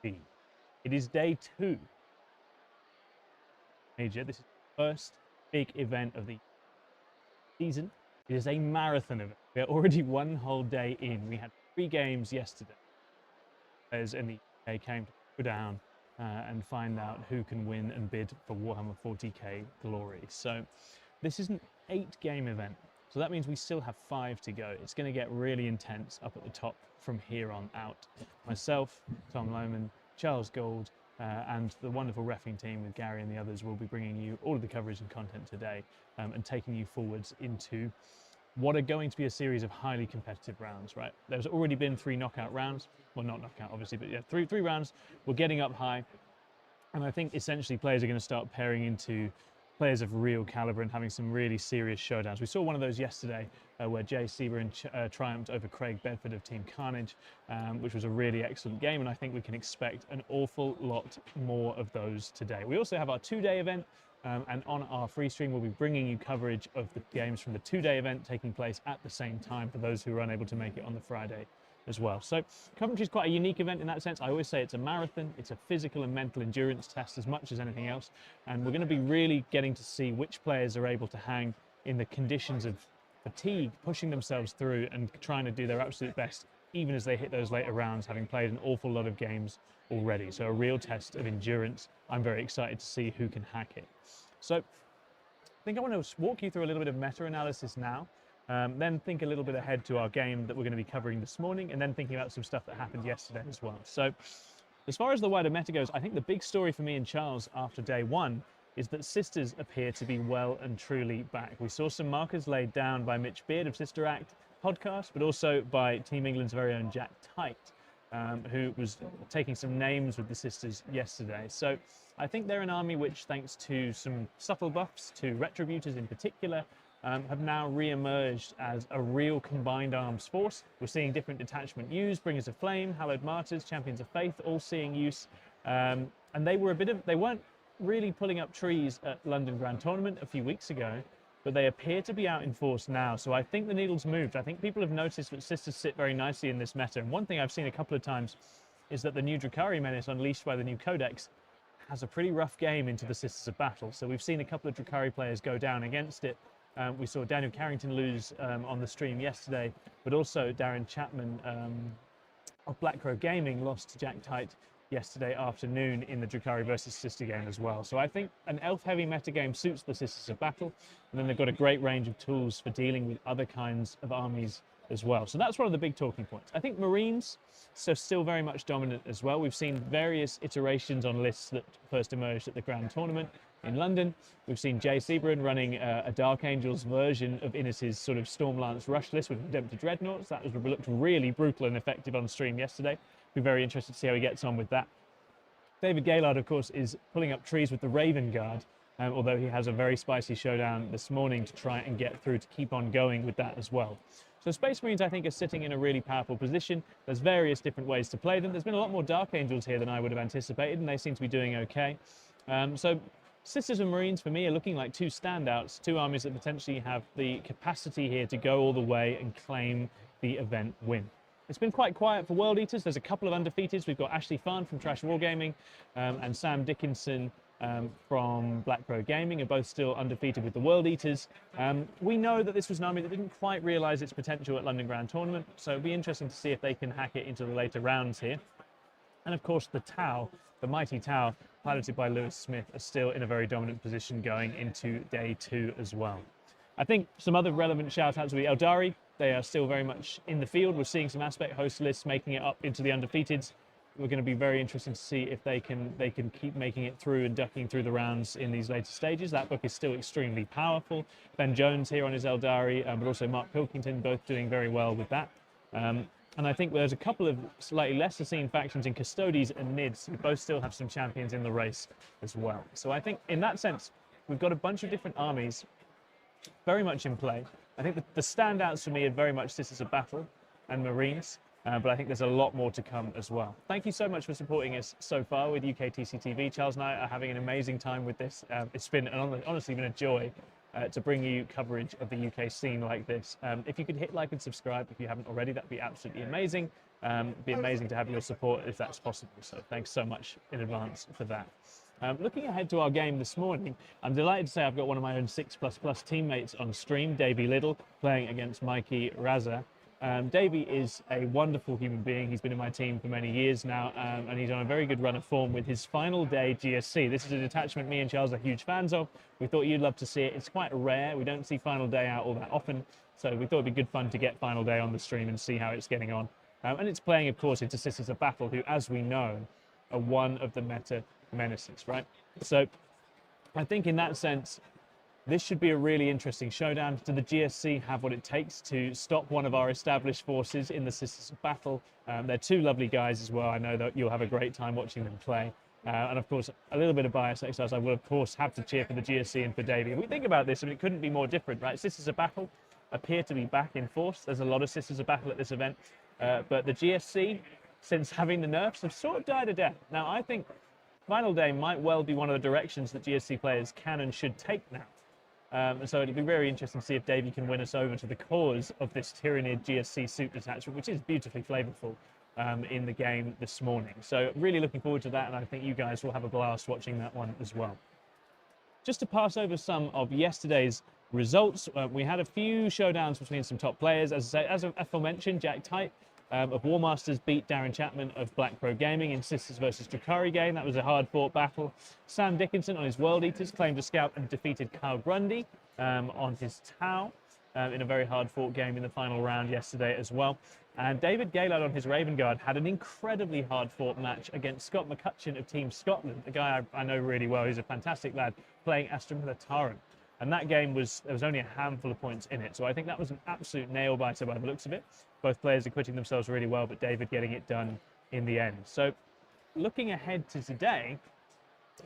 It is day 2. Major. This is the first big event of the season. It is a marathon event. We are already one whole day in. We had 3 games yesterday. Players in the UK came to go down and find out who can win and bid for Warhammer 40k glory. So this is an 8-game event. So that means we still have 5 to go. It's going to get really intense up at the top from here on out. Myself, Tom Lohman, Charles Gould, and the wonderful reffing team with Gary and the others will be bringing you all of the coverage and content today and taking you forwards into what are going to be a series of highly competitive rounds, right? There's already been 3 knockout rounds. Well, not knockout, obviously, but yeah, three rounds. We're getting up high. And I think essentially players are going to start pairing into players of real caliber and having some really serious showdowns. We saw one of those yesterday where Jay Sebring triumphed over Craig Bedford of Team Carnage, which was a really excellent game, and I think we can expect an awful lot more of those today. We also have our 2-day event, and on our free stream we'll be bringing you coverage of the games from the 2-day event taking place at the same time for those who are unable to make it on the Friday as well. So Coventry is quite a unique event in that sense. I always say it's a marathon. It's a physical and mental endurance test as much as anything else. And we're going to be really getting to see which players are able to hang in the conditions of fatigue, pushing themselves through and trying to do their absolute best, even as they hit those later rounds, having played an awful lot of games already. So a real test of endurance. I'm very excited to see who can hack it. So I think I want to walk you through a little bit of meta-analysis now. Then think a little bit ahead to our game that we're going to be covering this morning, and then thinking about some stuff that happened yesterday as well. So as far as the wider meta goes, I think the big story for me and Charles after day 1 is that Sisters appear to be well and truly back. We saw some markers laid down by Mitch Beard of Sister Act podcast, but also by Team England's very own Jack Tite, who was taking some names with the Sisters yesterday. So I think they're an army which, thanks to some subtle buffs to Retributors in particular, have now re-emerged as a real combined arms force. We're seeing different detachment used, Bringers of Flame, Hallowed Martyrs, Champions of Faith, all seeing use. And they weren't really pulling up trees at London Grand Tournament a few weeks ago, but they appear to be out in force now. So I think the needle's moved. I think people have noticed that Sisters sit very nicely in this meta. And one thing I've seen a couple of times is that the new Drukhari menace unleashed by the new Codex has a pretty rough game into the Sisters of Battle. So we've seen a couple of Drukhari players go down against it. We saw Daniel Carrington lose on the stream yesterday, but also Darren Chapman of Black Crow Gaming lost to Jack Tite yesterday afternoon in the Drukhari versus Sister game as well. So I think an elf-heavy metagame suits the Sisters of Battle, and then they've got a great range of tools for dealing with other kinds of armies as well. So that's one of the big talking points. I think Marines are still very much dominant as well. We've seen various iterations on lists that first emerged at the Grand Tournament in London. We've seen Jay Sebring running a Dark Angels version of Innis's sort of Stormlance rush list with Redemptor Dreadnoughts. That looked really brutal and effective on stream yesterday. Be very interested to see how he gets on with that. David Gaylard, of course, is pulling up trees with the Raven Guard, although he has a very spicy showdown this morning to try and get through to keep on going with that as well. So Space Marines, I think, are sitting in a really powerful position. There's various different ways to play them. There's been a lot more Dark Angels here than I would have anticipated, and they seem to be doing okay. So Sisters and Marines, for me, are looking like 2 standouts, 2 armies that potentially have the capacity here to go all the way and claim the event win. It's been quite quiet for World Eaters. There's a couple of undefeateds. We've got Ashley Farn from Trash Wargaming and Sam Dickinson from Black Crow Gaming are both still undefeated with the World Eaters. We know that this was an army that didn't quite realise its potential at London Grand Tournament, so it'll be interesting to see if they can hack it into the later rounds here. And of course the Tau, the mighty Tau, piloted by Lewis Smith, are still in a very dominant position going into day 2 as well. I think some other relevant shout-outs will be Eldari. They are still very much in the field. We're seeing some aspect host lists making it up into the undefeateds. We're going to be very interested to see if they can keep making it through and ducking through the rounds in these later stages. That book is still extremely powerful. Ben Jones here on his Eldari, but also Mark Pilkington, both doing very well with that. And I think there's a couple of slightly lesser seen factions in Custodes and Nids who both still have some champions in the race as well. So I think in that sense, we've got a bunch of different armies very much in play. I think the standouts for me are very much Sisters of Battle and Marines, but I think there's a lot more to come as well. Thank you so much for supporting us so far with UKTC TV. Charles and I are having an amazing time with this. It's been honestly been a joy to bring you coverage of the UK scene like this. If you could hit like and subscribe if you haven't already, that'd be absolutely amazing. It'd be amazing to have your support if that's possible. So thanks so much in advance for that. Looking ahead to our game this morning, I'm delighted to say I've got one of my own 6++ teammates on stream, Davey Little, playing against Mikey Raza. Davey is a wonderful human being. He's been in my team for many years now, and he's on a very good run of form with his final day GSC. This is a detachment me and Charles are huge fans of. We thought you'd love to see it. It's quite rare. We don't see final day out all that often, so we thought it'd be good fun to get final day on the stream and see how it's getting on. And it's playing, of course, into Sisters of Battle, who, as we know, are one of the meta menaces, right? So I think in that sense, this should be a really interesting showdown. Do the GSC have what it takes to stop one of our established forces in the Sisters of Battle? They're two lovely guys as well. I know that you'll have a great time watching them play. And of course, a little bit of bias exercise. I will, of course, have to cheer for the GSC and for Davey. If we think about this, I mean, it couldn't be more different, right? Sisters of Battle appear to be back in force. There's a lot of Sisters of Battle at this event. But the GSC, since having the nerfs, have sort of died a death. Now, I think Final Day might well be one of the directions that GSC players can and should take now. So it'll be very interesting to see if Davey can win us over to the cause of this Tyrannid GSC suit detachment, which is beautifully flavorful in the game this morning. So really looking forward to that, and I think you guys will have a blast watching that one as well. Just to pass over some of yesterday's results, we had a few showdowns between some top players. As I say, as aforementioned, Jack Tite of War Masters beat Darren Chapman of Black Pro Gaming in Sisters versus Drakari game. That was a hard-fought battle. Sam Dickinson on his World Eaters claimed a scout and defeated Kyle Grundy on his Tau in a very hard-fought game in the final round yesterday as well. And David Gaylord on his Raven Guard had an incredibly hard-fought match against Scott McCutcheon of Team Scotland, a guy I know really well. He's a fantastic lad, playing Astromela Taran. And that game there was only a handful of points in it. So I think that was an absolute nail-biter by the looks of it. Both players acquitting themselves really well, but David getting it done in the end. So looking ahead to today,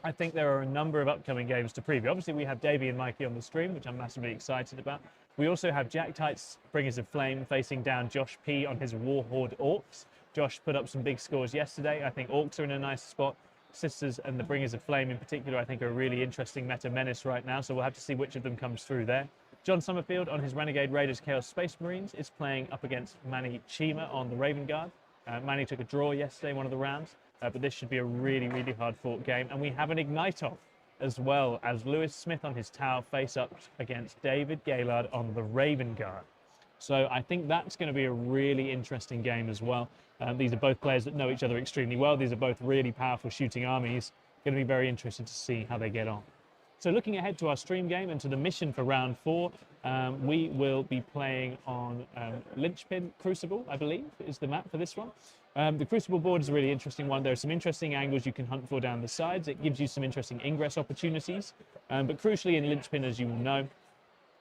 I think there are a number of upcoming games to preview. Obviously, we have Davey and Mikey on the stream, which I'm massively excited about. We also have Jack Tite's Bringers of Flame facing down Josh P on his Warhorde Orcs. Josh put up some big scores yesterday. I think Orcs are in a nice spot. Sisters and the Bringers of Flame in particular, I think, are a really interesting meta menace right now, so we'll have to see which of them comes through there. John Summerfield on his Renegade Raiders Chaos Space Marines is playing up against Manny Chima on the Raven Guard. Manny took a draw yesterday, one of the rounds, but this should be a really, really hard-fought game. And we have an Ignite-Off as well as Lewis Smith on his Tau face up against David Gaylord on the Raven Guard. So I think that's going to be a really interesting game as well. These are both players that know each other extremely well. These are both really powerful shooting armies. Going to be very interesting to see how they get on. So looking ahead to our stream game and to the mission for round 4, we will be playing on Linchpin Crucible, I believe, is the map for this one. The Crucible board is a really interesting one. There are some interesting angles you can hunt for down the sides. It gives you some interesting ingress opportunities. But crucially in Linchpin, as you will know,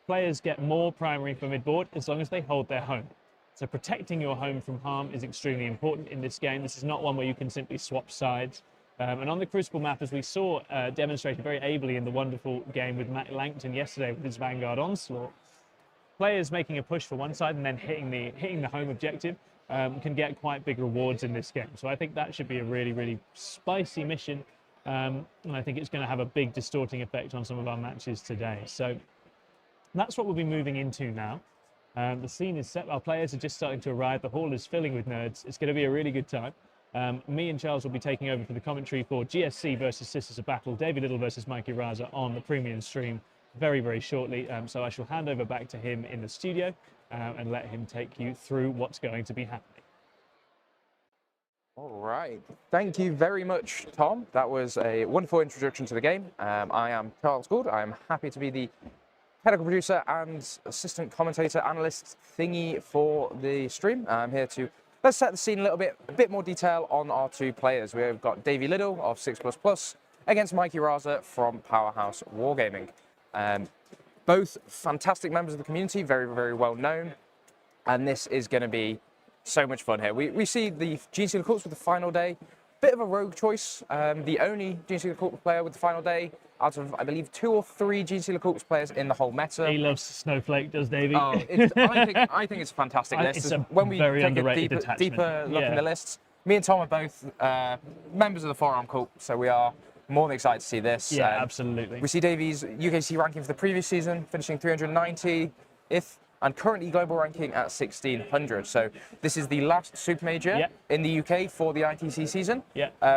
players get more primary for mid-board as long as they hold their home. So protecting your home from harm is extremely important in this game. This is not one where you can simply swap sides. And on the Crucible map, as we saw demonstrated very ably in the wonderful game with Matt Langton yesterday with his Vanguard Onslaught, players making a push for one side and then hitting the home objective can get quite big rewards in this game. So I think that should be a really, really spicy mission. And I think it's going to have a big distorting effect on some of our matches today. So that's what we'll be moving into now. The scene is set. Our players are just starting to arrive. The hall is filling with nerds. It's going to be a really good time. Me and Charles will be taking over for the commentary for GSC versus Sisters of Battle, David Little versus Mikey Raza on the premium stream very, very shortly. So I shall hand over back to him in the studio and let him take you through what's going to be happening. All right. Thank you very much, Tom. That was a wonderful introduction to the game. I am Charles Gould. I am happy to be the technical producer and assistant commentator analyst thingy for the stream. I'm here to let's set the scene a bit more detail on our two players. We've got Davey Little of 6++ against Mikey Raza from Powerhouse Wargaming. Both fantastic members of the community, very, very well known, and this is going to be so much fun here. We see the GC Lacroix with the final day, bit of a rogue choice. The only GC Lacroix player with the final day out of, I believe, 2 or 3 GC Lacroix players in the whole meta. He loves Snowflake, does Davey? Oh, I think it's a fantastic list. It's a when we very take underrated a deeper look in the lists, me and Tom are both members of the Forearm Cult, so we are more than excited to see this. Yeah, absolutely. We see Davey's UKTC ranking for the previous season, finishing 390th. and currently global ranking at 1600. So this is the last super major in the UK for the ITC season,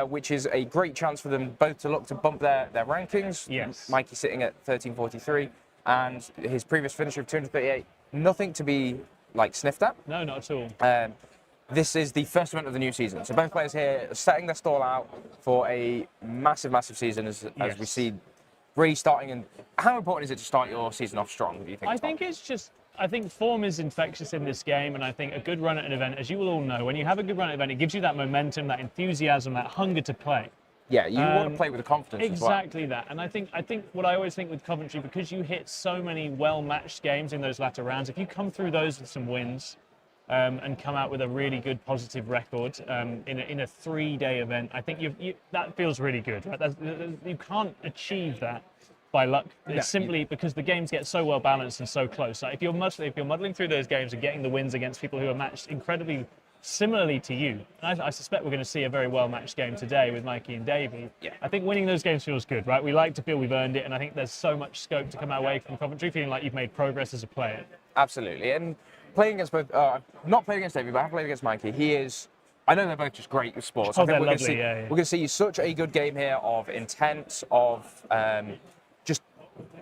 which is a great chance for them both to look to bump their rankings. Yes. Mikey sitting at 1343, and his previous finisher of 238. Nothing to be like sniffed at. No, not at all. This is the first event of the new season. So both players here are setting their stall out for a massive, massive season as we see really starting. And how important is it to start your season off strong, do you think? I think form is infectious in this game, and I think a good run at an event, as you will all know, when you have a good run at an event, it gives you that momentum, that enthusiasm, that hunger to play. Yeah, you want to play with the confidence exactly as well. That. And I think what I always think with Coventry, because you hit so many well-matched games in those latter rounds, if you come through those with some wins, and come out with a really good positive record in a 3-day event, I think that feels really good, right? You can't achieve that by luck. It's simply because the games get so well balanced and so close. Like if you're muddling through those games and getting the wins against people who are matched incredibly similarly to you, and I suspect we're going to see a very well matched game today with Mikey and Davey. I think winning those games feels good, right? We like to feel we've earned it, and I think there's so much scope to come our way from Coventry, feeling like you've made progress as a player. Absolutely. And playing against both, not playing against Davey, but I have played against Mikey. I know they're both just great with sports. I think they're lovely, we're going to see such a good game here of intent, of just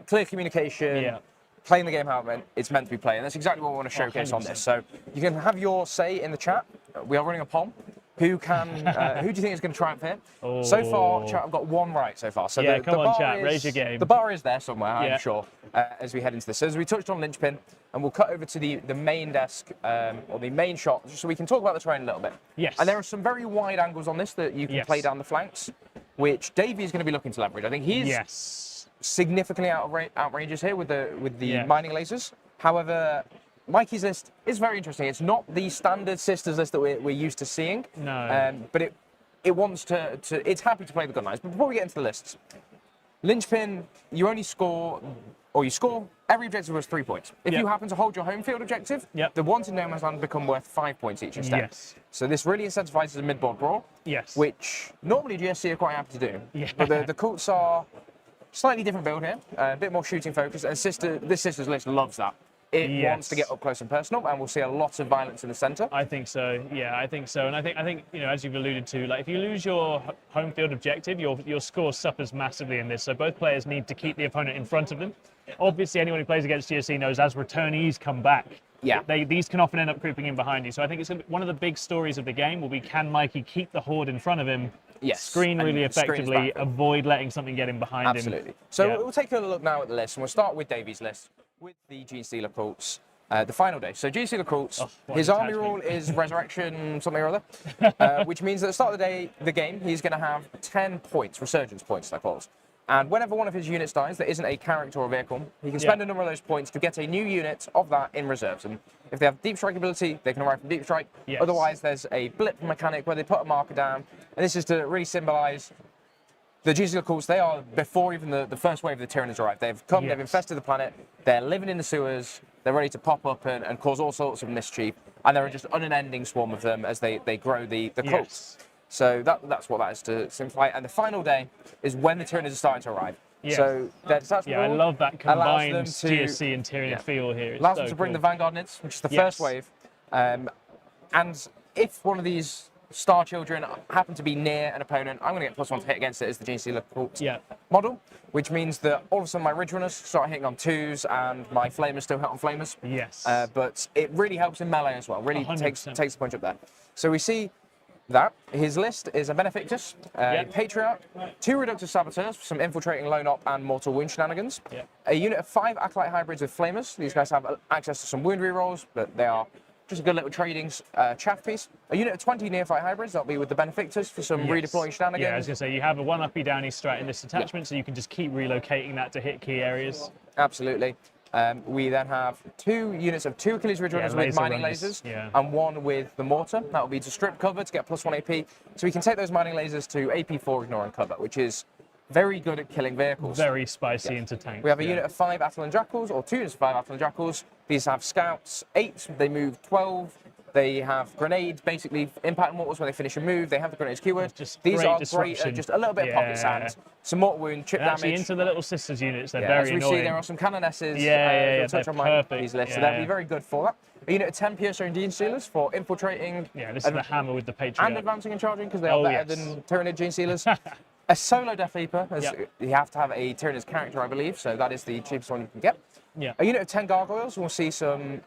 clear communication, playing the game how it's meant to be played. And that's exactly what we want to showcase on this. So you can have your say in the chat. We are running a poll. Who do you think is going to triumph here? Oh. So far, chat, I've got one right so far. So come on, chat, raise your game. The bar is there somewhere, I'm sure, as we head into this. So as we touched on linchpin, and we'll cut over to the main desk, or the main shot, just so we can talk about the terrain a little bit. Yes. And there are some very wide angles on this that you can play down the flanks, which Davey is going to be looking to leverage. I think he's significantly outrageous here with the mining lasers. However, Mikey's list is very interesting. It's not the standard Sisters list that we're used to seeing. No. But it wants it's happy to play the gun lines. But before we get into the lists, linchpin, you only score, or you score, every objective was 3 points. If you happen to hold your home field objective, the ones in no man's land become worth 5 points each instead. Yes. So this really incentivizes a mid-board brawl. Yes. Which normally GSC are quite happy to do. But the cults are slightly different build here, a bit more shooting focused, and this Sisters list loves that. It wants to get up close and personal, and we'll see a lot of violence in the centre. I think so. Yeah, I think so. And I think as you've alluded to, like if you lose your home field objective, your score suffers massively in this. So both players need to keep the opponent in front of them. Obviously, anyone who plays against GSC knows as returnees come back, these can often end up creeping in behind you. So I think it's one of the big stories of the game will be, can Mikey keep the horde in front of him? Screen really effectively, avoid letting something get in behind him. Absolutely. So we'll take a look now at the list, and we'll start with Davey's list with the Gene Stealer cults. The final day. So Gene Stealer cults, his army rule is resurrection something or other, which means that at the start of the game, he's going to have 10 points, resurgence points, they're called. And whenever one of his units dies that isn't a character or a vehicle, he can spend a number of those points to get a new unit of that in reserves. And if they have deep strike ability, they can arrive from deep strike. Otherwise, there's a blip mechanic where they put a marker down. And this is to really symbolize the GC cults. They are, before even the first wave of the Tyranids arrived, they've come, they've infested the planet, they're living in the sewers, they're ready to pop up and cause all sorts of mischief. And there are just an unending swarm of them as they grow the cults. So that's what that is to simplify. And the final day is when the Tyranids are starting to arrive. So their detachment I love that combined GSC and Tyranid feel here. Allows them to bring the Vanguard Nids, which is the first wave. And if one of these Star Children happen to be near an opponent, I'm going to get +1 to hit against it as the Gene Stealer cult model, which means that all of a sudden my Ridge Runners start hitting on 2s and my Flamers still hit on Flamers. But it really helps in melee as well, really takes the punch up there. So we see that. His list is a Benefactus, a Patriarch, 2 Reductive Saboteurs for some infiltrating, lone op, and mortal wound shenanigans, a unit of 5 Acolyte hybrids with Flamers. These guys have access to some wound rerolls, but they are just a good little trading chaff piece. A unit of 20 Neophyte hybrids, that'll be with the Benefactors for some redeploying shenanigans. Yeah, I was going to say, you have a 1-uppy downy strat in this attachment, so you can just keep relocating that to hit key areas. Absolutely. We then have 2 units of 2 Achilles Ridge Runners with mining lasers, and 1 with the mortar. That will be to strip cover to get +1 AP. So we can take those mining lasers to AP4 ignore and cover, which is very good at killing vehicles. Very spicy into tanks. We have a unit of 5 Attilan Jackals, or 2 units of 5 Attilan Jackals. These have scouts, 8, they move 12 They have grenades, basically impact mortals when they finish a move. They have the grenades keyword. Just These great are great disruption. at just a little bit of pocket sand, some mortal wound, chip And actually damage. into the little sisters units, they're Yeah, very as we annoying. see, there are some canonesses. Yeah, touch they're on perfect. these lists, so Yeah, they'll be very good for that. A unit of 10 Piercer and Gene Stealers for infiltrating. Yeah, this is the hammer with the And Patriot. advancing and charging, because they are better than Tyranid Gene Stealers. A solo Death Leaper, you have to have a Tyranid's character, I believe, so that is the cheapest one you can get. Yeah. A unit of 10 Gargoyles, we'll see some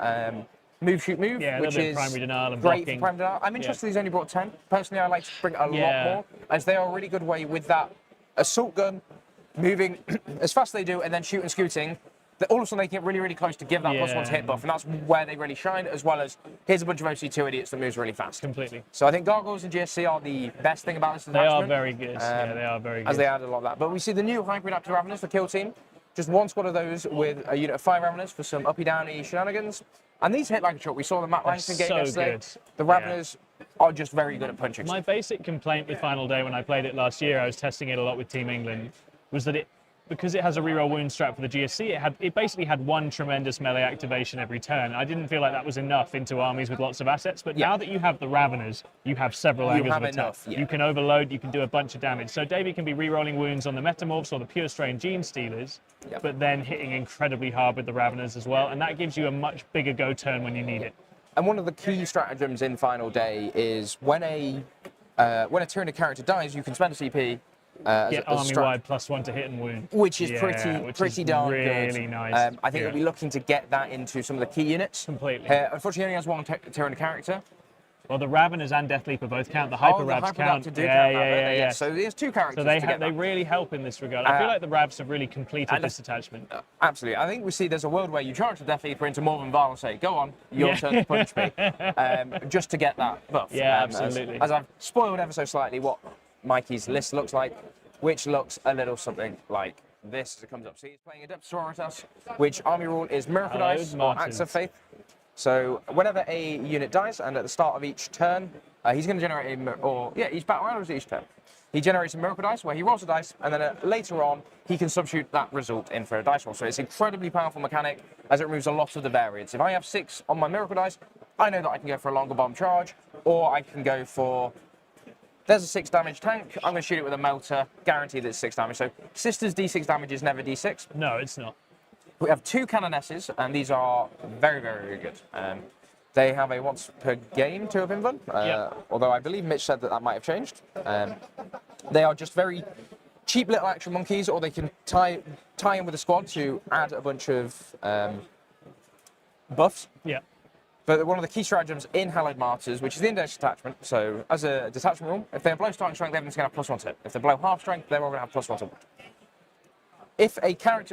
move, shoot, move, which is primary denial and great blocking. for primary denial. I'm interested he's only brought 10. Personally, I like to bring a lot more, as they are a really good way with that assault gun, moving as fast as they do, and then shoot and scooting. All of a sudden they get really, really close to give that +1 to hit buff, and that's where they really shine, as well as here's a bunch of OC2 idiots that moves really fast. Completely. So I think Gargoyles and GSC are the best thing about this attachment. They are very good. Yeah, they are very good. As they add a lot of that. But we see the new Hyper Adaptive Raveners, the kill team. Just one squad of those with a unit of 5 Raveners for some uppy-downy shenanigans. And these hit like a truck. We saw the Matt Langston game yesterday. Good. The Raveners are just very good at punching. My basic complaint with Final Day when I played it last year, I was testing it a lot with Team England, was that because it has a reroll wound strat for the GSC, it basically had one tremendous melee activation every turn. I didn't feel like that was enough into armies with lots of assets, but now that you have the Raveners, you have several angles of attack. You can overload, you can do a bunch of damage. So Davey can be rerolling wounds on the Metamorphs or the Pure Strain Gene Stealers, but then hitting incredibly hard with the Raveners as well, and that gives you a much bigger go turn when you need it. And one of the key stratagems in Final Day is when a Tyranid character dies, you can spend a CP. Get army-wide +1 to hit and wound. Which is pretty darn good. Really nice. I think they'll be looking to get that into some of the key units. Completely. Unfortunately, he only has one Tyranid character. Well, the Raveners and Death Leaper both count. The Hyper Ravs count. Yeah. So there's 2 characters. So they really help in this regard. I feel like the Ravs have really completed this attachment. Absolutely. I think we see there's a world where you charge the Death Leaper into Morven Val and say, go on, your turn to punch me. Just to get that buff. Yeah, absolutely. As I've spoiled ever so slightly what Mikey's list looks like, which looks a little something like this as it comes up. So he's playing a Depth Sororitas, which army rule is Miracle Dice or Acts of Faith. So whenever a unit dies, and at the start of each turn, he's going to generate each battle round or is it each turn? He generates a Miracle Dice where he rolls a dice, and then later on, he can substitute that result in for a dice roll. So it's an incredibly powerful mechanic as it removes a lot of the variance. If I have 6 on my Miracle Dice, I know that I can go for a longer bomb charge, or I can go for... There's a 6 damage tank. I'm going to shoot it with a melter, guaranteed that it's 6 damage. So Sisters D6 damage is never D6. No, it's not. We have 2 Canonesses, and these are very, very, very good. They have a once per game 2 of Invuln, although I believe Mitch said that might have changed. They are just very cheap little action monkeys, or they can tie in with a squad to add a bunch of buffs. Yeah. But one of the key stratagems in Hallowed Martyrs, which is the index detachment, so as a detachment rule, if they're below starting strength, everyone's going to have +1 to hit. If they're below half strength, they're all going to have +1 to wound.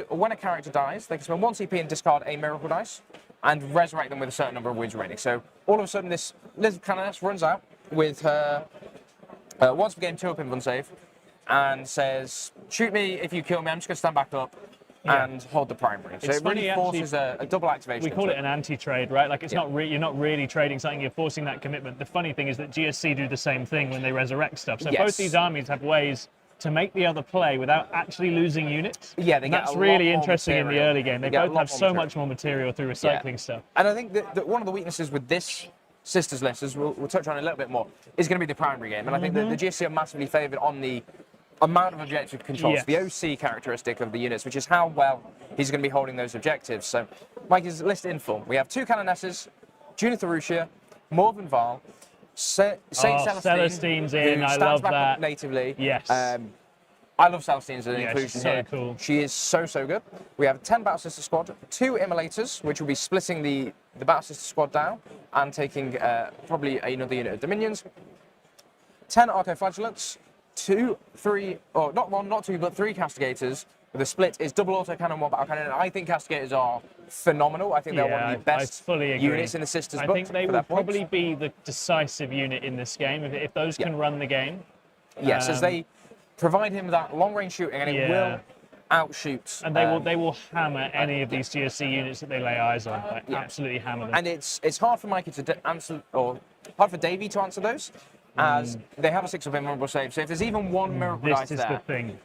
When a character dies, they can spend 1 CP and discard a Miracle Dice and resurrect them with a certain number of wounds remaining. So all of a sudden, this Lizard Canoness runs out with her once per game 2 up Invuln save and says, shoot me if you kill me, I'm just going to stand back up. And hold the primary. So it really forces a double activation. We call it an anti-trade, right? Like it's not you're not really trading something, you're forcing that commitment. The funny thing is that GSC do the same thing when they resurrect stuff. So both these armies have ways to make the other play without actually losing units. Yeah, they get that's really interesting in the early game. They both have so much more material through recycling stuff. And I think that one of the weaknesses with this Sisters list, as we'll touch on a little bit more, is going to be the primary game. And I think that the GSC are massively favoured on the amount of objective controls, the OC characteristic of the units, which is how well he's going to be holding those objectives. So, Mikey's list in full. We have 2 Canonesses, Junith Arusha, Morven Val, Saint Celestine's in, I love that. Natively. Yes. I love Celestine as an inclusion so here. Cool. She is so good. We have 10 Battle Sister squad, 2 Immolators, which will be splitting the Battle Sister squad down and taking probably another unit of Dominions. 10 Archoflagellants, 3 Castigators. The split is double autocannon, 1 battle cannon. And I think Castigators are phenomenal. I think they're one of the best units in the Sisters book. I think they will probably be the decisive unit in this game if those can run the game. Yes, as they provide him that long range shooting, and it will outshoot. And they will hammer any of these GSC units that they lay eyes on. Like, absolutely hammer them. And it's hard for Mikey to answer, or hard for Davey to answer those, as they have a 6 of invulnerable save. So if there's even one Miracle Dice there, this is the thing.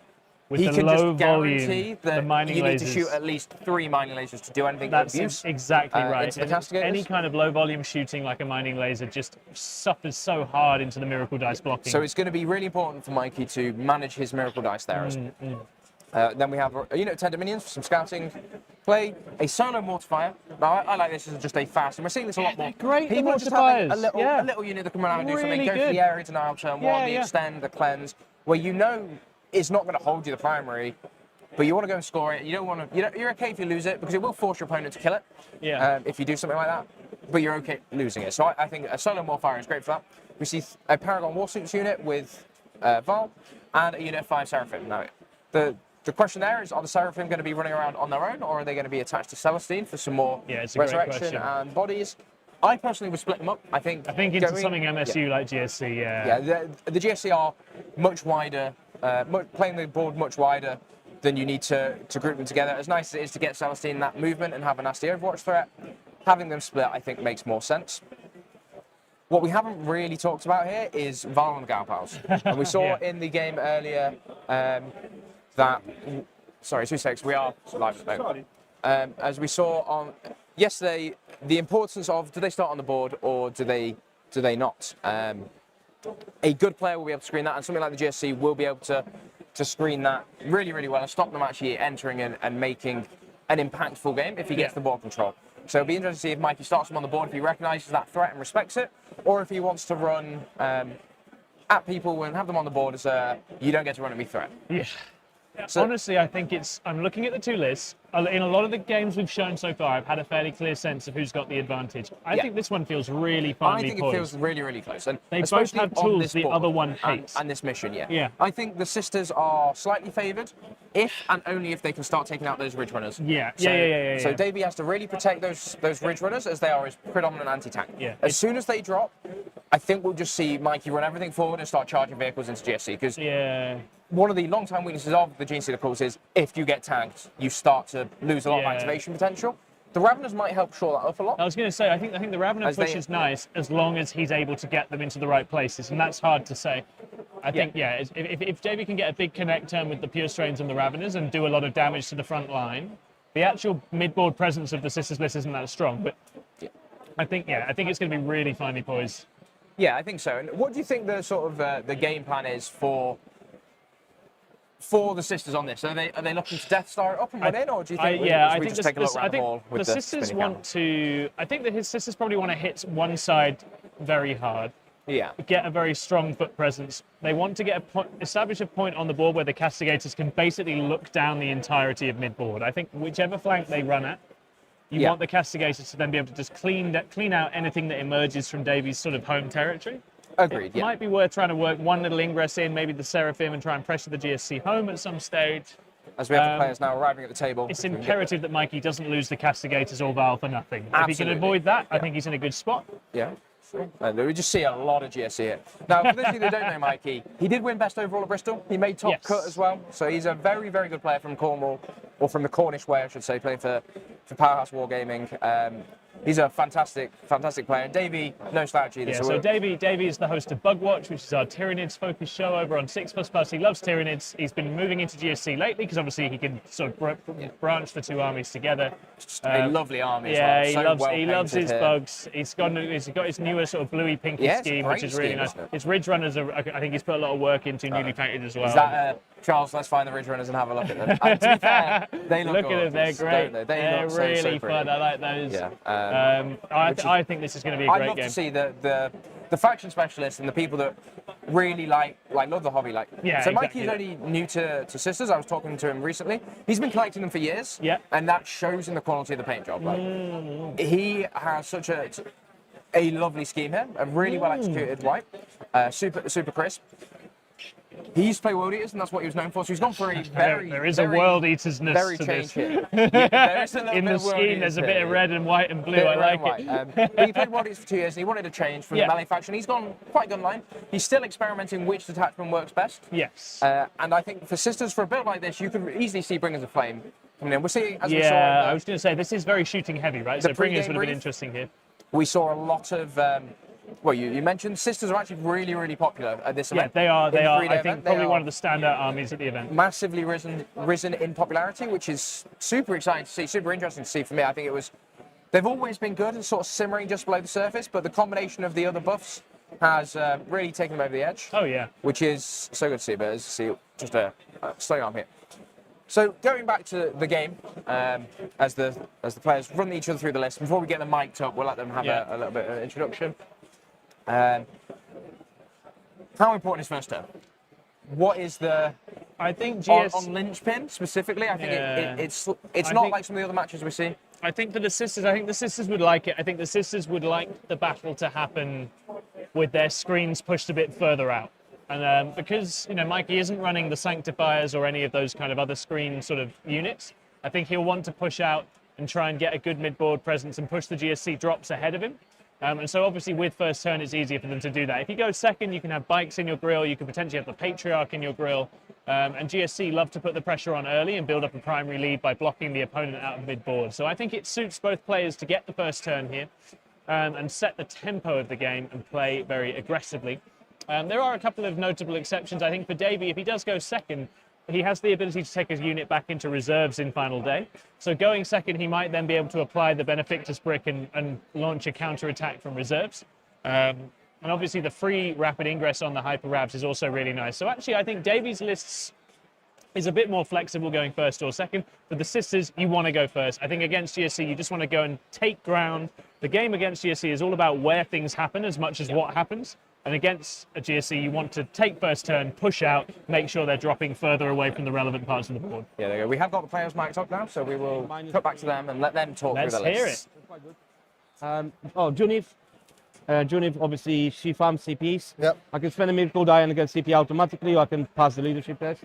with He the can low just guarantee volume, that the mining you lasers. need to shoot at least 3 mining lasers to do anything That's of use. exactly right. Into the And castigators. any kind of low volume shooting like a mining laser just suffers so hard into the miracle dice blocking. So it's going to be really important for Mikey to manage his miracle dice there. Then we have a unit of 10 Dominions for some scouting. Play a solo mortifier. Now, I like this as just a fast, and we're seeing this a lot more. Great, the People are just having mortifiers. a little unit that can run out and do something, Really go for good. the area to now turn one, the extend, the cleanse, where you know it's not going to hold you the primary, but you want to go and score it. You don't want to. You're okay if you lose it because it will force your opponent to kill it. If you do something like that, but you're okay losing it. So I think a solo mortifier is great for that. We see a Paragon Warsuits unit with Val and a unit of 5 Seraphim. Now, the question there is, are the Seraphim going to be running around on their own, or are they going to be attached to Celestine for some more resurrection and bodies? I personally would split them up. I think into something MSU like GSC, Yeah, the GSC are much wider, playing the board much wider than you need to group them together. As nice as it is to get Celestine that movement and have a nasty Overwatch threat, having them split I think makes more sense. What we haven't really talked about here is Val and the Gal Pals. And we saw in the game earlier that, sorry, 2 seconds, we are live. As we saw on yesterday, the importance of do they start on the board or do they not? A good player will be able to screen that, and something like the GSC will be able to screen that really, really well and stop them actually entering and making an impactful game if he gets the ball control. So it'll be interesting to see if Mikey starts him on the board, if he recognises that threat and respects it, or if he wants to run at people and have them on the board as a you don't get to run at me threat. Yeah. So, honestly, I think I'm looking at the 2 lists. In a lot of the games we've shown so far, I've had a fairly clear sense of who's got the advantage. I think this one feels really finely poised. I think it feels really, really close. And they both have tools the other one hates. And this mission, I think the sisters are slightly favoured if and only if they can start taking out those Ridge Runners. So Davey has to really protect those Ridge Runners as they are his predominant anti-tank. As soon as they drop, I think we'll just see Mikey run everything forward and start charging vehicles into GSC. Because one of the long-time weaknesses of the Gene Stealer, of course, is if you get tanked, you start to lose a lot of activation potential. The Raveners might help shore that up a lot. I was going to say, I think the Ravener push is nice as long as he's able to get them into the right places, and that's hard to say. I think, if Davey can get a big connect turn with the Pure Strains and the Raveners and do a lot of damage to the front line, the actual mid-board presence of the Sisters list isn't that strong, but I think it's going to be really finely poised. Yeah, I think so. And what do you think the sort of the game plan is for the sisters on this? Are they looking to Death Star it up and run in, or do you think we just take a look around the hall with the sisters want to? I think that his sisters probably want to hit one side very hard. Yeah. Get a very strong foot presence. They want to establish a point on the board where the castigators can basically look down the entirety of mid-board. I think whichever flank they run at, you want the castigators to then be able to just clean out anything that emerges from Davies' sort of home territory. Agreed, It might be worth trying to work one little ingress in, maybe the Seraphim, and try and pressure the GSC home at some stage. As we have the players now arriving at the table. It's imperative that Mikey doesn't lose the castigators or Val for nothing. Absolutely. If he can avoid that, I think he's in a good spot. Yeah. And we just see a lot of GSC here. Now, for those of you that don't know Mikey, he did win Best Overall at Bristol. He made top cut as well. So he's a very, very good player from Cornwall, or from the Cornish way, I should say, playing for Powerhouse Wargaming. He's a fantastic player. And Davey, no slouch either. Yeah, so Davey is the host of Bugwatch, which is our Tyranids-focused show over on 6++. He loves Tyranids. He's been moving into GSC lately because obviously he can sort of branch the 2 armies together. A lovely army as well. He loves his bugs. He's got his newer sort of bluey pinky scheme, which is really nice. His Ridge Runners, I think he's put a lot of work into, newly painted as well. Is that Charles, let's find the Ridge Runners and have a look at them. To be fair, they look at them, they're great. They're really fun. I like those. Yeah. I think this is going to be a great game. I'd love to see the faction specialists and the people that really love the hobby. So Mikey's only new to Sisters. I was talking to him recently. He's been collecting them for years. Yeah. And that shows in the quality of the paint job. He has such a lovely scheme here, a really well executed white, super crisp. He used to play World Eaters, and that's what he was known for. So he's gone for a there is a World Eaters-ness to this. Here. There is a little in the scheme, there's a bit of red and white and blue. I like it. But he played World Eaters for 2 years, and he wanted a change from the melee faction. He's gone quite gunline. He's still experimenting which detachment works best. Yes. And I think for Sisters, for a build like this, you could easily see Bringers of Flame coming in. We're seeing, as we saw. I was going to say, this is very shooting heavy, right? So Bringers would have been interesting here. We saw a lot of well, you mentioned sisters are actually really, really popular at this Yeah, event. they are. In the They are. three-day I think event, they probably are one of the standout armies at the event. massively risen in popularity, which is super exciting to see, super interesting to see for me. I think it was. They've always been good and sort of simmering just below the surface, but the combination of the other buffs has really taken them over the edge. Oh yeah. Which is so good to see. But as you see, just a stay on here. So going back to the game, as the players run each other through the list, before we get them mic'd up, we'll let them have a little bit of an introduction. How important is first turn? What is the I think on linchpin specifically? I think it's not think- like some of the other matches we see. I think for the sisters, I think the sisters would like it. I think the sisters would like the battle to happen with their screens pushed a bit further out. And because, Mikey isn't running the Sanctifiers or any of those kind of other screen sort of units, I think he'll want to push out and try and get a good mid-board presence and push the GSC drops ahead of him. And so obviously with first turn, it's easier for them to do that. If you go second, you can have bikes in your grill, you can potentially have the Patriarch in your grill. And GSC love to put the pressure on early and build up a primary lead by blocking the opponent out of mid-board. So I think it suits both players to get the first turn here and set the tempo of the game and play very aggressively. There are a couple of notable exceptions. I think for Davey, if he does go second, he has the ability to take his unit back into reserves in final day. So going second, he might then be able to apply the Benefactor's Brick and launch a counter-attack from reserves. And obviously the free rapid ingress on the Hyper Rabs is also really nice. So actually, I think Davey's lists is a bit more flexible going first or second. For the sisters, you want to go first. I think against GSC, you just want to go and take ground. The game against GSC is all about where things happen as much as what happens. And against a GSC, you want to take first turn, push out, make sure they're dropping further away from the relevant parts of the board. Yeah, there you go. We have got the players mic'd up now, so we will cut back to them and let them talk Let's through the hear lists. Junif. Junif, obviously, she farms CPs. Yep. I can spend a miracle die and get CP automatically, or I can pass the leadership test.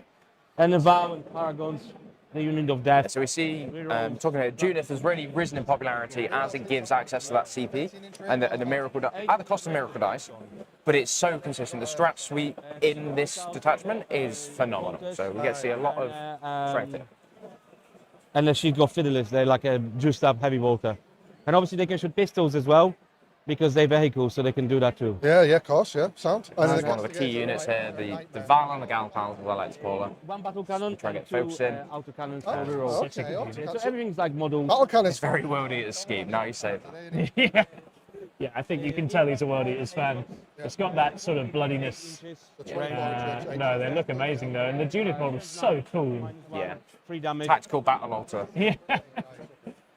And the Vow and Paragons, the unit of death. So we see, talking about Junith has really risen in popularity as it gives access to that CP and the Miracle Dice, at the cost of Miracle Dice, but it's so consistent. The strat suite in this detachment is phenomenal. So we get to see a lot of strength in it. And then she's got Fiddlers, they're like a juiced up heavy bolter. And obviously they can shoot pistols as well, because they're vehicles, so they can do that too. Yeah, of course, yeah, sound. And This is then one of the key units here, the Val and the Galpals, as I like to call her. One battle cannon, Try and get two focus in. autocannons Oh, for reroll. okay, So everything's like model. battle cannons. It's very worldy as scheme, now you say that. Yeah. Yeah, I think you can tell he's a World Eaters fan. It's got that sort of bloodiness. No, they look amazing though, and the Junith model's so cool. Yeah. 3 damage. Tactical Battle Altar. Yeah.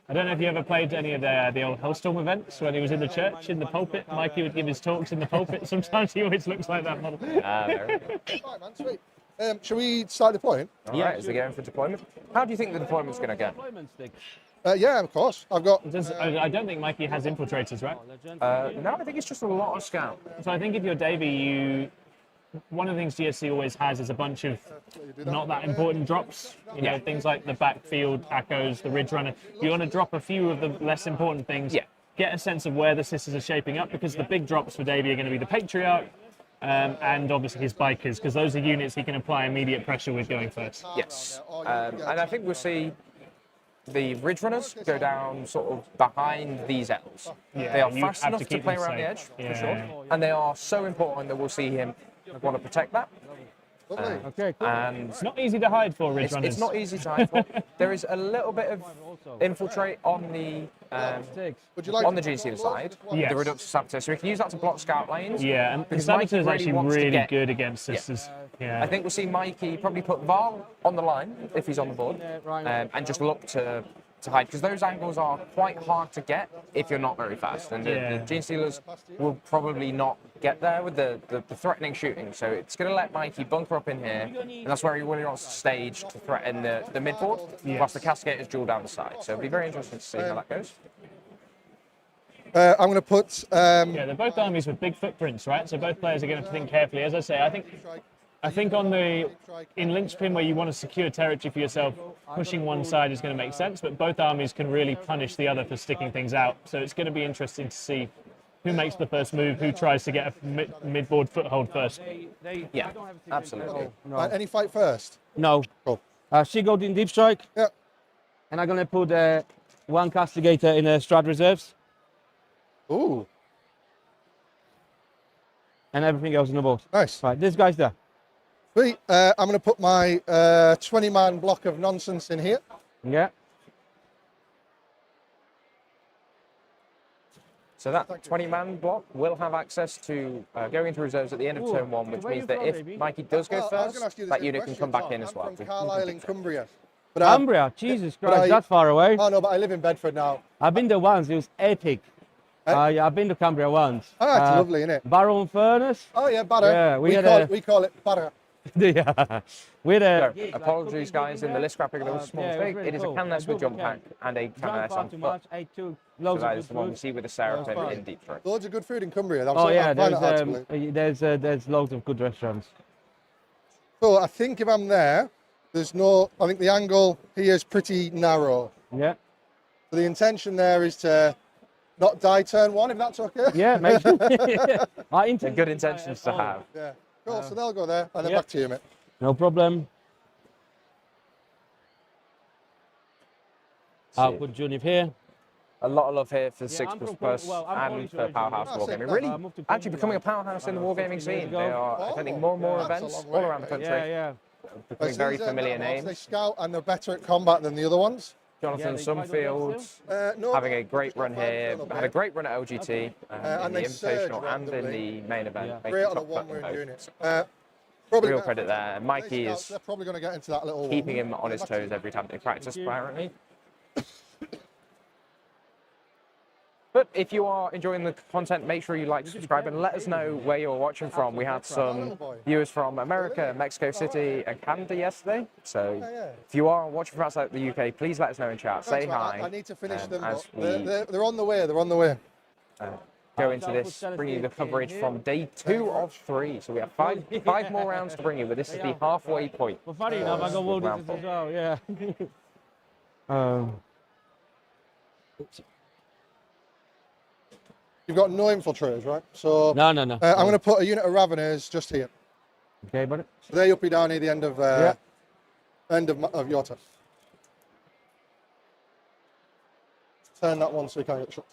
I don't know if you ever played any of the old Hellstorm events when he was in the church, in the pulpit. Mikey would give his talks in the pulpit. Sometimes he always looks like that model. There we go. Right, man, sweet. Shall we start deploying? All right, is the game for deployment? How do you think the deployment's going to go? Deployment stick. Yeah, of course. I've got. I don't think Mikey has infiltrators, right? No, I think it's just a lot of scout. So I think if you're Davey, one of the things GSC always has is a bunch of not that important drops. You know, things like the backfield echoes, the ridge runner. You want to drop a few of the less important things. Yeah. Get a sense of where the sisters are shaping up, because the big drops for Davey are going to be the Patriarch and obviously his bikers, because those are units he can apply immediate pressure with going first. Yes. And I think we'll see the Ridge Runners go down sort of behind these L's. Yeah, They are you fast have enough to to keep play them around the safe. edge, Yeah. for sure. And they are so important that we'll see him want to protect that. Lovely. Okay, cool. And It's not easy to hide for Ridge Runners. it's not easy to hide for. There is a little bit of infiltrate on the Six. Would you like on the to- GC side, Yes. the reductive saboteur. So we can use that to block scout lanes. Yeah, and the Because Mikey Saboteur is really actually wants to really get- good against sisters. Yeah. I think we'll see Mikey probably put Val on the line if he's on the board, and just look to hide, because those angles are quite hard to get if you're not very fast, and Yeah. the Gene Stealers will probably not get there with the threatening shooting. So it's going to let Mikey bunker up in here, and that's where he really wants to stage to threaten the midboard, whilst the Cascaders duel down the side. So it'll be very interesting to see how that goes. I'm going to put. Yeah, they're both armies with big footprints, right? So both players are going to have to think carefully. As I say, I think in linchpin where you want to secure territory for yourself, pushing one side is going to make sense, but both armies can really punish the other for sticking things out. So it's going to be interesting to see who makes the first move, who tries to get a midboard foothold first. Yeah, absolutely. Any fight first? No. Cool. She got in deep strike. Yeah. And I'm going to put one castigator in Strat reserves. Ooh. and everything else in the box. Nice. Right, this guy's there. Sweet. I'm going to put my 20-man block of nonsense in here. Yeah. So that 20-man block will have access to going into reserves at the end of Ooh, turn 1, which where means you that from, if baby? Mikey does go Well, I was first, gonna ask you the that same unit can question, come back Tom. in as well. I'm from We Carlisle can in do so. Cumbria. But, Cumbria, Jesus but Christ, that's far away. Oh, no, but I live in Bedford now. I've been there once, it was epic. Eh? Yeah, I've been to Cumbria once. Ah, it's lovely, isn't it? Barrow and Furnace. Oh, yeah, butter. Yeah, we call it butter. Yeah. We had a So, apologies, guys, in the list scrapping a small yeah, it was mistake. really It is a cool. can nest with double jump pack and a can Drank nest far on too foot. much, ate too So loads that of is good the one we food. see with the Well, seraphim fine. in deep throat. Loads of good food in Cumbria. Oh yeah, I find it hard to believe. there's loads of good restaurants. So I think if I'm there, there's no. I think the angle here is pretty narrow. Yeah. So the intention there is to not die turn 1, if that's okay. Yeah, make sure. They're good intentions to have. Yeah. Cool. So they'll go there, and then yeah. back to you, mate. No problem. I'll See. put Junip here. A lot of love here for Yeah, 6 I'm plus from plus well, I'm and Polish for originally. Powerhouse Ah, Wargaming. sick. Really, I moved to actually becoming a Poland, powerhouse in the 15 Wargaming years scene. ago. They are Oh, attending more and more yeah, that's a events long all way, around the mate. country, Yeah. becoming very familiar They names. scout and they're better at combat than the other ones. Jonathan they tried to get Sumfield No, having a but great just run got fired for a here. little Had a bit. great run at LGT in and the they surged Invitational and in randomly. the main event. Yeah. making Great on a top cut one-wound both. unit. Probably Real better credit for there. them. Mikey They scouts, is they're probably going to get into that little keeping one. him on his Back to toes you. every time they practice, you. apparently. But if you are enjoying the content, make sure you like, subscribe, and let us know where you're watching from. We had some viewers from America, Mexico City, and Canada yesterday. So Yeah. if you are watching from outside the UK, please let us know in chat. Thanks, Say mate. hi. I need to finish them, as but we they're on the way. They're on the way. go into this, bringing you the coverage from day 2 of 3. So we have five more rounds to bring you, but this is the halfway point. Well, funny enough, I got with wounded round as 4. well. Yeah. You've got no infiltrators, right? So No. I'm going to put a unit of Raveners just here. Okay, buddy. So they're up down near the end of of your turn. Turn that one so you can't get shot.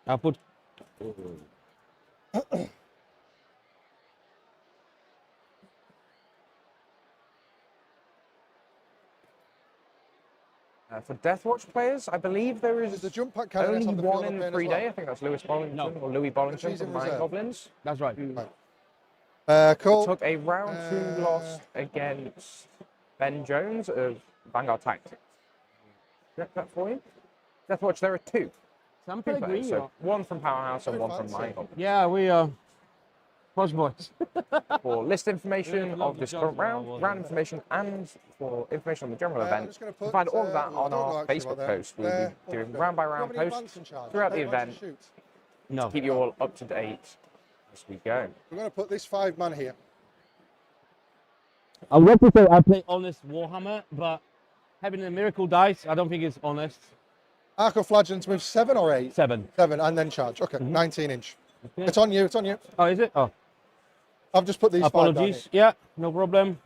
I'll put. For Deathwatch players, I believe there There's is the jump pack cannon only on the one field in of the pain 3 as day. well. I think that's Lewis Bollington No. or Louis Bollington She's in from Mind reserve. Goblins. That's right. Cool. Took a round 2 loss against Ben Jones of Vanguard Tactics. Get that for you? Deathwatch, there are 2. Some Two players, Pellegrino. so one from Powerhouse and Very one from fancy. Mind Goblins. Yeah, we are. Posh boys. For list information love of the this jobs current well, round, wasn't round it? information, and for information on the general I'm event, just gonna you can put, find all of that I on don't know our actually Facebook about that. post. We'll be doing round by round Do you have any posts advance in charge? throughout the Anyone to event shoot? No. to keep you all up to date as we go. We're going to put this 5-man here. I would love to say I play honest Warhammer, but having a miracle dice, I don't think it's honest. Arco Flagellants with 7 or 8? 7. 7, and then charge. Okay, 19 inch. Okay. It's on you, it's on you. Oh, is it? Oh, I've just put these 5 down apologies. Yeah, no problem.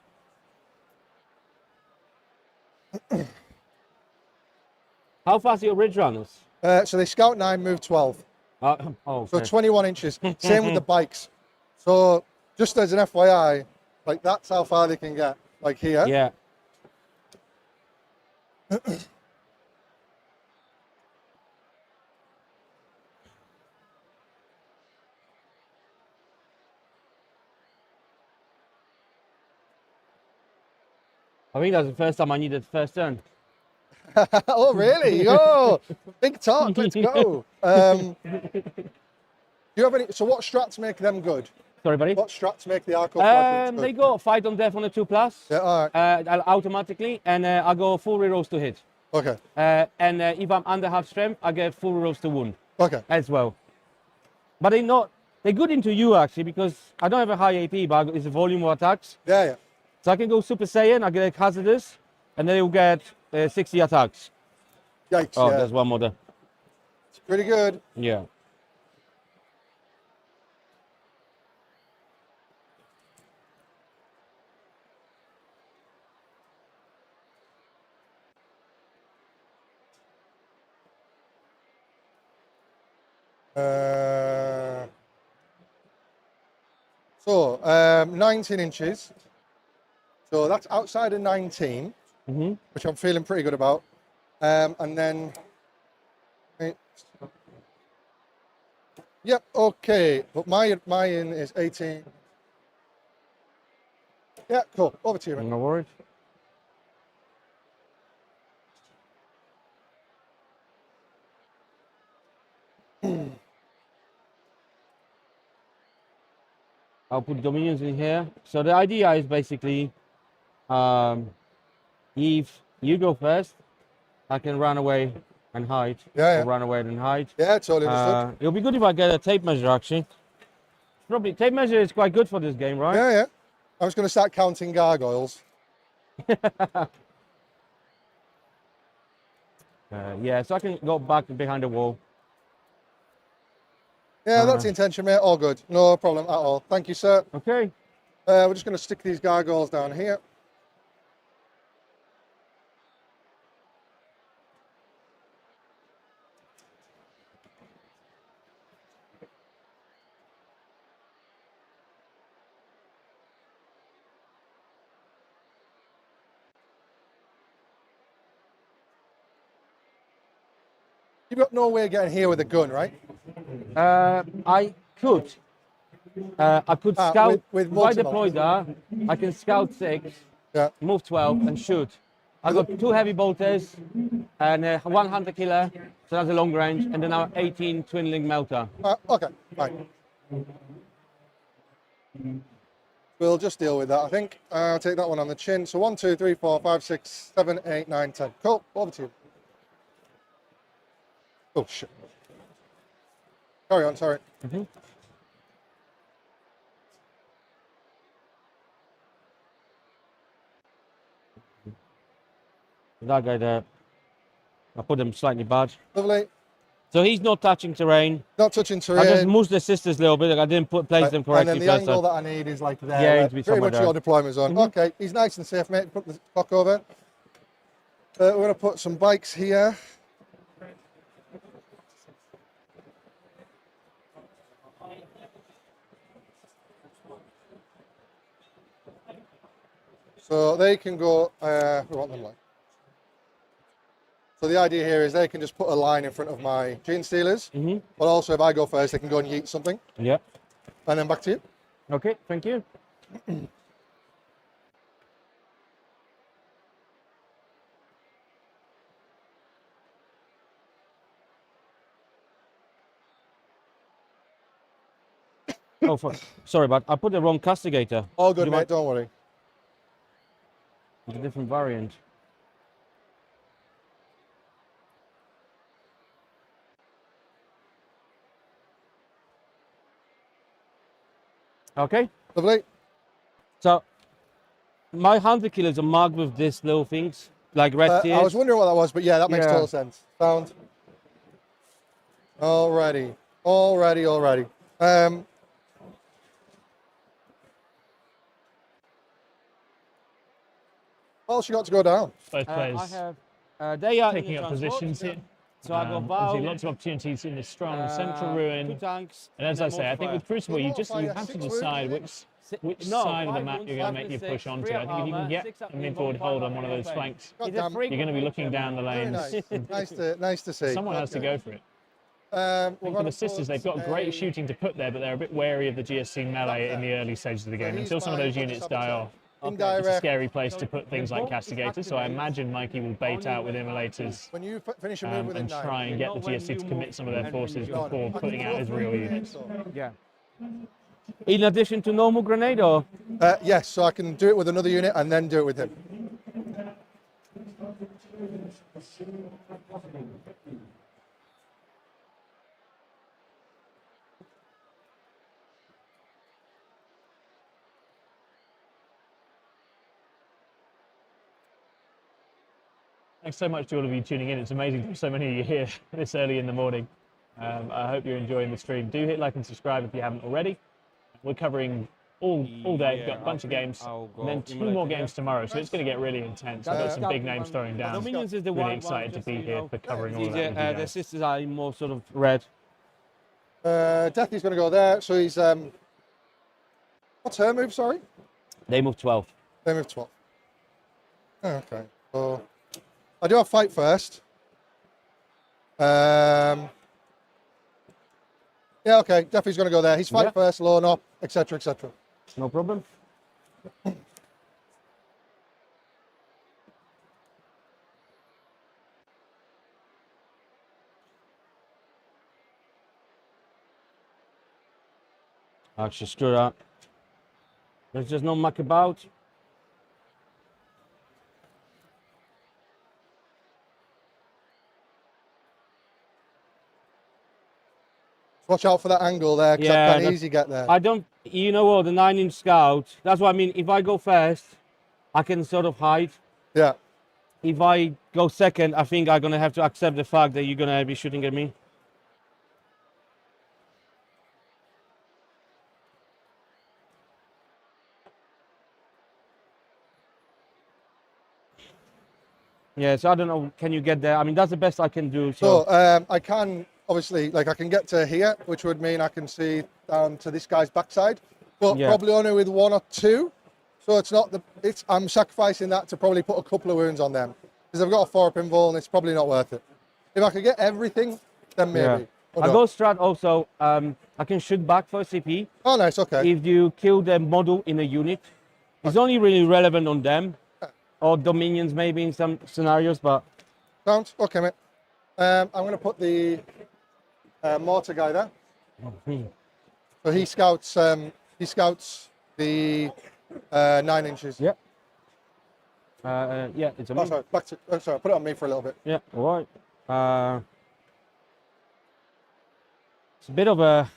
How fast are your ridge runners? here. So they scout 9, move 12. Oh, So okay. 21 inches. Same with the bikes. So just as an FYI, like that's how far they can get. Like here. Yeah. I think that's the first time I needed first turn. Oh, really? Oh, big talk. Let's go. Do you have any? So what strats make them good? Sorry, buddy. What strats make the Arco Flagellants good? They go fight on death on a 2+. Yeah, all right. Automatically, and I go full rerolls to hit. Okay. And if I'm under half strength, I get full rerolls to wound Okay. as well. But they're good into you actually because I don't have a high AP, but it's a volume of attacks. Yeah, yeah. So I can go Super Saiyan, I get hazardous, and then you'll get 60 attacks. Yikes. Oh, yeah. there's one more there. It's pretty good. Yeah. 19 inches. So that's outside of 19, which I'm feeling pretty good about. And then, yep, okay. But mine is 18. Yeah, cool. Over to you, mate. No worries. I'll put dominions in here. So the idea is basically, if you go first, I can run away and hide. Yeah. Or run away and hide. Yeah, totally understood. It'll be good if I get a tape measure actually. Probably tape measure is quite good for this game, right? Yeah. I was going to start counting gargoyles. Yeah, so I can go back behind the wall. Yeah, that's the intention, mate. All good. No problem at all. Thank you, sir. Okay. We're just going to stick these gargoyles down here. You've got no way of getting here with a gun, right? I could. I could scout. with if I multiple. deploy there, I can scout 6, Yeah. move 12, and shoot. I've got 2 heavy bolters and 1 hunter killer, so that's a long range, and then our 18 twin link melter. Okay, fine. We'll just deal with that, I think. I'll take that one on the chin. So 1, 2, 3, 4, 5, 6, 7, 8, 9, 10. Cool. Over to you. Oh, shit. Carry on, sorry. That guy there, I put him slightly bad. Lovely. So he's not touching terrain. Not touching terrain. I just moved the sisters a little bit. I didn't place them correctly. And then the angle that I need is like there. Yeah, it where needs to be pretty somewhere much your deployment zone. Okay, he's nice and safe, mate. Put the clock over. We're going to put some bikes here. So they can go, we want them like. So the idea here is they can just put a line in front of my gene stealers, but also if I go first, they can go and yeet something. Yeah. And then back to you. Okay, thank you. Sorry, but I put the wrong castigator. All good, You mate, might- don't worry. It's a different variant. Okay. Lovely. So my hunter killers are marked with these little things, like red tears. I was wondering what that was, but yeah, that makes Yeah. total sense. Found. Alrighty. What else you got to go down? Both I players have, they are in taking the up transport. positions here. So I got Obviously, Val, lots of opportunities in this strong central 2 ruin. tanks, And as I then say, I think with multiplier. Crucible, you Multiplier, have to 6 decide wounds, which No, side of the 5 map wounds, you're going 5 to make your six, push onto. 3 I think if you can armor, get 6 up an mid, forward 5 hold up on one of those mid. flanks, God It's damn. a freak. you're going to be looking down the Very lanes. nice to see. Someone has to Okay. go for it. We're And for gonna the sisters, put they've got great a- shooting to put there, but they're a bit wary of the GSC melee in the early stages of the game. he's Until some of my those units die saboteur. off, Indirect. it's a scary place to put things like castigators. So I imagine Mikey will bait out with immolators When you finish a move within and 9. try and get the GSC to commit some of their forces before putting out his real units. Yeah. In addition to normal grenade, or Yes, so I can do it with another unit and then do it with him. Thanks so much to all of you tuning in. It's amazing to have so many of you here this early in the morning. I hope you're enjoying the stream. Do hit like and subscribe if you haven't already. We're covering all day. We've got a bunch of games, and then 2 more games tomorrow, so it's going to get really intense. We've got some big names throwing down. Dominions is the Really one. excited to be here for covering all of that with you The guys. sisters are in more sort of red. Deathy's going to go there, so he's What's her move, sorry? They move 12. They move 12. Oh, okay. So I do have fight first. Yeah, okay. Definitely going to go there. He's fight first, loan up, etc., etc. No problem. Actually, screw that. There's just no muck about. Watch out for that angle there, because Yeah, I can easily get there. I don't, you know what, the 9-inch scout, that's what I mean. If I go first, I can sort of hide. Yeah. If I go second, I think I'm going to have to accept the fact that you're going to be shooting at me. Yeah, so I don't know, can you get there? I mean, that's the best I can do. So I can, obviously, like I can get to here, which would mean I can see down to this guy's backside, but probably only with 1 or 2. So it's not I'm sacrificing that to probably put a couple of wounds on them, because I've got a 4-up invul and it's probably not worth it. If I could get everything, then maybe. Yeah. I go strat also, I can shoot back for CP. Oh, nice, okay. If you kill the model in a unit. It's only really relevant on them, or dominions maybe in some scenarios, but... Sounds okay, mate. I'm going to put the mortar guy there. So he scouts the 9 inches. Yeah. Yeah, it's a sorry, sorry, put it on me for a little bit. Yeah, all right. It's a bit of a...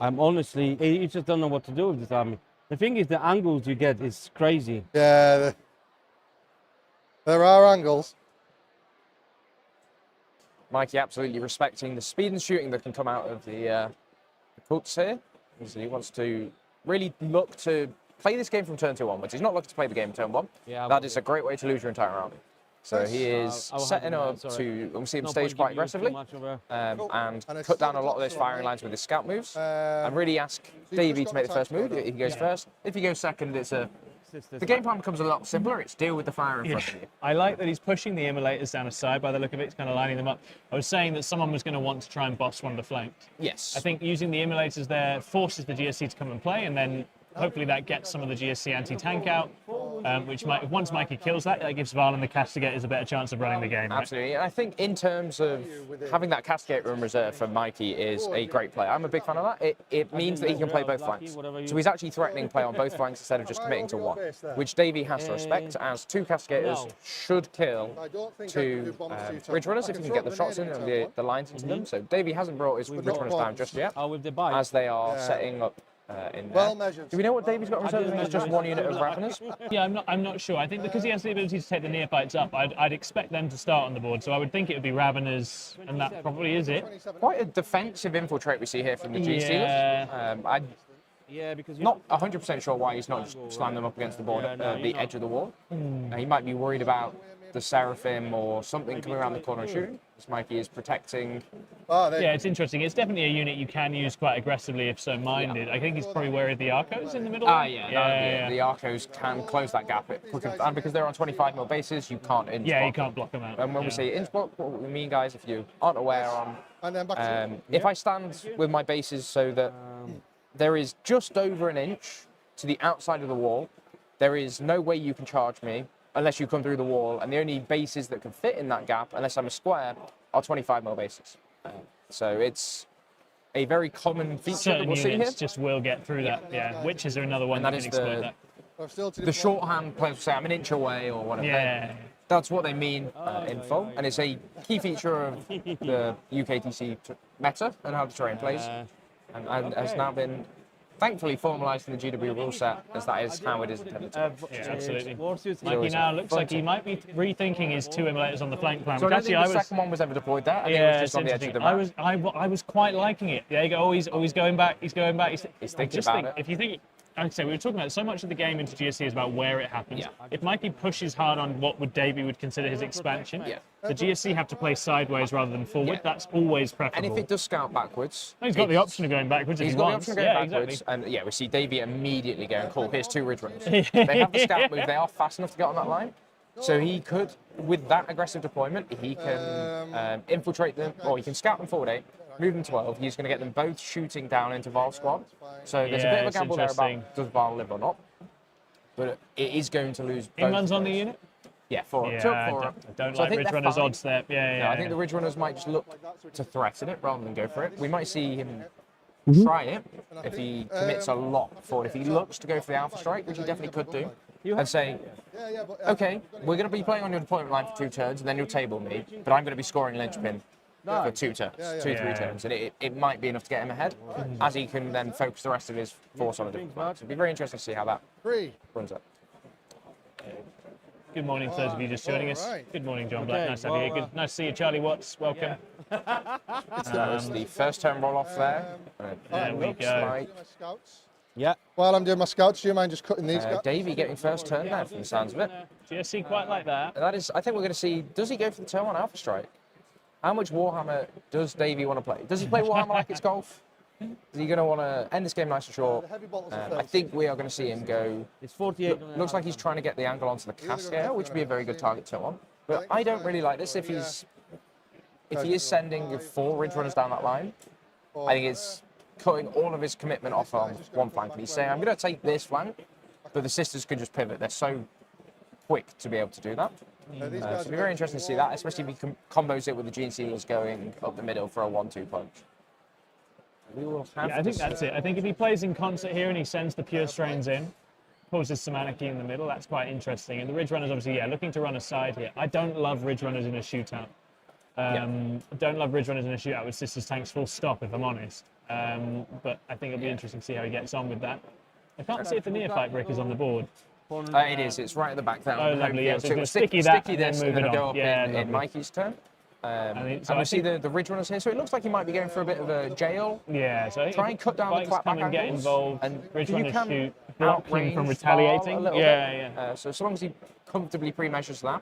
I'm honestly, you just don't know what to do with this army. The thing is, the angles you get is crazy. Yeah, there are angles. Mikey absolutely respecting the speed and shooting that can come out of the cults here. He wants to really look to play this game from turn 2 onwards. He's not looking to play the game turn 1. Yeah, that is a great way to lose your entire army. So he is setting up to, we'll see him stage quite aggressively and cut down a lot of those firing lines with his scout moves. And really ask Davey to make the first move. He goes first. If he goes second, it's the game plan becomes a lot simpler. It's deal with the fire in front of you. I like that he's pushing the immolators down a side by the look of it. It's kind of lining them up. I was saying that someone was going to want to try and boss one of the flanks. Yes. I think using the immolators there forces the GSC to come and play, and then hopefully that gets some of the GSC anti-tank out, which might, once Mikey kills that, that gives Valen the Castigators a better chance of running the game. Right? Absolutely, and I think in terms of having that Castigator in reserve for Mikey is a great play. I'm a big fan of that. It means that he can play both flanks. So he's actually threatening play on both flanks instead of just committing to one, which Davey has to respect, as 2 Castigators should kill 2 Ridge Runners if he can get the shots in and the lines into them. So Davey hasn't brought his Ridge Runners down just yet, as they are setting up in there. Do we know what Davey's got in reserve? I think it's just 1 unit of Raveners. Yeah, I'm not sure. I think because he has the ability to take the neophytes up, I'd expect them to start on the board. So I would think it would be Raveners, and that probably is it. Quite a defensive infiltrate we see here from the G-Stealers. Yeah, because not 100% sure why he's not just slammed them up against the board, the edge of the wall. He might be worried about the Seraphim or something coming around the corner and shooting. This Mikey is protecting. Yeah, it's interesting. It's definitely a unit you can use quite aggressively if so minded. I think he's probably wary of the Arcos in the middle. The Arcos can close that gap quicker, and because they're on 25mm bases, you can't inch block. Yeah, you can't block them out. And when we say inch block, what we mean, guys, if you aren't aware on, if I stand with my bases so that there is just over an inch to the outside of the wall, there is no way you can charge me unless you come through the wall, and the only bases that can fit in that gap, unless I'm a square, are 25mm bases. So it's a very common feature that we'll see here. Just will get through that. Yeah, witches are another one that can exploit that. The shorthand players will say I'm an inch away or whatever. Yeah. That's what they mean in full, and it's a key feature of the UKTC meta and how the terrain plays, and has now been thankfully formalised in the GW rule set, as that is how it is intended to be. Yeah, absolutely. Mikey now looks like he might be rethinking his 2 immolators on the flank plan. So I don't think the second one was ever deployed there. I think it was just on the edge of the map. I was quite liking it. There you go. Oh, he's going back. He's going back. He's thinking about it. If you think like I say, we were talking about so much of the game into GSC is about where it happens. Yeah. If Mikey pushes hard on what would Davey would consider his expansion, Yeah. the GSC have to play sideways rather than forward. Yeah. That's always And preferable. if it does scout backwards, He's got the option of going backwards if he's he got wants. the option of going Yeah, backwards. exactly. And yeah, we see Davey immediately going, cool, here's 2 ridge runners. They have the scout move, they are fast enough to get on that line. So he could, with that aggressive deployment, he can infiltrate them, or he can scout them forward 8, move them 12. He's going to get them both shooting down into Val's squad. So there's a Yeah, bit of a it's gamble there interesting. about does Val live or not. But it is going to lose both. Inruns of on the those. unit? Yeah, 4. Yeah, Two I up, 4 don't, up. I don't So I like think Ridge they're Runner's fine. odds there. Yeah, No, yeah. I think the Ridge Runners might just look to threaten it rather than go for it. We might see him Mm-hmm. try it if he commits a lot forward. If he looks to go for the Alpha Strike, which he definitely could do, and say, okay, we're going to be playing on your deployment line for 2 turns, and then you'll table me, but I'm going to be scoring linchpin for 2 turns, 2, 3 turns, and it might be enough to get him ahead, as he can then focus the rest of his force on a different plan. So it'd be very interesting to see how that 3. runs up. Good morning to those of you just joining us. Alright. Good morning, John Black. Okay, Nice to have you here. well, Good, nice to see you, Charlie Watts. Welcome. That was the first turn roll off there. There we Looks go. like Yeah. While I'm doing my scouts, do you mind just cutting these guys? Davey getting first turn there from the sounds of it. GSC quite like that. That is, I think we're going to see, does he go for the turn 1 Alpha Strike? How much Warhammer does Davey want to play? Does he play Warhammer like it's golf? Is he going to want to end this game nice and short? I think we are going to see him go. It's 48. Looks like he's trying to get the angle onto the Cascade, which would be a very good target turn 1. But I don't really like this. If he is sending 4 Ridge Runners down that line, I think it's cutting all of his commitment off on one flank. And he's saying, I'm going to take this flank, but the sisters can just pivot. They're so quick to be able to do that. So it'll be very interesting to see that, especially if he combos it with the GNC going up the middle for a 1-2 punch. We will have Yeah, I think that's it. I think if he plays in concert here and he sends the pure strains in, causes some anarchy in the middle, that's quite interesting. And the Ridge Runners, obviously, yeah, looking to run aside here. I don't love Ridge Runners in a shootout. Don't love Ridge Runners in a shootout with Sisters Tanks full stop, if I'm honest. But I think it'll be interesting to see how he gets on with that. I can't see if the neophyte brick is on the board. It is. It's right at the back there. Oh, lovely, yeah, so So it it's was gonna sticky that and then this, move and then it it'll go on. up Yeah, in lovely. Mikey's turn. so And I we see think- the Ridge Runners here, so it looks like he might be going for a bit of a jail. Yeah, so I think Try if and cut down the bikes clap come back and get angles, involved, and Ridge you Runners can shoot, block him outrange from Val retaliating. a little Yeah, bit. yeah. So long as he comfortably pre-measures that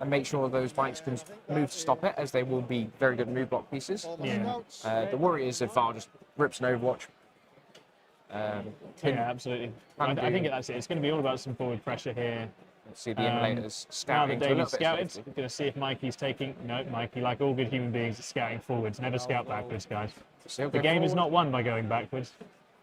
and make sure those bikes can move to stop it, as they will be very good move block pieces. The worry is if Val just rips an Overwatch. Yeah, absolutely. I think that's it. It's going to be all about some forward pressure here. See the emulators Now that scouting to a Davey's little bit. scouted, safety. we're going to see if Mikey's taking. No, Mikey, like all good human beings, is scouting forwards. Never scout backwards, guys. So he'll The go game is forward. not won by going backwards.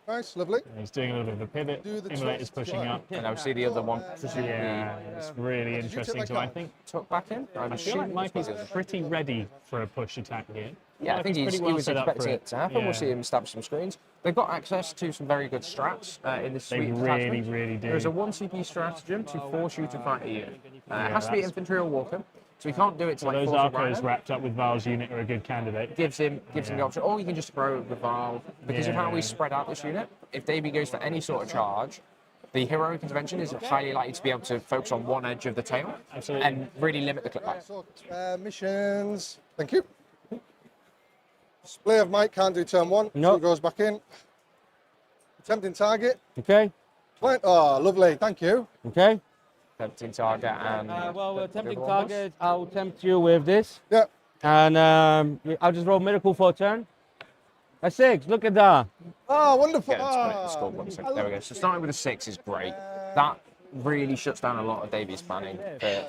Nice, lovely. He's doing a little bit of a pivot. Do the Emulators twist. pushing up. And I'll see the other one presumably Yeah, it's really you take interesting. my So I card? think tucked back in. I feel like Mikey's pretty ready for a push attack here. Yeah, I think he's he pretty well was set up for expecting it to happen. Yeah. We'll see him stab some screens. They've got access to some very good strats in this They suite of really, attachments. really do. There's a 1 CP stratagem to 4 shoot and fight a unit. It has to be that's- infantry or walker, so he can't do it to So like those force a Arcos rhino. wrapped up with Val's unit are a good candidate. Gives him the option, or you can just throw it with Val. Because of how we Yeah. spread out this unit, if Davey goes for any sort of charge, the heroic intervention is highly likely to be able to focus on one edge of the tail Absolutely. and really limit the clipback. So, missions. Thank you. Display of Mike can't do turn 1. No. So it goes back in. Attempting target. Okay. Oh, lovely. Thank you. Okay. Tempting target and Attempting target, I'll tempt you with this. Yeah. And I'll just roll miracle for a turn. A 6, look at that. Oh, wonderful. Yeah, let's put it in the scoreboard. So there we go. So starting with a 6 is great. That really shuts down a lot of Davey's planning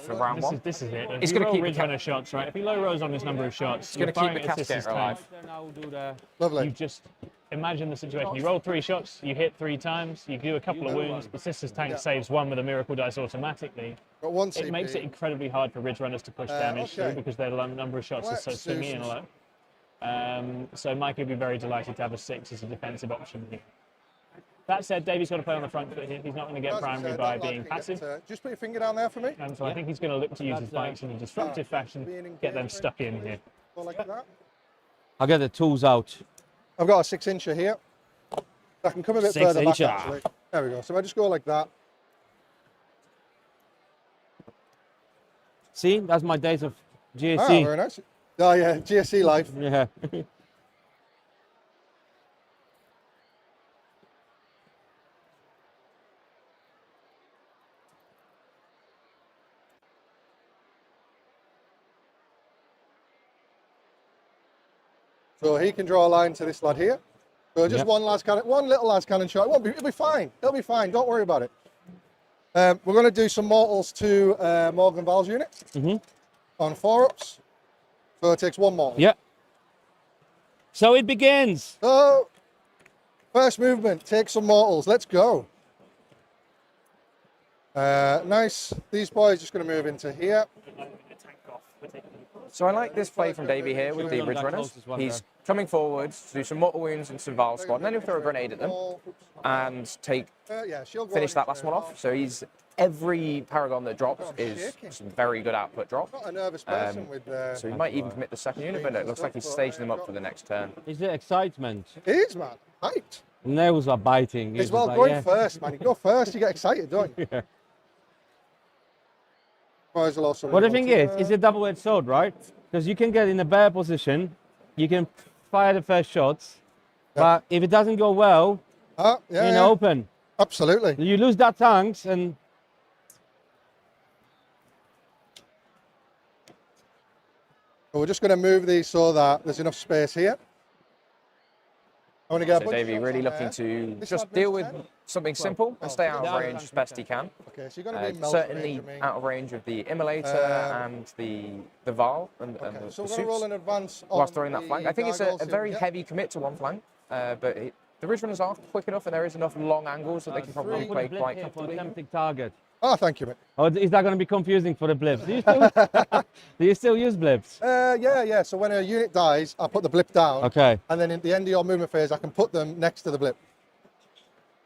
for round 1. This is it. If It's you gonna roll keep the Ridge Runner shots, right? If he low rolls on this number of shots, It's going you're to keep firing the at Sisters cascade alive. Tank. Then I'll do the. Lovely. You just imagine the situation. You roll 3 shots, you hit 3 times, you do a couple of wounds, the Sisters Tank saves 1 with a miracle dice automatically. Got 1 It CP. makes it incredibly hard for Ridge Runners to push damage okay. through because their number of shots is so Let's do swingy and low. So Mike would be very delighted to have a 6 as a defensive option here. That said, Davey's got to play on the front foot here. He's not going to get As I primary said, by that lad being can get, passive. just put your finger down there for me. So I think he's going to look to use his bikes in a disruptive fashion, get them stuck in here. Go like that. I'll get the tools out. I've got a 6-incher here. I can come a bit 6 further back, incher. actually. There we go. So if I just go like that. See, that's my days of Ah, GSC. very nice. Oh, yeah, GSC life. Yeah. So he can draw a line to this lad here. So just Yep. one little las cannon shot. It'll be fine. It'll be fine. Don't worry about it. We're going to do some mortals to Morgan Val's unit on 4-ups. So it takes one mortal. Yeah. So it begins. So, first movement, take some mortals. Let's go. Nice. These boys just going to move into here. So I like this play from Davey here with the Ridge Runners. He's coming forward to do some mortal wounds into Val's squad, and then he'll throw a grenade at them and finish that last one off. So he's every Paragon that drops is some very good output drop. Not a nervous person with. So he might even commit the second unit, but it looks like he's staging them up for the next turn. Is it excitement? It is, man. Hyped. Nails are biting. It's well going first, man. You go first, you get excited, don't you? Yeah. Well, the thing is, it's a double-edged sword, right? Because you can get in a better position, you can fire the first shots, but if it doesn't go well, in open, absolutely, you lose that tanks and. We're just going to move these so that there's enough space here. I want to get So Davey really looking to just deal with something simple and stay out of range as best he can. Okay, so you're going to be certainly out of range of the Immolator and the Val and the so we're going to suits roll in advance whilst throwing that flank. I think it's a very heavy commit to one flank, but the Ridge Runners are quick enough and there is enough long angles that they can probably play quite comfortably. Tempting target. Oh, thank you, mate. Or is that going to be confusing for the blips? Do you still use blips? Yeah. So when a unit dies, I put the blip down. Okay. And then at the end of your movement phase, I can put them next to the blip.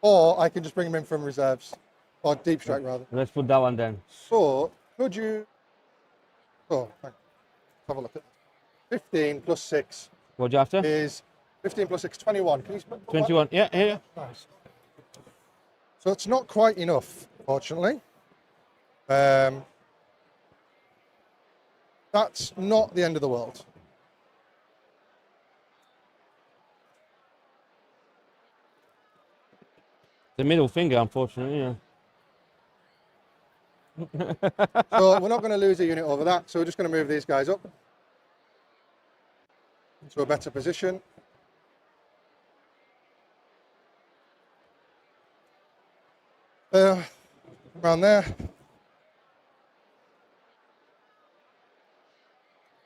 Or I can just bring them in from reserves. Or deep strike, rather. Let's put that one then. So, could you... Oh, thanks. Have a look at 15 plus 6 What do you after? is 15 plus 6, 21. Can you put 21. Yeah, here. Nice. So it's not quite enough, fortunately. That's not the end of the world. The middle finger, unfortunately. Yeah. So we're not going to lose a unit over that. So we're just going to move these guys up into a better position. Around there.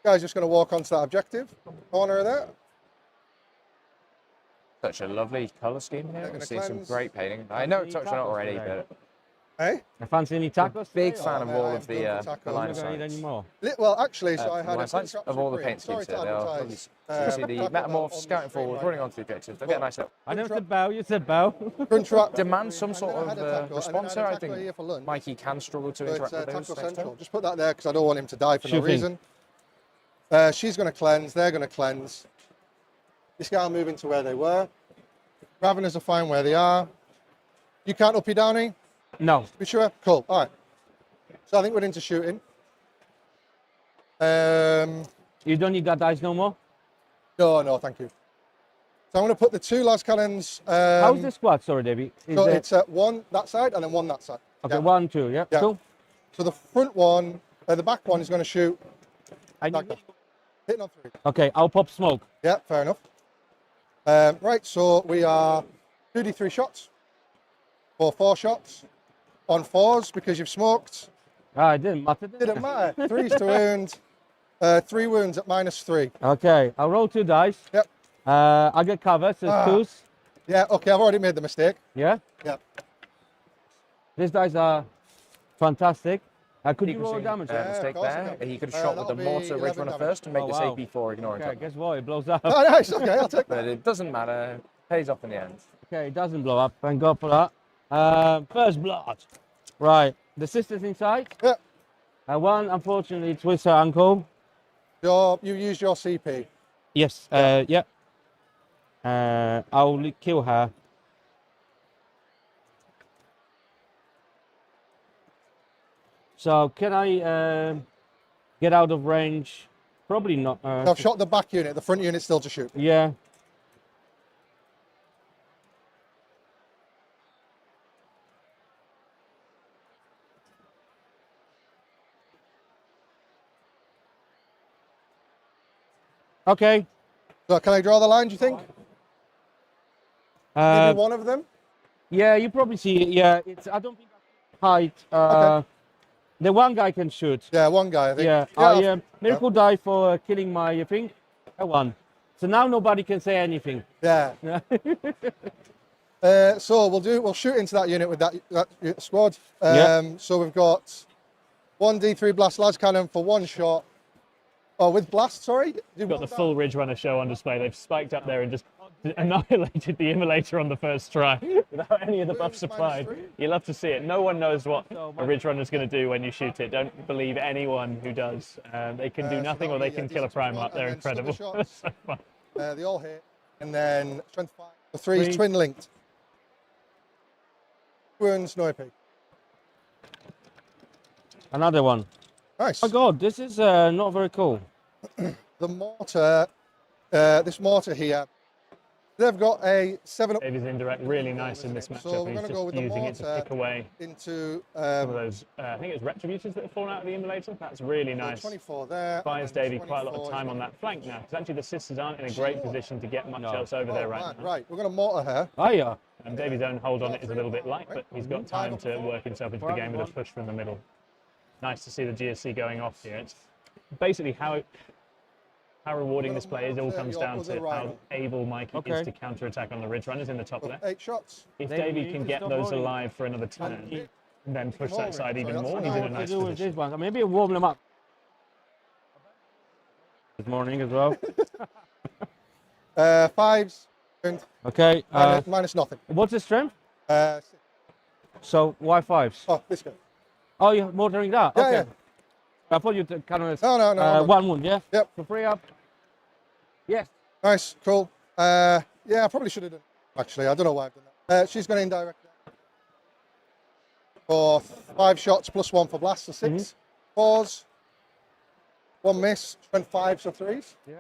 Guy's just going to walk onto that objective corner of there. Such a lovely colour scheme here. We see some cleanse. great painting. I know it touched on it already, but Hey? I fancy any tacos. big today, fan or of man, all I of the love the tacos. line not of gonna eat sights. any more? Well, actually, so I had Line a of sights print of all the screen. paint Sorry schemes to here. They are lovely. advertise. So you see the I've got that metamorphs on scouting the screen forward, right running now. onto the objectives. They'll get a nice little. I know it's a bow. It's a bow. Crunchwrap. Demand some sort And then I had a of taco, response and then here. I I had a taco think here for lunch. Mikey can struggle to So interact it's with Taco those next Central. turn. Just put that there because I don't want him to die for no Sure thing. reason. She's going to cleanse. They're going to cleanse. This guy will move into where they were. Raveners are fine where they are. You can't uppy downy? No. You sure? Cool. All right. So I think we're into shooting. You don't need that dice no more? No, thank you. So I'm going to put the two las cannons. How's the squad? Sorry, Debbie. So it's one that side and then one that side. Okay, Yeah. 1, 2, yeah. Yeah. Cool. So the front one, the back one is going to shoot I like that. Hitting on 3. Okay, I'll pop smoke. Yeah, fair enough. Right, so we are 2d3 shots or 4 shots on 4s because you've smoked. Ah, it didn't matter. did it? Didn't matter. 3s to wound. 3 wounds at -3. Okay, I'll roll 2 dice. Yep. I'll get covered, so it's 2s. Yeah, okay, I've already made the mistake. Yeah? Yeah. These dice are fantastic. Could you roll Sequencing, damage? Yeah, mistake of course I there. can. He could have shot with that'll the be mortar Ridge 11 Runner damage. first and make Oh, this wow. AP4 ignoring Okay, top. guess what? It blows up. Oh, nice. Okay, I'll take that. But it doesn't matter. Pays off in the end. Okay, it doesn't blow up. Thank God for that. First blood. Right, the sister's inside. Yeah. One, unfortunately, twists her ankle. You used your CP. Yes, yeah. I'll kill her. So can I get out of range? Probably not. I've shot the back unit. The front unit's still to shoot. Yeah. Okay. So can I draw the line, do you think? Maybe one of them? Yeah, you probably see it. Yeah, I don't think height. Okay. The one guy can shoot. Yeah, one guy, I think. Yeah. Miracle die for killing my, I think, one. So now nobody can say anything. Yeah. So we'll shoot into that unit with that squad. So we've got one D3 blast las cannon for one shot. Oh, with blast, sorry. You've got the full Ridge Runner show on display. They've spiked up there and just annihilated the immolator on the first try without any of the buffs applied. You love to see it. No one knows what a Ridge Runner is going to do when you shoot it. Don't believe anyone who does. They can do nothing or they can kill a Primal up. They're incredible. So fun. They all hit. And then strength 5. The 3 is twin linked. Wounds, no AP. Another one. Nice. Oh God, this is not very cool. The mortar, this mortar here, they've got a 7-up. Davy's indirect, really nice in this matchup. So we're He's going to just go with the using it to mortar pick away into some of those, I think it's Retributors that have fallen out of the immolator. That's really nice. 24 there. Buys Davy quite a lot of time on that flank now, because actually the sisters aren't in a great position to get much else over there right now. Right, we're going to mortar her. Oh yeah. And Davy's own hold on it is a little bit light, but he's got time to work himself into the game with a push from the middle. Nice to see the GSC going off here. It's basically how rewarding this play is. It all comes down to how able Mikey is to counter-attack on the Ridge Runners in the top left. 8 shots. If Davy can get those alive for another turn, and then push that side even more, he's in a nice position. Maybe warm them up. This morning as well. 5s. Okay. Minus nothing. What's the strength? 6. So why 5s? Oh, this guy. Oh, you're mortaring that? Yeah, okay. yeah. I thought you kind of. No. One wound, yeah? Yep. So 3 up. Yes. Nice, cool. Yeah, I probably should have done. Actually, I don't know why I've done that. She's going to indirect for 5 shots plus 1 for blast, so 6. 4s. 1 miss. Spent 5, so 3s. Yeah.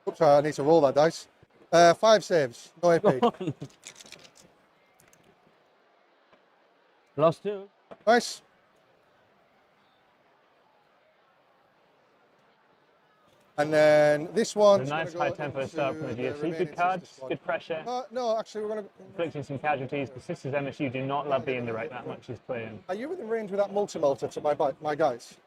Oops, sorry, I need to roll that dice. 5 saves, no AP. Lost 2. Nice. And then this one. A nice high tempo start from the GSC. Good cards, good pressure. No, actually, we're going to. Inflicting some casualties. The sisters MSU do not love the indirect that much, is clear. Are you within range with that multi-melter to my guys?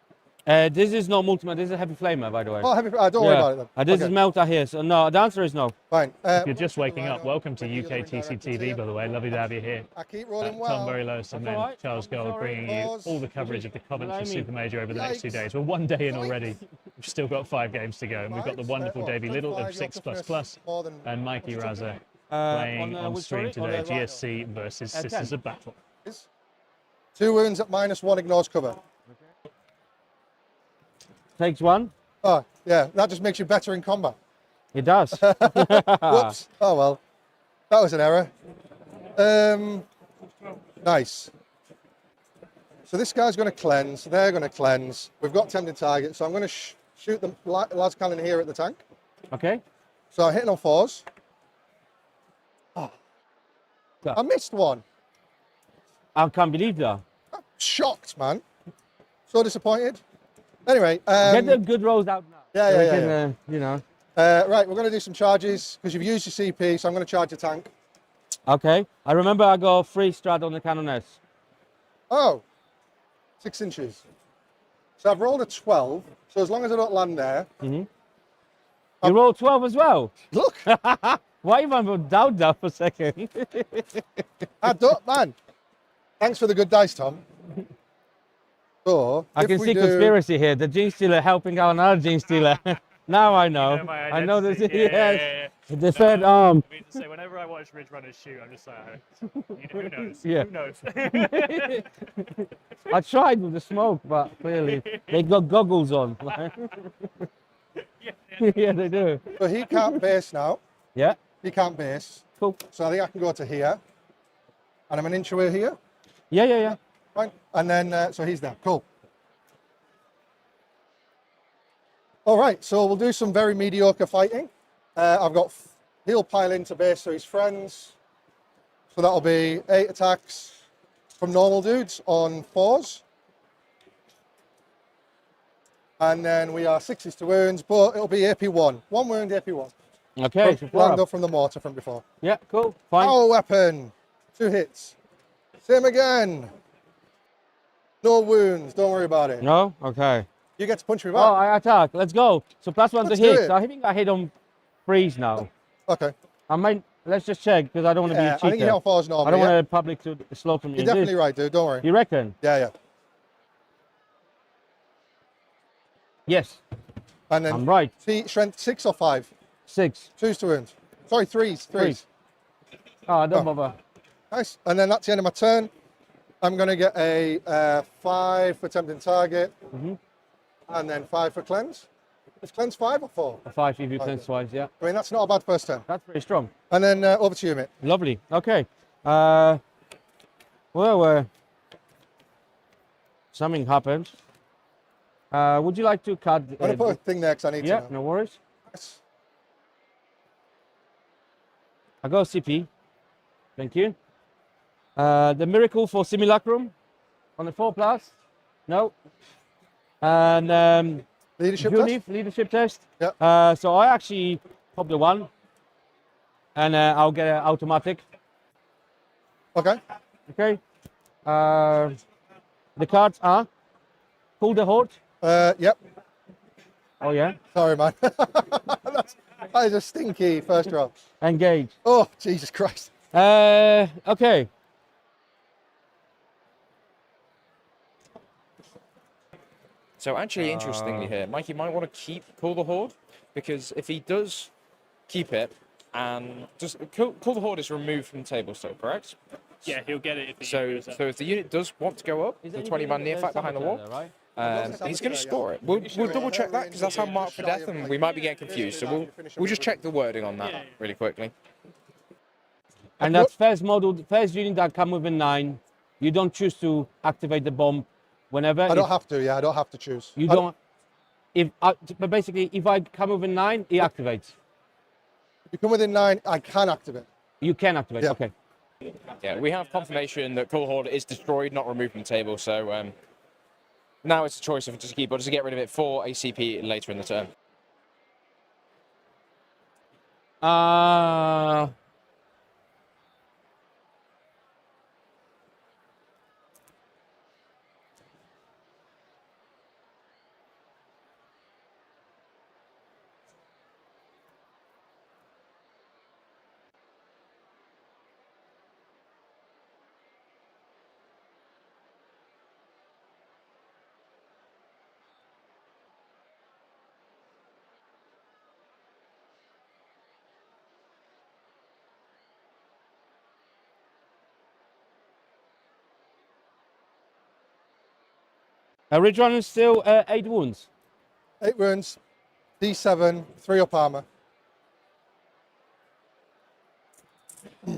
This is not multi, this is a heavy flamer, by the way. Oh, heavy, don't worry about it then. This is melter here, so no, the answer is no. Fine. If you're just waking up, welcome to UKTC TV, by the way. Lovely to have you here. I keep rolling well. Tom Verylos and then Charles Gold bringing you all the coverage of the Coventry Super Major over the next 2 days. We're 1 day in already. We've still got 5 games to go, and we've got the wonderful Davy Little of 6++, and Mikey Raza playing on stream today. GSC versus Sisters of Battle. 2 wounds at -1, ignores cover. Takes 1. Oh, yeah, that just makes you better in combat. It does. Whoops. Oh, well. That was an error. Nice. So this guy's going to cleanse. They're going to cleanse. We've got tempting target, so I'm going to shoot the las cannon here at the tank. Okay. So I'm hitting on 4s. Oh. I missed 1. I can't believe that. I'm shocked, man. So disappointed. Anyway. Get the good rolls out now. Yeah. You know. Right, we're going to do some charges because you've used your CP, so I'm going to charge the tank. Okay. I remember I got 3 strat on the Canoness. Oh, 6 inches. So I've rolled a 12, so as long as I don't land there. You rolled 12 as well? Look. Why even doubt that for a second? I don't, man. Thanks for the good dice, Tom. So, I can see conspiracy here. The gene stealer helping out another gene stealer. Now I know. You know my I know this. identity. Yes. The third arm. I mean, to say, whenever I watch Ridge Runners shoot, I'm just like, who knows? Yeah. Who knows? I tried with the smoke, but clearly they got goggles on. Yeah, they do. So he can't base now. Yeah. He can't base. Cool. So I think I can go to here. And I'm an inch away here. Yeah. Fine. And then, so he's there. Cool. All right, so we'll do some very mediocre fighting. I've got, he'll pile into base, so he's friends. So that'll be 8 attacks from normal dudes on 4s. And then we are 6s to wounds, but it'll be AP1. 1 wound, AP1. Okay, so 4 Lined up. up from the mortar from before. Yeah, cool. Fine. Power weapon. 2 hits. Same again. No wounds. Don't worry about it. No? Okay. You get to punch me Oh, back. I attack. Let's go. So +1 to Let's do hit. it. So I think I hit on freeze now. Okay. I might. Let's just check because I don't want to be a Yeah, cheater. I think you hit on 4s normally. I don't yeah? want the public to slow from me. You're definitely right, dude. Don't worry. You reckon? Yeah, yeah. Yes. And then I'm right. strength 6 or 5? 6. 2s to wound. Sorry, 3s. 3s. Oh, don't bother. Nice. And then that's the end of my turn. I'm going to get a 5 for tempting target. And then 5 for cleanse. Is cleanse 5 or 4? A 5 if you cleanse twice, yeah. I mean, that's not a bad first turn. That's pretty strong. And then over to you, mate. Lovely. Okay. Well, something happened. Would you like to cut? I'm going to put a thing there because I need to Yeah, know. no worries. Yes. I go CP. Thank you. The miracle for simulacrum on the 4+. No. And Leadership leadership test. Yeah. So I actually pop the 1, and I'll get an automatic. Okay. Okay. The cards are pull the horde. Yep. Oh yeah. Sorry, man. that is a stinky first draw. Engage. Oh, Jesus Christ. Okay. So actually, interestingly here, Mikey might want to keep Call the Horde, because if he does keep it, and just Call the Horde is removed from the table still, correct? Yeah, he'll get it if he So if the unit does want to go up, the 20-man near fight behind the wall, he's going to store it. We'll double check that because that's how marked for death, and we might be getting confused. So we'll just check the wording on that really quickly. And that's first unit that come within 9. You don't choose to activate the bomb whenever. I don't have to, yeah. I don't have to choose. You don't. But basically, if I come within 9, it activates. If you come within 9, I can activate. You can activate. Yeah. Okay. Yeah, we have confirmation that Call the Horde is destroyed, not removed from the table. So now it's a choice of just keep or just to get rid of it for ACP later in the turn. Ridge is still 8 wounds. 8 wounds, D7, 3 up armor. I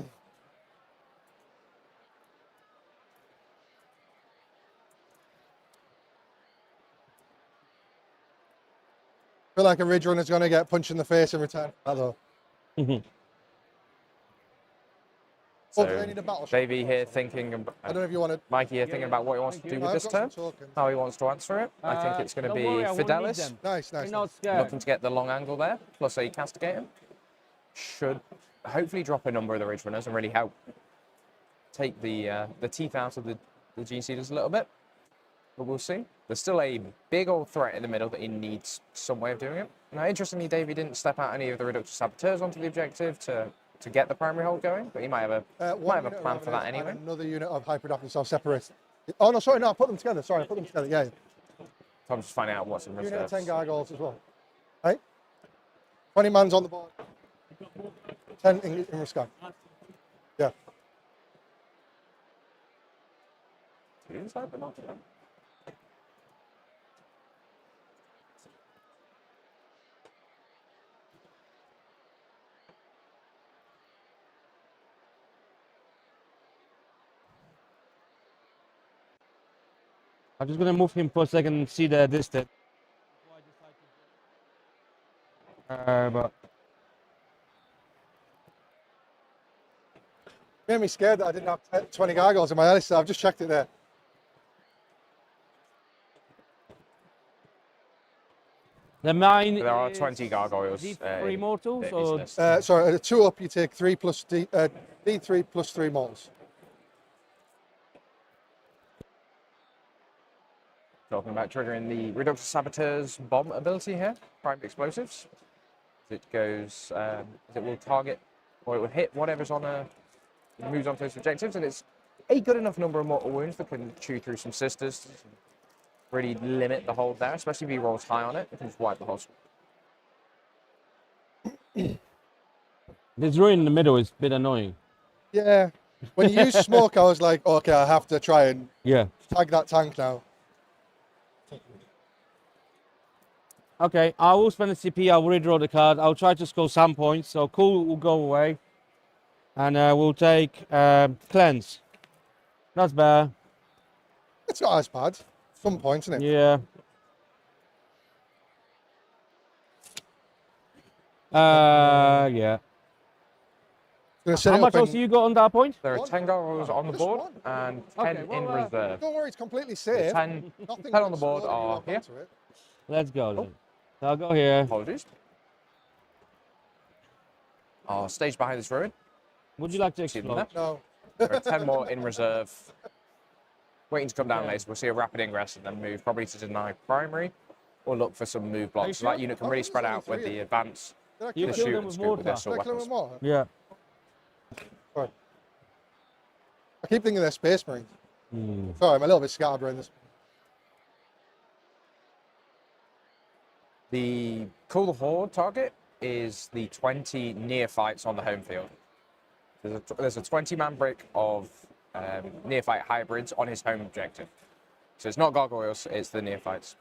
feel like a Ridge Runner's going to get punched in the face in return. Hello. So, do they need a battle shot? Davey here thinking, I don't know if you want to. Mikey here thinking about what he wants to do with this turn, how he wants to answer it. I think it's going to be Fidelis. Nice. Looking to get the long angle there, plus a castigator. Should hopefully drop a number of the Ridge Runners and really help take the teeth out of the Gene Seeders a little bit. But we'll see. There's still a big old threat in the middle that he needs some way of doing it. Now, interestingly, Davey didn't step out any of the Reductor Saboteurs onto the objective to get the primary hold going, but he might have a plan for that anyway. Another unit of hyper-adaptive self-separate. Oh, no, sorry, no, I put them together. Sorry, I put them together, yeah. Tom's just finding out what's in Unit of reserves. 10 gargoyles as well. Right? 20 man's on the board. 10 in Risky. Yeah. Inside, but not to them. I'm just going to move him for a second and see the distance. But Made me scared that I didn't have 20 gargoyles in my list, so I've just checked it there. The mine. There are is 20 gargoyles. D3 mortals in or this list. Sorry, 2 up, you take 3 plus D3 plus 3 mortals. Talking about triggering the Reductor Saboteur's bomb ability here, prime explosives. It goes, it will target, or it will hit whatever's on it moves on to its objectives, and it's a good enough number of mortal wounds that can chew through some sisters, really limit the hold there, especially if he rolls high on it, it can just wipe the whole squad. this ruin in the middle is a bit annoying. Yeah. When you use smoke, I was like, okay, I have to try and tag that tank now. Okay, I will spend the CP, I will redraw the card, I'll try to score some points, so cool will go away. And we'll take cleanse. That's better. It's not as bad. Some points, isn't it? Yeah. Yeah. How much else you got on that point? There are 10 gargoyles on the Just board one. and 10 in reserve. Don't worry, it's completely safe. 10 Nothing on the can board slow you are up here. onto it. Let's go then. So I'll go here. Apologies. I'll stage behind this ruin. Would you like to See them explode? there? No. There are 10 more in reserve, waiting to come down later. We'll see a rapid ingress and then move probably to deny primary or look for some move blocks. So that unit can really spread out with the advance, You the kill shoot them and with scoop with their mortar. assault Did I kill him weapons. with more? Yeah. Sorry. I keep thinking they're Space Marines. Sorry, I'm a little bit scatterbrained this. The cool horde target is the 20 neophytes on the home field. There's a 20-man brick of neophyte hybrids on his home objective. So it's not gargoyles, it's the neophytes.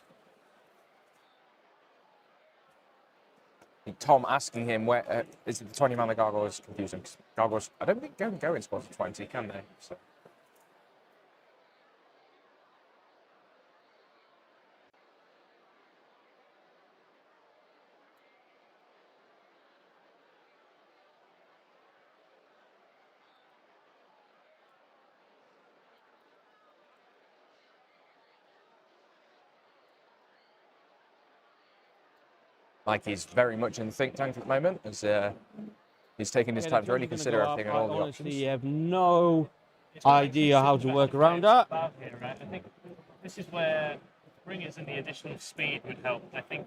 Tom asking him where is it the 20-man the gargoyles confusing? 'Cause gargoyles, I don't think go in squads of 20, can they? So. Like he's very much in the think tank at the moment, as he's taking his time to really consider everything and all the honestly options. have no idea how to work around that. Here, right? I think this is where bringers and the additional speed would help. I think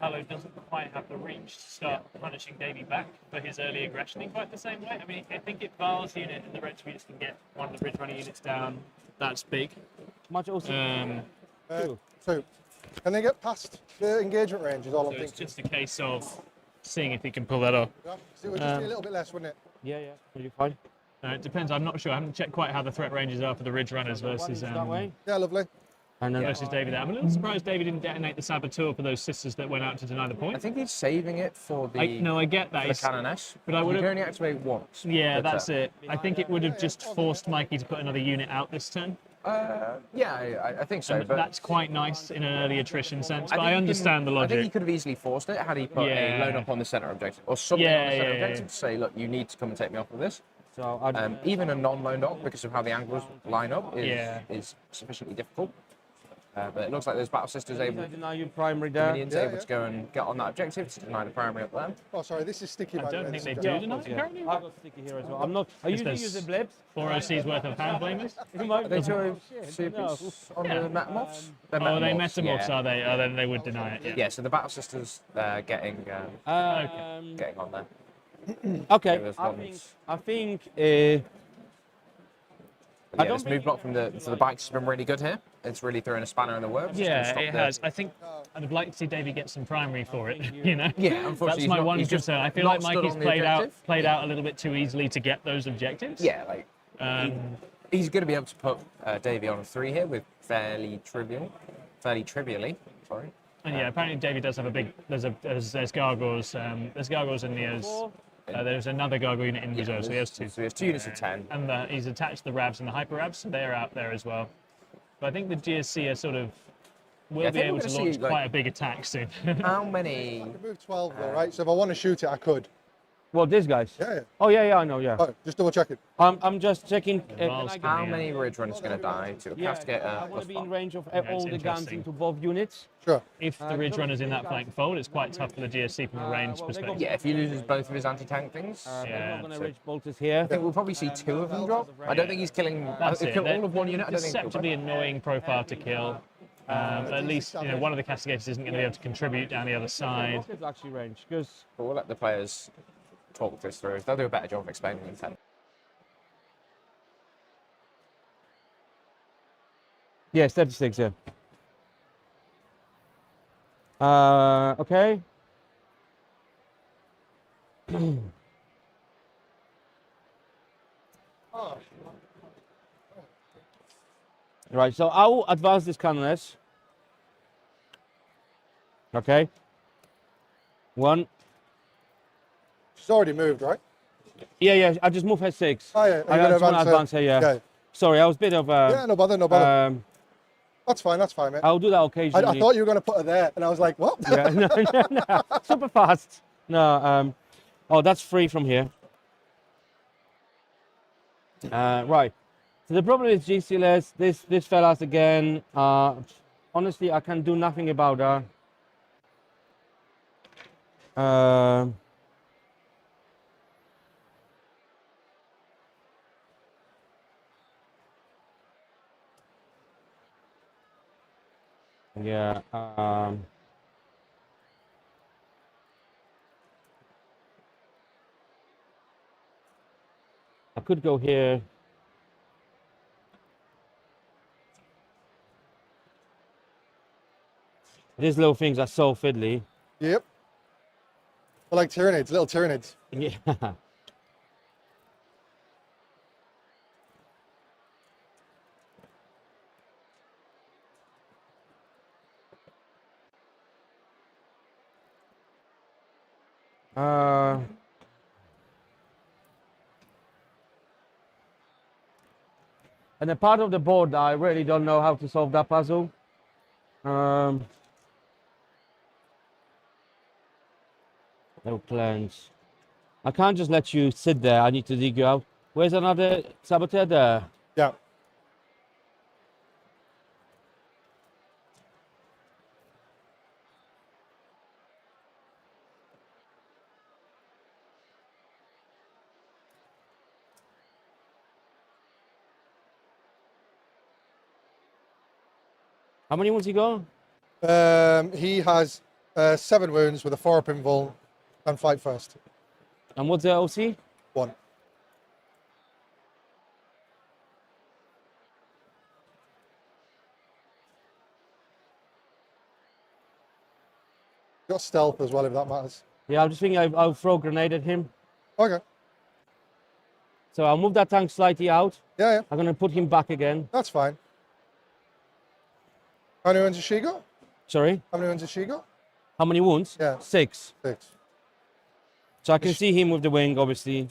Hallow doesn't quite have the reach to start punishing Davey back for his early aggression in quite the same way. I mean, I think if Val's unit and the Retributors can get one of the Bridge Runner units down, that's big. Much also. So, can they get past the engagement range is all I'm So it's thinking. just a case of seeing if he can pull that off. Yeah, so it would just be a little bit less, wouldn't it? Yeah, you're fine. It depends. I'm not sure. I haven't checked quite how the threat ranges are for the Ridge Runners versus that way. Yeah, lovely. And then versus Davey there. I'm a little surprised Davey didn't detonate the Saboteur for those sisters that went out to deny the I point. think he's saving it for the No, I get that. for the Canoness, but I you would can have. only activate once. Yeah, But, that's it. I think it would have just forced Mikey to put another unit out this turn. Yeah, I think so. And But that's quite nice in an early attrition sense. But think I he understand the I think he logic. could have easily forced it had he put a load up on the center objective or something on Yeah, the center yeah, objective yeah. to say, look, you need to come and take me off of this. so Even a non-loaned op, because of how the angles line up, Yeah. is sufficiently difficult. But it looks like those Battle Sisters able, I deny you primary the there. minions Yeah, able yeah. to go and get on that objective to deny the primary up there. Oh, sorry, this is sticky. I by the don't way, think this they is do just- tonight, apparently. I've got sticky here as well. I'm not. I usually there's use the blips. 4 OC's worth of hand blamers. Are they two No. CPs on the Metamorphs? They're Oh, they Metamorphs, metamorphs, yeah. are they? Oh, then they would deny it. Yeah. Yeah, so the Battle Sisters, they're getting getting on there. Okay. Those I ones. think. But I yeah, don't this think- move block from the bikes has been really good here. It's really throwing a spanner in the works. It's gonna Yeah, stop it the- has. I think I'd have liked to see Davey get some primary for it. You know. Yeah, unfortunately, That's he's my not- one he's just concern. I feel not like stood Mikey's on the played objective. out a little bit too easily to get those objectives. Yeah, like he's going to be able to put Davey on a 3 here with fairly trivially. Sorry. And yeah, apparently Davey does have a big. There's gargoyles. There's gargoyles in the. There's another gargoyle unit in reserve, so he has 2. So he has 2 units of 10. And he's attached the Rabs and the Hyper Rabs, so they're out there as well. But I think the GSC are sort of will Yeah, I be think able we're to gonna launch see, quite a big attack soon. How many? I can move 12 though, right? So if I want to shoot it, I could. Well, these guys. Yeah. Oh yeah, I know. Yeah. Oh, just double checking. I'm just checking. Can Miles I can get- How many Ridge Runners are going to die to a Yeah, castigator I want plus to be in one? range of it's all the guns interesting. into both units. Sure. If the Ridge Runner's in that flank fold, it's quite tough for the GSC from a range well, they got- perspective. Yeah, if he loses both of his anti-tank things, They're Yeah, not going to so- reach bolters here. I think we'll probably see 2 of them drop. I don't think he's killing. That's He'll it. kill They're all of one unit. I don't think he'll kill deceptively annoying profile to kill. At least one of the castigators isn't going to be able to contribute down the other side. Rockets actually range because But we'll let the players talk this through. They'll do a better job of explaining the intent. yeah, 36. Yeah. Okay. Right, so I will advance this cannoners. Okay. 1. She's already moved, right? Yeah, I just moved her 6. Oh, yeah. Are you I gonna just want to advance her, yeah. Okay. Sorry, I was a bit of Yeah, no bother, no bother. That's fine, mate. I'll do that occasionally. I thought you were going to put her there, and I was like, what? Yeah, no. Super fast. No, oh, that's free from here. Right. So the problem is GCLS, this fella's again, honestly, I can do nothing about her. Yeah. I could go here. These little things are so fiddly. Yep. They're like Tyranids, little Tyranids. Yeah. And a part of the board, I really don't know how to solve that puzzle. No plans. I can't just let you sit there. I need to dig you out. Where's another saboteur there? Yeah. How many wounds he got? He has 7 wounds with a 4-up invul and fight first. And what's the OC? 1. Got stealth as well, if that matters. Yeah, I'm just thinking I'll throw a grenade at him. Okay. So I'll move that tank slightly out. Yeah, I'm going to put him back again. that's fine. How many wounds has she got? Sorry? How many wounds has she got? How many wounds? Yeah. 6. 6. So I can see him with the wing, obviously.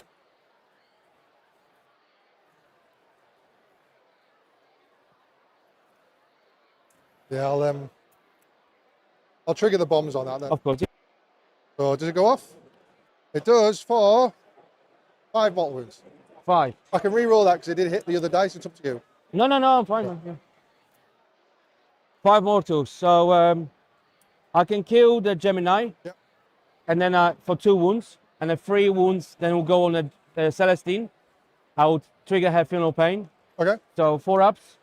Yeah, I'll trigger the bombs on that then. Of course. So does it go off? It does for 5 mortal wounds. 5. I can re-roll that because it did hit the other dice. It's up to you. No, I'm fine. Man. Yeah. 5 mortals. So I can kill the Gemini. Yep. And then for 2 wounds. And the 3 wounds, then we'll go on the Celestine. I will trigger her Feel No Pain. Okay. So 4 ups.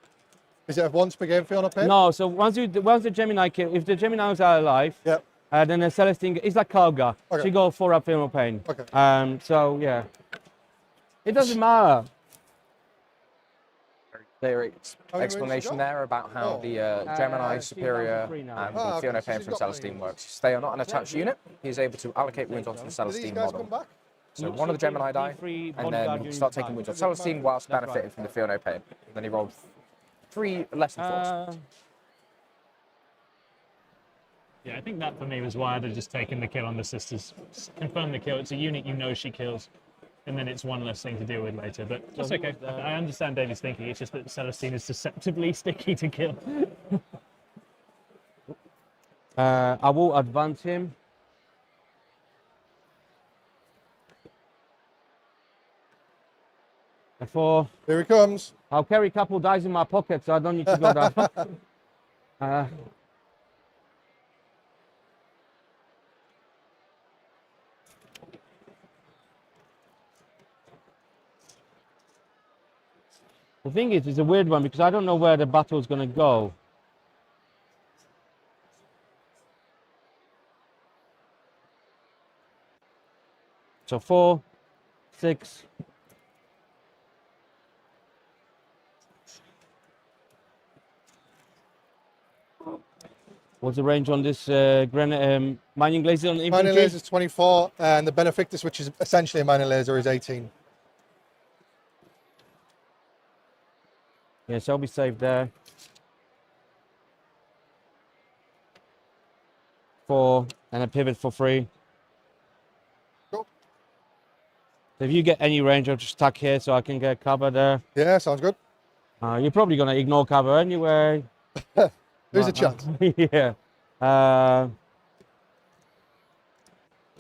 Is it a once per game feel no pain? No, so once the Gemini kill, if the Geminis are alive, Yep. then the Celestine, it's like Karga. Okay. She go 4 up Feel No Pain. Okay. So yeah. It doesn't matter. Clear How many explanation wounds you got? there about how Oh. the Gemini she's Superior down to 3 now. and Ah, the okay, Fiona so Pain she's from got Celestine plenty. works. They are not an attached unit. He is able to allocate wounds onto the Do these Celestine guys model. come back? So one of the Gemini die, and then start taking wounds off Celestine whilst That's benefiting right. from the Fiona Pain. Then he rolled 3 less than 4s. Yeah, I think that for me was why I'd have just taken the kill on the sisters. Just confirm the kill. It's a unit you know she kills, and then it's one less thing to deal with later. But that's who okay. was there? I understand David's thinking. It's just that Celestine is deceptively sticky to kill. I will advance him. A 4. Here he comes. I'll carry a couple dice in my pocket, so I don't need to go down. The thing is, it's a weird one because I don't know where the battle is going to go. So 4, 6. What's the range on this mining laser on infantry? Mining laser is 24, and the Benefictus, which is essentially a mining laser, is 18. Yes, I'll be safe there. 4 and a pivot for 3. Cool. So if you get any range, I'll just tuck here so I can get cover there. Yeah, sounds good. You're probably going to ignore cover anyway. There's a chance. Yeah.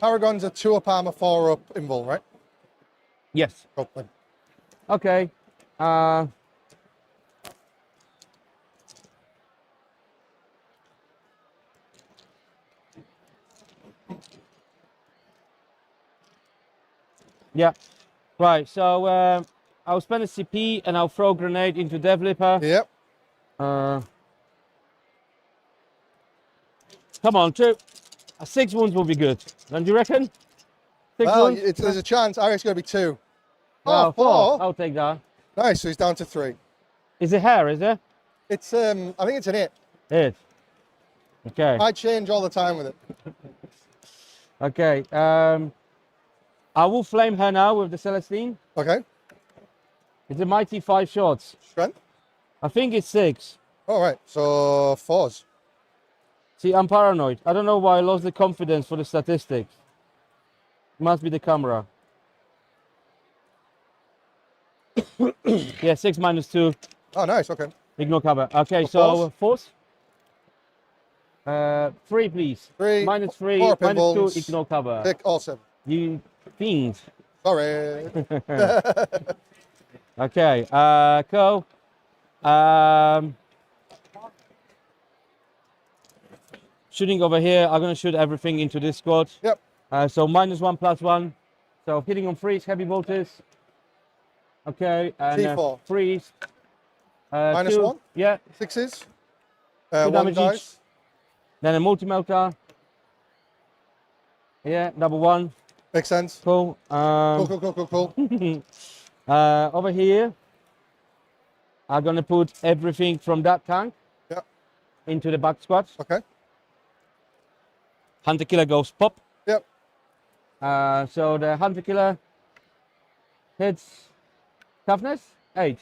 Paragon's a 2-up armor, 4-up invul, right? Yes. Cool. Fine. Okay. Yeah. Right. So I'll spend a CP and I'll throw grenade into Devlipper. Yep. Come on, 2. 6 wounds will be good. Don't you reckon? 6 Well, wounds? there's a chance. I reckon it's going to be 2. Well, Oh, 4. I'll take that. Nice, so he's down to 3. Is it hair, is it? It's, I think it's an 8. It. Okay. I change all the time with it. Okay. I will flame her now with the Celestine. Okay. It's a mighty 5 shots. Strength. I think it's 6. All right, so 4s. See, I'm paranoid. I don't know why I lost the confidence for the statistics. Must be the camera. Yeah, 6 minus 2. Oh, nice, okay. Ignore cover. Okay, Of so course. force. 3, please. 3. Minus 3. 4 Minus pinballs. 2. Ignore cover. Pick all 7. You fiend. Sorry. Okay. Go. Shooting over here. I'm gonna shoot everything into this squad. Yep. So -1 +1. So hitting on 3s, heavy bolters. Okay. And T4. 3s. Minus 2. 1? Yeah. 6s. 2 1 damage each. dice. Then a multi-melter. Yeah, double 1. Makes sense. Cool. Cool. Over here, I'm gonna put everything from that tank Yep. into the back squad. Okay. Hunter killer goes pop. Yep. So the hunter killer hits toughness 8.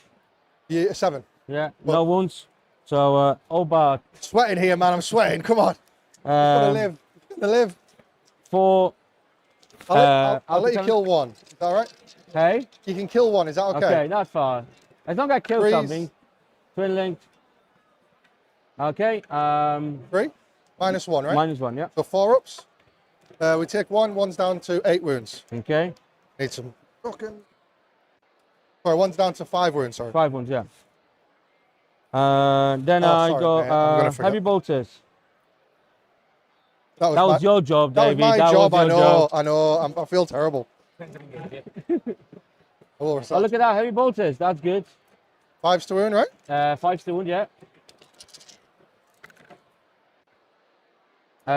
Yeah, 7. Yeah, What? no wounds. So Oba Sweating here, man. I'm sweating. Come on. Gonna live. Gonna live. 4. I'll let you kill 1. Is that all right? Hey. You can kill 1. Is that okay? Okay, that's fine. As long as I kill Freeze. something. Twin linked. Okay. 3. Minus 1, right? -1. Yeah. So 4 ups. We take 1. 1's down to 8 wounds. Okay. Need some fucking. Sorry, 1's down to 5 wounds. Sorry. 5 wounds. Yeah. Then Oh, I sorry, go mate, I'm gonna forget. heavy bolters. That That was my, your job, that was David. my That job. was I your know. job. I know. I feel terrible. Oh, look at that, heavy bolters. That's good. 5's to wound, right? 5 to wound, yeah.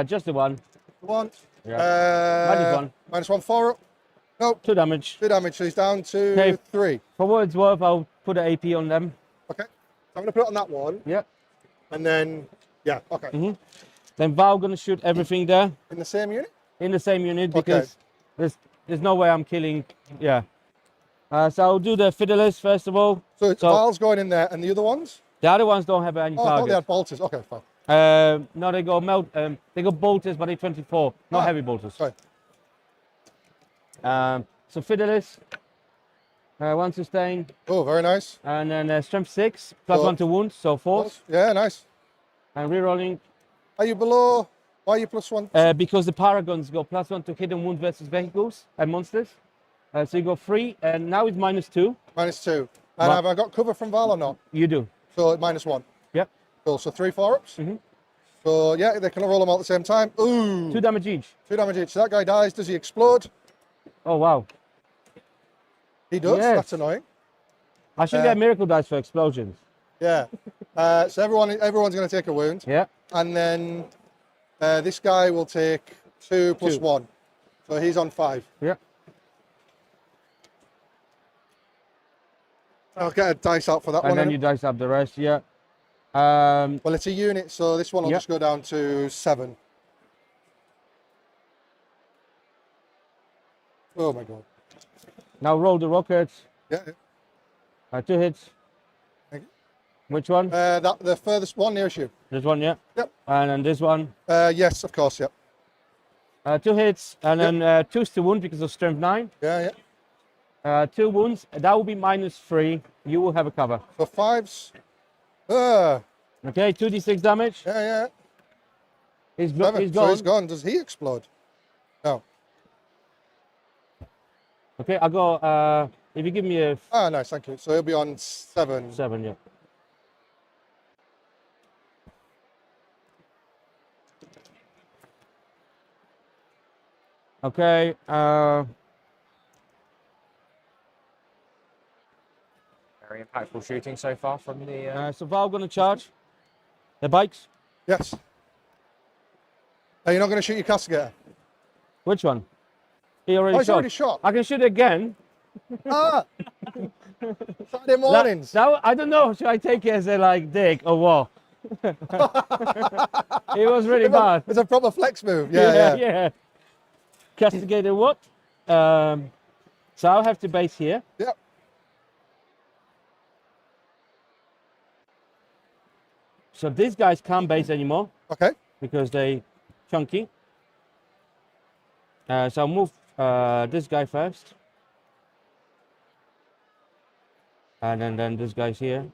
Just the 1. 1. Yeah. Minus 1. 4 up. Nope. 2 damage. 2 damage. So he's down to Okay. 3. For what it's worth, I'll put an AP on them. Okay. So I'm gonna put it on that one, Yeah. and then yeah. Okay. Then Val gonna shoot everything there In the same unit. in the same unit Okay. because there's no way I'm killing. Yeah. So I'll do the fiddlers first of all. So, Val's going in there, and the other ones. The other ones don't have any Oh, I thought they target. had bolters. Okay, fine. No, they go they go bolters, but they're 24, not Ah, heavy bolters. Sorry. So fiddlers, 1 sustain, Oh, very nice. and then strength 6 plus So- 1 to wounds, so force, Yeah, nice. and rerolling. Are you below? Why are you +1? Because the paragons go +1 to hit and wound versus vehicles and monsters. So you go 3, and now it's -2. -2. And have I got cover from Val or not? You do. So -1. Yep. Cool. So 3 4-ups. Mhm. So yeah, they can roll them all at the same time. Ooh. 2 damage each. 2 damage each. So that guy dies. Does he explode? Oh, wow. He does. Yes. That's annoying. I should get miracle dice for explosions. Yeah. So everyone's going to take a wound. Yeah. And then this guy will take 2 + 1. So he's on 5. Yeah. I'll get a dice out for that And one. then you dice up the rest. Yeah. Well, it's a unit, so this one will Yep. just go down to 7. Oh my god. Now roll the rockets. Yeah. 2 hits. Thank you. Which one? The furthest one nearest you. This one, yeah. Yep. And then this one. Yes, of course. Yep. 2 hits, and Yep. then 2's to wound because of strength 9. Yeah, yeah. 2 wounds. That will be -3. You will have a cover. So 5s. Yeah, Okay, 2d6 damage. yeah. He's 7. he's So gone. he's gone. Does he explode? No. Okay, I'll go. If you give me a Ah, nice. Thank you. So he'll be on 7. 7, yeah. Okay. Very impactful shooting so far from the. So Val gonna charge the bikes. Yes. Are you not going to shoot your castigator? Which one? He already Oh, he's shot. already shot. I can shoot again. Ah. Saturday mornings. I don't know. Should I take it as a like dig or what? It was really bad. It's a proper flex move. Yeah. Yeah. Castigated what? So I'll have to base here. Yep. So these guys can't base anymore Okay. because they chunky. So I'll move this guy first. And then this guy's here.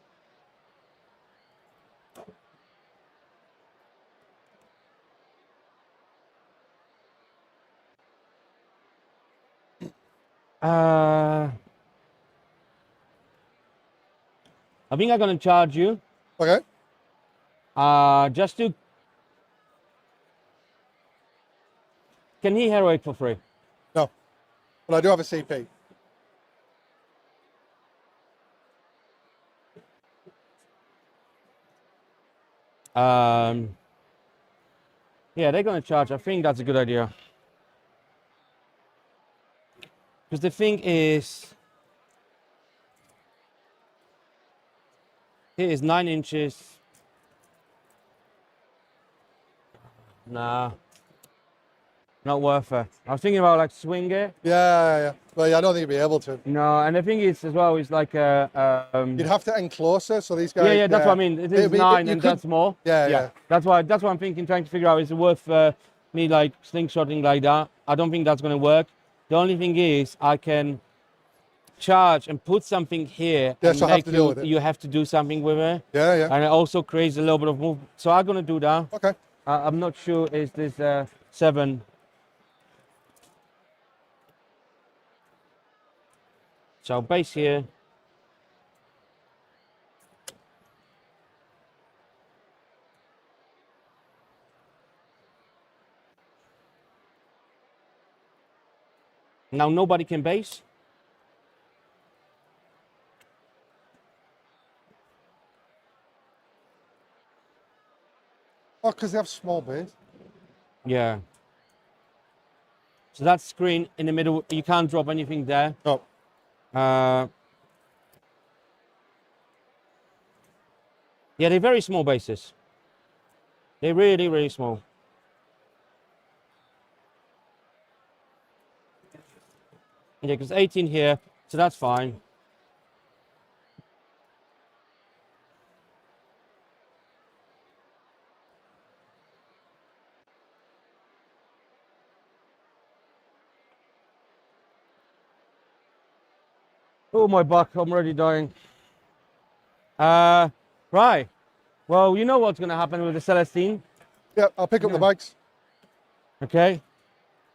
I think I'm gonna charge you. Okay. Just to. Can he heroic for free? No. But I do have a CP. Yeah, they're gonna charge. I think that's a good idea. Because the thing is, here is 9 inches. Nah, not worth it. I was thinking about like swing it. Yeah. Well, yeah, I don't think you'd be able to. No, and the thing is as well is like You'd have to end closer, so these guys. yeah, that's what I mean. It is 9 and that's more. Yeah. That's why I'm thinking, trying to figure out is it worth me like slingshotting like that. I don't think that's gonna work. The only thing is I can charge and put something here. Yeah, and so I have to deal with it. You have to do something with it. Yeah. And it also creates a little bit of movement. So I'm gonna do that. Okay. I'm not sure is this 7. So base here. Now nobody can base. Oh, because they have small base. Yeah. So that screen in the middle, you can't drop anything there. No. Yeah, they're very small bases. They're really, really small. Yeah, because 18 here, so that's fine. Oh, my back, I'm already dying. Right. Well, you know what's going to happen with the Celestine. Yeah, I'll pick up the bikes. Okay.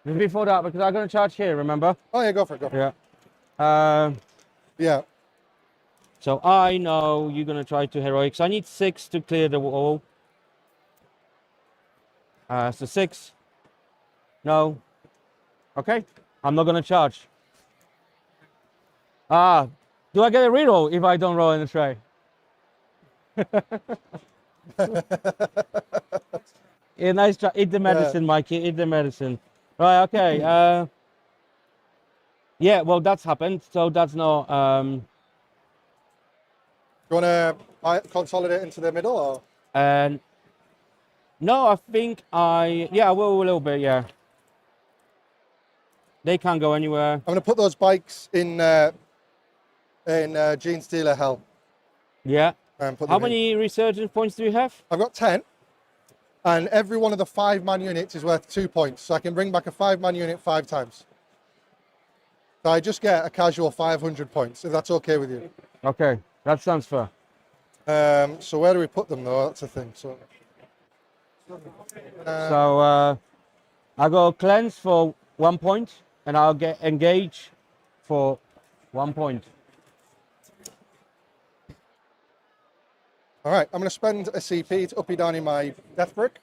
Before that, because I'm going to charge here, remember? Oh, yeah, go for it. Yeah. Yeah. So I know you're gonna try to heroics. I need 6 to clear the wall. So 6. No. Okay. I'm not gonna charge. Ah, do I get a reroll if I don't roll in the tray? Yeah, nice try. Eat the medicine, Mikey. Eat the medicine. Right. Okay. Yeah. Well, that's happened. So that's not. You want to consolidate into the middle, or? And no, I think I will a little bit. Yeah. They can't go anywhere. I'm going to put those bikes in Gene Stealer hell. Yeah. And put How them in. many resurgence points do you have? I've got 10, and every one of the 5-man units is worth 2 points, so I can bring back a 5-man unit 5 times. So I just get a casual 500 points, if that's okay with you. Okay, that sounds fair. So where do we put them, though? That's the thing. So I'll go cleanse for 1 point, and I'll get engage for 1 point. all right, I'm going to spend a CP to up you down in my death brick.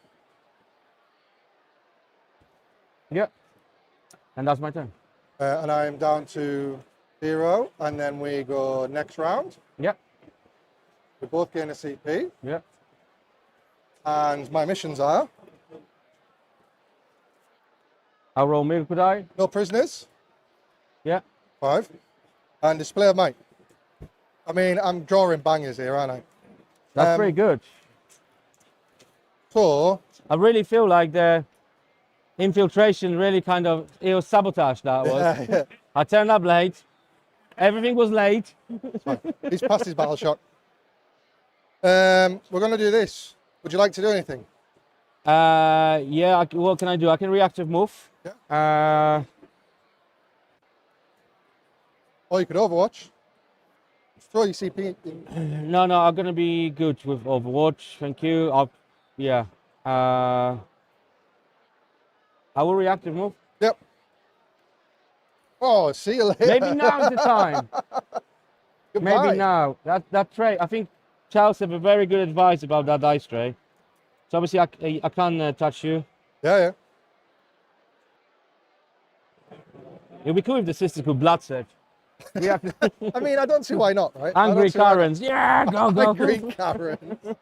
Yeah. And that's my turn. And I am down to 0, and then we go next round. Yeah. We both gain a CP, Yeah. and my missions are I'll roll miracle die. no prisoners, Yeah. 5, and display of might. I mean, I'm drawing bangers here, aren't I? That's pretty good. So, I really feel like the infiltration really kind of, it was sabotage, that was. yeah, I turned up late. Everything was late. he's past his battle shock. We're going to do this. Would you like to do anything? Yeah, what can I do? I can reactive move. Yeah. Or you could Overwatch. Just throw your CP in. No, I'm gonna be good with Overwatch. Thank you. Yeah. I will reactive move. Yep. Oh, see you later. Maybe now's the time. Goodbye. Maybe now. That tray. I think Charles have a very good advice about that dice tray. So obviously I can't touch you. Yeah. It'd be cool if the sisters could blood search. Yeah. I mean, I don't see why not, right? Angry Karens. Yeah, go. Angry Karens.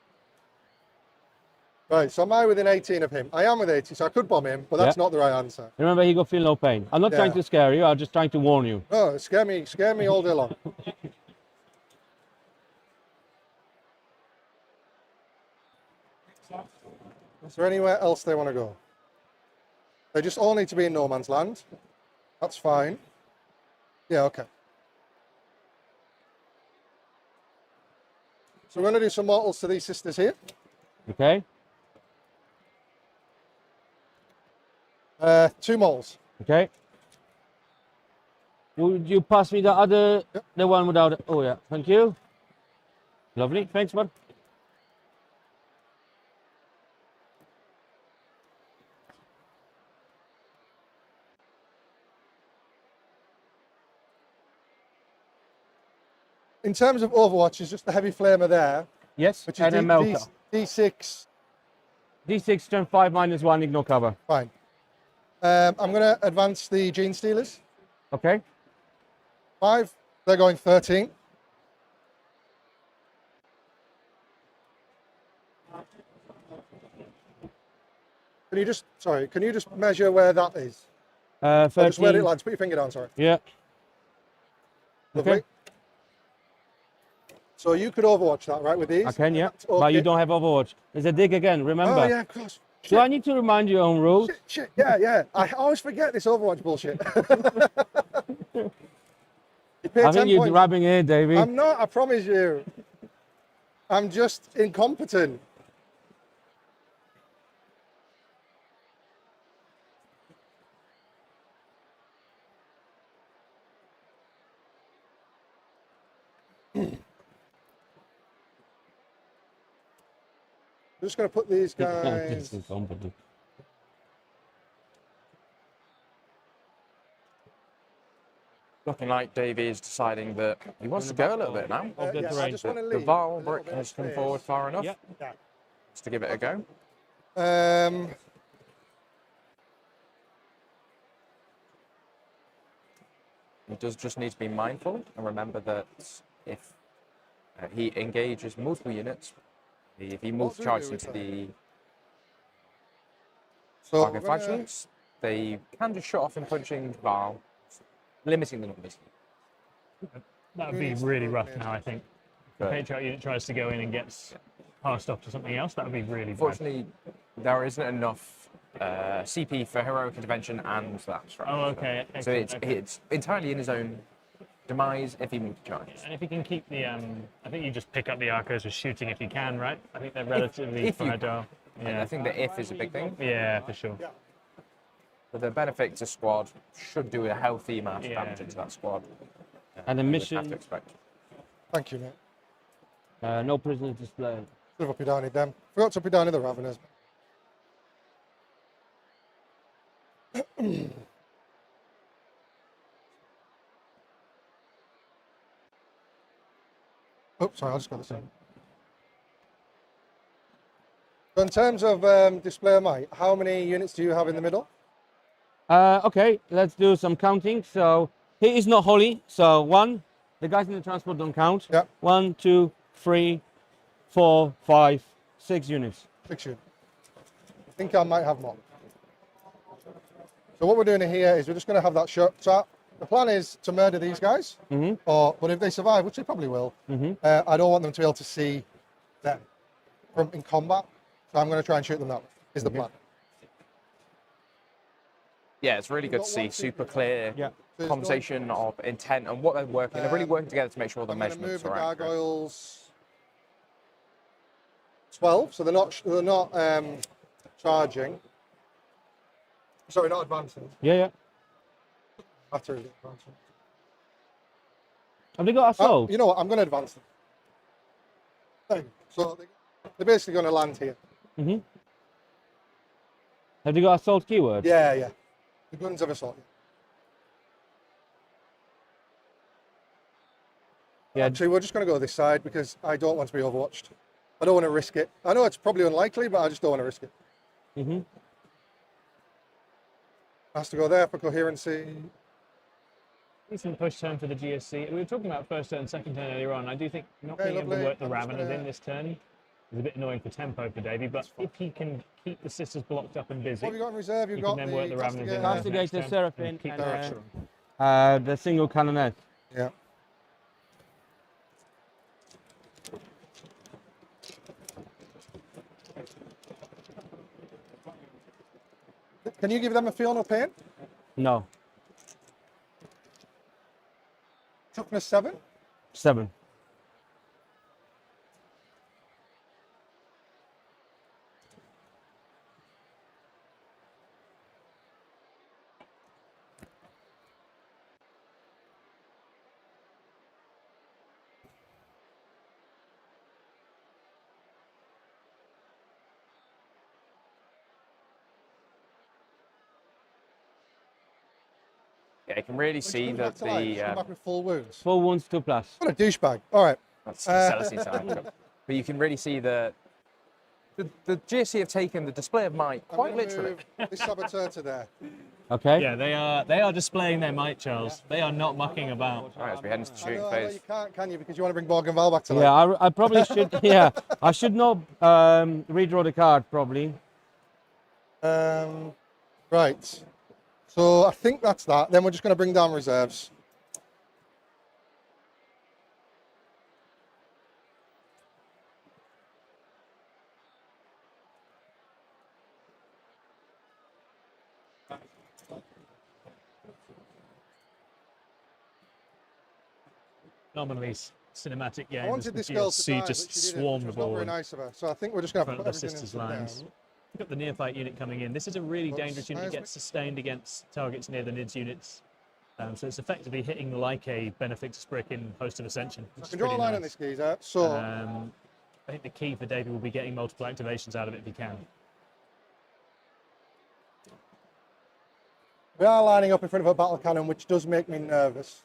Right, so am I within 18 of him? I am with 80, so I could bomb him, but that's not the right answer. Remember, he got feel no pain. I'm not trying to scare you. I'm just trying to warn you. Oh, scare me all day long. Is there anywhere else they want to go? They just all need to be in no man's land. That's fine. Yeah, okay. So we're going to do some mortals to these sisters here. Okay. 2 mortals. Okay. Would you pass me the other, the one without? Oh yeah, thank you. Lovely, thanks, bud. In terms of Overwatch, it's just the heavy flamer there. Yes, Which is and a melter. D6. D6 turn 5 -1 ignore cover. Fine. I'm going to advance the Gene Stealers. Okay. 5. They're going 13. Can you just measure where that is? 13. Just where it lands. Put your finger down, sorry. Yeah. Lovely. Okay. So you could Overwatch that, right, with these? I can, yeah. Okay. But you don't have Overwatch. There's a dig again, remember? Oh, yeah, of course. Do I need to remind you own rules? Shit. Yeah. I always forget this Overwatch bullshit. I think you're rubbing it, Davey. I'm not, I promise you. I'm just incompetent. I'm just going to put these guys. Looking like Davey is deciding that he wants to go a little bit now. Of the Yeah, I terrain. just want to The leave Val a little brick bit of has come space. forward far enough Yeah. Yeah. just to give it a go. He does just need to be mindful and remember that if he engages multiple units, if he moves do we charges do with into that? the So target we're gonna- fragments, they can just shut off in punching Val, limiting the numbers. That would Who be needs to really vote rough next? now, I think. The But Patriot unit tries to go in and gets passed off to something else. That would be really bad. unfortunately, there isn't enough CP for heroic intervention and that strategy. Oh, okay. So Excellent, okay. it's entirely in his own demise if he multi-charges. And if you can keep the, I think you just pick up the archers with shooting if you can, right? I think they're relatively if you can. fragile. And Yeah. I think the if is a big thing. Yeah, for sure. But the benefit to squad should do a healthy amount of Yeah. damage into that squad. And the you would mission, have to expect. Thank you, mate. no prisoners displayed. Should have up you down in them. Forgot to up you down in the Raveners. Oh, sorry, I just got this in. So in terms of display of might, how many units do you have in the middle? Okay, let's do some counting. So he is not holy. So 1, the guys in the transport don't count. Yeah. 1, 2, 3, 4, 5, 6 units. 6 units. I think I might have more. So what we're doing here is we're just going to have that shot. So the plan is to murder these guys, but if they survive, which they probably will, I don't want them to be able to see them in combat. So I'm going to try and shoot them that way, is the plan. Yeah, it's really good to see super clear Yeah. conversation of intent and what they're working. They're really working together to make sure the I'm going to move measurements the are accurate. gargoyles 12, so they're not charging. Sorry, not advancing. Yeah. Battery advancing. Have they got assault? You know what? I'm going to advance them. There you go. So they're basically going to land here. Have they got assault keyword? Yeah. The guns have assault. Yeah. Actually, we're just going to go this side because I don't want to be overwatched. I don't want to risk it. I know it's probably unlikely, but I just don't want to risk it. Has to go there for coherency. Decent push turn for the GSC. We were talking about first turn, second turn earlier on. I do think not Okay, being able to lovely. work the I'm just Raveners gonna- in this turn is a bit annoying for tempo for Davey, but if he can keep the sisters blocked up and busy, What have you got in reserve? you You've can got then work the Raveners in Castigator. there next Castigator, turn Seraphim, and keep and, the pressure uh, on. The single cannonet. Yeah. Can you give them a feel no pain? No, Toughness 7. 7. Yeah, you can really see that Come back the with full wounds. 4 wounds, 2 plus. What a douchebag. All right. that's Celestine side. But you can really see that the GSC have taken the display of might I'm quite gonna literally. move this saboteur to there. Okay. Yeah, they are displaying their might, Charles. They are not mucking about. Right, as we head into the I shooting know, phase. you can't, can you? Because you want to bring Borg and Val back to life. Yeah, I probably should. Yeah, I should not redraw the card probably. Right. So I think that's that. Then we're just going to bring down reserves. Nominally cinematic game. I wanted this girl to die, just but she didn't, swarm which the was not very board nice of her. So I think we're just going to in put front of the everything sisters' into there. lines. We've got the neophyte unit coming in. This is a really Oops, dangerous unit. It where's gets sustained against targets near the NIDS units. So it's effectively hitting like a Benefactor's Brick in Host of Ascension. I Which can is draw a pretty line on nice. this geezer. So I think the key for David will be getting multiple activations out of it if he can. we are lining up in front of a battle cannon, which does make me nervous.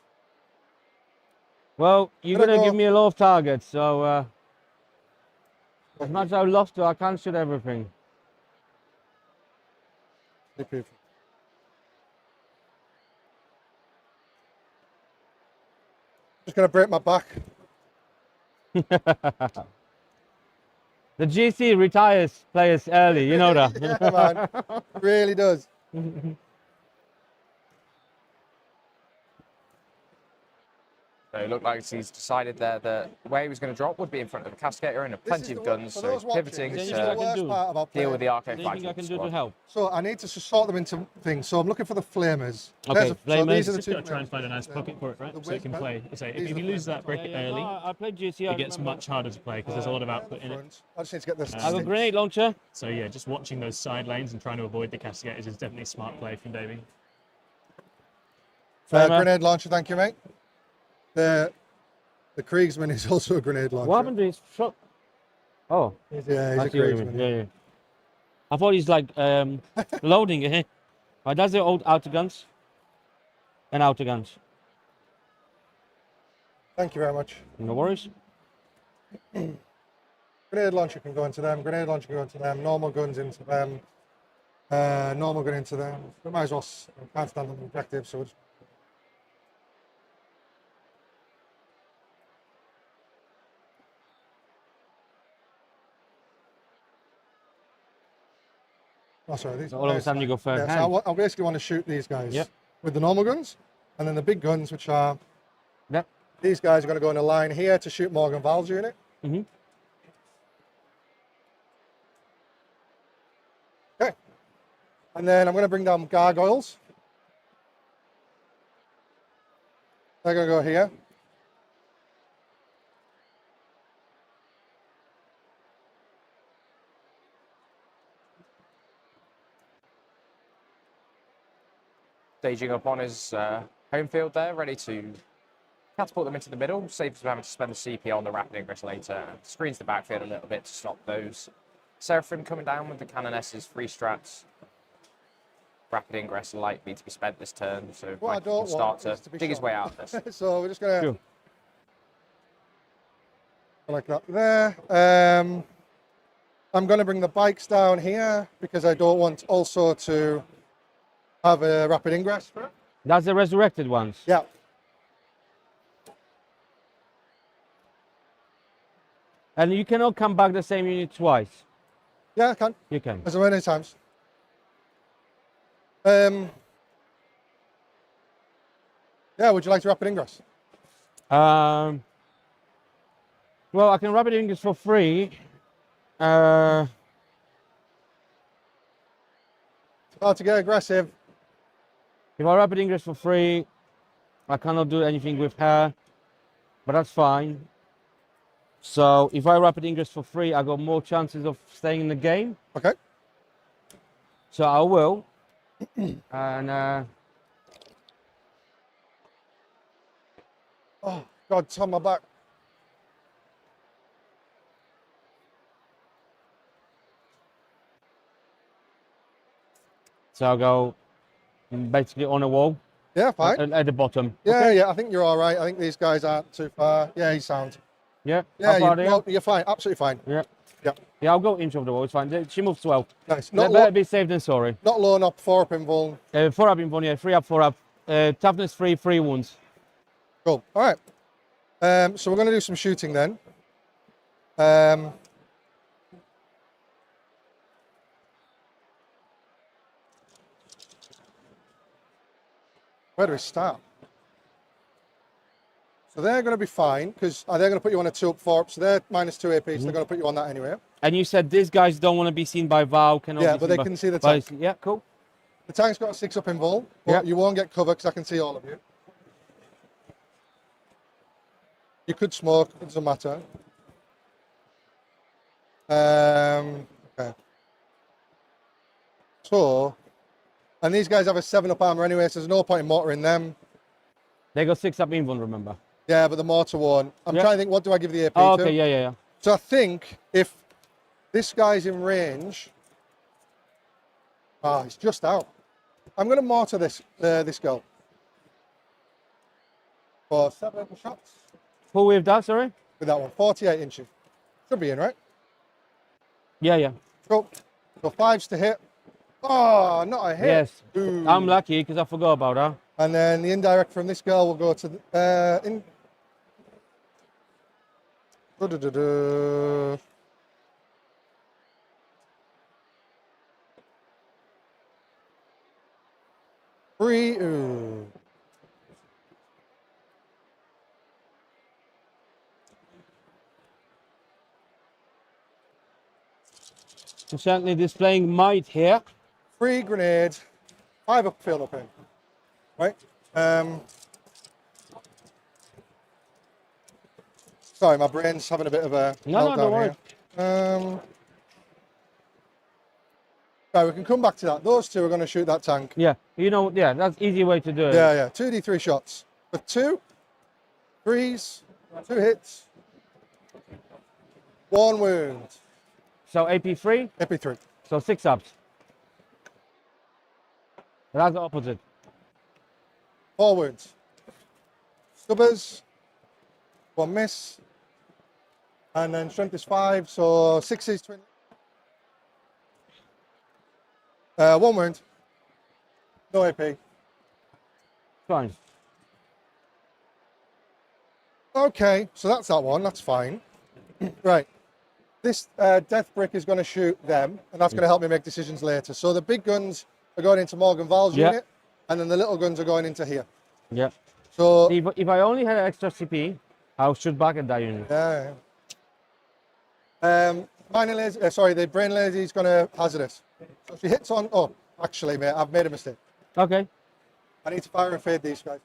Well, you're Gonna gonna go- give me a lot of targets, so as much as I would love to, I can't shoot everything. Just gonna break my back. The GC retires players early, you know that. Yeah, man. Really does. So it looked like he's decided there that where he was going to drop would be in front of the Cascadator and plenty of guns, so he's pivoting Is to there anything I can do? Part about deal with the playing. Arcade Anything I Fighting can do to Squad. help? So I need to sort them into things. So I'm looking for the flamers. Okay, So flamers. these are the Just two got to try and flamers. find a nice pocket for it, right? The So it can whiz- play. So these if are you the lose that brick Yeah, early, no, I played GC. it gets much harder to play because there's a lot of output in it. I just need to get this. I got a Um, grenade launcher. So yeah, just watching those side lanes and trying to avoid the castigators is definitely a smart play from Davey. Flamer. Grenade launcher, thank you, mate. The Kriegsman is also a grenade launcher. What happened to his truck? Oh, Yeah, he's a I see what you mean. Kriegsman. Yeah, yeah. I thought he's like loading it. Right, that's the old outer guns and outer guns. Thank you very much. No worries. Grenade launcher can go into them. Grenade launcher can go into them. Normal guns into them. Normal gun into them. We might as well. Can't stand on the objective, so we'll just. Oh, sorry. These So all of a sudden you go third yeah, hand. so I basically want to shoot these guys Yep. with the normal guns, and then the big guns, which are Yep. these guys, are going to go in a line here to shoot Morgan Val's unit. Mm-hmm. Okay. And then I'm going to bring down gargoyles. They're going to go here. Staging up on his home field there, ready to catapult them into the middle, saves him having to spend the CP on the rapid ingress later, and screens the backfield a little bit to stop those. Seraphim coming down with the Cannonesses, free strats. Rapid ingress likely to be spent this turn, so What I Mike don't will start want is to to be dig his shot. way out of this. So we're just going to Sure. like that there. I'm going to bring the bikes down here because I don't want also to have a rapid ingress. That's the resurrected ones. Yeah. And you cannot come back the same unit twice. Yeah, I can. You can. As many times. Yeah, would you like to rapid ingress? Well, I can rapid ingress for free. Hard to get aggressive. If I rapid ingress for free, I cannot do anything with her, but that's fine. So if I rapid ingress for free, I got more chances of staying in the game. Okay. So I will. And Oh, God, it's on my back. so I'll go basically on a wall Yeah, fine. at the bottom. Yeah, yeah, I think you're all right. I think these guys aren't too far. Yeah, he's sound. Yeah. Yeah, How far are no, they? you're fine. Absolutely fine. Yeah. Yeah, Yeah, I'll go inch of the wall. It's fine. She moves well. nice. Better Not be safe than sorry. low up, 4 up in Vuln. 4 up in one, yeah. 3 up, 4 up. Toughness 3, 3 wounds. Cool. All right. So we're going to do some shooting then. Where do we start? So they're going to be fine because they're going to put you on a 2 up, 4 up. So they're minus 2 AP, so they're going to put you on that anyway. And you said these guys don't want to be seen by Val. Cannot Yeah, be but seen they by- can see the by- tank. Yeah, cool. The tank's got a 6 up in Vuln, but Yeah. you won't get cover because I can see all of you. You could smoke, it doesn't matter. Okay. So, and these guys have a 7 up armor anyway, so there's no point in mortaring them. They got 6 up in one, remember? Yeah, but the mortar won't. I'm Yeah. trying to think, what do I give the AP Oh, to? okay, yeah, yeah, yeah. So I think if this guy's in range, he's just out. I'm going to mortar this girl. for 7 shots. Full with that, sorry? With that one, 48 inches. Should be in, right? Yeah, yeah. Cool. So 5s to hit. Oh, not a hit. Yes. Ooh. I'm lucky because I forgot about that. And then the indirect from this girl will go to the, in. Da-da-da-da. Three. Ooh. So certainly displaying might here. 3 grenade, 5 upfield up in. Right? Sorry, my brain's having a bit of a No, don't worry. here. Right, we can come back to that. Those 2 are going to shoot that tank. Yeah, you know, yeah, that's easy way to do it. Yeah, yeah. 2d3 shots. For 2, 3s, 2 hits, 1 wound. So AP3, AP3. so 6 ups. That's the opposite. 4 wounds. Stubbers, 1 miss. And then strength is 5, so 6 is 20. 1 wound. No AP. Fine. Okay, so that's that one. That's fine. Right. This death brick is going to shoot them, and that's going to help me make decisions later. So the big guns are going into Morgan Val's Yeah. unit, and then the little guns are going into here. Yeah. So If I only had extra CP, I'll shoot back at that unit. yeah. Mining laser, sorry, the brain laser is going to hazardous. So if she hits on, oh, actually, mate, I've made a mistake. Okay. I need to fire and fade these guys.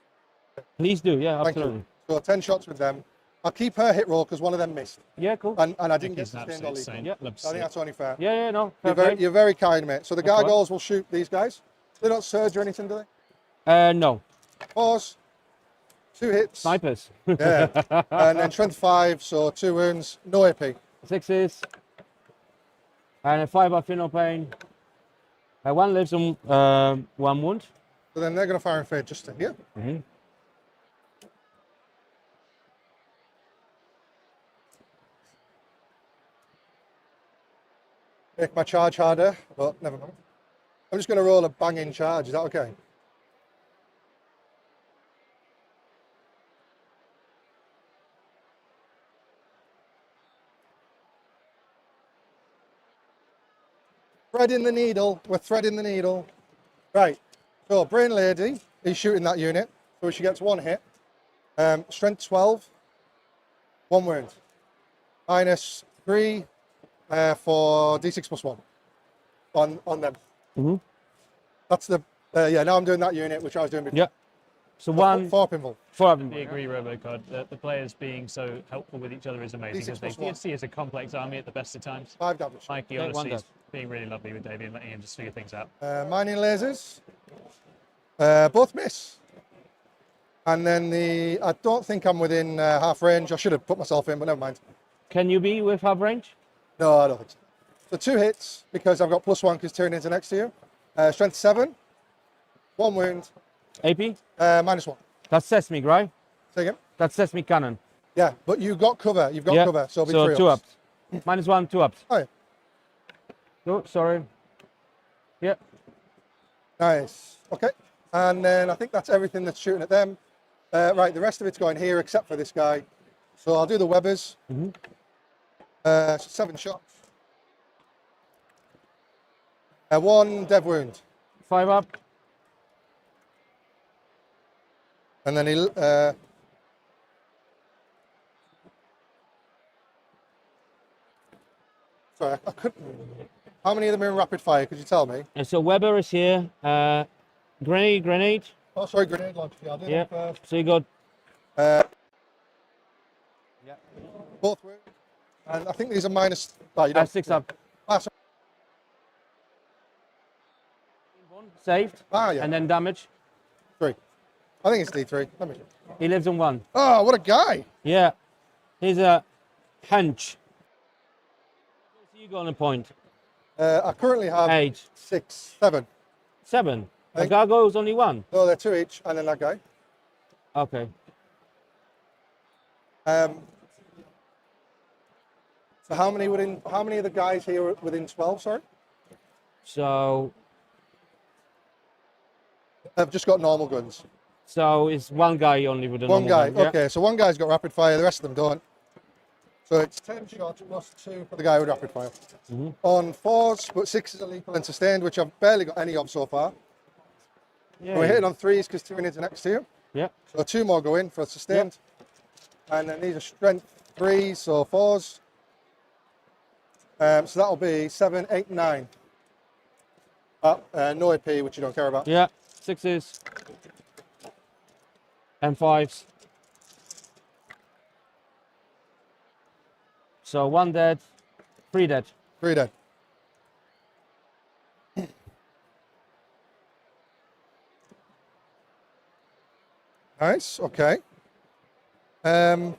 Please do. Yeah, Thank absolutely. you. So 10 shots with them. I'll keep her hit roll because one of them missed, Yeah, cool. and I didn't get He's an sustained or absolute lethal. saint. Yeah. Love to So I see think it. that's only fair. Yeah, yeah, no. You're fair very, play. you're very kind, mate. So the That's all right. gargoyles will shoot these guys. They don't surge or anything, do they? No. Pause. 2 hits. Snipers. Yeah. And then strength 5, so 2 wounds, no AP. 6s. And a 5 up, no pain. 1 lives on 1 wound. So then they're going to fire and fade just to here. Mm-hmm. Make my charge harder, but never mind. I'm just going to roll a banging charge. Is that okay? Threading the needle. We're threading the needle. Right. So Brain Lady is shooting that unit. So she gets 1 hit. Strength 12. 1 wound. Minus 3 for D6 plus 1 on them. Mm-hmm. That's the, yeah, now I'm doing that unit, which I was doing before. Yeah. So 1, 4 pinball. 4 of them. I agree, Robocod. The players being so helpful with each other is amazing. D6 Because plus they one. see as a complex army at the best of times. 5 damage. Mikey Yeah, honestly one is being really lovely with Davey and letting him just figure things out. Mining lasers. Both miss. And then I don't think I'm within half range. I should have put myself in, but never mind. Can you be with half range? No, I don't think so. So 2 hits because I've got +1 because Tyranids are next to you. Strength 7. 1 wound. AP? -1. That's Sesame, right? Say again? That's Sesame Cannon. Yeah, but you got cover. You've got Yeah. cover. So it'll be So 3 2 ups. ups. -1, 2 ups. Oh, yeah. Oh, sorry. Yeah. Nice. Okay. And then I think that's everything that's shooting at them. Right, the rest of it's going here except for this guy. So I'll do the Webbers. Mm-hmm. 7 shots. 1 dev wound. 5 up. And then he... sorry, I couldn't... How many of them are in rapid fire? Could you tell me? And so Weber is here. Grenade. Oh, sorry, grenade launcher. Yeah, I'll do Yeah. that first. So you got Both wounds. And I think these are minus... Oh, you don't... 6 up. Ah, sorry. Saved. Ah, yeah. And then damage. 3. I think it's D3. Let me check. He lives on 1. Oh, what a guy! Yeah. He's a hench. What do you got on a point? I currently have 8. 6, 7. 7. I A think- gargoyle's only 1. No, they're 2 each, and then that guy. Okay. So how many of the guys here are within 12, sorry? So I've just got normal guns. it's one guy only with a One normal guy, gun, yeah? okay, so one guy's got rapid fire, the rest of them don't. So it's 10 shots plus 2 for the guy with rapid fire. On 4s, but 6s are lethal and sustained, which I've barely got any of so far. Yeah. And we're hitting on 3s because Tyranids are next to you. Yeah. So 2 more go in for sustained. And then these are strength 3s, so 4s. So that'll be 7, 8, 9. No AP, which you don't care about. Yeah. 6s. And 5s. So 1 dead, 3 dead. 3 dead. Nice, okay. So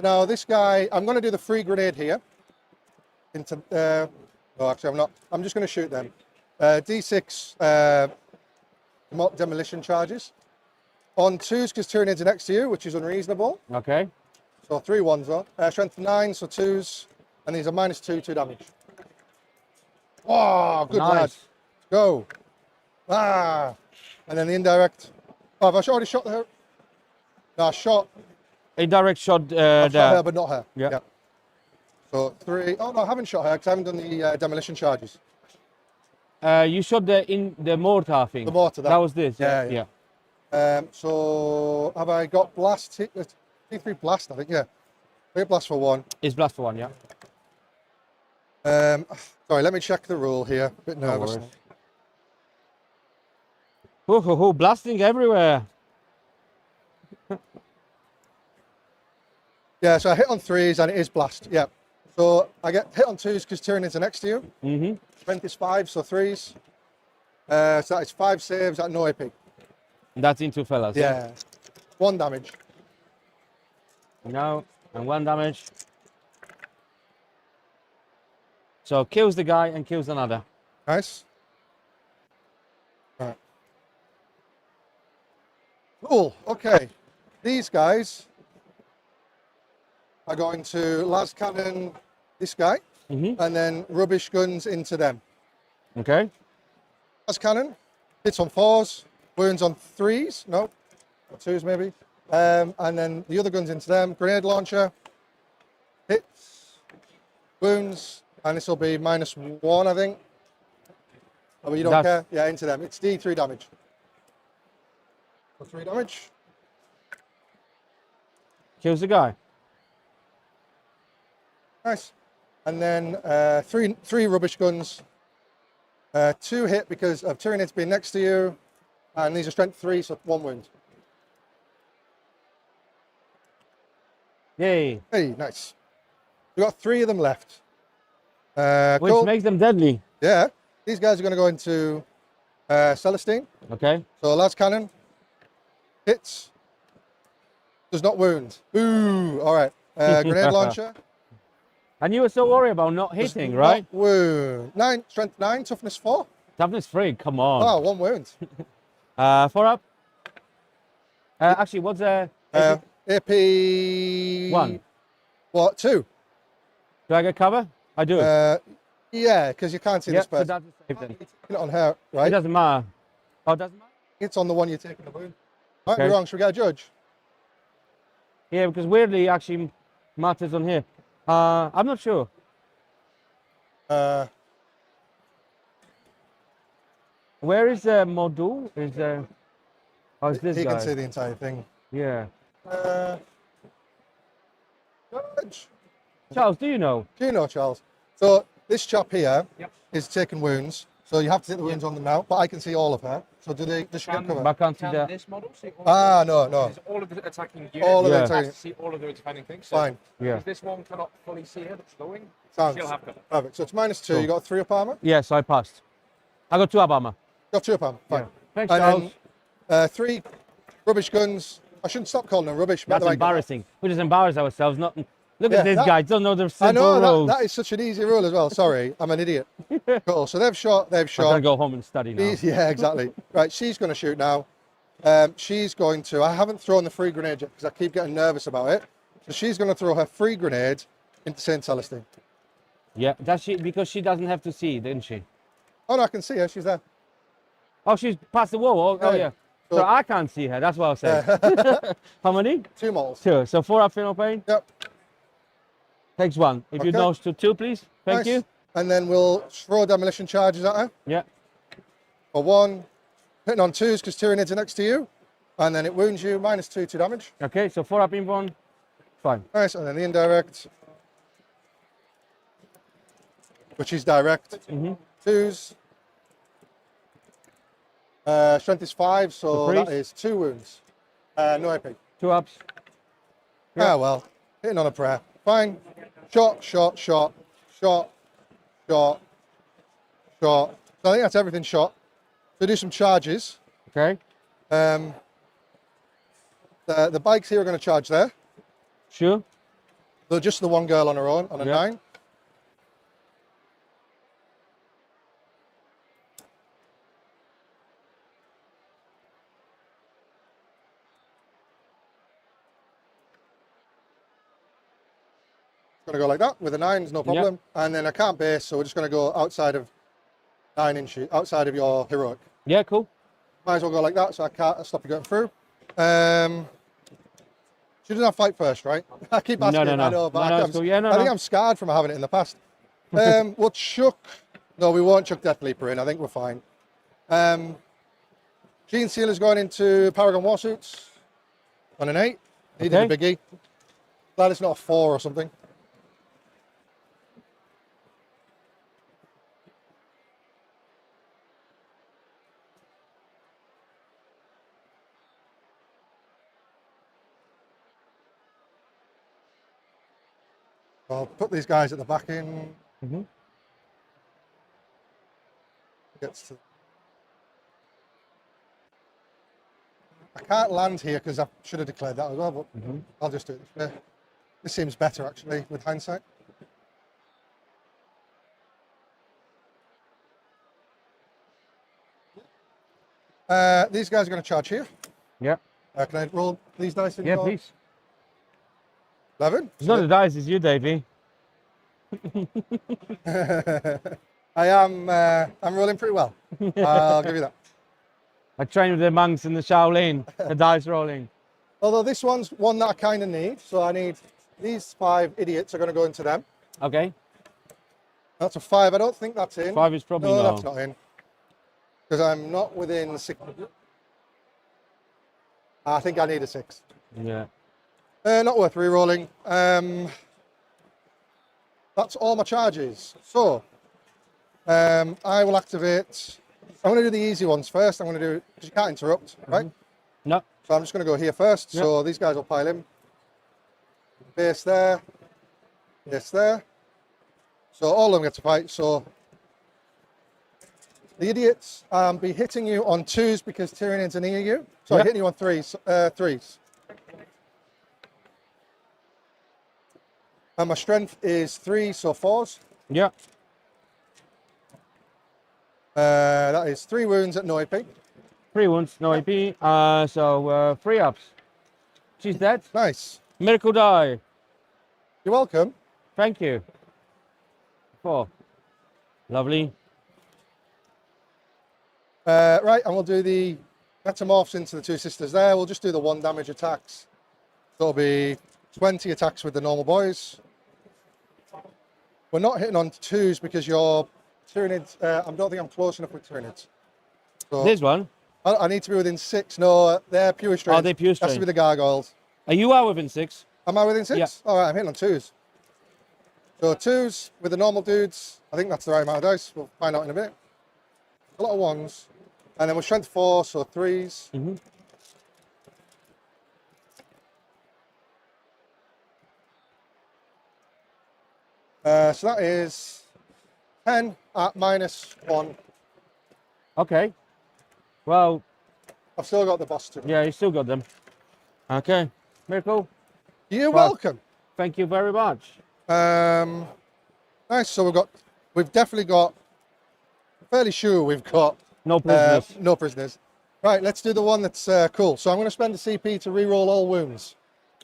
now this guy, I'm going to do the free grenade here. Into, no, actually I'm not. I'm just going to shoot them. D6 demolition charges. On 2s, because Tyranids are next to you, which is unreasonable. Okay. So 3 1s on. Strength 9, so 2s. And these are -2, 2 damage. Oh, good lad. Nice. Go. Ah. And then the indirect. Oh, have I already shot her? No, I shot. Indirect shot I've shot there. her, but not her. Yeah. So 3. Oh, no, I haven't shot her because I haven't done the demolition charges. You shot the mortar thing. The mortar, That was this. yeah. So have I got blast? T3 blast, I think, yeah. 3 blast for 1. It's blast for 1, yeah. Sorry, let me check the rule here. A bit No nervous. worries. Blasting everywhere. Yeah, so I hit on 3s and it is blast, yeah. So I get hit on 2s because Tyranids are next to you. Mm-hmm. Strength is 5, so 3s. So that is 5 saves at no AP. That's into fellas. Yeah. 1 damage. No, and 1 damage. So kills the guy and kills another. Nice. Right. Cool, okay. These guys are going to las cannon this guy, and then rubbish guns into them. Okay. Las cannon, hits on 4s, wounds on 3s, no, or 2s maybe. And then the other guns into them. Grenade launcher, hits, wounds, and this will be -1, I think. Oh, but you don't care? Yeah, into them. It's D3 damage. So 3 damage. Kills the guy. Nice. And then three rubbish guns. 2 hit because of Tyranids being next to you. And these are strength 3, so 1 wound. Yay. Hey, nice. We've got 3 of them left. Which cool. makes them deadly. Yeah. These guys are going to go into Celestine. Okay. So las cannon. Hits. Does not wound. Ooh. All right. Grenade launcher. And you were so worried about not hitting, Does right? not wound. 9, strength 9, toughness 4. Toughness 3, come on. Oh, 1 wound. 4 up. Actually, what's AP 1? What? 2. Do I get cover? I do. Yeah, because you can't see Yeah, this so person. that's a save then. You're taking it on her, It right? doesn't matter. Oh, it doesn't matter? It's on the one you're taking the wound. Might be Okay. wrong. Should we get a judge? Yeah, because weirdly, it actually matters on here. I'm not sure. Where is the module? Oh, it's this He guy. can see the entire thing. Yeah. Judge. Charles, do you know? Do you know, Charles? So this chap here is taking wounds. So you have to take the wounds on them now. But I can see all of her. So does she get cover? But I can't see Can that. this model see all Ah, of no, no. Is all of the attacking units? All of Yeah. the Has attacking. to see all of the defending things. So Fine. Yeah. If this one cannot fully see her that's glowing, Sounds she'll have cover. perfect. So it's -2. Cool. You got 3 up armor. Yes, I passed. I got 2 up armor. Got 2 up armor. Fine. Thanks, And Charles. then 3 rubbish guns. I shouldn't stop calling them rubbish. That's Right, embarrassing. We just embarrass ourselves. Not look Yeah, at this that- guy. Don't know the I simple know rules. that is such an easy rule as well. Sorry, I'm an idiot. Cool. So they've shot. I gotta go home and study now. Yeah, exactly. Right, she's going to shoot now. she's going to, I haven't thrown the free grenade yet because I keep getting nervous about it. So she's going to throw her free grenade into St. Celestine. Yeah, does she? Because she doesn't have to see, didn't she? Oh, no, I can see her. She's there. Oh, she's past the wall. Oh, Yeah. yeah. So- So I can't see her. That's what I was saying. How many? 2 moles. 2. So 4 up, no pain. Yep. Takes 1. If you Okay. nose to 2, please. Thank Nice. you. And then we'll throw demolition charges at her. Yeah. For 1, hitting on 2s because Tyranids are next to you. And then it wounds you, -2 to damage. Okay. So 4 up in 1. Fine. Nice. And then the indirect, which is direct. 2s. Strength is 5, so The that freeze? is 2 wounds. No AP. 2 ups. Ah, well, hitting on a prayer. Fine. Shot, shot, shot, shot, shot, shot. So I think that's everything shot. So do some charges. Okay. The bikes here are going to charge there. Sure. So just the one girl on her own on a Yeah. 9. Going to go like that with a 9, no problem. And then I can't base, so we're just going to go outside of 9 inches, outside of your heroic. Yeah. Cool. Might as well go like that, so I can't stop you going through. She doesn't have fight first, right? I keep asking. No. I know, but No, I, it's cool. Yeah, no, I think no. I'm scarred from having it in the past. We'll chuck. No, we won't chuck Death Leaper in. I think we're fine. Gene Sealer's going into Paragon Warsuits on an 8. Needed a biggie. Glad it's not a 4 or something. I'll put these guys at the back in. Gets to. I can't land here because I should have declared that as well, but I'll just do it this way. This seems better actually with hindsight. These guys are going to charge here. Yeah. Can I roll these dice in? Yeah, your- please. 11. It's not the dice. It's you, Davey. I'm rolling pretty well. I'll give you that. I train with the monks in the Shaolin. The dice rolling. Although this one's one that I kind of need, so I need these 5 idiots are going to go into them. Okay. That's a 5. I don't think that's in. 5 is probably No, no. that's not in. Because I'm not within 6. I think I need a 6. Yeah. Not worth re-rolling. That's all my charges. So, I will activate. I'm going to do the easy ones first. I'm going to do, because you can't interrupt, right? No. So I'm just going to go here first. Yep. So these guys will pile in. Base there. Base there. So all of them get to fight. So the idiots be hitting you on 2s because Tyranids are near you. So Yep. hitting you on 3s. 3s. And my strength is 3, so 4s. Yeah. That is 3 wounds at no AP. 3 wounds, no AP. So 3 ups. She's dead. Nice. Miracle die. You're welcome. Thank you. 4. Lovely. Right, and we'll do the metamorphs into the 2 sisters there. We'll just do the 1 damage attacks. So it'll be 20 attacks with the normal boys. We're not hitting on 2s because your Tyranids, I don't think I'm close enough with Tyranids. So This one. I need to be within 6. No, they're pure strength. Oh, they're pure Has to strength. be the gargoyles. Are you out within 6? Am I within 6? Yeah. All right, I'm hitting on 2s. So 2s with the normal dudes. I think that's the right amount of dice. We'll find out in a bit. A lot of 1s. And then we're strength 4, so 3s. So that is 10 at -1. Okay. Well, I've still got the boss too. yeah, you still got them. Okay. Miracle. You're Well- welcome. Thank you very much. Nice. So we've definitely got. Fairly sure we've got No prisoners. no prisoners. Right, let's do the one that's cool. So I'm going to spend the CP to re-roll all wounds.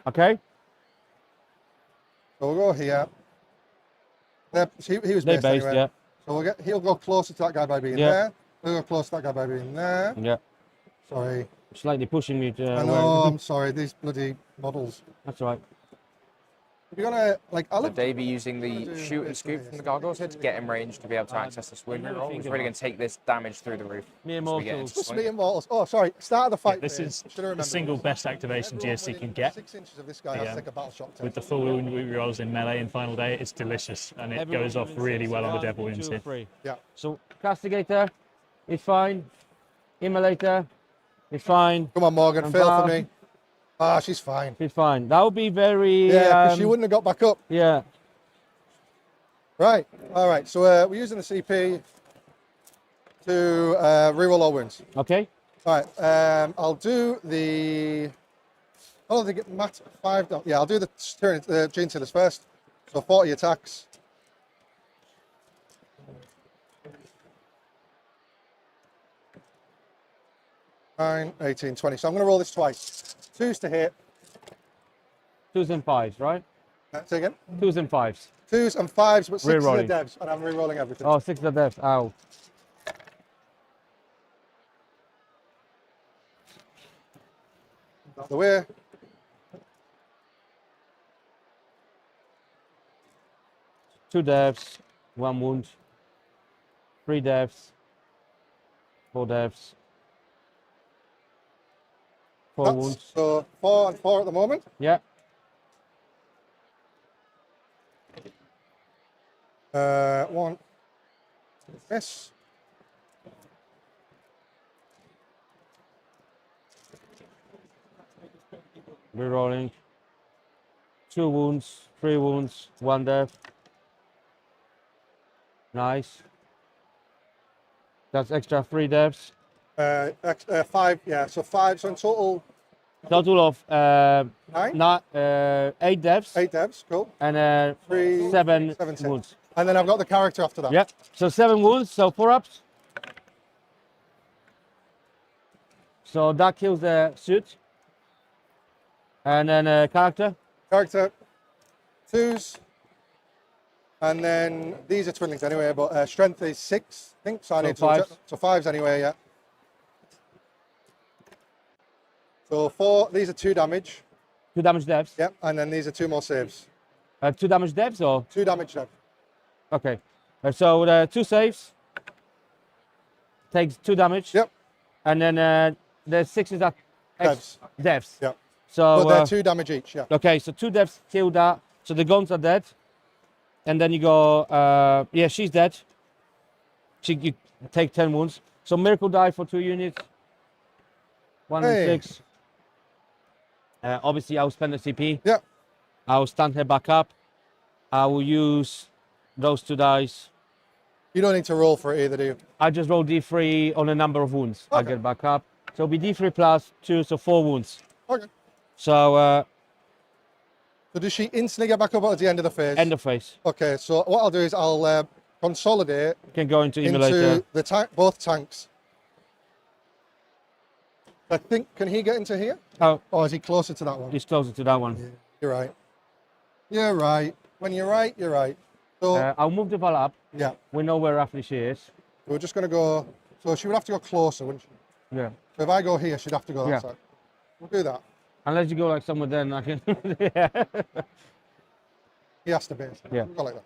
Okay. So we'll go here. There, he was They based based, anyway. yeah. So he'll go closer to that guy by being Yeah. there. He'll go closer to that guy by being there. Yeah. Sorry. Slightly pushing me to. I know, I'm sorry, these bloody models. That's all right. If you're gonna, like, I'll So have Dave be using the shoot and scoop from the gargoyles here to get in range to be able to access this wound reroll. He's really going to take this damage through the roof. Mere as we get mortals. into Just the me point. immortals. Oh, sorry. Start of the fight. This phase. is Should have the remembered single this. best activation Everyone GSC within can get. 6 inches of this guy has to take a battle shock. With the full wound rerolls in melee in final day, it's delicious and it Everyone goes off within really 6, well on the 1, devil 2, wounds here. 3. Yeah. So castigator is fine. Immolator is fine. Come on, Morgan. And Fail for Val. me. Ah, she's fine. She's fine. That would be very. Yeah, because she wouldn't have got back up. Yeah. Right. All right. So we're using the CP to reroll all wounds. Okay. All right. I'll do the. Oh, they get Matt 5 down. Yeah, I'll do the Gene Tillers first. So 40 attacks. Nine, 18, 20. So I'm going to roll this twice. 2s to hit. 2s and 5s, right? Say again. 2s and 5s. 2s and 5s, but 6 are Rerolling. the devs, and I'm re-rolling everything. Oh, 6 of death. Ow. Out the way. Two deaths, 1 wound. 3 deaths. 4 deaths. 4 That's, wounds. so 4 and 4 at the moment. Yeah. One. Miss. Rerolling. 2 wounds, 3 wounds, 1 death. Nice. That's extra 3 deaths. 5, yeah, so 5, so in total Total of 9, 8 deaths 8 devs, cool. and 3, 7 7, 10. wounds. And then I've got the character after that. Yep. So 7 wounds, so 4 ups. So that kills the suit. And then character. Character, 2s. And then these are twinlings anyway, but strength is 6, I think, so I So need to 5s. adjust. So 5s anyway, yeah. So 4, these are 2 damage, 2 damage devs. yep, and then these are 2 more saves. 2 damage devs or? 2 damage dev. Okay. So the 2 saves. Takes 2 damage. Yep, And then the 6 is that devs, devs. yep. So But they're 2 damage each, yeah. okay, so 2 devs kill that. So the guns are dead. And then you go, yeah, she's dead. You take 10 wounds. So miracle die for 2 units. 1 Hey. and 6. Obviously, I'll spend the CP. Yeah, I'll stand her back up. I will use those 2 dice. you don't need to roll for it either, do you? I just roll D3 on a number of wounds. I Okay. get back up. So it'll be D3 plus 2, so 4 wounds. Okay. So So does she instantly get back up at the end of the phase? end of phase. Okay, so what I'll do is I'll consolidate Can go into emulator. into the both tanks. I think, can he get into here? Oh, Or is he closer to that one? he's closer to that one. You're right. You're right. When you're right, you're right. So, I'll move the ball up. yeah, We know where roughly she is. we're just going to go. So she would have to go closer, wouldn't she? Yeah. So if I go here, she'd have to go that Yeah. side. We'll do that. Unless you go like somewhere, then I can. Yeah. He has to be. Yeah. We'll go like that.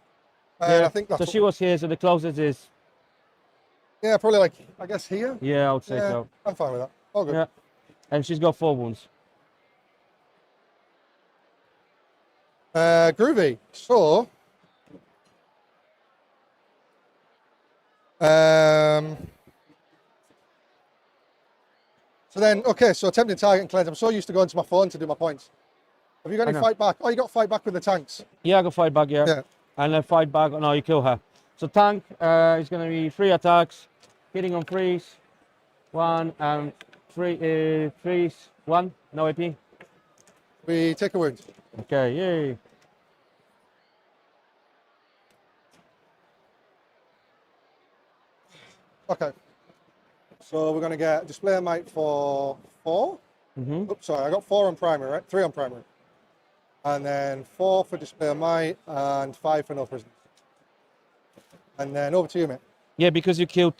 And Yeah. I think that's So she was here, so the closest is. yeah, probably like, I guess here. Yeah, I would say Yeah, so. I'm fine with that. All good. Yeah. And she's got 4 wounds. Groovy. So, so then, okay, so attempting target and cleanse. I'm so used to going to my phone to do my points. Have you got I any know. fight back? Oh, you got fight back with the tanks. Yeah, I got fight back, yeah. Yeah. And then fight back, no, you kill her. So tank is going to be 3 attacks, hitting on 3s, 1 and 3, 3s, 1, no AP. We take a wound. Okay, yay. Okay. So we're going to get display of might for 4. Mm-hmm. Oops, sorry, I got 4 on primary, right? 3 on primary. And then 4 for display of might and 5 for no prisoners. And then over to you, mate. Yeah, because you killed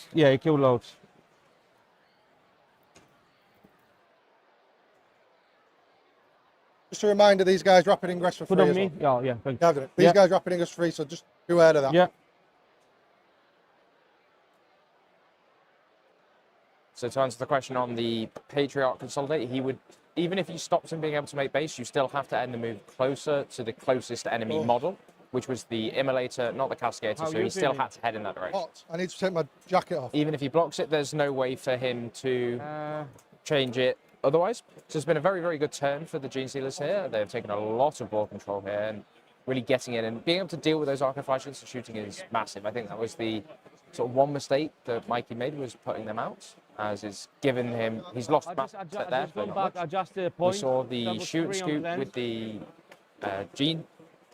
loads. Just a reminder, these guys rapid ingress for Put free on as me. well. Yeah, thank Yeah, you. I've done it. These guys rapid ingress free, so just be aware of that. Yeah. So to answer the question on the Patriarch Consolidate, he would, even if you stopped him being able to make base, you still have to end the move closer to the closest enemy model, which was the Immolator, not the Castigator, so he still had to head in that direction. Hot. I need to take my jacket off. Even if he blocks it, there's no way for him to change it otherwise. So it's been a very, very good turn for the Gene Stealers here. They've taken a lot of ball control here and really getting in and being able to deal with those Arcoflagelants and shooting is massive. I think that was the sort of one mistake that Mikey made, was putting them out, as it's given him, he's lost massive there. We saw the shoot and scoop with the Gene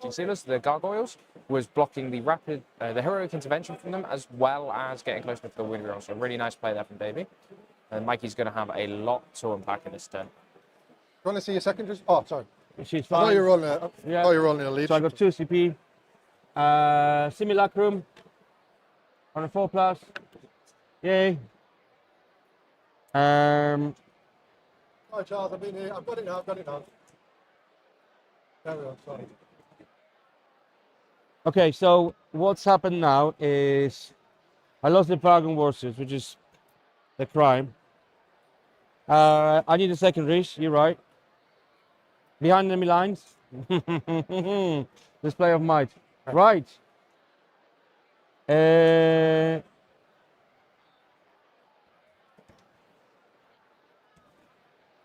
Stealers, the Gargoyles, was blocking the rapid, the heroic intervention from them, as well as getting close to the winning roll. So a really nice play there from Davey. And Mikey's going to have a lot to unpack in this turn. You want to see your second? Oh, sorry. She's I fine. thought you were rolling a, I thought you were rolling a lead. So I got 2 CP. Simulacrum on a 4+. Yay. Hi, Charles. I've been here. I've got it now. There we go. Sorry. Okay, so what's happened now is I lost the Paragon Warriors, which is the crime. I need a secondaries, you're right. Behind enemy lines. Display of might. Right.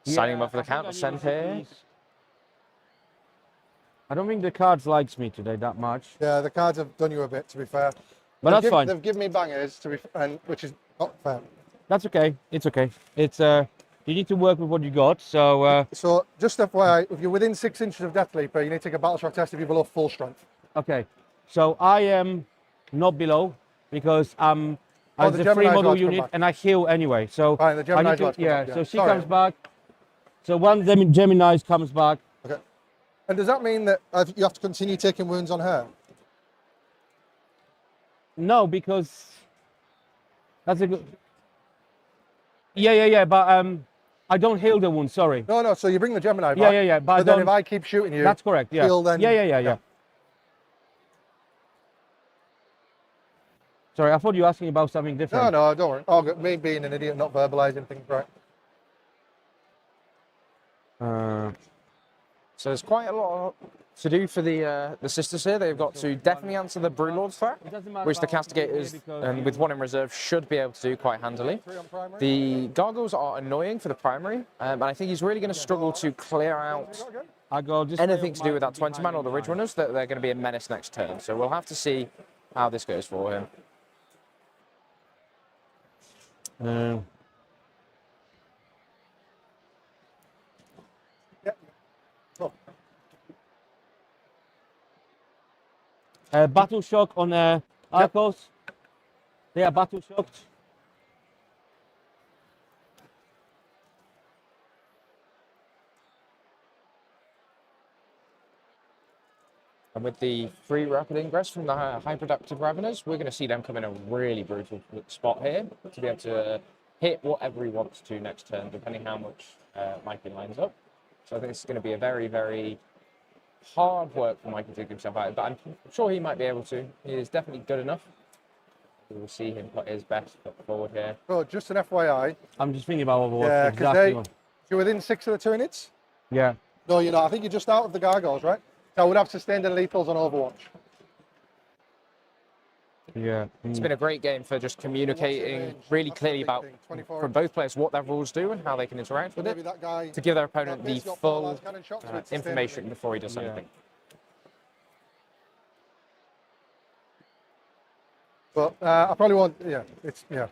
Signing him up for the counter send here. I don't think the cards likes me today that much. Yeah, the cards have done you a bit, to be fair. But that's fine. They've given me bangers, which is not fair. That's okay. It's okay. It's you need to work with what you got. So So just FYI, if you're within 6 inches of Death Leaper, you need to take a battle shock test if you're below full strength. okay. So I am not below because I'm as the a free Gemini's model allowed to come unit back. and I heal anyway. So Fine, the I Gemini's need to, allowed to come yeah. back, So she Sorry. comes back. So once Gemini's comes back. Okay. And does that mean that you have to continue taking wounds on her? No, because that's a good. Yeah. But I don't heal the wound. Sorry. No. So you bring the Gemini back. Yeah. But I then don't. if I keep shooting you, That's correct. Yeah. heal then. Yeah. Sorry, I thought you were asking about something different. No, don't worry. Oh, me being an idiot, not verbalizing things right. So there's quite a lot to do for the sisters here. They've got to definitely answer the Broodlord's threat, which the Castigators, and with 1 in reserve, should be able to do quite handily. The Gargoyles are annoying for the primary, and I think he's really going to struggle to clear out anything to do with that 20-man or the Ridge Runners, that they're going to be a menace next turn. So we'll have to see how this goes for him. Battle shock on Arcos. They are battle shocked. And with the free rapid ingress from the high productive Raveners, we're going to see them come in a really brutal spot here to be able to hit whatever he wants to next turn, depending how much Mikey lines up. So I think this is going to be a very, very hard work for Mikey to dig himself out, but I'm sure he might be able to. He is definitely good enough. We'll see him put his best foot forward here. So just an FYI. I'm just thinking about what Yeah, exactly. because you're within 6 of the Tyranids? Yeah. No, you're not. I think you're just out of the Gargoyles, right? So I would have sustained and lethals on Overwatch. Yeah. It's been a great game for just communicating really clearly about, from both players, what their rules do and how they can interact with it, to give their opponent the full information before he does anything. But I probably won't, yeah.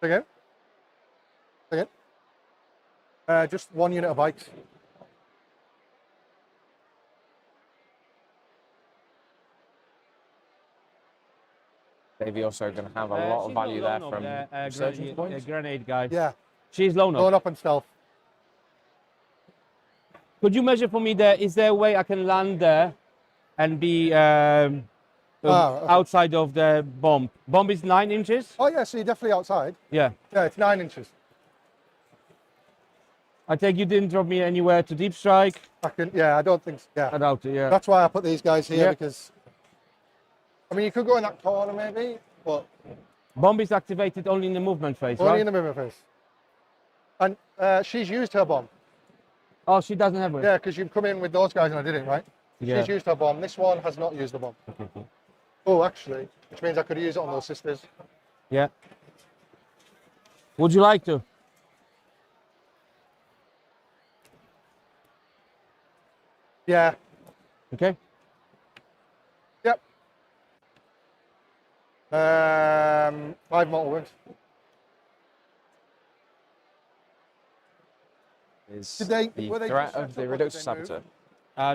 Again? Again? Just 1 unit of bikes. Davey also going to have a lot of value there from resurgence the points. grenade guy. Yeah. She's low enough. Going up and stealth. Could you measure for me there? Is there a way I can land there and be okay. outside of the bomb? Bomb is 9 inches? Oh yeah, so you're definitely outside. Yeah. Yeah, it's 9 inches. I take you didn't drop me anywhere to deep strike. Yeah, I don't think so. Yeah. I doubt it, yeah. That's why I put these guys here Yeah. because, I mean, you could go in that corner maybe, but Bomb is activated only in the movement phase, only right? in the movement phase. And she's used her bomb. Oh, she doesn't have it? Yeah, because you've come in with those guys and I didn't, right? Yeah. She's used her bomb. This one has not used the bomb. Oh, actually, which means I could use it on those sisters. Yeah. Would you like to? Yeah. Okay. Yep. 5 mortal wounds. Is Were they the threat just of set the up or reduced did they move? saboteur.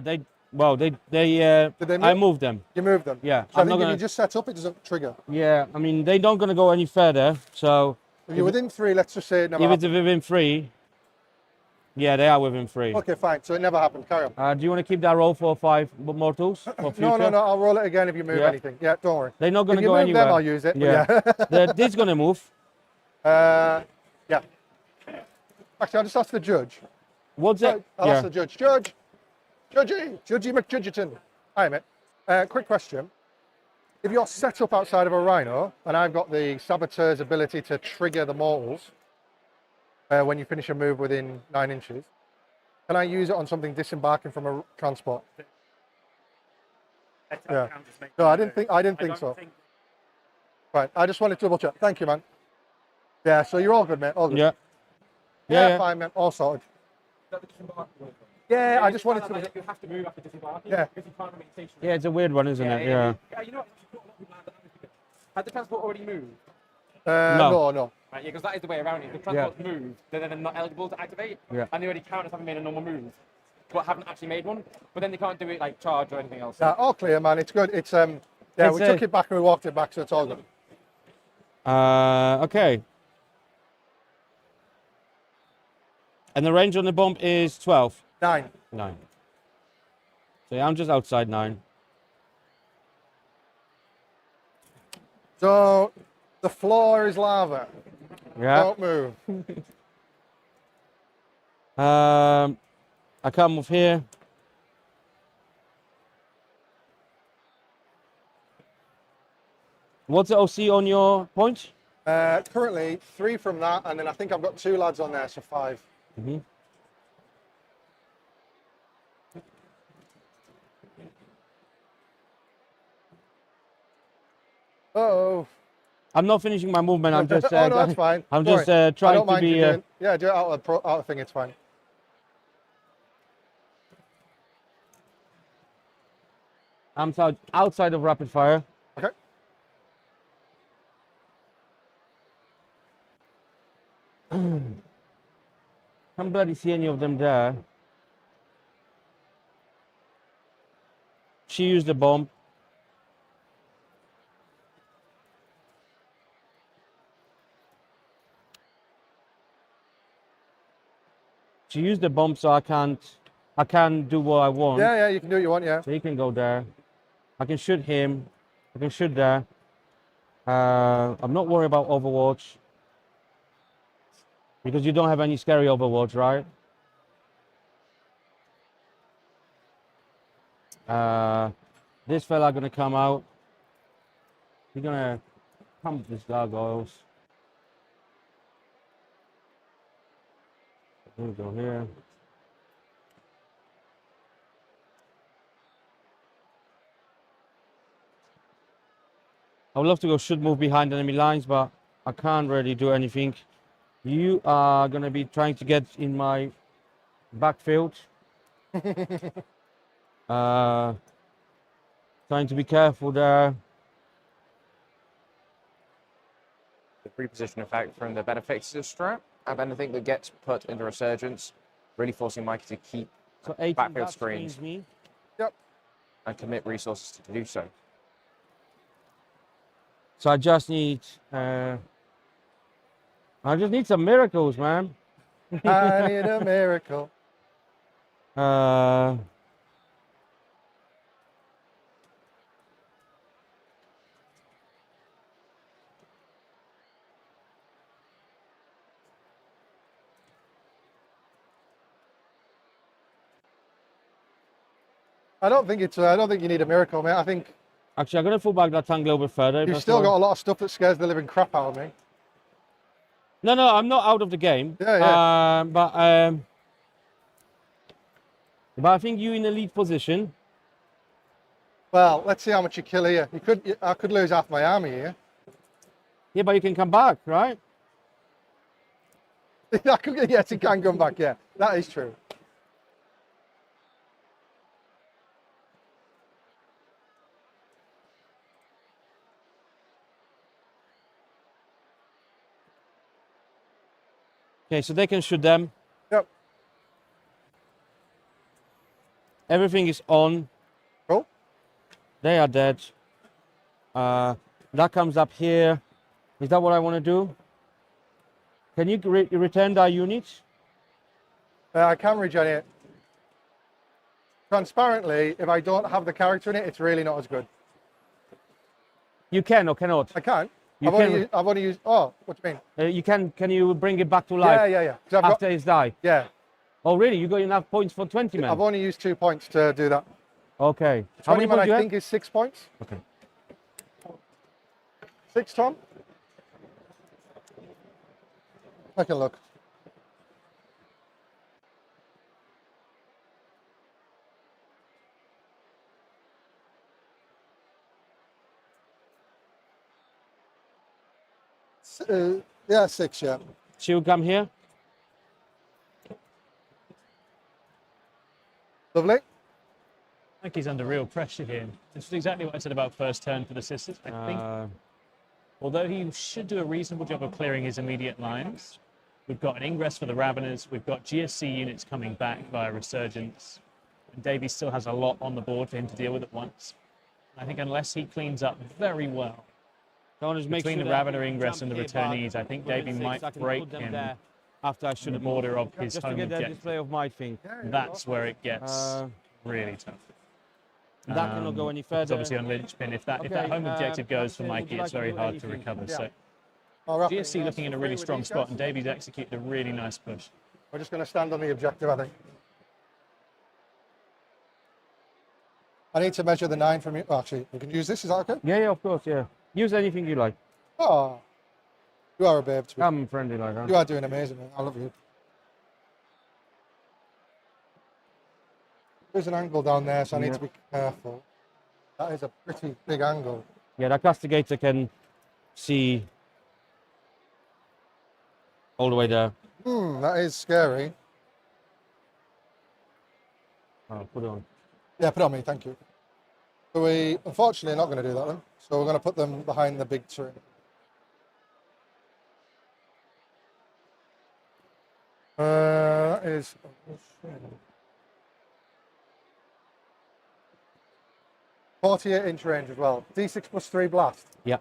Did they I move? moved them. You moved them. Yeah, So I I'm think not if gonna. you just set up, it doesn't trigger. Yeah, I mean they're not gonna go any further. So If you're within 3, let's just say it never if it's happened. within 3, yeah, they are within 3. Okay, fine. So it never happened. Carry on. Do you want to keep that roll for 5 mortals for future? No. I'll roll it again if you move Yeah. anything. Yeah, don't worry. They're not If gonna you go move anywhere. them, I'll use it. Yeah. This is gonna move. Yeah. Actually, I'll just ask the judge. What's it? I'll ask the judge. Judgey McJudgeton. Hi, mate. Quick question. If you're set up outside of a rhino, and I've got the saboteur's ability to trigger the mortals when you finish a move within 9 inches, can I use it on something disembarking from a transport? Yeah. No, I didn't think so. Right. I just wanted to double check. Thank you, man. Yeah. So you're all good, mate. All good. Yeah. Yeah. Fine, man. All sorted. Yeah. I just wanted to. You have to move after disembarking. Yeah. Because you can't remain stationary. Yeah, it's a weird one, isn't it? Yeah. You know what? Had the transport already moved? No. Right, yeah, because that is the way around it. If the transport's moved, then they're not eligible to activate. Yeah. And they already count as having made a normal move, but haven't actually made one. But then they can't do it like charge or anything else. Yeah, all clear, man. It's good. It's we took it back and we walked it back, so it's all good. Okay. And the range on the bomb is 12. 9. 9. So yeah, I'm just outside 9. So the floor is lava. Yeah. Don't move. I can't move here. What's the OC on your point? Currently 3 from that, and then I think I've got 2 lads on there, so 5. Mm-hmm. Oh. I'm not finishing my movement. I'm just. Oh, no, that's fine. I'm Don't just worry. I trying don't to mind be. you doing. Yeah, do it out of thing. It's fine. I'm outside of rapid fire. Okay. Can't bloody see any of them there. She used the bomb. She used the bomb, so I can't do what I want. Yeah, you can do what you want. Yeah. So he can go there. I can shoot him. I can shoot there. I'm not worried about Overwatch. Because you don't have any scary Overwatch, right? This fella gonna come out. He's gonna pump these gargoyles. Here we go here. I would love to go shoot move behind enemy lines, but I can't really do anything. You are gonna be trying to get in my backfield. Trying to be careful there. reposition effect from the Benefictor strat, and then I think that gets put into Resurgence, really forcing Mikey to keep So 18 backfield that screens screens me. Yep. and commit resources to do so. So I just need some miracles, man. I need a miracle. Uh, I don't think you need a miracle, mate. I think Actually, I'm going to fall back that tank a little bit further. if you've that's still all got right. a lot of stuff that scares the living crap out of me. No, no, I'm not out of the game. Yeah, yeah. But I think you in a lead position. Well, let's see how much you kill here. I could lose half my army here. Yeah, but you can come back, right? Yes, he can come back. Yeah, that is true. Okay, so they can shoot them. Yep. Everything is on. Cool. They are dead. That comes up here. Is that what I want to do? Can you return that unit? I can regenerate. Transparently, if I don't have the character in it, it's really not as good. You can or cannot? I can. You I've only used. Oh, what do you mean? You can. Can you bring it back to life? Yeah, yeah, yeah. 'Cause I've After it's died. yeah, Oh, really? You got enough points for 20 men? I've only used 2 points to do that. Okay. How 20 many man, points do you I have? think, is 6 points. Okay. 6, Tom? I can look. Yeah, 6, yeah. She'll come here. Lovely. I think he's under real pressure here. This is exactly what I said about first turn for the sisters. I think, although he should do a reasonable job of clearing his immediate lines, we've got an ingress for the Raveners, we've got GSC units coming back via Resurgence, and Davey still has a lot on the board for him to deal with at once. I think unless he cleans up very well between the Ravener ingress and the returnees, I think Davey might break him after I should the have border of his just to home get the objective. display of my thing. That's where it gets really tough. That cannot go any It's further. obviously on linchpin. If that home objective goes for Mikey, it's very hard to recover. So GSC looking in a really strong spot, and Davies executed a really nice push. We're just going to stand on the objective, I think. I need to measure the 9 from you. Oh, actually, we can use this. Is that okay? Yeah, yeah, of course, yeah. Use anything you like. Oh, you are a babe. To me. I'm friendly like that. You are doing amazing, man. I love you. There's an angle down there, so I need to be careful. That is a pretty big angle. Yeah, that castigator can see all the way there. That is scary. Oh, put it on. Yeah, put it on me, thank you. So we, unfortunately, are not going to do that then. So we're going to put them behind the big tree. That is... 48-inch range as well. D6 plus 3 blast. Yeah.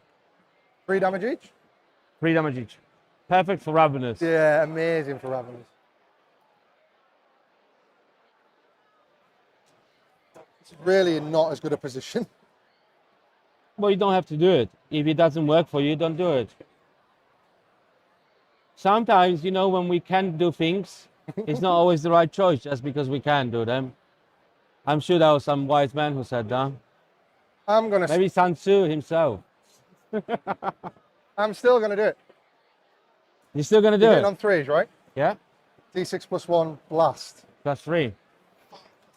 3 damage each? 3 damage each. Perfect for Ravenous. Yeah, amazing for Ravenous. It's really not as good a position. Well, you don't have to do it. If it doesn't work for you, don't do it. Sometimes, you know, when we can't do things, it's not always the right choice just because we can do them. I'm sure there was some wise man who said that. I'm going to... Maybe Sun Tzu himself. I'm still going to do it. You're still going to do You're it? getting on 3s, right? Yeah? D6 plus 1 blast. Plus 3.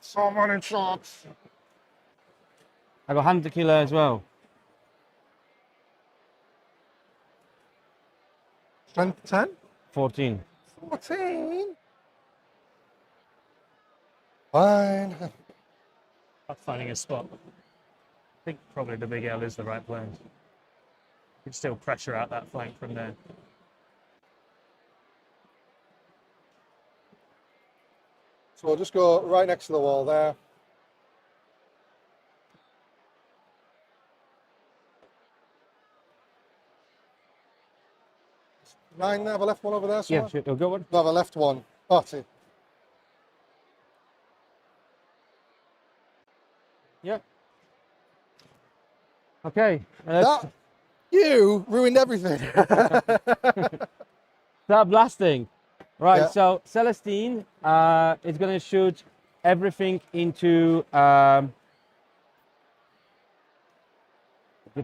So many shots. I got Hunter Killer as well. Strength 10? 14. 14? Fine. Not finding a spot. I think probably the big L is the right play. can still pressure out that flank from there. So we'll just go right next to the wall there. 9 there, have a left one over there somewhere? Yeah, sure. You'll go one. No, have a left one. Oh, see. Yeah. Okay. You ruined everything. Start blasting. Right, Yeah. so Celestine is going to shoot everything into the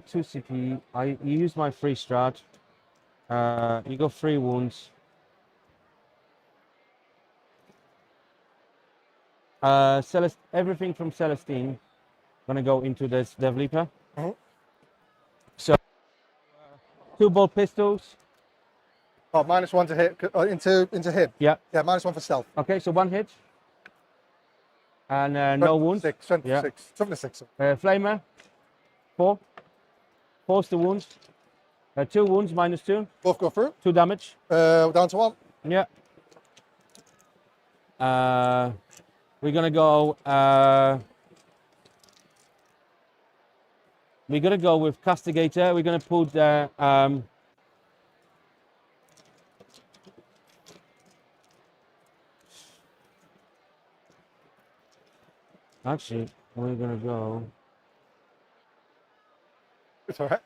2 CP. You use my free strat. You got 3 wounds. Everything from Celestine going to go into this Dev Leaper. Mhm. So 2 bolt pistols. Oh, -1 to hit, into hit. Yeah. Yeah, -1 for stealth. Okay, so 1 hit. And no wounds. 6, strength Yeah. 6, toughness 6. Flamer, 4. Force the wounds. 2 wounds, -2. Both go through. 2 damage. Down to 1. Yeah. We're gonna go. We're gonna go with Castigator. We're gonna put the. Actually, we're gonna go. It's all right.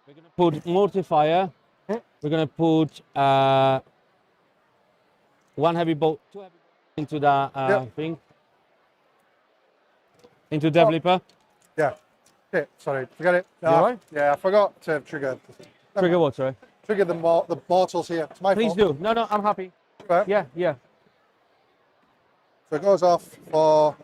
We're gonna put Mortifier. We're gonna put 1 heavy bolt, 2 heavy bolts into that Yep. thing. Into Dev Leaper. Yeah. Okay, sorry, forget it. You all right? Yeah, I forgot to trigger. Trigger what, sorry? Trigger the mortals here. It's my Please fault. do. No, I'm happy. Right. Yeah, yeah. So it goes off for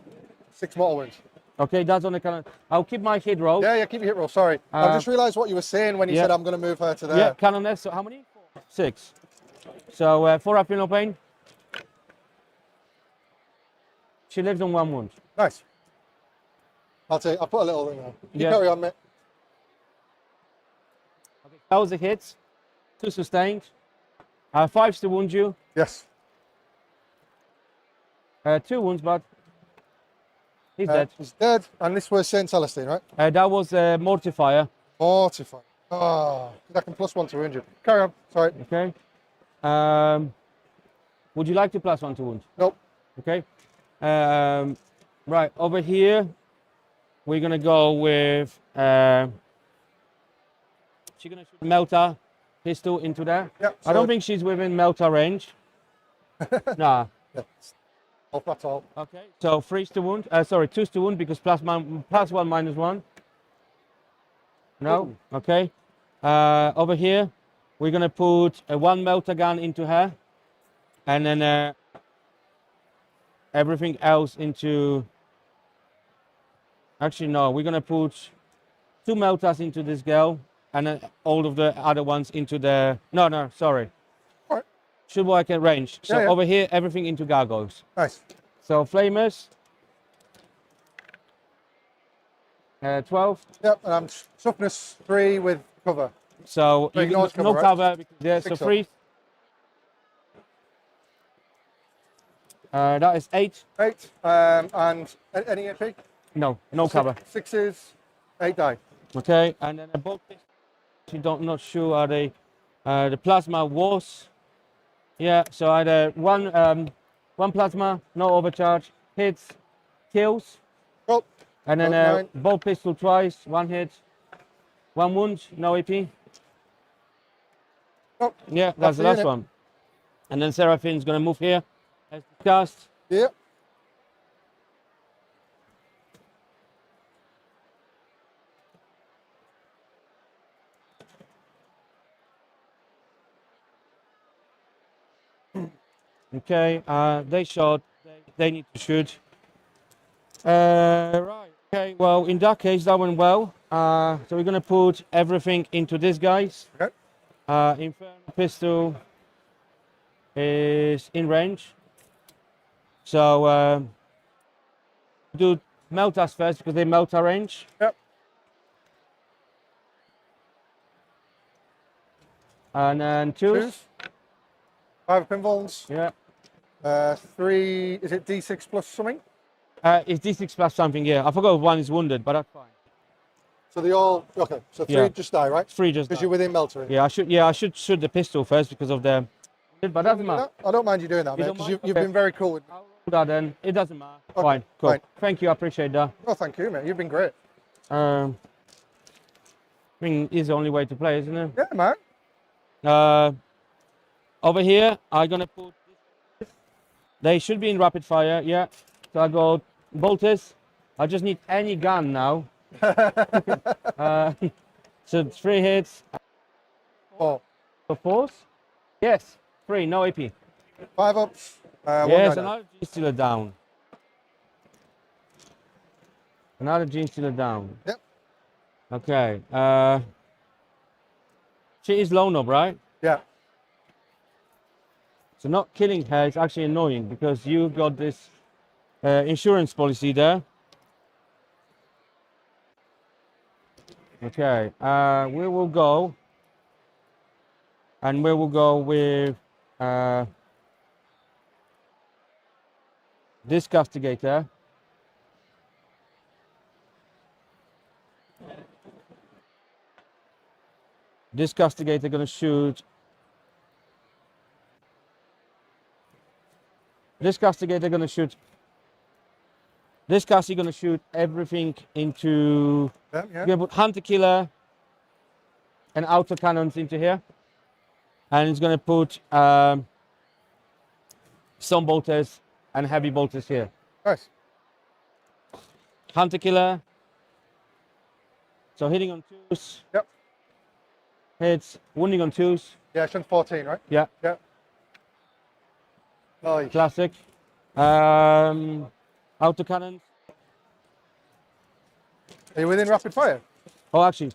6 mortal wounds. Okay, that's on the cannon. I'll keep my hit roll. Yeah, keep your hit roll. Sorry. I just realised what you were saying when you yeah. said I'm going to move her to there. Yeah, cannon. So how many? 6. So 4 up, no pain. She lives on 1 wound. Nice. I'll put a little thing there. You Yeah. carry on, mate. Okay. That was a hit. 2 sustained. 5 to wound you. Yes. 2 wounds, but he's dead. He's dead. And this was Saint Celestine, right? That was Mortifier. Mortify. Oh, I can +1 to wound you. Carry on. Sorry. Okay. Would you like to +1 to wound? Nope. Okay. Right, over here, we're gonna go with. She's gonna shoot Melta pistol into there. Yeah. I don't think she's within Melta range. Nah. Yeah. Oh, that's all. Okay. So 3 to wound. Sorry, 2 to wound because +1 -1. No. Okay. Over here, we're gonna put 1 Melta gun into her, and then everything else into. Actually, no. We're gonna put 2 Meltas into this girl, and then all of the other ones into the. No. Sorry. Alright. Should work at range. So Yeah. over here, everything into gargoyles. Nice. So flamers. 12. Yep. And I'm toughness 3 with cover. So So you ignores no cover, right? cover. Because, yeah. So 6 up. 3. That is 8. 8. And any AP? No cover. 6s, 8 die. Okay, and then the bolt pistol. You not sure are they. The plasma was. Yeah. So I had one plasma, no overcharge, hits, kills, Cool. and then Nine. bolt pistol twice, 1 hit, 1 wound, no AP. Oh, Yeah, that's the the last unit. one. And then Seraphine's gonna move here, as discussed. Yeah. Okay, they shot. They need to shoot. Right. Okay. Well, in that case, that went well. So we're gonna put everything into this guys. Okay. Inferno pistol is in range. So Do meltas first because they melta range. Yep. And then twos. 5 pinballs. Yeah. 3, is it D6 plus something? It's D6 plus something, yeah. I forgot if one is wounded, but that's fine. So they all, okay, so 3 Yeah. just die, right? 3 just Because die. you're within melter. Yeah, I should shoot the pistol first because of the... But doesn't matter. I don't mind you doing that, You mate, don't because mind? you've Okay. been very cool with me. I'll do that then. It doesn't matter. Okay, Fine, cool. fine. Thank you, I appreciate that. Oh, thank you, mate. You've been great. I mean, it's the only way to play, isn't it? Yeah, man. Over here, I'm gonna put. They should be in rapid fire, yeah. So I got bolters. I just need any gun now. So 3 hits. 4. For 4s? Yes, 3, no AP. 5 ups. 1 Yes, down. another Gene Stealer down. Another Gene Stealer down. Yep. Okay. She is low knob, right? Yeah. So not killing her is actually annoying because you got this insurance policy there. Okay, we will go, and we will go with this castigator. This castigator gonna shoot. This castigator gonna shoot. This castigator gonna shoot everything into. Yeah. We're gonna put hunter killer and auto cannons into here, and it's gonna put stone bolters and heavy bolters here. Nice. Hunter killer. So hitting on 2s. Yep. Hits, wounding on 2s. Yeah, strength 14, right? Yeah. Yeah. Nice. Classic. Auto cannons. Are you within rapid fire? Oh, actually,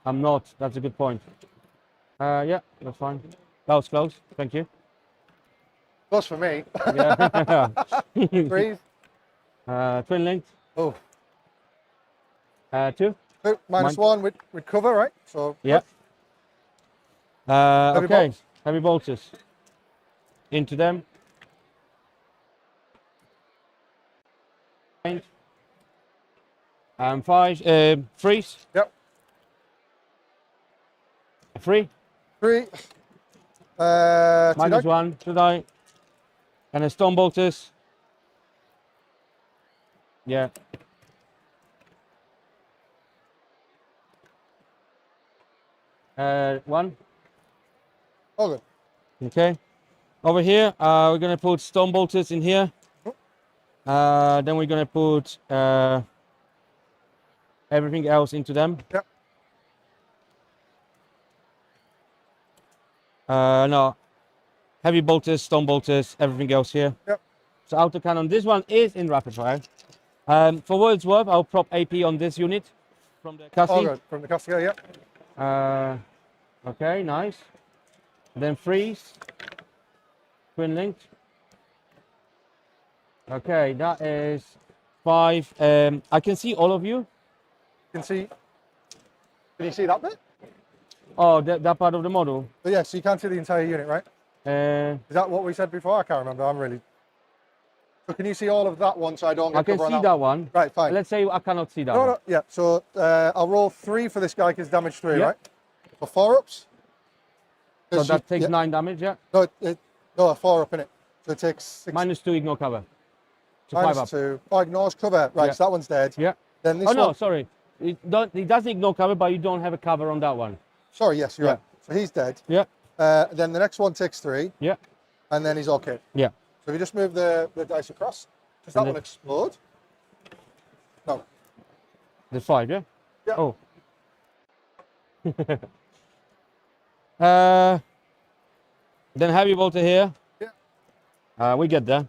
I'm not. That's a good point. Yeah, that's fine. That was close. Thank you. Close for me. Yeah. Breathe. Twin linked. Oh. 2. Minus 1 with cover, right? So. Yeah. Heavy Okay. bolts. Heavy bolters. Into them. And 5. Freeze. Yep. 3. 3. Minus 1. Should I? And a stone bolters. Yeah. One. Oh, good. Okay. Over here, we're gonna put stone bolters in here. Then we're gonna put everything else into them. Yep. No. Heavy bolters, stone bolters, everything else here. Yep. So autocannon. This one is in rapid fire. For what it's worth, I'll prop AP on this unit from the Oh, casting. good. From the castigator, yeah. Okay, nice. Then freeze. Twin linked. Okay, that is 5. I can see all of you. Can you see that bit? Oh, that part of the model. But yeah, so you can't see the entire unit, right? Is that what we said before? I can't remember. I'm really. So can you see all of that one so I don't get I can cover on see that one. Right, fine. Let's say I cannot see that No, one. no, yeah. So I'll roll 3 for this guy because damage 3, Yeah. right? For 4 ups. So 'Cause that you- takes yeah. 9 damage, yeah? No, a 4 up in it. So it takes 6. Minus 2, ignore cover. So Minus 5 up. 2. Oh, ignores cover. Right, Yeah. so that one's dead. Yeah. Then this Oh, no, one. sorry. It doesn't ignore cover, but you don't have a cover on that one. Sorry, yes, you're Yeah. right. So he's dead. Yeah. Then the next one takes 3. Yeah. And then he's okay. Yeah. So if you just move the dice across, does that And one then- explode? No. There's 5, yeah? Yeah. Oh. Then heavy bolter here. Yeah. We get there.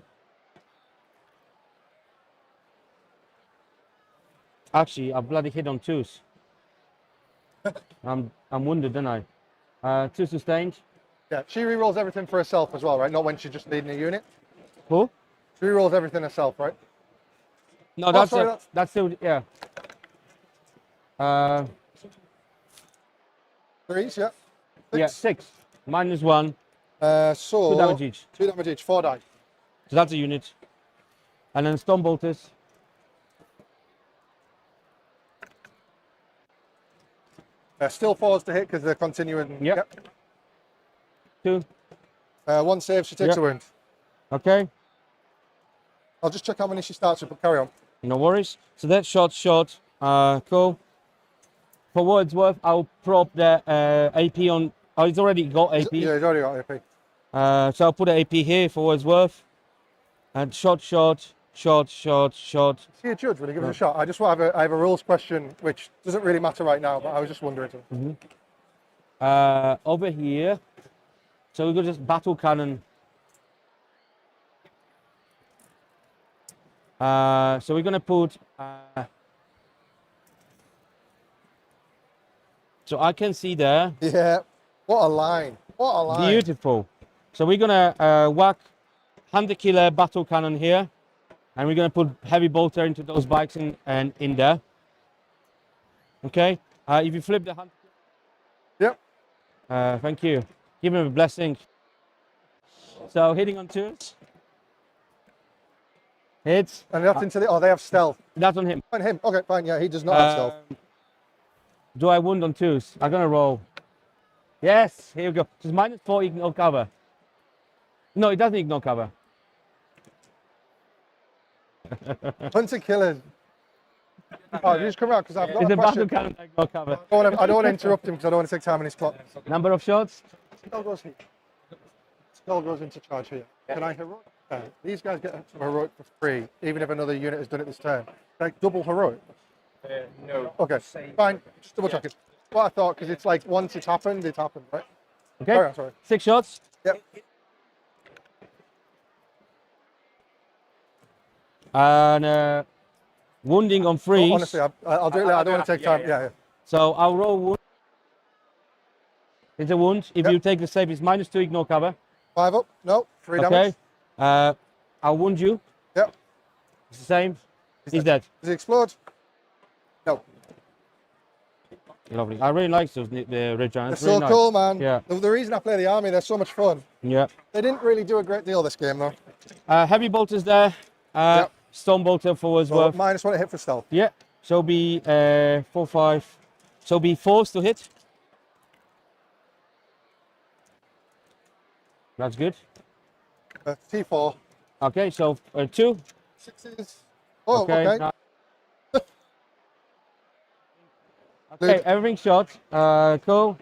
Actually, I bloody hit on 2s. I'm wounded, don't I? 2 sustained. Yeah, she re-rolls everything for herself as well, right? Not when she's just leading a unit. Who? She rolls everything herself, right? No, that's sorry, that's still, yeah. Threes, yeah. Yeah, 6. -1. So 2 damage each. 2 damage each, 4 die. So that's a unit. And then stone bolters. Still 4s to hit because they're continuing. Yep. 2. 1 save, she takes Yep. a wound. Okay. I'll just check how many she starts with, but carry on. No worries. So that's short. Cool. For what it's worth, I'll prop the AP on. Oh, he's already got AP. Yeah, he's already got AP. So I'll put the AP here for what it's worth. And shot. See a judge, will he give us a shot? I just want I have a rules question, which doesn't really matter right now, but I was just wondering. Over here. So we've got just battle cannon. So we're gonna put. So I can see there. Yeah, what a line. What a line. Beautiful. So we're gonna whack 100 killer battle cannon here, and we're gonna put heavy bolter into those bikes and in there. Okay. If you flip the 100. Yep. Thank you. Give him a blessing. So hitting on 2s. Hits. And that's into the. Oh, they have stealth. That's on him. On him. Okay, fine. Yeah, he does not have stealth. Do I wound on 2s? I'm gonna roll. Yes, here we go. Just -4 ignore cover. No, it doesn't ignore cover. Hunter killers. Oh, you just come around because I've got It's a a battle question. cannon that ignore cover. I don't want to interrupt him because I don't want to take time on his clock. Number of shots? Skull goes here. Skull goes into charge here. Can I heroic? These guys get heroic for free, even if another unit has done it this turn. Like double heroic. No. Okay, fine. Just double check it. What I thought, because it's like once it's happened, right? Okay. Carry on, sorry. 6 shots. Yep. And wounding on 3s. Honestly, I'll do it later. I don't want to take time. Yeah. So I'll roll wound. It's a wound. If Yep. you take the save, it's -2 ignore cover. 5 up. No. 3 Okay. damage. I'll wound you. Yep. It's the same. He's dead. Does he explode? No. Lovely. I really like those the red giants. They're so cool, man. Yeah. The reason I play the army, they're so much fun. Yeah. They didn't really do a great deal this game, though. Heavy bolters there. Yep. Stone bolter for as So well. -1 to hit for stealth. Yeah. So be 4, 5. So be 4s to hit. That's good. T4. Okay. So 2. 6s. Oh, okay. Now- okay. Everything shot. Cool.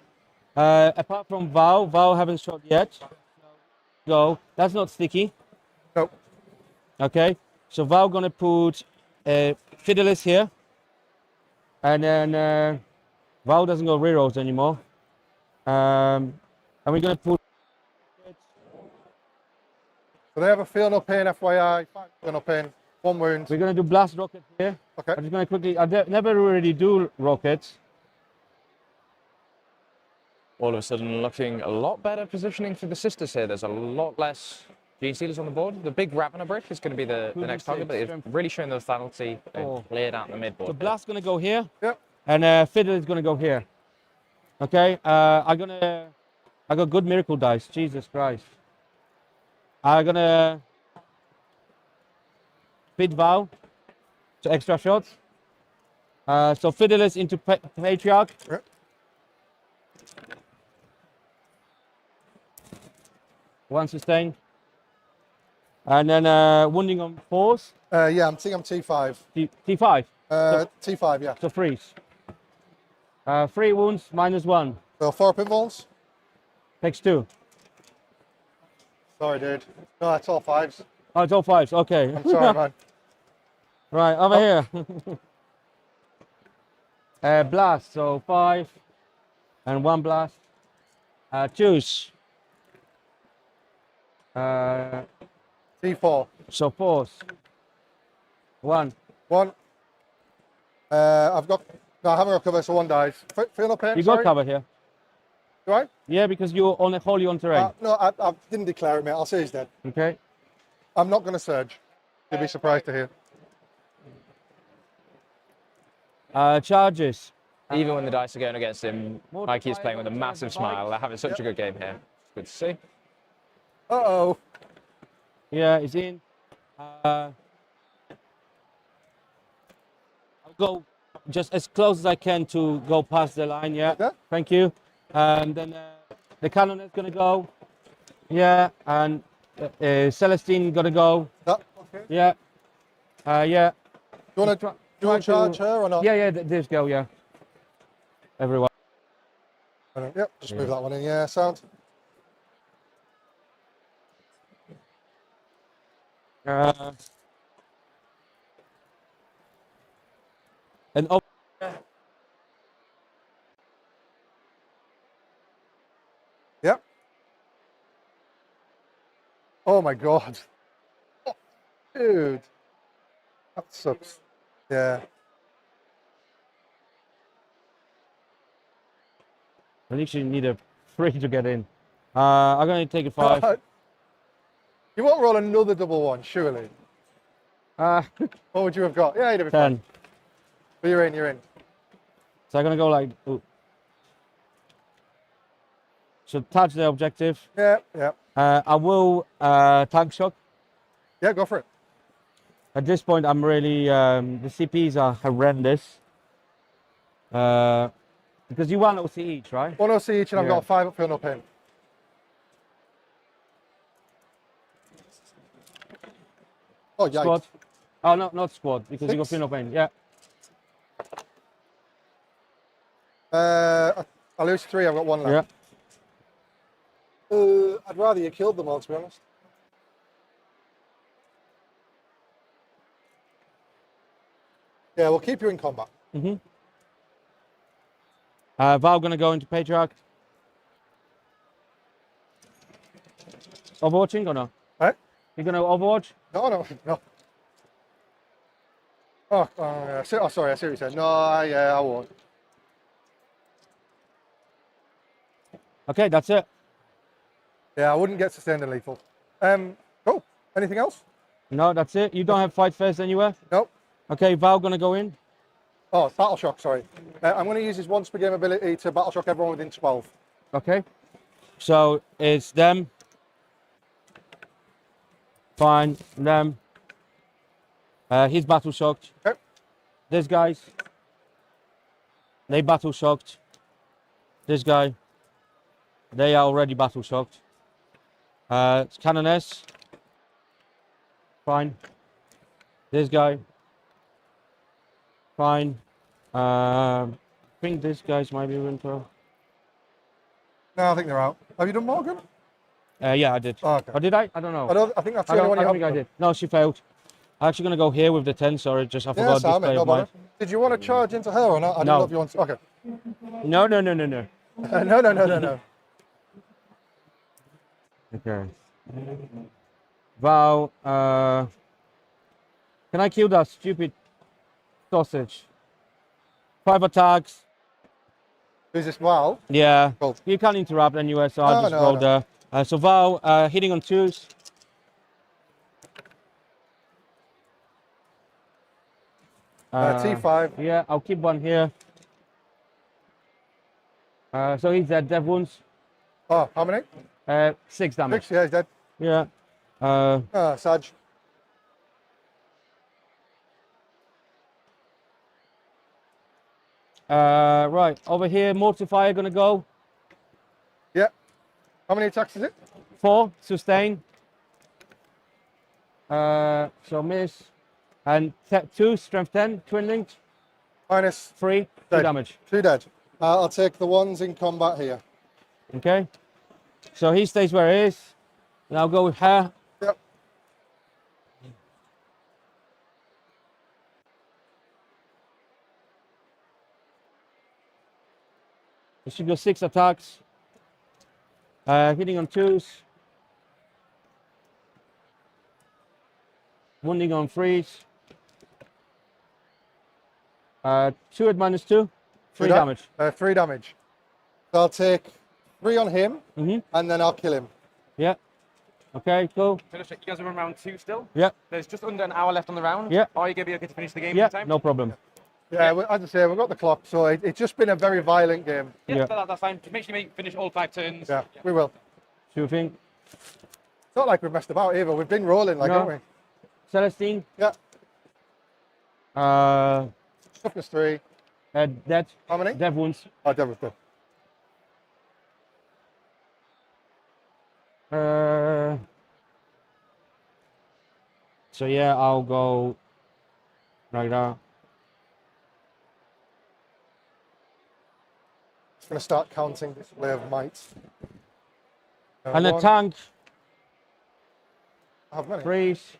Apart from Val haven't shot yet. Go. That's not sticky. Nope. Okay. So Val gonna put Fidelis here, and then Val doesn't go rerolls anymore. And we're gonna put. So they have a feel no pain, FYI. 5 feel no pain. 1 wound. We're gonna do blast rocket here. Okay. I'm just gonna quickly. Never really do rockets. All of a sudden looking a lot better positioning for the sisters here. There's a lot less Gene Stealers on the board. The big Ravener brick is going to be the next target, but it's really showing the lethality. They've cleared out the midboard. So blast gonna go here. Yep. And Fiddle is gonna go here. Okay. I got good miracle dice. Jesus Christ. I'm gonna fit Val to extra shots. So Fidelis into Patriarch. Yep. One sustain. And then wounding on 4s. Yeah, I'm T5. T5. T5, yeah. So freeze. 3 wounds -1. So 4 pinballs. Takes 2. Sorry, dude. No, that's all 5s. Oh, it's all 5s. Okay. I'm sorry, man. Right, over here. Blast. So 5 and 1 blast. Choose. T4. So 4s. 1. 1. I've got. No, I haven't got cover, so 1 dies. Feel no pain. You sorry. got cover here. Do I? Yeah, because you're on a wholly on terrain. No, I didn't declare it, mate. I'll say he's dead. Okay. I'm not going to surge. You'd be surprised to hear. Charges. Even when the dice are going against him, More Mikey is fire, playing with a more massive fire. smile. They're having such a good game here. It's good to see. Uh-oh. Yeah, he's in. I'll go just as close as I can to go past the line. Yeah. Okay. Thank you. And then the cannon is gonna go. Yeah. And Celestine gonna go. That, okay. Yeah. Yeah. Do you want to charge her or not? Yeah, yeah. This go. Yeah. Everyone. Yep, just move that one in. Yeah, sound. And up. Yep. Oh my God. Oh, dude. That sucks. Yeah. I literally need a 3 to get in. I'm gonna take a 5. You won't roll another double one, surely. What would you have got? Yeah, you'd have been 10. fine. But you're in, you're in. So I'm gonna go like. Ooh. So touch the objective. Yeah, yeah. I will tank shock. Yeah, go for it. At this point, I'm really the CPs are horrendous. Because you want OC each, right? 1 OC each, and I've Yeah. got 5 up for no pain. Oh, yikes. Squad. Oh no, not squad because you got 6. feel no pain. Yeah. I lose 3, I've got 1 left. Yeah. I'd rather you killed them all, to be honest. Yeah, we'll keep you in combat. Val gonna go into Patriarch. Overwatching or no? Right? You gonna Overwatch? No, no, no. Oh, yeah. Oh, sorry, I see what you said. No, yeah, I won't. Okay, that's it. Yeah, I wouldn't get sustained and lethal. Cool. Anything else? No, that's it. You don't have fight first anywhere? Nope. Okay, Val gonna go in. Oh, it's Battle Shock, sorry. I'm going to use his once per game ability to Battle Shock everyone within 12. Okay. So it's them. Fine, them. He's battle shocked. Okay. This guys. They battle shocked. This guy. They are already battle shocked. It's Canoness. Fine. This guy. Fine. I think this guy's might be winter. No, I think they're out. Have you done Morgan? Yeah, I did. Oh, okay. Or did I? I don't know. I think that's the I only don't, one I you don't think I haven't did. No, she failed. I'm actually going to go here with the 10. Sorry, just I done. Yeah, forgot Sam, display no of mine. bother. Did you want to charge into her or not? I don't No. know if you want to. Okay. No. No. Okay. Val, can I kill that stupid sausage? 5 attacks. Who's this, Val? Yeah. Cool. You can't interrupt anyway, so I'll No, just no, roll no. there. So Val, hitting on 2s. T5. Yeah, I'll keep one here. So he's dead. Dev wounds. Oh, how many? 6 damage. 6, yeah, he's dead. Yeah. Saj. Right, over here, Mortifier gonna go. Yeah. How many attacks is it? 4, sustain. So miss. And 2, strength 10, twin linked. Minus 3, 2 Dead. damage. 2 dead. I'll take the ones in combat here. Okay. So he stays where he is. And I'll go with her. Yep. She goes 6 attacks. Hitting on 2s. Wounding on 3s. 2 at minus 2. 3 damage. 3 damage. So I'll take 3 on him, Mm-hmm. and then I'll kill him. Yeah. Okay, cool. So just check, you guys are on round 2 still? Yep. There's just under an hour left on the round. Yep. Are you going to be okay to finish the game Yeah, in time? no problem. Yeah, as I say, we've got the clock, so it's just been a very violent game. Yeah, Yeah. that's fine. Just make sure you finish all 5 turns. Yeah, we will. So you think? It's not like we've messed about either. We've been rolling, like, No. haven't we? Celestine? Yeah. Toughness 3. Dead. How many? Dev wounds. Oh, that was good. So yeah, I'll go like that. Just going to start counting display of might. And a One. tank. How many? Freeze.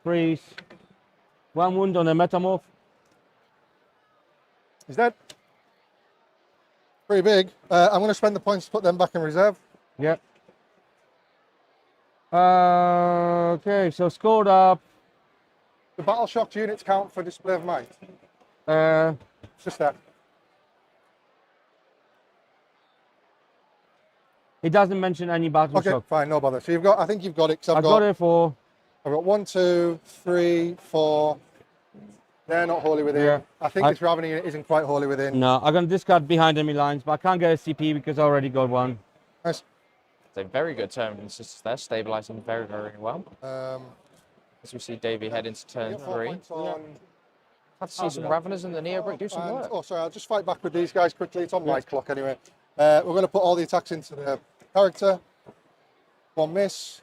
Freeze. 1 wound on a metamorph. He's dead. Pretty big. I'm going to spend the points to put them back in reserve. Yep. Okay, so scored up. The battle shocked units count for display of might. Uh, It's just that. it doesn't mention any battle Okay, shock. fine, no bother. So you've got, I think you've got it. Cause I've got it for. I've got 1, 2, 3, 4. They're not wholly within. Yeah. I think this Ravening unit isn't quite wholly within. No, I'm gonna discard behind enemy lines, but I can't get a CP because I already got one. Nice. It's a very good turn from the sisters there, stabilising very, very well. As we see Davey head into turn 3. Have to see some Raveners in the Neo Brick do some work. Oh, sorry, I'll just fight back with these guys quickly. It's on my clock anyway. We're going to put all the attacks into the character. 1 miss.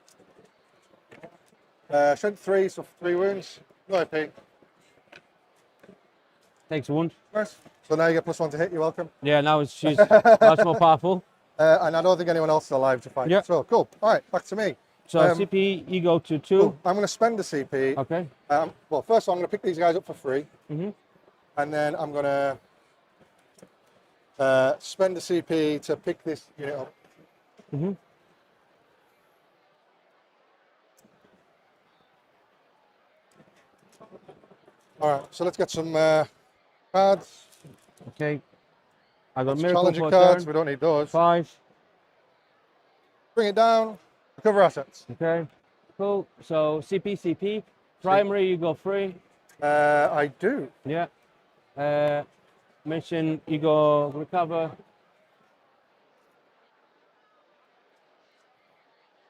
Strength 3, so 3 wounds. No AP. Takes a wound. Nice. So now you get +1 to hit. You're welcome. Yeah, now she's much more powerful. And I don't think anyone else is alive to fight. Yeah. So cool. All right, back to me. So CP, you go to 2. Cool. I'm going to spend the CP. Okay. Well, first of all, I'm going to pick these guys up for free. Mhm. And then I'm going to spend the CP to pick this unit up. Mhm. All right, so let's get some cards. Okay. I got Some miracle challenger for a cards. turn. We don't need those. 5. Bring it down. Recover assets. Okay. Cool. So CP. Primary, you go 3. I do. Yeah. Mission, you go recover.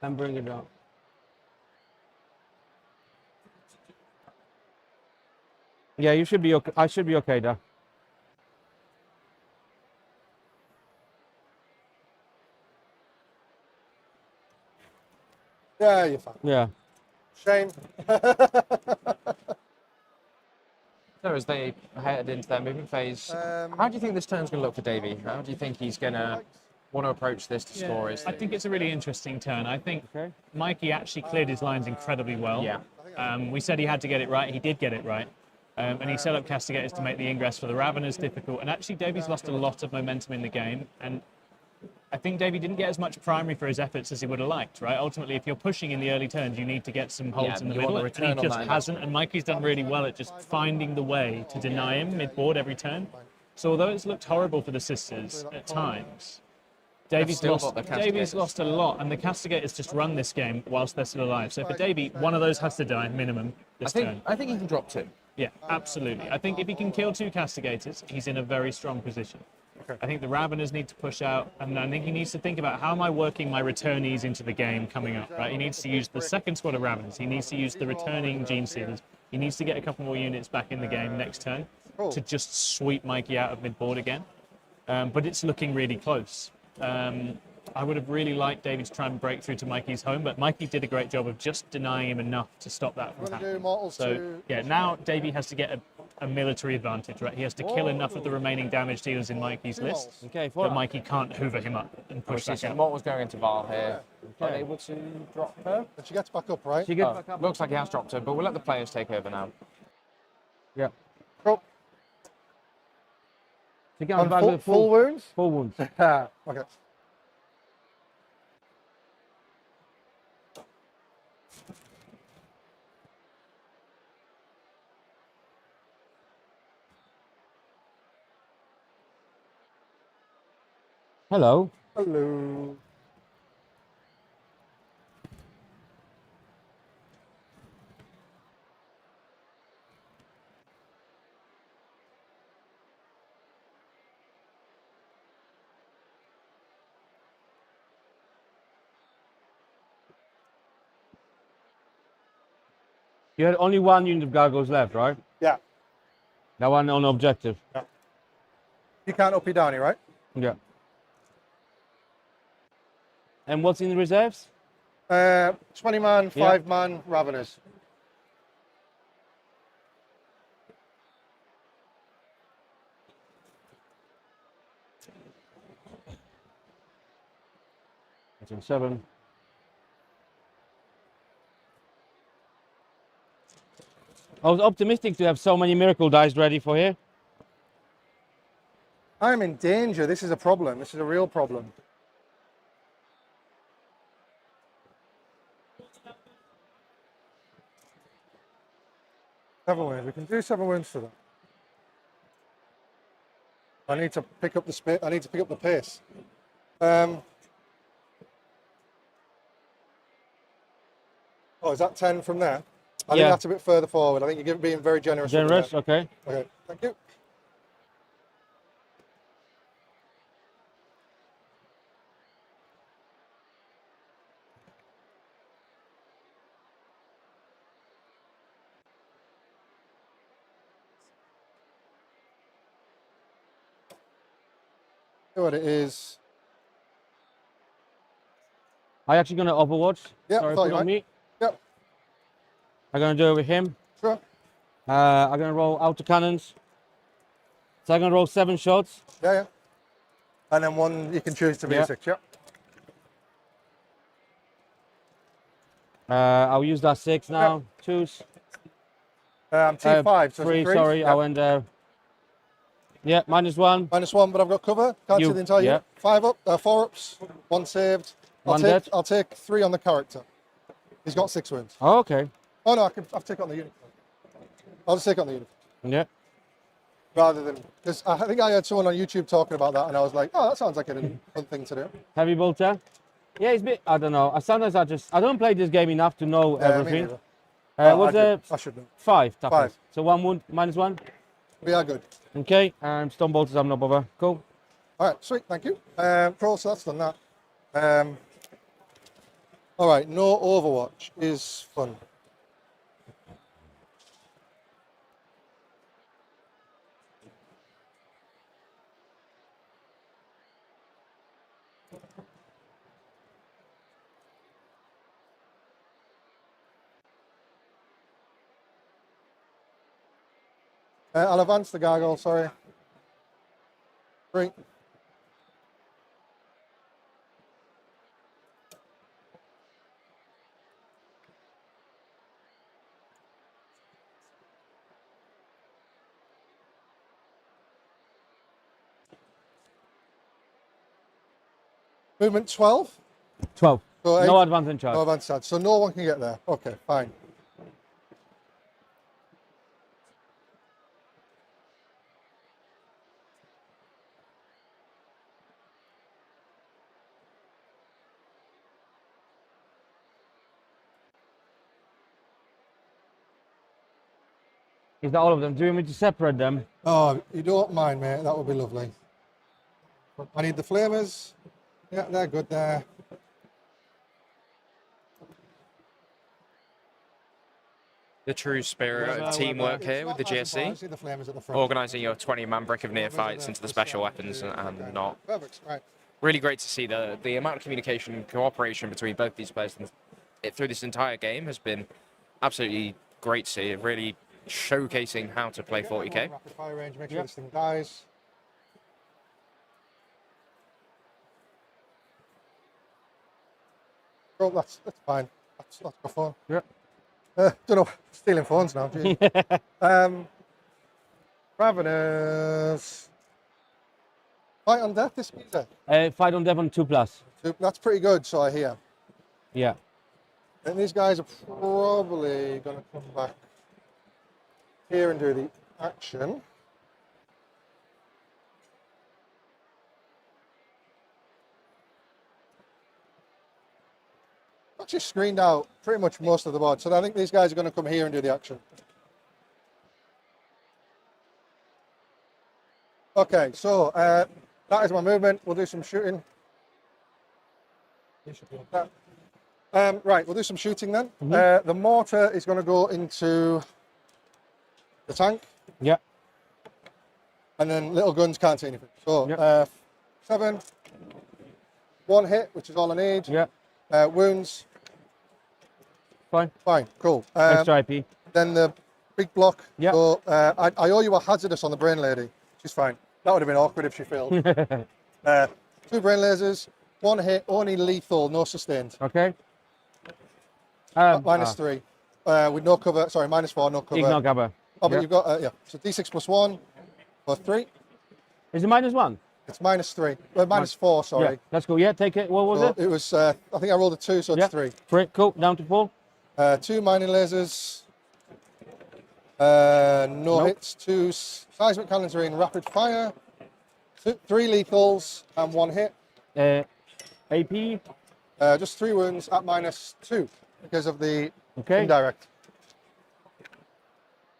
And bring it down. Yeah, you should be okay. I should be okay there. Yeah, you're fine. Yeah. Shame. So as they head into their movement phase, how do you think this turn's going to look for Davey? How do you think he's going to want to approach this to score his I think it's a really interesting turn. I think Okay. Mikey actually cleared his lines incredibly well. Yeah. We said he had to get it right. He did get it right. And he set up Castigators to make the ingress for the Raveners difficult. And actually, Davey's lost a lot of momentum in the game. And I think Davey didn't get as much primary for his efforts as he would have liked, right? Ultimately, if you're pushing in the early turns, you need to get some holds in the you want middle. a And return he on just that hasn't. And Mikey's done really well at just finding the way to deny him mid-board every turn. So although it's looked horrible for the sisters at times, Davey's still got the Davey's Castigators. lost a lot, and the Castigators just run this game whilst they're still alive. So for Davey, one of those has to die minimum this turn. I think he can drop 2. Yeah, absolutely. I think if he can kill 2 Castigators, he's in a very strong position. I think the Raveners need to push out, and I think he needs to think about how am I working my returnees into the game coming up, right? He needs to use the second squad of Raveners. He needs to use the returning Gene Sealers. He needs to get a couple more units back in the game next turn to just sweep Mikey out of mid-board again. But it's looking really close. I would have really liked David to try and break through to Mikey's home, but Mikey did a great job of just denying him enough to stop that from happening. So, yeah, now Davey has to get a military advantage, right? He has to kill enough of the remaining damage dealers in Mikey's list Okay, that Mikey can't hoover him up and push back So out. Mort was going into Val here. Are they able to drop her? And she gets back up, right? She gets back up. Looks like he has dropped her, but we'll let the players take over now. Yeah. Cool. She comes On back full, with full wounds? full wounds. Okay. Hello. Hello. You had only one unit of gargoyles left, right? Yeah. That one on objective. You can't up your downy, right? Yeah. And what's in the reserves? 20 man, Yeah. 5 man Raveners. It's in 7. I was optimistic to have so many miracle dice ready for here. I'm in danger. This is a problem. This is a real problem. Seven wounds. We can do 7 wounds to them. I need to pick up the space. I need to pick up the pace. Oh, is that 10 from there? I think that's a bit further forward. I think you're being very generous. Generous, okay. Okay, thank you. See what it is. I actually gonna Overwatch. Yeah, Sorry, thought put you on might. me. Yep, I'm gonna do it with him. sure. I'm gonna roll autocannons. So I'm gonna roll 7 shots. Yeah, yeah. And then one you can choose to be Yeah. a 6, yeah. I'll use that 6 now. Choose. T5, so 3, it's a 3. sorry. Yeah. I went yeah, -1. -1, but I've got cover. Can't see the entire yeah. unit. 5 up, 4 ups, 1 saved. One dead. I'll take 3 on the character. He's got 6 wounds. Oh, okay. Oh no, I'll take it on the unit. I'll just take it on the unit. Yeah. Rather than, because I think I heard someone on YouTube talking about that and I was like, oh, that sounds like a fun thing to do. Heavy bolter. Yeah, it's a bit. I don't know. Sometimes I don't play this game enough to know Yeah, me everything. neither. What's I should know. 5 toughness. 5. So 1 wound, -1. We are good. Okay. And stone bolters, I'm not bother. Cool. All right, sweet, thank you. Cool, so that's done that. All right, no Overwatch is fun. I'll advance the gargoyle, sorry. 3. Movement 12. 12. So No 8. advance in charge. No advance charge. So no one can get there. Okay, fine. Is that all of them? Do you want me to separate them? Oh, you don't mind, mate. That would be lovely. I need the flamers. Yeah, they're good there. The true spirit of teamwork here with the I see GSC, the flamers at the front. organising your 20-man brick of near fights into the special weapons and not. Perfect. Right. Really great to see the amount of communication and cooperation between both these players through this entire game has been absolutely great to see. Really showcasing how to play 40k. Rapid fire range. Make sure this thing dies. Oh, that's fine. That's my phone. Yeah. Don't know. Stealing phones now. Geez. Raveners. Fight on death this season. Fight on Devon 2+. That's pretty good, so I hear. Yeah. And these guys are probably going to come back here and do the action. Actually screened out pretty much most of the board, so I think these guys are going to come here and do the action. Okay, so that is my movement. We'll do some shooting. You should be like that. Right, we'll do some shooting then. Mhm. The mortar is going to go into the tank, Yeah. and then little guns can't see anything. So, Yep. 7, 1 hit, which is all I need. Yeah. Wounds, Fine. fine, cool. Extra IP. Then the big block. Yeah. So, I owe you a hazardous on the brain lady. She's fine. That would have been awkward if she failed. 2 brain lasers, 1 hit, only lethal, no sustained. Okay. -3. With no cover, sorry, -4, no cover. Ignore cover. Oh, but Yeah. you've got, yeah. So D6 +1 for 3. Is it -1? It's -3. Well, -4, sorry. Yeah. That's cool. Yeah, take it. What was So it? it was, I think I rolled a 2, so it's Yeah. 3. 3. Cool. Down to 4. 2 mining lasers. No Nope. hits. 2 seismic cannons are in rapid fire. 3 lethals and 1 hit. AP. Just 3 wounds at -2 because of the Okay. indirect.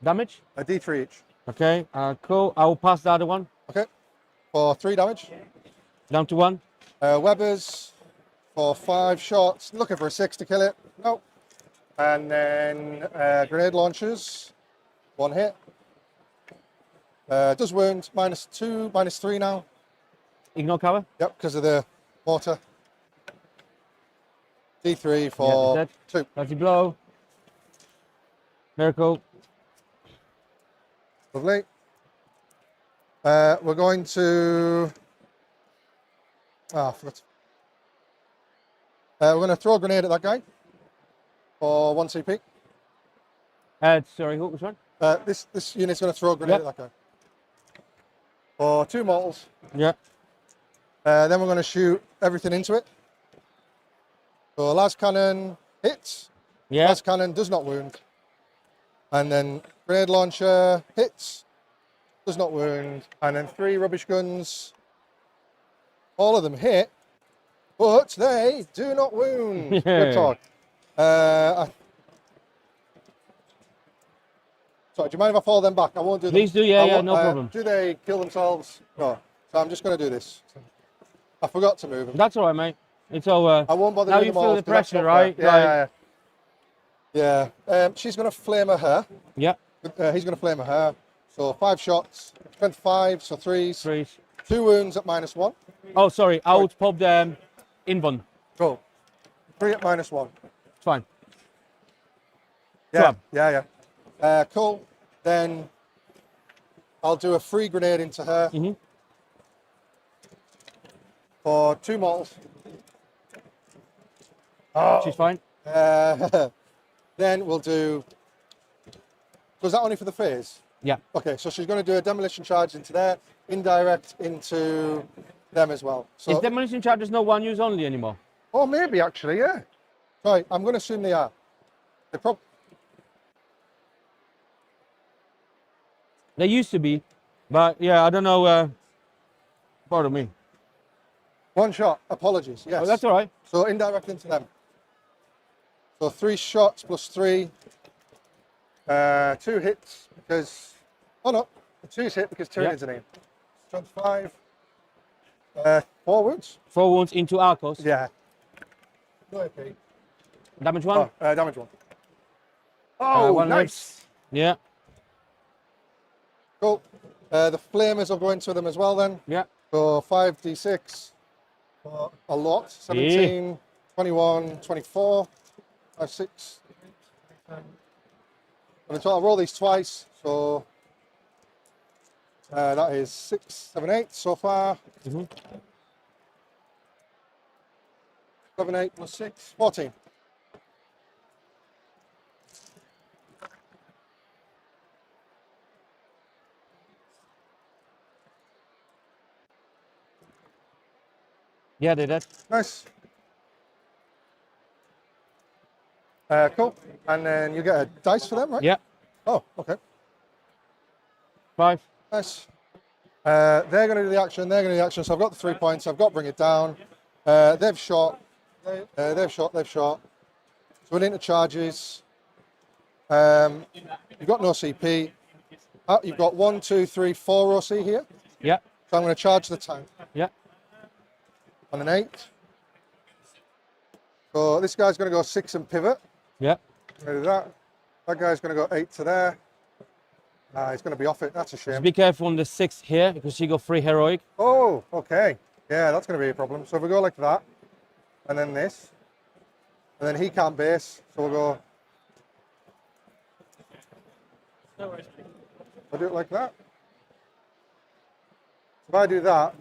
Damage. A D3 each. Okay. Cool. I will pass the other one. Okay. For 3 damage. Down to 1. Webbers for 5 shots. Looking for a 6 to kill it. Nope. And then grenade launchers. 1 hit. Does wound. -2, -3 now. Ignore cover. Yep, because of the mortar. D3 Yeah, for that's 2. That's the blow. Miracle. Lovely. We're going to. I forgot. We're going to throw a grenade at that guy for 1 CP. Sorry, which one? This unit's going to throw a grenade Yep. at that guy for 2 mortals. Yeah. Then we're going to shoot everything into it. So last cannon hits. Yeah. Last cannon does not wound. And then grenade launcher hits, does not wound. And then 3 rubbish guns. All of them hit, but they do not wound. Good talk. Sorry, do you mind if I follow them back? I won't do them. Please do, yeah, I yeah, won't- no problem. Do they kill themselves? No. So I'm just going to do this. I forgot to move them. That's all right, mate. It's over. I won't bother Now doing you them feel all, the 'cause that's pressure, not fair. right? Yeah, Like- yeah, yeah. She's going to flame her. Yeah. He's going to flame her. So 5 shots. Spent 5, so 3s. 3s. 2 wounds at -1. Oh, sorry. I would pop the invuln. Cool. 3 at -1. It's fine. Yeah, Club. yeah. Cool. Then I'll do a free grenade into her Mm-hmm. for 2 mortals. She's fine. Then we'll do. Was that only for the phase? Yeah. Okay, so she's going to do a demolition charge into there, indirect into them as well. So, Is demolition charges no one use only anymore? oh, maybe actually, yeah. Sorry, I'm going to assume they are. They They used to be, but yeah, I don't know. Pardon me. 1 shot. Apologies. Yes. Oh, that's all right. So indirect into them. So 3 shots plus 3. 2 hits because. Oh no, the 2's hit because Tyranids are in. 25. 4 wounds. 4 wounds into Arcos. Yeah. No AP. Damage 1. Damage 1. Oh, 1 nice. Yeah. Cool. The flamers will go into them as well then. Yeah. So 5d6. A lot. 17, 21, 24, 5, 6. And I'll roll these twice. So that is 6, 7, 8 so far. Mm-hmm. 7, 8 plus 6, 14. Yeah, they did. Nice. Cool. And then you get a dice for them, right? Yeah. Oh, okay. 5. Nice. They're going to do the action. They're going to do the action. So I've got the 3 points. I've got bring it down. They've shot. They've shot. They've shot. So we're into charges. You've got no CP. You've got 1, 2, 3, 4 OC here. Yeah. So I'm going to charge the tank. Yeah. On an 8. So this guy's going to go 6 and pivot. Yeah. Ready that. That guy's going to go 8 to there. He's going to be off it. That's a Just shame. be careful on the 6 here because she got 3 heroic. Oh, okay. Yeah, that's going to be a problem. So if we go like that, and then this, and then he can't base, so we'll go. I'll do it like that. If I do that,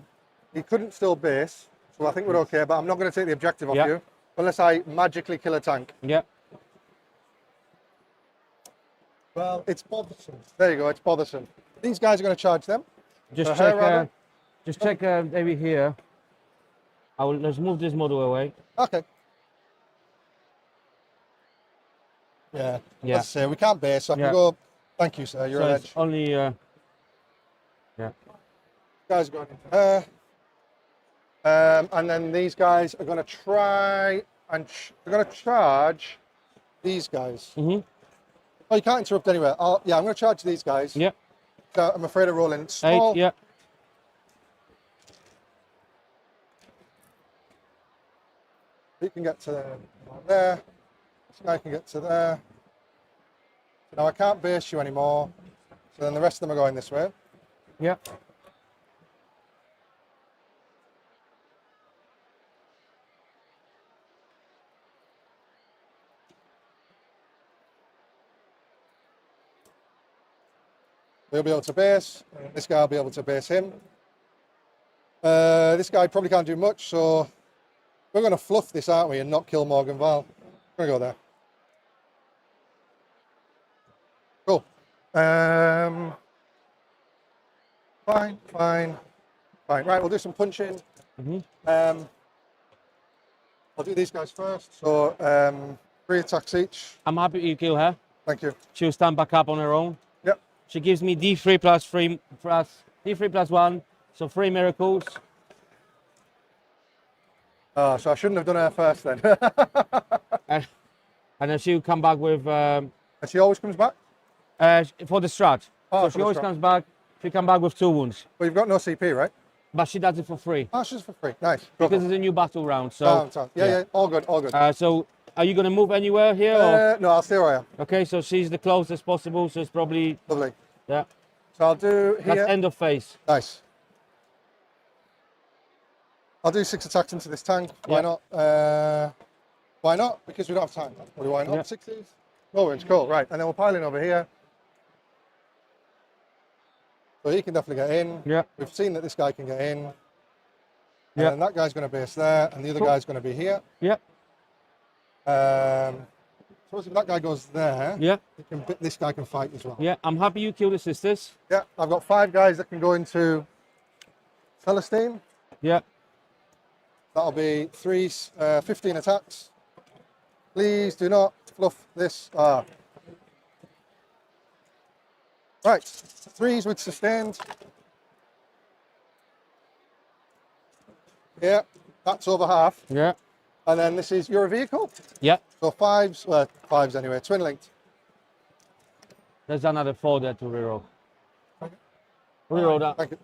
he couldn't still base, so I think we're okay, but I'm not going to take the objective off Yeah. you unless I magically kill a tank. Yeah. Well, it's bothersome. There you go, it's bothersome. These guys are going to charge them. Just For her, check. rather? Just check maybe here. Let's move this model away. Okay. Yeah. Yeah. Let's say we can't base, so I can Yeah. go. Thank you, sir. You're So an it's edge. only. Yeah. Guys are going into her. And then these guys are going to try and they're going to charge these guys. Mhm. Oh, you can't interrupt anywhere. Yeah, I'm going to charge these guys. Yeah. So I'm afraid of rolling small. 8. Yeah. He can get to there. This guy can get to there. Now I can't base you anymore. So then the rest of them are going this way. Yeah. He'll be able to base. This guy will be able to base him. This guy probably can't do much, so we're going to fluff this, aren't we, and not kill Morgan Val. We're going to go there. Cool. Fine. Right, we'll do some punching. Mhm. I'll do these guys first. So 3 attacks each. I'm happy you kill her. Thank you. She'll stand back up on her own. Yep. She gives me D3 plus 3 plus D3 plus 1, so 3 miracles. So I shouldn't have done her first then. And then she'll come back with And she always comes back. for the strat. Oh, So for she the always strat. comes back. She come back with 2 wounds, Well, you've got no CP, right? but she does it for free Oh, she's for free. Nice. Go because for it. it's a new battle round. So Sound. Yeah. All good. so are you gonna move anywhere here? Or? No, I'll stay where I am. Okay, so she's the closest possible. So it's probably Lovely. yeah. So I'll do That's here. end of phase. Nice. I'll do 6 attacks into this tank. Why Yeah. not? Why not? Because we don't have time. Or why not? Yeah. 60s? Oh, it's cool. Right. And then we'll pile in over here. So he can definitely get in. Yeah. We've seen that this guy can get in. Yeah. And that guy's going to base there, and the other Cool. guy's going to be here. Yeah. Suppose if that guy goes there, Yeah. this guy can fight as well. Yeah. I'm happy you kill the sisters. Yeah, I've got 5 guys that can go into Celestine. Yeah. That'll be 15 attacks. Please do not fluff this. Right, 3s with sustained. Yeah, that's over half. Yeah. And then this is your vehicle. Yeah. So 5s anyway, twin linked. There's another 4 there to reroll. Reroll that. Thank you.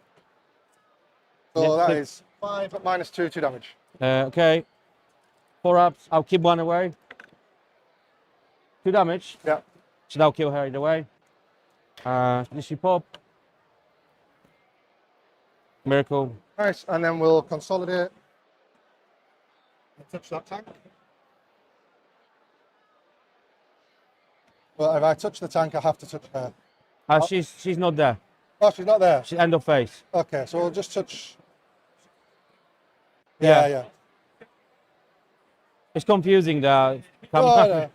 So Yeah, that click. is 5 at -2 damage. Okay. 4 ups. I'll keep 1 away. 2 damage. Yeah. So that'll kill her either way. Did she pop? Miracle. Nice, and then we'll consolidate. Touch that tank. But if I touch the tank, I have to touch her. She's not there. Oh, she's not there. She's end of phase. Okay, so we'll just touch. Yeah. Yeah. It's confusing there. Oh,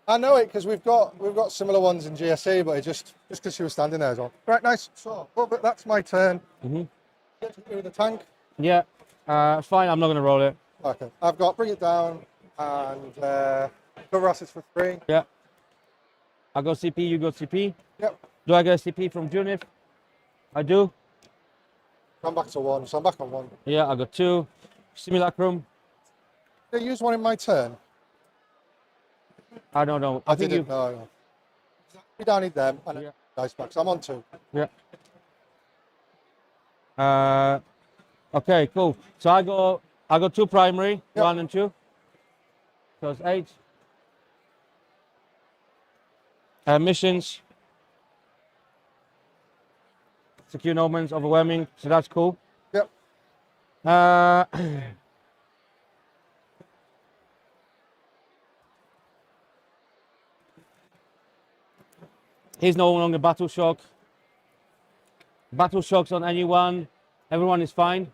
I know it because we've got similar ones in GSA, but it just because she was standing there as well. Right, nice. So, but that's my turn. Mhm. Get to do the tank. Yeah. Fine. I'm not gonna roll it. Okay, I've got bring it down and cover assets for 3. Yeah. I go CP. You go CP. Yep. Do I get a CP from Junif? I do. I'm back to 1, so I'm back on 1. Yeah. I got 2. Simulacrum. Did I use 1 in my turn? I don't know. I think didn't. you. No. We don't need them. And Yeah. dice back. So I'm on 2. Yeah. Okay, cool. So I got 2 primary, Yep. 1 and 2. Goes 8. Missions. Secure nomans, overwhelming. So that's cool. Yep. He's no longer battle shock. Battle shocks on anyone. Everyone is fine.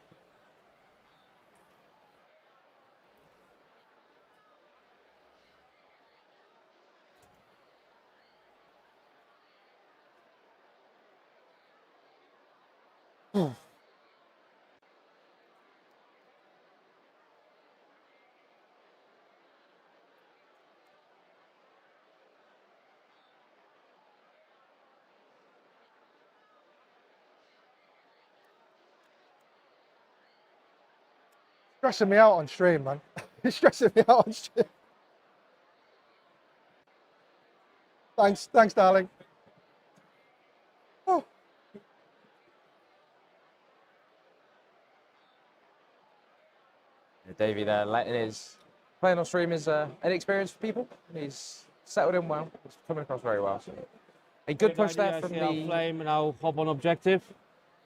Stressing me out on stream, man. It's stressing me out on stream. Thanks, darling. Oh. Davey there letting his playing on stream is an experience for people. He's settled in well. He's coming across very well. So a good push there from I'll the. flame and I'll hop on objective.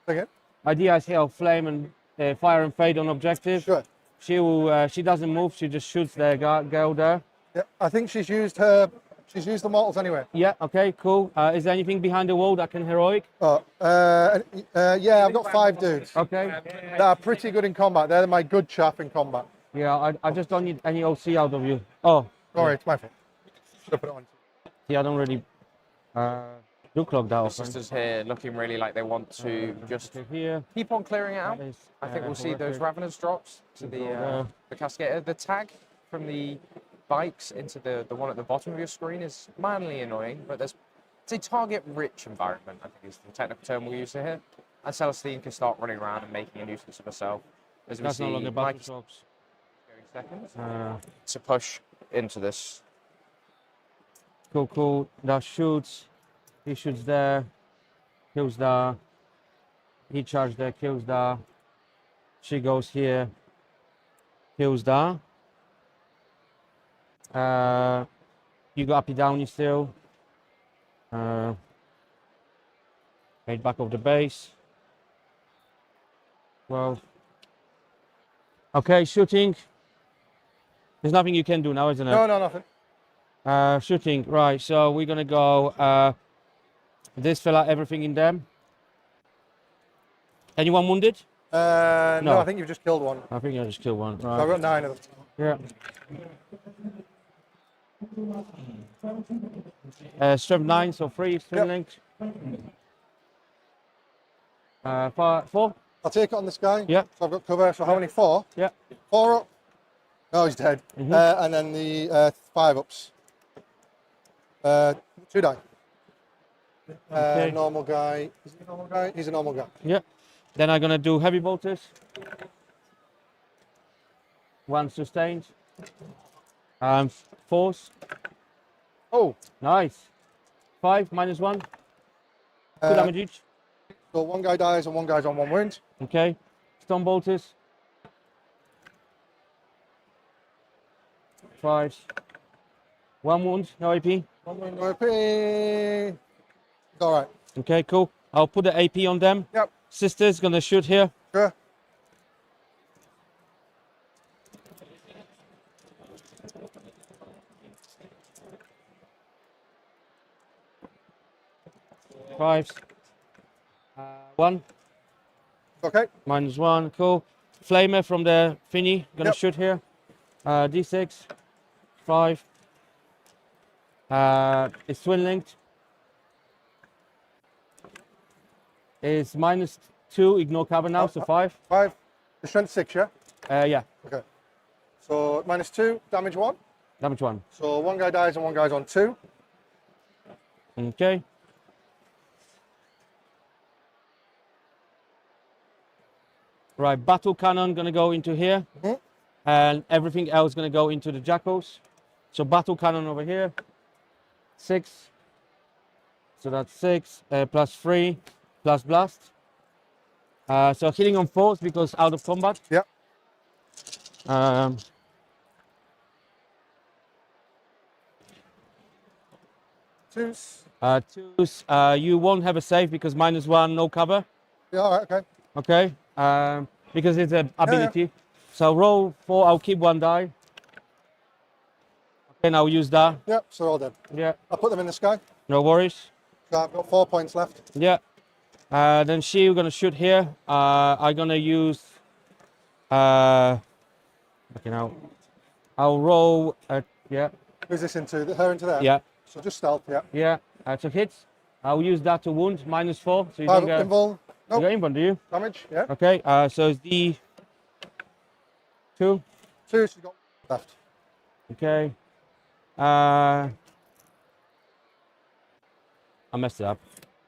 Again? Idea is here, I'll flame and fire and fade on objective. Sure. She will. She doesn't move. She just shoots the girl there. Yeah, I think she's used the mortals anyway. Yeah. Okay. Cool. Is there anything behind the wall that can heroic? Oh, yeah, I've got 5 dudes. Okay. That are pretty good in combat. They're my good chaff in combat. Yeah. I just don't need any OC out of you. Oh. Sorry, it's my fault. Should have put it on. Yeah. I don't really do clock that The often. sisters here looking really like they want to just Okay, here. keep on clearing it out. That is, I think we'll see those horrific. Ravenous drops to the Cascade. The tag from the bikes into the one at the bottom of your screen is mildly annoying, but it's a target-rich environment, I think is the technical term we'll use here. And Celestine can start running around and making a nuisance of herself. As we That's see no longer battle Mike shocks. going second Uh, to push into this. cool. That shoots. He shoots there. Kills there. He charged there. Kills there. She goes here. Kills there. You got uppy downy still. Made back of the base. Well. Okay, shooting. There's nothing you can do now, isn't it? No, nothing. Shooting, right, so we're gonna go this fella, everything in them. Anyone wounded? No, No. I think you've just killed one. I think I just killed one. So I've Right. got 9 of them. Yeah. Strength 9, so 3, string linked. 4? I'll take it on this guy. Yeah. So I've got cover. So how many? 4? Yeah. 4 up. No, he's dead. And then the 5 ups. 2 die. Okay. Normal guy. Is he a normal guy? He's a normal guy. Yeah. Then I'm gonna do heavy bolters. 1 sustained. 4s. Oh, Nice. 5 minus 1. 2 damage each. so 1 guy dies and 1 guy's on 1 wound. Okay. Stone bolters. 5s. 1 wound, no AP. 1 wound, no AP. It's all right. Okay, cool. I'll put the AP on them. Yep. Sister's gonna shoot here. Sure. Fives. 1 Okay. minus 1. Cool. Flamer from the thingy. Gonna Yep. shoot here. D6. 5. It's twin linked. It's minus 2. Ignore cover now, so 5. 5. The strength 6, yeah? Yeah. Okay. So -2, damage 1. Damage 1. So 1 guy dies and 1 guy's on 2. Okay. Right, battle cannon gonna go into here, and everything else gonna go into the jackals. So battle cannon over here, 6. So that's 6 plus 3 plus blast. So hitting on 4s because out of combat. Yep. Twos. Twos. You won't have a save because -1, no cover. Yeah, all right, okay. Okay. Because it's an ability. So roll 4. I'll keep 1 die. Okay, now use that. Yep, so all dead. Yeah. I'll put them in the sky. No worries. So I've got 4 points left. Yeah. Then we're gonna shoot here. I'm gonna use. Okay, now. I'll roll. Yeah. Who's this into? Her into there? Yeah. So just stealth, yeah. Yeah. To hit. I'll use that to wound -4. So you 5 don't get. invuln. You Nope. got invuln, do you? Damage, yeah. Okay. So it's D. 2. 2, she's got left. Okay. I messed it up.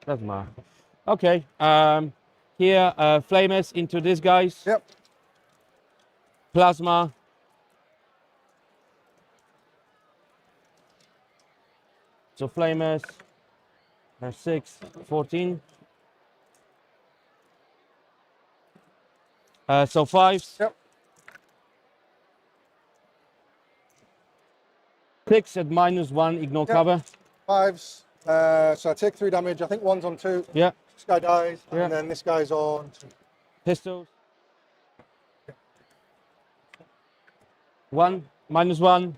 Doesn't matter. Okay. Here, flamers into these guys. Yep. Plasma. So flamers. 6, 14. So 5s. Yep. 6 at -1, ignore Yep. cover. 5s. So I take 3 damage. I think 1's on 2. Yeah. This guy dies, Yeah. and then this guy's on 2. Pistols. 1, -1.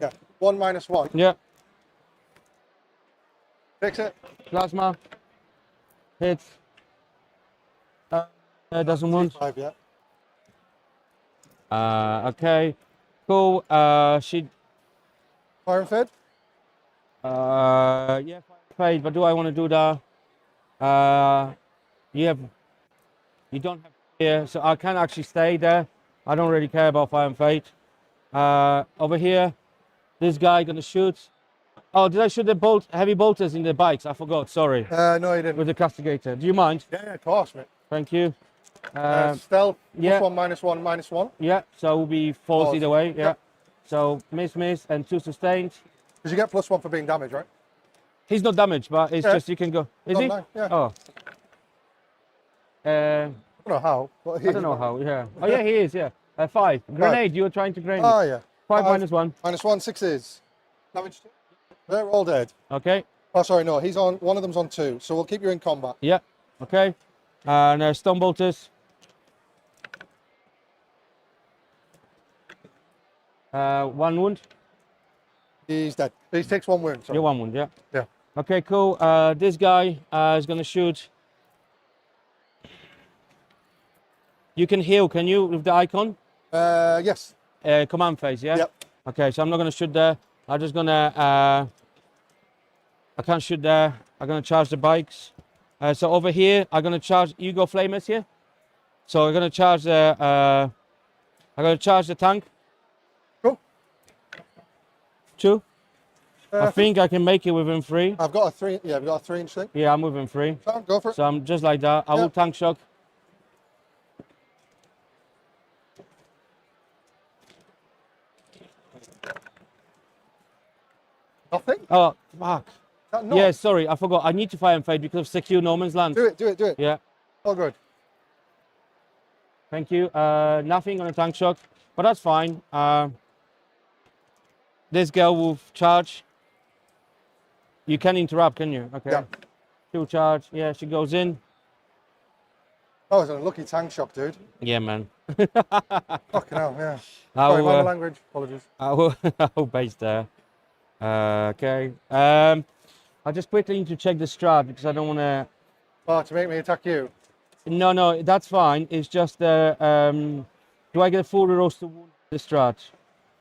Yeah. 1 -1. Yeah. Fix it. Plasma. Hits. Doesn't wound. 5, yeah. Okay. Cool. She. Fire and fade. Yeah. Fade. But do I want to do that? You don't have here, so I can actually stay there. I don't really care about fire and fade. Over here, this guy gonna shoot. Oh, did I shoot the heavy bolters in the bikes? I forgot. Sorry. No, you didn't. With the castigator. Do you mind? Yeah, of course, mate. Thank you. Stealth. yeah. +1 -1 -1. Yeah. So it will be false False. either way. Yeah. Yep. So miss, and 2 sustained. Because you get +1 for being damaged, right? He's not damaged, but it's Yeah. just you can go. Is Oh, he? no, yeah. Oh. I don't know how. But I don't know how. Yeah. Oh yeah, he is. Yeah. 5. Grenade. You were trying to grenade. Oh, yeah. 5 5. -1. -1, 6s. Damage 2. They're all dead. Okay. Oh, sorry, no. He's on. One of them's on 2. So we'll keep you in combat. Yeah. Okay. And stone bolters. 1 wound. He's dead. He takes 1 wound. Sorry. You're 1 wound. Yeah. Yeah. Okay. Cool. This guy is gonna shoot. You can heal. Can you with the icon? Yes. Command phase. Yeah. Yep. Okay. So I'm not gonna shoot there. I'm just gonna. I can't shoot there. I'm gonna charge the bikes. So over here, I'm gonna charge. You go flamers here. So I'm gonna charge the. I'm gonna charge the tank. Cool. 2. I think I can make it within 3. I've got a 3. Yeah, we've got a 3-inch thing. Yeah, I'm within 3. So go for it. So I'm just like that. I will Yep. tank shock. Nothing? Oh, fuck. That not? Yeah, sorry, I forgot. I need to fire and fade because of secure no man's land. Do it, do it, do it. Yeah, All good. thank you. Nothing on a tank shock, but that's fine. This girl will charge. You can interrupt, can you? Okay. Yeah. She'll charge. Yeah, she goes in. Oh, it's a lucky tank shock, dude. Yeah, man. Fucking hell, yeah. I Sorry, my will, language. Apologies. I will base there. Okay. I just quickly need to check the strat because I don't want to. Oh, to make me attack you? No, that's fine. It's just do I get a full reroll to wound the strat?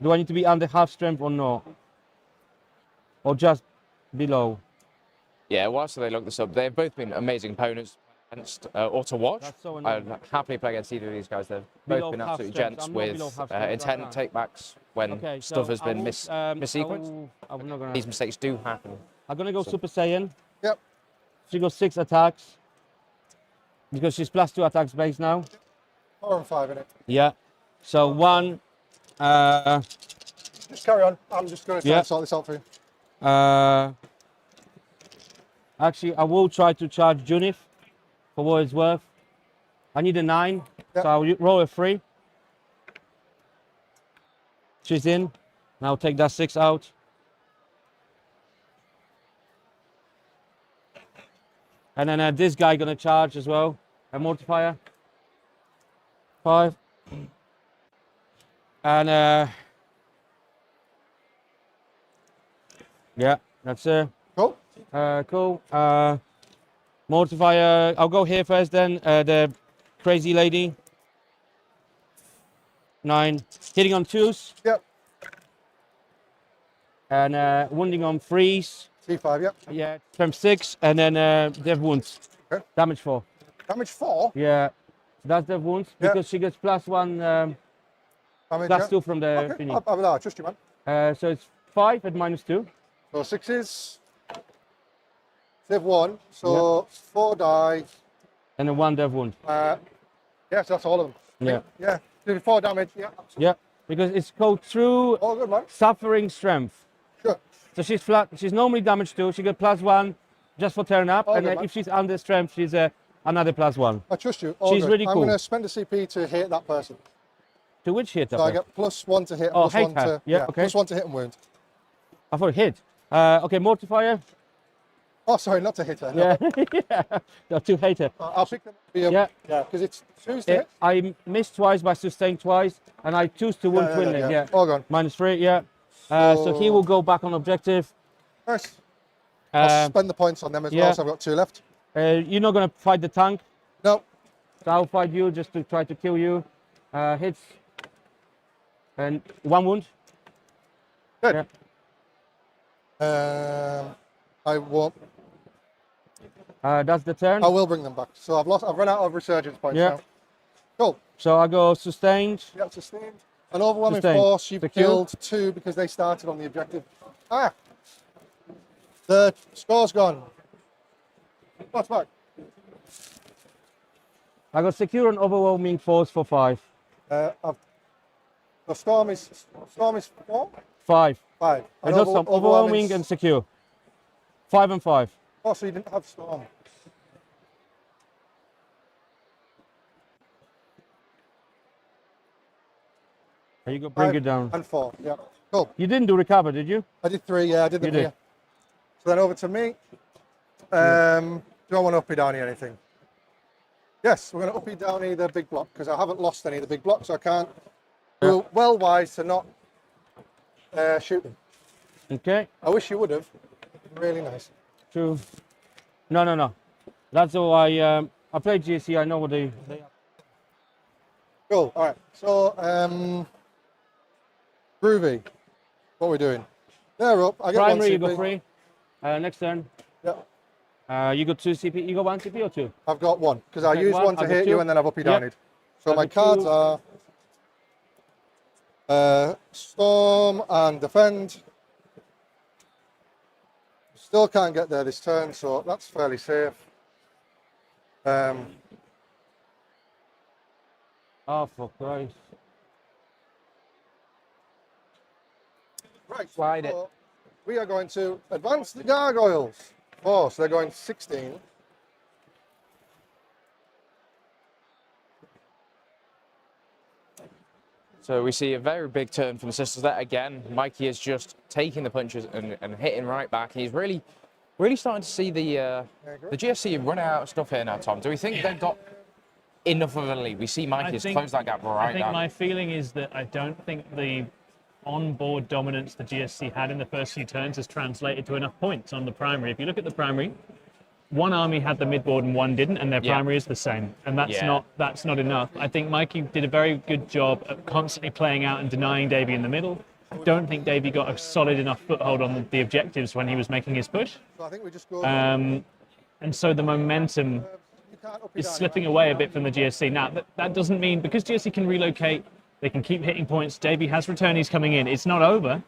Do I need to be under half strength or not? Or just below? Yeah, whilst they look this up, they've both been amazing opponents against, or to watch. That's so I'd annoying. happily play against either of these guys. They've Below both been half absolutely strength. gents I'm not below with half strength, intent that's takebacks when Okay, stuff so has I been will, missequenced. I'm not gonna. These mistakes do happen. I'm gonna go so- Super Saiyan. Yep. She goes 6 attacks because she's +2 attacks base now. 4 and 5 in it. Yeah. So 1. Just carry on. I'm just going to try Yeah. and sort this out for you. Actually, I will try to charge Junif for what it's worth. I need a 9, Yep. so I'll roll a 3. She's in. Now take that 6 out. And then this guy gonna charge as well. A mortifier. 5. And yeah, that's it. Cool. Cool. Mortifier. I'll go here first. Then the crazy lady. 9. Hitting on 2s. Yep. And wounding on 3s. C5, yep. Yeah. From 6, and then dev wounds. Okay. Damage 4. Damage 4. Yeah. That's dev wounds Yeah. because she gets +1, Damage, +2 from the Okay, thingy. I trust you, man. So it's 5 at -2. So 6s. Save 1. So 4 die. And then 1 dev wound. Yeah, so that's all of them. Yeah. Yeah. Do 4 damage. Yeah. Yeah. Because it's called through All good, man. suffering strength. Sure. So she's flat. She's normally damage 2. She gets +1 just for turn up, All and good, then man. if she's under strength, she's another +1. I trust you. All She's good. really I'm cool. going to spend a CP to hit that person. To which hit? So I get +1 to hit. Oh, plus hate 1 her. to Yeah, okay. +1 to hit and wound. I thought hit. Okay, mortifier. Oh, sorry, not to hit her. No. Yeah. Yeah. No, to hate her. I'll pick them. Yeah. Yeah, because it's 2s to hit. I missed twice, but sustained twice, and I choose to wound twinning. Yeah. All gone. -3. Yeah. So he will go back on objective. Nice. I'll Um, spend the points on them as yeah. well, so I've got 2 left. You're not gonna fight the tank, No. so I'll fight you just to try to kill you. Hits. And 1 wound. Good. Yeah. I won't. That's the turn. I will bring them back. So I've run out of resurgence points Yeah. now. Cool. So I go sustained. Yep, sustained. An overwhelming Sustained. force. You've Secure. killed 2 because they started on the objective. Ah. The score's gone. What's back? I got secure an overwhelming force for 5. The storm is 4? 5. 5. I got some overwhelming and secure. 5 and 5. Oh, so you didn't have storm. There you go, bring 5 it down. And 4. Yeah. Cool. You didn't do recover, did you? I did 3. Yeah, I did them You did. here. So then over to me. Do I want to uppy downy anything? Yes, we're going to uppy downy the big block because I haven't lost any of the big blocks, so I can't. Do well wise to not shoot them. Okay. I wish you would have. Really nice. 2. No. That's all I played GSC, I know what they are. Cool. All right. So, Groovy. What are we doing? They're up. I get Primary, you 1 CP. got 3. Next turn. Yeah. You got 2 CP. You got 1 CP or 2? I've got 1 because I Okay, used 1 1, to I got hit 2. you and then I've uppy Yep. downied. So I my got cards 2. are Storm and Defend. Still can't get there this turn, so that's fairly safe. Oh, for Christ. Right, Slide it. so we are going to advance the gargoyles. Oh, so they're going 16. So we see a very big turn from the sisters there. Again, Mikey is just taking the punches and hitting right back. He's really starting to see the GSC running out of stuff here now, Tom. Do we think they've got enough of a lead? We see Mikey's closed that gap right I think down. my feeling is that I don't think the on-board dominance the GSC had in the first few turns has translated to enough points on the primary. If you look at the primary, one army had the midboard and one didn't, and their Yeah. primary is the same, and that's Yeah. not enough. I think Mikey did a very good job of constantly playing out and denying Davey in the middle. I don't think Davey got a solid enough foothold on the objectives when he was making his push, So I think we just go. and so the momentum You can't uppy is downy, slipping right? away a bit from the GSC. Now, that doesn't mean, because GSC can relocate, they can keep hitting points. Davey has returnees coming in. It's not over,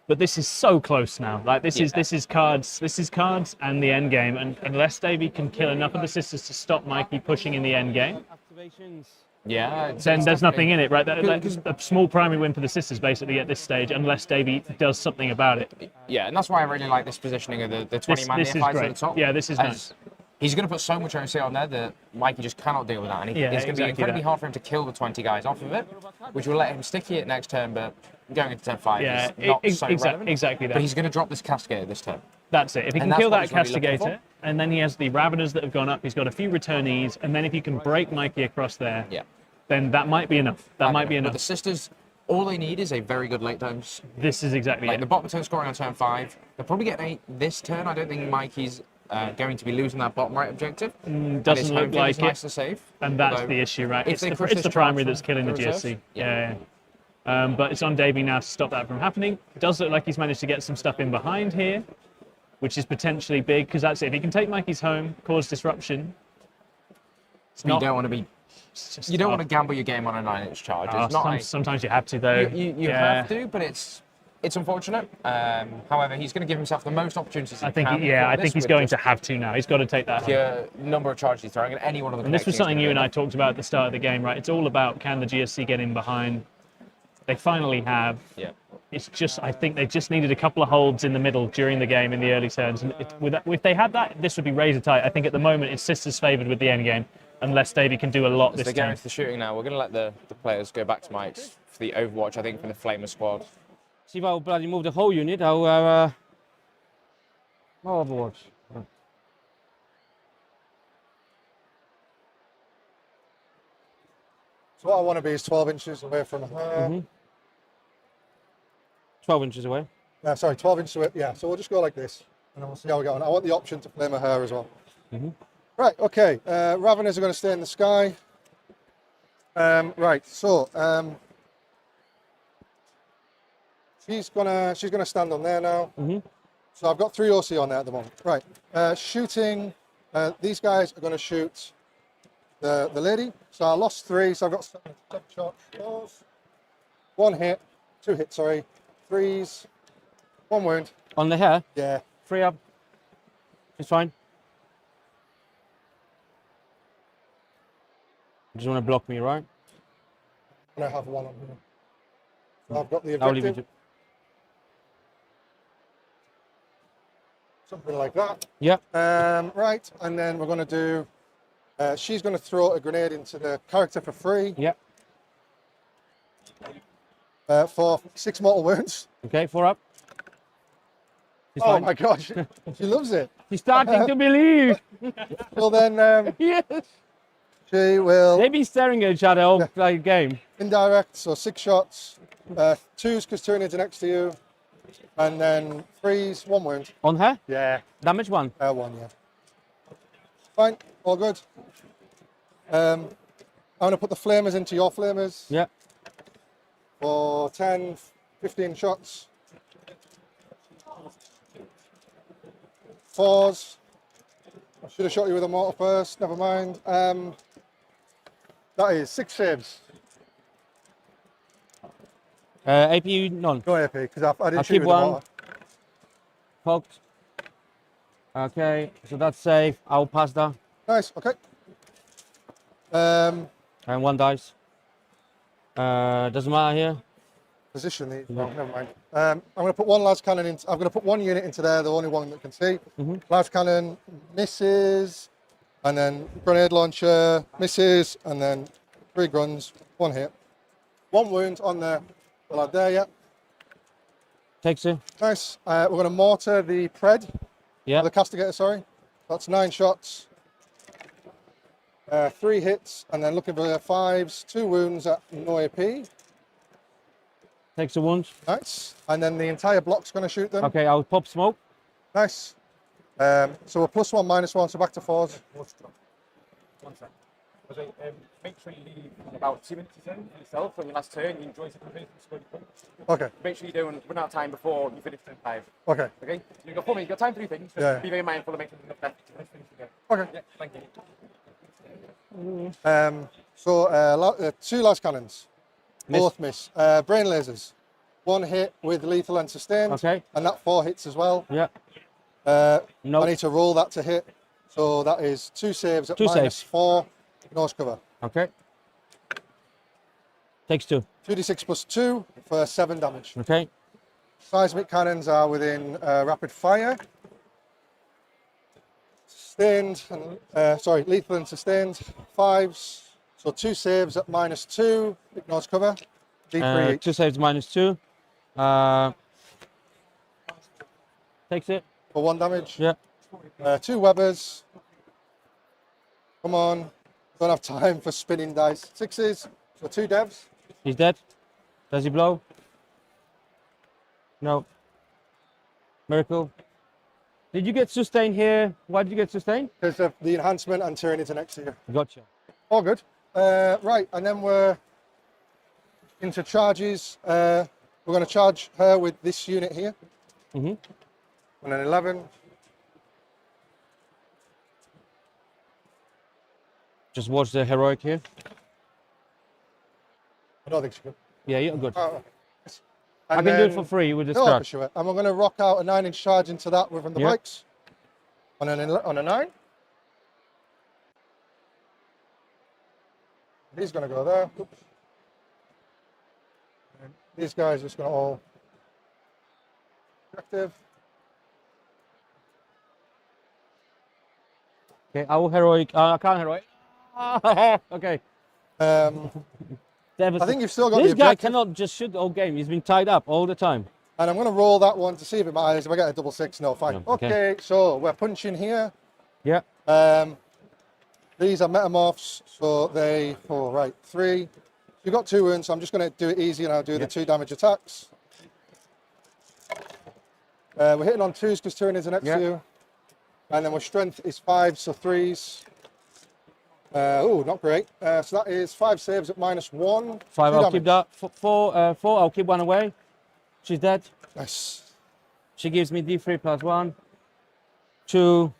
but this is so close now. Like this is cards and the end game. And unless Davey can kill enough of the sisters to stop Mikey pushing in the end game, Activations. Yeah. then there's nothing in it, right? That's a small primary win for the sisters basically at this stage, unless Davey does something about it. Yeah, and that's why I really like this positioning of the 20-man This is neophytes at great. the top. Yeah, this is As nice. He's going to put so much OC on there that Mikey just cannot deal with that. And it's going to be exactly incredibly that. hard for him to kill the 20 guys off of it, which will let him sticky it next turn, but going into turn 5 Yeah, is not so relevant. exactly that. But he's going to drop this Castigator this turn. That's it. If he And can that's kill what that he's really looking Castigator, and then he has the Raveners that have gone up. He's got a few returnees, and then if you can break Mikey across there, Yeah. then that might be enough. That might be But enough. the sisters, all they need is a very good late turn. This is exactly Like it. the bottom turn scoring on turn 5. They'll probably get an 8 this turn. I don't think Mikey's going to be losing that bottom right objective. And his Doesn't home look field is like it. nice and safe. And that's Although, the issue, right? if It's they the, push it's this the charge primary from that's killing the reserve, GSC. yeah. Yeah. But it's on Davey now to stop that from happening. It does look like he's managed to get some stuff in behind here, which is potentially big, because that's it. If he can take Mikey's home, cause disruption, it's You not. don't want to be. It's just You don't tough. want to gamble your game on a 9-inch charge. Oh, It's not. sometimes you have to, though. You have to, but it's unfortunate. However, he's going to give himself the most opportunities. I think, I think he's going to have to now. He's got to take that home. The number of charges he's throwing, and any one of them. And this was connecting is something gonna you be and I enough. talked about at the start of the game, right? It's all about, can the GSC get in behind? They finally have. Yeah. It's just, I think they just needed a couple of holds in the middle during the game in the early turns. And if they had that, this would be razor tight. I think at the moment it's sisters favoured with the end game, unless Davey can do a lot As this they go time. into the shooting now, we're going to let the players go back to mics for the Overwatch, I think, from the Flamer squad. See if I'll bloody move the whole unit. I'll Overwatch. So what I want to be is 12 inches away from her. 12 inches away. Sorry, 12 inches away. Yeah, so we'll just go like this, and then we'll see how we go on. I want the option to flame her as well. Right, okay. Raveners are going to stay in the sky. Right, so she's gonna stand on there now. So I've got 3 OC on there at the moment. Right, shooting. These guys are going to shoot the lady. So I lost 3, so I've got 7 shots. 1 hit, 2 hits. Sorry, 3s, 1 wound. On the hair, Yeah. 3 up. It's fine. You just want to block me, right? I'm gonna have 1 on here. So I've got the I'll leave you objective. to. Something like that. Yeah. Right, and then we're going to do. She's going to throw a grenade into the character for free. Yeah. For 6 mortal wounds. Okay, 4 up. It's Oh fine. my gosh, she loves it. She's starting to believe. Well then, Yes. she will They've been staring at each other all like game. indirect. So 6 shots, 2s because 2 grenades are next to you, and then 3s, 1 wound. On her? Yeah. Damage 1. 1, yeah. Fine, all good. I'm going to put the flamers into your flamers Yeah. for 10, 15 shots. 4s. I should have shot you with a mortar first, never mind. That is 6 saves. AP none. No AP, because I didn't I'll shoot you keep with a 1. mortar. Poked. Okay, so that's safe. I'll pass that. Nice, okay. And 1 dice. Doesn't matter here. Position these, no, never mind. I'm going to put 1 las cannon in. I'm going to put 1 unit into there, the only one that can see. Las cannon misses, and then grenade launcher misses, and then 3 gruns, 1 hit. 1 wound on the lad there, yeah. Takes it. Nice. We're going to mortar the pred, Yeah. the castigator, sorry. That's 9 shots, 3 hits, and then looking for 5s, 2 wounds at no AP. Takes a wound. Nice. And then the entire block's going to shoot them. Okay, I'll pop smoke. Nice. So we're +1, -1, so back to 4s. 1 sec. Make sure you leave about 2 minutes in yourself for your last turn. You enjoy something and score your points. Okay, Make sure you don't run out of time before you finish turn 5. okay, Okay? You've got 4 minutes. You've got time to do things. Just Yeah. be very mindful of making enough left to finish the game. okay. Yeah, thank you. 2 las cannons. Miss. Both miss. Brain lasers. 1 hit with lethal and sustained. Okay. And that 4 hits as well. Yeah. I No. need to roll that to hit. So that is 2 saves at 2 saves. -4. Nose cover. Okay. Takes 2. 2d6 +2 for 7 damage. Okay. Seismic cannons are within rapid fire. Sustained, and, lethal and sustained. 5s. So 2 saves at -2. Ignores cover. D3 each. 2 saves -2. Takes it. For 1 damage. Yeah. 2 Webbers. Come on. Don't have time for spinning dice. 6s. So 2 devs. He's dead. Does he blow? No. Miracle. Did you get sustain here? Why did you get sustain? Because of the enhancement and turn into next year. Gotcha. All good. Right, and then we're into charges. We're going to charge her with this unit here. Mm-hmm. And an 11. Just watch the heroic here. I don't think she could. Yeah, you're good. Oh, I can do it for free with the No, scratch. for sure. And we're going to rock out a 9-inch charge into that from the Yep. bikes. On a 9. He's going to go there. Oops. And these guys are just going to all active. Okay, I will heroic. I can't heroic. Okay. I think you've still got This the guy objective. cannot just shoot the whole game. He's been tied up all the time. And I'm going to roll that one to see if it matters. If I get a 6-6, no, fine. No, okay. Okay, so we're punching here. Yeah. These are metamorphs, so they, right, 3. You've got 2 wounds, so I'm just going to do it easy and I'll do the 2 damage attacks. We're hitting on 2s because Tyrannids are next to you. And then our strength is 5, so 3s. Oh, not great. So that is 5 saves at -1. 5, 2 I'll keep damage. that. 4, I'll keep 1 away. She's dead. Nice. She gives me D3 +1. 2.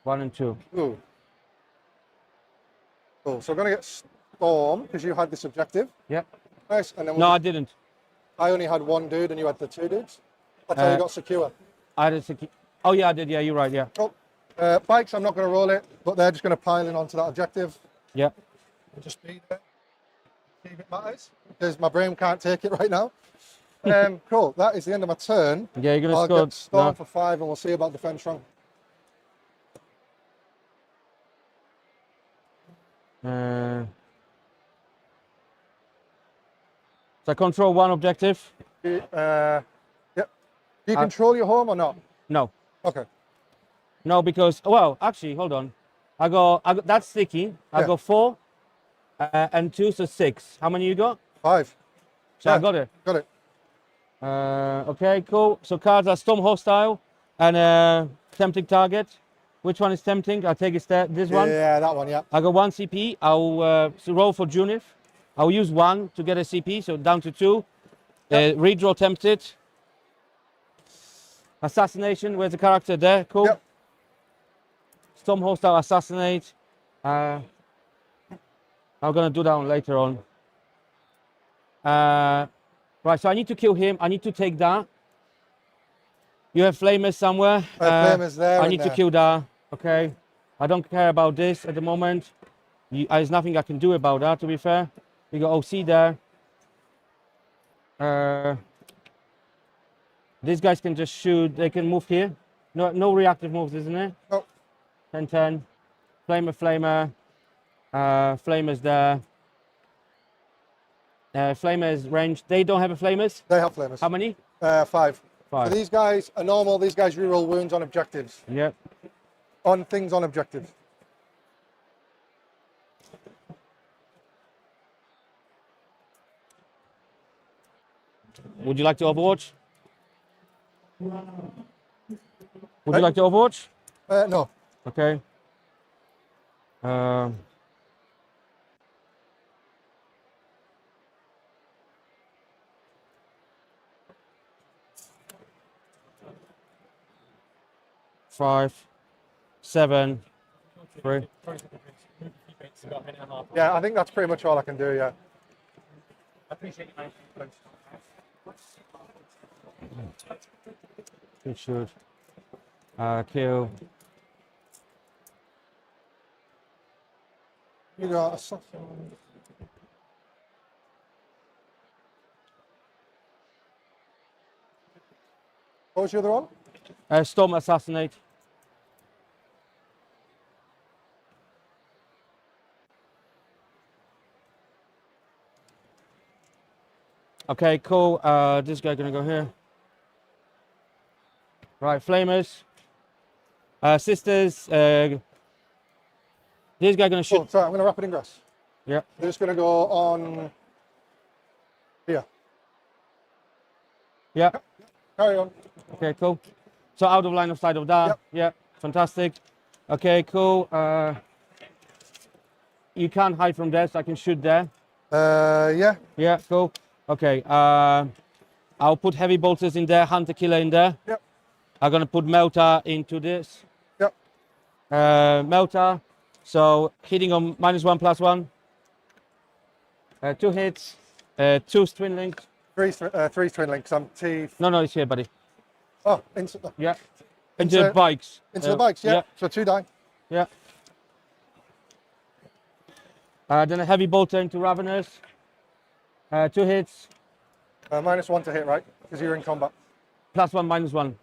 1 and 2. Ooh. Cool. So we're going to get Storm because you had this objective. Yep. Nice. And then No, I didn't. I only had 1 dude and you had the 2 dudes. That's how you got secure. I did. Oh yeah, I did. Yeah, you're right. Yeah. Cool. Bikes, I'm not going to roll it, but they're just going to pile in onto that objective. Yeah. And just be there. See if it matters, because my brain can't take it right now. Cool. That is the end of my turn. Yeah, you're gonna I'll score. get Storm No. for 5 and we'll see about defense run. So I control 1 objective. Yep. Do you control your home or not? No. Okay. No, because actually, hold on. I got that's sticky. I Yeah. got 4 and 2, so 6. How many you got? 5. So I Yeah. got it. Got it. Okay, cool. So cards are Storm Hostile and Tempting Target. Which one is tempting? I'll take this one. Yeah, that one, yeah. I got 1 CP. I'll roll for Junif. I'll use 1 to get a CP, so down to 2. Yep. Redraw Tempted. Assassination, where's the character there? Cool. Yep. Storm Hostile Assassinate. I'm gonna do that one later on. Right, so I need to kill him. I need to take that. You have flamers somewhere. Flamers there I and need to there. kill that. Okay. I don't care about this at the moment. There's nothing I can do about that, to be fair. You got OC there. These guys can just shoot. They can move here. No reactive moves, isn't it? No. 10-10. Flamer. Flamers there. Flamers range. They don't have a flamers. They have flamers. How many? 5. 5. So these guys are normal. These guys reroll wounds on objectives. Yep. On things on objectives. Would you like to Overwatch? Would you like to Overwatch? No. Okay. 5, 7, 3. Yeah, I think that's pretty much all I can do, yeah. I appreciate you, mate. Good shoot. Kill. You got assassin. What was the other one? Storm Assassinate. Okay, cool. This guy gonna go here. Right, flamers. Sisters. This guy gonna shoot. Oh, sorry, I'm going to wrap it in grass. Yeah. They're just going to go on here. Yeah. Carry on. Okay, cool. So out of line of sight of that. Yep. Yeah. Fantastic. Okay, cool. You can't hide from there, so I can shoot there. Yeah. Yeah, cool. Okay. I'll put heavy bolters in there, hunter killer in there. Yep. I'm gonna put melter into this. Yep. Melter. So hitting on -1/+1. 2 hits. 2 twin links. Three twin links. I'm T. No, it's here, buddy. Oh, into Yeah. Into the bikes. the bikes. Yeah. So 2 die. Yeah. Then a heavy bolter into Ravenous. 2 hits. -1 to hit, right? Because you're in combat. +1, -1.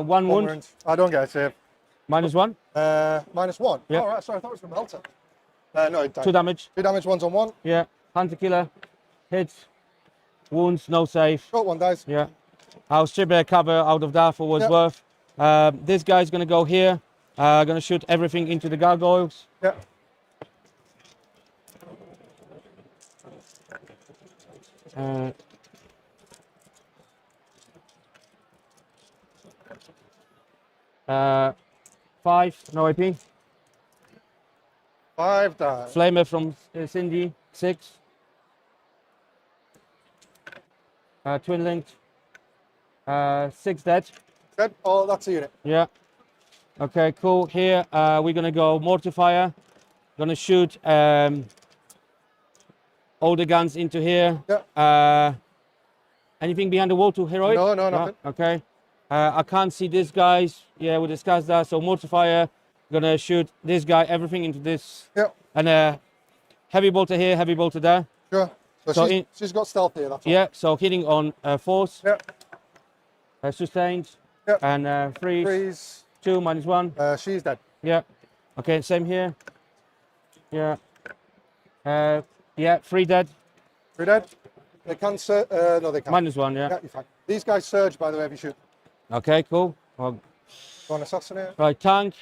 1 wound. Wound. I don't get a save. -1. -1. Yeah. Oh, right. Sorry, I thought it was the melter. No, it died. 2 damage. 2 damage. 1's on 1. Yeah. Hunter killer. Hits. Wounds. No save. Short 1 dies. Yeah. I'll strip a cover out of that for what's Yep. worth. This guy's gonna go here. Gonna shoot everything into the gargoyles. Yeah. Uh, 5, no AP. 5 dies. Flamer from Cindy, 6. Twin linked. 6 dead. Dead. Oh, that's a unit. Yeah. Okay, cool. Here we're gonna go mortifier. Gonna shoot all the guns into here. Yeah. Anything behind the wall to heroic? No, nothing. Okay. I can't see these guys. Yeah, we discussed that. So mortifier, gonna shoot this guy, everything into this. Yeah. And heavy bolter here, heavy bolter there. Sure. So, So she's got stealth here. That's all. Yeah. So hitting on force. Yeah. Sustained. Yeah. And freeze. Freeze. 2 -1. She's dead. Yeah. Okay, same here. Yeah. Yeah, 3 dead. 3 dead. They can surge. No, they can't. -1, yeah. Yeah, you're fine. These guys surge, by the way, if you shoot. Okay, cool. Well, Go on, assassinate. right, tank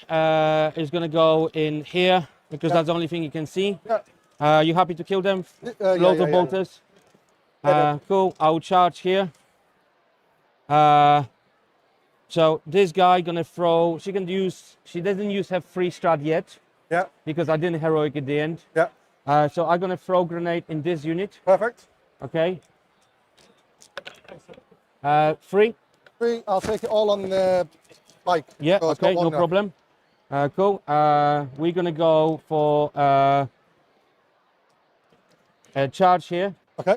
is gonna go in here because that's the only thing you can see. Yeah. You happy to kill them? Yeah, Loads of yeah. bolters. Yeah, Cool. I'll charge here. So this guy gonna throw. She doesn't use her free strat yet Yeah. because I didn't heroic at the end. Yeah. So I'm gonna throw grenade in this unit. Perfect. Okay. 3. 3. I'll take it all on the bike. Yeah. So it's got Okay. No one now. problem. Cool. We're gonna go for a charge here. Okay.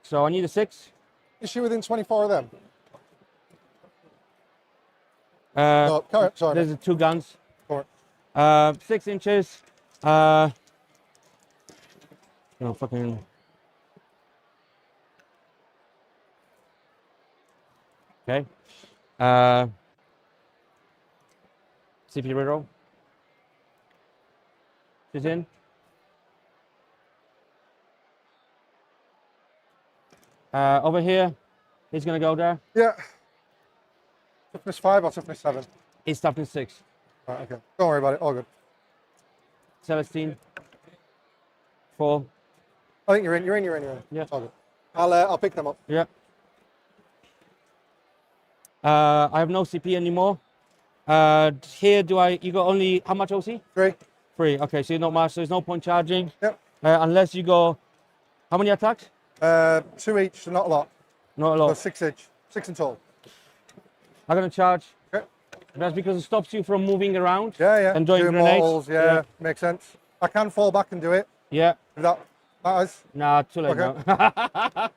So I need a 6. Is she within 24 of them? Uh, No, carry on. Sorry. There's the 2 guns. Go on. 6 inches. No fucking. Okay. CP reroll. She's in. Over here, he's gonna go there. Yeah. Toughness 5 or toughness 7? He's toughness 6. Right, okay. Don't worry about it. All good. Celestine. 4. I think you're in. Yeah. All good. I'll pick them up. Yeah. I have no CP anymore. Here, you got only, how much OC? 3. 3. Okay, so you're not much, so there's no point charging. Yep. Unless you go, how many attacks? 2 each, so not a lot. Not a So lot. 6 each. 6 in total. I'm gonna charge. Okay. That's because it stops you from moving around. Yeah. And doing Doing grenades. walls, yeah, makes sense. I can fall back and do it Yeah. if that matters. Nah, too late Okay.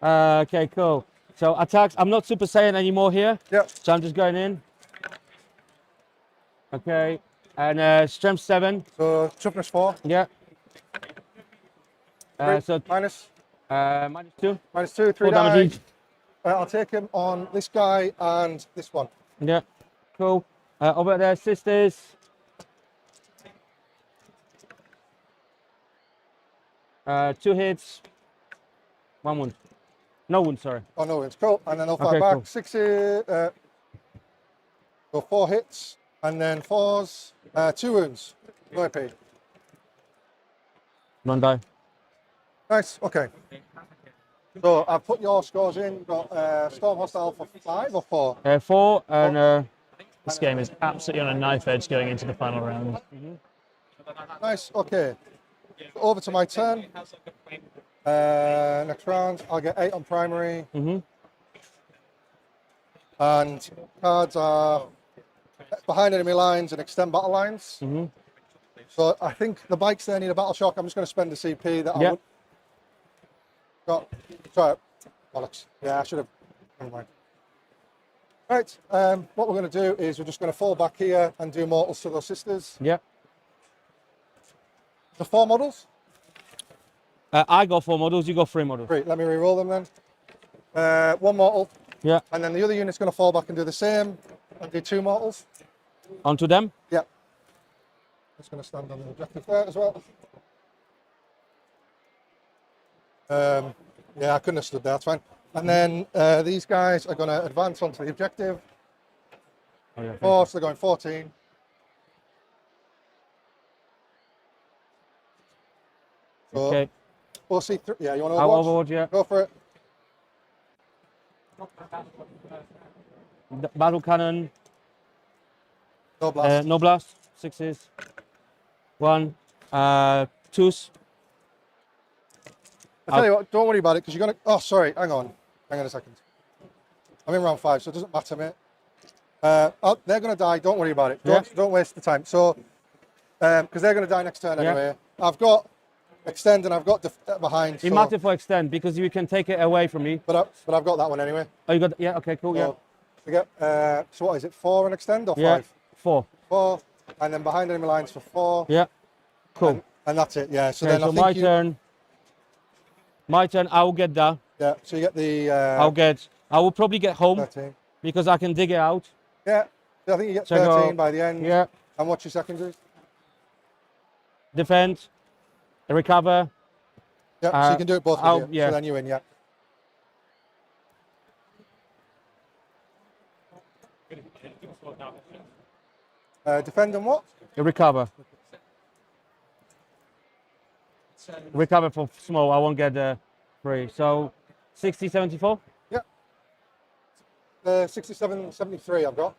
now. Okay, cool. So attacks, I'm not Super Saiyan anymore here. Yep. So I'm just going in. Okay. And strength 7. So toughness 4. Yeah. 3. So minus -2. minus 2, 3 4 damage die. each. I'll take him on this guy and this one. Yeah. Cool. Over there, sisters. 2 hits. 1 wound. No wounds, sorry. Oh, no wounds. Cool. And then they'll fire Okay, back. cool. 60. So 4 hits, and then 4s. 2 wounds. No AP. One die. Nice. Okay. So I've put your scores in. Got Storm Hostile for 5 or 4? 4 and This game is absolutely on a knife edge going into the final round. Nice. Okay. Over to my turn. Next round, I'll get 8 on primary. And cards are behind enemy lines and extend battle lines. So I think the bikes there need a battle shock. I'm just going to spend the CP that I would. Sorry. Bollocks. Yeah, I should have. Never mind. Right. What we're going to do is we're just going to fall back here and do mortals to those sisters. Yep. The 4 models. I got 4 models, you got 3 models. Great. Let me re-roll them then. 1 mortal. Yeah. And then the other unit's going to fall back and do the same and do 2 mortals. Onto them? Yeah. Just going to stand on the objective there as well. Yeah, I couldn't have stood there, that's fine. And then these guys are going to advance onto the objective. Oh, yeah, 4, so they're going 14. So, okay. We'll see. Yeah, you want to I'll overwatch? overwatch, yeah. Go for it. Battle cannon. No blast. No blast. 6s. 1. 2s. I tell you what, don't worry about it because you're going to. Oh, sorry. Hang on a second. I'm in round 5, so it doesn't matter, mate. They're going to die. Don't worry about it. Don't waste the time. So, because they're going to die next turn anyway. I've got extend and I've got behind. It matters for extend because you can take it away from me. But I've got that one anyway. Oh, you got. Yeah. Okay. Cool. So, so what is it? 4 and extend or 5? Yeah. 4. 4, and then behind enemy lines for 4. Yeah. Cool. And that's it. Yeah. So okay, then so I think my turn. My turn. I will get that. Yeah. So you get the. I will probably get home 13. because I can dig it out. Yeah. So I think you get So 13 by the end. Yeah. And what's your secondaries? Defend. Recover. Yeah. So you can do it both of you. Yeah. So then you win. Yeah. Defend and what? Recover. Recover for small. I won't get the 3. So 60, 74? Yeah. 67, 73 I've got.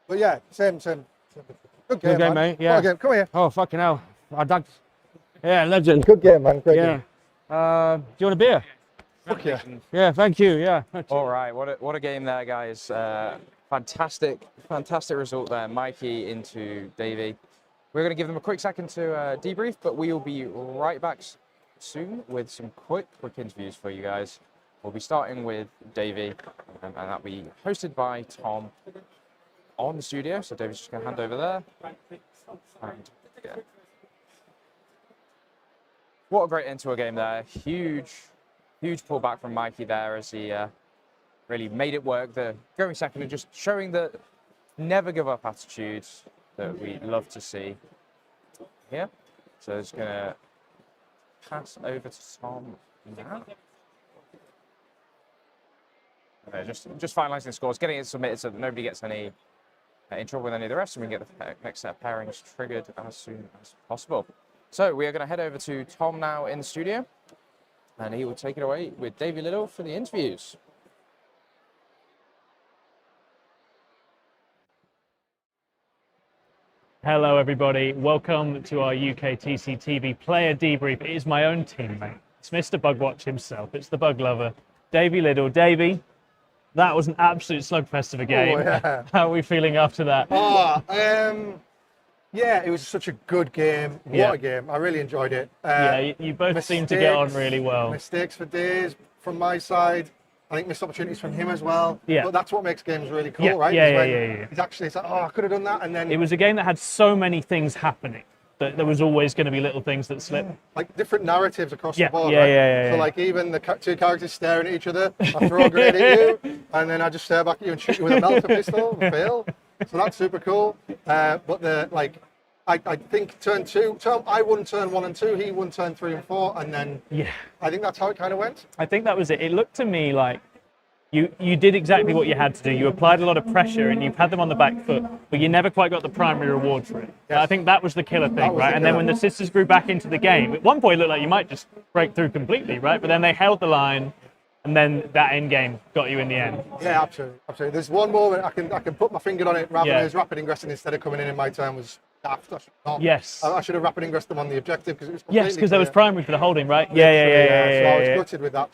But yeah, same. Good game, Good game, man. mate. Yeah. What a game. Come here. Oh, fucking hell. I ducked. Yeah, legend. Good game, man. Great game. Do you want a beer? Fuck yeah. Yeah, thank you. Yeah. All right, what a game there, guys. Fantastic result there. Mikey into Davey. We're going to give them a quick second to debrief, but we will be right back soon with some quick interviews for you guys. We'll be starting with Davey, and that'll be hosted by Tom on the studio. So Davey's just going to hand over there. And, yeah. What a great end to a game there. Huge pullback from Mikey there as he really made it work. The going second and just showing the never give up attitude that we love to see here. So just going to pass over to Tom now. Okay, just finalising the scores, getting it submitted so that nobody gets any in trouble with any of the rest, and we can get the next set of pairings triggered as soon as possible. So we are going to head over to Tom now in the studio, and he will take it away with Davey Little for the interviews. Hello, everybody. Welcome to our UKTC TV player debrief. It is my own teammate. It's Mr. Bugwatch himself. It's the bug lover, Davey Little. Davey, that was an absolute slugfest of a game. Oh, yeah. How are we feeling after that? Yeah, it was such a good game. What a game. I really enjoyed it. Yeah, you both seem to get on really well. Mistakes for days from my side. I think missed opportunities from him as well. Yeah. But that's what makes games really cool, Yeah, right? yeah. It's like, oh, I could have done that. And then It was a game that had so many things happening that there was always going to be little things that slip. like different narratives across Yeah, the board, yeah, right? yeah. So like even the two characters staring at each other, I throw a grenade at you, and then I just stare back at you and shoot you with a melter pistol and fail. So that's super cool. But I think turn 2, I won turn 1 and 2, he won turn 3 and 4, and then Yeah. I think that's how it kind of went. I think that was it. It looked to me like you did exactly what you had to do. You applied a lot of pressure and you've had them on the back foot, but you never quite got the primary reward for it. Yes. I think that was the killer thing, was right? the And then killer. when the sisters grew back into the game, at one point it looked like you might just break through completely, right? But then they held the line, and then that end game got you in the end. Yeah, absolutely, absolutely. There's one moment I can put my finger on it. Yeah. Rapid ingressing instead of coming in my turn was daft. I should not. Yes. I should have rapid ingressed them on the objective because it was Yes, because there was clear. primary for the holding, right? Yeah. So I was gutted with that,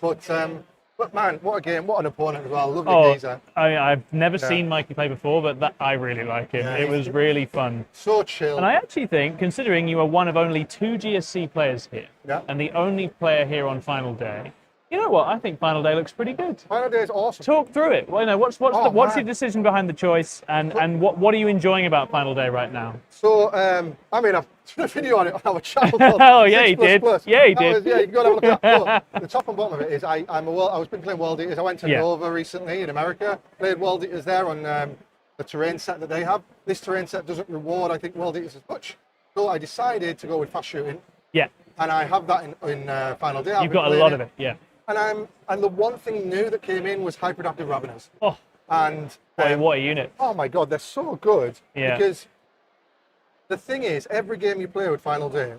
but man, what a game! What an opponent as well. Lovely Oh, geezer. I've never seen Mikey play before, but I really like him. Yeah, It was really fun. So chill. And I actually think, considering you are one of only 2 GSC players here, Yeah. and the only player here on final day, you know what? I think final day looks pretty good. Final day is awesome. Talk through it. Well, you know, what's the man. decision behind the choice, and what are you enjoying about final day right now? So, I mean, I've done a video on it on our channel. Oh, yeah, he did. Yeah, he did. Yeah, you can go and have a look at that. But the top and bottom of it is I was been playing World Eaters. I went to Yeah. Nova recently in America, played World Eaters there on the terrain set that they have. This terrain set doesn't reward, I think, World Eaters as much. So I decided to go with fast shooting, Yeah, and I have that in final day. I've you've been got a playing lot of it. Yeah. And the one thing new that came in was hyperactive raveners. Oh, And boy, what a unit. oh my god, they're so good. Yeah. Because the thing is, every game you play with Final Day,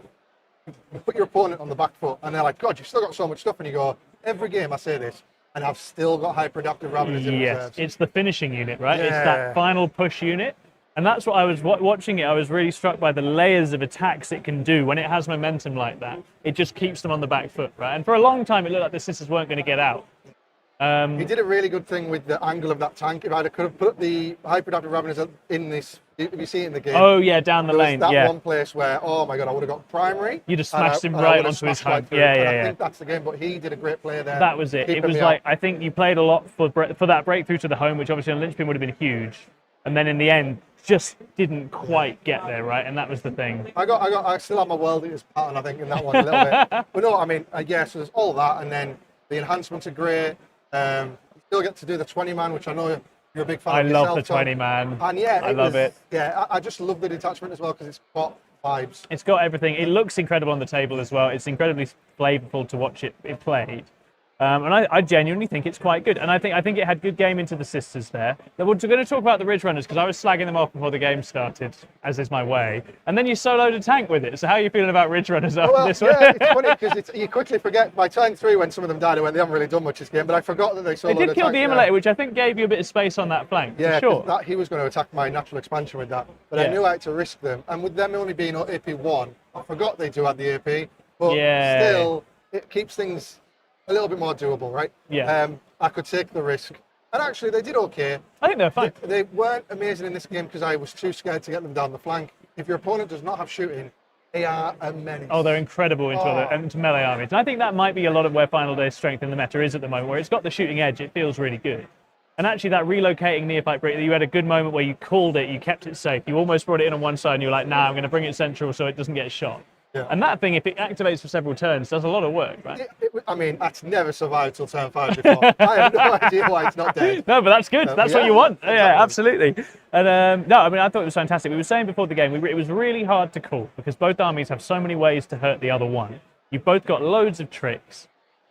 you put your opponent on the back foot, and they're like, God, you've still got so much stuff. And you go, every game I say this, and I've still got hyperactive raveners in Yes, reserves. it's the finishing unit, right? It's Yeah. that final push unit. And that's what I was watching it. I was really struck by the layers of attacks it can do when it has momentum like that. It just keeps them on the back foot, right? And for a long time, it looked like the sisters weren't going to get out. He did a really good thing with the angle of that tank. If I could have put the hyperactive raveners in this, if you see it in the game. Oh yeah, down the there was lane. that Yeah, one place where, oh my god, I would have got primary. you just and smashed him and right would have onto his smashed right hug. through. Yeah, And yeah, I yeah. think that's the game, but he did a great play there. That was it. It keeping was me like up. I think you played a lot for that breakthrough to the home, which obviously on linchpin would have been huge, and then in the end just didn't quite get there, right? And that was the thing. I still have my World Eaters pattern, I think, in that one a little bit. But no, I mean, yeah, so there's all that, and then the enhancements are great. You still get to do the 20-man, which I know you're a big fan I of love yourself, the Tom. 20-man. And yeah, I love it. Yeah, I just love the detachment as well because it's got vibes. It's got everything. It looks incredible on the table as well. It's incredibly flavorful to watch it played. And I genuinely think it's quite good. And I think it had good game into the sisters there. We're going to talk about the Ridge Runners because I was slagging them off before the game started, as is my way. And then you soloed a tank with it. So how are you feeling about Ridge Runners after Well, this yeah, one? it's funny because you quickly forget. By turn 3, when some of them died, I went, they haven't really done much this game. But I forgot that they They soloed did a kill tank, the yeah. Immolator, which I think gave you a bit of space on that flank. Yeah, for sure. he was going to attack my natural expansion with that. But Yeah. I knew I had to risk them. And with them only being AP 1, I forgot they do have the AP. But Yeah. still, it keeps things a little bit more doable, right? Yeah. I could take the risk. And actually, they did okay. I think they're fine. They weren't amazing in this game because I was too scared to get them down the flank. If your opponent does not have shooting, they are a menace. Oh, they're incredible into melee armies. And I think that might be a lot of where Final Day's strength in the meta is at the moment, where it's got the shooting edge, it feels really good. And actually that relocating Neophyte Break, you had a good moment where you called it, you kept it safe. You almost brought it in on one side and you were like, nah, I'm going to bring it central so it doesn't get shot. Yeah. And that thing, if it activates for several turns, does a lot of work, right? I mean, that's never survived till turn 5 before. I have no idea why it's not dead. No, but that's good. That's what yeah, you want. exactly. Yeah, absolutely. And no, I mean, I thought it was fantastic. We were saying before the game, it was really hard to call because both armies have so many ways to hurt the other one. You've both got loads of tricks.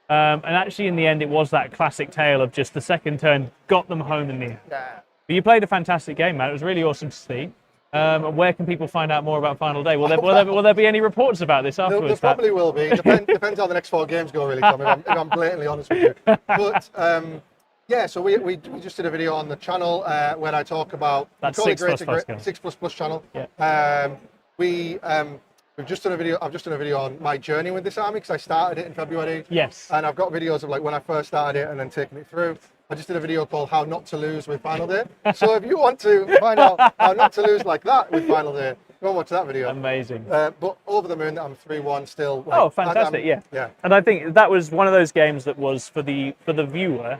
And actually, in the end, it was that classic tale of just the second turn got them home in the end. Yeah. But you played a fantastic game, man. It was really awesome to see. Where can people find out more about Final Day? Will there be any reports about this There afterwards? probably will be. Depends how the next 4 games go, really, Tom, if I'm blatantly honest with you. But, yeah, so we just did a video on the channel where I talk about... That we call it 6++ channel. channel. Yeah. We've just done a video. I've just done a video on my journey with this army because I started it in February. Yes. And I've got videos of like when I first started it and then taking it through. I just did a video called "How Not to Lose with Final Day." So if you want to find out how not to lose like that with Final Day, go and watch that video. Amazing. But over the moon, I'm 3-1 still. Like, Oh, fantastic! Yeah. Yeah. And I think that was one of those games that was for the viewer,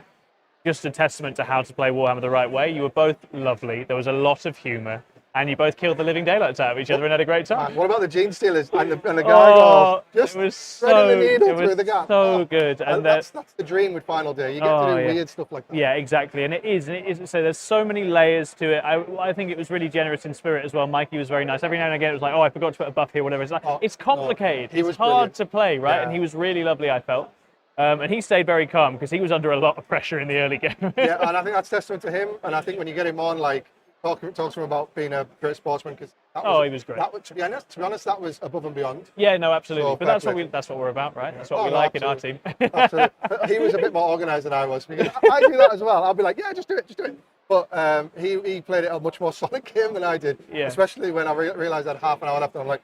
just a testament to how to play Warhammer the right way. You were both lovely. There was a lot of humour. and you both killed the living daylights out of each other and had a great time. Man, what about the gene stealers and the guy Oh, just it was threading the so, needle it was through the gap? so good. And that's the dream with Final Day. You get to do yeah. weird stuff like that. Yeah, exactly, and it is. So there's so many layers to it. I think it was really generous in spirit as well. Mikey was very nice. Every now and again, it was like, oh, I forgot to put a buff here, whatever. It's like, it's complicated. he was It's hard brilliant. to play, right? Yeah. And he was really lovely, I felt. And he stayed very calm because he was under a lot of pressure in the early game. Yeah, and I think that's testament to him. And I think when you get him on, like, talk to him about being a great sportsman, because he was great. To be honest, that was above and beyond. Yeah, no, absolutely. So but that's what we're about, right? That's what we no, like in our team. Absolutely. But he was a bit more organised than I was, because I do that as well. I'll be like, yeah, just do it. But he played it a much more solid game than I did. Yeah. Especially when I realised I had half an hour left, and I'm like,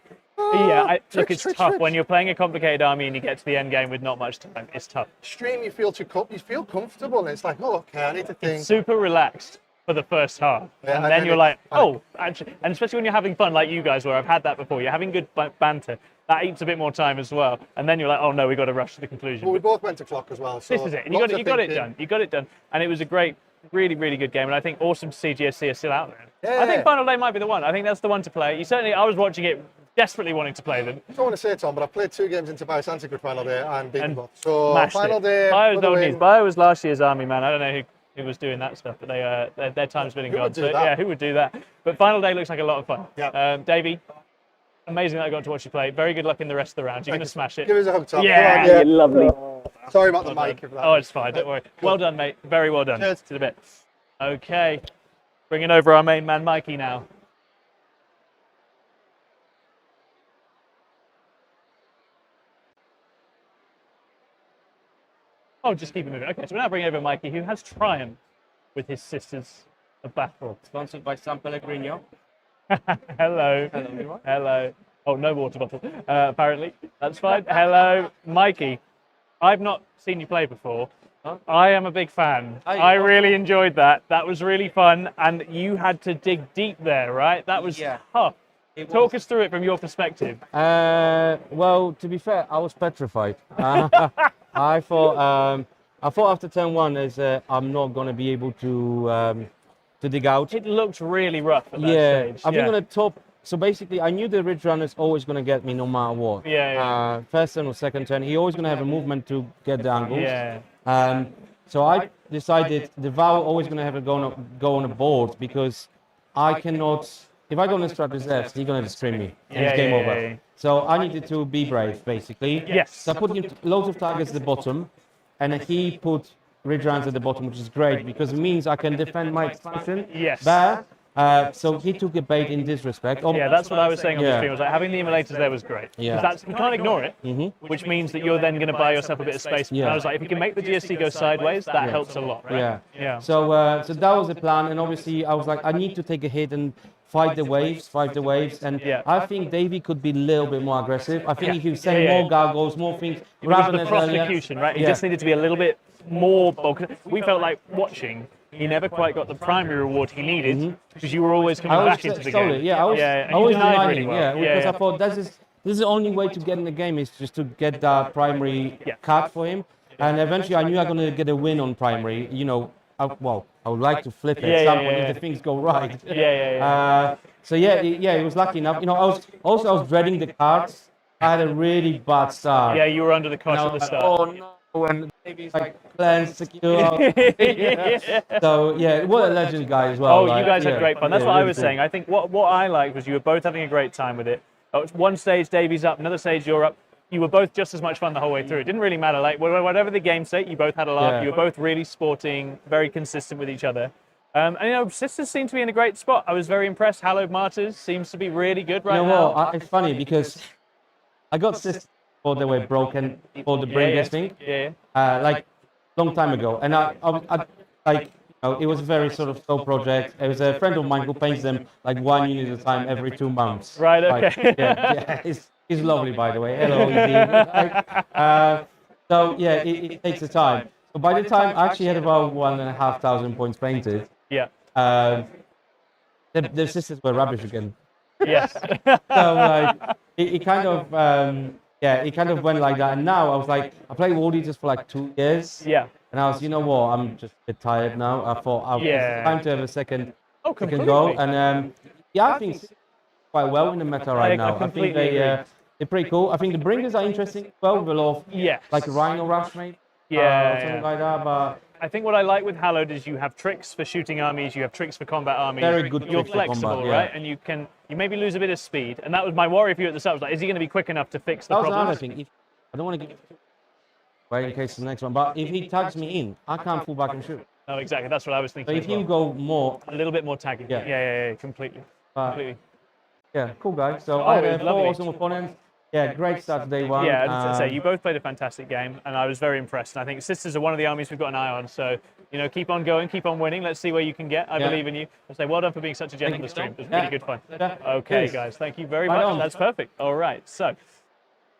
Look, it's tough when you're playing a complicated army and you get to the end game with not much time. It's tough. Stream, you feel comfortable, and it's like, oh, okay, I need to think. It's super relaxed for the first half, Yeah, and then you're like, oh, actually, and especially when you're having fun like you guys were. I've had that before. You're having good banter. That eats a bit more time as well, and then you're like, oh no, we got to rush to the conclusion. Well, we both went to clock as well. So This is it, and you got it done. You got it done, and it was a great, really, really good game, and I think awesome to see GSC are still out there. Yeah. I think Final Day might be the one. I think that's the one to play. I was watching it, desperately wanting to play them. I don't want to say it, Tom, but I played 2 games into Biosantic with Final Day and beat them both. So Mashed Final it. Day. Bio's for the old win. news. Bio was last year's army, man. I don't know who was doing that stuff, but their time's been and Who gone. would do So that? yeah, who would do that? But Final Day looks like a lot of fun. Yeah. Davey, amazing that I got to watch you play. Very good luck in the rest of the rounds. You're going to smash it. Give us a hug, Tom. Yeah, Come on, you lovely. Sorry about the mic. If that Oh, it's fine. Don't worry. Well done, mate. Very well done. Cheers. To the bit. Okay. Bringing over our main man, Mikey, now. Oh, just keep it moving. Okay, so we're now bringing over Mikey, who has triumphed with his Sisters of Battle. Sponsored by San Pellegrino. Hello. Hello, everyone. Hello. Oh, no water bottle, apparently. That's fine. Hello, Mikey. I've not seen you play before. I am a big fan. I really enjoyed that. That was really fun, and you had to dig deep there, right? That was tough. Talk us through it from your perspective. Well, to be fair, I was petrified. I thought after turn 1 I'm not going to be able to dig out. It looked really rough at that stage. I think on the top. So basically, I knew the Ridge Runner's always going to get me no matter what. First turn or second turn, he always going to have a movement to get the angles. So I decided the Vow always going to have a go on a board, because I cannot. If I go on the strat reserves, he's going to stream me, and it's game over. So I needed to be brave, basically. Yes. So I put loads of targets at the bottom, and he put Ridge Runners at the bottom, which is great, because it means I can defend my expansion. Yes. There. So he took a bait in this respect. Yeah, that's what I was saying on the stream. I was like, having the immolators there was great. Yeah. Because you can't ignore it, which means that you're then going to buy yourself a bit of space. And I was like, if you can make the GSC go sideways, that helps a lot, right? Yeah. So that was the plan, and obviously I was like, I need to take a hit and fight the waves, and I think Davey could be a little bit more aggressive. I think if you send more gargoyles, more things, rather The than prosecution, right? He just needed to be a little bit more bold. We felt like watching. He never quite got the primary reward he needed, because you were always coming back into the game. I was denied really well. Because I thought this is the only way to get in the game, is just to get that primary card for him. And eventually I knew I'm going to get a win on primary. You know, I would like to flip it at some point if the things go right. So it was lucky enough. You know, I was dreading the cards. I had a really bad start. Yeah, you were under the cosh at the start. Oh no. And like cleanse, secure. So what a legend guy as well. Oh, you guys had great fun. That's what I was saying. I think what I liked was you were both having a great time with it. One stage Davey's up, another stage you're up. You were both just as much fun the whole way through. It didn't really matter. Like whatever the game state, you both had a laugh. You were both really sporting, very consistent with each other. And you know, Sisters seem to be in a great spot. I was very impressed. Hallowed Martyrs seems to be really good right now. Well, it's funny because I got Sisters before they were broken for the Bringers thing. Like long time ago, and I like, it was a very sort of slow project. It was a friend of mine who paints them like 1 unit at a time every 2 months. Right. Okay. Like, he's lovely, by the way. Hello, so it takes the time. So by the time I actually had about 1,500 points painted, the Sisters were rubbish again. Yes. So like it kind of. It kind of went like that, and now I was like, I played War Eaters for like 2 years. And I was, you know what, I'm just a bit tired now. I thought it's time to have a second go. And Yeah, I think quite well in the meta right now. I think completely agree. they're pretty cool. I think the Bringers are interesting. Well, with a lot of Yes. like a Rhino Rush, maybe. Yeah, Or something yeah. like that. But I think what I like with Hallowed is you have tricks for shooting armies, you have tricks for combat armies. Very good You're tricks for flexible, combat, right? yeah. And you maybe lose a bit of speed. And that was my worry for you at the start. Was like, is he going to be quick enough to fix the that was problem? another thing. If, I don't want to get away in case of the next one. But if he tags me in, I can't fall back and shoot. No, exactly. That's what I was So thinking. if as well. you go more, A little bit more tagging. Yeah. Yeah, completely. Completely. yeah, cool guys. So Oh, I it had was 4 lovely. awesome opponents. Yeah, great start to day one. Yeah, as I say, you both played a fantastic game, and I was very impressed. And I think Sisters are one of the armies we've got an eye on. So, keep on going, keep on winning. Let's see where you can get. I believe in you. I say, well done for being such a gent on the stream. It was really good fun. Yeah. Okay, Cheers. guys, thank you very Right much. on. That's perfect. All right, so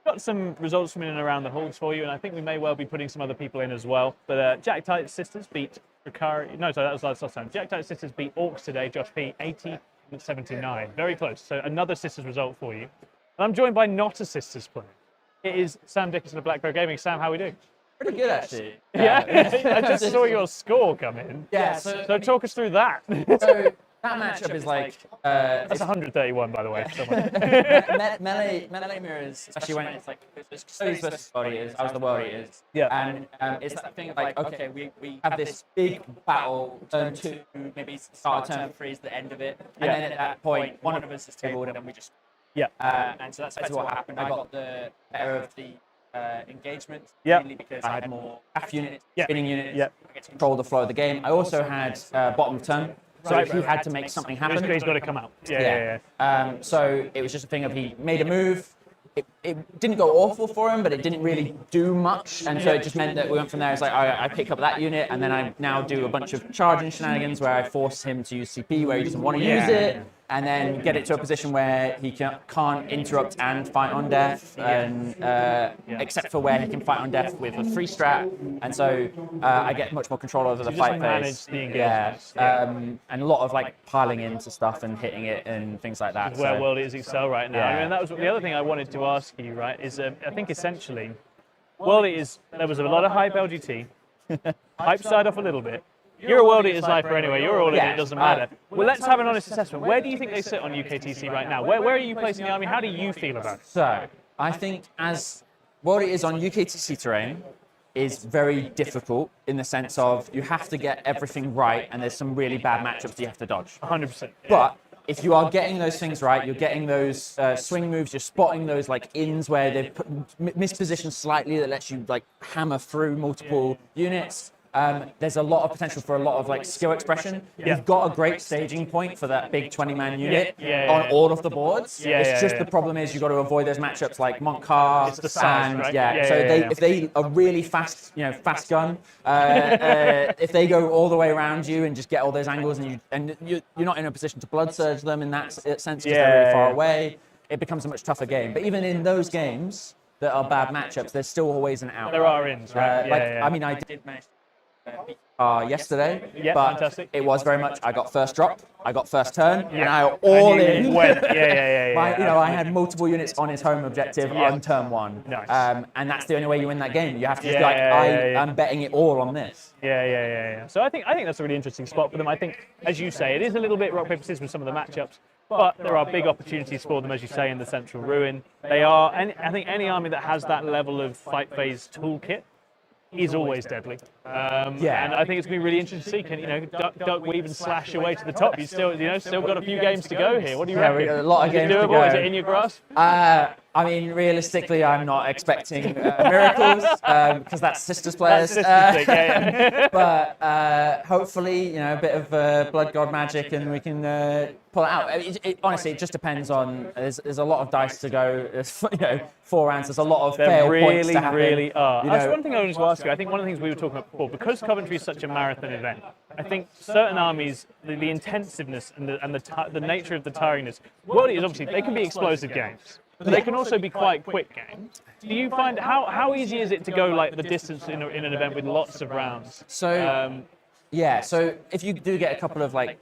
got some results from in and around the halls for you, and I think we may well be putting some other people in as well. But Jack Tight Sisters beat Ricari. No, sorry, that was last time. Jack Tight Sisters beat Orcs today. Josh P 80-79. Very close. So another Sisters result for you. And I'm joined by not a Sisters player. It is Sam Dickinson of Black Bear Gaming. Sam, how are we doing? Pretty good, actually. Yeah, I just saw your score come in. Yeah, So talk us through that. so that matchup is like That's 131, by the way. For someone. melee mirrors, especially when it's like Custodians versus World Eaters. I was the World Eaters. Yeah. And it's that thing of like, okay, we have this big battle, turn 2, maybe start of turn 3 is the end of it, and then at that point, one of us is tabled, and we just. Yeah. And so that's basically what happened. I got the better of the engagement, Yeah. mainly because I had more half units, Yeah. spinning units, Yeah. I get to control the flow of the game. I also had bottom of turn, so Right, he had to make something happen. He's got to come out. Yeah. So it was just a thing of he made a move. It didn't go awful for him, but it didn't really do much, and so it just meant that we went from there. It's like I pick up that unit, and then I now do a bunch of charging shenanigans where I force him to use CP where he doesn't want to use it, and then get it to a position where he can't interrupt and fight on death, and except for where he can fight on death with a free strat, and so I get much more control over the just fight manage phase. the engagements. And a lot of like piling into stuff and hitting it and things like that. Where so. World Eaters excel right now. Yeah. And that was the other thing I wanted to ask you, right? Is I think essentially, World Eaters, there was a lot of hype LGT. Hype side off a little bit. You're a World Eaters sniper anyway. You're all in. It doesn't matter. Well, let's have an honest assessment. Where do you think they sit on UKTC right now? Where are you placing the army? How do you feel about it? So, I think as what it is on UKTC terrain is very difficult in the sense of you have to get everything right, and there's some really bad matchups you have to dodge. 100%. But if you are getting those things right, you're getting those swing moves, you're spotting those like ins where they've mispositioned slightly that lets you like hammer through multiple units. There's a lot of potential for a lot of like skill expression. You've got a great staging point for that big 20-man unit on all of the boards. It's just the problem is you've got to avoid those matchups like Montcar It's the size, and right? If they are really fast, fast gun, if they go all the way around you and just get all those angles and you're not in a position to blood surge them in that sense because they're really far away, it becomes a much tougher game. But even in those games that are bad matchups, there's still always an out. There are ins, right? I mean, I did manage yesterday, Yeah, but fantastic. it was very much I got first drop, I got first turn, and I all And in. you went. I had multiple units on his home objective on turn 1. Nice. And that's the only way you win that game. You have to just be like, I'm betting it all on this. Yeah. So I think that's a really interesting spot for them. I think, as you say, it is a little bit rock paper scissors with some of the matchups, but there are big opportunities for them, as you say, in the Central Ruin. They are, and I think any army that has that level of fight phase toolkit is always deadly. And I think it's going to be really interesting to see. Can duck, weave, and slash your way to the top? You still got a few games to go here. What do you reckon? We've got a lot of games to doable? go. Is it in your grasp? I mean, realistically, I'm not expecting miracles because that's Sisters players. But hopefully, a bit of blood god magic, and we can pull it out. Honestly, it just depends on. There's a lot of dice to go. There's 4 rounds. There's a lot of fail points to happen. Really are. That's one thing I wanted to ask you. I think one of the things we were talking about before, because Coventry is such a marathon event, I think certain armies, the intensiveness and the nature of the tiringness. World Eaters, obviously, they can be explosive games. But they can also be quite quick games. Do you find how easy is it to go like the distance in an event with lots of rounds? So so if you do get a couple of like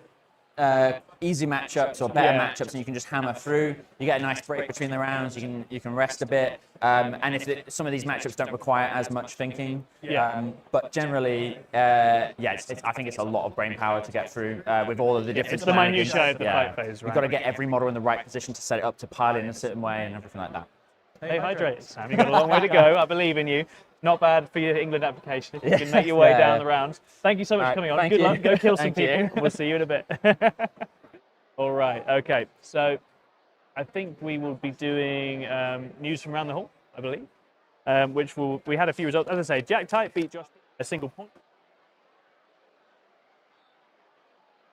easy matchups or better Yeah. matchups, and you can just hammer through. You get a nice break between the rounds. You can rest a bit, and if some of these matchups don't require as much thinking, but generally, I think it's a lot of brain power to get through with all of the different. It's the minutiae of the fight phase, right? You've got to get every model in the right position to set it up to pile in a certain way and everything like that. Stay hydrated, Sam. You've got a long way to go. I believe in you. Not bad for your England application. If you can make your way down the rounds. Thank you so much for coming on. Good luck. Go kill some people. We'll see you in a bit. All right. Okay. So I think we will be doing news from around the hall, I believe, we had a few results. As I say, Jack Tight beat Josh a single point.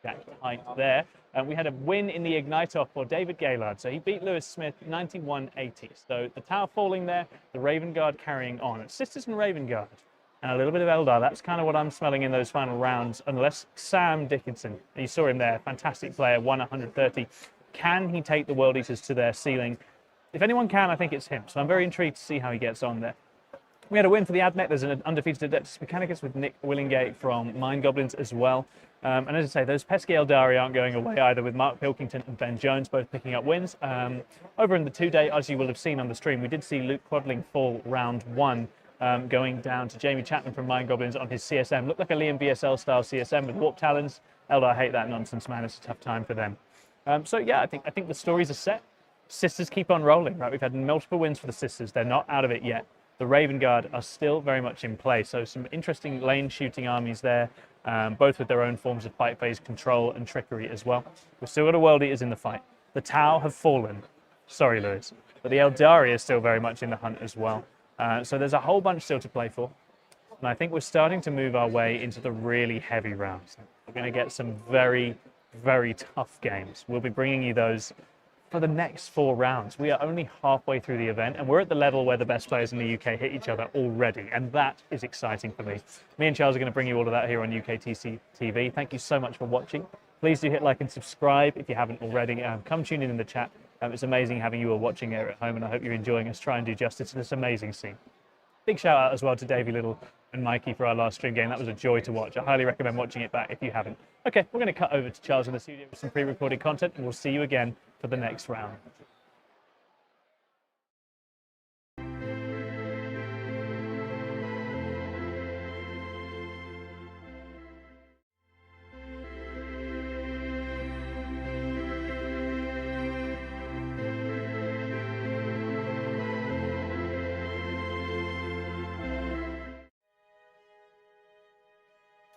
Jack Tight there. And we had a win in the Ignite-Off for David Gaylard. So he beat Lewis Smith 91-80. So the tower falling there, the Raven Guard carrying on. It's Sisters and Raven Guard and a little bit of Eldar. That's kind of what I'm smelling in those final rounds, unless Sam Dickinson, you saw him there, fantastic player, won 130. Can he take the World Eaters to their ceiling? If anyone can, I think it's him. So I'm very intrigued to see how he gets on there. We had a win for the Admech. There's an undefeated Adeptus Mechanicus with Nick Willingate from Mind Goblins as well. And as I say, those pesky Eldari aren't going away either, with Mark Pilkington and Ben Jones both picking up wins. Over in the 2-day, as you will have seen on the stream, we did see Luke Quadling fall round 1, going down to Jamie Chapman from Mind Goblins on his CSM. Looked like a Liam BSL style CSM with Warp Talons. Eldar hate that nonsense, man. It's a tough time for them. So yeah, I think the stories are set. Sisters keep on rolling, right? We've had multiple wins for the Sisters. They're not out of it yet. The Raven Guard are still very much in play. So some interesting lane shooting armies there, both with their own forms of fight phase control and trickery as well. We've still got a World Eaters in the fight. The Tau have fallen. Sorry, Lewis. But the Eldari is still very much in the hunt as well. So there's a whole bunch still to play for. And I think we're starting to move our way into the really heavy rounds. We're going to get some very, very tough games. We'll be bringing you those for the next 4 rounds. We are only halfway through the event, and we're at the level where the best players in the UK hit each other already, and that is exciting for me. Me and Charles are going to bring you all of that here on UKTC TV. Thank you so much for watching. Please do hit like and subscribe if you haven't already. Come tune in the chat. It's amazing having you all watching here at home, and I hope you're enjoying us try and do justice to this amazing scene. Big shout out as well to Davey Little and Mikey for our last stream game. That was a joy to watch. I highly recommend watching it back if you haven't. Okay, we're going to cut over to Charles in the studio with some pre-recorded content, and we'll see you again for the next round.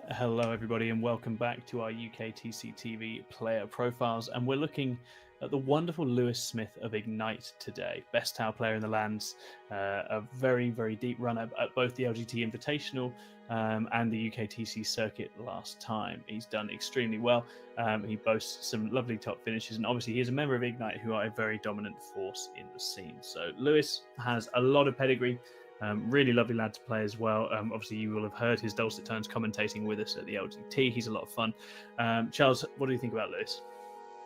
Hello everybody and welcome back to our UKTC TV player profiles, and we're looking at the wonderful Lewis Smith of Ignite today. Best Tau player in the lands, a very, very deep run at both the LGT Invitational and the UKTC circuit last time. He's done extremely well. He boasts some lovely top finishes, and obviously he's a member of Ignite who are a very dominant force in the scene. So Lewis has a lot of pedigree. Really lovely lad to play as well. Obviously, you will have heard his dulcet tones commentating with us at the LGT. He's a lot of fun. Charles, what do you think about Lewis?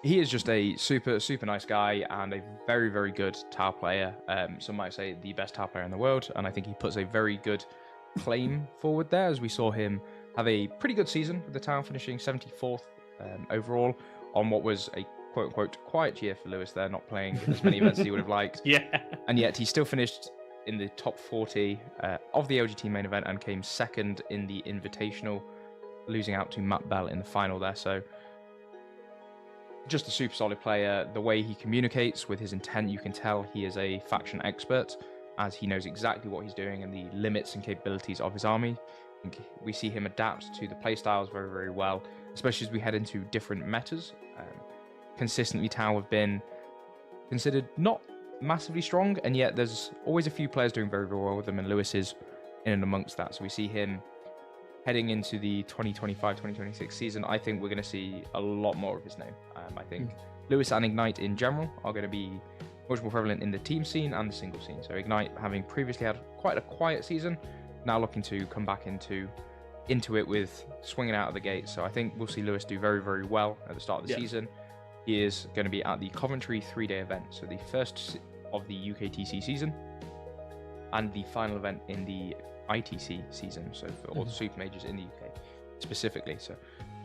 He is just a super nice guy and a very, very good Tau player. Some might say the best Tau player in the world, and I think he puts a very good claim forward there, as we saw him have a pretty good season with the Tau, finishing 74th overall on what was a quote-unquote quiet year for Lewis there, not playing as many events as he would have liked. Yeah. And yet he still finished in the top 40 of the LGT main event and came second in the Invitational, losing out to Matt Bell in the final there. So just a super solid player. The way he communicates with his intent, you can tell he is a faction expert, as he knows exactly what he's doing and the limits and capabilities of his army. I think we see him adapt to the playstyles very, very well, especially as we head into different metas. Consistently, Tau have been considered not massively strong, and yet there's always a few players doing very, very well with them, and Lewis is in and amongst that. So we see him heading into the 2025-2026 season. I think we're going to see a lot more of his name. I think Lewis and Ignite in general are going to be much more prevalent in the team scene and the single scene. So Ignite, having previously had quite a quiet season, now looking to come back into it with swinging out of the gate. So I think we'll see Lewis do very, very well at the start of the season. He is going to be at the Coventry 3-day event, so the first of the UKTC season and the final event in the ITC season, so for all the super majors in the UK specifically. So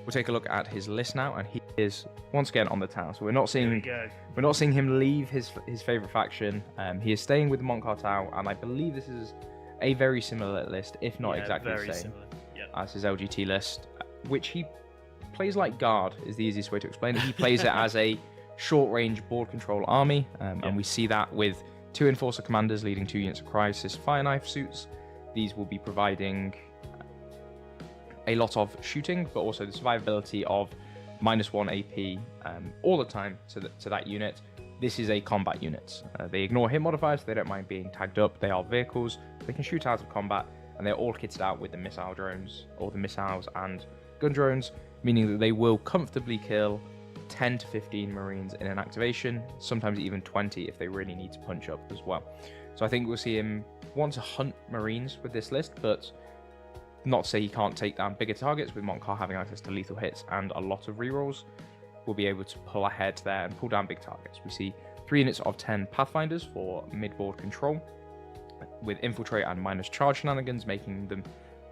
we'll take a look at his list now, and he is once again on the town. So we're not There we seeing go. him leave his favorite faction. He is staying with the Montcar Tau, and I believe this is a very similar list, if not Yeah, exactly very the same similar. Yeah. as his LGT list, which he plays like Guard is the easiest way to explain it. He plays it as a short-range board control army, and we see that with 2 Enforcer commanders leading 2 units of Crisis Fire Knife suits. These will be providing a lot of shooting, but also the survivability of -1 AP all the time to that unit. This is a combat unit. They ignore hit modifiers, they don't mind being tagged up. They are vehicles, they can shoot out of combat, and they're all kitted out with the missile drones, or the missiles and gun drones, meaning that they will comfortably kill 10 to 15 Marines in an activation, sometimes even 20 if they really need to punch up as well. So I think we'll see him want to hunt Marines with this list, but not to say he can't take down bigger targets. With Montcar having access to lethal hits and a lot of rerolls, we'll be able to pull ahead there and pull down big targets. We see 3 units of 10 Pathfinders for mid-board control, with infiltrate and minus charge shenanigans making them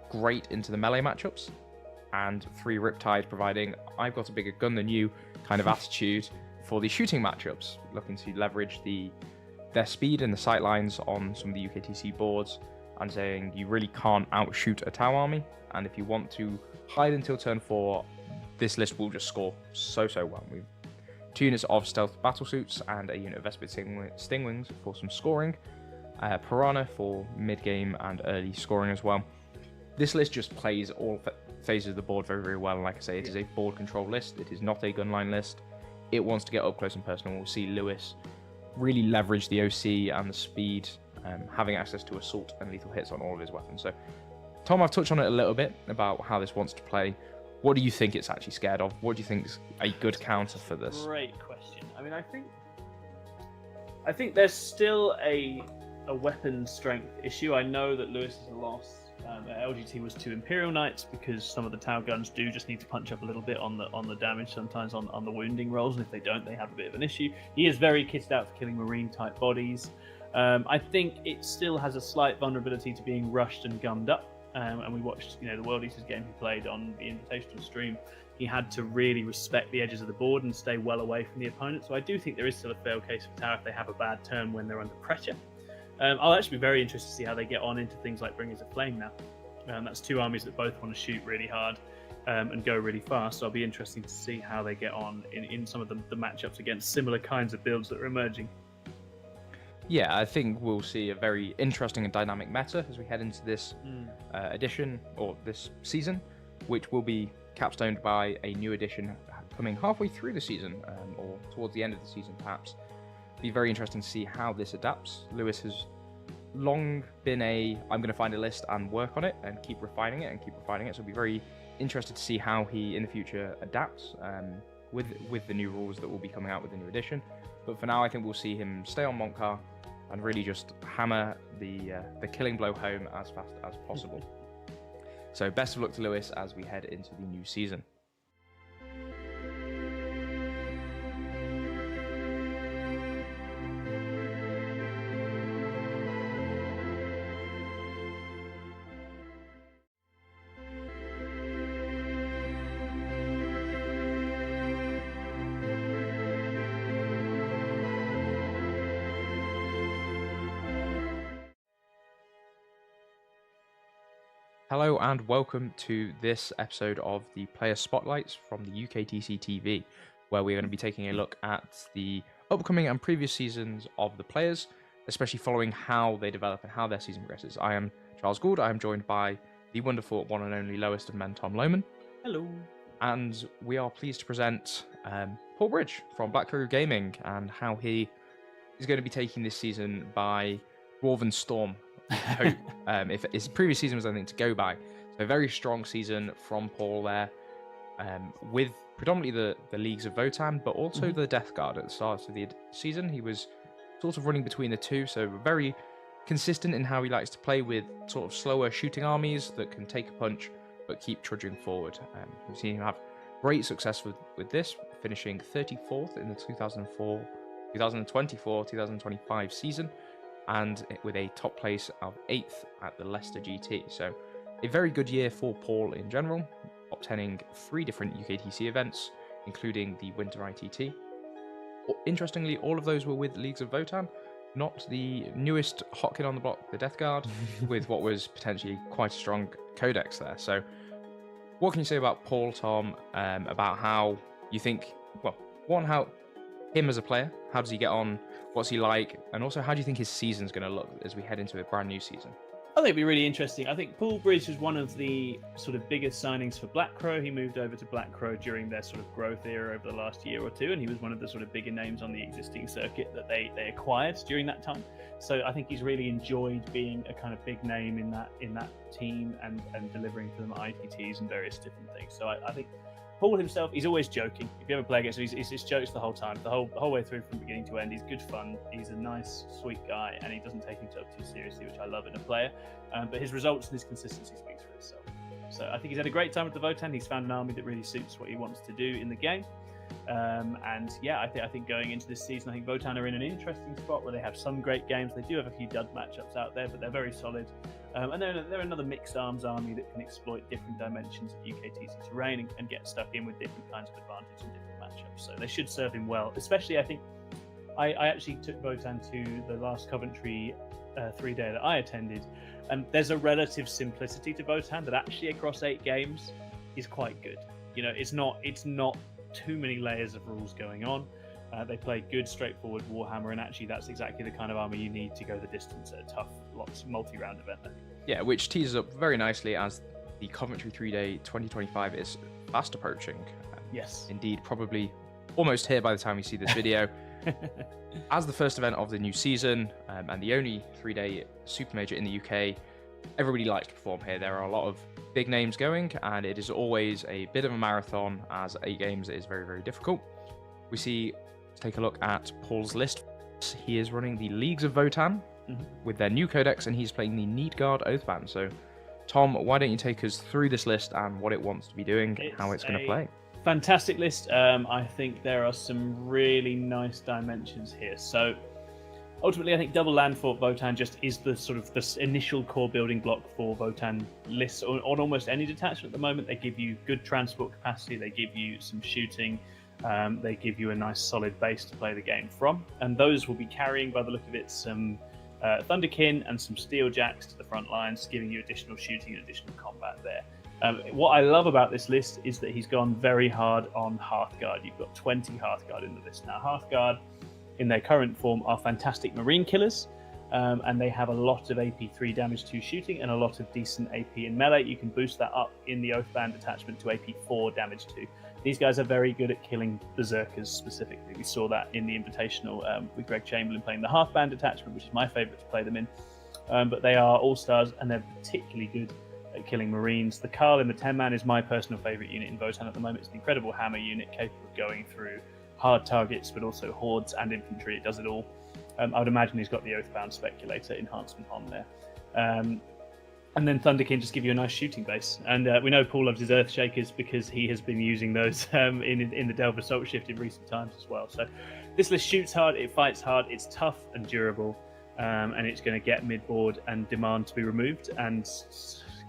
great into the melee matchups, and 3 Riptide providing I've got a bigger gun than you kind of attitude for the shooting matchups, looking to leverage their speed and the sight lines on some of the UKTC boards, and saying you really can't outshoot a Tau army, and if you want to hide until turn 4, this list will just score so well. We've 2 units of stealth battlesuits and a unit of Vespid Stingwings for some scoring, Piranha for mid-game and early scoring as well. This list just plays all phases of the board very well, and like I say, it is a board control list. It is not a gunline list. It wants to get up close and personal. We'll see Lewis really leverage the OC and the speed, having access to assault and lethal hits on all of his weapons. So, Tom, I've touched on it a little bit about how this wants to play. What do you think it's actually scared of? What do you think is a good counter for this? Great question. I mean, I think there's still a weapon strength issue. I know that Lewis is a loss. LGT was 2 Imperial Knights because some of the Tau guns do just need to punch up a little bit on the damage, sometimes on the wounding rolls, and if they don't, they have a bit of an issue. He is very kitted out for killing Marine type bodies. I think it still has a slight vulnerability to being rushed and gummed up. And we watched, the World Eaters game he played on the Invitational stream. He had to really respect the edges of the board and stay well away from the opponent. So I do think there is still a fail case for Tau if they have a bad turn when they're under pressure. I'll actually be very interested to see how they get on into things like Bringers of Flame now. That's 2 armies that both want to shoot really hard and go really fast. So I'll be interesting to see how they get on in some of the matchups against similar kinds of builds that are emerging. Yeah, I think we'll see a very interesting and dynamic meta as we head into this edition, or this season, which will be capstoned by a new edition coming halfway through the season, or towards the end of the season perhaps. Be very interesting to see how this adapts. Lewis has long been I'm going to find a list and work on it and keep refining it, so I'll be very interested to see how he in the future adapts with the new rules that will be coming out with the new edition. But for now, I think we'll see him stay on Montcar and really just hammer the killing blow home as fast as possible. So best of luck to Lewis as we head into the new season. Hello and welcome to this episode of the Player Spotlights from the UKTC TV, where we're going to be taking a look at the upcoming and previous seasons of the players, especially following how they develop and how their season progresses. I am Charles Gould. I am joined by the wonderful one and only lowest of men, Tom Lohman. Hello. And we are pleased to present Paul Bridge from Black Crew Gaming and how he is going to be taking this season by Dwarven Storm. Hope, if his previous season was anything to go by. So a very strong season from Paul there, with predominantly the leagues of Votan, but also the Death Guard at the start of the season. He was sort of running between the two, so very consistent in how he likes to play with sort of slower shooting armies that can take a punch but keep trudging forward. We've seen him have great success with this, finishing 34th in the 2024-2025 season, and with a top place of 8th at the Leicester GT. So a very good year for Paul in general, obtaining 3 different UKTC events, including the Winter ITT. Interestingly, all of those were with Leagues of Votann, not the newest hot kid on the block, the Death Guard, with what was potentially quite a strong codex there. So what can you say about Paul, Tom, about how you think, well, one, how him as a player, how does he get on, what's he like, and also how do you think his season's going to look as we head into a brand new season? I think it'd be really interesting. I think Paul Bridge was one of the sort of biggest signings for Black Crow. He moved over to Black Crow during their sort of growth era over the last year or two, and he was one of the sort of bigger names on the existing circuit that they acquired during that time. So I think he's really enjoyed being a kind of big name in that team and delivering for them at ITTs and various different things. So I think Paul himself, he's always joking. If you ever play against him, he's just jokes the whole time, the whole way through from beginning to end. He's good fun. He's a nice, sweet guy, and he doesn't take himself too seriously, which I love in a player. But his results and his consistency speaks for itself. So I think he's had a great time with the Votann. He's found an army that really suits what he wants to do in the game. And yeah, I think going into this season, I think Votann are in an interesting spot where they have some great games. They do have a few dud matchups out there, but they're very solid. And they're another mixed arms army that can exploit different dimensions of UKTC terrain and get stuck in with different kinds of advantage in different matchups. So they should serve him well. Especially, I think, I actually took Votann to the last Coventry 3-day that I attended, and there's a relative simplicity to Votann that actually across 8 games is quite good. You know, it's not too many layers of rules going on. They play good, straightforward Warhammer, and actually that's exactly the kind of army you need to go the distance at a tough, multi-round event. Yeah, which teases up very nicely as the Coventry 3-day 2025 is fast approaching. Yes. Indeed, probably almost here by the time you see this video. As the first event of the new season, and the only 3-day super major in the UK, everybody likes to perform here. There are a lot of big names going, and it is always a bit of a marathon, as 8 games is very, very difficult. We see, let's take a look at Paul's list. He is running the Leagues of Votann with their new codex, and he's playing the Needguard Oathband. So, Tom, why don't you take us through this list and what it wants to be doing, and how it's going to play? Fantastic list. I think there are some really nice dimensions here. So, ultimately, I think double land for Votann just is the sort of this initial core building block for Votann lists on almost any detachment at the moment. They give you good transport capacity, they give you some shooting, they give you a nice solid base to play the game from, and those will be carrying, by the look of it, some Thunderkin and some Steeljacks to the front lines, giving you additional shooting and additional combat there. What I love about this list is that he's gone very hard on Hearthguard. You've got 20 Hearthguard in the list now. Hearthguard, in their current form, are fantastic marine killers, and they have a lot of AP3 damage 2 shooting and a lot of decent AP in melee. You can boost that up in the Oathband detachment to AP4 damage 2. These guys are very good at killing berserkers specifically. We saw that in the Invitational with Greg Chamberlain playing the Hearthband detachment, which is my favourite to play them in. But they are all-stars, and they're particularly good at killing marines. The Carl in the 10-man is my personal favourite unit in Votann at the moment. It's an incredible hammer unit capable of going through hard targets, but also hordes and infantry. It does it all. I would imagine he's got the Oathbound Speculator enhancement on there. And then Thunderkin just give you a nice shooting base. And we know Paul loves his Earthshakers because he has been using those in the Delve Assault Shift in recent times as well. So this list shoots hard, it fights hard, it's tough and durable, and it's going to get mid-board and demand to be removed and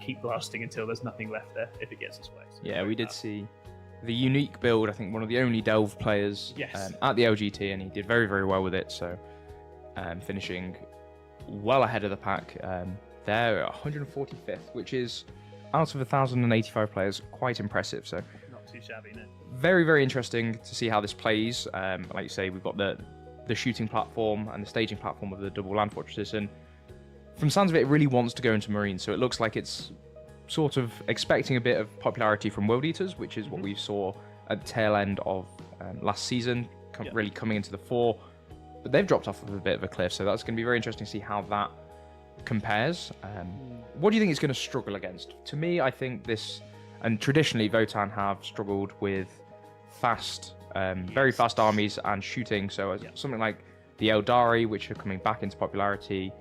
keep blasting until there's nothing left there if it gets its way. So yeah, we did see the unique build, I think one of the only Delve players at the LGT, and he did very, very well with it. So finishing well ahead of the pack. They're 145th, which is, out of 1,085 players, quite impressive. So not too shabby, no. Very, very interesting to see how this plays. Like you say, we've got the shooting platform and the staging platform of the double land fortresses, and from sounds of it, it really wants to go into Marine. So it looks like it's sort of expecting a bit of popularity from World Eaters, which is what we saw at the tail end of last season, really coming into the fore. But they've dropped off of a bit of a cliff, so that's going to be very interesting to see how that compares. What do you think it's going to struggle against? To me, I think this, and traditionally Votann have struggled with fast, very fast armies and shooting, so something like the Eldari, which are coming back into popularity,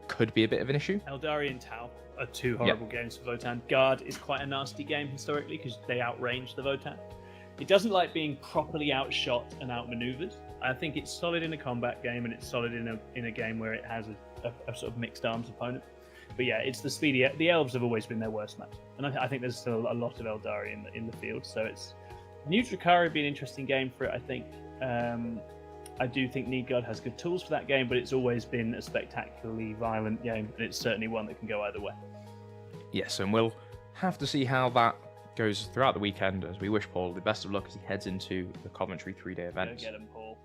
could be a bit of an issue. Eldari and Tau are two horrible games for Votann. Guard is quite a nasty game historically because they outrange the Votann. It doesn't like being properly outshot and outmaneuvered. I think it's solid in a combat game, and it's solid in a game where it has a sort of mixed arms opponent. But yeah, it's the speedy. The elves have always been their worst match, and I think there's still a lot of Eldari in the field. So New Drakari would be an interesting game for it, I think. I do think Needguard has good tools for that game, but it's always been a spectacularly violent game, and it's certainly one that can go either way. Yes, and we'll have to see how that goes throughout the weekend, as we wish Paul the best of luck as he heads into the Coventry 3-day event. Go get him, Paul.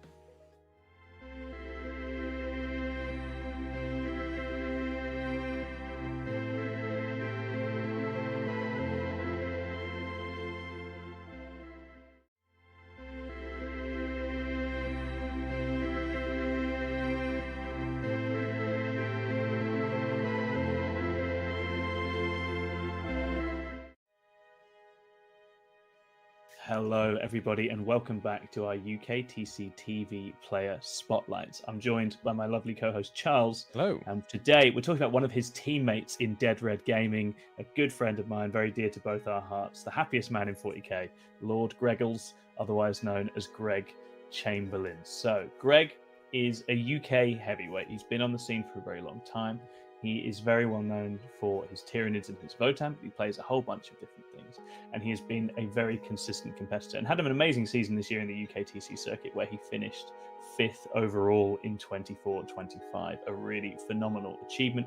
Hello, everybody, and welcome back to our UKTC TV Player Spotlights. I'm joined by my lovely co-host Charles. Hello. And today we're talking about one of his teammates in Dead Red Gaming, a good friend of mine, very dear to both our hearts, the happiest man in 40k, Lord Greggles, otherwise known as Greg Chamberlain. So, Greg is a UK heavyweight. He's been on the scene for a very long time. He is very well known for his Tyranids and his Votan. He plays a whole bunch of different things, and he has been a very consistent competitor and had an amazing season this year in the UKTC circuit, where he finished 5th overall in 24-25. A really phenomenal achievement,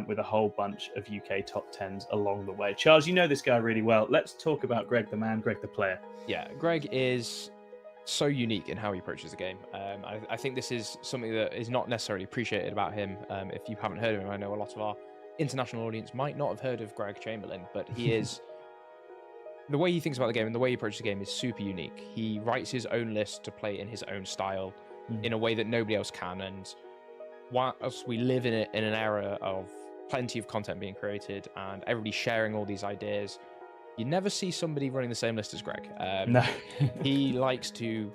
with a whole bunch of UK top 10s along the way. Charles, you know this guy really well. Let's talk about Greg the man, Greg the player. Yeah, Greg is so unique in how he approaches the game. I think this is something that is not necessarily appreciated about him. If you haven't heard of him, I know a lot of our international audience might not have heard of Greg Chamberlain, but he is the way he thinks about the game and the way he approaches the game is super unique. He writes his own list to play in his own style in a way that nobody else can. And whilst we live in an era of plenty of content being created and everybody sharing all these ideas, you never see somebody running the same list as Greg. No. He likes to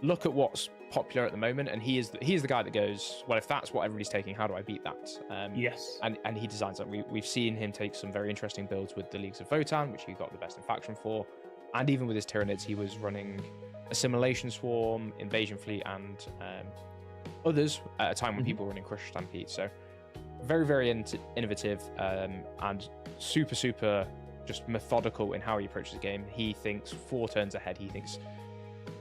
look at what's popular at the moment, and he is the guy that goes, well, if that's what everybody's taking, how do I beat that? Yes. And he designs that. We've seen him take some very interesting builds with the Leagues of Votan, which he got the best in faction for, and even with his Tyranids, he was running Assimilation Swarm, Invasion Fleet, and others at a time when people were running Crusher Stampede. So very, very innovative, and super just methodical in how he approaches the game. He thinks 4 turns ahead. He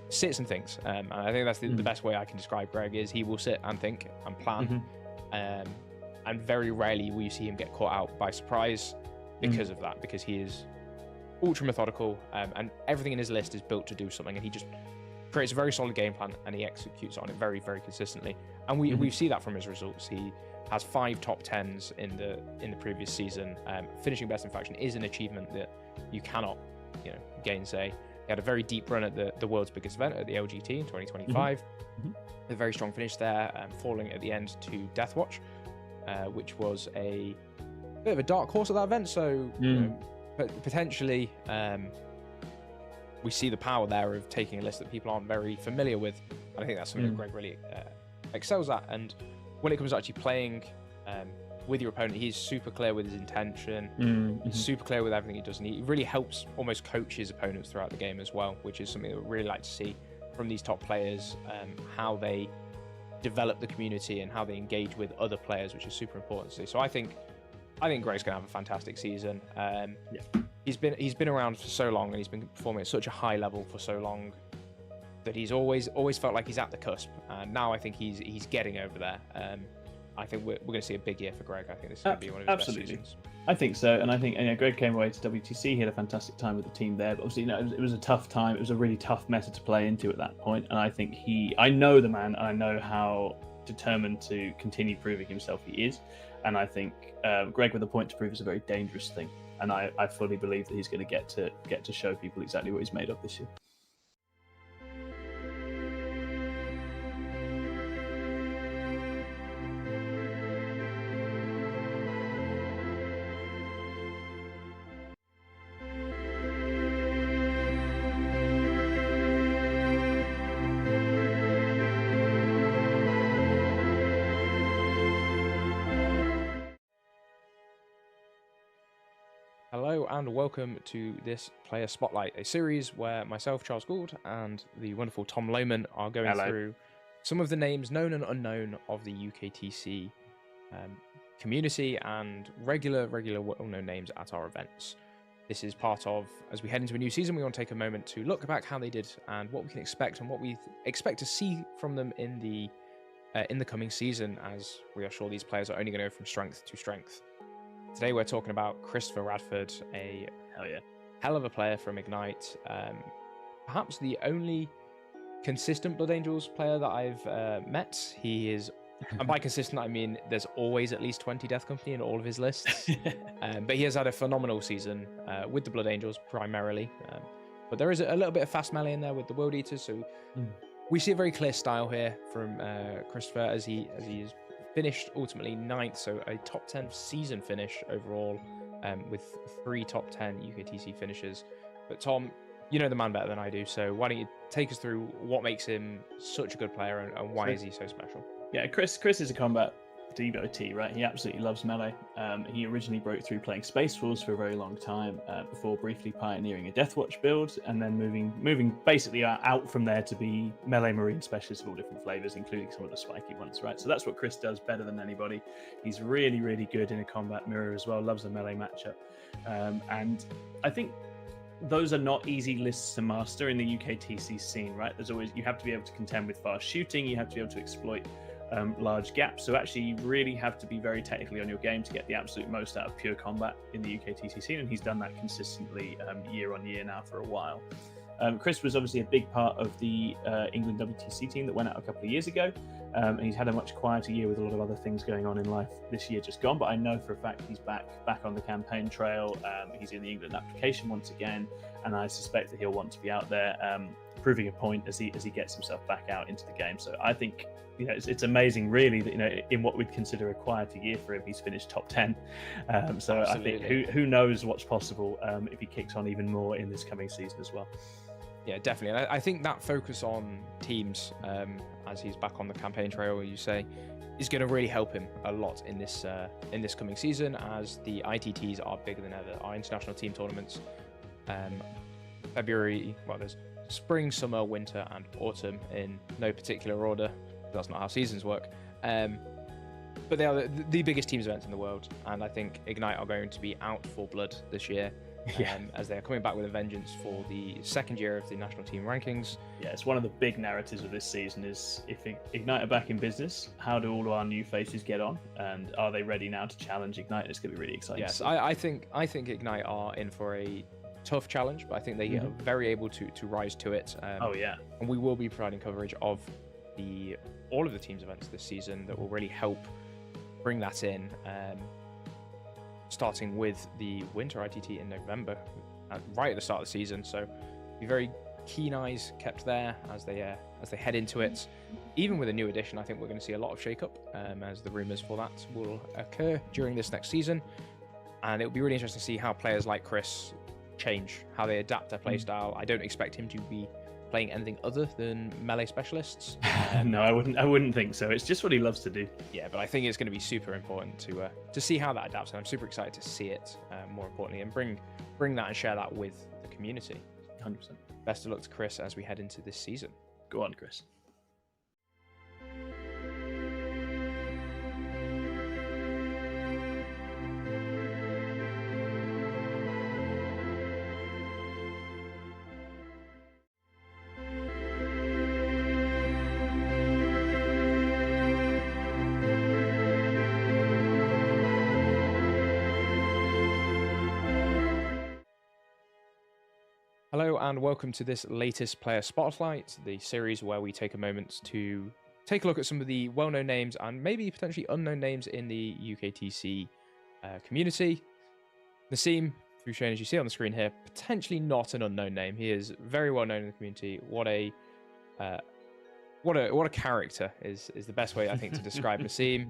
sits and thinks, and I think that's the best way I can describe Greg is he will sit and think and plan, and very rarely will you see him get caught out by surprise because of that, because he is ultra methodical, and everything in his list is built to do something, and he just creates a very solid game plan and he executes on it very, very consistently, and we see that from his results. He has 5 top 10s in the previous season. Finishing best in faction is an achievement that you cannot, gainsay. He had a very deep run at the world's biggest event at the LGT in 2025. A very strong finish there, falling at the end to Deathwatch, which was a bit of a dark horse at that event. So potentially, we see the power there of taking a list that people aren't very familiar with. And I think that's something that Greg really excels at. And when it comes to actually playing with your opponent, he's super clear with his intention, super clear with everything he does, and he really helps almost coach his opponents throughout the game as well, which is something that we really like to see from these top players, how they develop the community and how they engage with other players, which is super important to see. So I think Greg's gonna have a fantastic season. He's been around for so long and he's been performing at such a high level for so long that he's always felt like he's at the cusp, and now I think he's getting over there. I think we're going to see a big year for Greg. I think this is going to be one of his best seasons. I think so, and I think Greg came away to WTC. He had a fantastic time with the team there, but obviously, it was a tough time. It was a really tough meta to play into at that point, and I think I know the man, and I know how determined to continue proving himself he is, and I think Greg with a point to prove is a very dangerous thing, and I fully believe that he's going to get to show people exactly what he's made of this year. Hello and welcome to this Player Spotlight, a series where myself, Charles Gould, and the wonderful Tom Lohman are going through some of the names known and unknown of the UKTC community and regular well-known names at our events. this is part of, as we head into a new season, we want to take a moment to look back how they did and what we can expect and what we expect to see from them in the coming season, as we are sure these players are only going to go from strength to strength. Today we're talking about Christopher Radford, a hell of a player from Ignite, perhaps the only consistent Blood Angels player that I've met. He is, and by consistent I mean there's always at least 20 Death Company in all of his lists, but he has had a phenomenal season with the Blood Angels primarily, but there is a little bit of fast melee in there with the World Eaters, so we see a very clear style here from Christopher as he is finished ultimately 9th, so a top 10 season finish overall, with 3 top 10 UKTC finishes. But Tom, you know the man better than I do, so why don't you take us through what makes him such a good player and why is he so special? Yeah, Chris is a combat devotee, right? He absolutely loves melee. He originally broke through playing Space Wolves for a very long time, before briefly pioneering a Deathwatch build, and then moving basically out from there to be melee marine specialist of all different flavors, including some of the spiky ones, right? So that's what Chris does better than anybody. He's really, really good in a combat mirror as well, loves a melee matchup. And I think those are not easy lists to master in the UKTC scene, right? There's always, you have to be able to contend with fast shooting, you have to be able to exploit large gaps. So actually you really have to be very technically on your game to get the absolute most out of pure combat in the UKTC scene, and he's done that consistently year on year now for a while. Chris was obviously a big part of the England WTC team that went out a couple of years ago, and he's had a much quieter year with a lot of other things going on in life this year just gone, but I know for a fact he's back on the campaign trail. He's in the England application once again, and I suspect that he'll want to be out there proving a point as he gets himself back out into the game. So I think, you know, it's amazing really that, you know, in what we'd consider a quieter year for him, he's finished top 10. So absolutely. I think who knows what's possible if he kicks on even more in this coming season as well. Yeah, definitely. And I think that focus on teams, as he's back on the campaign trail, you say, is going to really help him a lot in this coming season, as the ITTs are bigger than ever. Our international team tournaments, February, well, there's spring, summer, winter, and autumn in no particular order. That's not how seasons work. But they are the biggest teams events in the world, and I think Ignite are going to be out for blood this year. As they are coming back with a vengeance for the second year of the national team rankings. Yeah, it's one of the big narratives of this season is, if Ignite are back in business, how do all of our new faces get on, and are they ready now to challenge Ignite? It's going to be really exciting. Yes, I think Ignite are in for a tough challenge, but I think they are very able to rise to it. And we will be providing coverage of all of the teams events this season that will really help bring that in. Starting with the Winter ITT in November, right at the start of the season. So be very keen eyes kept there as they head into it. Even with a new edition, I think we're going to see a lot of shake-up, as the rumours for that will occur during this next season. And it will be really interesting to see how players like Chris change, how they adapt their playstyle. I don't expect him to be playing anything other than melee specialists. No, I wouldn't think so. It's just what he loves to do. Yeah, but I think it's going to be super important to see how that adapts, and I'm super excited to see it, more importantly, and bring that and share that with the community. 100%. Best of luck to Chris as we head into this season. Go on, Chris. Hello and welcome to this latest Player Spotlight, the series where we take a moment to take a look at some of the well-known names and maybe potentially unknown names in the UKTC community. Nassim Fouchain, as you see on the screen here, potentially not an unknown name. He is very well known in the community. What a character is the best way I think to describe Nassim.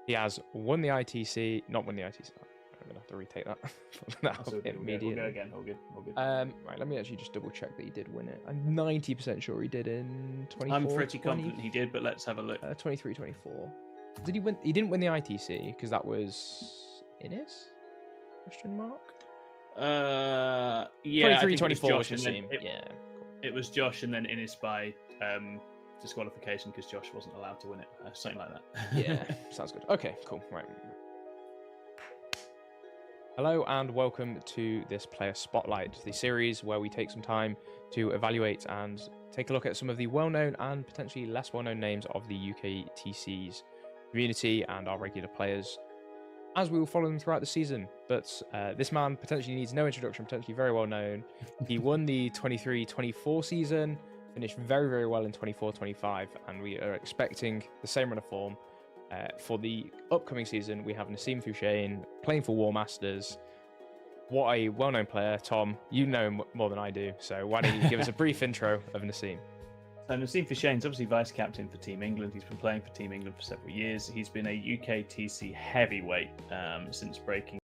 He has won the ITC, not won the ITC. I'm gonna have to retake that. We'll go again. All good. Right, let me actually just double check that he did win it. I'm 90% sure he did in 24. I'm pretty confident he did, but let's have a look. 23, 24. Did he win? He didn't win the ITC because that was Innis? Question mark. Yeah. 23, 24 was Nassim. Yeah. It was Josh and then Innis by disqualification because Josh wasn't allowed to win it. Something like that. Yeah, sounds good. Okay, cool. Right. Hello and welcome to this Player Spotlight, the series where we take some time to evaluate and take a look at some of the well-known and potentially less well-known names of the UKTC's community and our regular players, as we will follow them throughout the season. But this man potentially needs no introduction, potentially very well known. He won the 23-24 season, finished very, very well in 24-25, and we are expecting the same run of form. For the upcoming season, we have Nassim Fouchain playing for War Masters. What a well-known player. Tom, you know him more than I do, so why don't you give us a brief intro of Nassim? So Nassim Fouchain's obviously vice-captain for Team England. He's been playing for Team England for several years. He's been a UKTC heavyweight since breaking.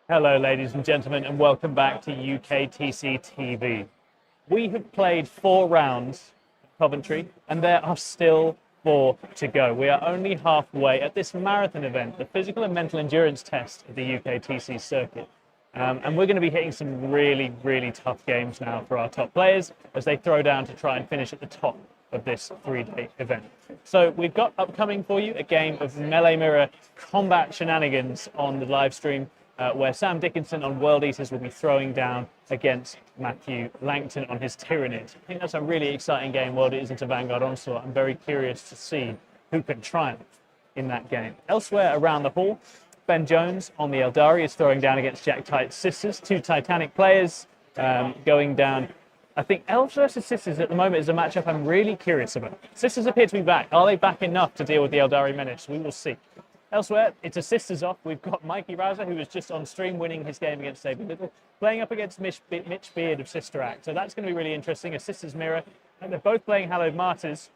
Hello, ladies and gentlemen, and welcome back to UKTC TV. We have played 4 rounds at Coventry, and there are still 4 to go. We are only halfway at this marathon event, the physical and mental endurance test of the UKTC circuit. And we're going to be hitting some really, really tough games now for our top players as they throw down to try and finish at the top of this 3-day event. So we've got upcoming for you a game of Melee Mirror combat shenanigans on the live stream, where Sam Dickinson on World Eaters will be throwing down against Matthew Langton on his Tyrannid. I think that's a really exciting game, World Eaters into Vanguard Onslaught. I'm very curious to see who can triumph in that game. Elsewhere around the hall, Ben Jones on the Eldari is throwing down against Jack Tight's Sisters, 2 Titanic players. going down. I think Elves versus Sisters at the moment is a matchup I'm really curious about. Sisters appear to be back. Are they back enough to deal with the Eldari Menace? We will see. Elsewhere, it's a Sisters off. We've got Mikey Rouser, who was just on stream winning his game against David Little, playing up against Mitch Beard of Sister Act. So that's going to be really interesting. A Sisters mirror. And they're both playing Hallowed Martyrs.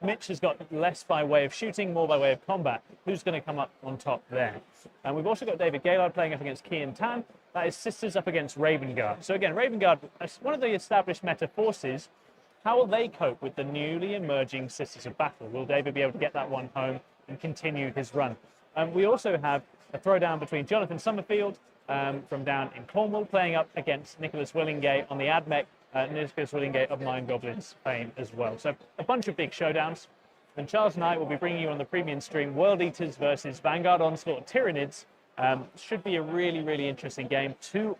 Mitch has got less by way of shooting, more by way of combat. Who's going to come up on top there? And we've also got David Gaylord playing up against Kian Tan. That is Sisters up against Raven Guard. So again, Raven Guard, as one of the established meta forces, how will they cope with the newly emerging Sisters of Battle? Will David be able to get that one home and continue his run? We also have a throwdown between Jonathan Summerfield from down in Cornwall playing up against Nicholas Willingay on the AdMech. Nicholas Willingay of Mind Goblins fame as well. So a bunch of big showdowns. And Charles and I will be bringing you on the premium stream World Eaters versus Vanguard Onslaught Tyranids. Should be a really, really interesting game. Two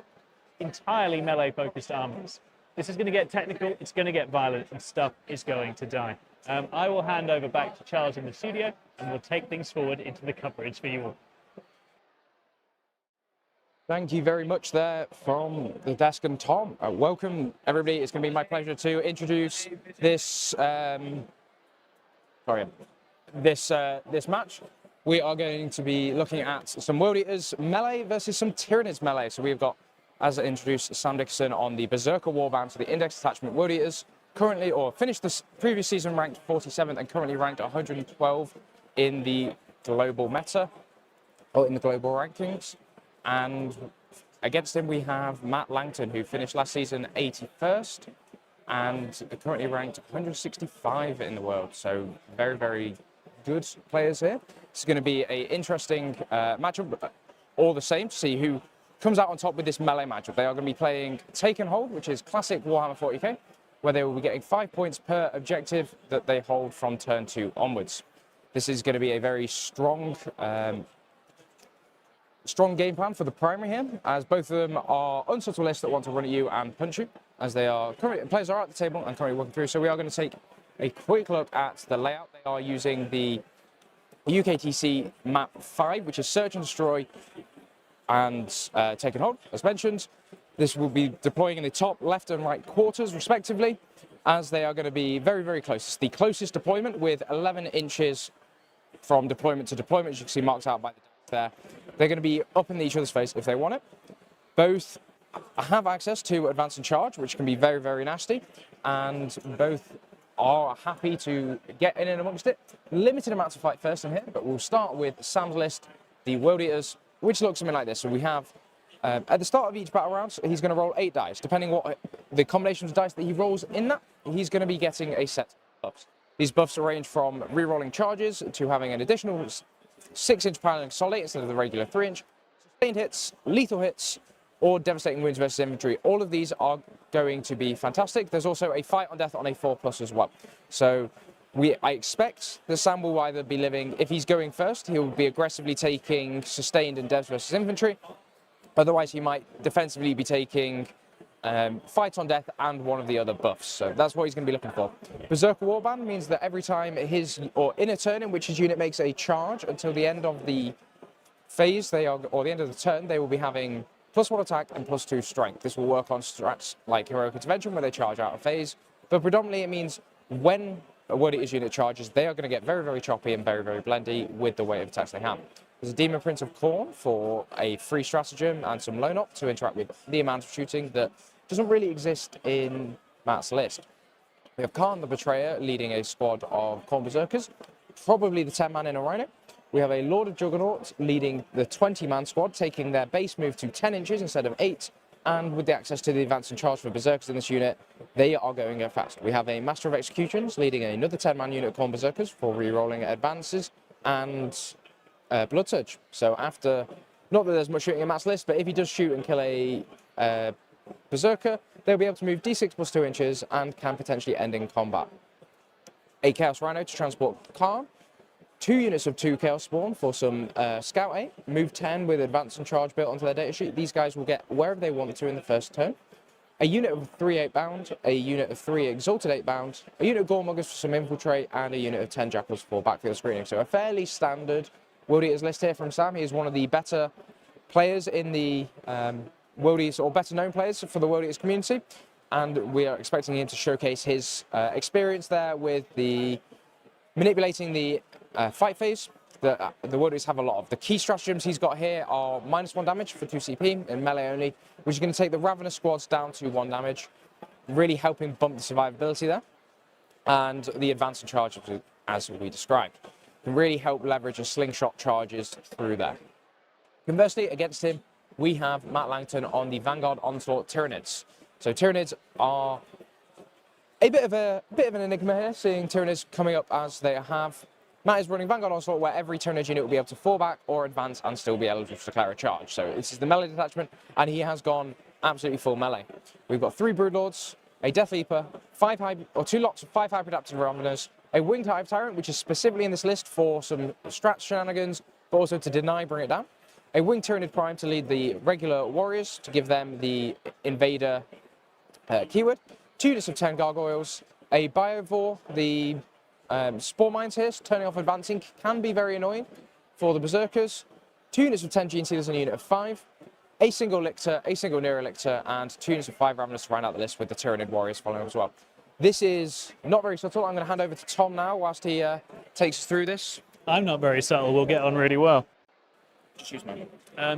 entirely melee-focused armies. This is going to get technical, it's going to get violent, and stuff is going to die. I will hand over back to Charles in the studio, and we'll take things forward into the coverage for you all. Thank you very much there from the desk and Tom. Welcome, everybody. It's going to be my pleasure to introduce this this match. We are going to be looking at some World Eaters melee versus some Tyranids melee. So we've got, as I introduced, Sam Dickerson on the Berserker Warband, so the Index Attachment World Eaters, currently, or finished the previous season ranked 47th and currently ranked 112 in the global meta, or in the global rankings. And against him we have Matt Langton, who finished last season 81st and currently ranked 165 in the world. So very, very good players here. It's going to be an interesting matchup, all the same, to see who comes out on top with this melee matchup. They are going to be playing Take and Hold, which is classic Warhammer 40k, where they will be getting 5 points per objective that they hold from turn 2 onwards. This is going to be a very strong game plan for the primary here, as both of them are unsubtle lists that want to run at you and punch you, as they are currently, players are at the table and currently working through. So we are going to take a quick look at the layout. They are using the UKTC map 5, which is Search and Destroy and Take and Hold, as mentioned. This will be deploying in the top left and right quarters, respectively, as they are going to be very, very close. It's the closest deployment with 11 inches from deployment to deployment, as you can see marked out by the there. They're going to be up in each other's face if they want it. Both have access to advance and charge, which can be very, very nasty, and both are happy to get in and amongst it. Limited amounts of fight first in here, but we'll start with Sam's list, the World Eaters, which looks something like this. So we have, at the start of each battle round, he's going to roll 8 dice. Depending what the combinations of dice that he rolls in that, he's going to be getting a set of buffs. These buffs range from re-rolling charges to having an additional 6-inch paneling solid instead of the regular 3-inch, sustained hits, lethal hits, or devastating wounds versus infantry. All of these are going to be fantastic. There's also a fight on death on a 4+ as well. So I expect that Sam will either be living, if he's going first, he'll be aggressively taking sustained and devs versus infantry. Otherwise, he might defensively be taking fight on death and one of the other buffs. So that's what he's going to be looking for. Berserker Warband means that every time in a turn in which his unit makes a charge until the end of the phase, or the end of the turn, they will be having +1 attack and +2 strength. This will work on strats like Heroic Intervention, where they charge out of phase. But predominantly it means when a World Eaters unit charges, they are going to get very, very choppy and very, very blendy with the weight of attacks they have. There's a Demon Prince of Khorne for a free stratagem and some Lone Op to interact with the amount of shooting that doesn't really exist in Matt's list. We have Khan the Betrayer leading a squad of Khorne Berserkers, probably the 10-man in a Rhino. We have a Lord of Juggernaut leading the 20-man squad, taking their base move to 10 inches instead of 8, and with the access to the advance and charge for Berserkers in this unit, they are going to go fast. We have a Master of Executions leading another 10-man unit of Khorne Berserkers for re-rolling advances, and Blood Surge. So after, not that there's much shooting in Matt's list, but if he does shoot and kill a Berserker, they'll be able to move d6 +2 inches and can potentially end in combat. A Chaos Rhino to transport Khan, 2 units of 2 Chaos Spawn for some Scout 8, move 10 with advance and charge built onto their datasheet. These guys will get wherever they want to in the first turn. A unit of 3 8-bound, a unit of 3 Exalted 8-bound, a unit of Goremuggers for some Infiltrate, and a unit of 10 Jackals for backfield screening. So a fairly standard World Eaters list here from Sam. He is one of the better players in the World Eaters or better known players for the World Eaters community. And we are expecting him to showcase his experience there with the manipulating the fight phase. The World Eaters have a lot of. The key stratagems he's got here are -1 damage for 2 CP and melee only, which is going to take the Ravenous squads down to 1 damage, really helping bump the survivability there. And the advance and charge, as we described, can really help leverage the slingshot charges through there. Conversely, against him, we have Matt Langton on the Vanguard Onslaught Tyranids. So Tyranids are a bit of an enigma here, seeing Tyranids coming up as they have. Matt is running Vanguard Onslaught, where every Tyranid unit will be able to fall back or advance and still be eligible to declare a charge. So this is the melee detachment, and he has gone absolutely full melee. We've got 3 Broodlords, a Death Leaper, 2 lots of 5 Hyperdaptive Raveners, a Winged Hive Tyrant, which is specifically in this list for some strat shenanigans, but also to deny, bring it down. A Winged Tyranid Prime to lead the regular warriors, to give them the Invader keyword. 2 units of 10 Gargoyles, a Biovore, the Spore Mines here, turning off advancing can be very annoying for the Berserkers. 2 units of 10 Gene Sealers and a unit of 5. A single Lictor, a single Nero Lictor, and 2 units of 5 Ravenous to round out the list with the Tyranid Warriors following as well. This is not very subtle. I'm going to hand over to Tom now whilst he takes us through this. I'm not very subtle. We'll get on really well. Choose mine.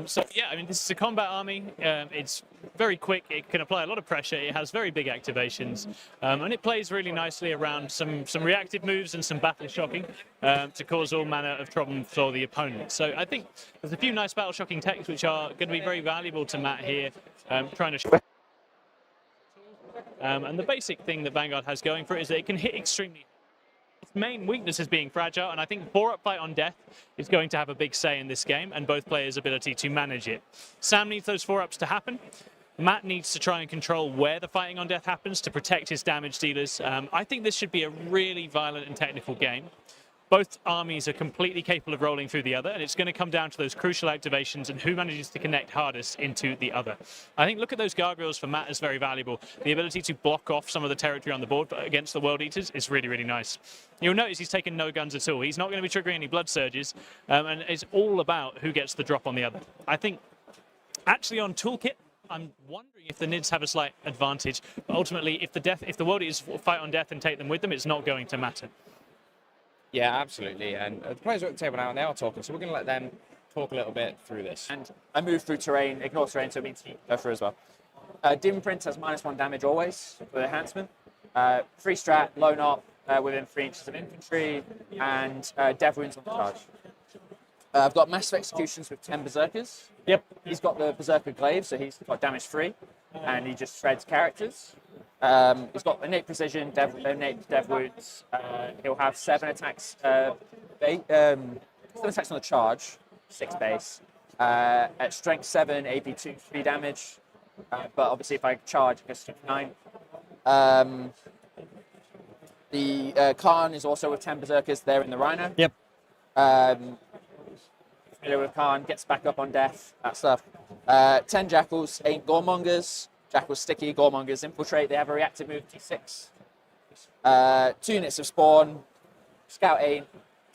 So yeah, I mean, this is a combat army. It's very quick. It can apply a lot of pressure. It has very big activations, and it plays really nicely around some reactive moves and some battle shocking to cause all manner of trouble for the opponent. So I think there's a few nice battle shocking techs which are going to be very valuable to Matt here, trying to. And the basic thing that Vanguard has going for it is that it can hit extremely. Its main weakness is being fragile, and I think 4-up fight on death is going to have a big say in this game, and both players' ability to manage it. Sam needs those 4-ups to happen. Matt needs to try and control where the fighting on death happens to protect his damage dealers. I think this should be a really violent and technical game. Both armies are completely capable of rolling through the other, and it's going to come down to those crucial activations and who manages to connect hardest into the other. I think look at those gargoyles for Matt is very valuable. The ability to block off some of the territory on the board against the World Eaters is really, really nice. You'll notice he's taken no guns at all. He's not going to be triggering any blood surges, and it's all about who gets the drop on the other. I think actually on toolkit, I'm wondering if the Nids have a slight advantage, but ultimately if the World Eaters fight on death and take them with them, it's not going to matter. Yeah, absolutely. And the players are at the table now and they are talking, so we're going to let them talk a little bit through this. And I move through terrain, ignore terrain, so it means go through as well. Demon Prince has -1 damage always with enhancement. Free strat, lone op within 3 inches of infantry, and dev wounds on the charge. I've got Massive Executions with 10 Berserkers. Yep. He's got the Berserker Glaive, so he's got damage free, and he just shreds characters. He's got innate precision, innate dev wounds. He'll have 7 attacks, 7 attacks on the charge, 6 base. At strength 7, AP 2, 3 damage. But obviously, if I charge, it goes to 9. The Khan is also with 10 Berserkers. They're in the Rhino. Yep. Familiar with Khan, gets back up on death, that stuff. 10 Jackals, 8 Goremongers. Jackals sticky, Goremongers infiltrate. They have a reactive move, T6. 2 units of Spawn, Scout 8,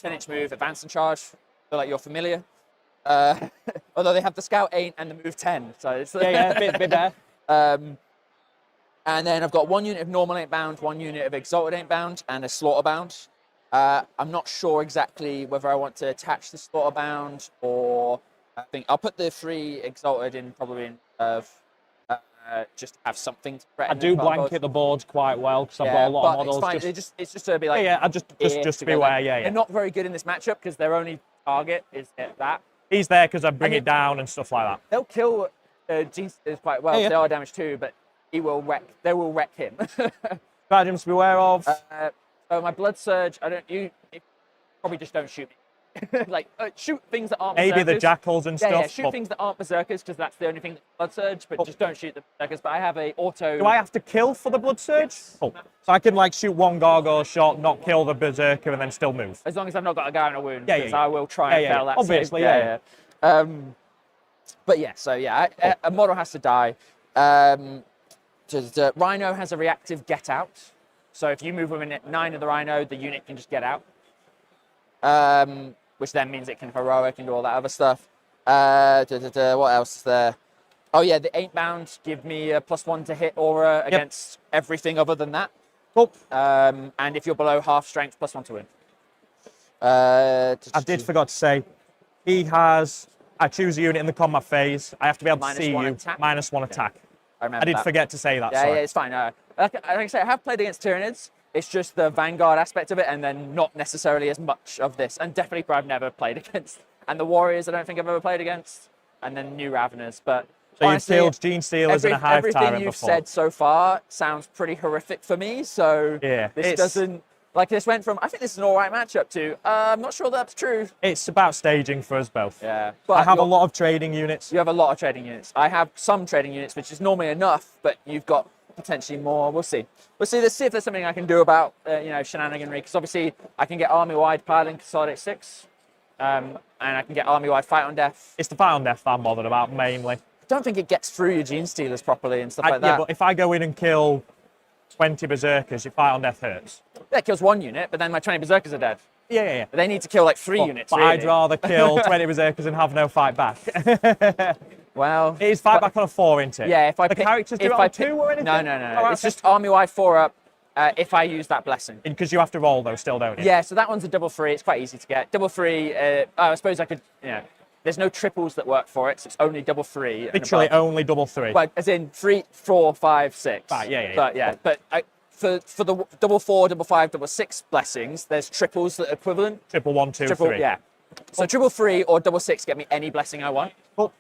10-inch move, advance and charge. Feel like you're familiar. Although they have the Scout 8 and the move 10. So it's Yeah, a bit there. And then I've got 1 unit of normal ain't bound, 1 unit of exalted ain't bound, and a slaughter bound. I'm not sure exactly whether I want to attach the slaughter bound or I think I'll put the 3 exalted in probably in just to have something to threaten. I do blanket the boards quite well because I've got a lot of models. It's just to be like just beware. They're not very good in this matchup because their only target is that. He's there because I bring it down and stuff like that. They'll kill G-Sters quite well. They are damage too, but they will wreck him. Stratagems to beware of. So my blood surge, you probably just don't shoot me. Like shoot things that aren't maybe berserkers. the jackals and stuff. Yeah, shoot things that aren't berserkers because that's the only thing that's blood surge. But just don't shoot the berserkers. But I have a auto. Do I have to kill for the blood surge? Yes. Oh. So I can like shoot 1 gargoyle shot, not kill the berserker, and then still move. As long as I've not got a guy in a wound, Yeah. I will try and fail that. Obviously, save. But yeah, so yeah, a model has to die. Rhino has a reactive get out. So if you move within 9 of the Rhino, the unit can just get out. Which then means it can heroic and do all that other stuff. What else is there? Oh yeah, the 8 bound give me a +1 to hit aura against everything other than that. Cool. And if you're below half strength, +1 to win. I did forgot to say, he has. I choose a unit in the combat phase. I have to be able to see you. Attack. -1 attack. I remember. I did forget to say that. Yeah, sorry. yeah, it's fine. Like I say, I have played against Tyranids. It's just the Vanguard aspect of it, and then not necessarily as much of this. And definitely, I've never played against. And the Warriors, I don't think I've ever played against. And then New Raveners, but. So honestly, you've killed Gene Stealers and a Hive everything Tyrant you've before. said so far sounds pretty horrific for me. So Yeah, this doesn't. Like this went from, I think this is an all right matchup to, I'm not sure that's true. It's about staging for us both. Yeah. I have a lot of trading units. You have a lot of trading units. I have some trading units, which is normally enough, but you've got potentially more. We'll see. Let's see if there's something I can do about, shenaniganry, because obviously I can get army-wide piling Consolidate 6, and I can get army-wide Fight on Death. It's the Fight on Death that I'm bothered about, mainly. I don't think it gets through your Gene Stealers properly and stuff like that. Yeah, but if I go in and kill 20 Berserkers, your Fight on Death hurts. That kills 1 unit, but then my 20 Berserkers are dead. Yeah. But they need to kill like 3 units, But really. I'd rather kill 20 Berserkers and have no fight back. Well... It is fight back on a 4, isn't it? Yeah, if I the pick... characters do it on 2 or anything? No. All right, It's just army-wide 4-up if I use that Blessing. Because you have to roll, though, still, don't you? Yeah, so that one's a double 3. It's quite easy to get. Double 3, I suppose I could, there's no triples that work for it, so it's only double 3. Literally only double 3. Well, as in 3, 4, 5, 6. Right, yeah. But for the double 4, double 5, double 6 blessings, there's triples that are equivalent. Triple 1, 2, Triple, 3. yeah. So triple 3 or double 6 get me any blessing I want. Cool.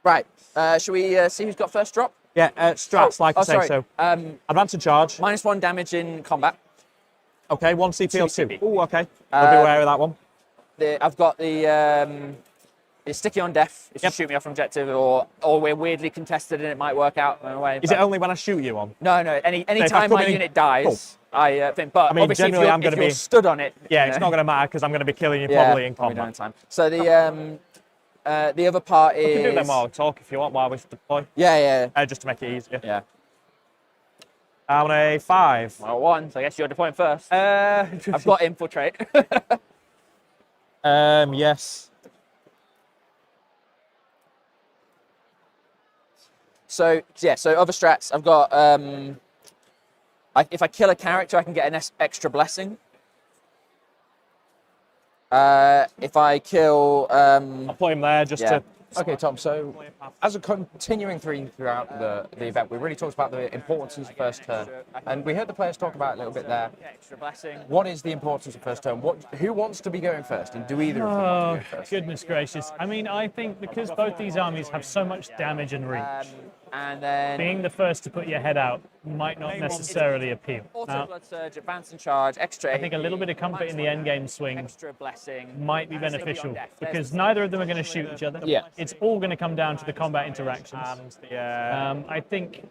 Right. Shall we see who's got first drop? Yeah, strats, I say. Sorry. So, advance and charge. -1 damage in combat. Okay, 1 CP or 2. CP. Oh, okay. I'll be aware of that one. I've got the sticky on death. If you shoot me off from objective, or we're weirdly contested and it might work out in a way. Is it only when I shoot you on? No. Any time my unit dies, I think. But mean, obviously, generally, I'm if gonna you're be stood on it. Yeah, it's not going to matter because I'm going to be killing you probably in probably combat. time. So the other part is. You can do them while I talk if you want, while we deploy. Yeah. Just to make it easier. Yeah. I'm on a 5. Well, 1. So I guess you're deploying first. I've got infiltrate. Yes. So other strats, I've got, if I kill a character, I can get an extra blessing. If I kill... I'll put him there just to... Okay, Tom, so as a continuing theme throughout the event, we really talked about the importance of first turn. And we heard the players talk about it a little bit there. What is the importance of first turn? Who wants to be going first? And do either of them want to go first? Goodness gracious. I mean, I think because both these armies have so much damage and reach, and then being the first to put your head out might not necessarily appeal. Auto Now, blood surge, advance and charge, extra. I think a little bit of comfort in the endgame swing extra blessing might be beneficial because neither of them are going to shoot each other. Yeah. It's all going to come down to the combat interactions. And I think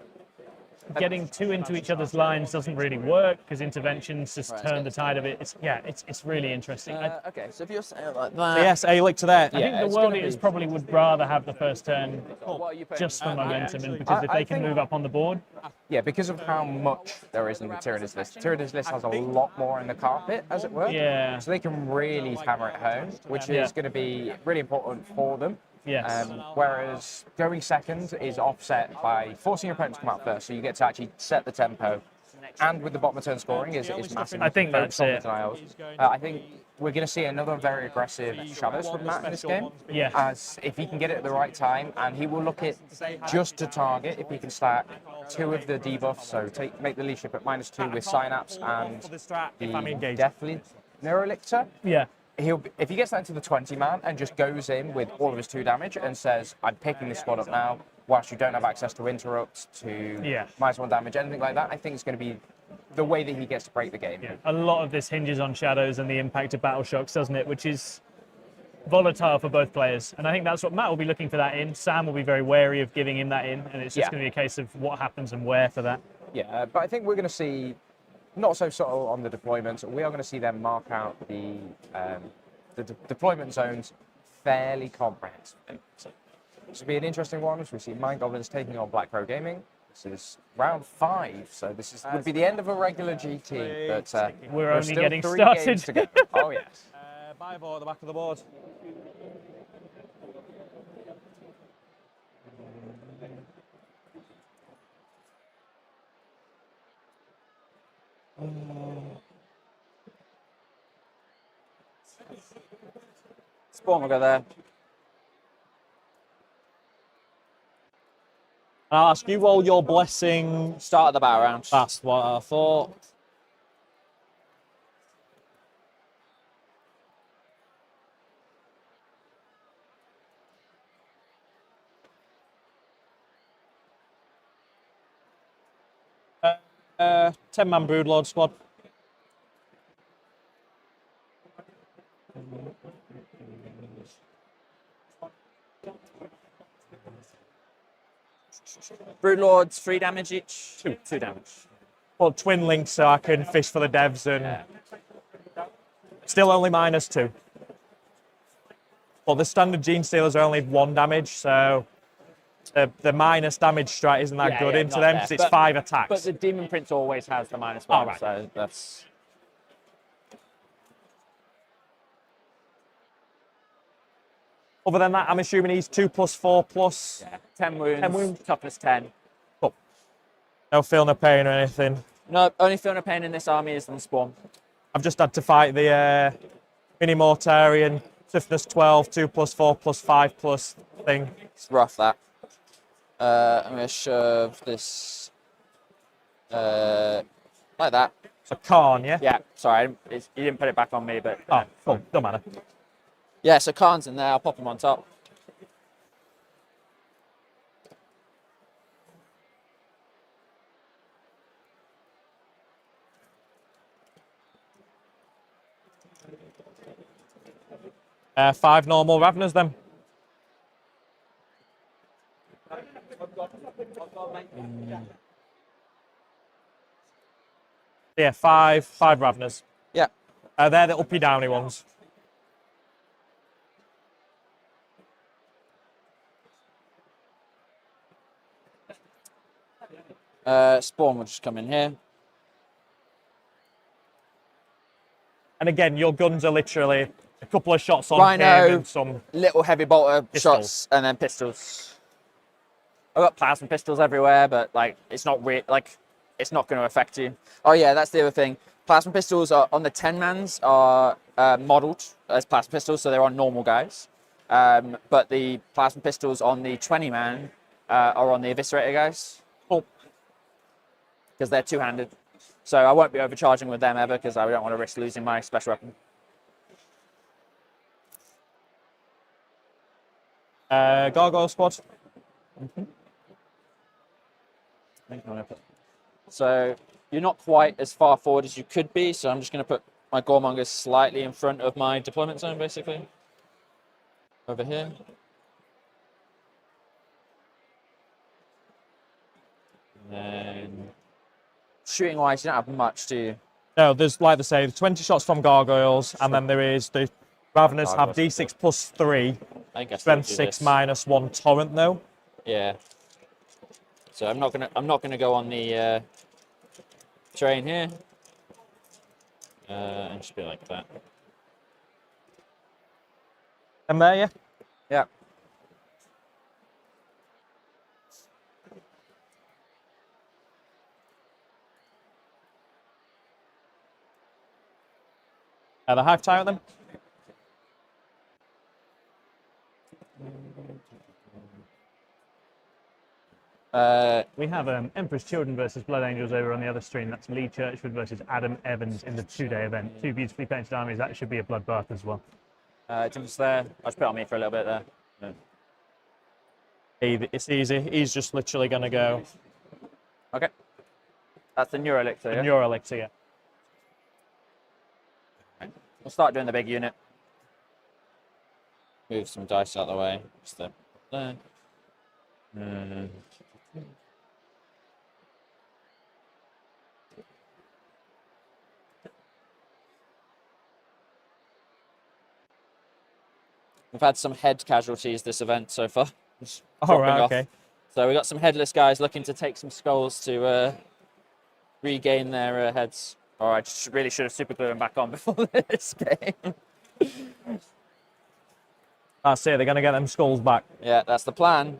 getting 2 into each other's lines doesn't really work because interventions just turn the tide of it. It's really interesting. Okay, so if you're saying like that. yes, a lick to there. I think the World Eaters probably would rather have the first turn just for momentum and because if they can move up on the board. Yeah, because of how much there is in the Tyranids list. The Tyranids list has a lot more in the carpet, as it were. Yeah. So they can really hammer it home, which is going to be really important for them. Yes. Whereas going second is offset by forcing your opponent to come out first, so you get to actually set the tempo. And with the bottom of turn scoring is massive. I think that's it. I think we're going to see another very aggressive Shadows from Matt in this game. Yeah. As if he can get it at the right time, and he will look at just to target if he can stack 2 of the debuffs, so make the leadership at -2 with Synapse and the Deathly Neurolictor. Yeah. If he gets that into the 20-man and just goes in with all of his 2 damage and says, I'm picking this squad up now, whilst you don't have access to interrupts, to -1 damage, anything like that, I think it's going to be the way that he gets to break the game. Yeah. A lot of this hinges on shadows and the impact of battle shocks, doesn't it? Which is volatile for both players. And I think that's what Matt will be looking for that in. Sam will be very wary of giving him that in. And it's just going to be a case of what happens and where for that. Yeah, but I think we're going to see, not so subtle on the deployments, we are going to see them mark out the deployment zones fairly comprehensively. So this will be an interesting one as we see Mind Goblins taking on Black Crow Gaming. This is round 5, so this would be the end of a regular GT, but we're only still getting 3 started. games to go. Oh yes. Bible at the back of the board. Spawn will go there. I'll ask you all your blessing. Start of the battle round. That's what I thought. Uh, 10-man Broodlord squad. Broodlords, 3 damage each. Two damage. Well, twin links so I can fish for the devs and still only -2. But the standard Gene Stealers are only 1 damage, so the minus damage strat isn't that good into not them there. because it's 5 attacks. But the Demon Prince always has the -1, right. so that's... Other than that, I'm assuming he's 2+4+. Yeah, 10 wounds, 10 wounds. toughness 10. Cool. No feel no pain or anything. No, only feeling a pain in this army is the Spawn. I've just had to fight the Mini Mortarian, toughness 12, 2+4+5+ thing. It's rough, that. I'm going to shove this like that. So Khan, yeah? Yeah, sorry, you didn't put it back on me, but... Oh, cool. Don't matter. Yeah, so Khan's in there, I'll pop him on top. Five normal Ravners then. Yeah, five Ravners. Yeah. They're the uppy downy ones. Spawn will just come in here. And again, your guns are literally a couple of shots on Rhino, him and some little heavy bolter pistols. shots, and then pistols. I've got plasma pistols everywhere, but like it's not it's not going to affect you. Oh yeah, that's the other thing. Plasma pistols are on the 10-mans are modelled as plasma pistols, so they're on normal guys. But the plasma pistols on the 20-man are on the eviscerator guys. Cool. Because they're two-handed. So I won't be overcharging with them ever because I don't want to risk losing my special weapon. Gargoyle squad. So you're not quite as far forward as you could be, so I'm just going to put my Goremongers slightly in front of my deployment zone, basically. Over here. And then shooting-wise, you don't have much, do you? No, there's, like they say, 20 shots from Gargoyles, and then there is the Ravners have D6 +3, I think I Strength 6 -1 Torrent, though. Yeah. So I'm not gonna go on the train here. And just be like that. And there, yeah. Yeah. The hive tie on them. We have Emperor's Children versus Blood Angels over on the other stream. That's Lee Churchford versus Adam Evans in the 2-day event. Two beautifully painted armies. That should be a bloodbath as well. Jumps there. I'll just put it on me for a little bit there. No. It's easy. He's just literally going to go. Okay. That's the Neuro Elixir, yeah? Neural Elixir, yeah. We'll start doing the big unit. Move some dice out of the way. Just there. We've had some head casualties this event so far. All right, okay. So we got some headless guys looking to take some skulls to regain their heads. Oh, I just really should have super glued them back on before this game. That's it. They're going to get them skulls back. Yeah, that's the plan.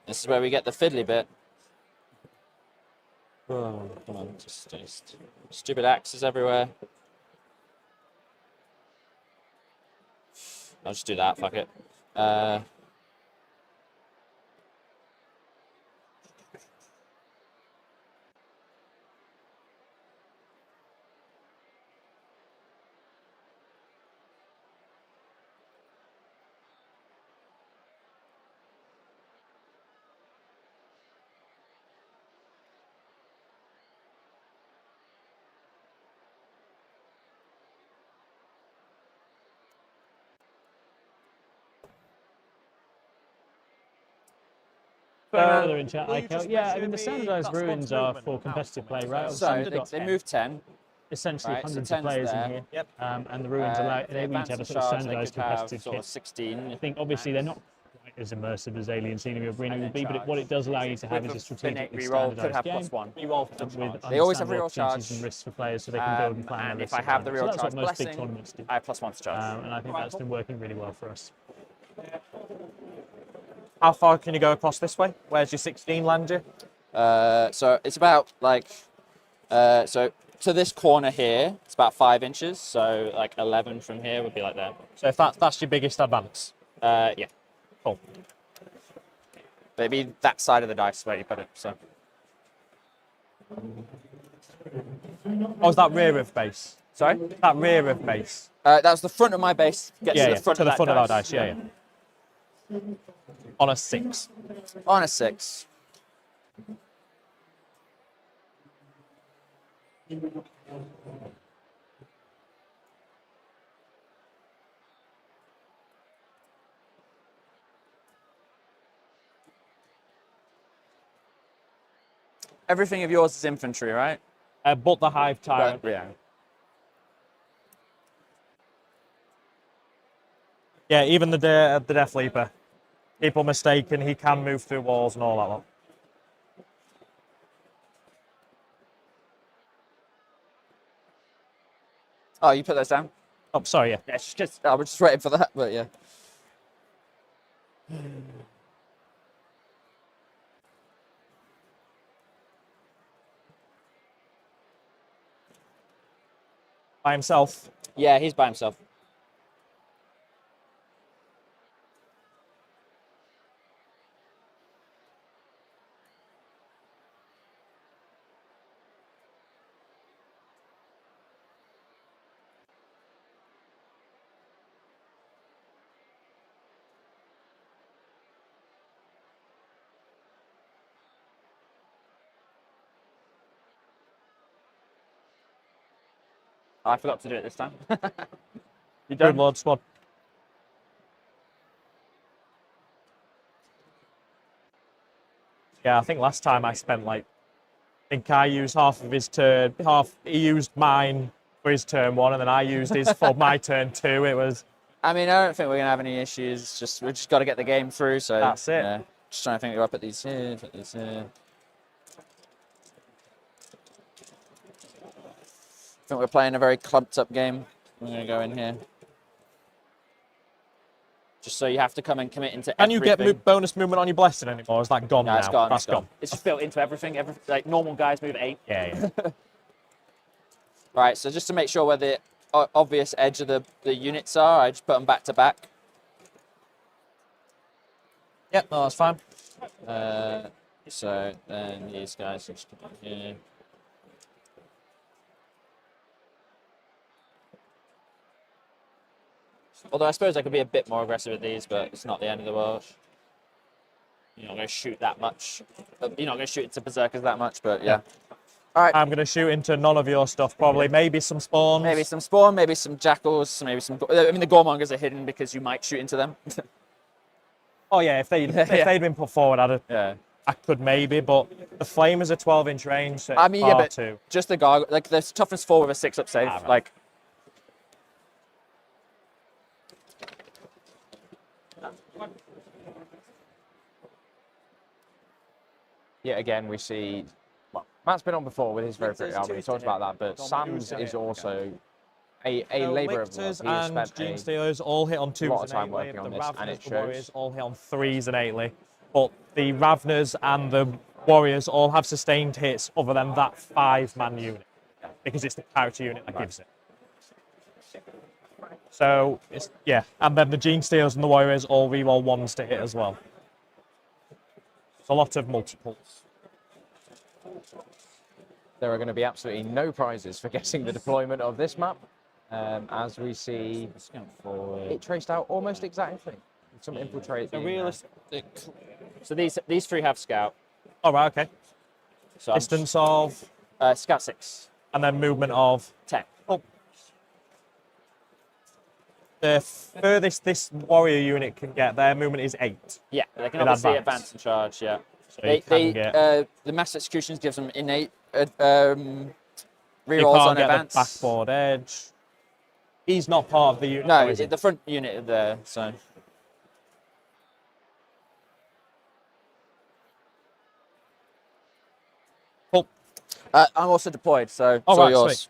This is where we get the fiddly bit. Oh, come on, just stupid axes everywhere. I'll just do that, fuck it. Further in chat, yeah, I mean, the standardized ruins are for competitive play, right? So Obviously, we've they got moved 10. essentially Right, so hundreds 10's of players there. in here. Yep. And the ruins allow They enable you to have a sort of charge, they standardized could have competitive sort of kit. 16. I think obviously they're not quite as immersive as Alien Scenery or Arena would be, but what it does allow you to have is a strategically standardized game with They always have understandable reroll opportunities charge. and risks for players so they can build and plan their And if lists I have the around it. So reroll that's what charge most big blessing, tournaments do. I have +1 to charge. And I think that's been working really well for us. How far can you go across this way? Where's your 16 land you? So it's about like, so to this corner here, it's about 5 inches. So like 11 from here would be like that. So if that's your biggest advance. Yeah. Cool. But it'd be that side of the dice where you put it. So. Oh, is that rear of base? Sorry? That rear of base. That was the front of my base. Gets Yeah, to yeah, the front, to of, the that front dice. of that dice. Yeah, yeah. On a 6. On a 6. Everything of yours is infantry, right? But the hive tyrant. Yeah. Yeah, even the Death Leaper. People mistaken, he can move through walls and all that lot. Oh, you put those down? Oh, sorry, yeah. Yeah, it's just I was just waiting for that, but yeah. By himself. Yeah, he's by himself. I forgot to do it this time. You done? Lord Squad. Yeah, I think last time I spent like, I think I used half of his turn, he used mine for his turn 1, and then I used his for my turn 2. It was. I mean, I don't think we're gonna have any issues. We've just got to get the game through. So that's it. Yeah. Just trying to think. I put these here. Put these here. I think we're playing a very clumped up game. I'm gonna go in here. Just so you have to come and commit into Can everything. you get bonus movement on your blessing anymore? Is that gone now? It's gone. That's it's gone. It's just built into everything. Like normal guys move 8. Yeah, yeah. Right, so just to make sure where the obvious edge of the units are, I just put them back to back. Yep, no, that's fine. So then these guys just come in here. Although I suppose I could be a bit more aggressive with these, but it's not the end of the world. You're not going to shoot that much. You're not going to shoot into berserkers that much, but yeah. All right. I'm going to shoot into none of your stuff, probably. Maybe some spawns. Maybe some spawn, maybe some jackals, maybe some. I mean, the goremongers are hidden because you might shoot into them. Oh yeah, if they'd been put forward, I could maybe, but the flame is a 12-inch range, so it's I mean, yeah, but too. just the gargoyle, like there's toughness 4 with a 6 up save, Right. like. Yet again, we see. Well, Matt's been on before with his very pretty army. He talked about that, but Sam's is also a labour of love. He has and spent Gene Stealers all hit on 2s lot of and time 8ly. working on The this, and it Ravenous Warriors shows. all hit on 3s and 8ly. but the Ravners and the Warriors all have sustained hits other than that 5-man unit, because it's the character unit that gives it. So, and then the Gene Stealers and the Warriors all reroll 1s to hit as well. It's a lot of multiples. There are going to be absolutely no prizes for guessing the deployment of this map, as we see it traced out almost exactly. Some infiltrate. So realistic. So these 3 have scout. Oh, right, okay. So Distance of? Scout 6. And then movement of? 10. Oh. The furthest this warrior unit can get, their movement is 8. Yeah, they can With obviously advance and charge, yeah. So The mass executions gives them innate you rerolls can't on get advance. the backboard edge. He's not part of the unit. No, is he? the front unit is there, so. Cool. I'm also deployed, so it's Oh, all right, yours. sweet.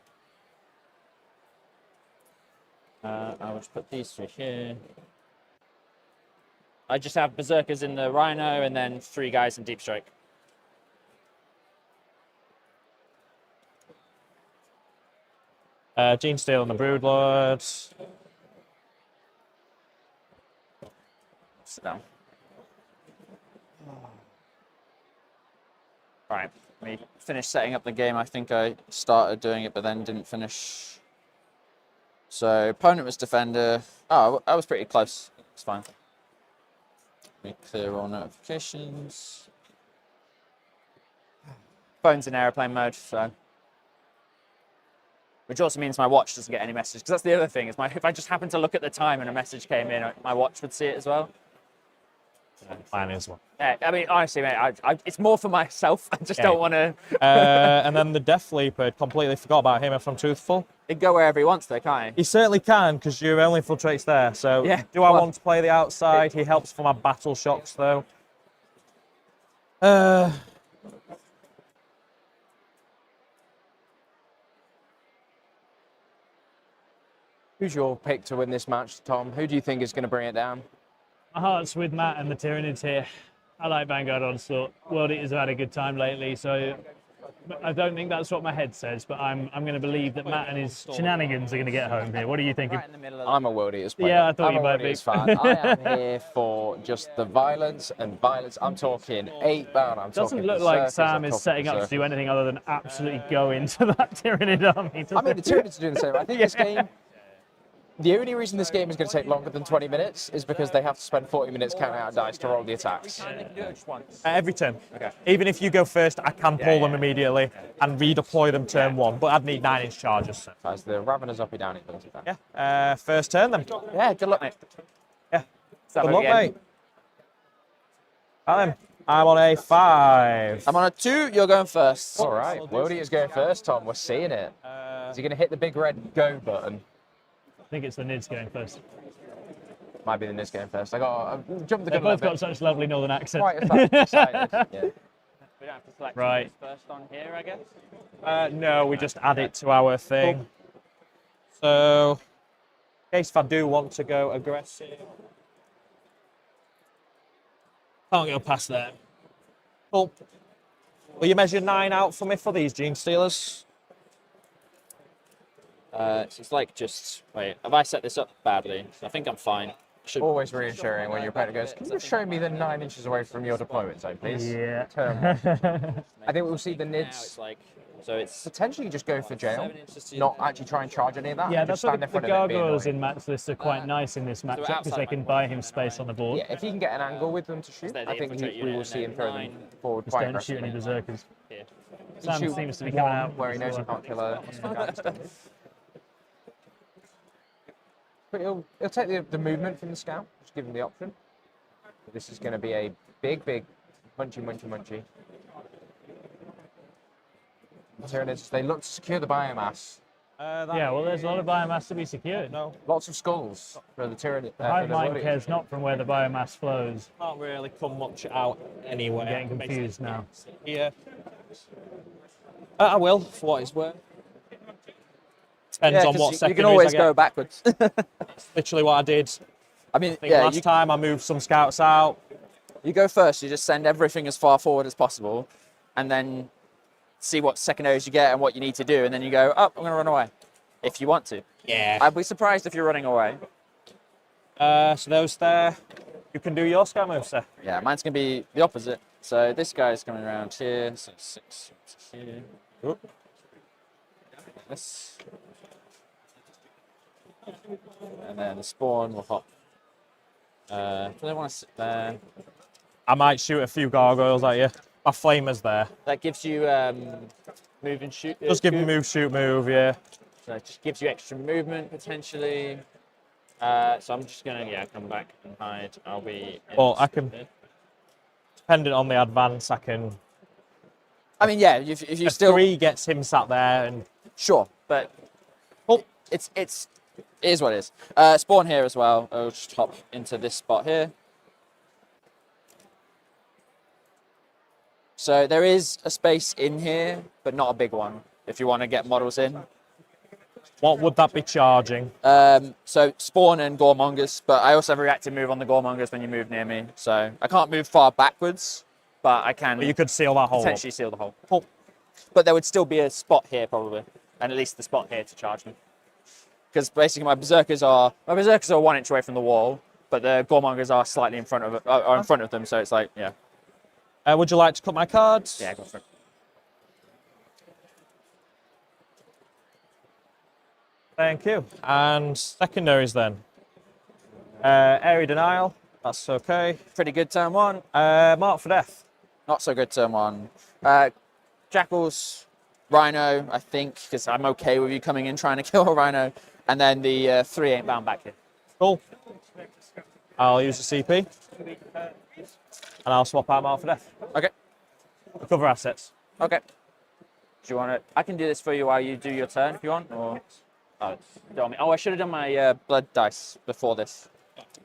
I'll just put these 3 here. I just have Berserkers in the Rhino and then 3 guys in Deep Strike. Gene Steel and the Broodlord. Sit down. Right, let me finish setting up the game. I think I started doing it, but then didn't finish. So, opponent was defender. Oh, I was pretty close. It's fine. Let me clear all notifications. Phone's in airplane mode, so. Which also means my watch doesn't get any messages, because that's the other thing, is if I just happen to look at the time and a message came in, my watch would see it as well. Mine as well. Yeah, I mean, honestly, mate, it's more for myself. I just don't want to. And then the Death Leaper, completely forgot about him if I'm truthful. He'd go wherever he wants, though, can't he? He certainly can, because your only infiltrate's there. So, Yeah, do I want to play the outside? He helps for my battle shocks, though. Who's your pick to win this match, Tom? Who do you think is going to bring it down? My heart's with Matt and the Tyranids here. I like Vanguard Onslaught. World Eaters have had a good time lately, so I don't think that's what my head says, but I'm going to believe that Matt and his shenanigans are going to get home here. What are you thinking? Right in the middle of I'm a World Eaters player. Yeah, I thought I'm you a might World be. Eaters fan. I am here for just the violence and violence. I'm talking 8-bound. I'm Doesn't talking look like berserkers, Sam I'm is talking setting up to berserkers. do anything other than absolutely go into that Tyranid army. I mean, the Tyranids are doing the same. I think this game, the only reason this game is going to take longer than 20 minutes is because they have to spend 40 minutes counting out dice to roll the attacks. Every turn. Okay. Even if you go first, I can pull them immediately and redeploy them turn 1, but I'd need 9-inch charges. So. As the Raveners up and down it does. Yeah. First turn then. Yeah, good luck, mate. Yeah. Good Good luck, mate. Right then. I'm on a 5. I'm on a 2, you're going first. All right, World Eaters going first, Tom. We're seeing it. Is he going to hit the big red go button? I think it's the Nids going first. Might be the Niz going first. I jumped the They've gun a both little got bit. such lovely northern accents. Quite excited. Yeah. We don't have to select Right. first on here, I guess. No, we just add it to our thing. So, in case if I do want to go aggressive. Can't go past there. Cool. Will you measure 9 out for me for these Gene Stealers? So it's like just, wait, have I set this up badly? I think I'm fine. Should, Always reassuring when your opponent goes, can you just show me the 9 inches away from your deployment zone, please? Yeah. Turn 1. I think we'll see the now it's Nids like, so it's potentially just go for jail, 7 inches to not actually try and charge any of that. Yeah, and that's just why stand the in front of it and be gargoyles annoying. in Matt's list are quite nice in this matchup because outside they my can buy him space on the board. Yeah, if he can get an angle with them to shoot, They I think infiltrate we unit will and see him then throw them 9. forward Just quite don't shoot any aggressively. berserkers. here. Sam Shoot seems to be one coming out. where he knows he can't kill a guy instead. But he'll take the movement from the scout, just give him the option. But this is going to be a big munchy. The Tyranids, they look to secure the biomass. Yeah, well, there's a lot of biomass to be secured. No, Lots of skulls for the Tyranids. Hive mind cares not from where the biomass flows. can't really come much out anywhere. I'm getting confused now. Yeah. I will, for what it's worth. Depends on what you second can always go backwards. Literally what I did. I mean, I think yeah, last time I moved some scouts out. You go first. You just send everything as far forward as possible, and then see what secondaries you get and what you need to do, and then you go, oh, I'm going to run away, if you want to. Yeah. I'd be surprised if you're running away. So those there. You can do your scout move, sir. Yeah, mine's going to be the opposite. So this guy's coming around here, so 6 here. Oop. This. And then the spawn will hop. Do they want to sit there? I might shoot a few gargoyles at you. My flamer's there. That gives you move and shoot. Just give me move, shoot, move, yeah. So it just gives you extra movement potentially. So I'm just gonna come back and hide. I'll be. Well, I can. Depending on the advance, I can. I mean, yeah. If you A still 3 gets him sat there, and sure, but it is what it is. Spawn here as well. I'll just hop into this spot here. So there is a space in here, but not a big one. If you want to get models in. what would that be charging? So spawn and goremongers, but I also have a reactive move on the goremongers when you move near me. So I can't move far backwards, but I can But you could seal that hole up. potentially seal the hole. But there would still be a spot here probably, and at least the spot here to charge me. Because basically my berserkers are 1 inch away from the wall, but the goremongers are slightly in front of them. So it's like, yeah. Would you like to cut my cards? Yeah, go for it. Thank you. And secondaries then. Area denial. That's okay. Pretty good turn 1. Mark for death. Not so good turn 1. Jackals, Rhino, I think, because I'm okay with you coming in trying to kill a Rhino. And then the 3 ain't bound back here. Cool. I'll use the CP. And I'll swap out Mark for death. Okay. Recover assets. Okay. Do you want to? I can do this for you while you do your turn if you want. Or I should have done my blood dice before this.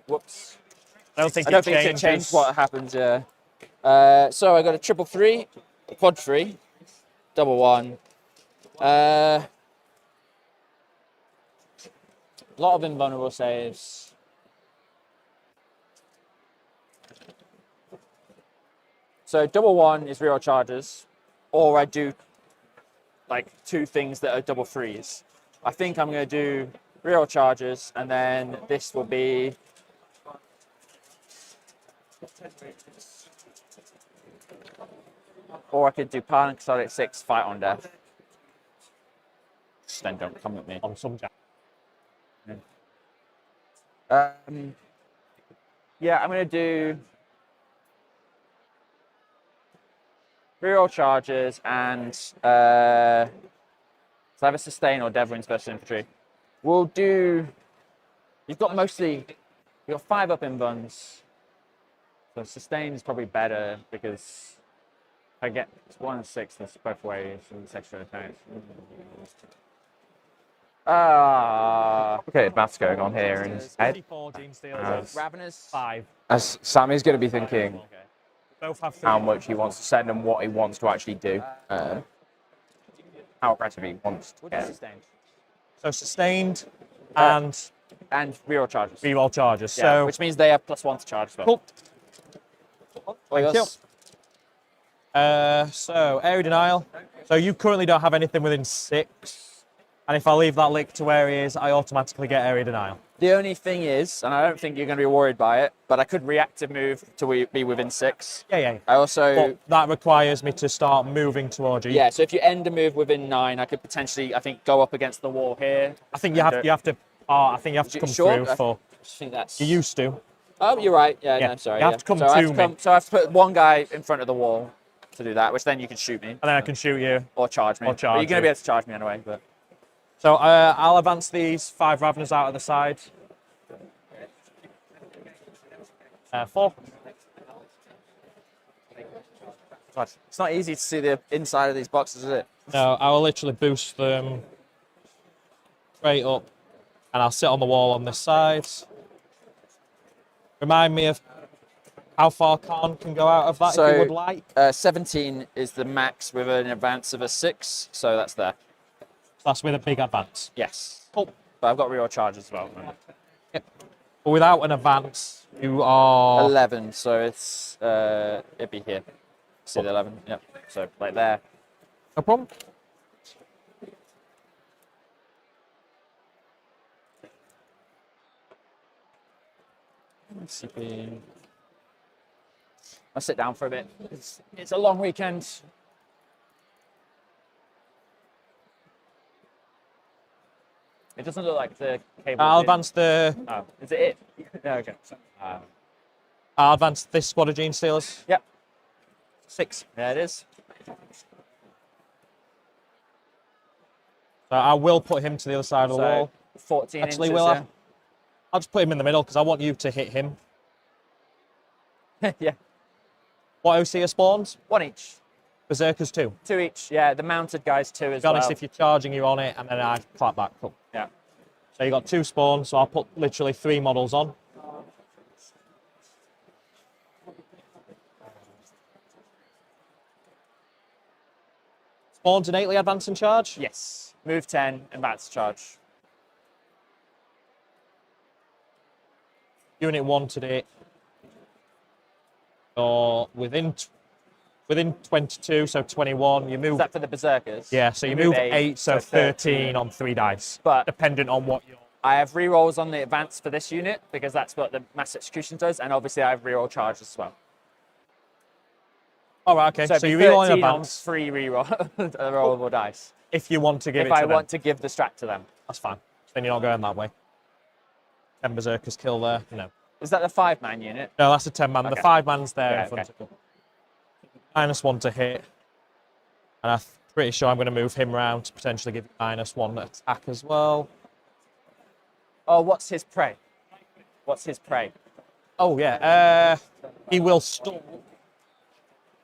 Whoops. I don't think I don't think it changed what happens. So I got a 3-3, a quad 3, double 1. A lot of invulnerable saves. So double 1 is reroll charges, or I do like 2 things that are double 3s. I think I'm going to do reroll charges, and then this will be or I could do Pardon Exotic 6, Fight on Death. Just then don't come with me. On some jack. Yeah, I'm going to do reroll charges and so I have a sustain or Devlin's versus infantry. We'll do. You've got 5 up in buns. So sustain is probably better because if I get 1 and 6, that's both ways and it's extra attacks. Okay, maths going on here in his head. 54 Gene Steelers. Ravenous. 5. As Sammy's going to be thinking Both have 3. how much he wants to send and what he wants to actually do. How aggressive he wants to We'll do get. sustained. So sustained and And reroll charges. reroll charges. Yeah, So which means they have +1 to charge as well. cool. Thank you. So area denial. So you currently don't have anything within 6, and if I leave that lick to where he is, I automatically get area denial. The only thing is, and I don't think you're going to be worried by it, but I could reactive move to be within 6. Yeah. I also, But that requires me to start moving towards you. yeah. So if you end a move within 9, I could potentially, I think, go up against the wall here. I think you have to. I think you have to come Sure? through for. I think that's. You used to. Oh, you're right. Yeah, Yeah, no, sorry. you have yeah. to come so I have to to me. come, so I have to put one guy in front of the wall to do that, which then you can shoot me And then I can shoot you. or charge me. Or But charge you're going to you. be able to charge me anyway. But So I'll advance these 5 Raveners out of the side. 4. God, it's not easy to see the inside of these boxes, is it? No, I will literally boost them straight up, and I'll sit on the wall on this side. Remind me of how far Khan can go out of that if you would like. 17 is the max with an advance of a 6, so that's there. That's with a big advance. Yes. Cool. But I've got reroll charges as well. Yep. But without an advance, You are 11, so it's it'd be here. See the 11? Yep. So like there. no problem. CP. I'll sit down for a bit. It's a long weekend. It doesn't look like the cable. I'll advance the. Oh, is it? Yeah, okay. I'll advance this squad of Gene Stealers. Yep. 6. There it is. So I will put him to the other side of the wall. 14 Actually, inches. will I'll just put him in the middle because I want you to hit him. Yeah. What OC are spawns? 1 each. Berserkers 2. 2 each. Yeah, the mounted guys 2 as To be honest, well. if you're charging, you're on it, and then I clap back. Cool. Yeah. So you got 2 spawns, so I'll put literally 3 models on. Spawns innately advance and charge? Yes. Move 10 and that's charge. Unit 1 today. Or within 22, so 21, you move. Is that for the berserkers? Yeah, so you move 8, so 13 on 3 dice. But dependent on what you're. I have rerolls on the advance for this unit because that's what the mass execution does, and obviously I have reroll charge as well. Oh, right, okay. So, So you reroll reroll in on advance. 3 reroll rollable dice. If you want to give If it to I them. want to give the strat to them. That's fine. Then you're not going that way. 10 berserkers kill there. No. Is that the 5-man unit? No, that's a 10-man. Okay. The 5-man's there Yeah, in front okay. of you. -1 to hit. And I'm pretty sure I'm going to move him round to potentially give you -1 attack as well. Oh, what's his prey? What's his prey? Oh, yeah. He will stall.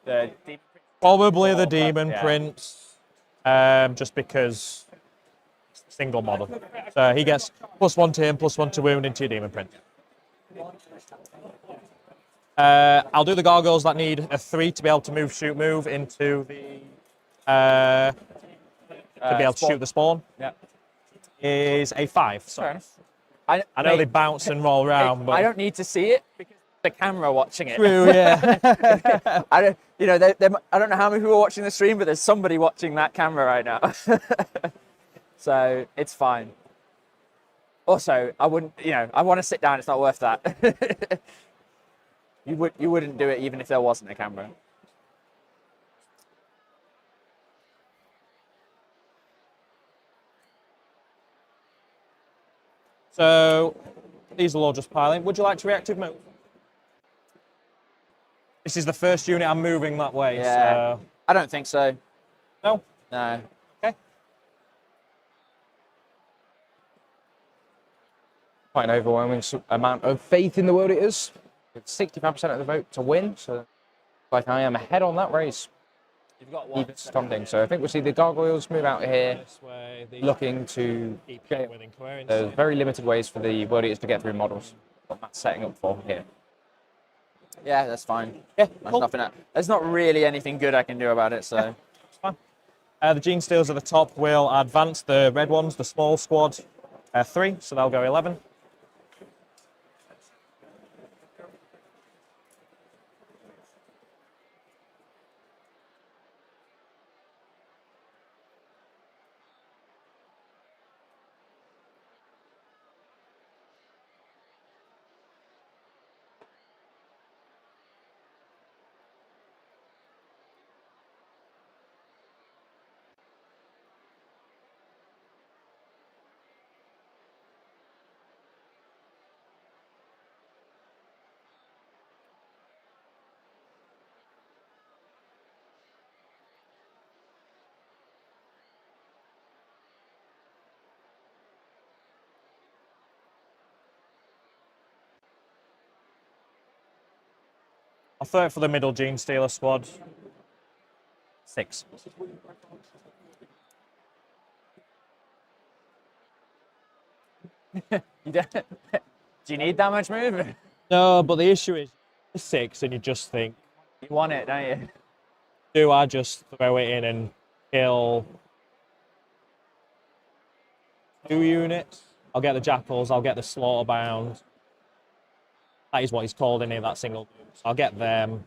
The deep. Probably the Demon yeah. Prince. Just because it's a single model. So he gets +1 to him, +1 to wound into your Demon Prince. I'll do the gargoyles that need a 3 to be able to move, shoot, move into the to be able to Spawn. shoot the spawn. Yeah. Is a 5. Fair Sorry. enough. I know they bounce and roll around, but I don't need to see it because the camera watching it. true, yeah. I don't, you know, I don't know how many people are watching the stream, but there's somebody watching that camera right now. So it's fine. Also, I wouldn't, you know, I want to sit down. It's not worth that. You wouldn't do it even if there wasn't a camera. So these will all just pile in. Would you like to reactive move? This is the first unit I'm moving that way. Yeah. So I don't think so. no. No. Okay. Quite an overwhelming amount of faith in the World Eaters. With 65% of the vote to win, so like I am ahead on that race. You've got Even stunting. So I think we'll see the gargoyles move out here, This way. looking to Keep get with incoherence. there's very limited ways for the World Eaters to get through models. What that's setting up for here. Yeah, that's fine. Yeah, There's cool. nothing. There's not really anything good I can do about it. So It's fine. The Gene Stealers at the top will advance the red ones, the small squad, 3, so they'll go 11. I'll throw it for the middle Gene Stealer squad. 6. you don't, do you need that much move? No, but the issue is 6, and you just think, You want it, don't you? do I just throw it in and kill 2 units? I'll get the jackals, I'll get the slaughterbound. That is what he's called in here, that single move. So I'll get them.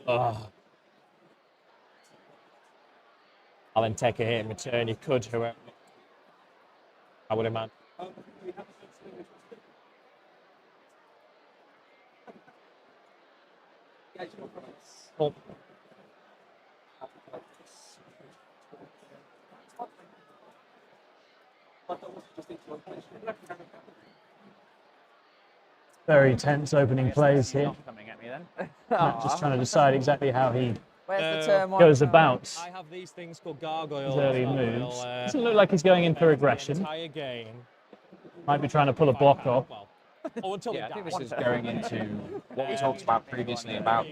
Ugh. I'll then take a hit in return. You could, whoever. I would imagine. Oh. Very tense opening plays here. Coming at me then. Matt just trying to decide exactly how he Where's the turn one? goes about I have these things called gargoyles. his early that moves. will, Doesn't look like he's going in for aggression. entire game. Might be trying to pull a block off. Well, oh, until Yeah, I they think die. this is going into what we talked about previously about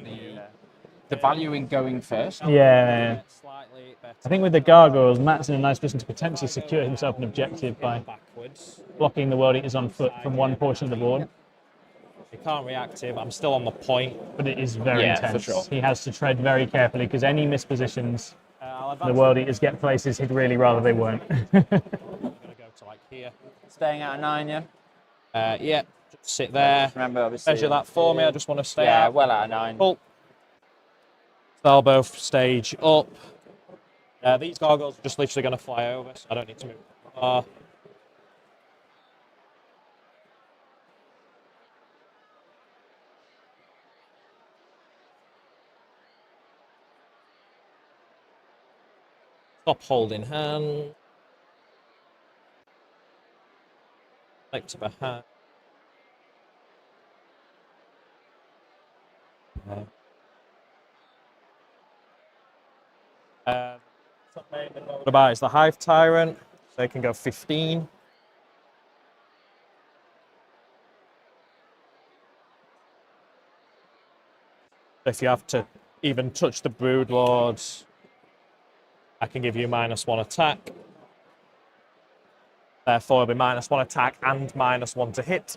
the value in going first. Yeah. Slightly better. I think with the gargoyles, Matt's in a nice position to potentially secure himself an objective by Backwards. blocking the World Eaters on foot from one portion of the board. He can't reactive. I'm still on the point. But it is very Yeah, for intense. sure. He has to tread very carefully because any mispositions, I'll the advance. World Eaters get places he'd really rather they weren't. I'm gonna go to like here. Staying out of 9, yeah. Yeah, just sit there. Remember, obviously. Measure that for me. I just want to stay Yeah, out. well out of 9. Pull. They'll both stage up. These gargoyles are just literally going to fly over, so I don't need to move. Stop holding hand. Collective a hand. What about is the Hive Tyrant? So they can go 15. If you have to even touch the Brood Lords, I can give you -1 attack. Therefore, it'll be -1 attack and -1 to hit.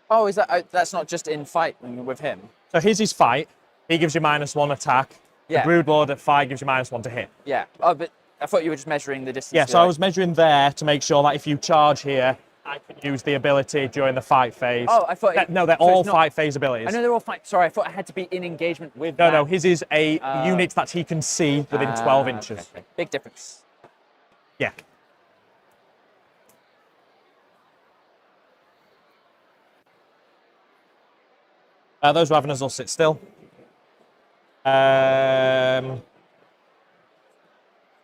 Oh, is that? That's not just in fight with him. So his is fight. He gives you -1 attack. Yeah. The Brood Lord at fight gives you -1 to hit. Yeah. Oh, but I thought you were just measuring the distance. Yeah, so I was measuring there to make sure that if you charge here, I can use the ability during the fight phase. Oh, I thought. No, they're so all it's not- fight phase abilities. I know they're all fight. Sorry, I thought I had to be in engagement with. No, that. no, his is a unit that he can see within 12 inches. Okay. Big difference. Yeah. Those Raveners will sit still.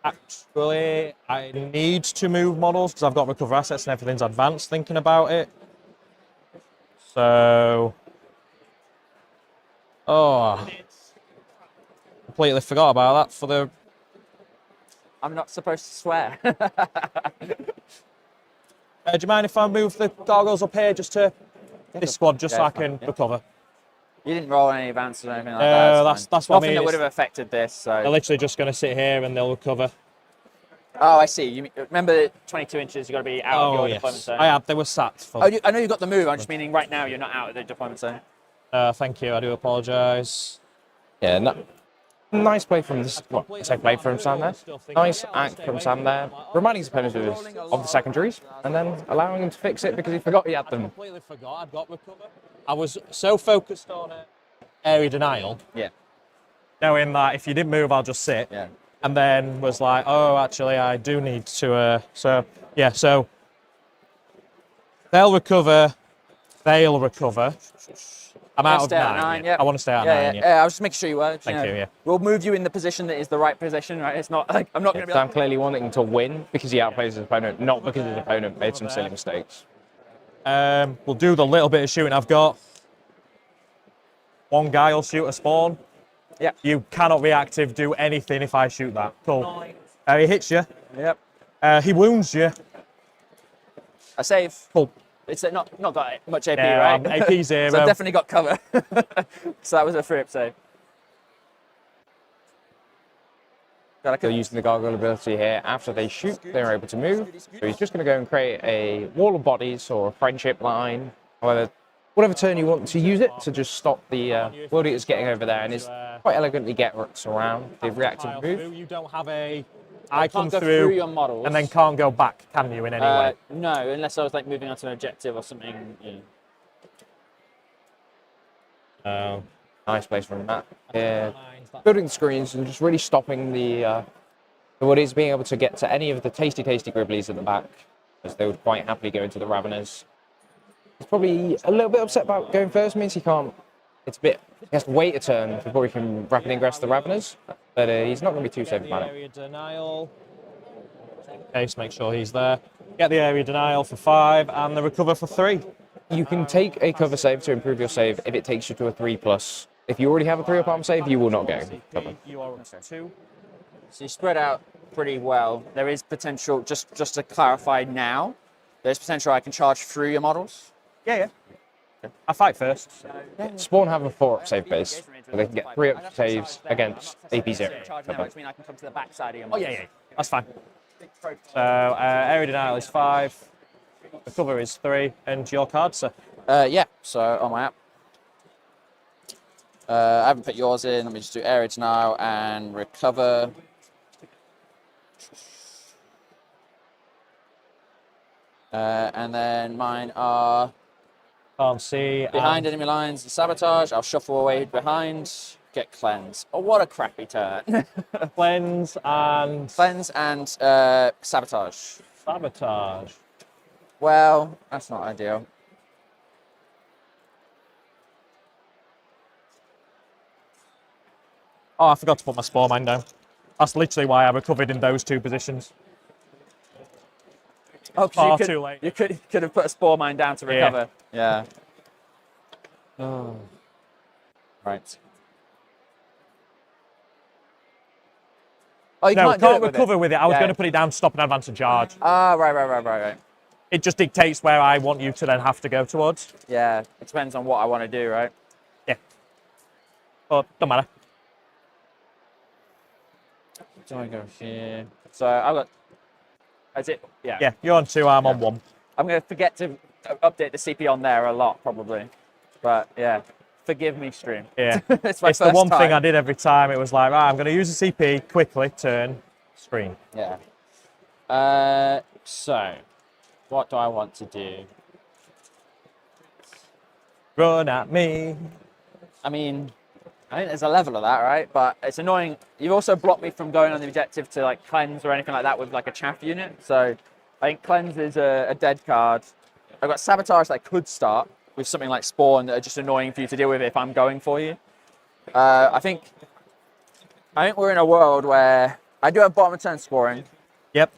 Actually, I need to move models because I've got recover assets and everything's advanced thinking about it. So... Oh. Completely forgot about that for the... I'm not supposed to swear. do you mind if I move the gargoyles up here just to this squad, just so I can recover? You didn't roll any advances or anything like No, that. that's what I Nothing mean. that would have affected this. They're So. literally just going to sit here and they'll recover. Oh, I see. You remember 22 inches? You got to be out of your deployment yes. zone. I have. They were sat for... Oh, I know you got the move. I'm just meaning right now you're not out of the deployment zone. Thank you. I do apologise. Yeah, nice play from this. Well, take play from Sam there. Nice act from Sam there, reminding his opponent of the secondaries, and then allowing him to fix it because he forgot he had I them. completely forgot I'd got recover. I was so focused on area denial, Yeah. knowing that if you didn't move, I'll just sit. Yeah. And then was like, oh, actually, I do need to. So they'll recover. They'll recover. I'm out of Stay at 9. 9, yeah. yeah. I want to stay at Yeah, 9. yeah, Yeah. yeah. I was just making sure you were. Thank you, yeah. We'll move you in the position that is the right position, right? It's not like I'm not going to be Sam like, clearly wanting to win because he outplays his opponent, not because his opponent made some silly mistakes. We'll do the little bit of shooting I've got. One guy will shoot a spawn. Yeah. You cannot reactive do anything if I shoot that. Cool. He hits you. Yep. He wounds you. A save. Cool. It's not got much AP, Yeah, right? I'm AP 0. So I've definitely got cover. So that was a 3-up save. They're using the gargoyle ability here. After they shoot, they're able to move. So he's just going to go and create a wall of bodies or a friendship line, whatever turn you want to use it to just stop the World Eaters getting over there, and is quite elegantly gets around the reactive move. You don't have a I come Can't go through your models. and then can't go back, can you, in any way? No, unless I was like moving on to an objective or something. Oh. Nice place for that. Yeah. Building the screens and just really stopping the woodies being able to get to any of the tasty Gribblies at the back, as they would quite happily go into the Raveners. He's probably a little bit upset about going first, means he can't. It's a bit. He has to wait a turn before he can rapidly ingress the Raveners, but he's not going to be too safe about it. Area denial. Case, make sure he's there. Get the area denial for 5 and the recover for 3. You can take a cover save to improve your save if it takes you to a 3+. If you already have a 3 up arm save, you will not get cover. You are up to 2. So you spread out pretty well. There is potential, just to clarify now, there's potential I can charge through your models. Yeah. I fight first. Spawn have a 4 up save base, so they can get 3 up saves against AP0. Charge now, which means I can come to the back side of your Oh, models. yeah. That's fine. So, area denial is 5. Recover is 3. And your card, sir. Yeah, so on my app. I haven't put yours in. Let me just do area denial and recover. And then mine are Can't see. behind enemy lines and sabotage. I'll shuffle away behind. Get cleanse. Oh, what a crappy turn. Cleanse and Cleanse and sabotage. sabotage. Well, that's not ideal. Oh, I forgot to put my spore mine down. That's literally why I recovered in those 2 positions. Oh, Far too late. You could have put a spore mine down to recover. Yeah. Oh. Right. Oh, you No, can't do can't it with recover it. with it. I was Yeah. going to put it down to stop an advance and charge. Ah, right. It just dictates where I want you to then have to go towards. Yeah, it depends on what I want to do, right? Yeah. But don't matter. Do I go here? So I've got. Is it? Yeah. Yeah, you're on 2, I'm on 1. I'm going to forget to update the CP on there a lot, probably. But yeah, forgive me, stream. Yeah. it's my It's the first one thing time. I did every time. It was like, right, I'm going to use the CP, quickly turn, screen. Yeah. So, what do I want to do? Run at me. I mean, I think there's a level of that, right? But it's annoying. You've also blocked me from going on the objective to like cleanse or anything like that with like a chaff unit. So I think cleanse is a dead card. I've got sabotage that I could start with something like spawn that are just annoying for you to deal with if I'm going for you. I think we're in a world where I do have bottom of turn scoring, Yep.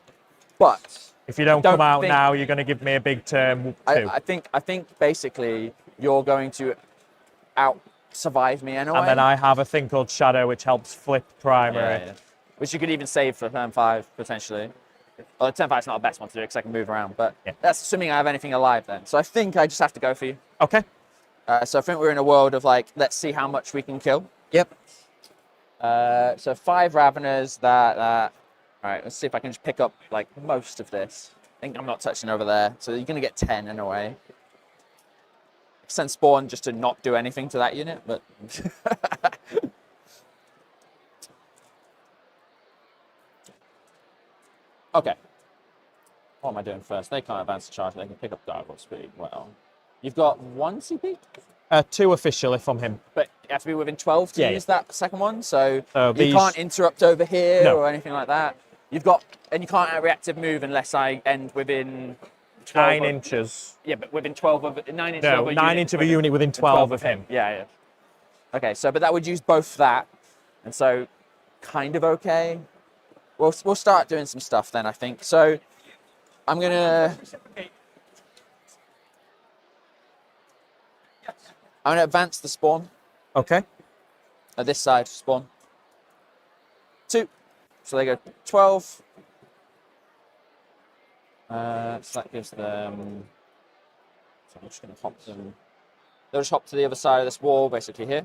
but If you don't Don't come out think- now, you're going to give me a big turn 2. I think basically you're going to out survive me anyway. And then I have a thing called Shadow, which helps flip primary. Yeah. Which you could even save for turn 5 potentially. Well, turn 5 is not the best one to do because I can move around, but Yeah. that's assuming I have anything alive then. So I think I just have to go for you. Okay. So I think we're in a world of like, let's see how much we can kill. Yep. So 5 Raveners, that. All right, let's see if I can just pick up like most of this. I think I'm not touching over there. So you're going to get 10 in a way. Send spawn just to not do anything to that unit, but okay. What am I doing first? They can't advance the charge, they can pick up diagonal speed. Well, you've got 1 CP, 2 officially from him. but you have to be within 12 to Yeah, use that second one, so So you these- can't interrupt over here No. or anything like that. You've got, and you can't reactive move unless I end within 12 9 of- inches. Yeah, but within 12 of 9 inches No, of a 9 unit inch of a unit within 12 of him. Yeah. Okay, so but that would use both that, and so kind of okay. We'll start doing some stuff then, I think. So I'm gonna advance the spawn Okay. at this side spawn. 2, so they go 12. So that gives them. So I'm just gonna hop them. They'll just hop to the other side of this wall, basically here.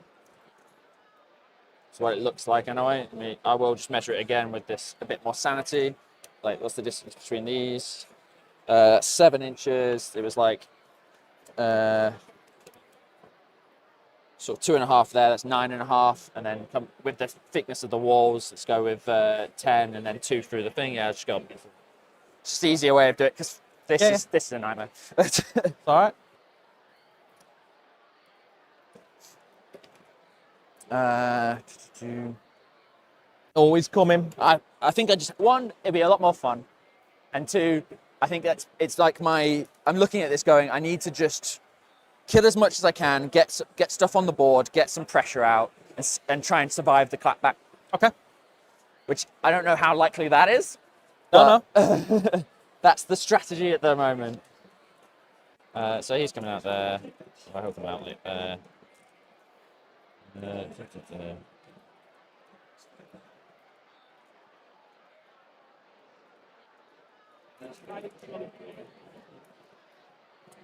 That's what it looks like anyway. I will just measure it again with this a bit more sanity. Like, what's the distance between these? 7 inches. It was like sort of 2.5 there, that's 9.5, and then come with the thickness of the walls, let's go with 10, and then 2 through the thing. Yeah, just go. It's just the easier way of doing it, because this is a nightmare. It's all right. Always coming. I think one, it'd be a lot more fun, and 2, I think it's like I'm looking at this going, I need to just kill as much as I can, get stuff on the board, get some pressure out, and try and survive the clapback. Okay. Which I don't know how likely that is. No. That's the strategy at the moment. So he's coming out there. I hope I'm out like there.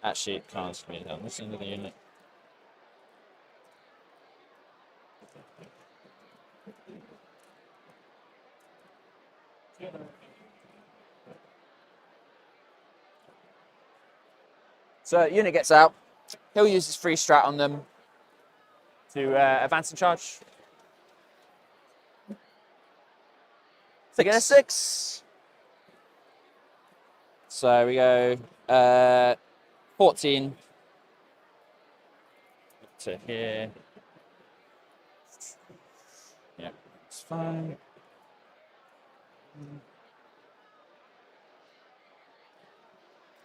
Actually, it can't screen down this end of the unit. So unit gets out. He'll use his free strat on them to advance and charge. So get a 6. So we go 14 to here. Yeah, it's fine.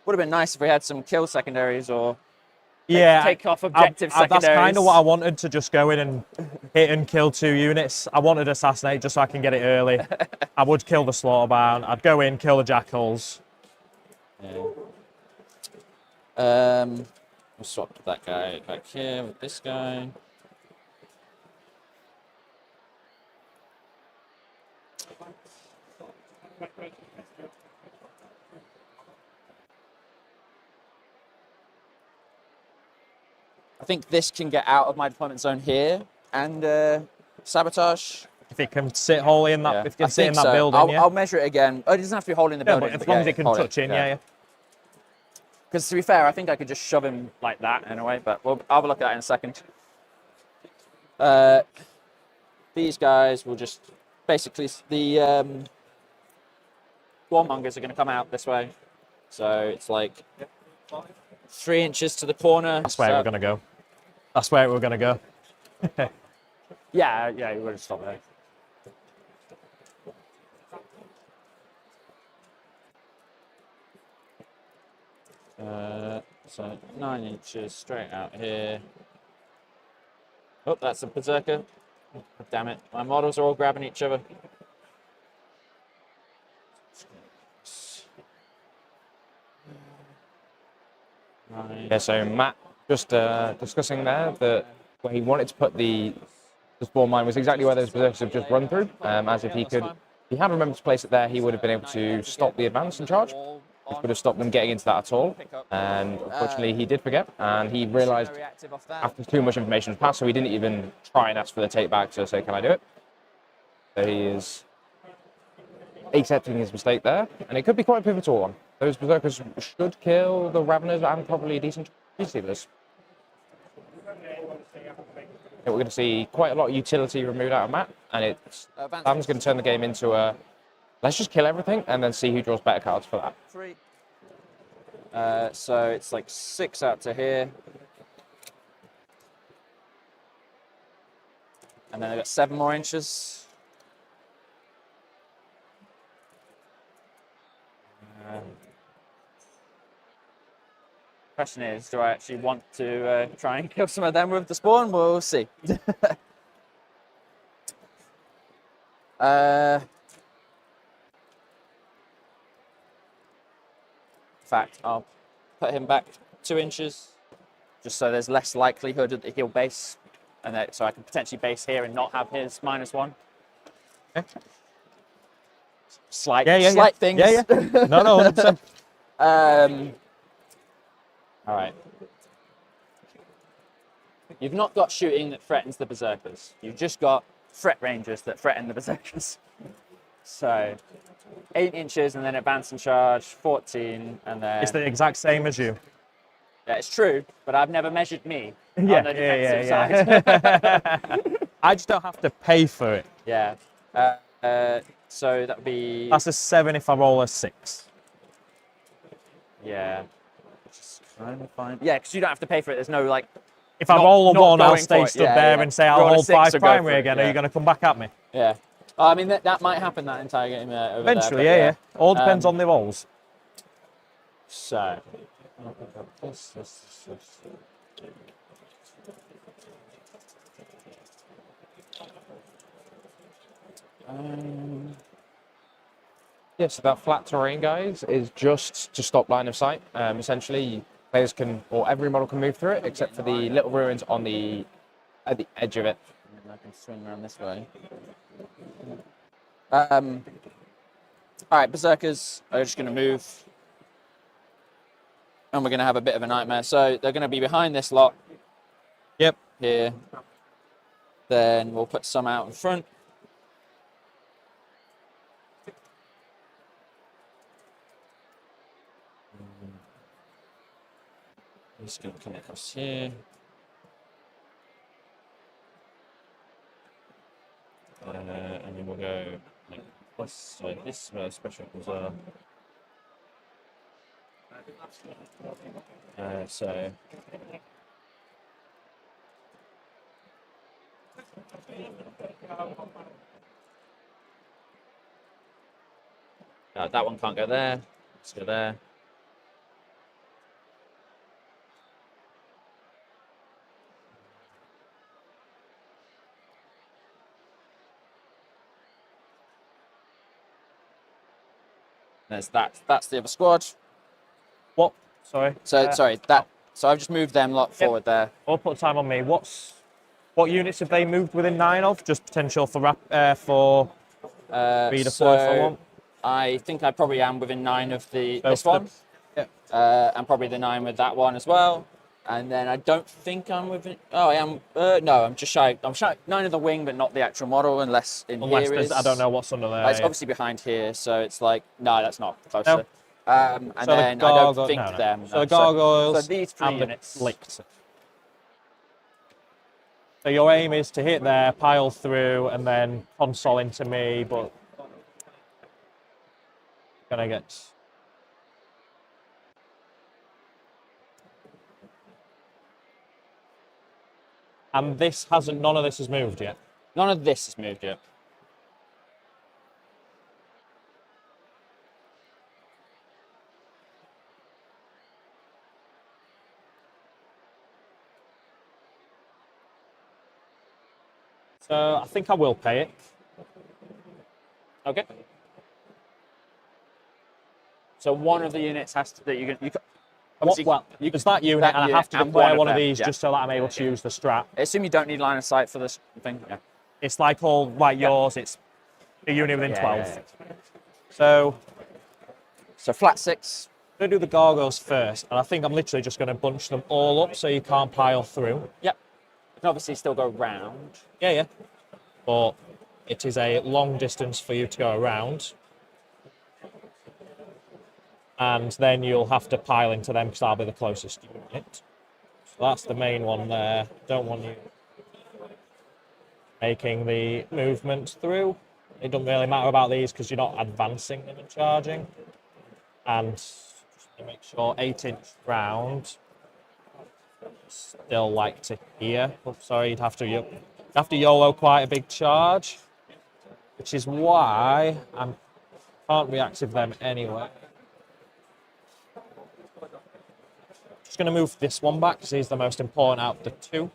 Would have been nice if we had some kill secondaries or take off objective secondaries. That's kind of what I wanted, to just go in and hit and kill 2 units. I wanted assassinate just so I can get it early. I would kill the slaughterbound. I'd go in, kill the jackals. Yeah. We'll swap that guy back here with this guy. I think this can get out of my deployment zone here and sabotage. If it can sit wholly in that, Yeah, if it can I sit in think that so. building, I'll measure it again. Oh, it doesn't have to be holding the Yeah, building. but as long as it can hold touch in, yeah. Because to be fair, I think I could just shove him like that in a way, but I'll have a look at that in a second. These guys will just basically, the warmongers are going to come out this way. So it's like 3 inches to the corner. That's where we're going to go. That's where we're going to go. Yeah, you would have stopped there. So 9 inches straight out here. Oh, that's a berserker. Damn it, my models are all grabbing each other. Yeah, so Matt just discussing there that where he wanted to put the spawn mine was exactly where those berserkers have just run through, as if if he had remembered to place it there, he would have been able to stop the advance and charge, which would have stopped them getting into that at all. And unfortunately, he did forget, and he realised after too much information was passed, so he didn't even try and ask for the take back to say, "Can I do it?" So he is accepting his mistake there, and it could be quite a pivotal one. Those berserkers should kill the Raveners and probably decent tree stealers. We're going to see quite a lot of utility removed out of Matt, and Sam's going to turn the game into a let's just kill everything and then see who draws better cards for that. 3. So it's like 6 out to here. And then I've got 7 more inches. Question is, do I actually want to try and kill some of them with the spawn? We'll see. In fact, I'll put him back 2 inches, just so there's less likelihood that he'll base, and that, so I can potentially base here and not have his -1. Okay. Slight things. Yeah. No, 100%. All right. You've not got shooting that threatens the berserkers. You've just got threat rangers that threaten the berserkers. So 8 inches and then advance and charge, 14, and then... It's the exact same as you. Yeah, it's true, but I've never measured me Yeah, on the defensive yeah. side. I just don't have to pay for it. Yeah. So that would be... That's a 7 if I roll a 6. Yeah. Just kind of fine. Yeah, because you don't have to pay for it. There's no, like... If I not- roll a not 1, I'll going for stay it. stood Yeah, there yeah. and say, I'll Roll a hold 6 5 or go for primary it, again. yeah. Are you going to come back at me? Yeah. I mean, that might happen that entire game over there, Eventually, but yeah. All depends on the rolls. So... Yeah, so that flat terrain, guys, is just to stop line of sight. Essentially, players can, or every model can move through it, except for the little ruins at the edge of it. I can swing around this way. All right, Berserkers are just going to move. And we're going to have a bit of a nightmare. So they're going to be behind this lot. Yep. Here. Then we'll put some out in front. I'm just going to come across here. And then we'll go like this. So this is where special was so That one can't go there. Let's go there. That's the other squad. what? Sorry. So So I've just moved them lot forward there. I'll put time on me. What units have they moved within 9 of? Just potential for reader 4 if I want. I think I probably am within 9 of this Both one. Yeah. And probably the 9 with that one as well. And then I don't think I'm within. Oh, I am. No, I'm just shy. I'm shy 9 of the wing, but not the actual model, unless here is. I don't know what's under there. It's Yeah. obviously behind here, so it's like no, that's not close. No. And So then the I don't gargoyle- think no, no. them. So the gargoyles So these 3 and the units. licked. So your aim is to hit there, pile through, and then console into me, but gonna get. And none of this has moved yet. None of this has moved yet. So I think I will pay it. Okay. So one of the units has to. You can. Obviously, Well, there's that unit, that and I unit have to and deploy one one of of them, these yeah. just so that I'm able to use the strat. I assume you don't need line of sight for this thing. Yeah. It's like yours, it's a unit within 12. Yeah. So So flat 6. I'm going to do the gargoyles first, and I think I'm literally just going to bunch them all up so you can't pile through. Yep. You can obviously still go round. Yeah. But it is a long distance for you to go around. And then you'll have to pile into them because I'll be the closest unit. So that's the main one there. Don't want you making the movement through. It doesn't really matter about these because you're not advancing them and charging. And just to make sure 8-inch round. Still like to hear. Oh, sorry, you'd have to YOLO quite a big charge, which is why I can't reactive them anyway. Just going to move this one back because he's the most important out of the 2.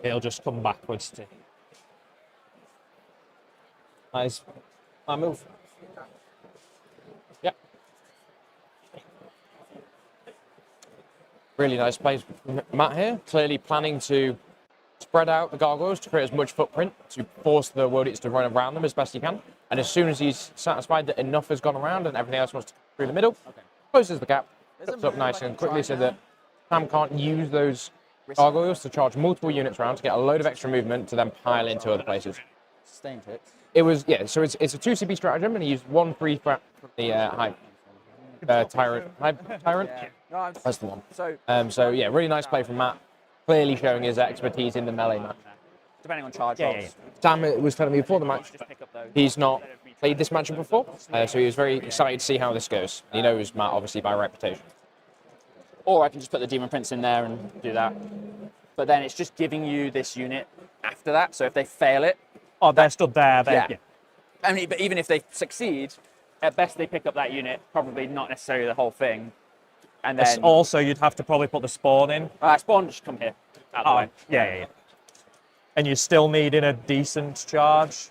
He'll just come backwards to. That is my move. Yep. Really nice plays from Matt here. Clearly planning to spread out the gargoyles to create as much footprint to force the world eaters to run around them as best he can. And as soon as he's satisfied that enough has gone around and everything else wants to go through the middle, closes the gap, cuts up nice and quickly so that Sam can't use those gargoyles to charge multiple units around to get a load of extra movement to then pile into other places. Sustained hits. It was, yeah, so it's a 2 CP stratagem and he used 1 free from the height. Tyrant. Tyrant? Yeah. No, I'm- That's the one. So So yeah, really nice play from Matt. Clearly showing his expertise in the melee match. depending on charge rolls, Sam was telling me before the match, just pick up those. he's not played this matchup before, so he was very excited to see how this goes. He knows Matt obviously by reputation. Or I can just put the Demon Prince in there and do that. But then it's just giving you this unit after that. So if they fail it, Oh, they're stood there. yeah. I mean, but even if they succeed, at best they pick up that unit, probably not necessarily the whole thing. And then Also, you'd have to probably put the spawn in. spawn just come here. Out the Oh, way. yeah. And you're still needing a decent charge.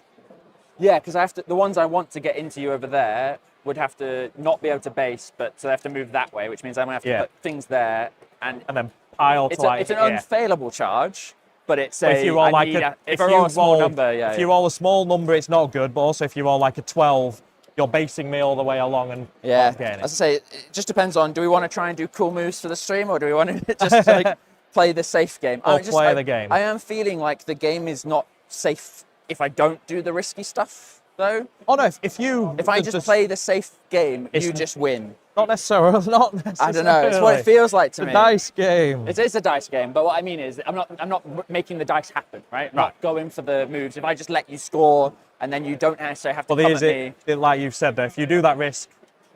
Yeah, because I have to. The ones I want to get into you over there would have to not be able to base, but so they have to move that way, which means I'm gonna have to Yeah. put things there, and And then pile to it's, like. it's an yeah. unfailable charge, but it's But a. if you roll I like need a, if I roll a small number, yeah. if you roll a small number, it's not good. But also, if you roll like a 12, you're basing me all the way along and Yeah, not getting as it. I say, it just depends on, do we want to try and do cool moves for the stream, or do we want to just like play the safe game? Or play the game. I am feeling like the game is not safe if I don't do the risky stuff, though. Oh no, if I just play the safe game, It's you just win. not necessarily, not necessarily. I don't know. It's what it feels like to It's me. a dice game. It is a dice game, but what I mean is, I'm not making the dice happen, right? I'm not going for the moves. If I just let you score, and then you don't necessarily have to Well, come is at me. it like you've said there? If you do that risk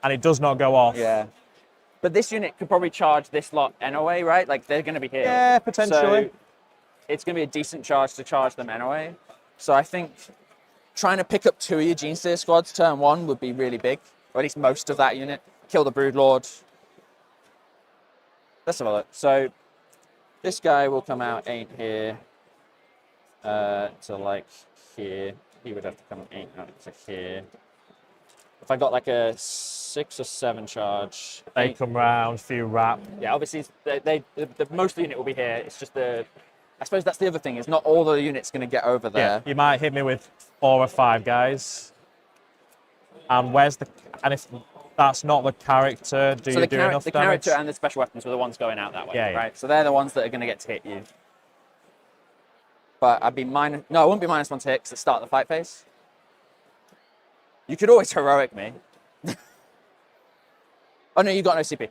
and it does not go off, Yeah. But this unit could probably charge this lot anyway, right? Like they're going to be here. Yeah, potentially. So it's going to be a decent charge to charge them anyway. So I think trying to pick up 2 of your Genesteer squads turn 1 would be really big, or at least most of that unit. Kill the Broodlord. Let's have a look. So this guy will come out 8 here to like here. He would have to come 8 out to here. If I got like a 6 or 7 charge, they come round, few wrap. yeah, obviously the most of the unit will be here. It's just I suppose that's the other thing, is not all the units going to get over Yeah, there. you might hit me with 4 or 5 guys. And if that's not the character, do So you do enough the damage? character and the special weapons were the ones going out that way, Yeah, yeah. right? So they're the ones that are going to get to hit you. But I'd be minus. No, I wouldn't be -1 to hit because at the start of the fight phase. You could always heroic me. Oh no, you got no CP.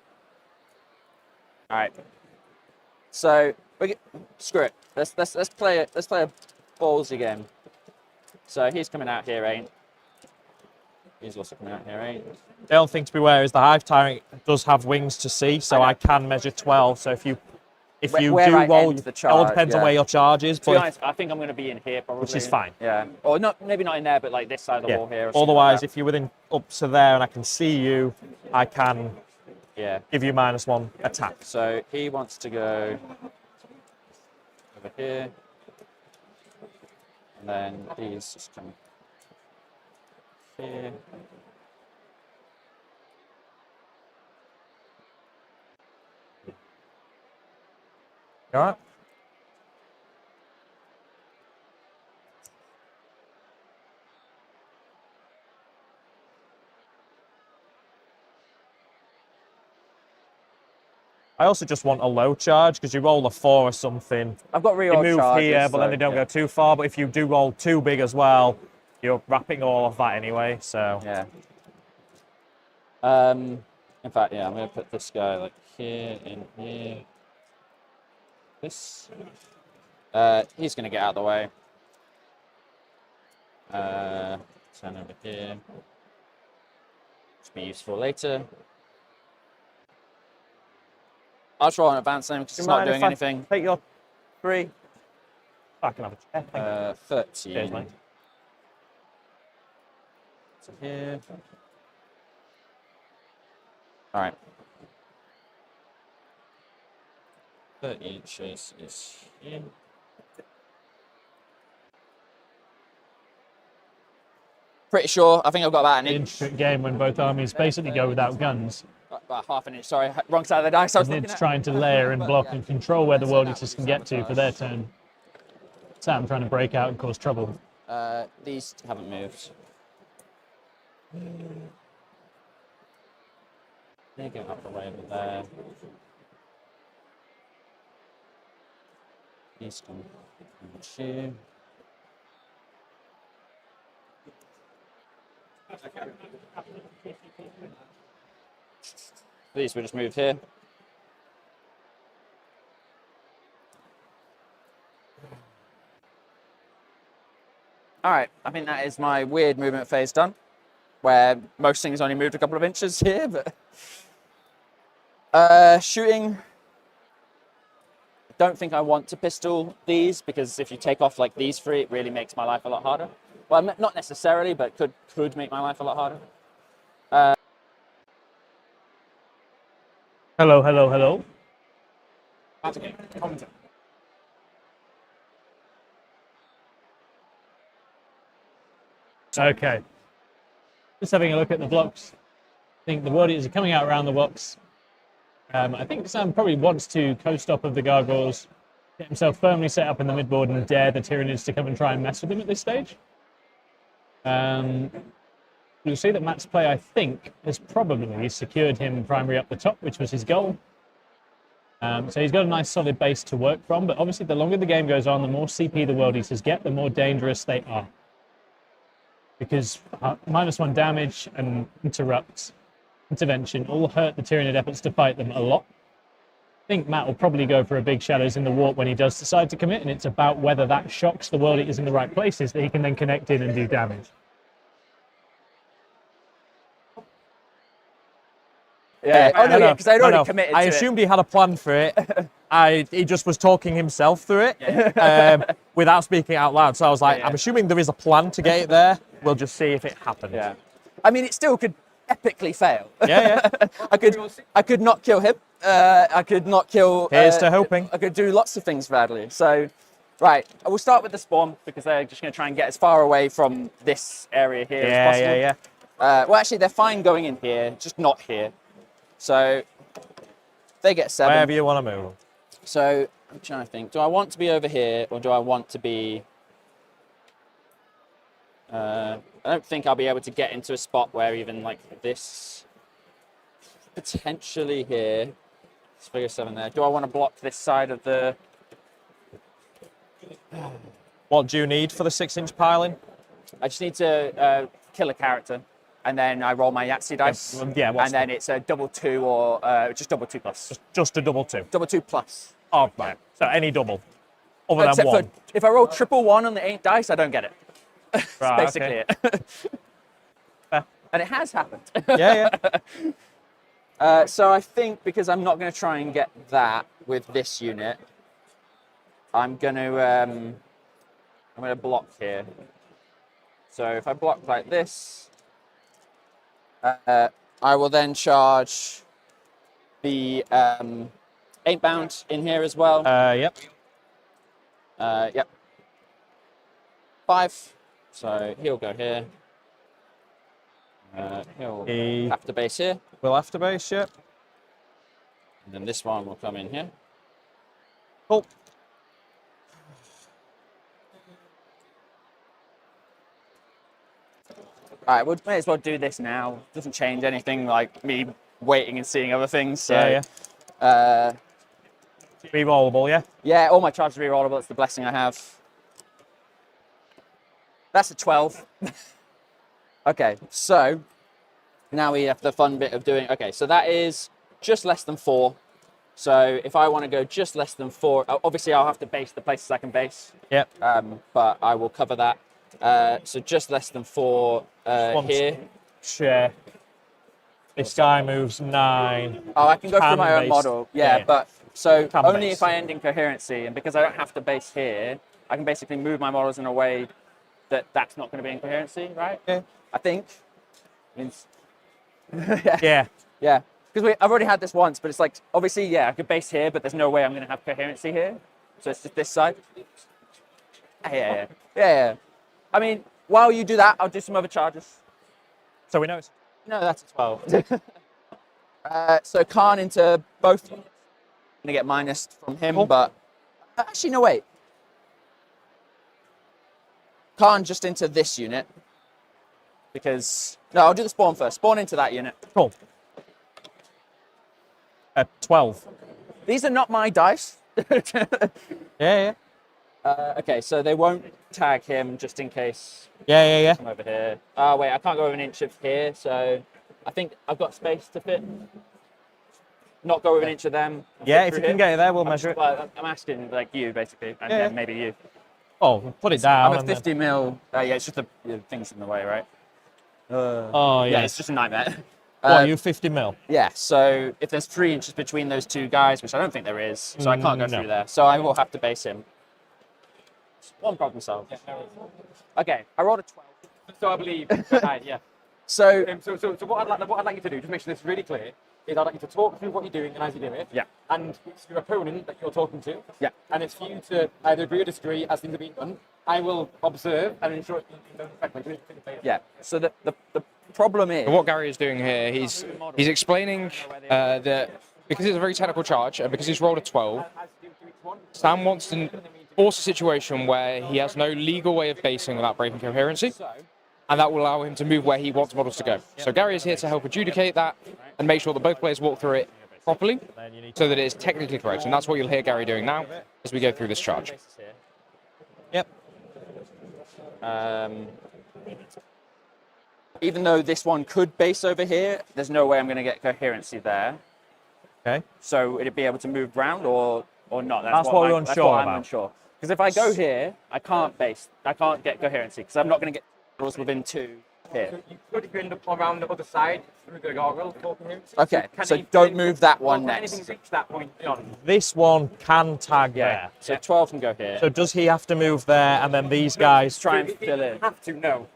All right. So screw it. Let's play a ballsy game. So he's coming out here, ain't? He's also coming out here, ain't? The only thing to be aware is the Hive Tyrant does have wings to see, so I know. I can measure 12. So if you Where do I roll, end the it all charge, depends on yeah. where your charge is. To be But honest, I think I'm going to be in here probably. which is fine. Yeah. Or not, maybe not in there, but like this side of the wall here. Or something Otherwise, like that. if you're within up to there and I can see you, I can Yeah. give you -1 attack. So he wants to go over here. And then these just come here. All right. I also just want a low charge because you roll a 4 or something. I've got You reorg move charges, here, but then so, they don't yeah. go too far. But if you do roll too big as well, you're wrapping all of that anyway. So Yeah. In fact, yeah, I'm going to put this guy like here, in here. This. He's going to get out of the way. Turn over here. Should be useful later. I'll try and advance him because Do it's you not mind doing if I anything. Take your 3. I can have a check. 13. Cheers, mate. So here. All right. 30 inches is here. Pretty sure. I think I've got about an inch. Interesting game when both armies basically go without guns. About half an inch. Sorry, wrong side of the dice. I was And looking it's at. trying to layer and block and control where the world eaters can get to for their turn. Sam trying to break out and cause trouble. These haven't moved. They go up the way over there. These come here. These will just move here. All right, I think that is my weird movement phase done, where most things only moved a couple of inches here, but shooting, I don't think I want to pistol these, because if you take off like these three, it really makes my life a lot harder. Well, not necessarily, but could make my life a lot harder. Hello, hello, hello. Okay. Just having a look at the blocks. I think the World Eaters are coming out around the blocks. I think Sam probably wants to coast off of the gargoyles, get himself firmly set up in the midboard and dare the Tyranids to come and try and mess with him at this stage. You'll see that Matt's play, I think, has probably secured him primary up the top, which was his goal. So he's got a nice solid base to work from, but obviously the longer the game goes on, the more CP the World Eaters get, the more dangerous they are. Because -1 damage and intervention all hurt the Tyranid efforts to fight them a lot. I think Matt will probably go for a big Shadows in the Warp when he does decide to commit, and it's about whether that shocks the World Eaters in the right places that he can then connect in and do damage. Yeah. Oh no, yeah, because I'd already committed to I assumed he had a plan for it. He just was talking himself through it without speaking out loud. So I was like, I'm assuming there is a plan to get it there. We'll just see if it happens. Yeah. I mean, it still could epically fail. Yeah, yeah. I could not kill him. I could not kill. Here's to hoping. I could do lots of things badly. So, right, I will start with the spawn because they're just going to try and get as far away from this area here as possible. Yeah, yeah. Well, actually, they're fine going in here, just not here. So they get 7. Wherever you want to move. So I'm trying to think. Do I want to be over here or do I want to be? I don't think I'll be able to get into a spot where even like this, potentially here. Let's figure 7 there. Do I want to block this side of the? What do you need for the 6-inch piling? I just need to kill a character, and then I roll my Yahtzee dice. And then it's a +2 or just +2 plus. Just a +2. +2 plus. Oh, right. So any double, other Except than 1. for if I roll triple 1 on the 8 dice, I don't get it. That's Right, basically okay. it. And it has happened. Yeah, yeah. So I think because I'm not going to try and get that with this unit, I'm going to block here. So if I block like this, I will then charge the 8-bound in here as well. Yep. Yep. 5. So he'll go here. He'll have to base here. We'll have to base, yep. And then this one will come in here. Cool. All right, we may as well do this now. Doesn't change anything, like me waiting and seeing other things. So, yeah. Rerollable, yeah? Yeah, all my charges are rerollable. It's the blessing I have. That's a 12. Okay, so now we have the fun bit of doing. Okay, so that is just less than 4. So if I want to go just less than 4, obviously I'll have to base the places I can base. Yep. But I will cover that. So just less than 4 here. Check. This guy moves 9. Oh, I can go through my own base. model. Yeah, but so Can only base. if I end in coherency, and because I don't have to base here, I can basically move my models in a way that that's not going to be in coherency, right? Yeah. I think. Means. Yeah. Yeah. Because I've already had this once, but it's like, obviously, yeah, I could base here, but there's no way I'm going to have coherency here. So it's just this side. Yeah. I mean, while you do that, I'll do some other charges. So we know it's... No, that's a 12. So Khan into both units. I'm going to get minus from him, but... Actually, no, wait. Khan just into this unit. Because... No, I'll do the spawn first. Spawn into that unit. Cool. 12. These are not my dice. Yeah. Okay, so they won't tag him just in case. Yeah. I'm over here. Oh, wait, I can't go over an inch of here, so I think I've got space to fit. Not go with an inch of them. Yeah, if you can get it there, we'll measure it. Well, I'm asking like you basically, and then maybe you. Oh, put it down. I'm a and then- 50 mil. Yeah, it's just the things in the way, right? Oh, Yeah, yeah. it's just a nightmare. What, are you 50 mil? Yeah, so if there's 3 inches between those two guys, which I don't think there is, so I can't go No. through there. So I will have to base him. One problem solved. Okay, I rolled a 12. So I believe, yeah. So So what I'd like you to do, just make sure this is really clear, is I'd like you to talk through what you're doing and as you do it. Yeah. And it's your opponent that you're talking to. Yeah. And it's for you to either agree or disagree as things are being done. I will observe and ensure it you correctly. yeah, so the problem is What Gary is doing here, he's explaining that because it's a very technical charge and because he's rolled a 12, Sam wants to force a situation where he has no legal way of basing without breaking coherency, and that will allow him to move where he wants models to go. So Gary is here to help adjudicate that and make sure that both players walk through it properly so that it is technically correct. And that's what you'll hear Gary doing now as we go through this charge. Yep. Even though this one could base over here, there's no way I'm going to get coherency there. Okay. So would it be able to move round or not? That's what we're that's unsure what I'm about. unsure. Because if I go here, I can't get coherency because I'm not going to get models within 2 here. You could end up around the other side through the gargoyle talking here. Okay, Can so any- don't move that one Can next. anything reach that point beyond? This one can tag Yeah, there. so 12 can go here. So does he have to move there and then these guys? Try and You fill in. have to, no.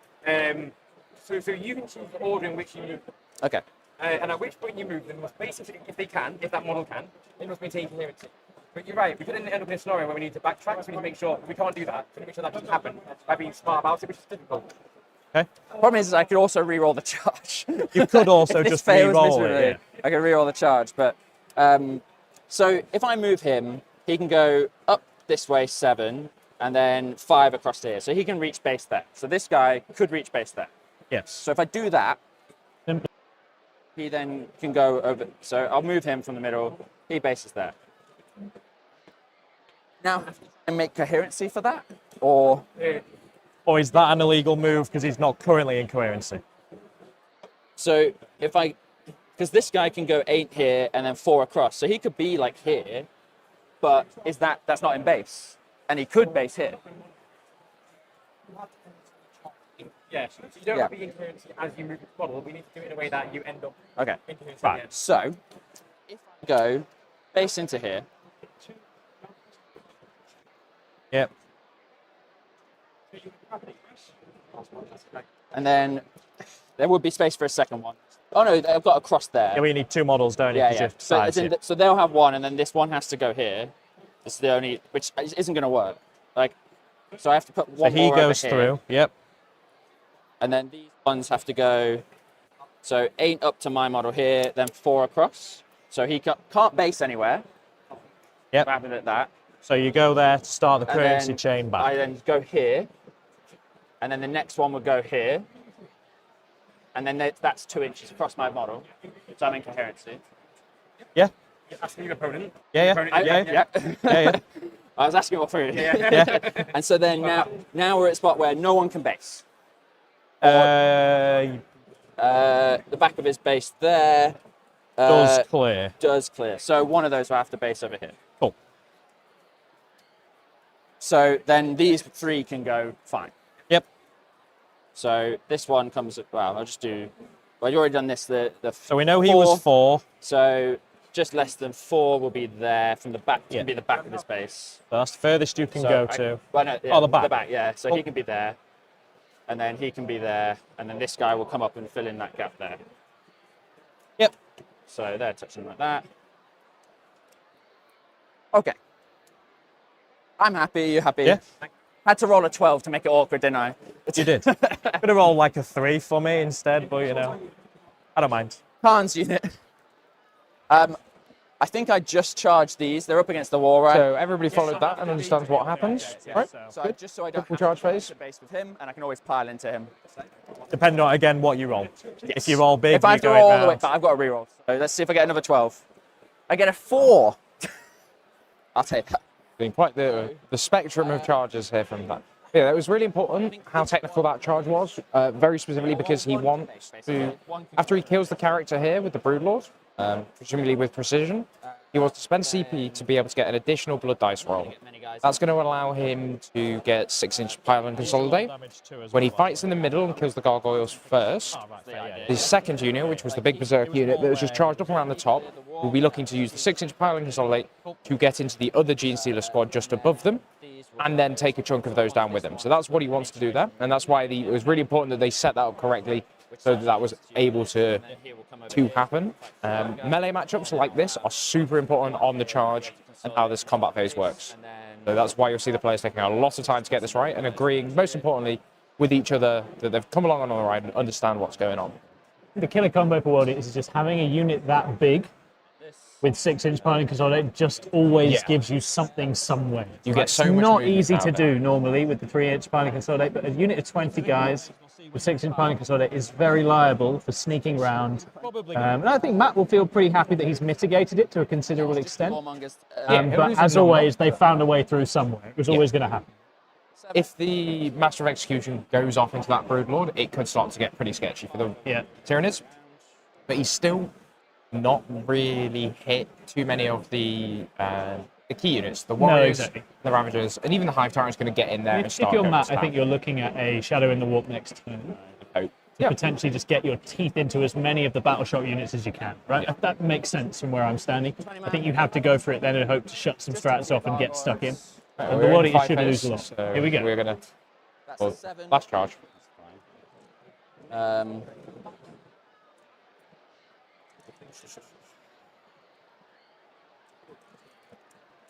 So you can choose the order in which you move them. Okay. And at which point you move them must basically, if they can, if that model can, they must maintain coherency. But you're right, we could end up in a scenario where we need to backtrack, so we need to make sure we can't do that. So we need to make sure that doesn't happen by being smart about it, which is difficult. Okay. Problem is I could also re-roll the charge. You could also If this just fails re-roll miserably, it. Yeah. I could re-roll the charge, but so if I move him, he can go up this way 7 and then 5 across here. So he can reach base there. So this guy could reach base there. Yes. So if I do that, Simply. he then can go over. So I'll move him from the middle. He bases there. Now, and make coherency for that, or Or is that an illegal move because he's not currently in coherency? so if because this guy can go 8 here and then 4 across, so he could be like here, but that's not in base, and he could base here. Yes, so you don't Yeah. have to be in coherency as you move the model. We need to do it in a way that you end up Okay. in coherency. Right. again. So if I go base into here, Yep. and then there would be space for a second one. Oh no, I've got a cross there. Yeah, we need 2 models, don't you? Yeah, 'Cause yeah. you've So, sides as in here. so they'll have one, and then this one has to go here. This is the only, which isn't going to work. Like, so I have to put So one he more goes over here, through. Yep. and then these ones have to go. So 8 up to my model here, then 4 across. So he can't base anywhere. Yep. What happened at that? So you go there to start the And coherency then chain back. I then go here, and then the next one would go here, and then that's 2 inches across my model. So I'm in coherency. Yeah. You're asking your opponent. Yeah, yeah. Opponent- Yeah, Yeah. Yeah, yeah. I was asking what food. Yeah. And so then now we're at a spot where no one can base. Uh, The back of his base there does clear. does clear. So one of those will have to base over here. Cool. So then these 3 can go fine. Yep. So this one comes, well, I'll just do, well, you already done this, the So we know he was 4. So just less than 4 will be there from the back, Yeah. can be the back of his base. So that's the furthest you can So go I- to. Well, no, yeah, Oh, the back. The back, yeah. So Oh. he can be there, and then he can be there, and then this guy will come up and fill in that gap there. Yep. So they're touching like that. Okay. I'm happy, you're happy. Yeah. Had to roll a 12 to make it awkward, didn't I? You did. Could have rolled like a 3 for me instead, but you know, I don't mind. Khan's unit. I think I just charged these. They're up against the wall, right? So everybody followed that and understands what happens, right? So I just so I don't Triple have charge to phase. base with him, and I can always pile into him. Depending on, again, what you roll. If you roll big, If I you have to go roll it all the way round. back, I've got a reroll. So let's see if I get another 12. I get a 4. I'll take that. Being quite the spectrum of charges here from that. Yeah, it was really important how technical that charge was, very specifically because he wants to, after he kills the character here with the Broodlord, presumably with precision, he wants to spend CP to be able to get an additional blood dice roll. That's going to allow him to get 6-inch pile and consolidate. When he fights in the middle and kills the gargoyles first, his second unit, which was the big berserk unit that was just charged up around the top, will be looking to use the 6-inch pile and consolidate to get into the other Gene Stealer squad just above them, and then take a chunk of those down with him. So that's what he wants to do there, and that's why it was really important that they set that up correctly so that was able to happen. Melee matchups like this are super important on the charge and how this combat phase works. So that's why you'll see the players taking a lot of time to get this right and agreeing, most importantly, with each other that they've come along on the ride and understand what's going on. The killer combo for World is just having a unit that big with 6-inch piling consolidate just always gives you something somewhere. You get so much It's not movement easy to out there. do normally with the 3-inch piling consolidate, but a unit of 20 guys with 6-inch piling consolidate is very liable for sneaking around. And I think Matt will feel pretty happy that he's mitigated it to a considerable extent. But as always, they found a way through somewhere. It was always going to happen. If the Master of Execution goes off into that Broodlord, it could start to get pretty sketchy for the Tyranids. But he's still not really hit too many of the key units, the Warriors, the Ravagers, and even the Hive Tyrant's going to get in there and start If you're going Matt, to I think you're looking at a Shadow in the Warp next turn. To potentially just get your teeth into as many of the battle shock units as you can, right? That makes sense from where I'm standing. I think you have to go for it then and hope to shut some strats off and get stuck in. And the Warriors should lose a lot. So here we go. We're going to last charge.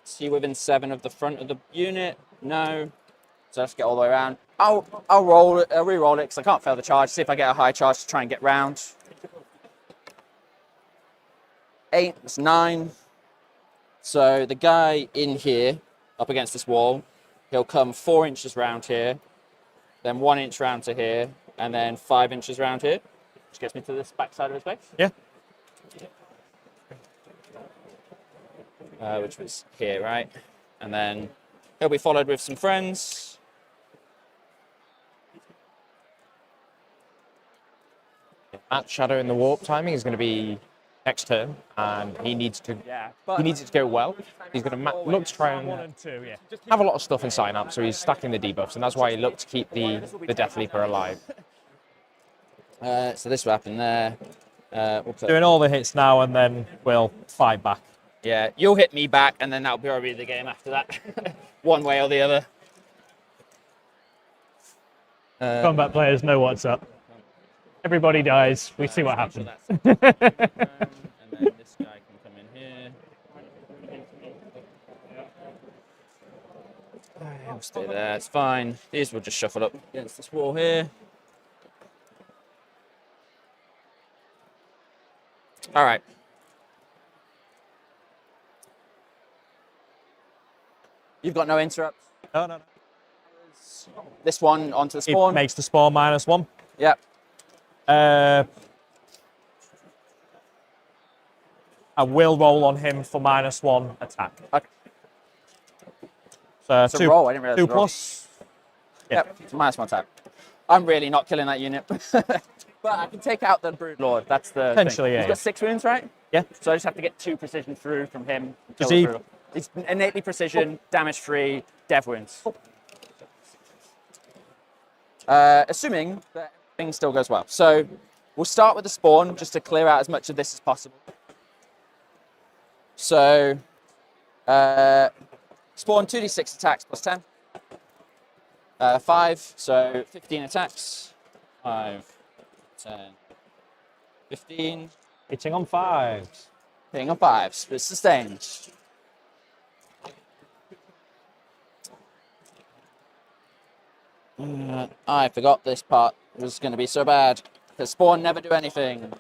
See within 7 of the front of the unit? No. So let's get all the way around. I'll roll it, I'll re-roll it because I can't fail the charge. See if I get a high charge to try and get round. 8, it's 9. So the guy in here, up against this wall, he'll come 4 inches round here, then 1 inch round to here, and then 5 inches round here, which gets me to this back side of his base. Yeah. Which was here, right? And then he'll be followed with some friends. That Shadow in the Warp timing is going to be next turn, and he needs it to go well. He's going to look to try and have a lot of stuff in sign up, so he's stacking the debuffs, and that's why he looked to keep the Death Leaper alive. So this will happen there. Doing all the hits now, and then we'll fight back. Yeah, you'll hit me back, and then that'll be probably the game after that, one way or the other. Combat players know what's up. Everybody dies. We see what happens. And then this guy can come in here. He'll stay there. It's fine. These will just shuffle up against this wall here. All right. You've got no interrupts. No. This one onto the spawn. It makes the spawn -1. Yep. I will roll on him for -1 attack. Okay. So It's a roll. I didn't realize. 2 it was a roll. plus. Yep. It's -1 attack. I'm really not killing that unit. But I can take out the Broodlord. That's the Potentially, thing. yeah. He's got 6 wounds, right? Yeah. So I just have to get 2 precision through from him. Does he- He's innately precision, damage free, dev wounds. Assuming that everything still goes well. So we'll start with the spawn just to clear out as much of this as possible. So spawn 2d6 attacks plus 10. 5, so 15 attacks. 5, 10, 15. Hitting on 5s. Hitting on 5s, but sustained. I forgot this part was going to be so bad. Because spawn never do anything.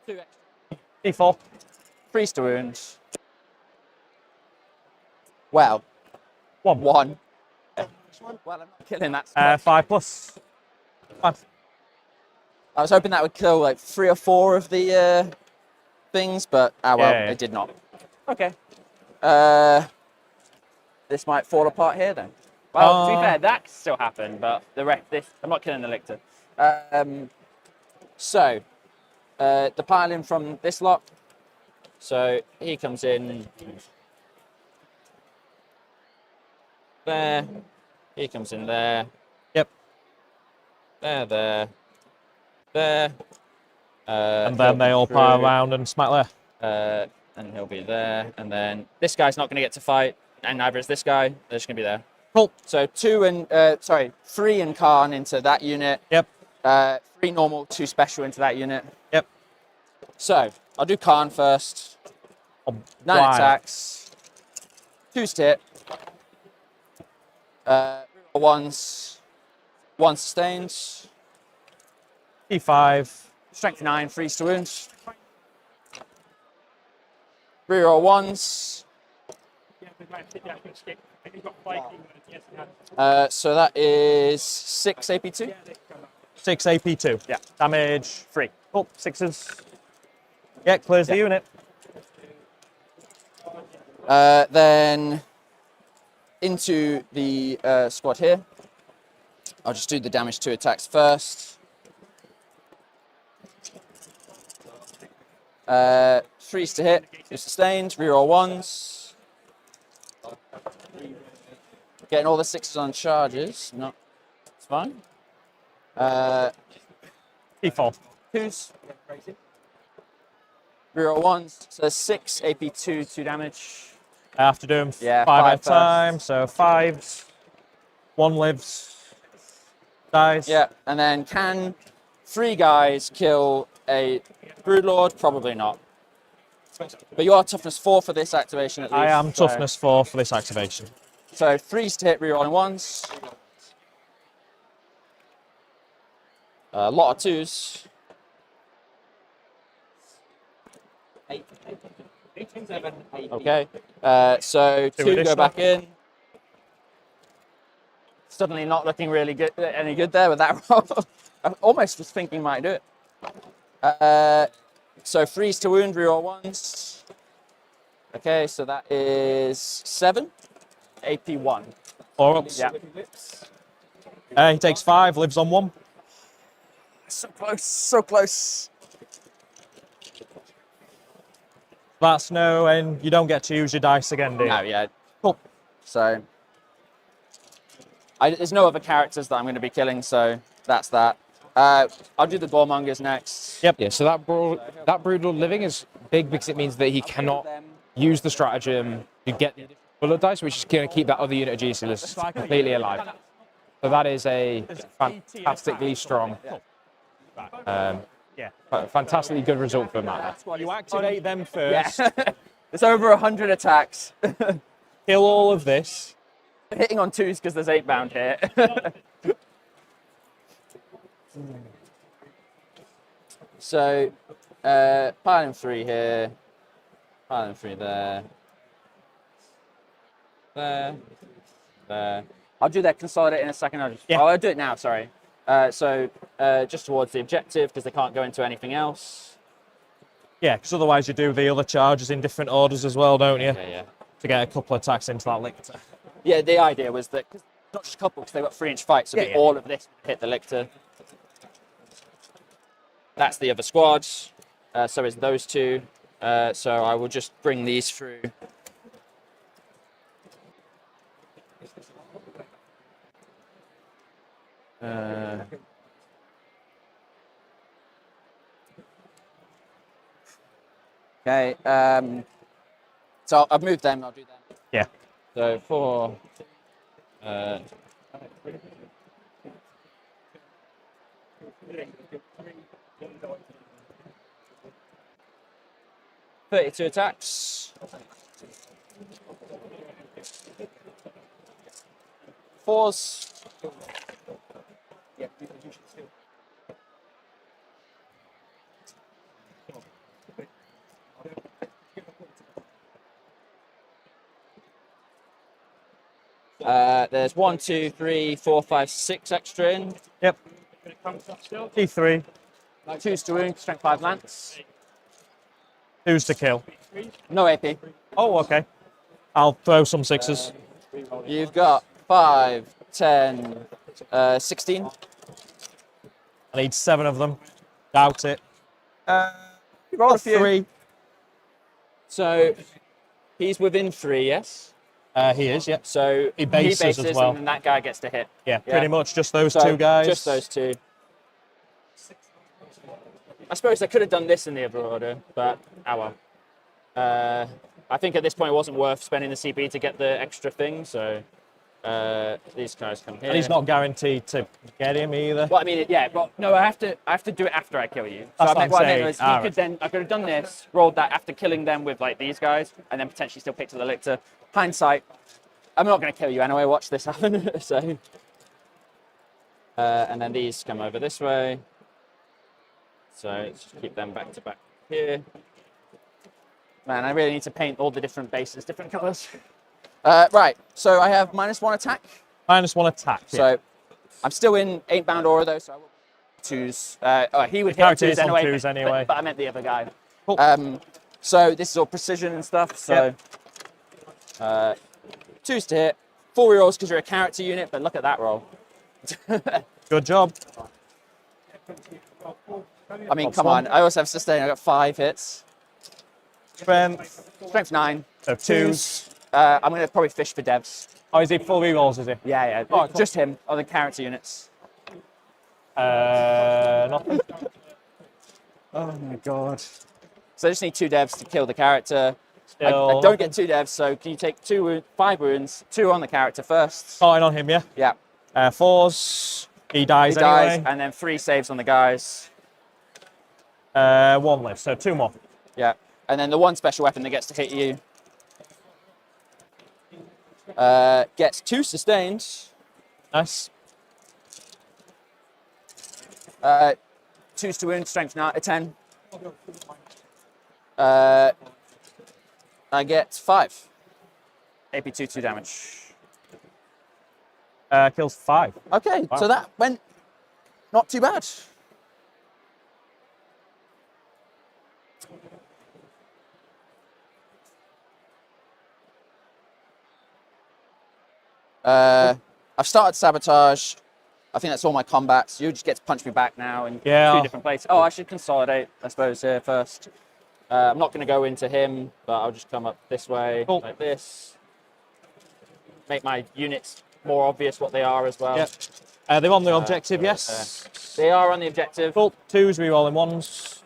2 extra. D4. Freeze to wound. Well. 1. 1. Well, I'm not killing that. 5 plus. 5. I was hoping that would kill like 3 or 4 of the things, but it did not. Okay. This might fall apart here then. Well, to be fair, that can still happen, but the rest, I'm not killing the lictor. So, the piling from this lot. So he comes in there. He comes in there. Yep. There. And then they all pile around and smack there. And he'll be there. And then this guy's not going to get to fight, and neither is this guy. They're just going to be there. Cool. So 3 and Khan into that unit. Yep. 3 normal, 2 special into that unit. Yep. So I'll do Khan first. 9 attacks. 2's to hit. 1s. 1 sustains. E5. Strength 9, freeze to wound. Reroll 1s. So that is 6 AP2. 6 AP2. Yeah. Damage. 3. Oh, 6s. Yeah, clears the unit. Then into the squad here. I'll just do the damage 2 attacks first. 3's to hit, 2 sustained, reroll 1s. Getting all the 6s on charges. No, it's fine. E4. 2s. Reroll 1s. So 6 AP2, 2 damage. I have to do them 5 at a five time, so 5s. 1 lives. Dies. Yeah, and then can 3 guys kill a Broodlord? Probably not. But you are toughness 4 for this activation at least. I am toughness 4 for this activation. So 3's to hit, rerolling 1s. A lot of 2s. Okay, so 2 go back in. Suddenly not looking really good, any good there with that roll. I almost was thinking might do it. So freeze to wound, reroll 1s. Okay, so that is 7. AP1. 4 ups. Yeah. He takes 5, lives on 1. So close, so close. That's no, and you don't get to use your dice again, do you? No, yeah. Cool. So there's no other characters that I'm going to be killing, so that's that. I'll do the Warmongers next. Yep. Yeah, so that Broodlord living is big because it means that he cannot use the stratagem to get the bullet dice, which is going to keep that other unit of G-Sealers completely alive. So that is a fantastically strong, fantastically good result for Matt. You activate them first. Yeah. There's over 100 attacks. Kill all of this. Hitting on 2s because there's 8 bound here. So, piling 3 here, piling 3 there, there. I'll do that consolidate in a second. I'll do it now, sorry. So, just towards the objective because they can't go into anything else. Yeah, because otherwise you do the other charges in different orders as well, don't you? Yeah. To get a couple of attacks into that lictor. Yeah, the idea was that, not just a couple, because they've got 3-inch fights, so all of this would hit the lictor. That's the other squad. So is those 2. So I will just bring these through. Okay. So I've moved them. I'll do them. Yeah. So 4. 32 attacks. 4s. There's 1, 2, 3, 4, 5, 6 extra in. Yep. T3. 2's to wound, strength 5 lance. 2's to kill. No AP. Oh, okay. I'll throw some 6s. You've got 5, 10, 16. I need 7 of them. Doubt it. You rolled a few. 3. So he's within 3, yes? He is, yeah. So He bases as well. and then that guy gets to hit. Yeah, pretty much just those So 2 guys. Just those 2. I suppose I could have done this in the other order, but oh well. I think at this point it wasn't worth spending the CP to get the extra thing, so these guys come here. And he's not guaranteed to get him either. Well, I mean, yeah, but no, I have to do it after I kill you. That's So what I'm what I saying. meant was I could have done this, rolled that after killing them with like these guys, and then potentially still picked the lictor. Hindsight, I'm not going to kill you anyway. Watch this happen. So, and then these come over this way. So let's just keep them back to back here. Man, I really need to paint all the different bases, different colours. Right, so I have -1 attack. -1 attack. Yeah. So I'm still in 8-bound aura though, so I will twos. He would hit character twos is on anyway. twos anyway. But I meant the other guy. Cool. So this is all precision and stuff. So 2s to hit, 4 rerolls because you're a character unit. But look at that roll. Good job. I mean, come on. I also have sustain. I got 5 hits. Strength 9. So 2s. I'm going to probably fish for devs. Oh, is he full rerolls, is he? Yeah. Oh, cool. Just him, other character units. Nothing. Oh my god. So I just need 2 devs to kill the character. I Still don't get 2 devs, so can you take 5 wounds, 2 on the character first? Starting on him, yeah? Yeah. 4s. He dies He anyway. dies, and then 3 saves on the guys. 1 lives, so 2 more. Yeah. And then the 1 special weapon that gets to hit you gets 2 sustained. Nice. 2s to wound, strength 10. I get 5. AP 2 damage. Kills 5. Okay, Wow. so that went not too bad. I've started sabotage. I think that's all my combats. You just get to punch me back now in 2 different places. Oh, I should consolidate, I suppose, here first. I'm not going to go into him, but I'll just come up this way, like this. Make my units more obvious what they are as well. Yep. They're on the objective, yes. They are on the objective. Cool. 2s, rerolling 1s.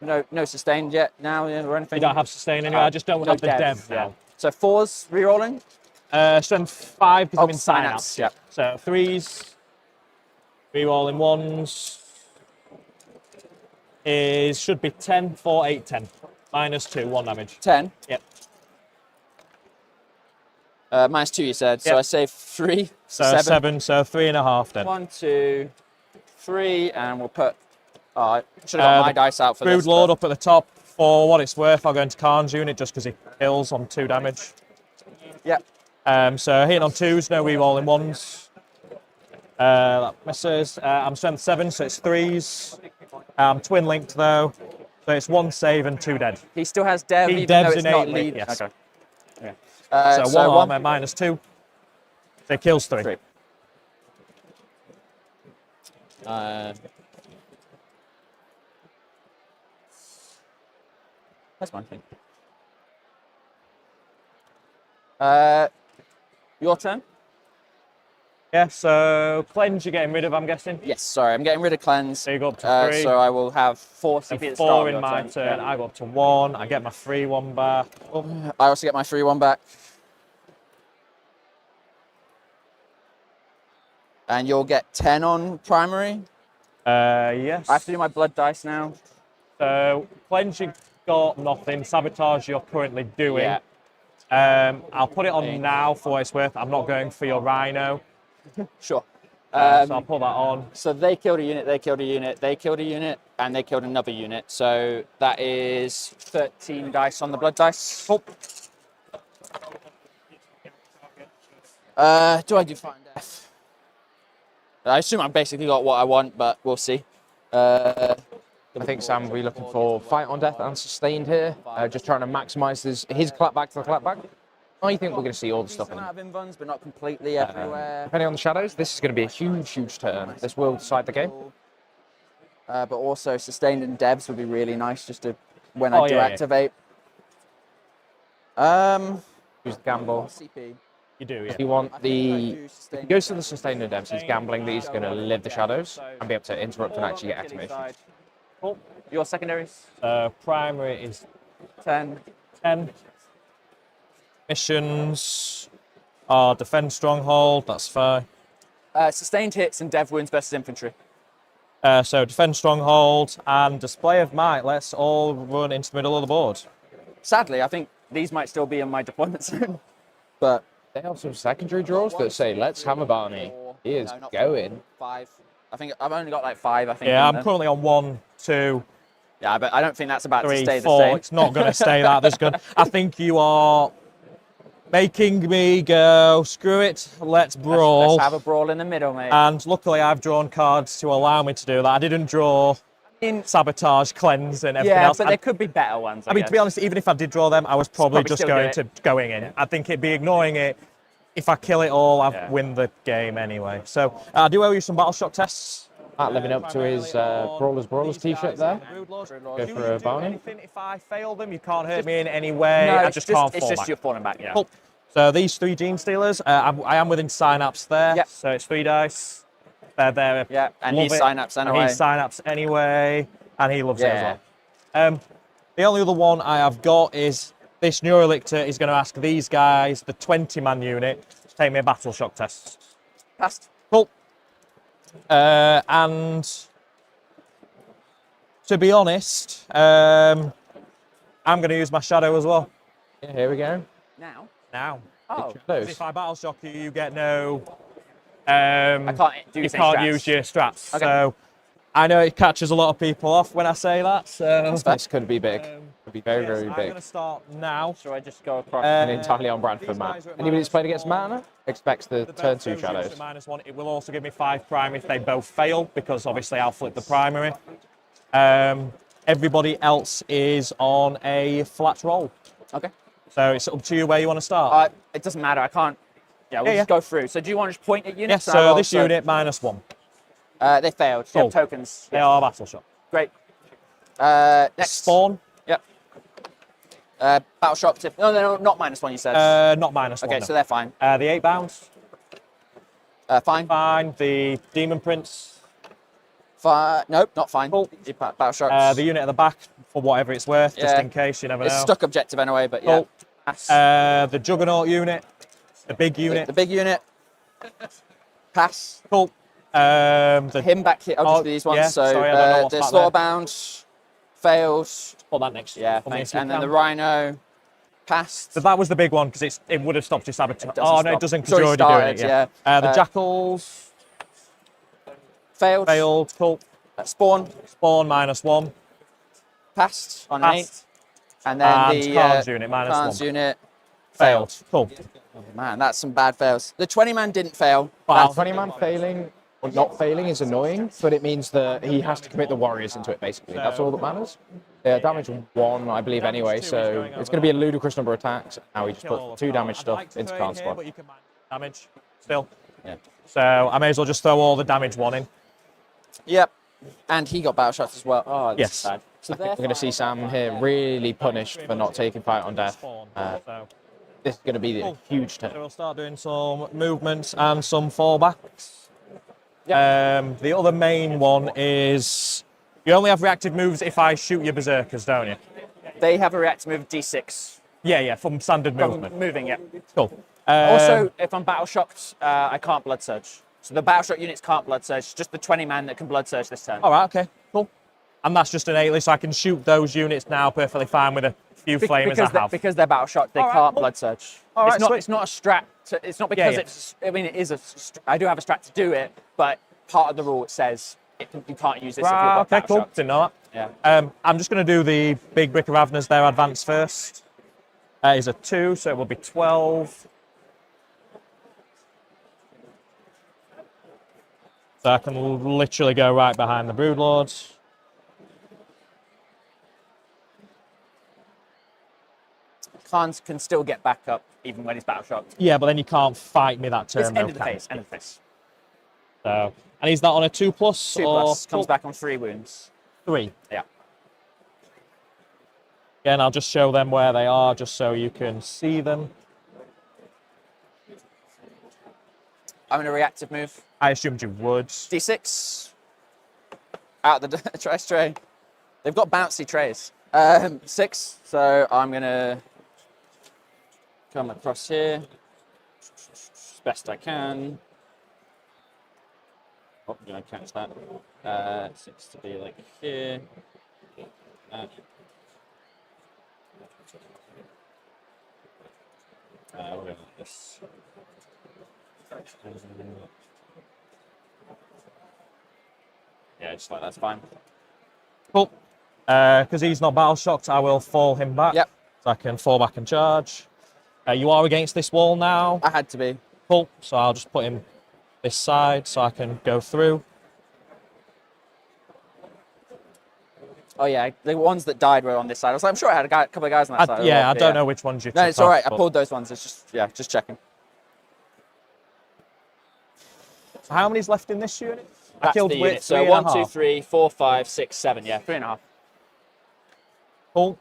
No sustained yet now or anything. You don't have sustain anyway. I just don't have the dev now. Yeah. So 4s rerolling. Strength 5 because I'm in synapse. synapse. Yeah. So 3s, rerolling 1s should be 10, 4, 8, 10. -2, 1 damage. 10. Yep. -2 you said. So Yep. I save 3. So 7, so 3.5 then. 1, 2, 3, and we'll put. Oh, I should have got my dice out for Brood this. Lord up at the top. For what it's worth, I'll go into Khan's unit just because he kills on 2 damage. Yep. So hitting on 2s, no rerolling 1s. That misses. I'm strength 7, so it's 3s. I'm twin linked though, so it's 1 save and 2 dead. He still has dev, He even though devs it's not innately, lead. yes. Okay. Yeah. So 1 armor -2. So it kills 3. 3. That's one thing. Your turn? Yeah, so cleanse you're getting rid of, I'm guessing. Yes, sorry, I'm getting rid of cleanse. So you go up to 3. So I will have 4 CP and at the start 4 of in your my turn. turn. Yeah. I go up to 1. I get my free 1 back. I also get my free 1 back. And you'll get 10 on primary. Yes. I have to do my blood dice now. So cleanse you got nothing. Sabotage you're currently doing. Yeah. I'll put it on now for what it's worth. I'm not going for your rhino. Sure. So I'll put that on. So they killed a unit, they killed a unit, they killed a unit, and they killed another unit. So that is 13 dice on the blood dice. Oh. Do I do fight and death? I assume I've basically got what I want, but we'll see. I think Sam will be looking for fight on death and sustained here. Just trying to maximise his clapback to the clapback. I think we're going to see all the stuff in Decent them. amount of invuns, but not completely everywhere. Depending on the shadows, this is going to be a huge turn. This will decide the game. But also sustained in devs would be really nice just to when I do activate. Use the gamble. CP. You do, yeah. If you want the... do If sustain he goes to the sustainer devs, he's gambling that he's going to live the shadows and be able to interrupt and actually get activation. Cool. Your secondaries? Primary is 10. 10. Missions are defend stronghold, that's fine. Sustained hits and dev wounds versus infantry. So defend stronghold and display of might. Let's all run into the middle of the board. Sadly, I think these might still be in my deployment zone. But They have some secondary draws that say, let's have a Barney. He is going. 5. I think I've only got like 5. I think. Yeah, in I'm there. currently on 1, 2, Yeah, but I don't think that's about to 3, stay 4. the same. It's not going to stay that. There's going. I think you are making me go. Screw it. Let's brawl. Let's have a brawl in the middle, mate. And luckily, I've drawn cards to allow me to do that. I didn't draw sabotage, cleanse, and everything yeah, else. but there could be better ones. I mean, to be honest, even if I did draw them, I was probably just still going in. I think it'd be ignoring it. If I kill it all, I win the game anyway. So I do owe you some battle shock tests. Matt living up to his Brawlers t-shirt there. Go for a Barney. Anything if I fail them, you can't hurt me in any way. No, I it's just can't it's fall just back. you're falling back. Yeah. Cool. So these 3 Gene Stealers, I am within synapse there. Yep. So it's 3 dice. They're there. Yeah, and Love he's it. synapse And anyway. he's synapse anyway, and he loves it Yeah. as well. The only other one I have got is this Neurolictor is going to ask these guys, the 20-man unit, to take me a battle shock test. Passed. Cool. And to be honest, I'm going to use my shadow as well. Yeah, here we go. Now. Oh. Those. If I battle shock you, you get no. I can't do You any can't straps. use your straps. Okay. So I know it catches a lot of people off when I say that. So This could be big. Could be very, very I'm big. going to start now. Should I just go across? And entirely on brand for Matt. Anybody that's played against Matt expects the turn 2 shadows. -1. It will also give me 5 primary if they both fail, because obviously I'll flip the primary. Everybody else is on a flat roll. Okay. So it's up to you where you want to start. It doesn't matter. I can't. Yeah, we'll Yeah, just go through. So do you want to just point at Yes, units? so this unit -1. They failed. So you have Cool. tokens. They are battle shock. Great. Next. Spawn, Yep. Battle shock tip. No, they're not -1. You said. not -1. okay, no. so they're fine. The 8 bounds, Fine. fine. The Demon Prince, Fine. Nope, not fine. Cool. Battle shocks. the unit at the back, for whatever it's worth, just Yeah. in case, you never It's know. stuck objective anyway, but yeah. Cool. Pass. The Juggernaut unit, the big unit, The big unit. Pass. cool. The Him back here. I'll just do these ones. yeah, so sorry, I don't know what's the back there. Slaughterbound failed. Put that next. Yeah, for me thanks. if you And then the can. Rhino passed. So that was the big one, because it would have stopped your sabotage. It doesn't Oh no, stop. it doesn't, It's because you're already already doing it. started, The yeah. Jackals Failed. failed. Cool. Spawn Spawn -1. passed on an Passed. 8. And then And the Khan's unit Khan's -1. unit Failed. Cool. Man, that's some bad fails. The 20-man didn't fail. Wow. 20-man failing or not failing is annoying, but it means that he has to commit the warriors into it, basically. That's all that matters. Damage 1, I believe, anyway, so it's going to be a ludicrous number of attacks. Now he just put 2 damage stuff into Khan's squad. But you can damage still. Yeah. So I may as well just throw all the damage 1 in. Yep. And he got battle shots as well. Oh, this Yes. is sad. So We're going to see Sam here really punished for not taking fight on death. So This is going to be a huge turn. we'll start doing some movements and some fallbacks. The other main one is you only have reactive moves if I shoot your berserkers, don't you? They have a reactive move D6. Yeah, from standard movement. Moving, yeah. Cool. Also, if I'm battle shocked, I can't blood surge. So the battle shock units can't blood surge. It's just the 20-man that can blood surge this turn. All right, okay, cool. And that's just an 8, so I can shoot those units now perfectly fine with a few flamers I have. Because they're battle shocked, they All right, can't cool. blood surge. All right, it's not. sweet. It's not a strat. It's not because yeah. it's. I mean, it is a. I do have a strat to do it, but part of the rule it says you can't use this if you're Right, okay, battle cool. shocked. Didn't know Yeah. that. I'm just going to do the big brick of Ravners there, advance first. Is a 2, so it will be 12. So I can literally go right behind the Broodlords. Khans can still get back up even when he's battle shocked. Yeah, but then you can't fight me that turn. It's end of the phase. End of the phase. So, and he's not on a 2+. 2+, comes back on 3 wounds. 3. Yeah. Again, I'll just show them where they are, just so you can see them. I'm in a reactive move. I assumed you would. D6. Out the trash tray. They've got bouncy trays. 6. So I'm going to come across here as best I can. Oh, did I catch that? 6 to be like here. We're going like this. Yeah, just like that's fine. Cool. Because he's not battle shocked, I will fall him back. Yep. So I can fall back and charge. You are against this wall now. I had to be. Cool. So I'll just put him this side so I can go through. Oh yeah, the ones that died were on this side. I was like, I'm sure I had a couple of guys on that side. Yeah, I don't know which ones you took. No, it's all right. I pulled those ones. It's just, yeah, just checking. So how many's left in this unit? That's I killed the Wit, unit. So 1, 2, 3, 4, 5, 6, 7. Yeah, 3.5. Cool.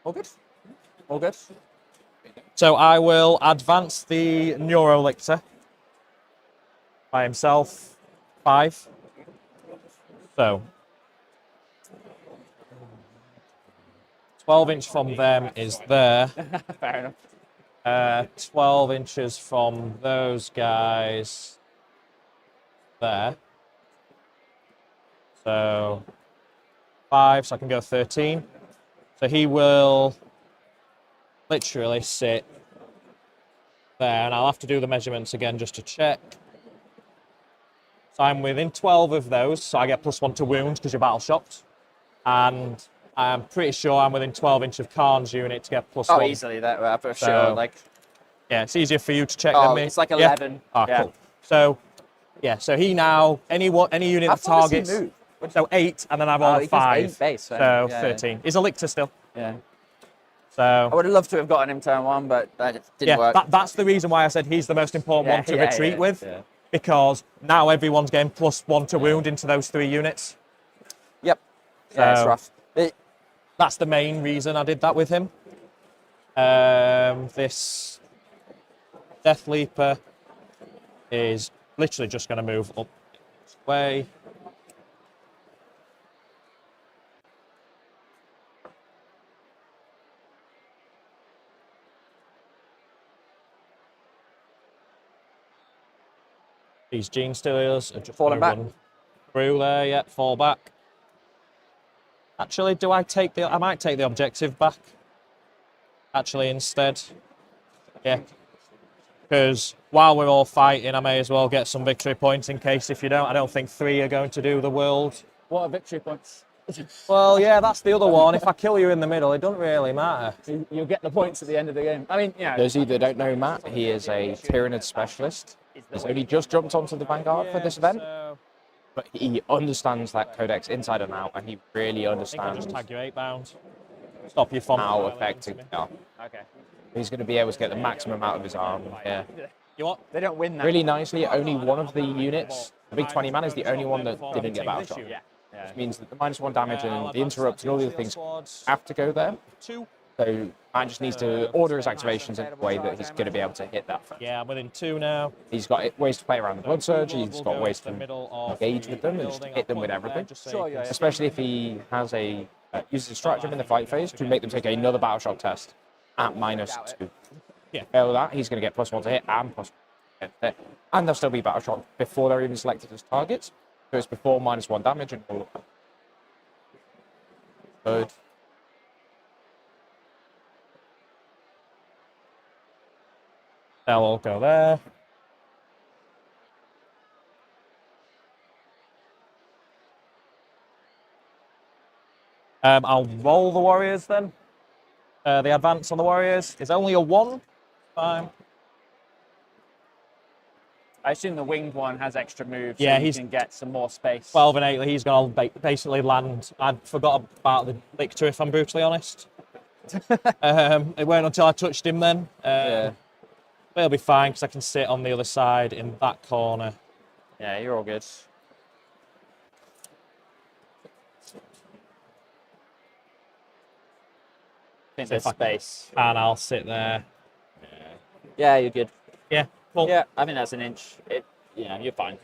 All good. All good. So I will advance the Neurolictor by himself. 5. So 12 inch from them is there. Fair enough. 12 inches from those guys there. So 5, so I can go 13. So he will literally sit there, and I'll have to do the measurements again just to check. So I'm within 12 of those, so I get +1 to wounds because you're battle shocked. And I'm pretty sure I'm within 12 inch of Khan's unit to get +1. Oh, easily, that for So, sure. Like, yeah, it's easier for you to check than me. It's like 11. Yeah? Oh, yeah. cool. So, yeah, so he now, any unit How that far does he targets, move? so 8, and then I've on he a goes 5. 8 base, so yeah, 13. He's a lictor still. Yeah. So I would have loved to have gotten him turn 1, but that didn't work. that's the reason why I said he's the most important one to retreat with, because now everyone's getting +1 to wound into those 3 units. Yep. Yeah, it's So- rough. That's the main reason I did that with him. This Death Leaper is literally just going to move up this way. These Gene Stealers are just Falling back. run through there, yeah, fall back. Actually, I might take the objective back. Actually, instead. Yeah. Because while we're all fighting, I may as well get some victory points in case I don't think 3 are going to do the world. What are victory points? Well, yeah, that's the other one. If I kill you in the middle, it doesn't really matter. You'll get the points at the end of the game. I mean, yeah. Those of you that don't know Matt, he is a Tyrannid specialist. He's only just jumped onto the Vanguard for this event, but he understands that codex inside and out, and he really I understands just tag you 8 bound. Stop you from how effective they are. Okay. He's going to be able to get the maximum out of his arm. Yeah. You what? They don't win that. Really nicely, only one of the units, the big 20 man, is the only one that didn't get battle shot. Yeah. Which means that the -1 damage and the interrupt and all the other things have to go there. 2. So man just needs to order his activations in a way that he's going to be able to hit that. Yeah, I'm within 2 now. He's got ways to play around the blood surge. He's We'll got go ways into the to middle of engage the with them and just building. hit them I'll with put everything. there just so you can see. Especially if he has uses a stratagem in the fight phase to make them take another battle shock test at -2. Yeah. Fail that, he's going to get +1 to hit and +1 to hit. And they'll still be battle shock before they're even selected as targets. So it's before -1 damage and all of that. Good. They'll all go there. I'll roll the warriors then. The advance on the warriors is only a 1. Fine. I assume the winged one has extra moves, Yeah, so you he's can get some more space. 12 and 8. He's going to basically land. I forgot about the Victor, if I'm brutally honest. It weren't until I touched him then. Yeah. But he'll be fine because I can sit on the other side in that corner. Yeah, you're all good. I think there's space. And I'll sit there. Yeah, you're good. Yeah, cool. Yeah, I think that's an inch. Yeah, you're fine.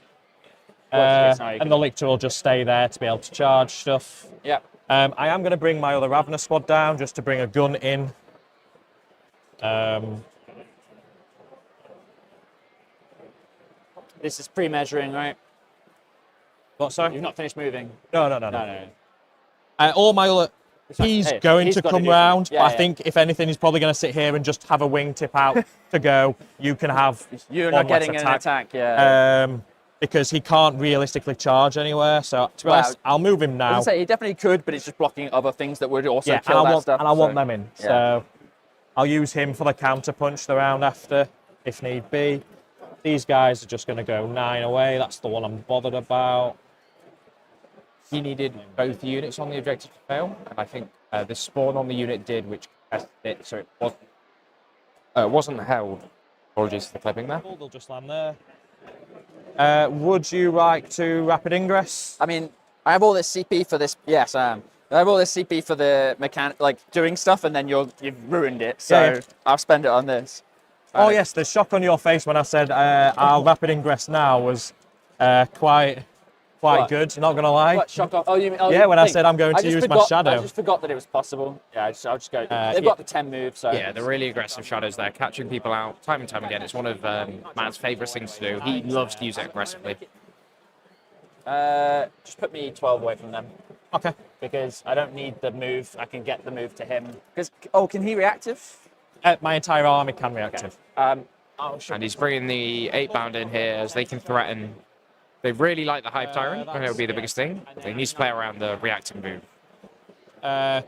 And the lictor will just stay there to be able to charge stuff. Yeah. I am going to bring my other Ravener squad down just to bring a gun in. This is pre-measuring, right? What, sorry? You've not finished moving. No. All my other... He's going to come round, but I think if anything, he's probably going to sit here and just have a wing tip out to go. You can have You're one not getting less an attack, yeah. Because he can't realistically charge anywhere. So to be honest, I'll move him now. I was gonna say he definitely could, but it's just blocking other things that would also kill that stuff. And I want them in. So I'll use him for the counter punch the round after, if need be. These guys are just going to go 9 away. That's the one I'm bothered about. He needed both units on the objective to fail, and I think the spawn on the unit did, which contested it, so it wasn't held. Apologies for the clipping there. They'll just land there. Would you like to rapid ingress? I mean, I have all this CP for this. Yes, I am. I have all this CP for the mechanic, like doing stuff, and then you've ruined it. So I'll spend it on this. Oh yes, the shock on your face when I said I'll rapid ingress now was quite good. Not gonna lie. What shock off? Oh, you mean? Yeah, when I said I'm going to use my shadow. I just forgot that it was possible. Yeah, I'll just go. They've got the 10 moves. So yeah, the really aggressive shadows there, catching people out time and time again. It's one of Matt's favourite things to do. He loves to use it aggressively. Just put me 12 away from them. Okay. Because I don't need the move. I can get the move to him. Because can he reactive? My entire army can reactive. And he's bringing the 8-bound in here as they can threaten. They really like the Hive Tyrant, and it'll be the biggest thing. They need to play around the reacting move. Less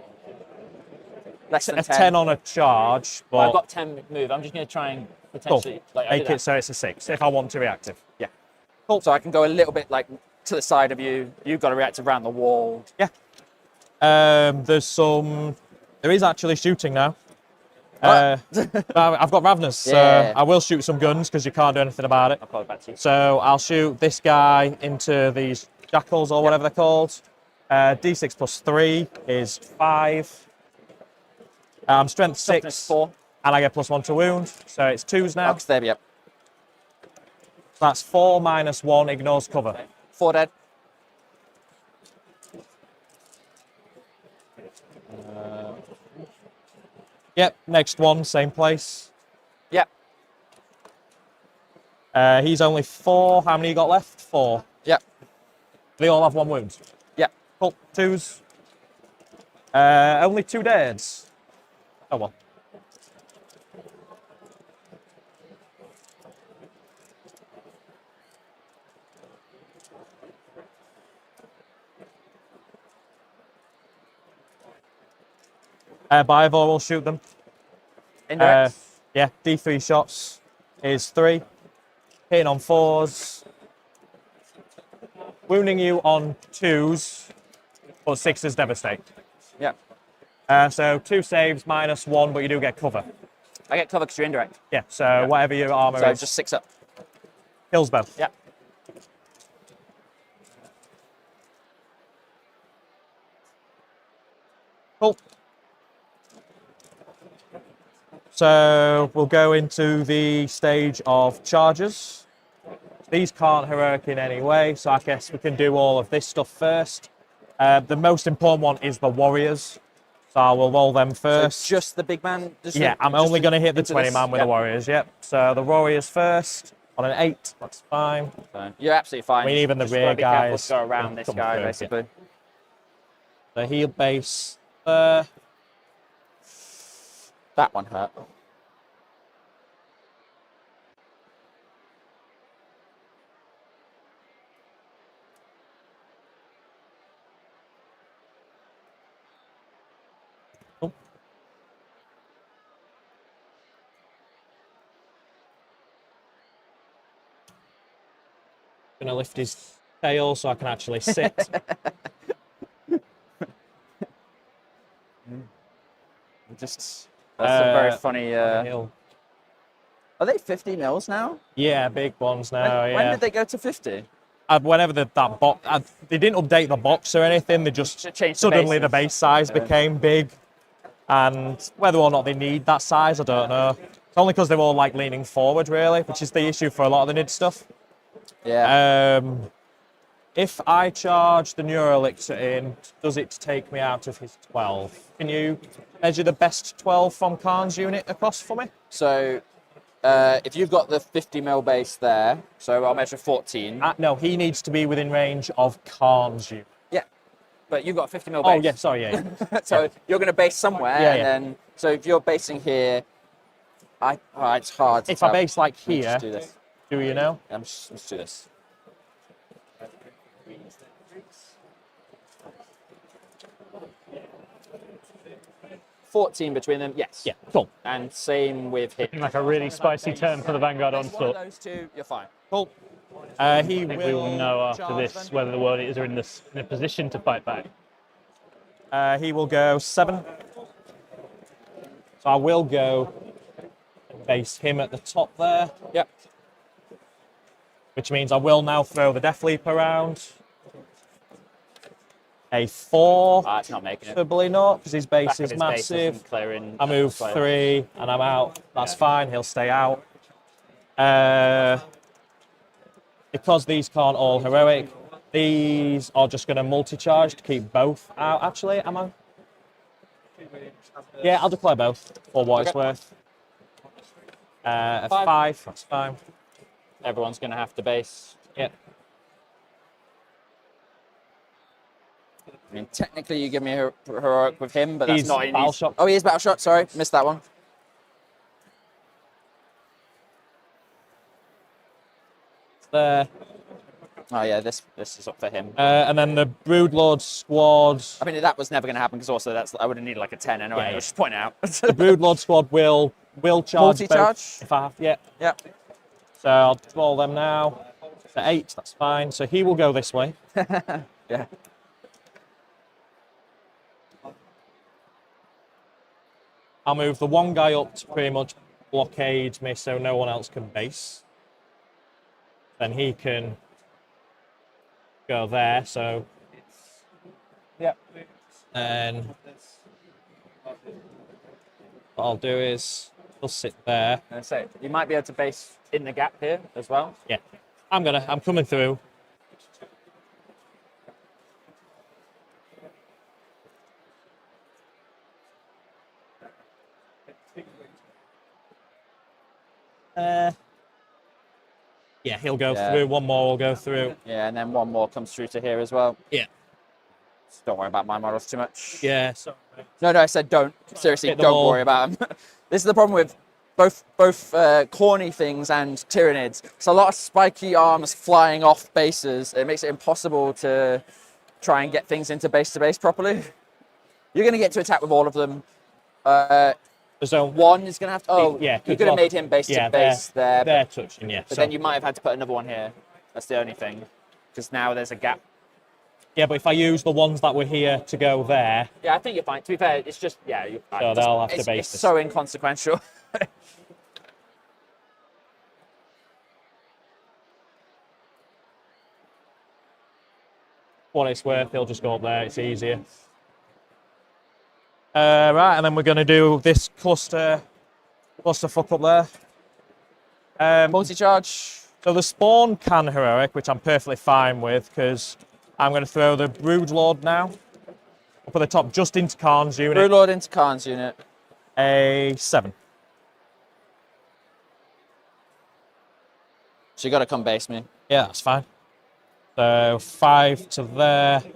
than 10. 10 on a charge. But I've got 10 move. I'm just going to try and potentially make it so it's a 6 if I want to reactive. Yeah. Cool. So I can go a little bit like to the side of you. You've got to reactive around the wall. Yeah. There is actually shooting now. I've got Ravners, so I will shoot some guns because you can't do anything about it. I'll call it back to you. So I'll shoot this guy into these jackals or whatever they're called. D6 plus 3 is 5. Strength 6, 4. And I get +1 to wound, so it's 2s now. There, yep. That's 4 minus 1, ignores cover. 4 dead. Yep, next one, same place. Yep. He's only 4. How many you got left? 4. Yep. They all have 1 wound. Yep. Cool. 2s. Only 2 deads. Oh well. Bivor will shoot them. Indirect? Yeah, D3 shots is 3. Hitting on 4s. Wounding you on 2s, but 6s devastate. Yeah. So 2 saves minus 1, but you do get cover. I get cover because you're indirect. Yeah, so whatever your armor So is. just 6 up. Kills both. Yeah. Cool. So we'll go into the stage of charges. These can't heroic in any way, so I guess we can do all of this stuff first. The most important one is the warriors, so I will roll them first. So just the big man? I'm only going to hit the 20 man with the warriors, yep. So the warriors first on an 8, that's fine. You're absolutely fine. I mean, even the just rear be careful guys to go around this guy, through, basically. The heal base there. That one hurt. Gonna lift his tail so I can actually sit. Just that's a very funny. Hill. Are they 50 mils now? Yeah, big ones now. When yeah. did they go to 50? Whenever that box, they didn't update the box or anything. They just Changed the suddenly the bases. base size became big, and whether or not they need that size, I don't know. It's only because they're all like leaning forward, really, which is the issue for a lot of the NID stuff. Yeah. If I charge the Neuralixer in, does it take me out of his 12? Can you measure the best 12 from Khan's unit across for me? So if you've got the 50 mil base there, so I'll measure 14. No, he needs to be within range of Khan's unit. Yeah, but you've got a 50 mil base. Oh, yeah, sorry, yeah. So you're going to base somewhere, Yeah, and yeah. then so if you're basing here, it's hard. To If tell. I base like Let me here, just do this. do you know? Let's do this. $14 between them, yes. Yeah, cool. And same with him. Like a really spicy turn for the Vanguard One of onslaught. those two, you're fine. Cool. He I think we will know after charge this then. whether the world is in a position to fight back. He will go 7. So I will go and base him at the top there, Yep. which means I will now throw the Death Leap around. A 4, It's not making it. probably not, because his base Back of is his base isn't massive. clearing I move player. 3 and I'm out. That's fine, he'll stay out. Because these can't all heroic, these are just going to multi-charge to keep both out. Actually, am I? Yeah, I'll declare both for what it's Okay. worth. A 5, that's fine. Everyone's going to have to base. Yep. I mean, technically, you give me a heroic with him, but that's He's not in battle his... shock. Oh, he is battle shot. Sorry, missed that one. There. Oh yeah, this is up for him. And then the Broodlord squad. I mean, that was never going to happen because also I would have needed like a 10 anyway. Yeah, I was just pointing out. The Broodlord squad will charge Multi-charge? both if I have. Yeah. Yeah. So I'll roll them now. So 8, that's fine. So he will go this way. Yeah. I'll move the one guy up to pretty much blockade me so no one else can base. Then he can go there, so... Yep. And what I'll do is, he'll sit there. And so you might be able to base in the gap here as well. Yeah. I'm coming through. Yeah, he'll go Yeah. through. One more will go through. Yeah, and then one more comes through to here as well. Yeah. Just don't worry about my models too much. Yeah, so No, I said don't. Seriously, Get them don't all. worry about them. This is the problem with both corny things and Tyranids. It's a lot of spiky arms flying off bases. It makes it impossible to try and get things into base to base properly. You're going to get to attack with all of them. so One is going to have to... Oh, yeah, you could have made him base yeah, to base there. they're touching, yeah. But So, then you might have had to put another one here. That's the only thing. Because now there's a gap. yeah, but if I use the ones that were here to go there, Yeah, I think you're fine. To be fair, it's just... Yeah, you're fine. So they'll have to It's base this. so inconsequential. what it's worth, he'll just go up there. It's easier. Right, and then we're going to do this cluster fuck up there. Multi-charge. So the spawn can heroic, which I'm perfectly fine with, because I'm going to throw the Broodlord now up at the top, just into Khan's unit. Broodlord into Khan's unit. A 7. So you got to come base me. Yeah, that's fine. So 5 to there, and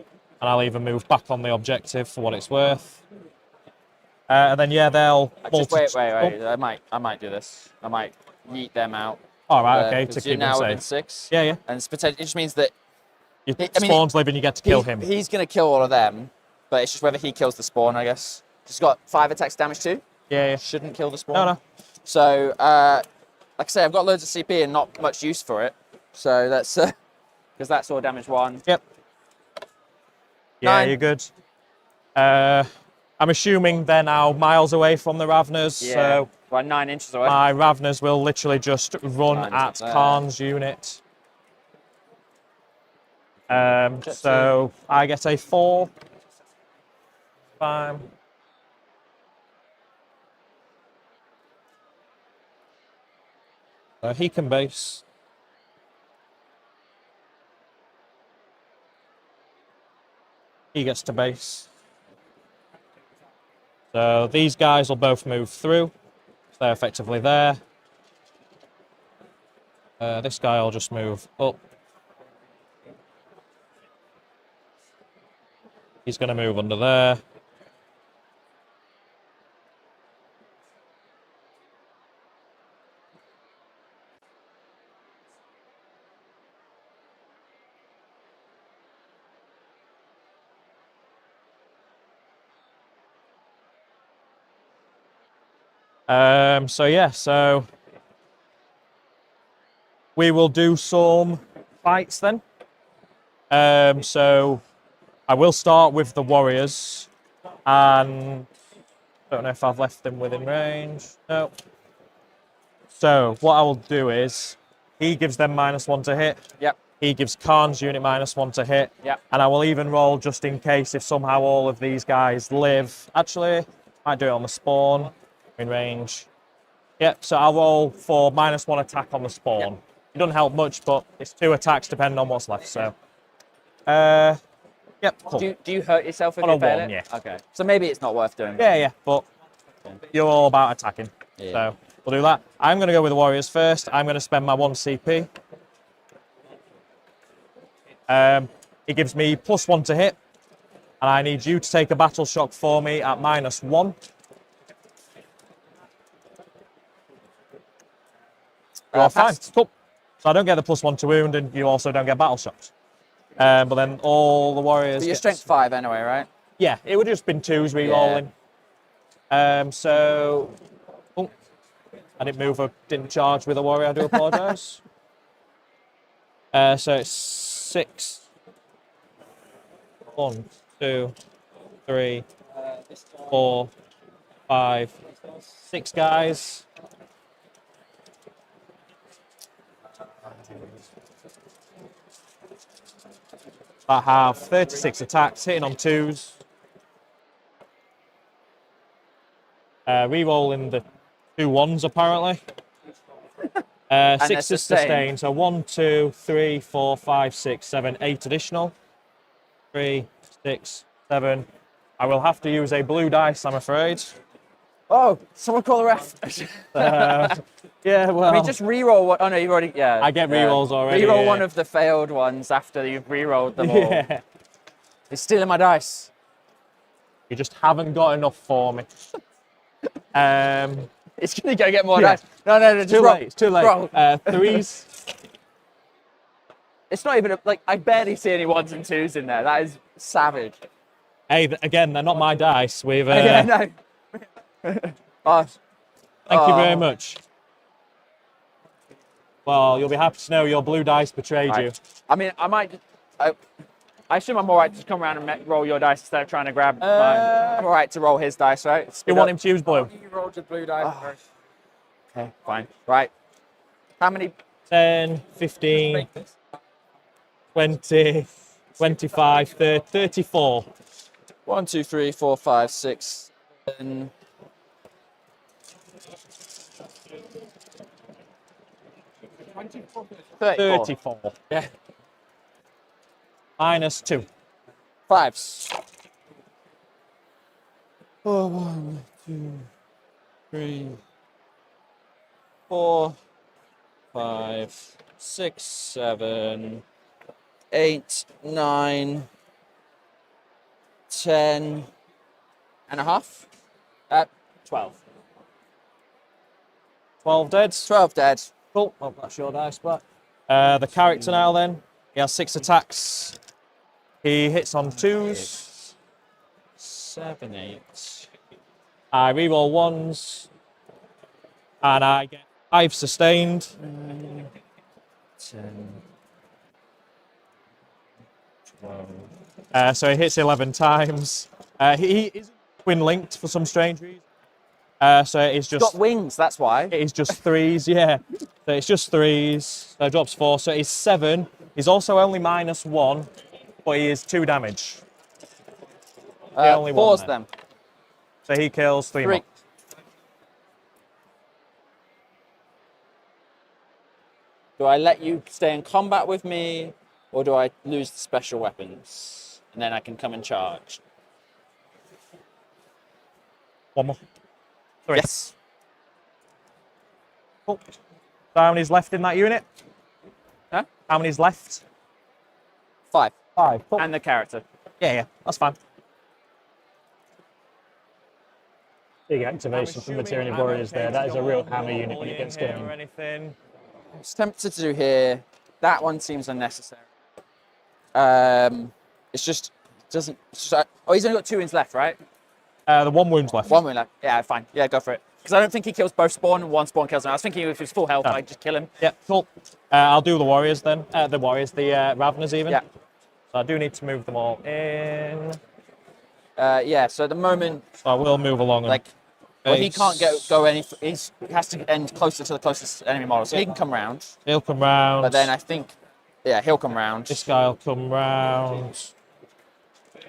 I'll even move back on the objective for what it's worth. And then yeah, they'll Just wait. Oh, I might do this. I might yeet them out. all right, okay, to Because keep you're now them within safe. 6. Yeah, yeah. And it just means that Your I mean, spawn's living, you get to kill him. he's going to kill all of them, but it's just whether he kills the spawn, I guess. He's got 5 attacks damage too. Yeah, yeah. Shouldn't kill the spawn. No, no. So, like I say, I've got loads of CP and not much use for it. So that's Because that's all damage 1. Yep. Yeah, 9. you're good. I'm assuming they're now miles away from the Ravners, Yeah. so Well, 9 inches away. my Ravners will literally just run Mine's at there. Khan's unit. So I get a 4. Fine. So he can base. He gets to base. So these guys will both move through. So they're effectively there. This guy will just move up. He's going to move under there. So we will do some fights then. So I will start with the warriors, and I don't know if I've left them within range. No. So what I will do is he gives them -1 to hit. Yep. He gives Khan's unit -1 to hit. Yep. And I will even roll just in case if somehow all of these guys live. Actually, might do it on the spawn in range. Yep, so I'll roll for -1 attack on the spawn. Yep. It doesn't help much, but it's 2 attacks depending on what's left. So, yep, cool. Do you hurt yourself if On you a fail 1, it? yeah. Okay. So maybe it's not worth doing. Yeah, but you're all about attacking. Yeah. So we'll do that. I'm going to go with the warriors first. I'm going to spend my 1 CP. It gives me +1 to hit, and I need you to take a battle shock for me at -1. You're fine. Passed. Cool. So I don't get the +1 to wound, and you also don't get battle shocked. But then all the warriors. But you're get- strength 5 anyway, right? Yeah, it would just been 2s re-rolling. So, oh, I didn't move. I didn't charge with a warrior. I do apologise. So it's 6. 1, 2, 3, 4, 5, 6 guys. I have 36 attacks, hitting on 2s. Re-rolling the 2 1s apparently. 6 they're is sustained. sustained. So 1, 2, 3, 4, 5, 6, 7, 8 additional. 3, 6, 7. I will have to use a blue dice, I'm afraid. Oh, someone call the ref. Yeah, well. I mean, just re-roll one. Oh no, you've already. Yeah. I get re-rolls already, Re-roll yeah. one of the failed ones after you've re-rolled them all. Yeah. It's stealing my dice. You just haven't got enough for me. It's gonna go get more Yeah. dice. No, just Too roll. late. It's too late. Roll. 3s. It's not even like I barely see any 1s and 2s in there. That is savage. Hey, again, they're not my dice. We've. Yeah, no. Oh, Thank you very much. Well, you'll be happy to know your blue dice betrayed you. right. I mean, I might. I assume I'm all right to just come around and roll your dice instead of trying to grab mine. I'm all right to roll his dice, right? You Split want up. him to use blue? You rolled your blue dice first. Okay, fine. Right. How many? 10, 15, 20, 25, 30, 34. 1, 2, 3, 4, 5, 6, 7. 34. Yeah. -2. 5s. 1, 2, 3, 4, 5, 6, 7, 8, 9, 10 and a half. 12. 12 deads. 12 dead. Cool. Well, that's your dice back. The character now then. He has 6 attacks. He hits on 2s. 7, 8. I reroll 1s. And I get 5 sustained. 10, So he hits 11 times. He is twin linked for some strange reason. So it's He's just got wings, that's why. it is just threes, yeah. So it's just threes. So drops 4. So he's 7. He's also only -1, but he is 2 damage. The only one Pause there. them. So he kills 3 Three. more. Do I let you stay in combat with me, or do I lose the special weapons? And then I can come and charge. 1 more. 3. Yes. Cool. So how many's left in that unit? Huh? How many's left? 5. 5. Cool. And the character. Yeah, that's fine. Big activation from the Tyranny Warriors there. That is a real hammer unit when it gets Or going. anything. I'm tempted to do here. That one seems unnecessary. It's just doesn't. Oh, he's only got 2 wins left, right? The 1 wound's left. 1 win left. Yeah, fine. Yeah, go for it. Because I don't think he kills both spawn and 1 spawn kills him. I was thinking if he's full health, I'd just kill him. Yeah, cool. I'll do the Warriors then. The Raveners even. Yeah. So I do need to move them all in. Yeah. So at the moment, So I will move along. like, well, he It's- can't go any. He has to end closer to the closest enemy model, so he can come round. He'll come round. But then I think, yeah, he'll come round. This guy will come round.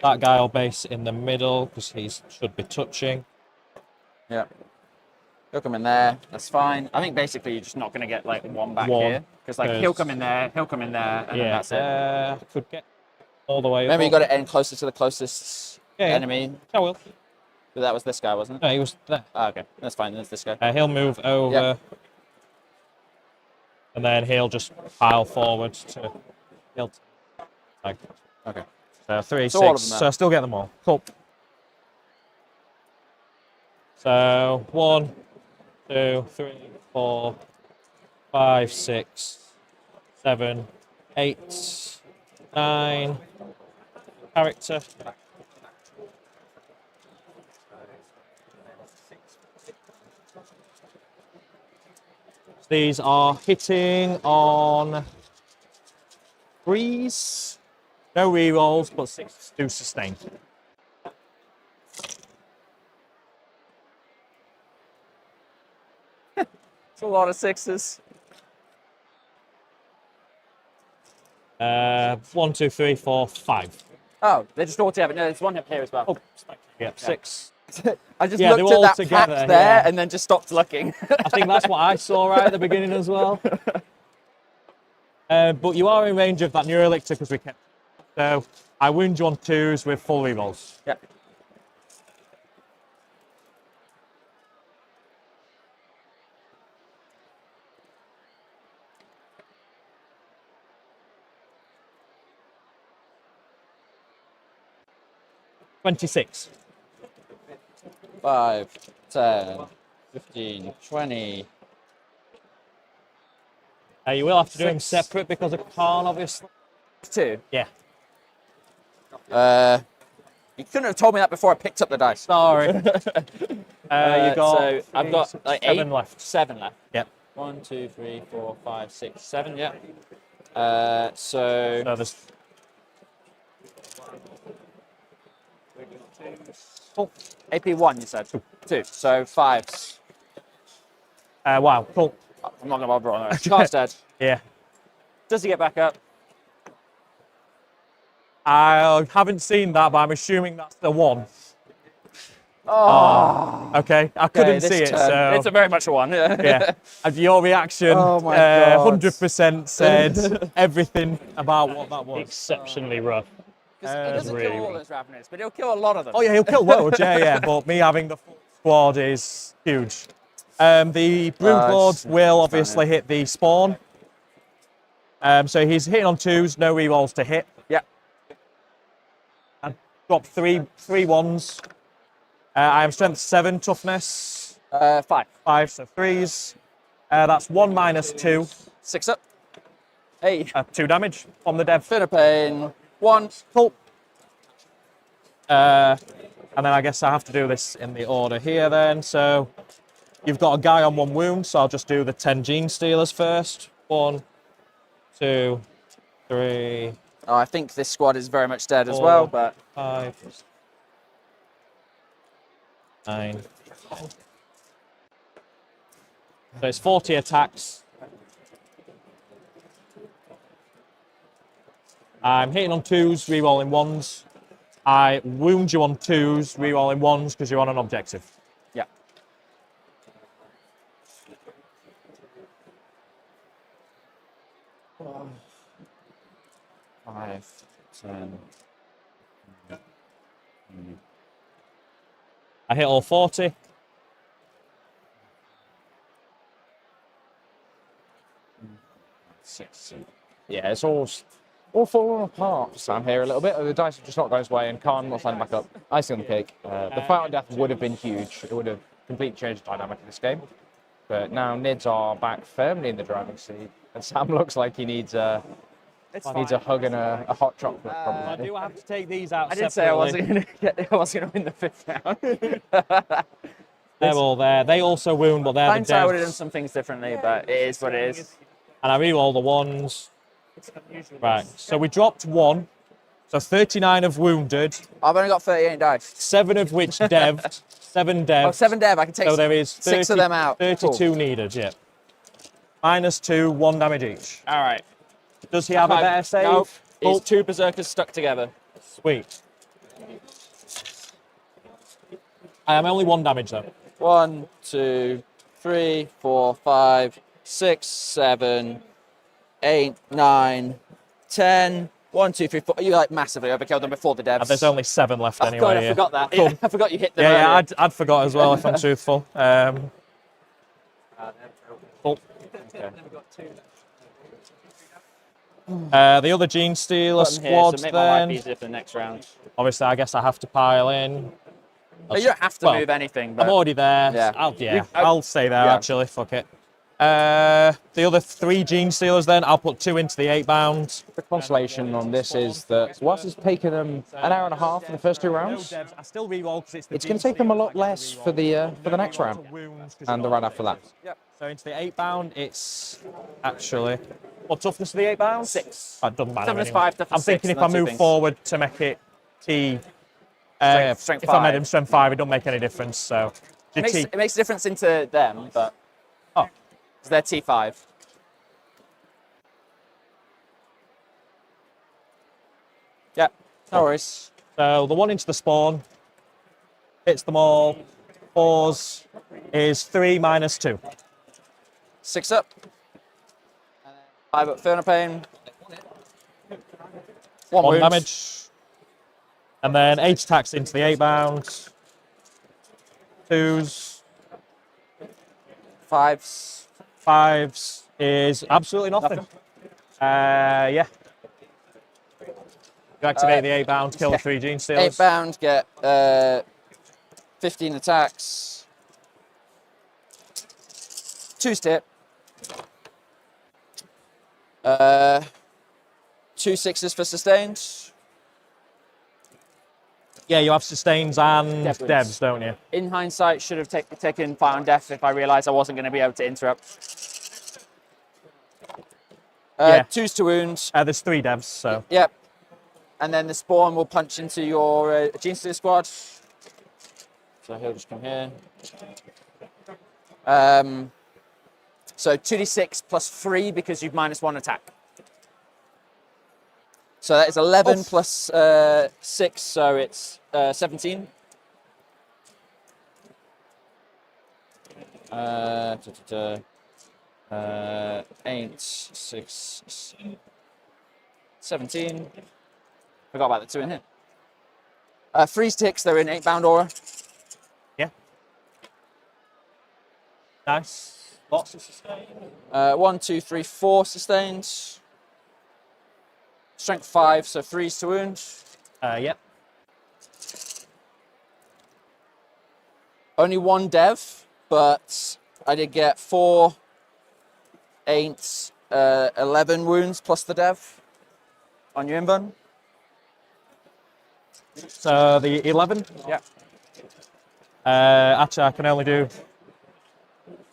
That guy will base in the middle because he should be touching. Yeah. He'll come in there. That's fine. I think basically you're just not going to get like 1 back 1, here because like he'll 'cause- come in there, he'll come in there, and then that's it. I could get all the way Remember, you up. got to end closer to the closest Yeah, yeah. enemy. I will. But that was this guy, wasn't it? No, he was there. Oh, okay, that's fine. That's this guy. He'll move over. Yeah. And then he'll just pile forward to. He'll. Like, Okay. so 3, So all of 6. them So I still get them all. Cool. So 1, 2, 3, 4, 5, 6, 7, 8, 9. Character. These are hitting on 3s. No rerolls, but 6 do sustain. It's a lot of 6s. 1, 2, 3, 4, 5. Oh, they're just all together. No, there's one up here as well. Oh, yep, 6. I just Yeah, they looked were all at that together, pack there yeah. and then just stopped looking. I think that's what I saw right at the beginning as well. But you are in range of that Neurolictor because we kept. So I wound you on 2s with full rerolls. Yeah. $26. 5, 10, 15, 20. You will have to do them 6. separate because of Khan, obviously. 2. Yeah. You couldn't have told me that before I picked up the dice. Sorry. You got. So I've got 3, like 7 8, left. 7 left. Yep. 1, 2, 3, 4, 5, 6, 7. Yeah. So So there's. Cool. AP1, you said. 2. So 5s. Wow. Cool. I'm not gonna bother on that. Car's dead. Yeah. Does he get back up? I haven't seen that, but I'm assuming that's the 1. Oh. Okay. I couldn't see it, so. It's a very much a 1. Yeah. Yeah. And your reaction, Oh my God. 100% said everything about what that was. Exceptionally rough. Because he doesn't really kill all rough. those Raveners, but he'll kill a lot of them. Oh yeah, he'll kill loads, yeah. But me having the full squad is huge. The Broodlord just- will obviously hit the spawn. So he's hitting on 2s, no rerolls to hit. Yeah. And drop 3 1s. I am strength 7, toughness 5. 5, so 3s. That's 1 minus 2. 6 up. Hey. 2 damage from the dev. Philippine. 1. Cool. And then I guess I have to do this in the order here then. So you've got a guy on 1 wound, so I'll just do the 10 Gene Stealers first. 1, 2, 3, Oh, I think this squad is very much dead as well, but 5, 9. So it's 40 attacks. I'm hitting on 2s, rerolling 1s. I wound you on 2s, rerolling 1s because you're on an objective. yeah. 5, 10. I hit all 40. Yeah, it's all falling apart for Sam here a little bit. The dice have just not gone his way, and Khan not standing back up. Icing on the cake. The fight on death would have been huge. It would have completely changed the dynamic of this game. But now Nids are back firmly in the driving seat, and Sam looks like he needs a hug and a hot chocolate. I Probably. do have to take these out I did say I separately. wasn't going to win the 5th round. They're all there. They also wound, but they're Hindsight, I would have done the devs. some things differently, but it is what it is. And I reroll the 1s. Right, so we dropped 1. So 39 of wounded, I've only got 38 dice. 7 of which deved. 7 devs. Oh, 7 dev. I can take So there is 6 of them out. 32 Cool. needed, yeah. -2, 1 damage each. All right. Does he have a better save? Nope. Cool. It's 2 berserkers stuck together. Sweet. I am only 1 damage though. 1, 2, 3, 4, 5, 6, 7, 8, 9, 10. 1, 2, 3, 4. You like massively overkilled them before the devs. And there's only 7 left Oh, anyway. God, I yeah. forgot that. Cool. Yeah, I forgot you hit them. Yeah, earlier. I'd forgot as well if I'm truthful. Cool. The other Gene Stealer Put them here, squad so make my life then. easier for the next round. Obviously, I guess I have to pile in. No, you don't have to Well, move anything, but I'm already there. Yeah. I'll stay there yeah. actually. Fuck it. The other 3 Gene Stealers then, I'll put 2 into the 8-bound. The consolation on this is that whilst it's taken them an hour and a half for the first 2 rounds, I still reroll because it's going to take them a lot less for the next round and the round after that. So into the 8-bound, it's actually what toughness of the 8-bound? 6. It doesn't matter. Toughness Anyway. 5, toughness I'm thinking 6, if I not 2 move things. forward to make it T. Strength if I made 5. him strength 5, it don't make any difference. So It makes a difference into them, but Oh. because they're T5. Yeah, no worries. So the 1 into the spawn hits them all. 4s is 3 minus 2. 6 up. 5 up, Ferno Pain. 1 1 wound. damage. And then 8 attacks into the 8-bound. 2s. 5s. 5s is absolutely nothing. Yeah. You activate the 8-bound, kill the 3 Gene Stealers. 8 bound, get 15 attacks. 2 step. 2 6s for sustained. Yeah, you have sustains and Devs. devs, don't you? In hindsight, should have taken Fire and Death if I realised I wasn't going to be able to interrupt. Yeah. 2s to wound. There's 3 devs, so. Yep. And then the spawn will punch into your Gene Stealer squad. So he'll just come here. So 2d6 plus 3 because you've -1 attack. So that is 11 plus 6, so it's 17. 8, 6, 17. Forgot about the 2 in here. 3 sticks, they're in 8-bound aura. Yeah. Nice. Lots of sustain. 1, 2, 3, 4 sustained. Strength 5, so 3s to wound. Yep. Only 1 dev, but I did get 4, 8, 11 wounds plus the dev on your inbun. So the 11. Yeah. Actually, I can only do.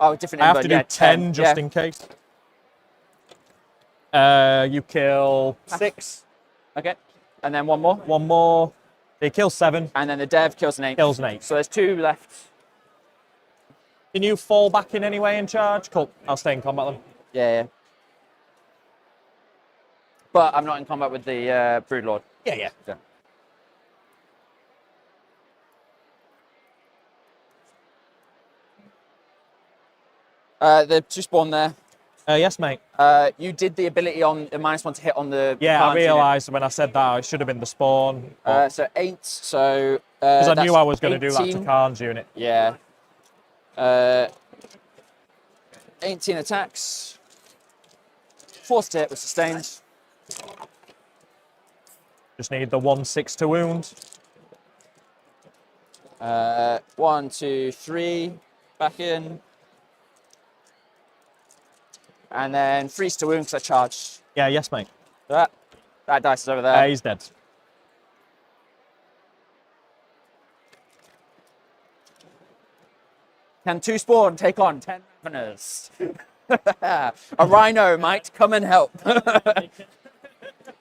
Oh, different I inbun. have to do yeah, 10 just yeah. in case. You kill 6. Okay. And then one more. One more. He kills 7. And then the dev kills an 8. Kills an 8. So there's 2 left. Can you fall back in any way in charge? Cool. I'll stay in combat then. Yeah. But I'm not in combat with the Broodlord. Yeah. They're just spawn there. Yes, mate. You did the ability on the -1 to hit on the. Yeah, I Khans unit. realised when I said that it should have been the spawn. So 8. So. Because I knew I was going to do that to 18. Khan's unit. Yeah. 18 attacks. Forced hit was sustained. Just need the 1/6 to wound. 1, 2, 3. Back in. And then freeze to wound because I charged. Yeah, yes, mate. That dice is over there. He's dead. Can 2 spawn take on 10 Raveners? A rhino might come and help.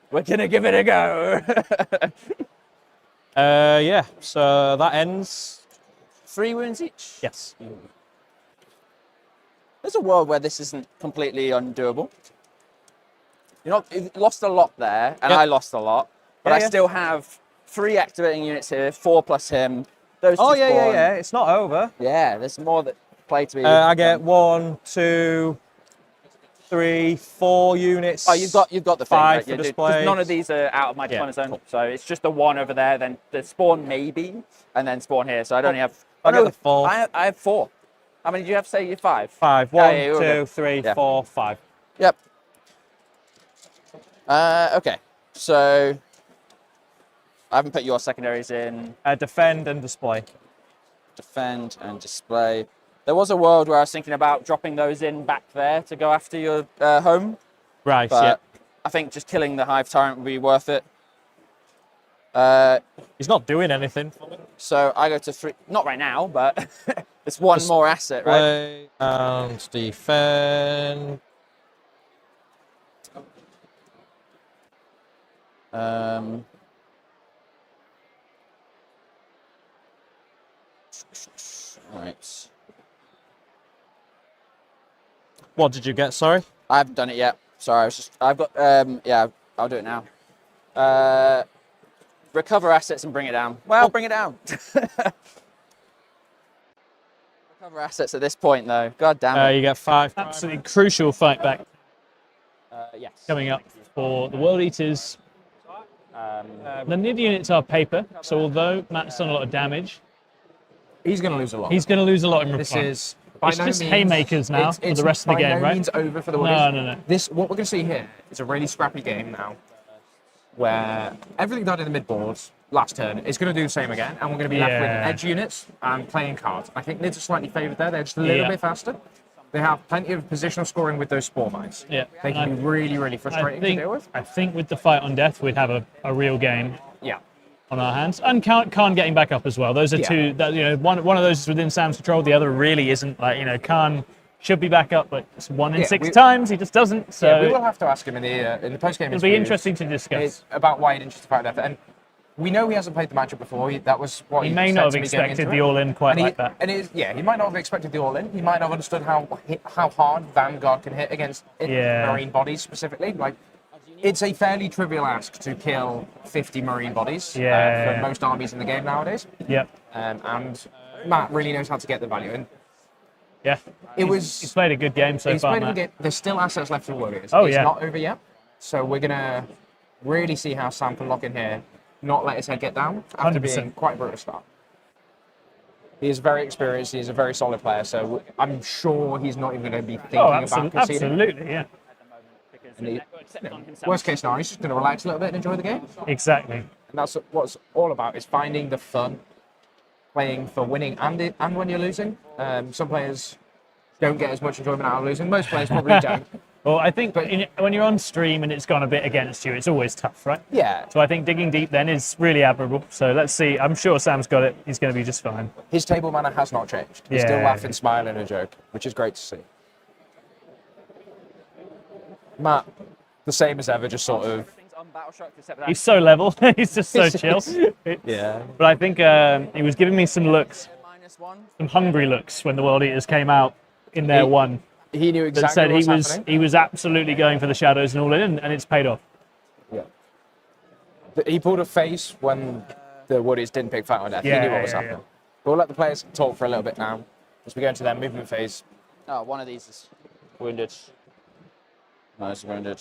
We're gonna give it a go. Yeah, so that ends. 3 wounds each? Yes. There's a world where this isn't completely undoable. You lost a lot there, and Yep. I lost a lot, but Yeah, I yeah. still have 3 activating units here, 4 plus him. Those 2 Oh, yeah. spawn. It's not over. Yeah, there's more that play to be. I get 1, 2, 3, 4 units. Oh, you've got the thing. 5 right? for Yeah, 'cause display. none of these are out of my Yeah, deployment zone, cool. so it's just the 1 over there. Then the spawn maybe, and then spawn here. So I'd only have. I got the 4. I have 4. How many do you have? Say you 5. 5. Yeah, 1, yeah, you're 2, good. 3, Yeah. 4, 5. Yep. Okay. So I haven't put your secondaries in. Defend and display. Defend and display. There was a world where I was thinking about dropping those in back there to go after your home, Right, but yeah. I think just killing the Hive Tyrant would be worth it. He's not doing anything for me. So I go to 3. Not right now, but it's 1 more asset, right? Play and defend. Right. What did you get, sorry? I haven't done it yet. Sorry, I've got, yeah, I'll do it now. Recover assets and bring it down. Well, bring it down. Recover assets at this point, though. God damn it. You get 5. Absolutely crucial fight back Yes. coming up for the World Eaters. The NID units are paper, so although Matt's done a lot of damage, He's going to lose a lot. he's going to lose a lot in This reply. is by It's no just means, haymakers now for the rest of the game, by no right? means over for the No, Woodies. no. This, what we're going to see here is a really scrappy game now, where everything done in the mid-board last turn is going to do the same again, and we're going to be left with Yeah. edge units and playing cards. I think Nids are slightly favoured there. They're just a little Yeah. bit faster. They have plenty of positional scoring with those spore mines. Yeah. They can be really, really frustrating to deal with. I think with the fight on death, we'd have a real game Yeah. on our hands. And Khan getting back up as well. Those are Yeah. two, that, one of those is within Sam's control. The other really isn't. Khan should be back up, but it's 1 in Yeah, 6 we- times. He just doesn't. So Yeah, we will have to ask him in the post-game it'll be interviews. interesting to discuss. It's about why he didn't justify that. And we know he hasn't played the matchup before. That was what He may said not have to me going expected into the it. all-in quite And like that. And he might not have expected the all-in. He might not have understood how hard Vanguard can hit against Marine bodies specifically. Like, it's a fairly trivial ask to kill 50 Marine bodies for most armies in the game nowadays. Yep. And Matt really knows how to get the value. And Yeah. He's played a good game so he's far, played a Matt. good game. There's still assets left for Warriors. Oh, it's yeah. not over yet. So we're going to really see how Sam can lock in here, not let his head get down after 100%. being quite brutal start. He is very experienced. He's a very solid player. So I'm sure he's not even going to be thinking about conceding. Absolutely, yeah. And worst case scenario, he's just going to relax a little bit and enjoy the game. Exactly. And that's what it's all about, is finding the fun, playing for winning and when you're losing. Some players don't get as much enjoyment out of losing. Most players probably don't. Well, I think when you're on stream and it's gone a bit against you, it's always tough, right? Yeah. So I think digging deep then is really admirable. So let's see. I'm sure Sam's got it. He's going to be just fine. His table manner has not changed. He's still laughing, smiling, and a joke, which is great to see. Matt, the same as ever, just sort of unbattle-shocked except that. He's so level. He's just so chill. Yeah. But I think he was giving me some looks, -1. some hungry looks when the World Eaters came out in their one. He knew That exactly said what he was was happening. he was absolutely going for the shadows and all in, and it's paid off. He pulled a face when the Woodies didn't pick Fight or Death. He Yeah, knew what was yeah, happening. But we'll let the players talk for a little bit now as we go into their movement phase. Oh, one of these is wounded. Nice, wounded.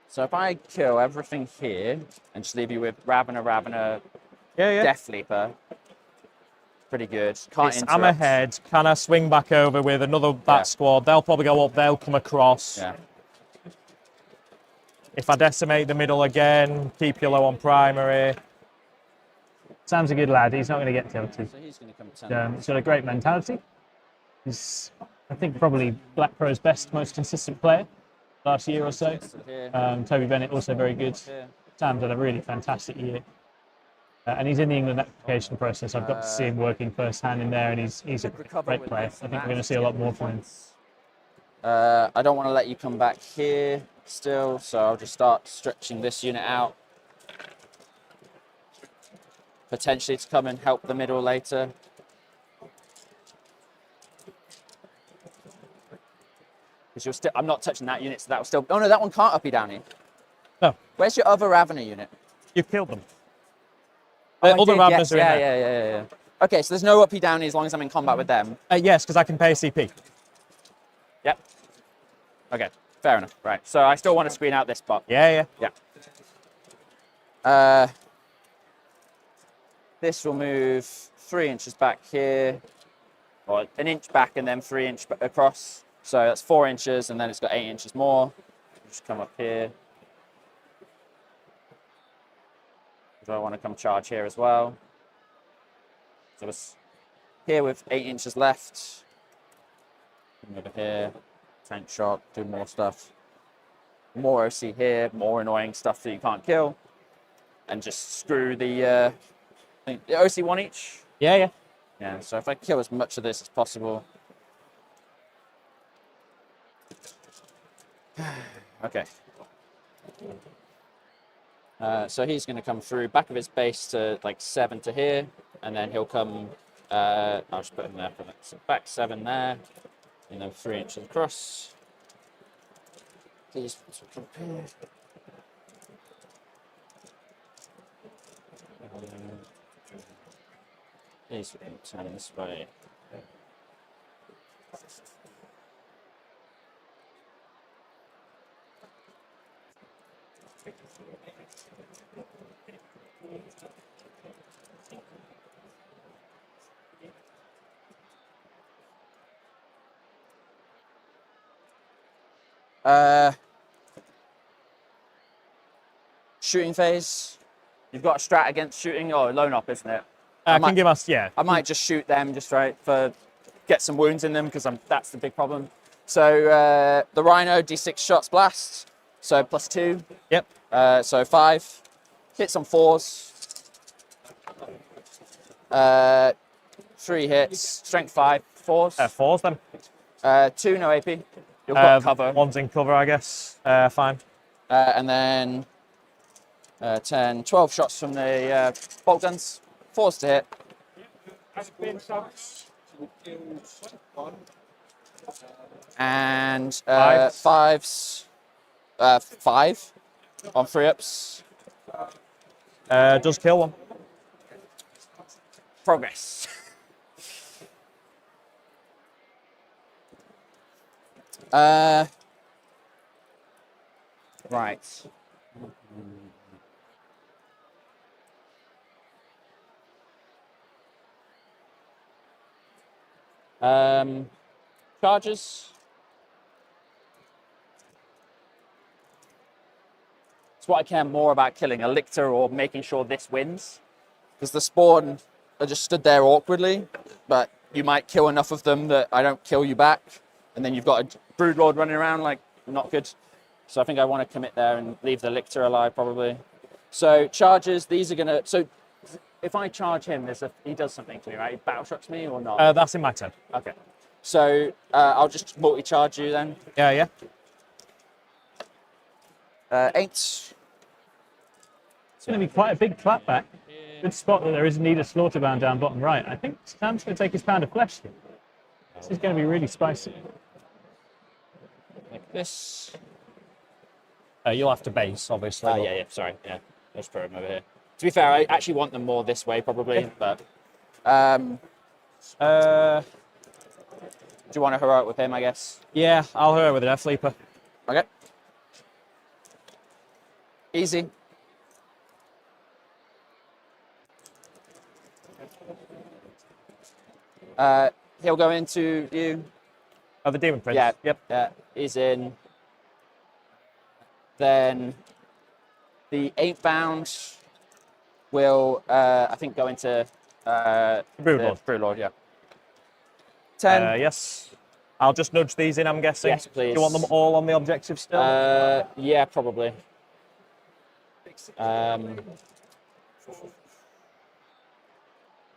So if I kill everything here and just leave you with Ravener, Death Leaper, pretty good. Can't interrupt. I'm ahead. Can I swing back over with another bat squad? They'll probably go up. They'll come across. Yeah. If I decimate the middle again, keep you low on primary. Sam's a good lad. He's not going to get tilted. So he's going to come 10. He's got a great mentality. He's, I think, probably Black Pro's best, most consistent player last year or so. Toby Bennett also very good. Sam's had a really fantastic year. And he's in the England application process. I've got to see him working firsthand in there, and he's a great player. I think we're going to see a lot more from him. I don't want to let you come back here still, so I'll just start stretching this unit out. Potentially to come and help the middle later. Because you're still, I'm not touching that unit, so that will still. Oh no, that one can't uppy downy. No. Where's your other Ravener unit? You've killed them. Oh, The other Raveners are in there. Yeah. Okay, so there's no uppy downy as long as I'm in combat with them. Yes, because I can pay CP. Yep. Okay, fair enough. Right, so I still want to screen out this spot. Yeah. This will move 3 inches back here, or an inch back and then 3 inch across. So that's 4 inches, and then it's got 8 inches more. Just come up here. Do I want to come charge here as well? So it's here with 8 inches left. Come over here, tank shot, do more stuff. More OC here, more annoying stuff that you can't kill. And just screw the OC 1 each. Yeah. Yeah, so if I kill as much of this as possible. Okay. So he's going to come through back of his base to like 7 to here, and then he'll come. I'll just put him there for that. So back 7 there, and then 3 inches across. These ones will come here. These will turn this way. Shooting phase. You've got a strat against shooting or lone op, isn't it? I can give us, yeah. I might just shoot them just right for get some wounds in them because that's the big problem. So the Rhino D6 shots blast. So +2. Yep. So 5. Hits on 4s. 3 hits. Strength 5. 4s. 4s then. 2 no AP. You've got cover. One's in cover, I guess. Fine. And then 10, 12 shots from the bolt guns. 4s to hit. And 5s. 5 on 3-ups. Does kill one. Progress. Right. Charges. It's what I care more about killing, a lictor or making sure this wins. Because the spawn are just stood there awkwardly, but you might kill enough of them that I don't kill you back. And then you've got a Broodlord running around, like, not good. So I think I want to commit there and leave the lictor alive, probably. So charges, these are going to... So if I charge him, he does something to me, right? He battle shocks me or not? That's in my turn. Okay. So I'll just multi-charge you then. Yeah. 8. It's going to be quite a big clapback. Good spot that there is indeed a slaughterbound down bottom right. I think Sam's going to take his pound of flesh here. This is going to be really spicy. Like this. You'll have to base, obviously. Oh, yeah, sorry. Yeah, let's put them over here. To be fair, I actually want them more this way, probably, but... do you want to heroic with him, I guess? Yeah, I'll hurt with a Death Leaper. Okay. Easy. He'll go into you. Oh, the Demon Prince. Yeah, Yep. Yeah, he's in. Then the 8 bound will, I think, go into Broodlord. Broodlord, yeah. 10. Yes. I'll just nudge these in, I'm guessing. Yes, please. Do you want them all on the objective still? Yeah, probably.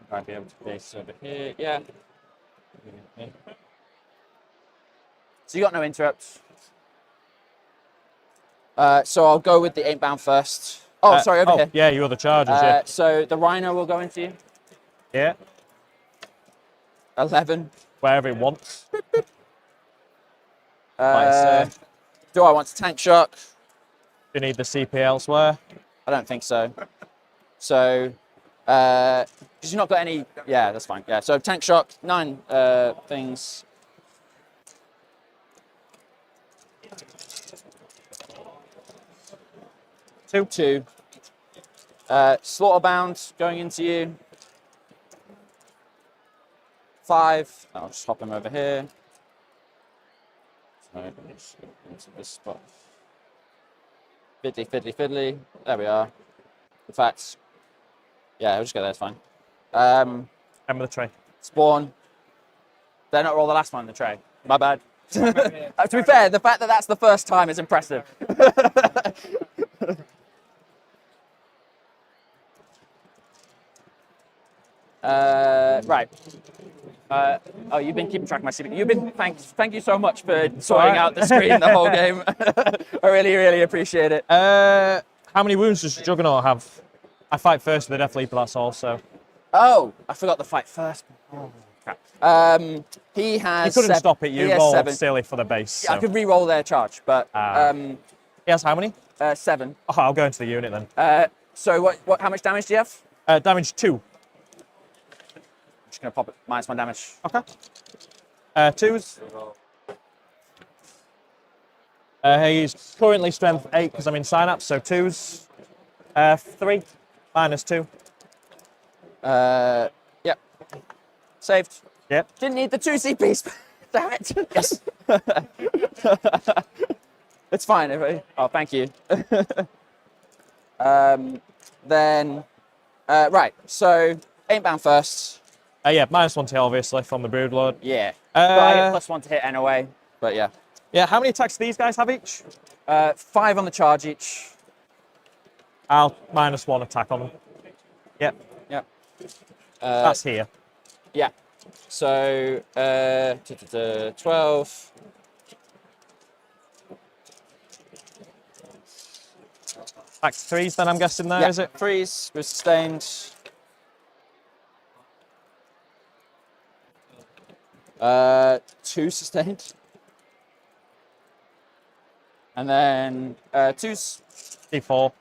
Might be able to base over here. Yeah. So you got no interrupts. So I'll go with the 8 bound first. Oh, sorry, over here. Yeah, you're the chargers, yeah. So the Rhino will go into you. Yeah, 11. wherever it wants. Do I want to tank shock? Do you need the CP elsewhere? I don't think so. So, because you've not got any. Yeah, that's fine. Yeah, so tank shock, 9 things. Two. Slaughterbound going into you. 5. I'll just hop him over here. So, into this spot. Fiddly. There we are. In fact, yeah, we'll just go there, it's fine. End of the tray. Spawn. They're not roll the last one in the tray. My bad. To be fair, the fact that that's the first time is impressive. Right. Oh, you've been keeping track of my CP. You've been thank you so much for sorting out the screen the whole game. I really appreciate it. How many wounds does Juggernaut have? I fight first with the Death Leaper, that's all, so. Oh, I forgot the fight first. Oh, crap. He has. You couldn't 7. stop it, you He has rolled 7. silly for the base. Yeah, I So. could re-roll their charge, but He has how many? 7. Oh, I'll go into the unit then. So what? How much damage do you have? Damage 2. I'm just gonna pop it -1 damage. Okay. 2s. He's currently strength 8 because I'm in sign-up, so 2s. 3. -2. Yep. Saved. Yep. Didn't need the 2 CPs. Damn it. Yes. It's fine. Oh, thank you. Then, right. So 8 bound first. Yeah, -1 to hit, obviously, from the Broodlord. Yeah. But I get +1 to hit anyway. But yeah. Yeah, how many attacks do these guys have each? 5 on the charge each. I'll -1 attack on them. Yep. Yep. That's here. Yeah. So 12. Back to 3s then, I'm guessing there, Yeah. is it? 3s with sustained. 2 sustained. And then 2s. D4.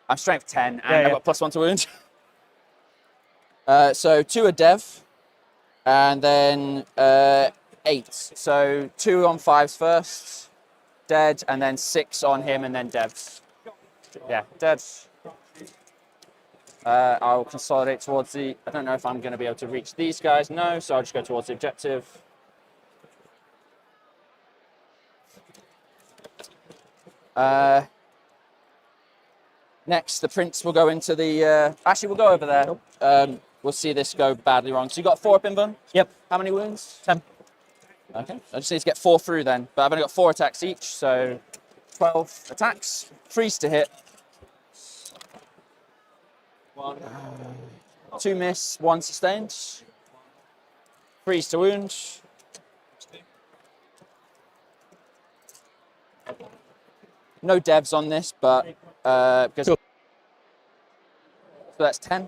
I'm strength 10 and Yeah, I've yeah. got +1 to wound. So 2 are dev. And then 8. So 2 on 5s first. Dead. And then 6 on him and then devs. Yeah, dead. I'll consolidate towards the... I don't know if I'm going to be able to reach these guys. No, so I'll just go towards the objective. Next, the prince will go into the... actually, we'll go over there. We'll see this go badly wrong. So you got 4 up in Bun? Yep. How many wounds? 10. Okay. I just need to get 4 through then. But I've only got 4 attacks each, so 12 attacks. 3s to hit. 2 miss, 1 sustained. 3s to wound. no devs on this, but because so that's 10.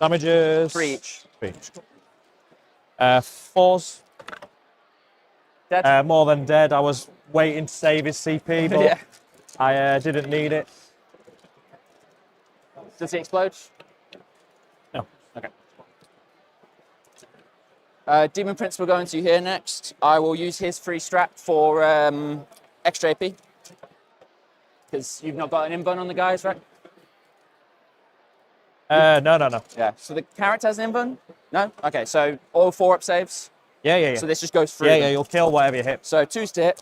Damages. 3 each. 3 each. 4s. Dead. More than dead. I was waiting to save his CP, but Yeah. I didn't need it. Does he explode? No. Okay. Demon Prince will go into here next. I will use his free strat for extra AP. Because you've not got an invuln on the guys, right? No. Yeah. So the character has an invuln? No? Okay, so all 4-up saves. Yeah. So this just goes through. Yeah, them. you'll kill whatever you hit. So 2's to hit.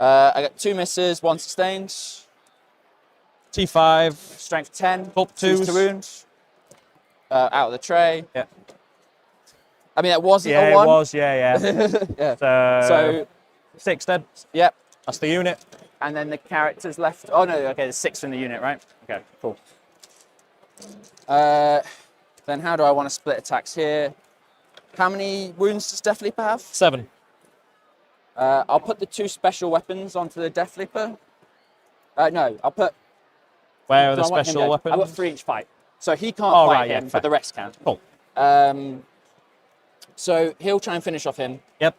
I got 2 misses, 1 sustained. T5. Strength 10. Up 2's to 2s. wound. Out of the tray. Yeah. I mean, that wasn't Yeah, a 1. it was. Yeah. Yeah. So 6 dead. Yep. That's the unit. And then the characters left. Oh no, okay, there's 6 in the unit, right? Okay, cool. Then how do I want to split attacks here? How many wounds does Death Leaper have? 7. I'll put the 2 special weapons onto the Death Leaper. No, I'll put. Where are the I want him special dead. weapons? I've got 3 each fight. So he can't Oh, fight right, yeah, him, fair. but the rest can. Cool. So he'll try and finish off him. Yep.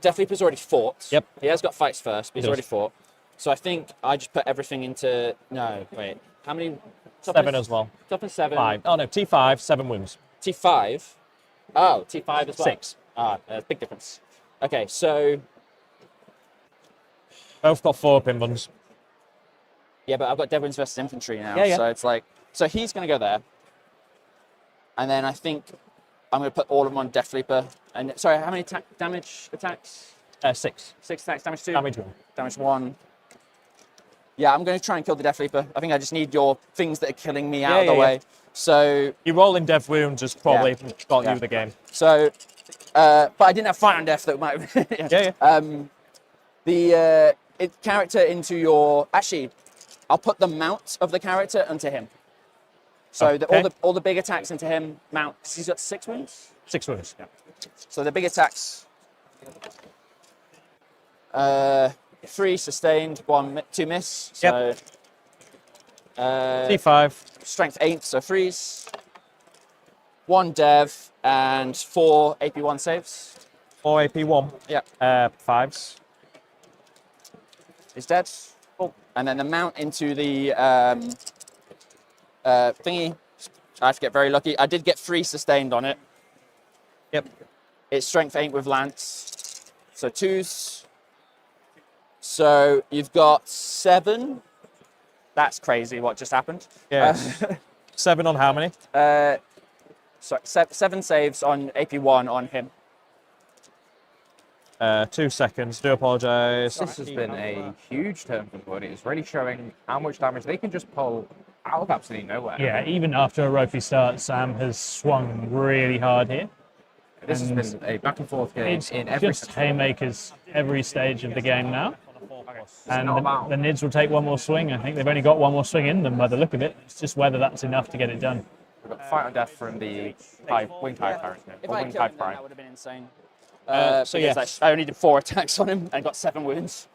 Death Leaper's already fought. Yep. He has got fights first, but he's He does. already fought. So I think I just put everything into. No, wait. How many? 7 as well. Top of 7. 5. Oh no, T5, 7 wounds. T5. Oh, T5 as well. 6. Ah, big difference. Okay, so Both got 4 pin buns. yeah, but I've got Devons versus infantry now. Yeah. So it's like, so he's going to go there, and then I think I'm going to put all of them on Death Leaper. And sorry, how many damage attacks? 6. 6 attacks, damage 2. Damage 1. Damage 1. Yeah, I'm going to try and kill the Death Leaper. I think I just need your things that are killing me out of the way. So, You rolling dev wounds has probably got Yeah. you the game. so, but I didn't have Fight on Death that might. Yeah. The character into your. Actually, I'll put the mount of the character onto him. So Okay. all the big attacks into him mount. 'Cause he's got 6 wounds. 6 wounds. Yeah. So the big attacks. 3 sustained, 2 miss. So. T5. Strength 8, so 3s. 1 dev and 4 AP1 saves. 4 AP1. Yeah. 5s. Is dead. Cool. And then the mount into the thingy. I have to get very lucky. I did get 3 sustained on it. Yep. It's strength 8 with lance. So 2s. So you've got 7. That's crazy what just happened. Yeah. 7 on how many? Sorry, 7 saves on AP1 on him. 2 seconds. Do apologise. This has been a huge turn for Wood. It's really showing how much damage they can just pull out of absolutely nowhere. Yeah, even after a ropey start, Sam has swung really hard here. This has And been a back and forth game It's in every just section. haymakers every stage of the game now. And not about- the Nids will take one more swing. I think they've only got one more swing in them by the look of it. It's just whether that's enough to get it done. We've got Fight on Death from the Winged Hive character. If Or I Winged killed Hive him, then Prime. that would have been insane. So Because yes. I only did 4 attacks on him and got 7 wounds.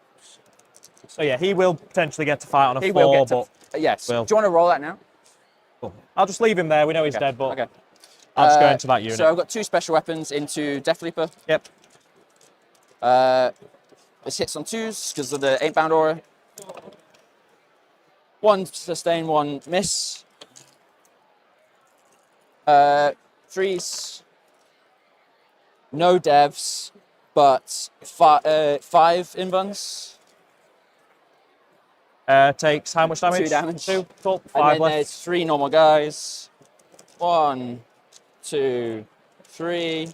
So yeah, he will potentially get to fight on a He 4, will get to. but Yes. Will. Do you want to roll that now? I'll just leave him there. We know he's dead, but Okay. I'll just go into that unit. So I've got 2 special weapons into Death Leaper. Yep. This hits on 2s because of the 8-bound aura. 1 sustain, 1 miss. 3s. No devs, but 5 invuns. Takes how much damage? 2 damage. 2. Cool. And 5 then left. there's 3 normal guys. 1, 2, 3.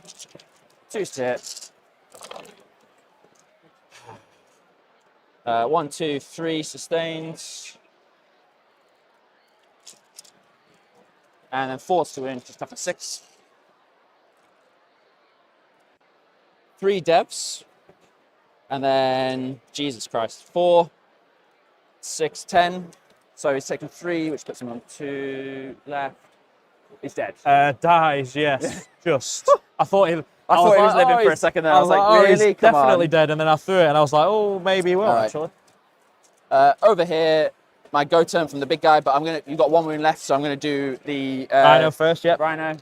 2's to hit. 1, 2, 3 sustained. And then 4's to win, just up at 6. 3 devs. And then, Jesus Christ, 4, 6, 10. So he's taken 3, which puts him on 2 left. He's dead. Dies, yes. Just. I thought he thought he was like, living oh, for a he's- second there. I was like, oh, really? he's Come definitely on. dead. And then I threw it and I was like, oh, maybe he will, All right. actually. Over here, my go turn from the big guy, but you've got 1 wound left, so I'm gonna do the Rhino first, yep. Rhino.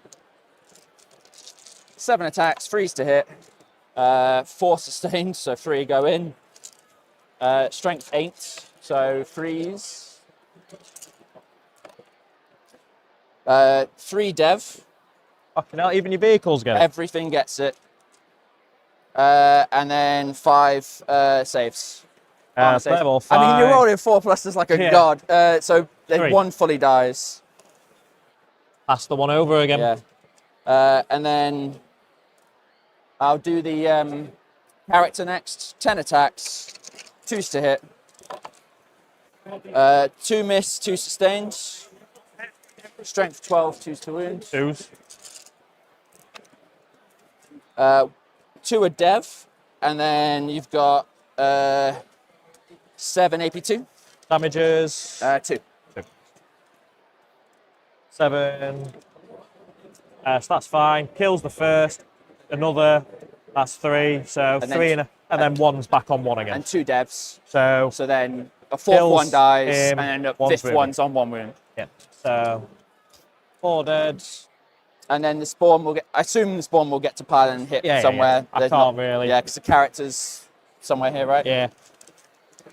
7 attacks, 3s to hit, 4 sustained, so 3 go in. Strength 8, so 3s. 3 dev. Fucking hell, even your vehicles get it. Everything gets it. And then 5 saves. Armor saves. Level I mean, you're 5. rolling 4 pluses like a Yeah. god. So then 3. 1 fully dies. Pass the one over again. Yeah. And then I'll do the character next. 10 attacks, 2s to hit. 2 miss, 2 sustained. Strength 12, 2s to wound. 2s. 2 a dev. And then you've got 7 AP2. Damages. 2. 7. So that's fine. Kills the first. Another. That's 3. So And 3 then- and then 1's back on 1 again. And 2 devs. So So then a 4th Kills one dies, him, and then a 1's 5th wounded. one's on 1 wound. yeah. So 4 dead. And then the spawn will get. I assume the spawn will get to pile and hit Yeah, yeah, somewhere. yeah. I There's can't really. Yeah, because the character's somewhere here, right? Yeah.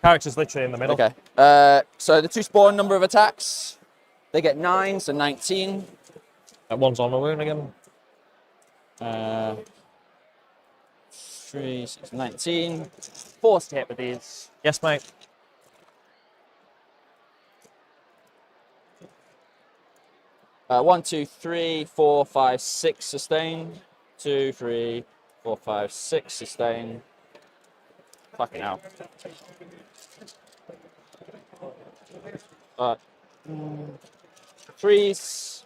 Character's literally in the middle. Okay. So the 2 spawn number of attacks, they get 9, so 19. That one's on the wound again. 3, 6, 19. Forced to hit with these. Yes, mate. 1, 2, 3, 4, 5, 6 sustain. 2, 3, 4, 5, 6 sustain. Fucking hell. Threes.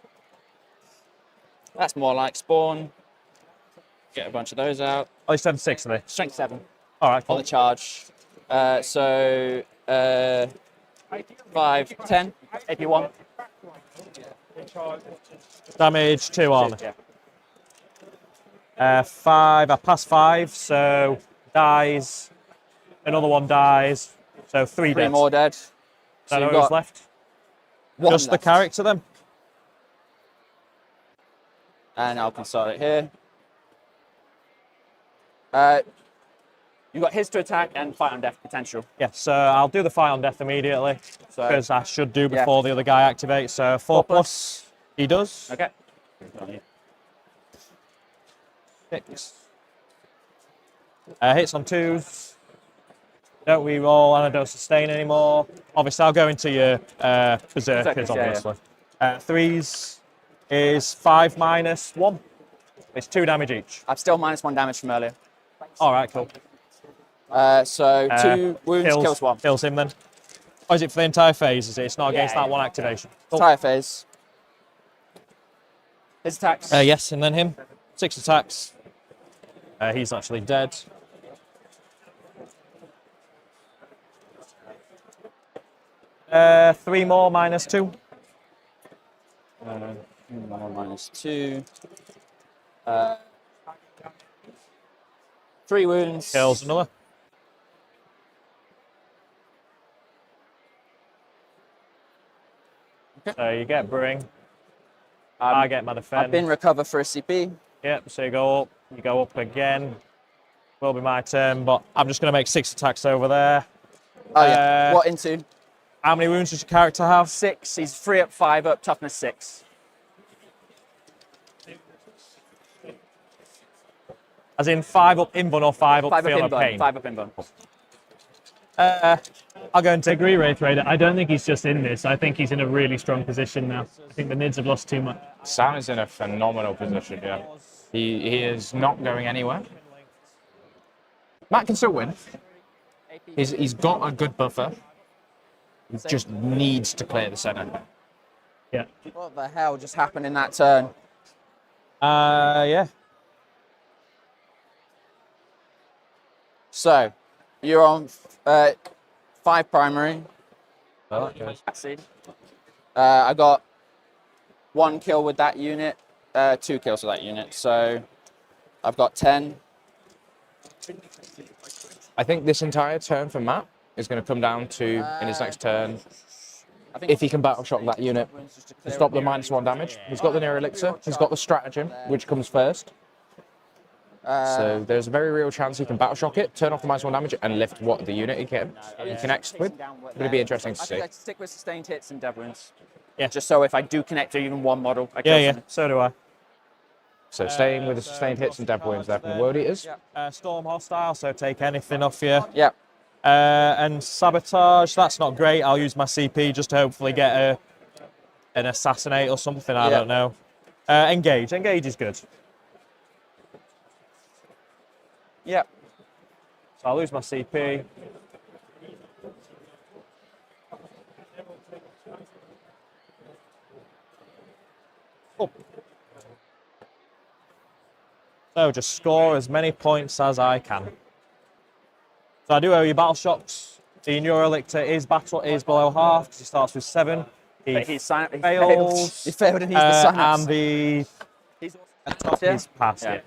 That's more like spawn. Get a bunch of those out. Oh, he's done 6 of this. Strength 7 All right, on cool. the charge. 5, 10, AP1. Damage, 2 armor. Yeah. 5. I passed 5, so dies. Another one dies. So 3 3 dead. more dead. Is So that you've who's got left? 1 Just left. the character then? And I'll console it here. You've got his to attack and fight on death potential. Yeah, so I'll do the fight on death immediately. So, Because I should do before the other guy activates. So 4 plus. He does. okay. 6. Hits on 2s. Don't reroll and I don't sustain anymore. Obviously, I'll go into your berserkers, yeah, yeah. obviously. 3s is 5 minus 1. It's 2 damage each. I'm still -1 damage from earlier. All right, cool. So 2 wounds, kills 1. Kills him then. Or is it for the entire phase? Is it? It's not against Yeah, that yeah. one activation. Cool. Entire phase. His attacks. Yes, and then him. 6 attacks. He's actually dead. Three more -2. -2. 3 wounds. Kills another. So you get Bring. I get my defense. I've been recover for a CP. Yep, so you go up again. Will be my turn, but I'm just going to make 6 attacks over there. Oh yeah. Uh, What into? How many wounds does your character have? 6. He's 3 up, 5 up, toughness 6. As in 5 up invuln or 5 up 5 up feel in no pain? 5 up in bone. I'll go and I take agree, Wraith Raider. I don't think he's just in this. I think he's in a really strong position now. I think the Nids have lost too much. Sam is in a phenomenal position, yeah. He is not going anywhere. Matt can still win. He's got a good buffer. He just needs to clear the centre. Yeah. What the hell just happened in that turn? Yeah. So, you're on 5 primary. Well, that goes. I got 1 kill with that unit, 2 kills with that unit. So I've got 10. I think this entire turn for Matt is going to come down to, in his next turn, if he can battle shock that unit to stop the -1 damage. He's got the Near Elixir, he's got the Stratagem, which comes first. So there's a very real chance he can battle shock it, turn off the -1 damage, and lift what the unit he connects with. It's going to be interesting to I see. think I'd stick with sustained hits and dev wounds. Yeah. Just so if I do connect to even one model, I kill someone. So do I. So staying with the sustained hits and dev wounds there from the World Eaters. Storm hostile, so take anything off you. Yeah. And sabotage, that's not great. I'll use my CP just to hopefully get an assassinate or something. I don't know. Engage is good. Yeah. So I'll lose my CP. Oh. So just score as many points as I can. So I do owe you battle shocks. The Neurolictor is below half because he starts with 7. He fails. He failed and he's the synapse. And the Top tier? he's past Yeah. it.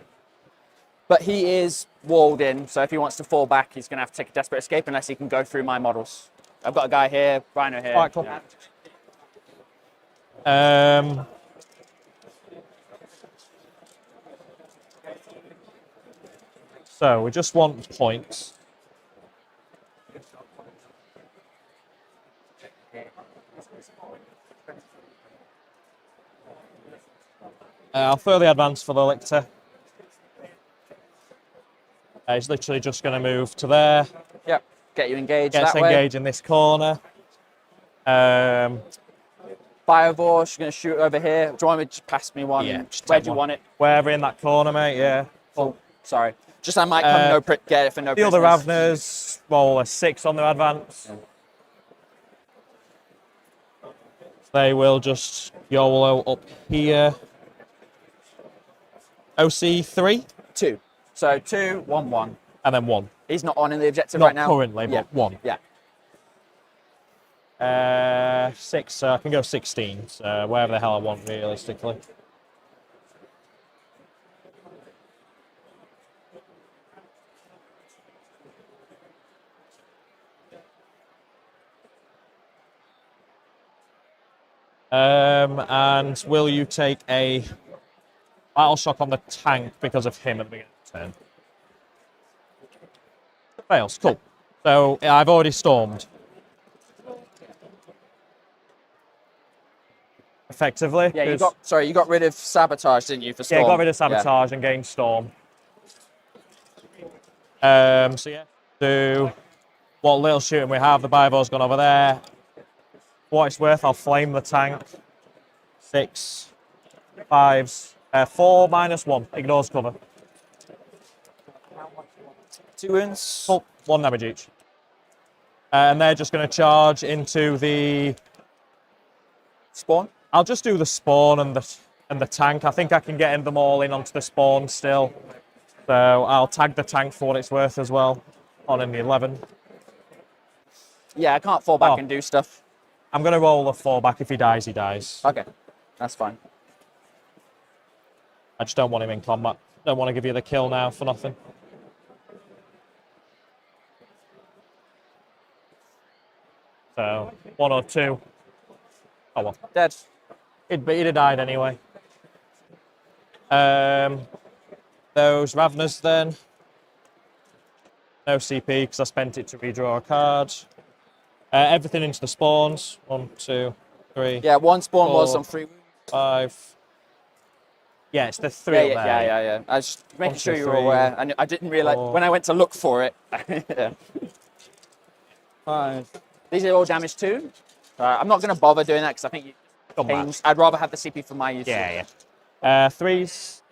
But he is walled in, so if he wants to fall back, he's going to have to take a desperate escape unless he can go through my models. I've got a guy here, Rhino here. All right, cool. So we just want points. I'll throw the advance for the Lictor. He's literally just going to move to there. Yep, get you engaged Gets that way. engaged in this corner. Biovore, she's going to shoot over here. Do you want me to just pass me one? Yeah, just Where take do you one. want it? Wherever in that corner, mate, yeah. Oh, sorry. Just I might come get it for no Steal the prisoners. Ravners, roll a 6 on their advance. Yeah. They will just YOLO up here. OC 3? 2. So 2, 1, 1. And then 1. He's not on in the objective Not right now. currently, but Yeah. 1. Yeah. 6, so I can go 16. So wherever the hell I want, realistically. And will you take a battle shock on the tank because of him at the beginning of the turn? Fails, cool. So I've already stormed. Effectively. Yeah, you got rid of sabotage, didn't you, for Storm? Yeah, got rid of sabotage and gained storm. So yeah, do what little shooting we have. The Bivore's gone over there. For what it's worth, I'll flame the tank. 6, 5s, 4 -1. Ignores cover. 2 wounds. Cool. 1 damage each. And they're just going to charge into the Spawn. I'll just do the spawn and the tank. I think I can get them all in onto the spawn still. So I'll tag the tank for what it's worth as well. On in the 11. Yeah, I can't fall back and do stuff. I'm going to roll a 4 back. If he dies, he dies. Okay, that's fine. I just don't want him in combat. Don't want to give you the kill now for nothing. So 1 or 2. Oh well. Dead. He'd have died anyway. Those Ravners then. No CP because I spent it to redraw a card. Everything into the spawns. 1, 2, 3. Yeah, 1 spawn 4, was on 3 wounds. 5. Yeah, it's the 3 up there. Yeah. I was just making 1, sure 2, you were 3, aware. And I didn't realise 4. when I went to look for it. Yeah. 5. These are all damage too. I'm not going to bother doing that because I think you Combat. I'd rather have the CP for my use. Yeah. 3s.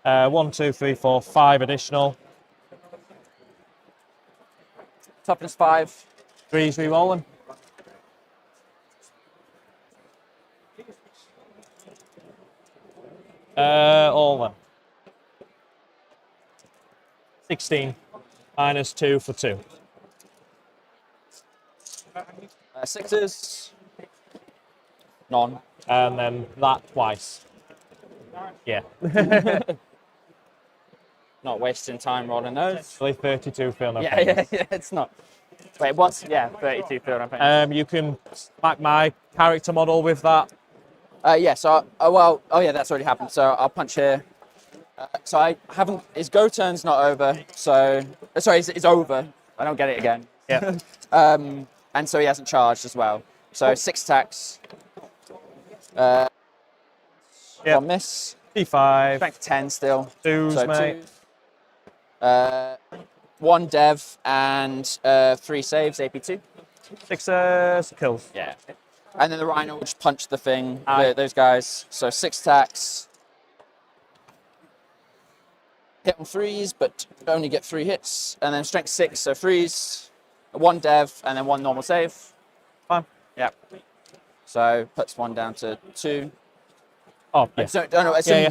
1, 2, 3, 4, 5 additional. Toughness 5. 3s re-rolling. All them. 16. -2 for 2. 6s. None. And then that twice. Yeah. Not wasting time rolling those. Actually 32 feel no Yeah, pains. yeah, it's not. Wait, what's, yeah, 32 field no pains. You can smack my character model with that. Yeah, so, oh yeah, that's already happened. So I'll punch here. So I haven't, his go turn's not over. So, sorry, it's over. I don't get it again. Yeah. And so he hasn't charged as well. So 6 attacks. One miss. D5. Strength 10 still. Twos, So mate. 2. 1 dev and 3 saves, AP2. 6 kills. Yeah. And then the Rhino will just punch the thing, Aye. those guys. So 6 attacks. Hit on 3s, but only get 3 hits. And then strength 6, so 3s, 1 dev, and then 1 normal save. Fine. Yep. So puts 1 down to 2. Oh, yeah. So, no, Yeah.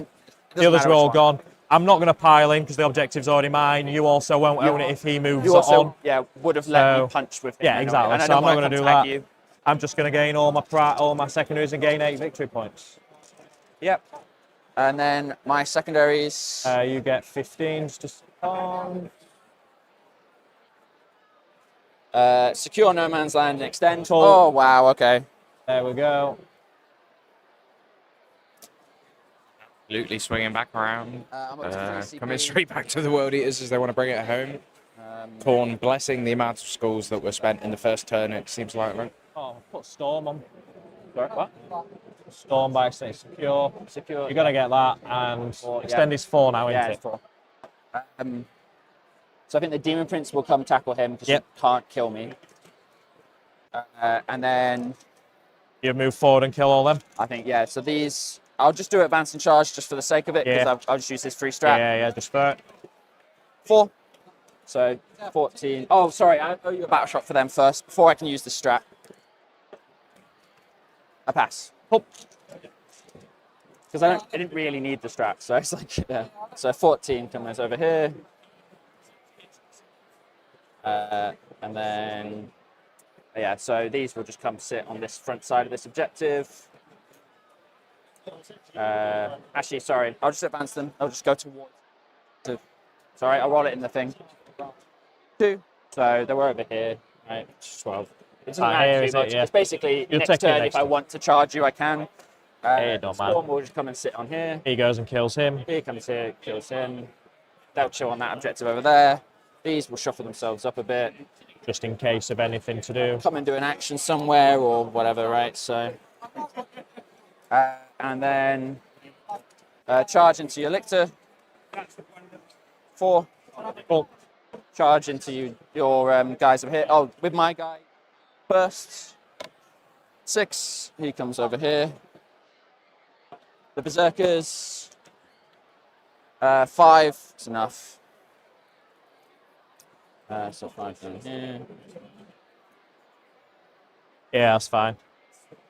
The others are all gone. I'm not going to pile in because the objective's already mine. You also won't own it if he moves You also, on. yeah, would have let So- me punch with him. Yeah, anyway, exactly. and I So don't I'm not wanna going to do come tag that. you. I'm just going to gain all my secondaries and gain 8 victory points. Yep. And then my secondaries. You get 15 just on. Secure no man's land and extend. Cool. Oh, wow, okay. There we go. Absolutely swinging back around. I'm up to 3 Coming CP. straight back to the World Eaters as they want to bring it home. Torn, blessing the amount of skulls that were spent in the first turn, it seems like. Right? Oh, put Storm on. Sorry, what? Storm by saying secure. Secure. You're going to get that. And Four, extend yeah. is 4 now, Yeah, isn't it's it? 4. So I think the Demon Prince will come tackle him because Yep. he can't kill me. And then You move forward and kill all them. I think, yeah, so these, I'll just do advance and charge just for the sake of it because Yeah. I'll just use this free strap. Yeah, just for it. 4. So 14. Oh, sorry, I owe you a battle shot for them first before I can use the strap. I pass. Because I didn't really need the strap, so it's like, yeah. So 14 comes over here. And then, yeah, so these will just come sit on this front side of this objective. Actually, sorry, I'll just advance them. I'll just go towards. Sorry, I'll roll it in the thing. 2. So they were over here, right? 12. It doesn't matter here too is it, much. yeah. It's basically You'll next take it turn, next if I turn. want to charge you, I can. It don't matter. Storm will just come and sit on here. He goes and kills him. He comes here, kills him. They'll chill on that objective over there. These will shuffle themselves up a bit. Just in case of anything to do. Come and do an action somewhere or whatever, right? So, and then charge into your lictor. 4. Cool. Charge into your guys over here. Oh, with my guy. Bursts. 6. He comes over here. The berserkers. 5 is enough. So 5 down here. Yeah, that's fine.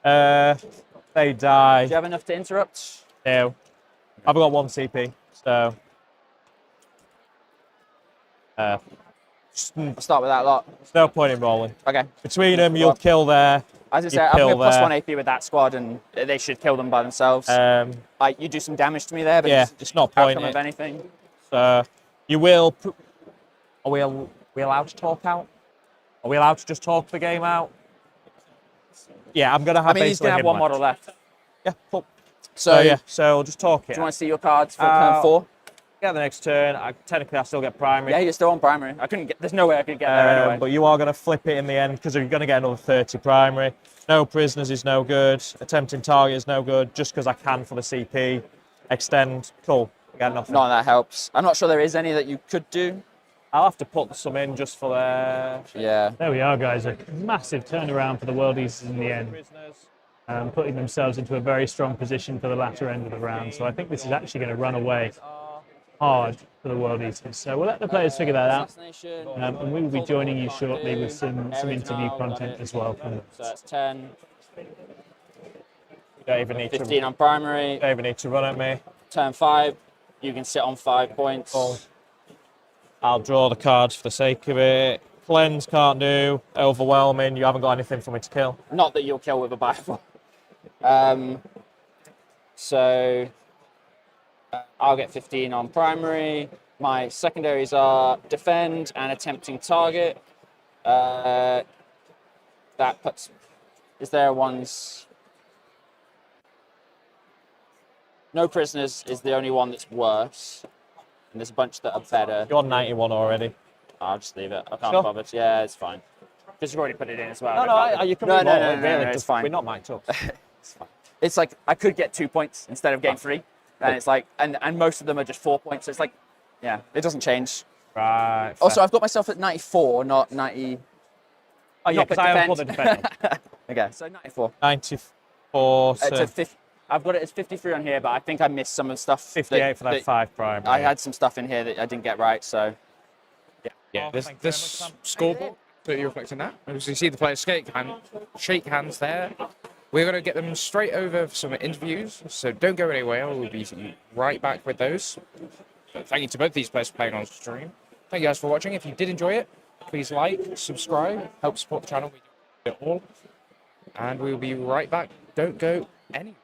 They die. Do you have enough to interrupt? No. I've got 1 CP, so. I'll start with that lot. There's no point in rolling. Okay. Between them, you'll kill there. As I You say, I'm kill going plus there. 1 AP with that squad, and they should kill them by themselves. You do some damage to me there, but Yeah, it's it's not outcome point of it. anything. So you will. Are we allowed to talk out? Are we allowed to just talk the game out? Yeah, I'm gonna have. I mean, he's basically going to have him 1 left. model left. Yeah, cool. So, Yeah, so we'll just talk it. do you want to see your cards for turn 4? Yeah, the next turn. Technically, I still get primary. Yeah, you're still on primary. I couldn't get. There's no way I could get there anyway. But you are going to flip it in the end because you're going to get another 30 primary. No prisoners is no good. Attempting target is no good. Just because I can for the CP. Extend. Cool. Get nothing. None of that helps. I'm not sure there is any that you could do. I'll have to put some in just for the. Yeah. There we are, guys. A massive turnaround for the World Eaters in the end, Prisoners. putting themselves into a very strong position for the latter end of the round. So I think this is actually going to run away hard for the World Eaters. So we'll let the players figure that out. Assassination. And we will be joining you shortly with some interview content as well from them. So that's 10. You don't even need 15 to. on primary. Don't even need to run at me. Turn 5. You can sit on 5 points. Cool. I'll draw the cards for the sake of it. Cleanse can't do. Overwhelming. You haven't got anything for me to kill. Not that you'll kill with a Bible. So I'll get 15 on primary. My secondaries are defend and attempting target. That puts. Is there ones? No prisoners is the only one that's worse, and there's a bunch that are better. You're on 91 already. I'll just leave it. I can't Sure. bother. Yeah, it's fine. Because you've already put it in as well. You can No, re-roll it, no, really. it's fine. We're not mic'd up. It's fine. It's like I could get 2 points instead of getting 3, and it's like, and most of them are just 4 points. So it's like, yeah, it doesn't change. Right. Also, I've got myself at 94, not 90. Oh, yeah, not because I haven't put the defend. defender. Okay, so 94. 94 to I've got it as 53 on here, but I think I missed some of the stuff. 58 for that 5 prime. I had some stuff in here that I didn't get right, so. Yeah, thank you very this much, Sam. scoreboard clearly reflecting that. As you see the players shake hands there. We're going to get them straight over for some interviews, so don't go anywhere. We'll be right back with those. But thank you to both these players for playing on stream. Thank you guys for watching. If you did enjoy it, please like, subscribe, help support the channel. We do it all. And we'll be right back. Don't go anywhere.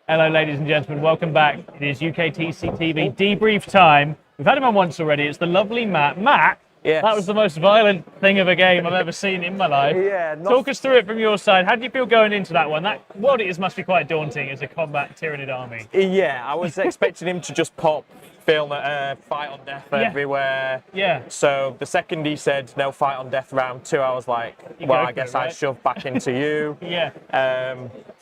Hello, ladies and gentlemen. Welcome back. It is UKTC TV debrief time. We've had him on once already. It's the lovely Matt. Matt, Yes. that was the most violent thing of a game I've ever seen in my life. Yeah, Talk us through it from your side. How do you feel going into that one? That what it is must be quite daunting as a combat tyrannid army. Yeah, I was expecting him to just pop, film fight on death everywhere. Yeah. So the second he said no fight on death round 2, I was like, well, I guess I shoved back into you. Yeah.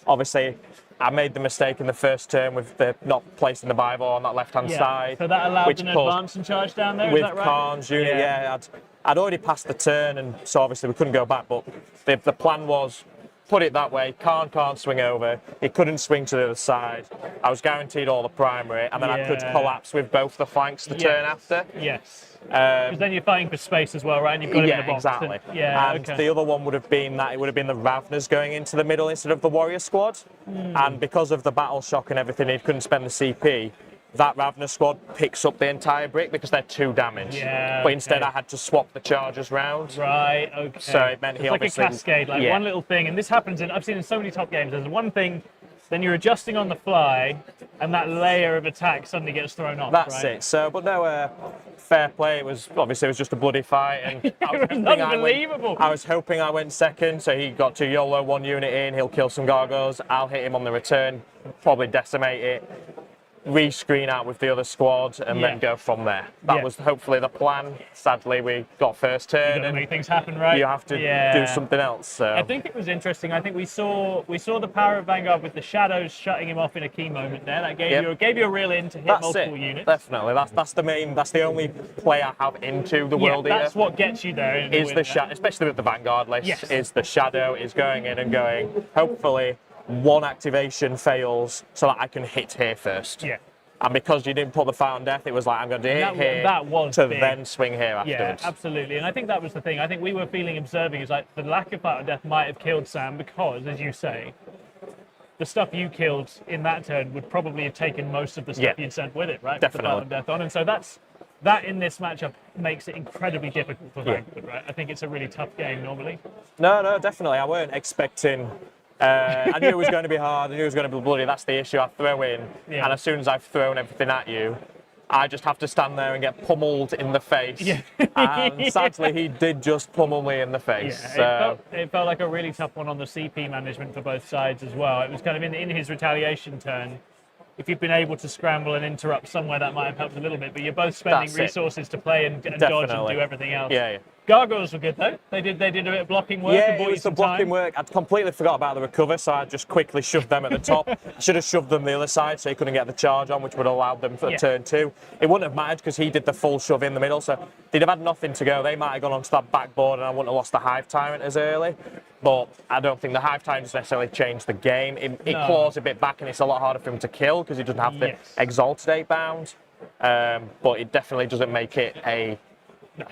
Obviously, I made the mistake in the first turn with the not placing the Bible on that left-hand side. So that allowed which an caused- advance and charge down there, is with that right? Khan's unit, I'd already passed the turn, and so obviously we couldn't go back, but the plan was put it that way. Khan can't swing over. He couldn't swing to the other side. I was guaranteed all the primary, and then I could collapse with both the flanks the turn after. Yes. Because then you're fighting for space as well, right? And you've got him in the box. Exactly. And The other one would have been that it would have been the Ravners going into the middle instead of the Warrior squad. And because of the battle shock and everything, he couldn't spend the CP. That Ravner squad picks up the entire brick because they're 2 damage. Yeah, but instead I had to swap the charges round. Right, okay. So it meant he it's obviously... like a cascade, like one little thing. And this happens I've seen in so many top games. There's one thing then you're adjusting on the fly, and that layer of attack suddenly gets thrown off. That's right? it. So, but no, fair play. It was just a bloody fight, and It was unbelievable. I was hoping I went second, so he got to YOLO 1 unit in. He'll kill some gargoyles. I'll hit him on the return, probably decimate it. Re-screen out with the other squad and then go from there. That was hopefully the plan. Sadly, we got first turn. You've got to make things happen, right? You have to do something else. So I think it was interesting. I think we saw the power of Vanguard with the shadows shutting him off in a key moment there. That gave you a real in to hit multiple units. Definitely. That's the only play I have into the world That's what gets you there. Is the shadow, especially with the Vanguard list, is the shadow is going in and going. Hopefully, one activation fails so that I can hit here first. Yeah. And because you didn't put the Fountain Death, it was like, I'm going to hit here to big. Then swing here afterwards. Yeah, absolutely. And I think that was the thing. I think we were feeling observing is like the lack of Fountain Death might have killed Sam because, as you say, the stuff you killed in that turn would probably have taken most of the stuff you'd sent with it, right? Definitely. With the Fountain Death on. And so that in this matchup makes it incredibly difficult for Vanguard, right? I think it's a really tough game normally. No, definitely. I weren't expecting. I knew it was going to be hard. I knew it was going to be bloody. That's the issue. I throw in, and as soon as I've thrown everything at you, I just have to stand there and get pummeled in the face. Yeah. And sadly, he did just pummel me in the face. Yeah, it felt like a really tough one on the CP management for both sides as well. It was kind of in his retaliation turn. If you've been able to scramble and interrupt somewhere, that might have helped a little bit. But you're both spending resources to play and dodge and do everything else. Yeah. Gargoyles were good though. They did a bit of blocking work. Yeah, it was the blocking work. I'd completely forgot about the recover, so I just quickly shoved them at the top. I should have shoved them the other side so he couldn't get the charge on, which would have allowed them for turn 2. It wouldn't have mattered because he did the full shove in the middle, so they'd have had nothing to go. They might have gone onto that backboard and I wouldn't have lost the Hive Tyrant as early. But I don't think the Hive Tyrant doesn't necessarily change the game. It claws a bit back and it's a lot harder for him to kill because he doesn't have the Exalted 8 bound. But it definitely doesn't make it a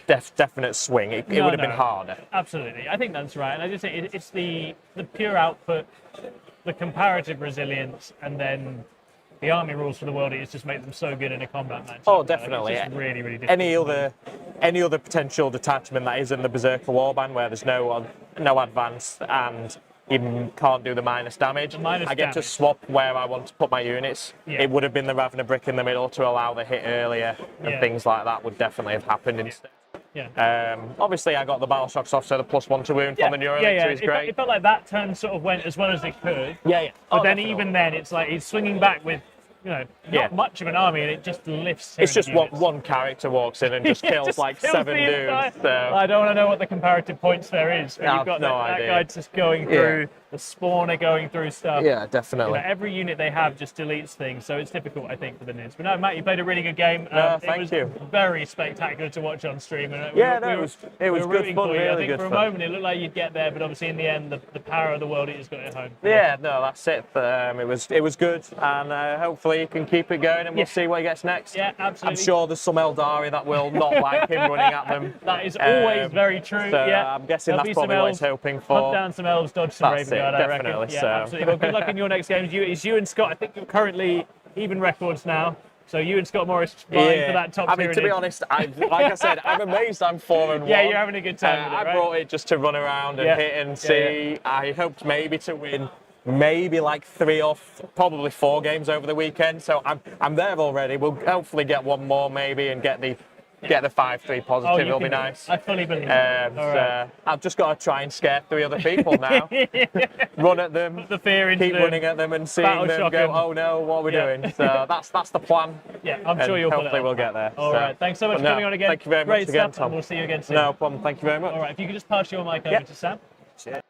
definite swing. It would have been harder. Absolutely, I think that's right. And I just think it's the pure output, the comparative resilience, and then the army rules for the world. It's just made them so good in a combat match. Oh, definitely. It's just really, really difficult. Any other potential detachment that isn't the Berserker Warband, where there's no advance and you can't do the minus damage. I get to swap where I want to put my units. Yeah. It would have been the Ravener Brick in the middle to allow the hit earlier, and things like that would definitely have happened instead. Yeah. Obviously, I got the battle shocks off, so the +1 to wound from the Neuromancer is great. It felt like that turn sort of went as well as it could. Yeah. But then even then, it's like he's swinging back with, not much of an army, and it just lifts. It's just one character walks in and just kills like 7 dudes. So. I don't want to know what the comparative points there is. But you've got that guy just going through, the spawner going through stuff. Yeah, definitely. Every unit they have just deletes things, so it's difficult, I think, for the Nids. But no, Matt, you played a really good game. Thank you. Very spectacular to watch on stream. And it was good fun. Really I think good for a moment it looked like you'd get there, but obviously in the end, the power of the world, you just got it home. Yeah, no, that's it. But, it was good, and hopefully you can keep it going, and we'll see what he gets next. Yeah, absolutely. I'm sure there's some Eldari that will not like him running at them. That is always very true. So I'm guessing that's probably what he's hoping for. Hunt down some elves, dodge some Raven Guard, I reckon. Definitely. Yeah, absolutely. Well, good luck in your next games. It's you and Scott. I think you're currently even records now. So you and Scott Morris vying for that top tier. I mean, to be honest, like I said, I'm amazed I'm 4-1. Yeah, you're having a good time with it, right? I brought it just to run around and hit and see. I hoped maybe to win maybe like 3 or probably 4 games over the weekend. So I'm there already. We'll hopefully get one more maybe and get the 5-3 positive. It'll be nice. I fully believe it. I've just got to try and scare 3 other people now. Run at them, put the fear into keep running at them and seeing them go, oh no, what are we doing? So that's the plan. Yeah, I'm sure you'll hopefully we'll get there. All right, thanks so much for coming on again. Thank you very much again, Tom. And we'll see you again soon. No problem, thank you very much. All right, if you could just pass your mic over to Sam. Cheers.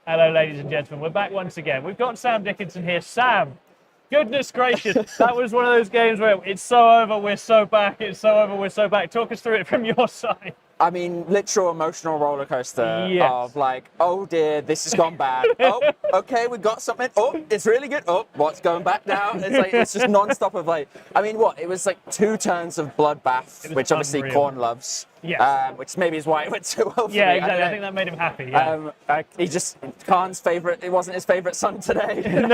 Hello, ladies and gentlemen. We're back once again. We've got Sam Dickinson here. Sam, goodness gracious, that was one of those games where it's so over, we're so back, it's so over, we're so back. Talk us through it from your side. I mean, literal emotional roller coaster Yes. of like, oh dear, this has gone bad. Oh, okay, we got something. Oh, it's really good. Oh, what's going back now? It's like, it's just non-stop of like, I mean, what? It was like 2 turns of bloodbath, which obviously unreal. Corn loves. Yes. Which maybe is why it went so well for Yeah, me. exactly. I think that made him happy. Yeah. He just, Khan's favourite, it wasn't his favourite son today.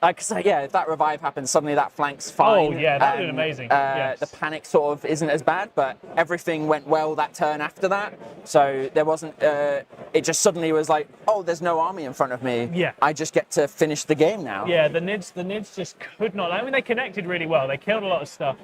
Like, so yeah, if that revive happens, suddenly that flank's fine. Oh, yeah, that would have been amazing. Yes. The panic sort of isn't as bad, but everything went well that turn after that. So there wasn't, it just suddenly was like, oh, there's no army in front of me. Yeah. I just get to finish the game now. Yeah, the Nids just could not. I mean, they connected really well. They killed a lot of stuff.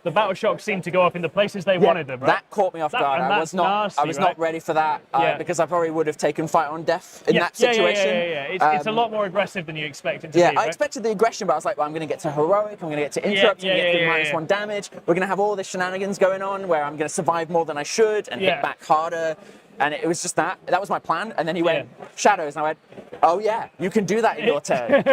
The battle shocks seemed to go off in the places they wanted them, right? That caught me off guard. and I was that's not. nasty, I was right? not ready for that because I probably would have taken fight on death in that Yeah, situation. It's a lot more aggressive than you expect it to Yeah, be. I right? expected the aggression, but I was like, well, I'm going to get to heroic, I'm going to get to interrupt, I'm going to get through -1 damage. We're going to have all this shenanigans going on where I'm going to survive more than I should and hit back harder. And it was just that. That was my plan. And then he went, shadows. And I went, oh, yeah, you can do that in your turn.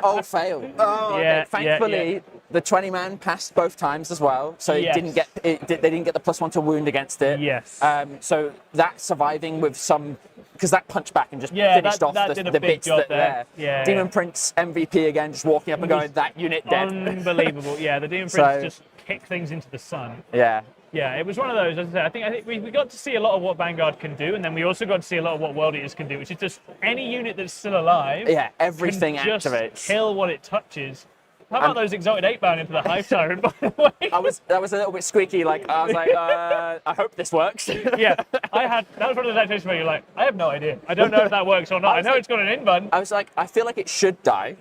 Oh, fail. Oh, okay. Thankfully, the 20-man passed both times as well. So it didn't get, they didn't get the +1 to wound against it. Yes. So that surviving with some, because that punched back and just finished off the bits that there. Yeah, Demon Prince MVP again, just walking up and going, that unit dead. Unbelievable. Yeah, the Demon Prince just kicked things into the sun. Yeah. Yeah, it was one of those. As I said, I think we got to see a lot of what Vanguard can do, and then we also got to see a lot of what World Eaters can do, which is just any unit that's still alive. Yeah, everything can just activates. Kill what it touches. How about those exalted 8-bound into the Hive Tyrant, by the way? That was a little bit squeaky. Like I was like, I hope this works. Yeah, that was one of those activations where you're like, I have no idea. I don't know if that works or not. I know it's got an in button. I was like, I feel like it should die,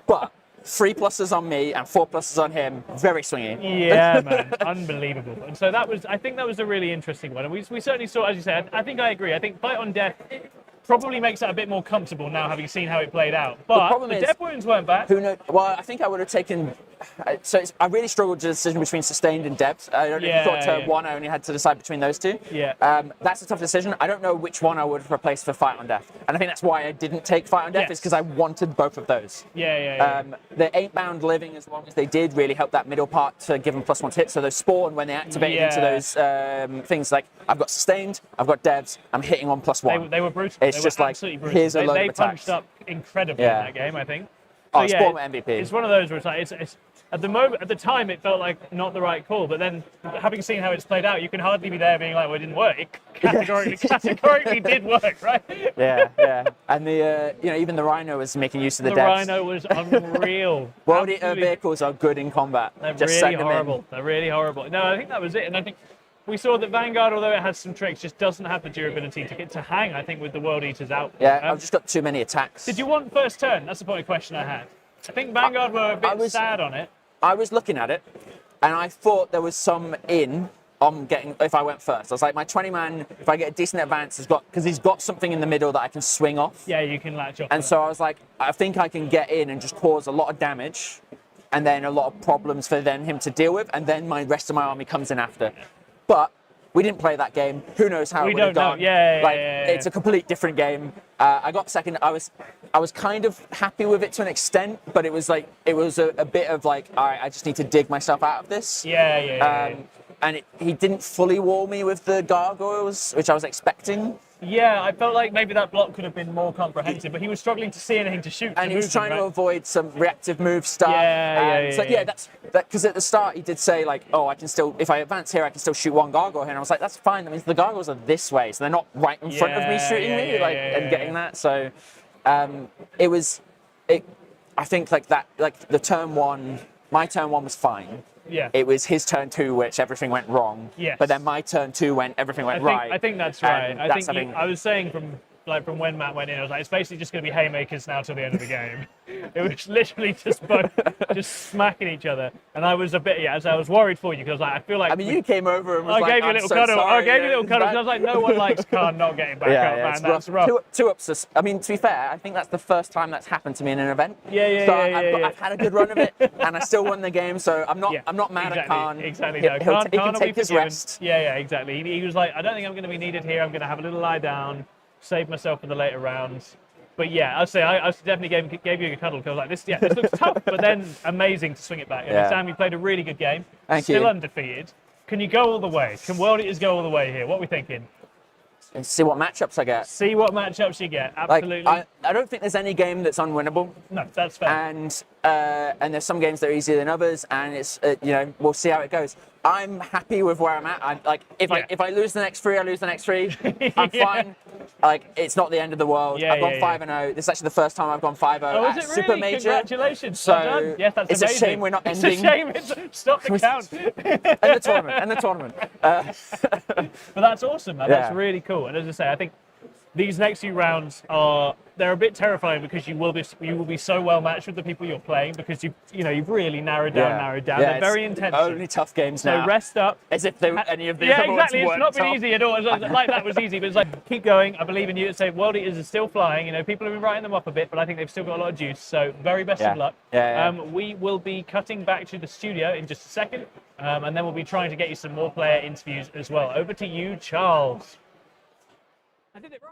but 3 pluses on me and 4 pluses on him, very swingy. Yeah, man, unbelievable. And so I think that was a really interesting one. And we certainly saw, as you said, I think I agree. I think Fight on Death probably makes that a bit more comfortable now, having seen how it played out. But the death wounds weren't bad. Who knows? Well, I think I would have taken. I really struggled with the decision between sustained and depth. I don't know if you thought turn 1, I only had to decide between those 2. Yeah. That's a tough decision. I don't know which one I would have replaced for Fight on Death. And I think that's why I didn't take Fight on Death, is because I wanted both of those. Yeah. The 8-bound living, as long as they did, really help that middle part to give them +1 to hit. So those spawn, when they activated into those things, like, I've got sustained, I've got devs, I'm hitting on +1. They were brutal. It's they just were like, absolutely brutal. here's a load They of attacks. punched up incredibly in that game, I think. Oh, So, Spawn MVP. It's one of those where it's like, it's at the time, it felt like not the right call. But then, having seen how it's played out, you can hardly be there being like, well, it didn't work. It categorically did work, right? Yeah. And the, even the Rhino was making use of the devs. The Rhino was unreal. World Eater vehicles are good in combat. They're Just really send them horrible. in. They're really horrible. No, I think that was it. And I think we saw that Vanguard, although it has some tricks, just doesn't have the durability to get to hang, I think, with the World Eaters out. Yeah, I've just got too many attacks. Did you want first turn? That's the point of question I had. I think Vanguard were a bit sad on it. I was looking at it, and I thought there was some in on getting, if I went first. I was like, my 20-man, if I get a decent advance, because he's got something in the middle that I can swing off. Yeah, you can latch off. And so I was like, I think I can get in and just cause a lot of damage, and then a lot of problems for him to deal with, and then my rest of my army comes in after. But we didn't play that game. Who knows how it would have gone? It's a complete different game. I got second. I was kind of happy with it to an extent, but it was a bit of like, all right, I just need to dig myself out of this. Yeah. And he didn't fully wall me with the gargoyles, which I was expecting. Yeah, I felt like maybe that block could have been more comprehensive, but he was struggling to see anything to shoot. And he was trying to avoid some reactive move stuff. That's because at the start he did say like, oh, I can still, if I advance here, I can still shoot 1 gargoyle here. And I was like, that's fine. That means the gargoyles are this way, so they're not right in front of me shooting me, and getting that. So I think like that, like the turn 1, my turn 1 was fine. Yeah. It was his turn 2, which everything went wrong. Yes. But then my turn 2 went, everything went right. I think that's right. And I was saying from when Matt went in, I was like, it's basically just going to be haymakers now till the end of the game. It was literally just both just smacking each other, and I was a bit, as I was worried for you because I feel like. I mean, you came over and was I gave you a little cuddle. I gave you a little cuddle because I was like, no one likes Khan not getting back up, man. That's rough. Two ups. I mean, to be fair, I think that's the first time that's happened to me in an event. I've had a good run of it, and I still won the game, so I'm not mad at Khan. Exactly. He can take his rest. Yeah, exactly. He was like, I don't think I'm going to be needed here. I'm going to have a little lie down. save myself for the later rounds. But yeah, I'd say I definitely gave you a cuddle because I was like, this looks tough, but then amazing to swing it back. Yeah. Sam, you played a really good game. Thank Still you. undefeated. Can you go all the way? Can World Eaters go all the way here? What are we thinking? And see what matchups I get. See what matchups you get. Absolutely. Like, I don't think there's any game that's unwinnable. No, that's fair. And there's some games that are easier than others, and it's we'll see how it goes. I'm happy with where I'm at. I'm like, if I lose the next 3, I lose the next 3. I'm fine. Like, it's not the end of the world. I've gone 5-0. This is actually the first time I've gone 5-0 Oh, is at it really? Super Major. Congratulations. So Well done. Yes, that's it's amazing. a shame we're not ending. It's a shame. Stop the count. And the tournament. But that's awesome, man. That's Yeah. really cool. And as I say, I think these next few rounds they're a bit terrifying because you will be so well matched with the people you're playing because you've really narrowed down. Yeah, They're very intensive. Only tough games So now. rest up. As if any of the Yeah, other ones exactly. It's weren't not been tough. easy at all. It's like that was easy, but it's like keep going. I believe in you. Say World Eaters are still flying. People have been writing them up a bit, but I think they've still got a lot of juice. So very best of luck. Yeah. We will be cutting back to the studio in just a second, and then we'll be trying to get you some more player interviews as well. Over to you, Charles. I did it right.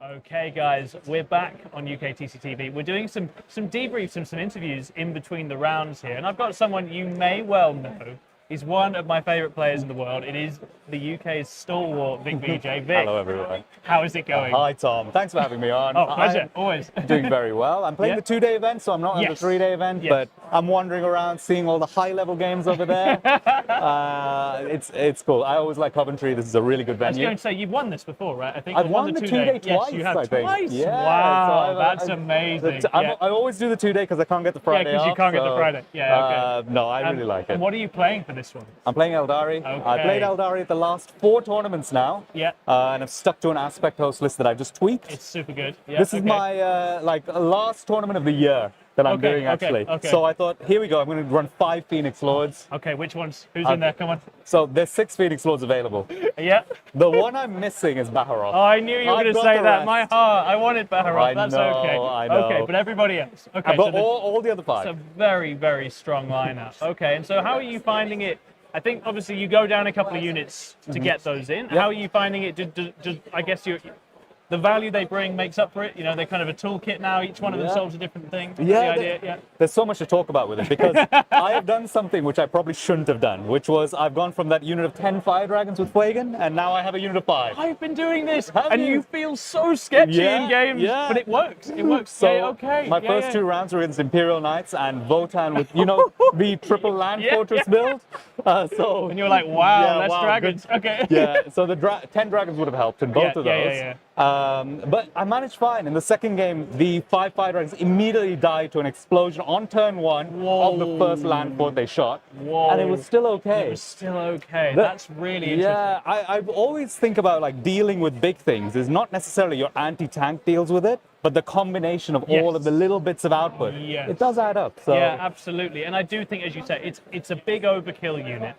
Okay, guys, we're back on UKTC TV. We're doing some debriefs and some interviews in between the rounds here, and I've got someone you may well know. He's one of my favourite players in the world. It is the UK's stalwart, Vic VJ. Vic, Hello, everyone. how is it going? Hi, Tom. Thanks for having me on. Oh, pleasure, always. I'm doing very well. I'm playing Yeah. the 2-day event, so I'm not on the 3-day event, but I'm wandering around seeing all the high-level games over there. It's cool. I always like Coventry. This is a really good I was venue. going to say, you've won this before, right? I think I've you won the 2-day Yes, twice, you have I think. twice. Yeah, Wow, so that's amazing. I always do the 2-day because I can't get the Friday because you off, can't get the so, Friday. Yeah, okay. No, I really like it. And what are you playing for this one? I'm playing Eldari. I played Eldari at the last 4 tournaments now. Yeah. And I've stuck to an aspect host list that I've just tweaked. It's super good. Yeah, This is my last tournament of the year that I'm doing actually. So I thought, here we go. I'm going to run 5 Phoenix Lords. Okay, which ones? Who's in there? Come on. So there's 6 Phoenix Lords available. Yeah. The one I'm missing is Baharov. Oh, I knew you were going to say that. My heart. I wanted Baharov. That's okay. I know. Okay, but everybody else. Okay. I've got all the other 5. It's a very, very strong lineup. Okay, and so how are you finding it? I think obviously you go down a couple of units to get those in. How are you finding it? I guess the value they bring makes up for it. They're kind of a toolkit now. Each one of them solves a different thing. There's so much to talk about with it because I have done something which I probably shouldn't have done, which was I've gone from that unit of 10 fire dragons with Flagon, and now I have a unit of 5. I've been doing this, and you feel so sketchy in games, but it works. It works. So my first 2 rounds were against Imperial Knights and Votan with, the triple land fortress build. And you're like, wow, less dragons. Good. Okay. Yeah, so the 10 dragons would have helped in both of those. But I managed fine. In the second game, the 5 fire dragons immediately died to an explosion on turn 1 of the first land fort they shot. And it was still okay. It was still okay. That's really interesting. Yeah, I've always think about dealing with big things is not necessarily your anti-tank deals with it, but the combination of all of the little bits of output. It does add up. So. Yeah, absolutely. And I do think, as you say, it's a big overkill unit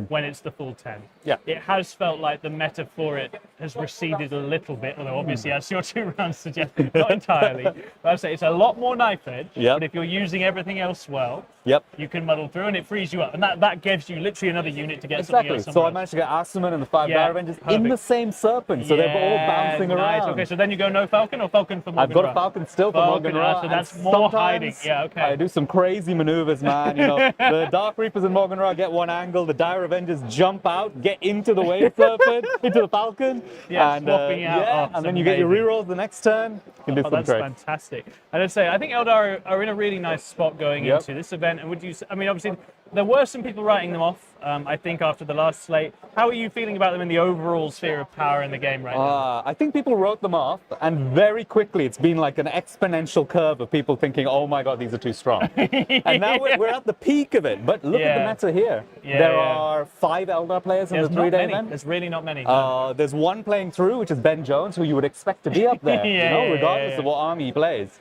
when it's the full 10. Yeah. It has felt like the meta for it has receded a little bit, although obviously as your 2 rounds suggest, not entirely. But I'd say it's a lot more knife edge, but if you're using everything else well, you can muddle through and it frees you up. And that gives you literally another unit to get something else. So I managed to get Asserman and the 5 Dire Avengers in the same Serpent, so they're all bouncing around. Okay, so then you go no Falcon or Falcon for Morgan I've got Ra? a Falcon still for Morgan Ra. So that's more hiding. Yeah, okay. I do some crazy maneuvers, man. The Dark Reapers in Morgan Ra get one angle, the Dire Fire Avengers jump out, get into the Wave Serpent, into the Falcon, Yeah, and swapping out. yeah, Oh, and it's then you get your amazing. rerolls the next turn. You can do some That's tricks. fantastic. And I'd say, I think Eldar are in a really nice spot going into this event. And would you? I mean, obviously, there were some people writing them off. I think after the last slate. How are you feeling about them in the overall sphere of power in the game right now? I think people wrote them off, and very quickly it's been like an exponential curve of people thinking, "Oh my God, these are too strong." And now we're at the peak of it. But look at the meta here. There are 5 Eldar players in the 3-day event. There's really not many. There's one playing through, which is Ben Jones, who you would expect to be up there, regardless of what army he plays.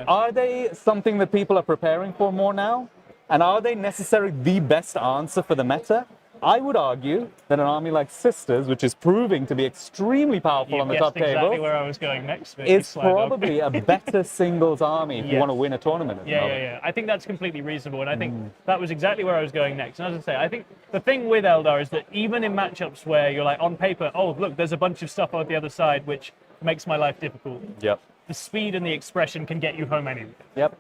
Are they something that people are preparing for more now? And are they necessarily the best answer for the meta? I would argue that an army like Sisters, which is proving to be extremely powerful on the top table, exactly where I was going next. Is probably a better singles army if you want to win a tournament. I think that's completely reasonable, and I think that was exactly where I was going next. And as I say, I think the thing with Eldar is that even in matchups where you're like on paper, oh look, there's a bunch of stuff on the other side which makes my life difficult. The speed and the expression can get you home anyway.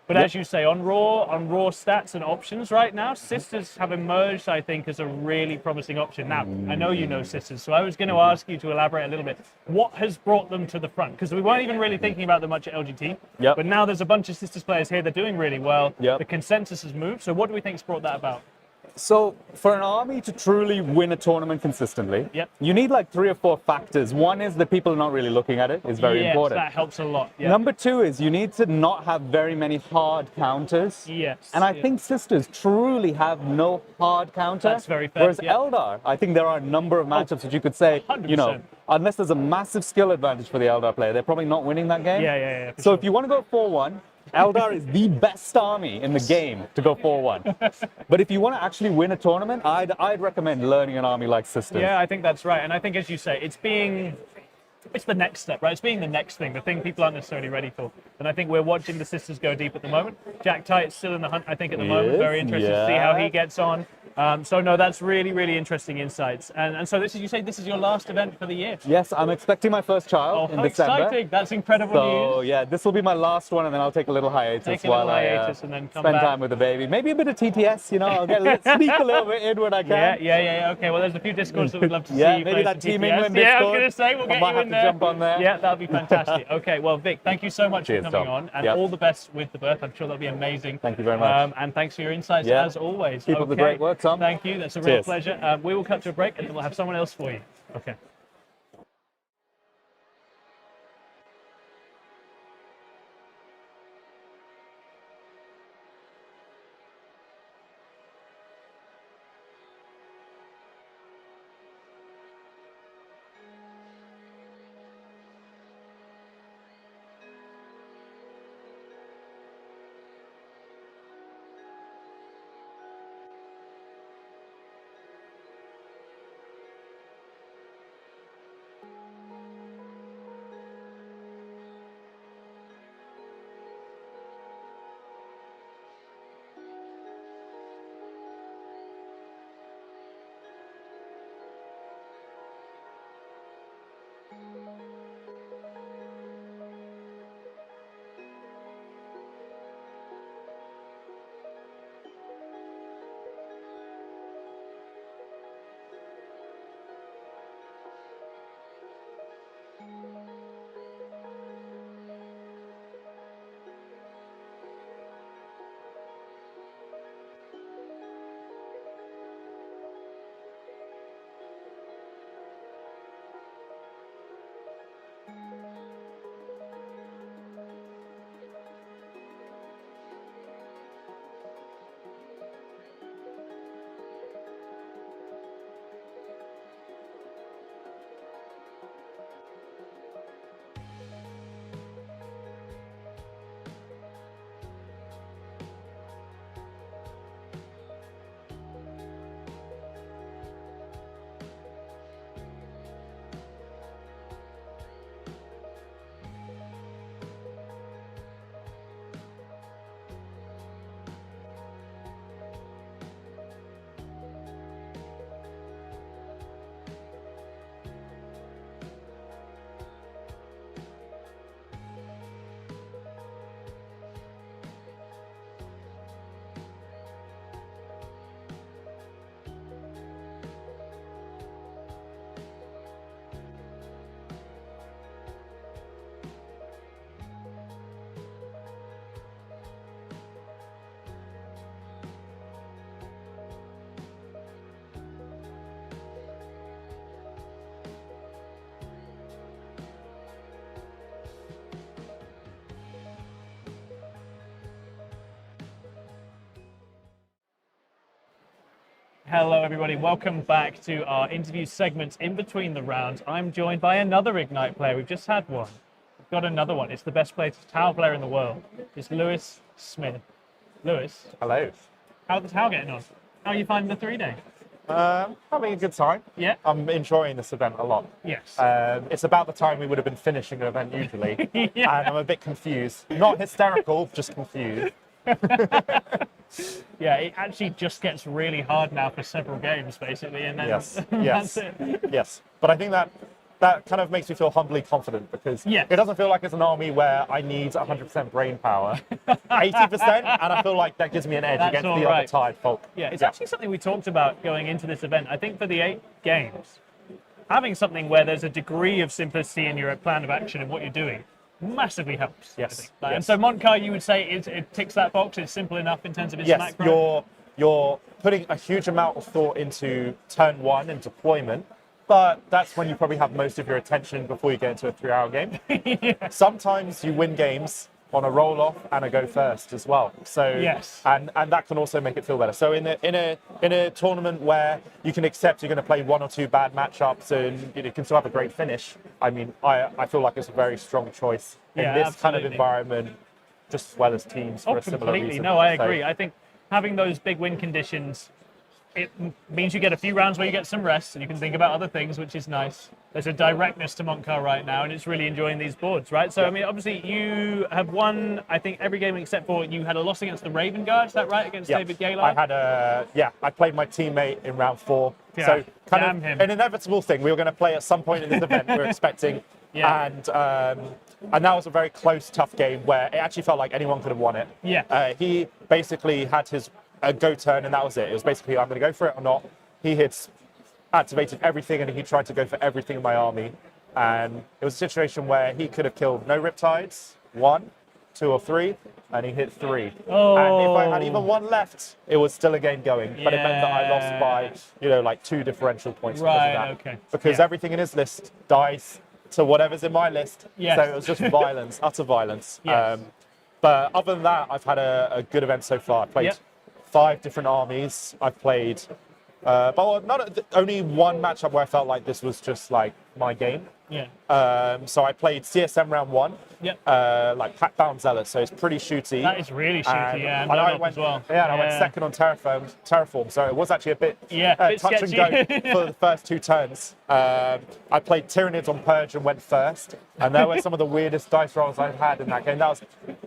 But as you say, on raw stats and options right now, Sisters have emerged, I think, as a really promising option. Now, I know you know Sisters, so I was going to ask you to elaborate a little bit. What has brought them to the front? Because we weren't even really thinking about them much at LGT. But now there's a bunch of Sisters players here. They're doing really well. The consensus has moved. So what do we think's brought that about? So for an army to truly win a tournament consistently, you need like 3 or 4 factors. One is that people are not really looking at it. It's very important. That helps a lot. Number 2 is you need to not have very many hard counters. And I think Sisters truly have no hard counter. That's very fair. Whereas Eldar, I think there are a number of matchups that you could say, 100%. you know, unless there's a massive skill advantage for the Eldar player, they're probably not winning that game. So if you want to go 4-1, Eldar is the best army in the game to go 4-1. But if you want to actually win a tournament, I'd recommend learning an army like Sisters. Yeah, I think that's right. And I think, as you say, it's the next step, right? It's being the next thing, the thing people aren't necessarily ready for. And I think we're watching the Sisters go deep at the moment. Jack Tight's still in the hunt, I think, at the moment. Very interested to see how he gets on. So no, that's really, really interesting insights. And so you say this is your last event for the year? Yes, I'm expecting my first child in December. Exciting! That's incredible news. So yeah, this will be my last one, and then I'll take a little hiatus while I and then come spend back. time with the baby. Maybe a bit of TTS, you know. I'll sneak a little bit in when I can. Okay, well, there's a few Discords that we'd love to see. Maybe that Team England Discord. Yeah, I was going to say we'll get you in there. Jump on there. Yeah, that'll be fantastic. Okay, well, Vic, thank you so much for coming on, and all the best with the birth. I'm sure that'll be amazing. Thank you very much. And thanks for your insights as always. Keep up the great work, Tom. Thank you. That's a real pleasure. We will cut to a break, and then we'll have someone else for you. Okay. Hello, everybody. Welcome back to our interview segments in between the rounds. I'm joined by another Ignite player. We've just had one. We've got another one. It's the best Tau player in the world. It's Lewis Smith. Lewis. Hello. How's the Tau getting on? How are you finding the 3-day? Having a good time. Yeah. I'm enjoying this event a lot. Yes. It's about the time we would have been finishing an event usually, Yeah. and I'm a bit confused. Not hysterical, just confused. Yeah, it actually just gets really hard now for several games, basically, and then Yes. that's Yes. it. Yes. But I think that kind of makes me feel humbly confident because Yes. it doesn't feel like it's an army where I need 100% brain power, 80%, and I feel like that gives me an edge That's against all the right. other tired folk. Yeah, it's actually something we talked about going into this event. I think for the 8 games, having something where there's a degree of simplicity in your plan of action and what you're doing massively helps. Yes, I think. yes. And so Montcar, you would say it ticks that box. It's simple enough in terms of its Yes, macro. you're putting a huge amount of thought into turn 1 and deployment, but that's when you probably have most of your attention before you get into a 3-hour game. Yeah. Sometimes you win games on a roll off and a go first as well. So Yes. and that can also make it feel better. So in a tournament where you can accept you're going to play 1 or 2 bad matchups and you can still have a great finish, I mean, I feel like it's a very strong choice in Yeah, this kind of absolutely. environment, just as well as teams for Oh, a similar completely. reason. No, I So- agree. I think having those big win conditions, it means you get a few rounds where you get some rest and you can think about other things, which is nice. There's a directness to Montcar right now, and it's really enjoying these boards, right? So, I mean, obviously, you have won, I think, every game except for you had a loss against the Raven Guard, is that right? Against Yeah, David Gaylord? I played my teammate in round 4. Yeah, So kind damn of him. an inevitable thing. We were going to play at some point in this event. We were expecting, Yeah. and that was a very close, tough game where it actually felt like anyone could have won it. Yeah. He basically had his go turn, and that was it. It was basically I'm going to go for it or not. He had activated everything, and he tried to go for everything in my army. And it was a situation where he could have killed no Riptides, 1, 2 or 3, and he hit 3. Oh. And if I had even 1 left, it was still a game going. But it meant that I lost by, like 2 differential points because Right, of that. okay. Because Yeah. everything in his list dies to whatever's in my list. Yes. So it was just violence, utter violence. Yes. But other than that, I've had a good event so far. I played Yep. 5 different armies. I've played, but only one matchup where I felt like this was just like my game. Yeah. So I played CSM round 1, Yep. like Pack-Bound Zealot, so it's pretty shooty. That is really shooty, yeah. And I blown up went as well. Yeah, and I went second on Terraform, so it was actually a bit, bit touch and sketchy. go for the first 2 turns. I played Tyranids on Purge and went first, and there were some of the weirdest dice rolls I've had in that game. That was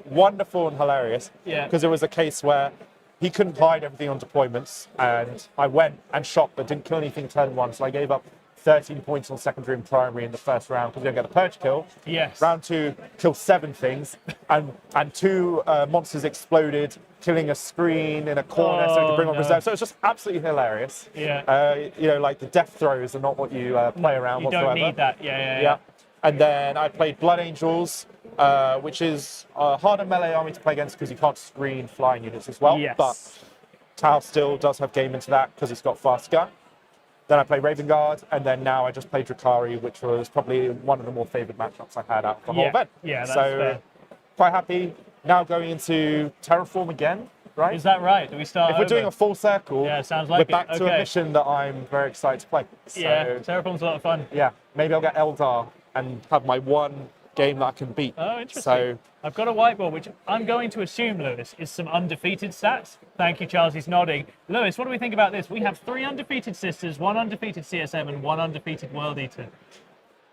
wonderful and hilarious, Yeah. because it was a case where he couldn't hide everything on deployments, and I went and shot but didn't kill anything turn 1, so I gave up 13 points on secondary and primary in the first round because we didn't get the Purge kill. Yes. Round 2, killed 7 things, and 2 monsters exploded, killing a screen in a corner so we could bring on no. reserve. So it's just absolutely hilarious. Yeah. Like the death throws are not what you play around You whatsoever. don't need that. Yeah. And then I played Blood Angels, which is a harder melee army to play against because you can't screen flying units as well. Yes. But Tau still does have game into that because it's got fast gun. Then I played Raven Guard, and then now I just played Drakari, which was probably one of the more favoured matchups I had out of the whole event. Yeah, that's so fair. quite happy. Now going into Terraform again, right? Is that right? Do we start If we're over? doing a full circle, Yeah, sounds like we're it. back to a Okay. mission that I'm very excited to play. So, Yeah, Terraform's a lot of fun. yeah, maybe I'll get Eldar and have my one game that I can beat. Oh, interesting. So I've got a whiteboard, which I'm going to assume, Lewis, is some undefeated stats. Thank you, Charles. He's nodding. Lewis, what do we think about this? We have 3 undefeated Sisters, 1 undefeated CSM, and 1 undefeated World Eater.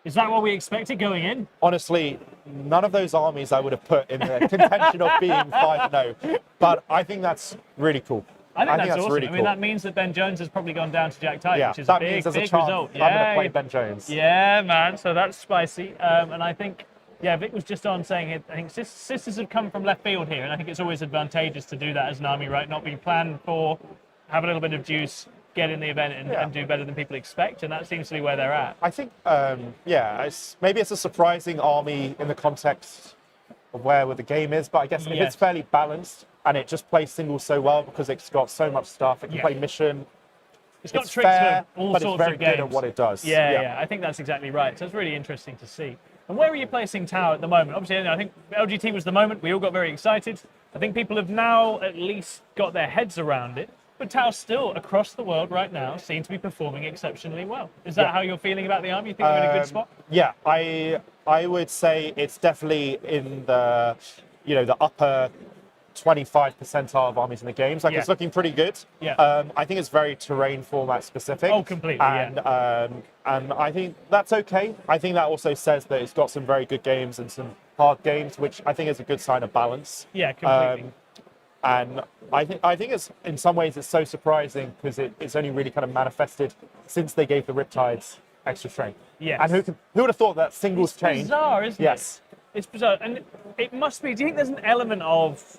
Is that what we expected going in? honestly, none of those armies I would have put in the contention of being 5-0. But I think that's really cool. I think that's awesome. really I mean, cool. that means that Ben Jones has probably gone down to Jack Tight, Yeah, which is that a big, means there's a big chance result. I'm going to play Ben Jones. Yeah, man. So that's spicy. And I think, yeah, Vic was just on saying it. I think Sisters have come from left field here, and I think it's always advantageous to do that as an army, right? Not be planned for, have a little bit of juice, get in the event and do better than people expect, and that seems to be where they're at. I think, maybe it's a surprising army in the context of where the game is, but I guess if it's fairly balanced and it just plays singles so well because it's got so much stuff, it can play mission. It's got It's tricks fair, for all but sorts it's very of games. good at what it does. Yeah, I think that's exactly right. So it's really interesting to see. And where are you placing Tau at the moment? Obviously, I think LGT was the moment. We all got very excited. I think people have now at least got their heads around it. But But Tau still, across the world right now, seem to be performing exceptionally well. Is that how you're feeling about the army? You think they're in a good spot? Yeah, I would say it's definitely in the, the upper 25 percentile of armies in the games. Like, it's looking pretty good. Yeah. I think it's very terrain format specific. Oh, completely. And I think that's okay. I think that also says that it's got some very good games and some hard games, which I think is a good sign of balance. Yeah, completely. And I think it's, in some ways, it's so surprising because it's only really kind of manifested since they gave the Riptides extra strength. Yes. And who would have thought that singles It's change? bizarre, isn't Yes. it? It's bizarre. And it must be, do you think there's an element of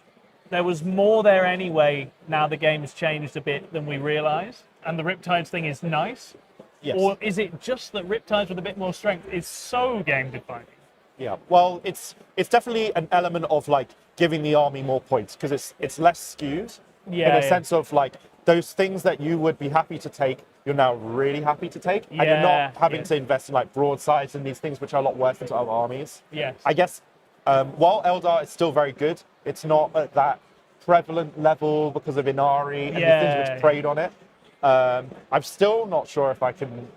there was more there anyway, now the game's changed a bit than we realised, and the Riptides thing is nice? Yes. Or is it just that Riptides with a bit more strength is so game-defining? Yeah, well, it's definitely an element of like giving the army more points because it's less skewed in a sense of like those things that you would be happy to take, you're now really happy to take, and you're not having to invest in like broadsides and these things which are a lot worse than other armies. Yes. I guess while Eldar is still very good, it's not at that prevalent level because of Inari and the things which preyed on it. I'm still not sure if I can,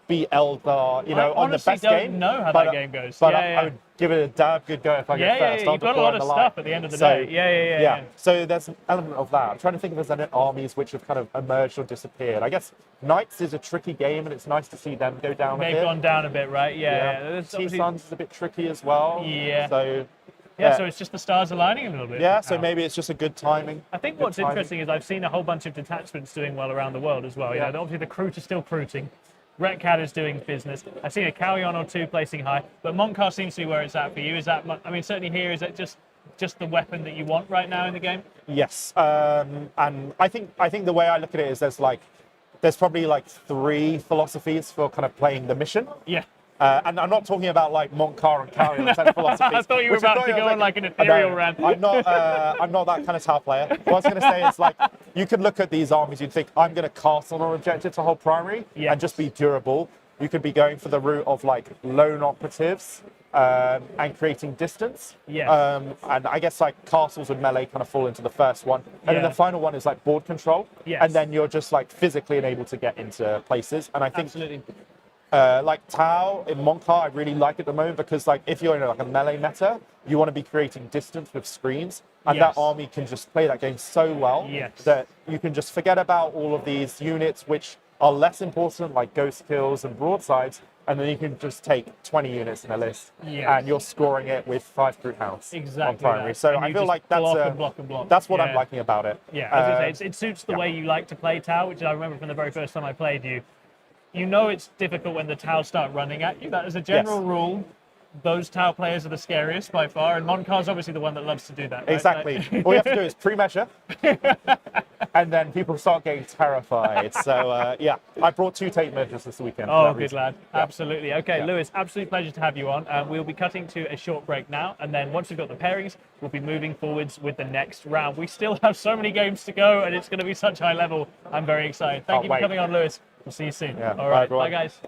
beat Eldar, on the best game. I don't know how that game goes. But I would give it a damn good go if I get first. Yeah, you've got a lot of stuff at the end of the day. Yeah. So there's an element of that. I'm trying to think if there's any armies which have kind of emerged or disappeared. I guess Knights is a tricky game, and it's nice to see them go down a bit. They've gone down a bit, right? Yeah. T-Suns is a bit tricky as well. Yeah. So so it's just the stars aligning a little bit. Yeah, so maybe it's just a good timing. I think what's interesting is I've seen a whole bunch of detachments doing well around the world as well. Obviously the Kroot are still Krooting. Retcat is doing business. I've seen a Callion or two placing high, but Montcar seems to be where it's at for you. Is that, certainly here, is that just the weapon that you want right now in the game? Yes, and I think the way I look at it is there's probably like 3 philosophies for kind of playing the mission. Yeah. And I'm not talking about like Montcar and Callion set philosophies. I thought you were about to go on like an ethereal rant. I'm not that kind of Tau player. What I was going to say is like you could look at these armies, you'd think I'm going to castle on an objective to hold primary and just be durable. You could be going for the route of like lone operatives and creating distance. Yeah. And I guess like castles and melee kind of fall into the first one, and then the final one is like board control. Yes. And then you're just like physically unable to get into places. And I think absolutely. Like Tau in Montcar, I really like at the moment because like if you're in like a melee meta, you want to be creating distance with screens, and that army can just play that game so well that you can just forget about all of these units which are less important, like ghost kills and broadsides, and then you can just take 20 units in a list, and you're scoring it with 5 Kroot Hounds on primary. So I feel like that's what I'm liking about it. Yeah, as I say, it suits the way you like to play Tau, which I remember from the very first time I played you. You know it's difficult when the Tau start running at you. That is a general rule. Those Tau players are the scariest by far, and Montcar's obviously the one that loves to do that. Right? Exactly. All you have to do is pre-measure, and then people start getting terrified. So I brought 2 tape measures this weekend. Oh, good lad. Yeah. Absolutely. Okay, Yeah. Lewis, absolute pleasure to have you on. We'll be cutting to a short break now, and then once we've got the pairings, we'll be moving forwards with the next round. We still have so many games to go, and it's going to be such high level. I'm very excited. Thank you for coming on, Lewis. We'll see you soon. Yeah. All right. Bye, Bye guys.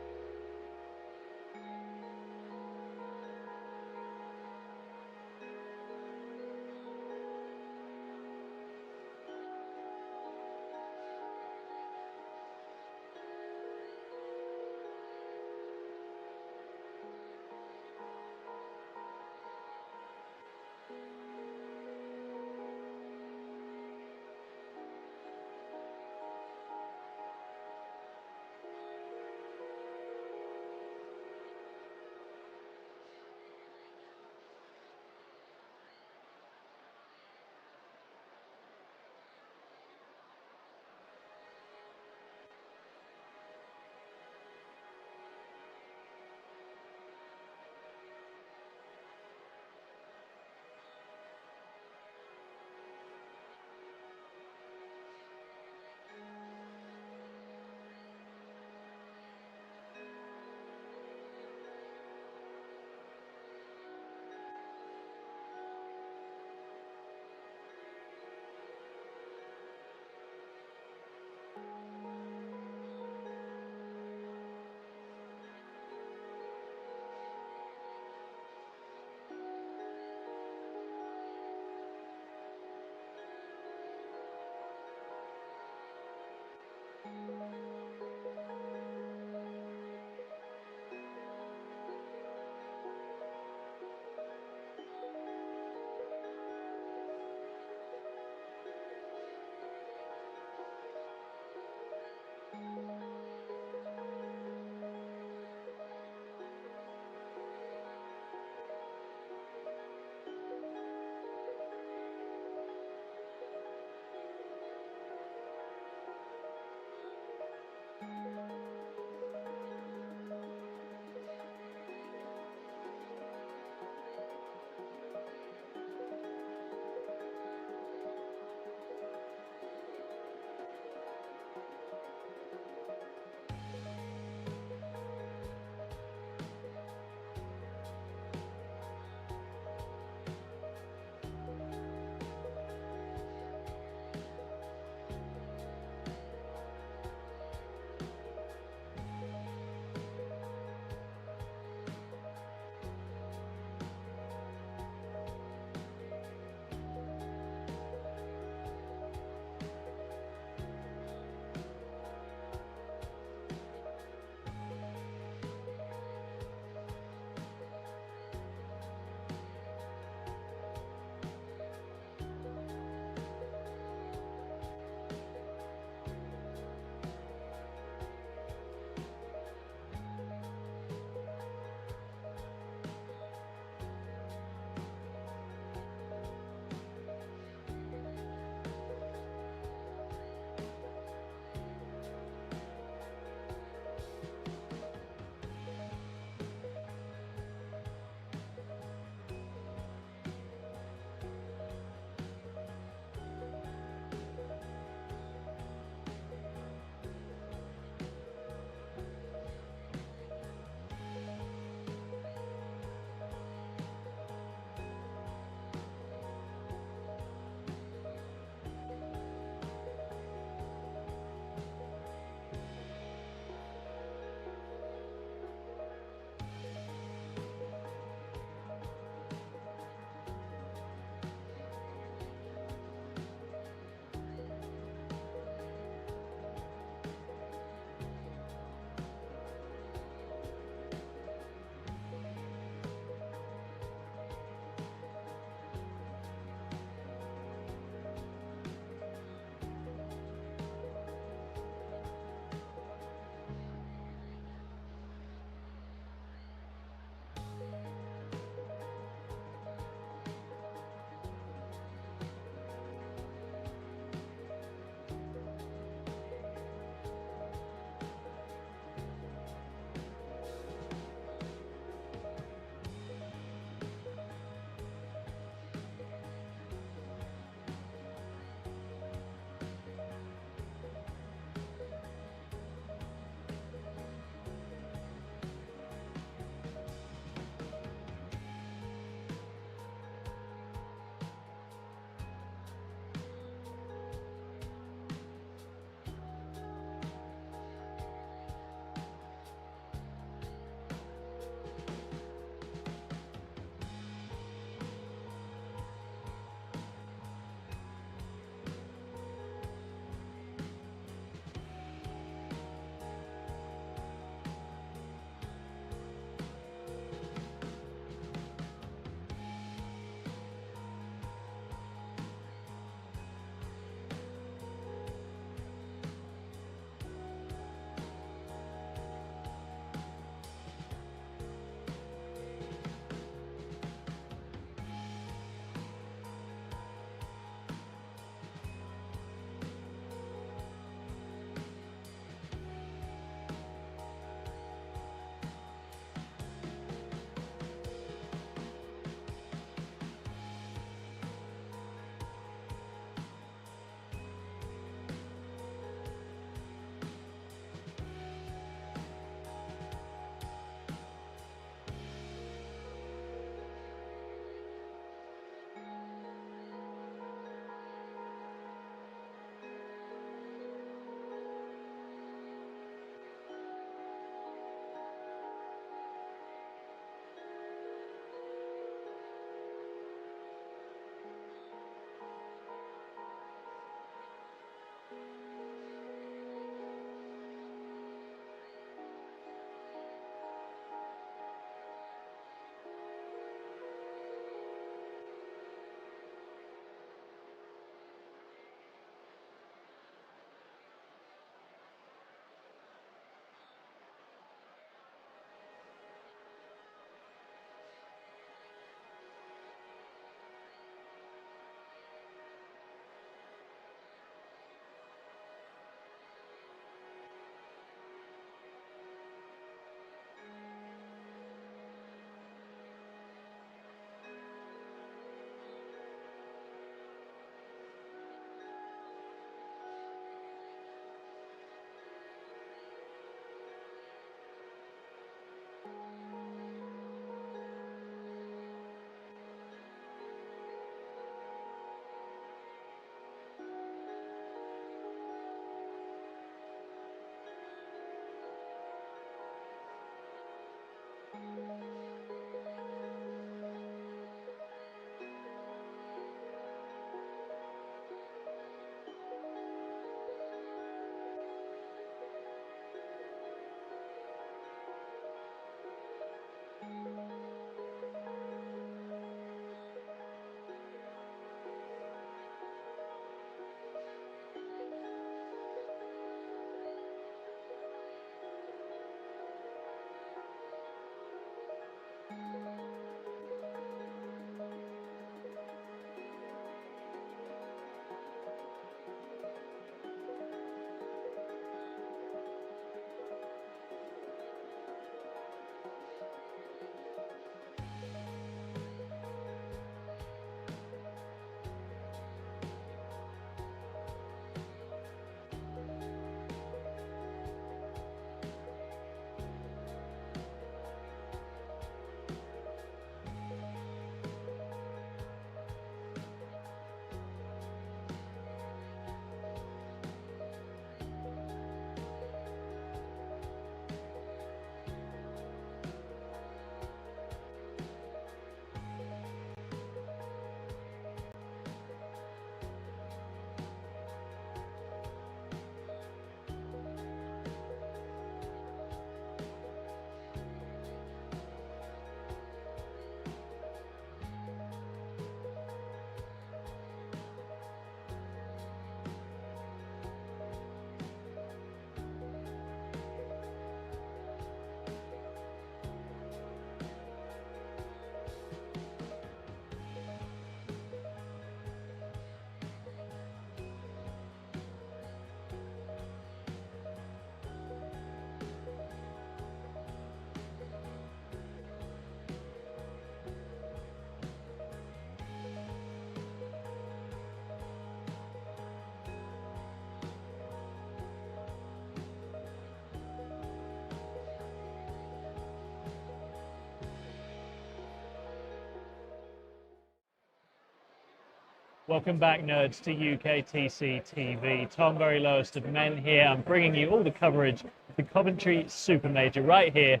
Welcome back, nerds, to UKTC TV. Tom, very lowest of men here. I'm bringing you all the coverage of the Coventry Super Major right here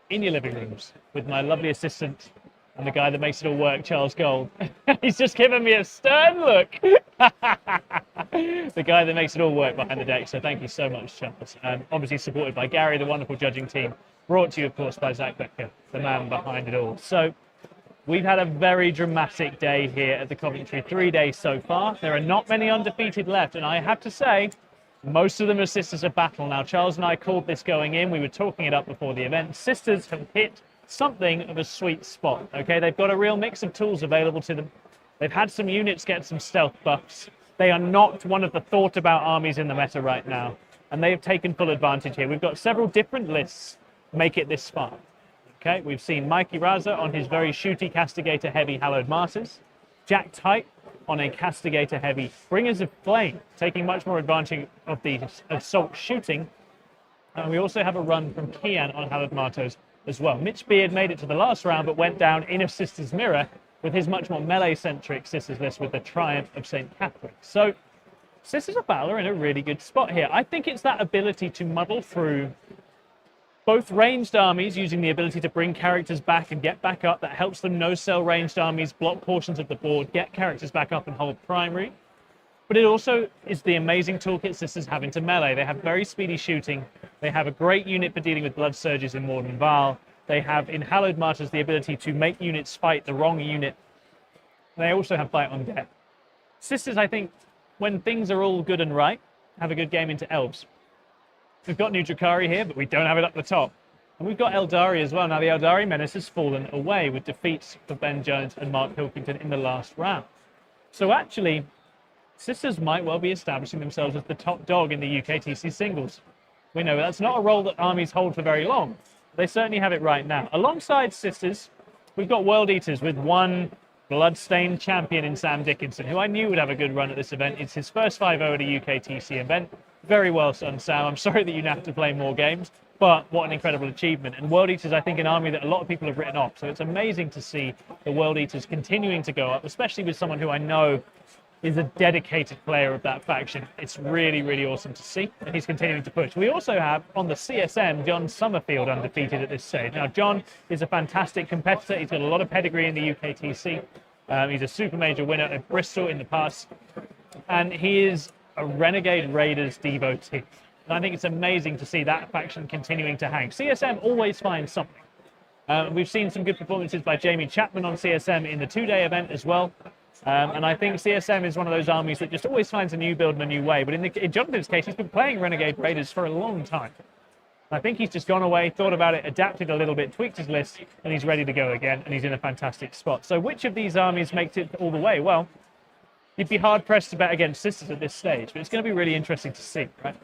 in your living rooms with my lovely assistant and the guy that makes it all work, Charles Gold. He's just given me a stern look. The guy that makes it all work behind the deck. So thank you so much, Charles. Obviously supported by Gary, the wonderful judging team. Brought to you, of course, by Zach Becker, the man behind it all. So we've had a very dramatic day here at the Coventry, 3 days so far. There are not many undefeated left, and I have to say, most of them are Sisters of Battle. Now, Charles and I called this going in. We were talking it up before the event. Sisters have hit something of a sweet spot, okay? They've got a real mix of tools available to them. They've had some units get some stealth buffs. They are not one of the thought about armies in the meta right now, and they have taken full advantage here. We've got several different lists make it this far. Okay, we've seen Mikey Raza on his very shooty Castigator heavy Hallowed Martyrs, Jack Type on a Castigator heavy Bringers of Flame, taking much more advantage of the assault shooting. And we also have a run from Kian on Hallowed Martyrs as well. Mitch Beard made it to the last round, but went down in a Sister's Mirror with his much more melee-centric Sisters list with the Triumph of St. Catherine. So Sisters of Battle are in a really good spot here. I think it's that ability to muddle through both ranged armies using the ability to bring characters back and get back up. That helps them no-sell ranged armies, block portions of the board, get characters back up and hold primary. But it also is the amazing toolkit Sisters have into melee. They have very speedy shooting. They have a great unit for dealing with blood surges in Morden Val. They have in Hallowed Martyrs the ability to make units fight the wrong unit. They also have Fight on Death. Sisters, I think, when things are all good and right, have a good game into Elves. We've got New Drakari here, but we don't have it up the top. And we've got Eldari as well. Now, the Eldari menace has fallen away with defeats for Ben Jones and Mark Pilkington in the last round. So actually, Sisters might well be establishing themselves as the top dog in the UKTC singles. We know that's not a role that armies hold for very long. They certainly have it right now. Alongside Sisters, we've got World Eaters with one bloodstained champion in Sam Dickinson, who I knew would have a good run at this event. It's his first 5-0 at a UKTC event. Very well done, Sam. I'm sorry that you have to play more games, but what an incredible achievement. And World Eaters, I think, an army that a lot of people have written off. So it's amazing to see the World Eaters continuing to go up, especially with someone who I know is a dedicated player of that faction. It's really, really awesome to see, and he's continuing to push. We also have, on the CSM, John Summerfield undefeated at this stage. Now, John is a fantastic competitor. He's got a lot of pedigree in the UKTC. He's a Super Major winner at Bristol in the past, and he is a Renegade Raiders devotee. And I think it's amazing to see that faction continuing to hang. CSM always finds something. We've seen some good performances by Jamie Chapman on CSM in the 2-day event as well. And I think CSM is one of those armies that just always finds a new build and a new way. But in Jonathan's case, he's been playing Renegade Raiders for a long time. I think he's just gone away, thought about it, adapted a little bit, tweaked his list, and he's ready to go again, and he's in a fantastic spot. So which of these armies makes it all the way? Well, you'd be hard-pressed to bet against Sisters at this stage, but it's going to be really interesting to see, right?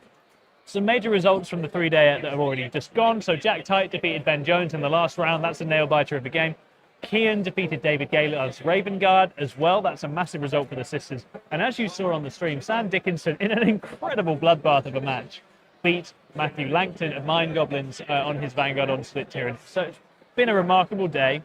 Some major results from the 3-day that have already just gone. So Jack Tite defeated Ben Jones in the last round. That's a nail-biter of the game. Kian defeated David Gaylord's Raven Guard as well. That's a massive result for the Sisters. And as you saw on the stream, Sam Dickinson, in an incredible bloodbath of a match, beat Matthew Langton of Mind Goblins on his Vanguard on Split Tyranny. So it's been a remarkable day.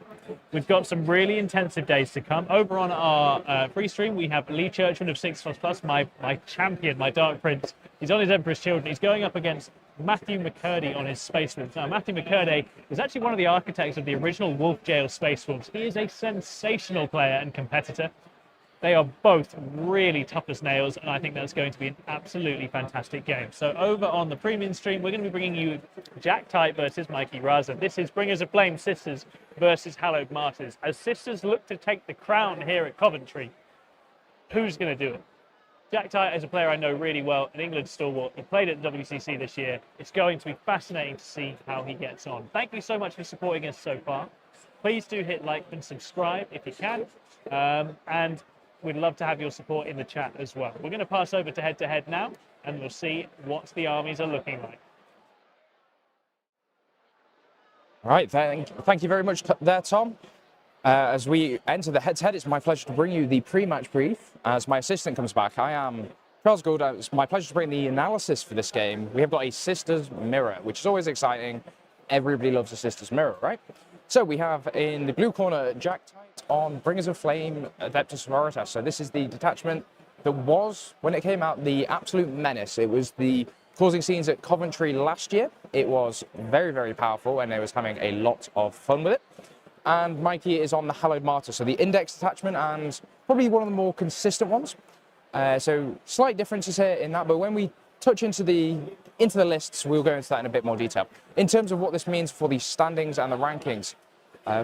We've got some really intensive days to come. Over on our free stream, we have Lee Churchman of 6++, my champion, my Dark Prince. He's on his Emperor's Children. He's going up against Matthew McCurdy on his Space Wolves. Now, Matthew McCurdy is actually one of the architects of the original Wolf Jail Space Wolves. He is a sensational player and competitor. They are both really tough as nails, and I think that's going to be an absolutely fantastic game. So over on the premium stream, we're going to be bringing you Jack Tite versus Mikey Raza. This is Bringers of Flame Sisters versus Hallowed Martyrs. As Sisters look to take the crown here at Coventry, who's going to do it? Jack Tite is a player I know really well, an England stalwart. He played at the WCC this year. It's going to be fascinating to see how he gets on. Thank you so much for supporting us so far. Please do hit like and subscribe if you can. And we'd love to have your support in the chat as well. We're going to pass over to head-to-head now, and we'll see what the armies are looking like. All right, thank you very much there, Tom. As we enter the head-to-head, it's my pleasure to bring you the pre-match brief. As my assistant comes back, I am Charles Gould. It's my pleasure to bring the analysis for this game. We have got a Sisters Mirror, which is always exciting. Everybody loves a Sisters Mirror, right? So we have in the blue corner, Jack Tite on Bringers of Flame, Adeptus Sororitas. So this is the detachment that was, when it came out, the absolute menace. It was the causing scenes at Coventry last year. It was very, very powerful, and it was having a lot of fun with it. And Mikey is on the Hallowed Martyr, so the index detachment, and probably one of the more consistent ones. So slight differences here in that, but when we touch into the lists, we'll go into that in a bit more detail. In terms of what this means for the standings and the rankings,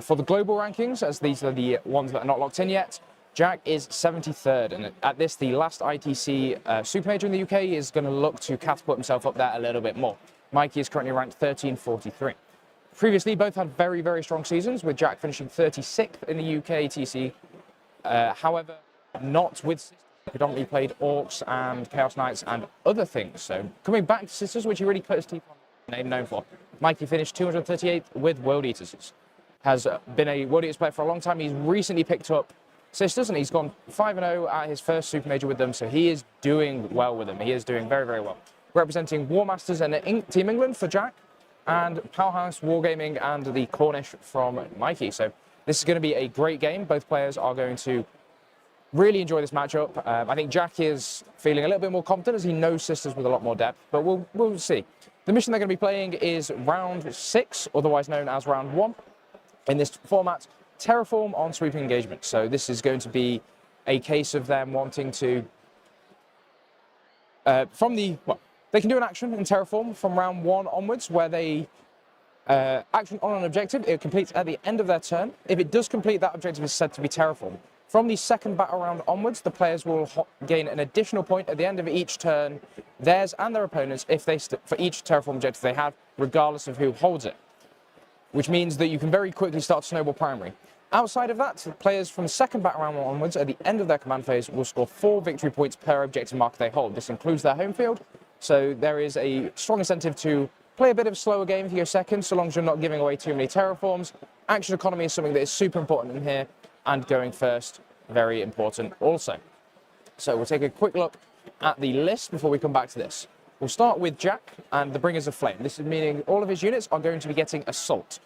for the global rankings, as these are the ones that are not locked in yet, Jack is 73rd, and at this, the last ITC Super Major in the UK is going to look to catapult himself up there a little bit more. Mikey is currently ranked 1343. Previously, both had very, very strong seasons, with Jack finishing 36th in the UKTC. However, not with Sisters. Predominantly played Orcs and Chaos Knights and other things. So coming back to Sisters, which he really put his teeth on, name known for. Mikey finished 238th with World Eaters. Has been a World Eaters player for a long time. He's recently picked up Sisters, and he's gone 5-0 at his first Super Major with them. So he is doing well with them. He is doing very, very well. Representing War Masters and Team England for Jack, and Powerhouse Wargaming and the Cornish from Mikey. So this is going to be a great game. Both players are going to really enjoy this matchup. I think Jack is feeling a little bit more confident as he knows Sisters with a lot more depth, but we'll see. The mission they're going to be playing is round 6, otherwise known as round 1. In this format, Terraform on Sweeping Engagement. So this is going to be a case of them wanting to, they can do an action in Terraform from round 1 onwards, where they action on an objective. It completes at the end of their turn. If it does complete, that objective is said to be Terraform. From the second battle round onwards, the players will gain an additional point at the end of each turn, theirs and their opponents, if they for each Terraform objective they have, regardless of who holds it. Which means that you can very quickly start to snowball primary. Outside of that, players from the second battle round onwards, at the end of their command phase, will score 4 victory points per objective marker they hold. This includes their home field, so there is a strong incentive to play a bit of a slower game if you go second, so long as you're not giving away too many terraforms. Action economy is something that is super important in here, and going first, very important also. So we'll take a quick look at the list before we come back to this. We'll start with Jack and the Bringers of Flame. This is meaning all of his units are going to be getting Assault.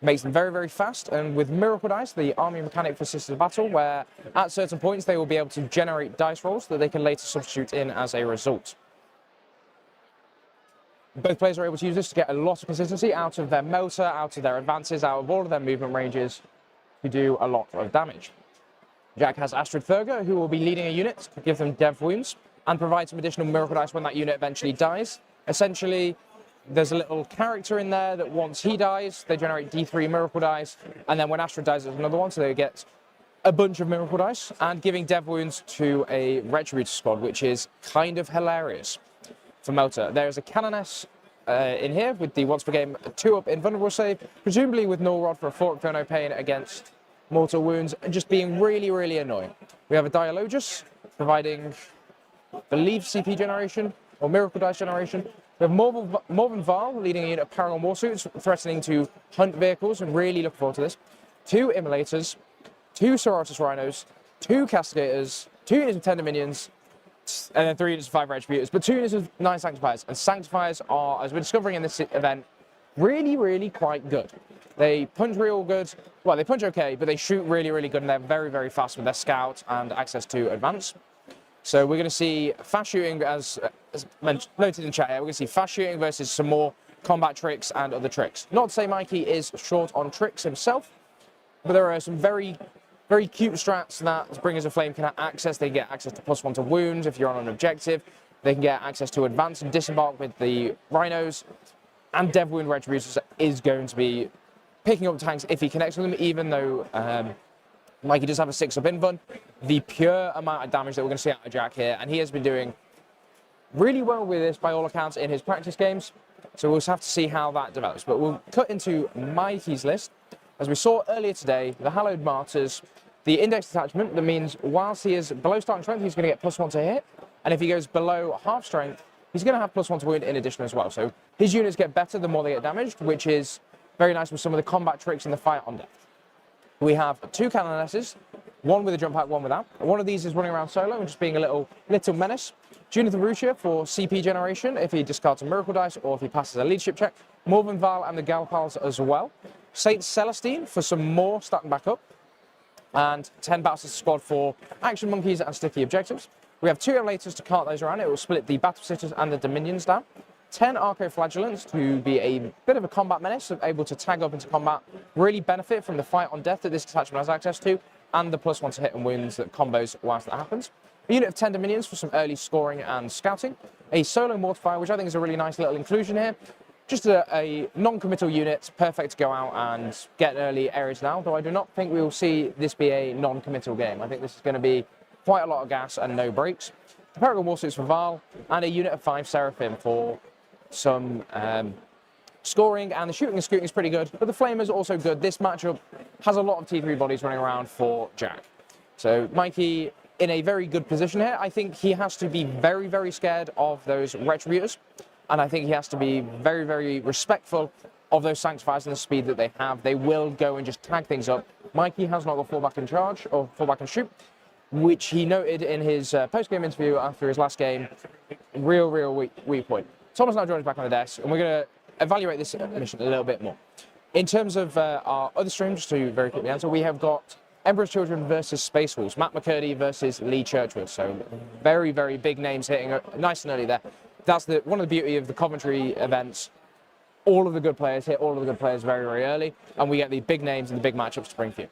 makes them very, very fast. And with Miracle Dice, the army mechanic for Sisters of Battle, where at certain points they will be able to generate dice rolls that they can later substitute in as a result. Both players are able to use this to get a lot of consistency out of their motor, out of their advances, out of all of their movement ranges to do a lot of damage. Jack has Astrid Thurger, who will be leading a unit to give them dev wounds and provide some additional Miracle Dice when that unit eventually dies. Essentially, there's a little character in there that once he dies, they generate D3 Miracle Dice, and then when Astrid dies, there's another one, so they get a bunch of Miracle Dice, and giving dev wounds to a Retributor squad, which is kind of hilarious for Motor. There's a Canoness in here with the once per game 2-up invulnerable save, presumably with Null Rod for a 4-up for no pain against mortal wounds, and just being really, really annoying. We have a Dialogus providing, I believe, CP generation or Miracle Dice generation. We have Morven Val leading a unit of Paragon Warsuits, threatening to hunt vehicles, and really looking forward to this. 2 Immolators, 2 Sororitas Rhinos, 2 Castigators, 2 units of Tender Minions, and then 3 units of 5 Retributors, but 2 units of 9 Sanctifiers. And Sanctifiers are, as we're discovering in this event, really, really quite good. They punch real good. Well, they punch okay, but they shoot really, really good, and they're very, very fast with their scout and access to advance. So we're going to see fast shooting, as noted in chat here, we're going to see fast shooting versus some more combat tricks and other tricks. Not to say Mikey is short on tricks himself, but there are some very, very cute strats that Bringers of Flame can access. They get access to +1 to wounds if you're on an objective. They can get access to advance and disembark with the Rhinos. And Dev Wound Retributors is going to be picking up tanks if he connects with them, even though Mikey does have a 6-up invuln. The pure amount of damage that we're going to see out of Jack here, and he has been doing really well with this by all accounts in his practice games, so we'll have to see how that develops. But we'll cut into Mikey's list. As we saw earlier today, the Hallowed Martyrs, the index attachment, that means whilst he is below starting strength, he's going to get +1 to hit, and if he goes below half strength, he's going to have +1 to wound in addition as well. So his units get better the more they get damaged, which is very nice with some of the combat tricks in the fight on deck. We have 2 Canonesses, one with a jump pack, one without. One of these is running around solo and just being a little menace. Junith of Rutia for CP generation if he discards a Miracle Dice or if he passes a leadership check. Morven Val and the Galpals as well. Saint Celestine for some more starting back up. And 10 Battle Sisters squad for action monkeys and sticky objectives. We have 2 Immolators to cart those around. It will split the Battle Sisters and the Dominions down. 10 Archoflagellants to be a bit of a combat menace, able to tag up into combat, really benefit from the fight on death that this attachment has access to, and the +1 to hit and wounds that combos whilst that happens. A unit of 10 Dominions for some early scoring and scouting. A Solo Mortifier, which I think is a really nice little inclusion here. Just a non-committal unit, perfect to go out and get early areas now, though I do not think we will see this be a non-committal game. I think this is going to be quite a lot of gas and no breaks. The Paragon Warsuits for Val, and a unit of 5 Seraphim for some scoring, and the shooting and scooting is pretty good, but the Flamer is also good. This matchup has a lot of T3 bodies running around for Jack. So Mikey in a very good position here. I think he has to be very, very scared of those Retributors, and I think he has to be very, very respectful of those Sanctifiers and the speed that they have. They will go and just tag things up. Mikey has not got fallback and charge, or fallback and shoot, which he noted in his post-game interview after his last game. Real weak point. Thomas now joins back on the desk, and we're going to evaluate this mission a little bit more. In terms of our other stream, just to very quickly answer, we have got Emperor's Children versus Space Wolves, Matt McCurdy versus Lee Churchwood. So very, very big names hitting nice and early there. That's one of the beauty of the Coventry events. All of the good players hit all of the good players very, very early, and we get the big names and the big matchups to bring for you.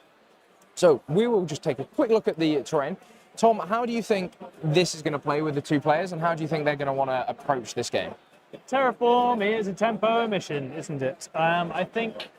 So we will just take a quick look at the terrain. Tom, how do you think this is going to play with the 2 players, and how do you think they're going to want to approach this game? Terraform is a tempo mission, isn't it? I think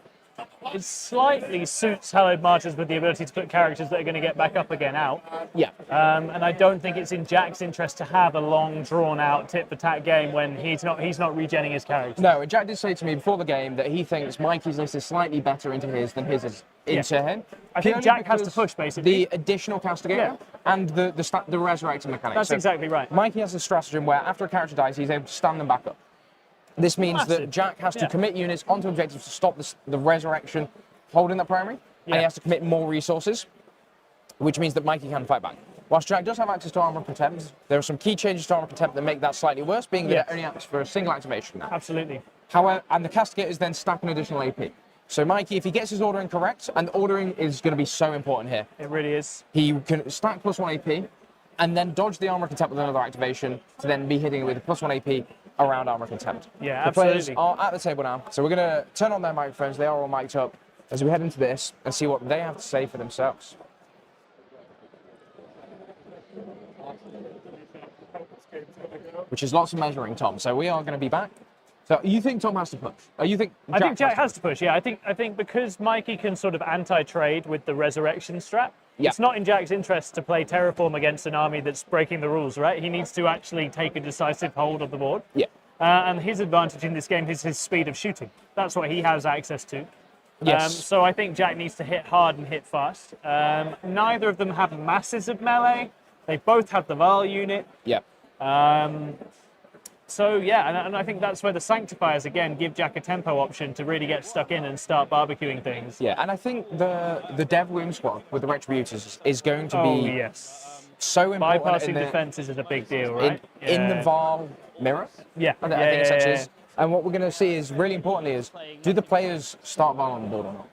it slightly suits Hallowed Martyrs with the ability to put characters that are going to get back up again out. Yeah. And I don't think it's in Jack's interest to have a long, drawn-out tit-for-tat game when he's not regenning his character. No, and Jack did say to me before the game that he thinks Mikey's list is slightly better into his than his is into him. I think Jack has to push, basically. The additional Castigator and the resurrecting mechanic. That's exactly right. Mikey has a stratagem where after a character dies, he's able to stand them back up. This means that Jack has to commit units onto objectives to stop the resurrection holding that primary, and he has to commit more resources, which means that Mikey can fight back. Whilst Jack does have access to Armor Protect, there are some key changes to Armor Protect that make that slightly worse, being that it only acts for a single activation now. Absolutely. However, and the Castigators then stack an additional AP. So Mikey, if he gets his ordering correct, and ordering is going to be so important here. It really is. He can stack +1 AP, and then dodge the armor contempt with another activation to then be hitting it with +1 AP around armor contempt. Yeah, the absolutely. players are at the table now, so we're going to turn on their microphones. They are all mic'd up as we head into this and see what they have to say for themselves. Which is lots of measuring, Tom. So we are going to be back. So you think Tom has to push? You think I think Jack has to push. Yeah, I think because Mikey can sort of anti-trade with the resurrection strap. Yeah. It's not in Jack's interest to play Terraform against an army that's breaking the rules, right? He needs to actually take a decisive hold of the board. Yeah. And his advantage in this game is his speed of shooting. That's what he has access to. Yes. So I think Jack needs to hit hard and hit fast. Neither of them have masses of melee. They both have the Val unit. Yeah. So yeah, and I think that's where the Sanctifiers again give Jack a tempo option to really get stuck in and start barbecuing things. Yeah, and I think the Dev Wound Squad with the Retributors is going to Oh be yes, so important bypassing in the, defenses is a big deal, right? in the Val mirror. Yeah, I think essentially is. And what we're going to see is really importantly is do the players start Val on the board or not?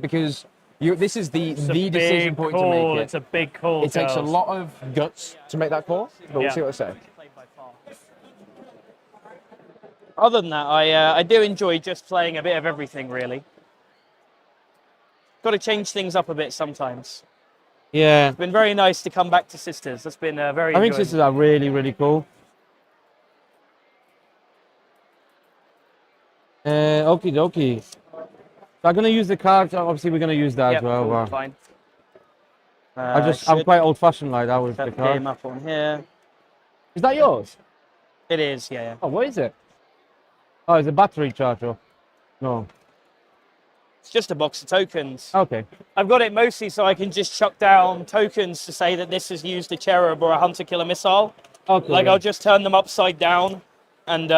Because this is the decision point to make it. It's a big call. It takes a lot of guts to make that call, but we'll see what they say. Other than that, I do enjoy just playing a bit of everything, really. Got to change things up a bit sometimes. Yeah. It's been very nice to come back to Sisters. That's been very I think enjoyable. Sisters are really, really cool. Okie dokie. So I'm going to use the cards. Obviously, we're going to use that as well. Cool, But fine. I'm quite old-fashioned like that with set the the card. game up on here. Is that yours? It is, yeah. Oh, what is it? Oh, it's a battery charger. No. It's just a box of tokens. Okay. I've got it mostly so I can just chuck down tokens to say that this has used a cherub or a hunter killer missile. Okay. Like I'll just turn them upside down and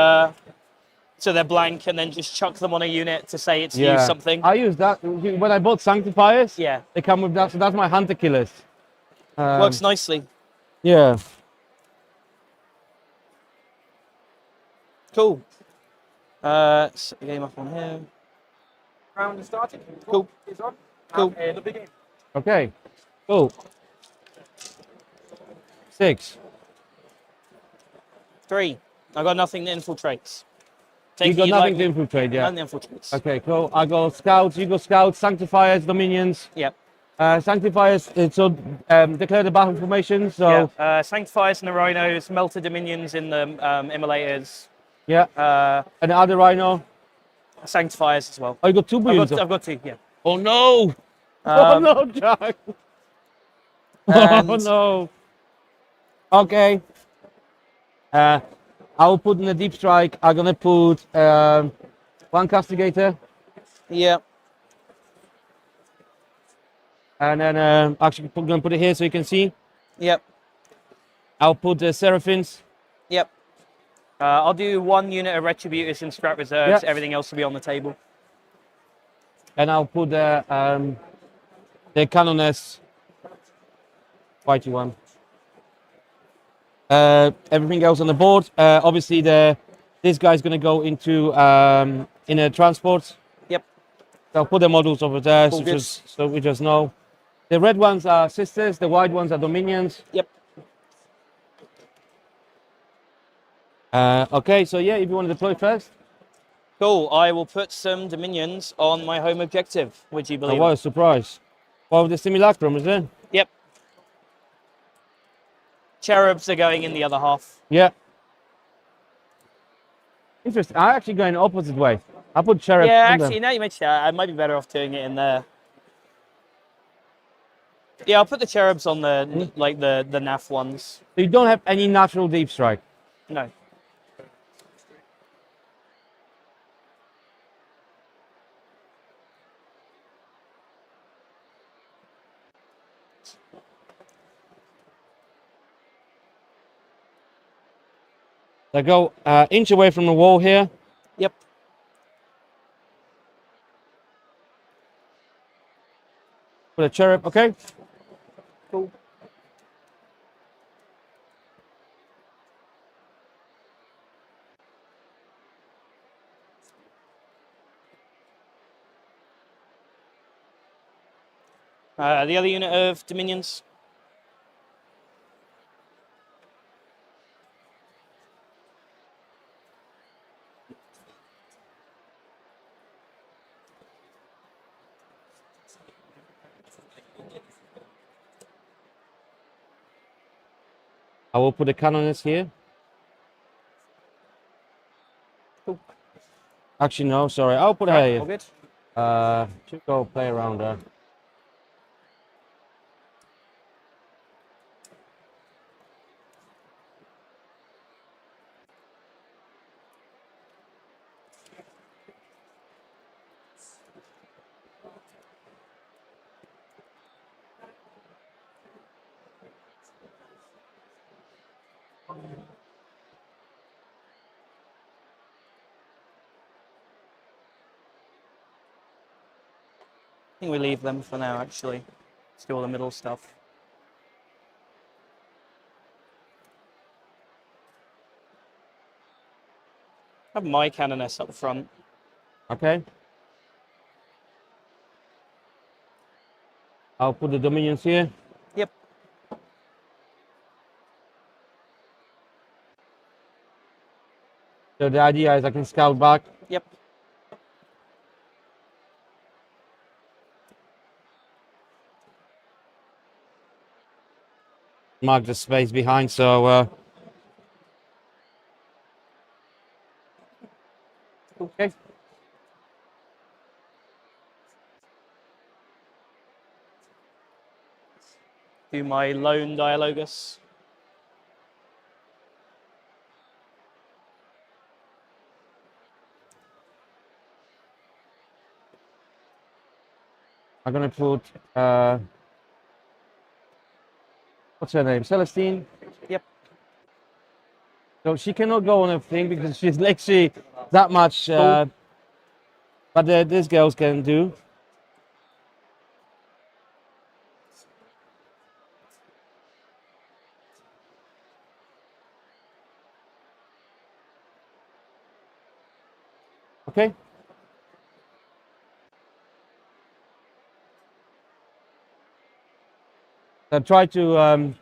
so they're blank, and then just chuck them on a unit to say it's used something. I use that when I bought Sanctifiers. Yeah. They come with that, so that's my hunter killers. Works nicely. Yeah. Cool. Set the game up on here. Round is started. Cool. It's on. Cool. Have a lovely game. Okay. Cool. 6. 3. I got nothing that infiltrates. You got nothing to infiltrate, yeah. Nothing infiltrates. Okay, cool. I go scouts. You go scouts. Sanctifiers, dominions. Yep. Sanctifiers. So declare the battle formation. So Yeah. Sanctifiers and the Rhinos, Melter Dominions in the Immolators. yeah. And the other Rhino. Sanctifiers as well. Oh, you got 2 billions. I've got 2, yeah. Oh no! Oh no, Jack! Oh no! Okay. I will put in a deep strike. I'm gonna put 1 castigator, Yeah. and then actually gonna put it here so you can see. Yep. I'll put the Seraphins. Yep. I'll do 1 unit of Retributors and Scrap Reserves. Yep. Everything else will be on the table. And I'll put the Canoness. Whitey one. Everything else on the board. Obviously, this guy's going to go into inner transport. Yep. So I'll put the models over there All good. so we just know. The red ones are Sisters. The white ones are Dominions. Yep. Okay, so yeah, if you want to deploy first. Cool. I will put some Dominions on my home objective. Would you Oh, believe what a it? surprise. What with the Simulacrum, is it? Yep. Cherubs are going in the other half. Yeah. Interesting. I'm actually going the opposite way. I put Cherub. Yeah, on them. actually, now you mention that, I might be better off doing it in there. Yeah, I'll put the Cherubs on the the NAF ones. So you don't have any natural deep strike. No. They go inch away from the wall here. Yep. Put a cherub, okay? Cool. The other unit of Dominions. I will put the cannons here. Cool. Actually, no, sorry. I'll put her All here. good. Should go play around there. I think we leave them for now, actually. Let's do all the middle stuff. Have my Canoness up front. Okay. I'll put the Dominions here. Yep. So the idea is I can scout back. Yep. Mark the space behind, so okay. Do my lone Dialogus. I'm gonna put what's her name? Celestine. Yep. So she cannot go on a thing because she's literally that much. But these girls can do. Okay. So try to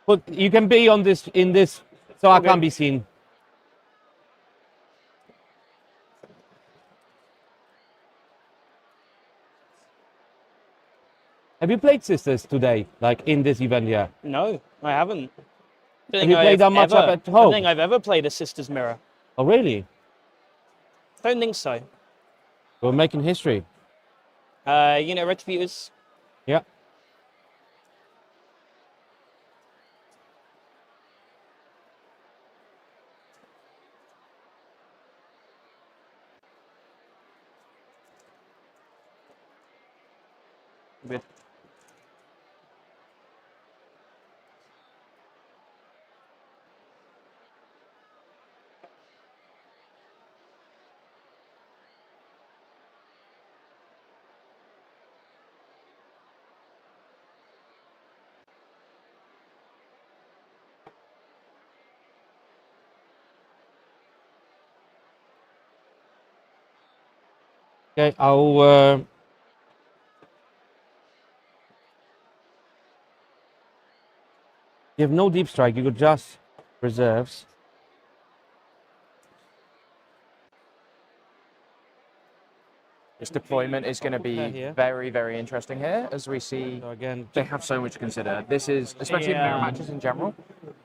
put. You can be on this in this, so I can't be seen. Have you played Sisters today, like in this event? Yeah. No, I haven't. Have you played that much up at I home? don't think I've ever played a Sister's Mirror. Oh, really? Don't think so. We're making history. Unit Retributors. Yeah. Good. Okay, I'll. You have no deep strike. You could just reserves. This deployment is going to be very, very interesting here, as we see So again, they have so much to consider. This is, especially in mirror matches in general,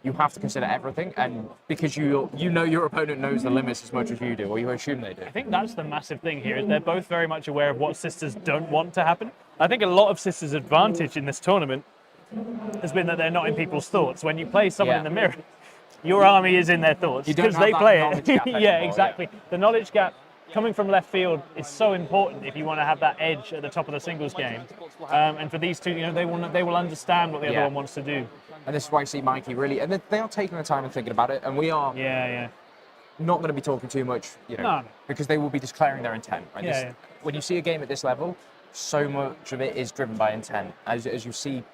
you have to consider everything, and because you know your opponent knows the limits as much as you do, or you assume they do. I think that's the massive thing here, is they're both very much aware of what Sisters don't want to happen. I think a lot of Sisters' advantage in this tournament has been that they're not in people's thoughts. When you play someone in the mirror, your army is in their thoughts because they play it. Yeah, exactly. The knowledge gap coming from left field is so important if you want to have that edge at the top of the singles game. And for these two, they will understand what the other one wants to do. And this is why I see Mikey really, and they are taking the time and thinking about it, and we are not going to be talking too much, because they will be declaring their intent. Right? When you see a game at this level, so much of it is driven by intent. As you see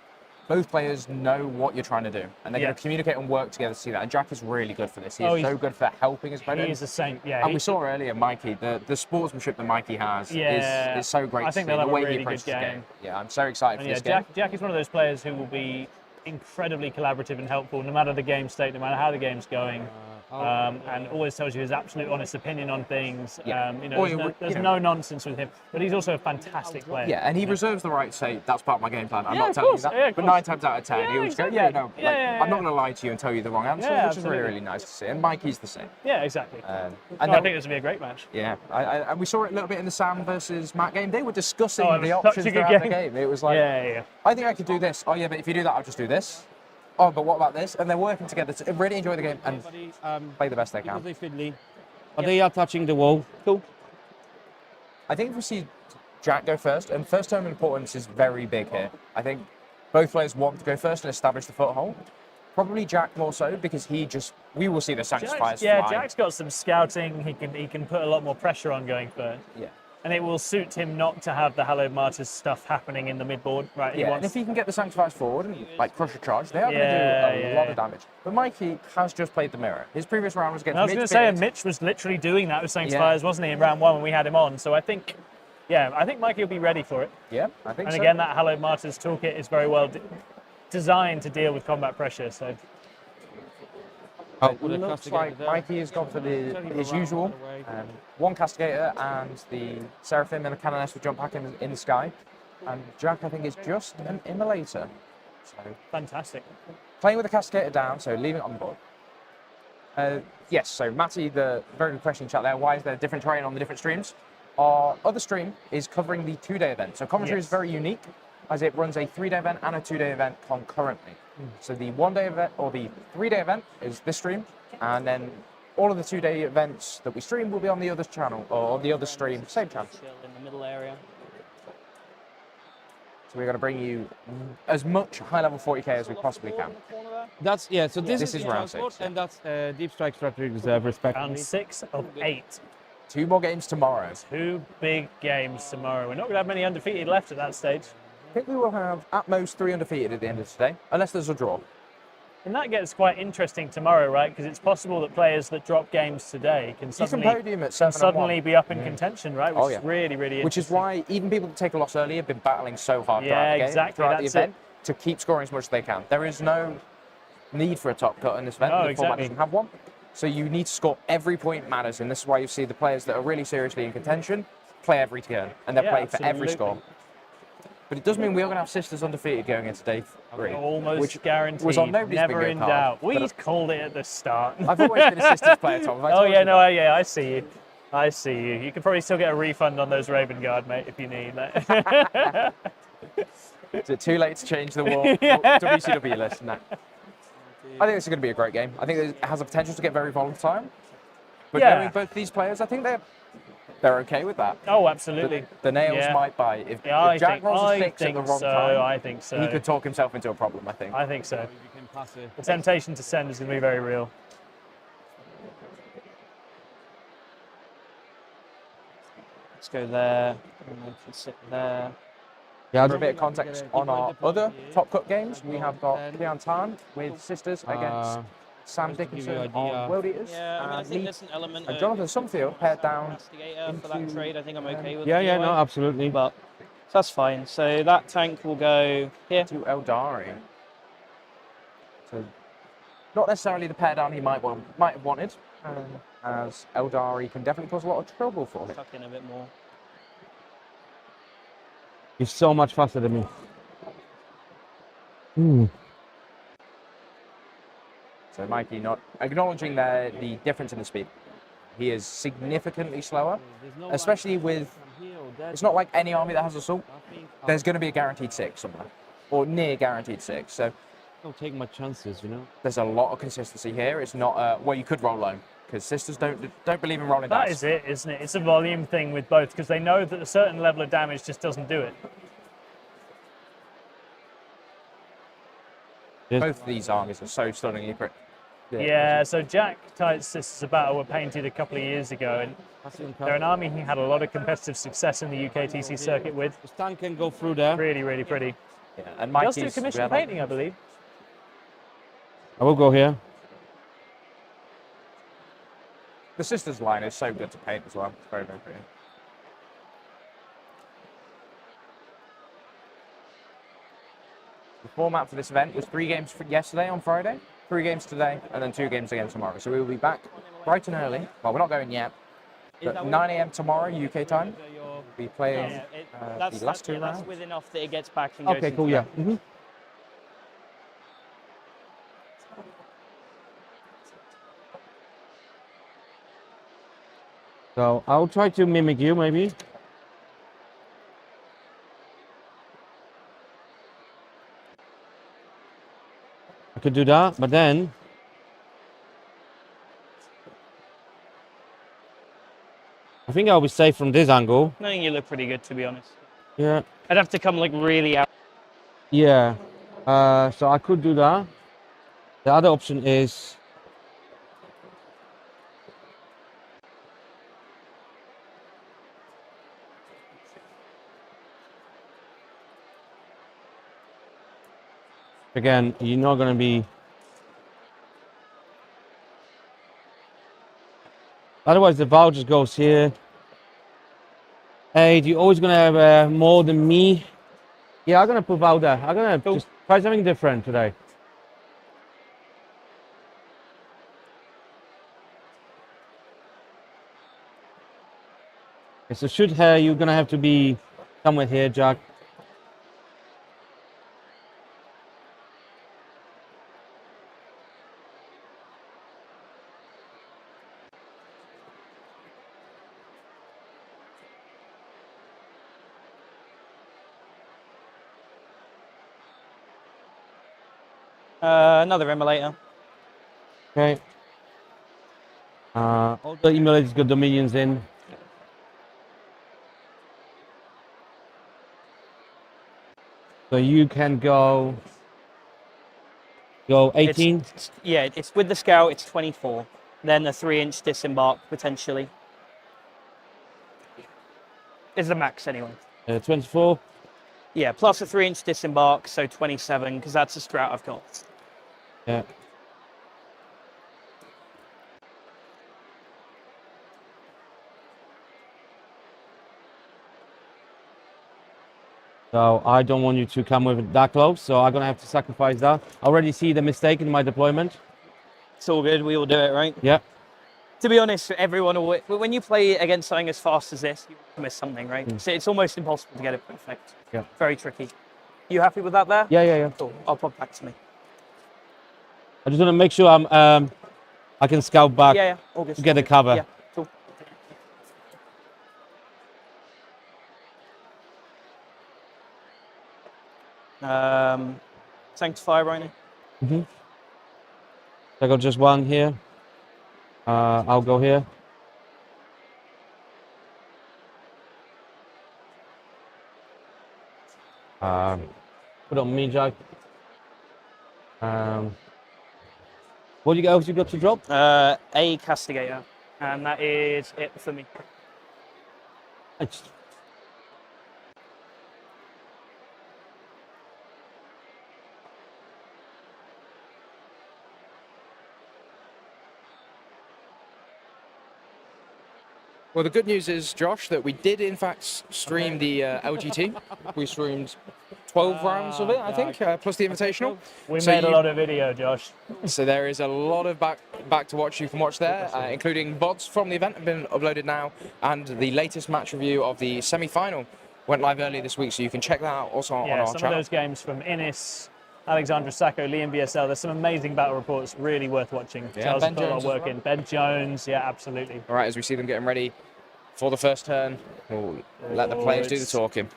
both players know what you're trying to do, and they're going to communicate and work together to see that. And Jack is really good for this. He is so good for helping his opponent. He's the same, yeah. And we saw earlier, Mikey, the sportsmanship that Mikey has is so great. I think to see, they'll have the way a really he approaches good the game. game. Yeah, I'm so excited for this game. Jack is one of those players who will be incredibly collaborative and helpful, no matter the game state, no matter how the game's going. And always tells you his absolute honest opinion on things. There's no nonsense with him, but he's also a fantastic player. Yeah, and he reserves the right to say that's part of my game plan. I'm not telling you that, but 9 times out of 10, he will just go, I'm not going to lie to you and tell you the wrong answer, which is really, really nice to see. And Mikey's the same. Yeah, exactly. I think this will be a great match. Yeah, and we saw it a little bit in the Sam versus Matt game. They were discussing the options throughout the game. It was like, I think I could do this. Oh yeah, but if you do that, I'll just do this. Oh, but what about this? And they're working together to really enjoy the game and play the best they can. They are touching the wall. Cool. I think if we see Jack go first, and first term importance is very big here. I think both players want to go first and establish the foothold. Probably Jack more so, because we will see the sacrifice fly. Jack's got some scouting. He can put a lot more pressure on going first. Yeah. And it will suit him not to have the Hallowed Martyrs stuff happening in the midboard, right? Yeah, and if he can get the Sanctifiers forward and crush a charge, they are going to do a lot of damage. But Mikey has just played the mirror. His previous round was against Mitch. I was going to say, and Mitch was literally doing that with Sanctifiers, wasn't he, in round 1 when we had him on? So I think Mikey will be ready for it. Yeah, I think so. And again, that Hallowed Martyrs toolkit is very well designed to deal with combat pressure. So. It looks like Mikey has gone for his usual. One Castigator and the Seraphim and a Canoness will jump back in the sky. And Jack, I think, is just an Immolator. So fantastic. Playing with the Castigator down, so leaving it on the board. Yes, so Matty, the very good question in chat there, why is there different terrain on the different streams? Our other stream is covering the 2-day event. So Coventry is very unique, as it runs a 3-day event and a 2-day event concurrently. So the 1-day event or the 3-day event is this stream, and then all of the 2-day events that we stream will be on the other channel or on the other stream, same channel. In the middle area. So we're going to bring you as much high-level 40k as we possibly can. That's So this is round 6, and that's Deep Strike Strategy Reserve, respectively. Round 6 of 8. 2 more games tomorrow. 2 big games tomorrow. We're not going to have many undefeated left at that stage. I think we will have at most 3 undefeated at the end of today, unless there's a draw. And that gets quite interesting tomorrow, right? Because it's possible that players that drop games today can suddenly be up in contention, right? Which is really, really interesting. Which is why even people that take a loss early have been battling so hard throughout the event to keep scoring as much as they can. There is no need for a top cut in this event. The format doesn't have one. So you need to score every point matters, and this is why you see the players that are really seriously in contention play every turn, and they play for every score. But it does mean we are going to have Sisters undefeated going into day 3. Almost which guaranteed. Was on nobody's Never in card, doubt. We called it at the start. I've always been a Sisters player, Tom. I see you. I see you. You can probably still get a refund on those Raven Guard, mate, if you need that. Is it too late to change the WCW list? No. I think this is going to be a great game. I think it has the potential to get very volatile. But knowing both these players, I think they're okay with that. Oh, absolutely. The nails might bite. If Jack rolls a 6 at the wrong time, I think so. He could talk himself into a problem, I think. I think so. The temptation to send is going to be very real. Let's go there. And we can sit there. For a bit of context on our other Top Cut games, we have got Leon Tan with Sisters against Sam Dickinson on World Eaters. Yeah, I think there's an element of Jonathan Sumfield paired down for that trade. I think I'm okay with. No, absolutely. But that's fine. So that tank will go here to Eldari. So not necessarily the pair down he might have wanted, as Eldari can definitely cause a lot of trouble for him. Tuck in a bit more. He's so much faster than me. So Mikey not acknowledging the difference in the speed. He is significantly slower, especially with... It's not like any army that has assault. There's going to be a guaranteed 6 somewhere, or near guaranteed 6. So don't take my chances, There's a lot of consistency here. It's not well, you could roll low, because Sisters don't believe in rolling dice. That is it, isn't it? It's a volume thing with both, because they know that a certain level of damage just doesn't do it. Both of these armies are so stunningly pretty. Yeah, so Jack Tight's Sisters Battle were painted a couple of years ago, and they're an army he had a lot of competitive success in the UKTC circuit with. The tank can go through there. Really, really pretty. Yeah, and Mikey's Just do commission painting, I believe. I will go here. The sisters line is so good to paint as well. It's very, very pretty. The format for this event was 3 games yesterday on Friday, 3 games today, and then 2 games again tomorrow. So we will be back bright and early. Well, we're not going yet. But 9 a.m. tomorrow, UK time. We'll be playing the last 2 rounds. That's with enough that it gets back and Okay, goes cool, yeah. So I'll try to mimic you, maybe. I could do that, but then I think I'll be safe from this angle. I think you look pretty good, to be honest. Yeah. I'd have to come like really out. Yeah. So I could do that. The other option is again, you're not going to be. Otherwise, the valve just goes here. Hey, you're always going to have more than me. Yeah, I'm going to put valve there. I'm going to just try something different today. Okay, so shoot here, you're going to have to be somewhere here, Jack. Another immolator. Okay. All the emulators got the minions in. So you can go 18. It's with the scout. It's 24. Then the 3-inch disembark potentially is the max anyway. 24. Yeah, plus a 3-inch disembark, so 27, because that's the strat I've got. Yeah. So I don't want you to come with that close, so I'm gonna have to sacrifice that. I already see the mistake in my deployment. It's all good, we will do it, right? Yeah. To be honest, everyone will, when you play against something as fast as this, you miss something, right? So it's almost impossible to get it perfect. Yeah. Very tricky. You happy with that there? Yeah. Cool, I'll pop back to me. I just want to make sure I can scout back to get the cover. Yeah, cool. Sanctify right now. I got just one here. I'll go here. Put on me, Jack. What else you got to drop? A Castigator, and that is it for me. Well, the good news is, Josh, that we did in fact stream the LGT. We streamed 12 rounds of it, I think, plus the Invitational. We made a lot of video, Josh. So there is a lot of back to watch you can watch there, including VODs from the event have been uploaded now, and the latest match review of the semi-final went live earlier this week, so you can check that out also on our some channel. of those games from Innis, Alexandra Sacco, Liam BSL, there's some amazing battle reports, really worth watching. Yeah, Charles Ben put a lot Jones of as work well. in. Ben Jones, yeah, absolutely. All right, as we see them getting ready for the first turn, we'll let the players do the talking.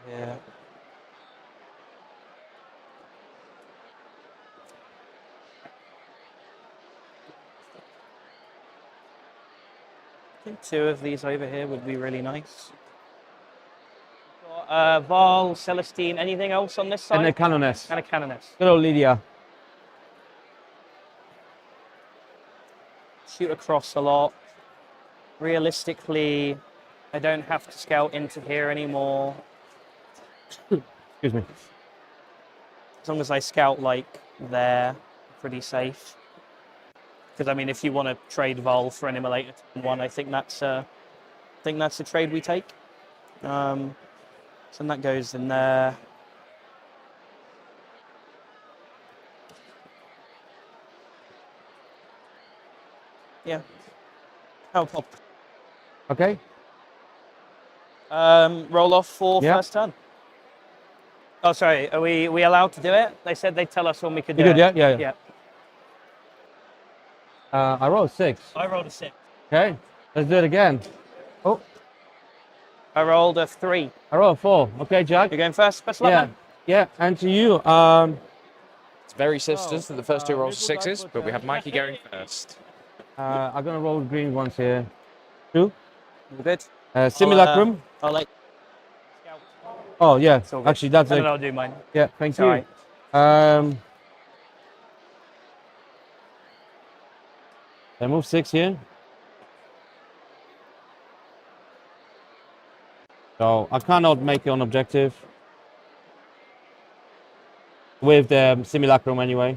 Yeah. I think 2 of these over here would be really nice. Val, Celestine, anything else on this side? And a Canoness. And a Canoness. Good old Lydia. Shoot across a lot. realistically, I don't have to scout into here anymore. Excuse me. As long as I scout like there, pretty safe. Because I mean, if you want to trade Vol for an immolator one, I think that's a trade we take. So that goes in there. Yeah. Help. Okay. Roll off for Yeah. first turn. Oh, sorry. Are we allowed to do it? They said they'd tell us when we could do You it. good? Yeah. Yeah. I rolled 6. I rolled a 6. Okay. Let's do it again. Oh, I rolled a 3. I rolled a 4. Okay, Jack. You're going first. Best of luck, Yeah. man. Yeah. And to you. It's very sisters that the first 2 rolls are 6s, but we have Mikey going first. I'm gonna roll the green ones here. 2. You good? Simulacrum. I'll let. Oh yeah. all good. Actually, that's And it. then I'll do mine. Yeah. Thank It's you. all right. I move 6 here. So I cannot make it on objective with the simulacrum anyway.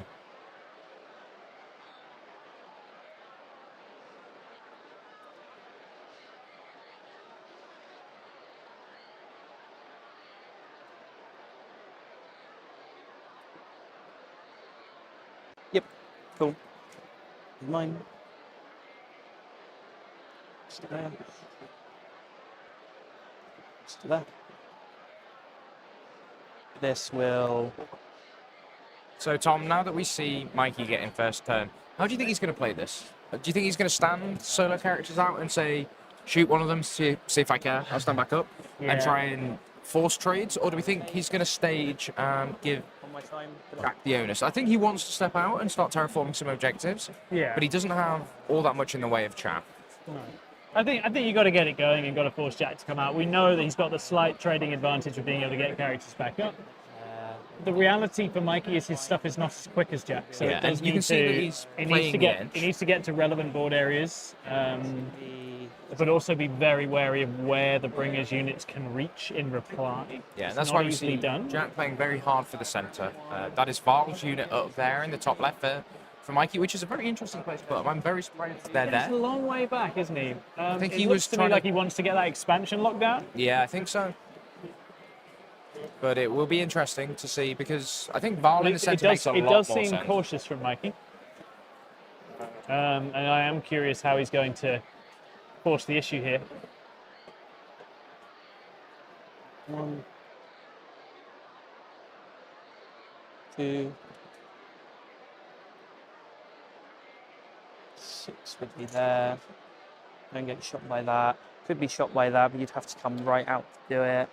Yep. Cool. Mine. Just there. Just there. This will. So, Tom, now that we see Mikey getting first turn, how do you think he's going to play this? Do you think he's going to stand solo characters out and say, shoot one of them, see if I care, I'll stand back up, and try and force trades? Or do we think he's going to stage and give Jack the onus? I think he wants to step out and start terraforming some objectives, but he doesn't have all that much in the way of chaff. No. I think you got to get it going and got to force Jack to come out. We know that he's got the slight trading advantage of being able to get characters back up. The reality for Mikey is his stuff is not as quick as Jack, so it does and you can see that he's playing the edge. He needs to get to relevant board areas, but also be very wary of where the Bringers units can reach in reply. Yeah, that's why we see Jack playing very hard for the centre. That is Val's unit up there in the top left for Mikey, which is a very interesting place to put him. I'm very surprised they're there. He's a long way back, isn't he? I think it he looks was to trying me like he wants to get that expansion locked down. Yeah, I think so. But it will be interesting to see because I think Val in the centre makes a lot more sense. It does seem cautious from Mikey. And I am curious how he's going to force the issue here. 1, 2, 6 would be there. Don't get shot by that. Could be shot by that, but you'd have to come right out to do it.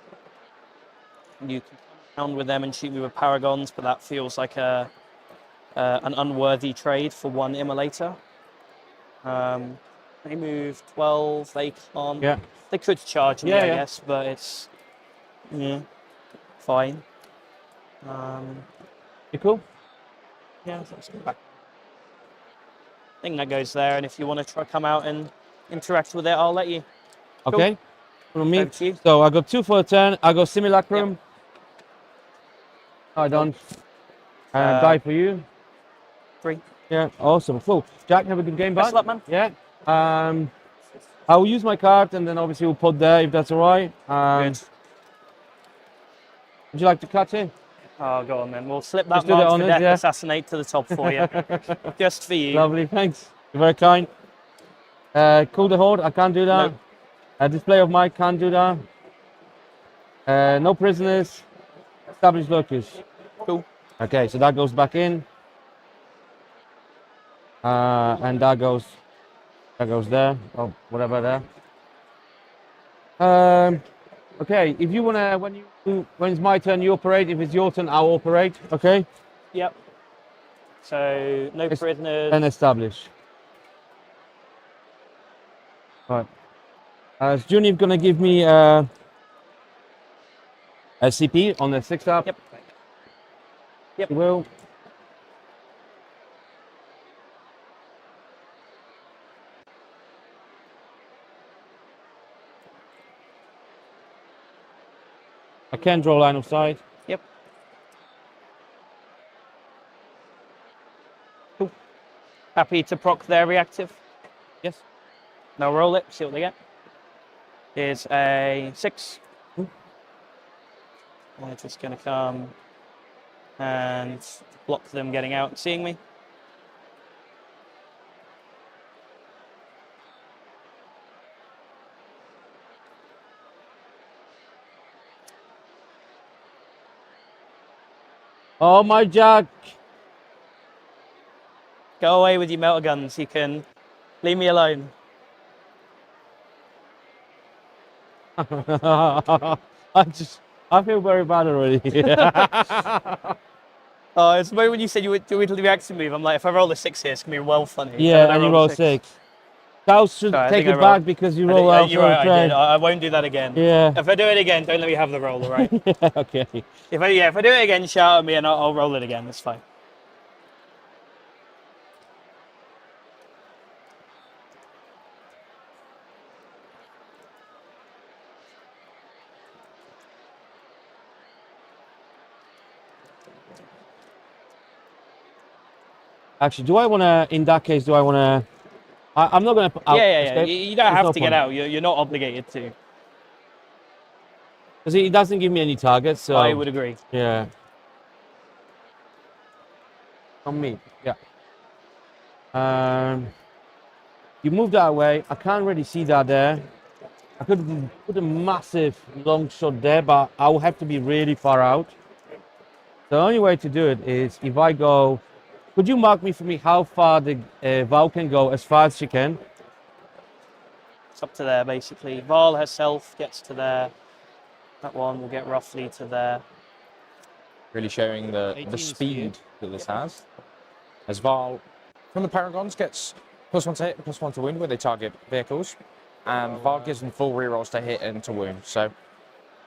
You can come down with them and shoot me with paragons, but that feels like an unworthy trade for one immolator. They move 12. They can't. Yeah. They could charge me, I guess, but it's fine. You cool? Yeah, let's go back. I think that goes there, and if you want to try come out and interact with it, I'll let you. Okay. From me. Over to you. So I got 2 for a turn. I got simulacrum. Yep. I don't. Die for you. 3. Yeah, awesome. Cool. Jack, have a good game, bud. Best of luck, man. Yeah. I will use my card and then obviously we'll put there if that's all right. Good. Would you like to cut in? Oh, go on then. We'll slip that Just do the March honours, Cadet yeah. Assassinate to the top for you. Just for you. Lovely, thanks. You're very kind. Cool the Horde, I can't do that. Display of might, can't do that. No prisoners. Established locus. Cool. Okay, so that goes back in. And that goes there, or whatever there. Okay, if you wanna, when it's my turn, you operate. If it's your turn, I'll operate. Okay. Yep. So no prisoners. And establish. Right. So Junior's gonna give me a CP on the 6 up. Yep. Yep. He will. I can draw line of sight. Yep. Cool. Happy to proc their reactive? Yes. Now roll it, see what they get. Here's a 6. They're just going to come and block them getting out and seeing me. Oh my Jack! Go away with your melter guns. You can leave me alone. I feel very bad already. Oh, it's the moment when you said you would do the reaction move. I'm like, if I roll a 6 here, it's gonna be well funny. Yeah, and you roll 6. Chaos should Sorry, I take think it I back rolled- because you roll out. You're right, I did. I won't do that again. Yeah. If I do it again, don't let me have the roll, all right? Yeah, okay. If I do it again, shout at me and I'll roll it again. That's fine. Actually, do I want to? In that case, do I want to? I'm not going to. Yeah. You don't have to get out. You're not obligated to. Because it doesn't give me any targets, so I would agree. Yeah. On me, yeah. You move that away. I can't really see that there. I could put a massive long shot there, but I will have to be really far out. The only way to do it is if I go. Could you mark me for me how far the Val can go as far as she can? It's up to there, basically. Val herself gets to there. That one will get roughly to there. Really showing the speed that this has. As Val, from the Paragons, gets +1 to hit and +1 to wound when they target vehicles. And Val gives them full rerolls to hit and to wound. So,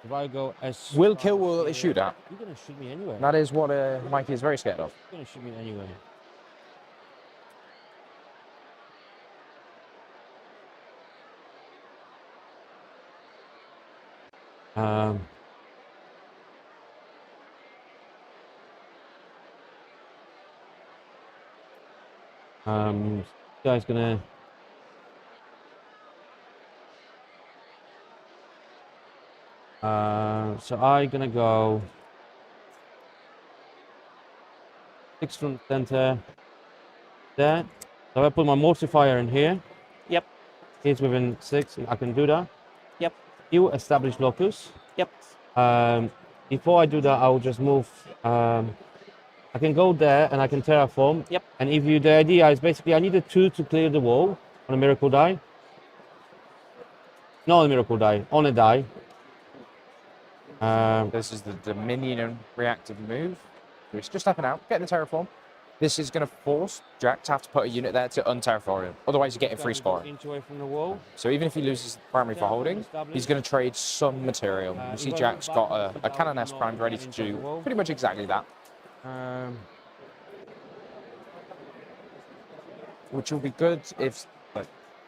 If I go as will kill will they shoot at? You're going to shoot me anyway. That is what Mikey is very scared of. You're going to shoot me anyway. Guy's gonna. So I'm gonna go 6 from center there. So I put my mortifier in here. Yep. He's within 6. I can do that. Yep. You establish locus. Yep. Before I do that, I'll just move. I can go there and I can terraform. Yep. And if you, the idea is basically I need a 2 to clear the wall on a miracle die. Not on a miracle die, on a die. This is the Dominion and reactive move. It's just stepping out, getting the terraform. This is going to force Jack to have to put a unit there to unterraform him. Otherwise, you're getting free scoring. Inch away from the wall. So even if he loses the primary for holding, he's going to trade some material. You see Jack's got a Cannon S primed ready to do pretty much exactly that. Which will be good if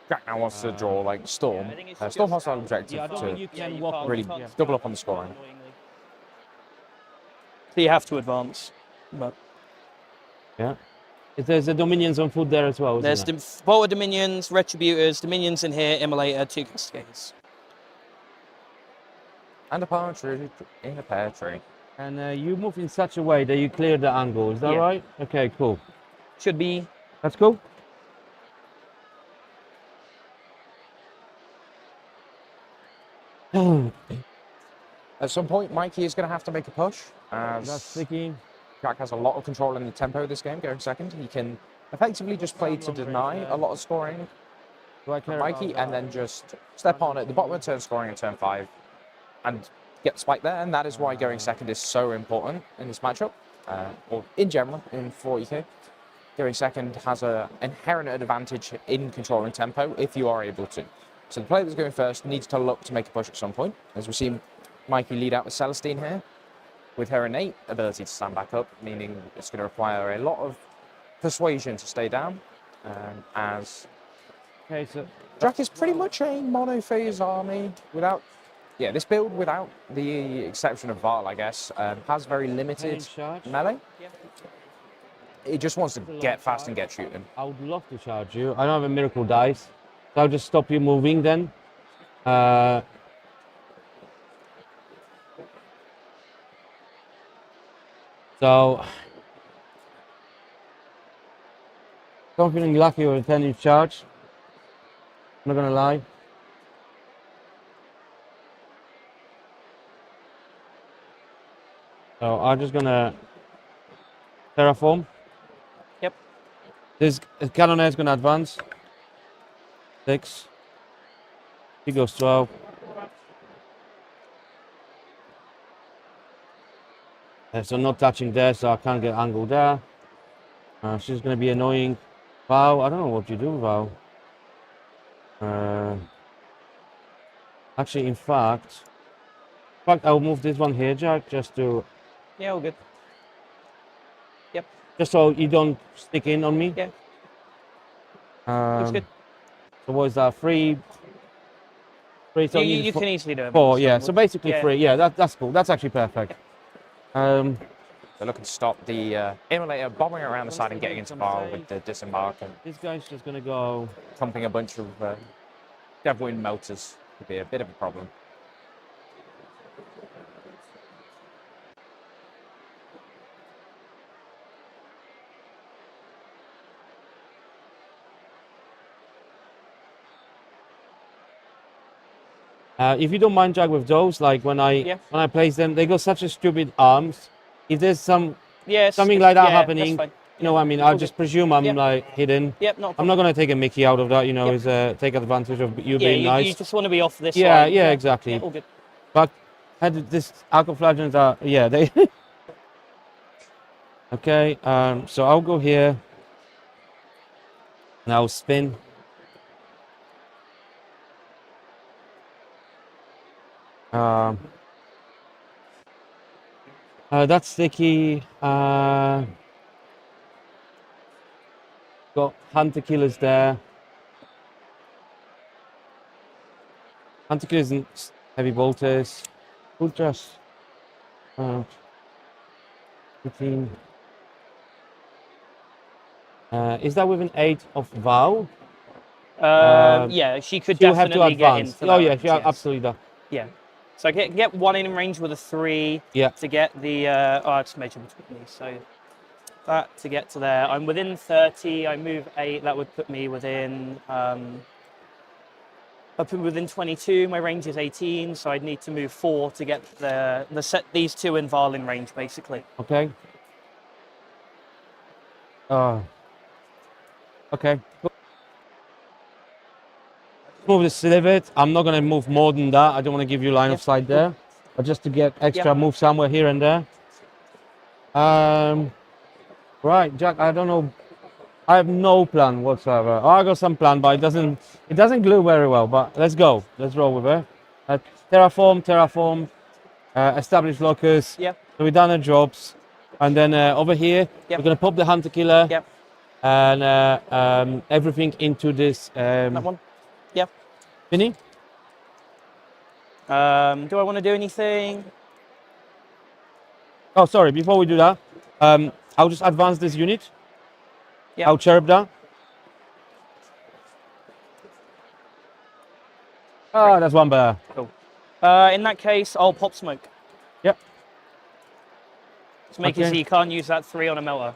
Jack now wants to draw like Storm. Storm hostile objective to really double up on the scoring. So you have to advance. But Yeah. There's the Dominions on foot there as well. there's Bolter Dominions, Retributors, Dominions in here, Immolator, 2 Castigators. And a power tree in a pear tree. And you move in such a way that you clear the angle. Is that right? Okay, cool. Should be. That's cool. At some point, Mikey is going to have to make a push. That's As sticky. Jack has a lot of control in the tempo of this game, going second. He can effectively just play to deny a lot of scoring from Mikey and then just step on at the bottom of turn scoring in turn 5 and get the spike there. And that is why going second is so important in this matchup, or in general in 40k. Going second has an inherent advantage in controlling tempo if you are able to. So the player that's going first needs to look to make a push at some point. As we've seen Mikey lead out with Celestine here, with her innate ability to stand back up, meaning it's going to require a lot of persuasion to stay down. As Okay, so Jack is pretty much a monophase army without Yeah, this build, without the exception of Varl, I guess, has very limited melee. It just wants to get fast and get shooting. I would love to charge you. I don't have a miracle dice, so I'll just stop you moving then. So, I'm feeling lucky with a 10-inch charge. I'm not gonna lie. So I'm just gonna terraform. Yep. This cannoneer is gonna advance. 6. He goes 12. So not touching there, so I can't get angle there. She's gonna be annoying. Val, I don't know what you do, Val. Actually, in fact, I'll move this one here, Jack, just to. Yeah, all good. Yep. Just so you don't stick in on me. Yeah. Looks good. So what is that? 3. So you can easily do it. 4, yeah. So basically 3. Yeah, that's cool. That's actually perfect. They're looking to stop the Immolator bombing around the side and getting into Varl with the disembark. And this guy's just gonna go pumping a bunch of Devilwind melters could be a bit of a problem. If you don't mind, Jack, with those, like when I place them, they got such a stupid arms. If there's something like that happening, you know, I mean, I'll just presume I'm like hidden. Yep, I'm not gonna take a Mickey out of that, you know, is take advantage of you being nice. You just want to be off this Yeah, line. yeah, exactly. Yeah, all good. But had this Alcoflagellants are, yeah, they. Okay, so I'll go here. And I'll spin. That's sticky. Got Hunter Killers there. Hunter Killers and Heavy Bolters. We'll just 15. Is that with an 8 of Vow? Yeah, she could definitely get in for that. Oh yeah, range, yeah, absolutely. That. Yeah. So I get 1 in range with a 3 to get the I just measure between these. So that to get to there. I'm within 30, I move 8, that would put me within up within 22, my range is 18, so I'd need to move 4 to get these 2 in Varl in range basically. Okay. Okay. Move the slivet. I'm not going to move more than that. I don't want to give you line of sight there. But just to get extra move somewhere here and there. Right, Jack, I don't know. I have no plan whatsoever. I got some plan, but it doesn't glue very well. But let's go. Let's roll with it. Terraform. Establish lockers. Yeah. So we've done our jobs. And then over here, we're going to pop the Hunter Killer. Yep. And everything into this. That one. Yep. Vinny? Do I want to do anything? Oh, sorry. Before we do that, I'll just advance this unit. Yeah. I'll cherub that. Oh, that's one better. Cool. In that case, I'll pop smoke. Yep. To make it so you can't use that 3 on a melter.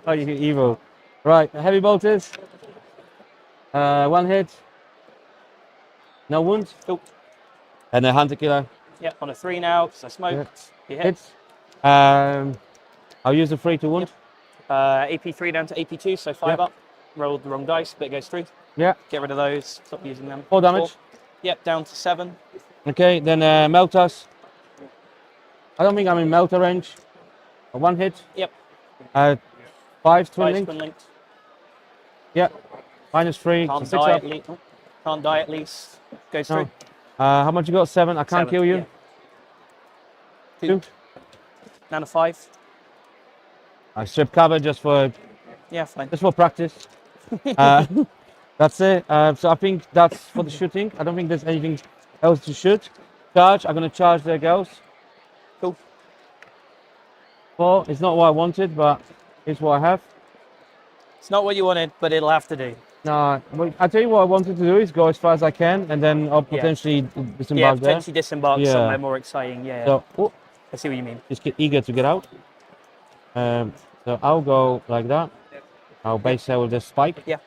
You evil. Right, heavy bolters. 1 hit. No wounds. Cool. And a Hunter Killer. Yep, on a 3 now because I smoked. Yeah. You hit. I'll use a 3 to wound. AP3 down to AP2, so 5 up. Rolled the wrong dice, but it goes through. Yeah. Get rid of those. Stop using them. 4 damage. 4. Yep, down to 7. Okay, then Meltas. I don't think I'm in Melter range. 1 hit. Yep. 5 twin 5 link. linked. Yep. -3. Can't so 6 die up. at least. Can't die at least. Goes through. How much you got? 7. I can't 7, kill you. Yeah. 2. Down to 5. I strip cover just for Yeah, fine. practice. That's it. So I think that's for the shooting. I don't think there's anything else to shoot. Charge. I'm gonna charge their girls. Cool. 4. It's not what I wanted, but it's what I have. It's not what you wanted, but it'll have to do. No, well, I tell you what I wanted to do is go as far as I can, and then I'll potentially disembark Yeah, there. potentially disembark somewhere more exciting. Yeah. So, oh, I see what you mean. just get eager to get out. So I'll go like that. I'll base sail with this spike. Yeah.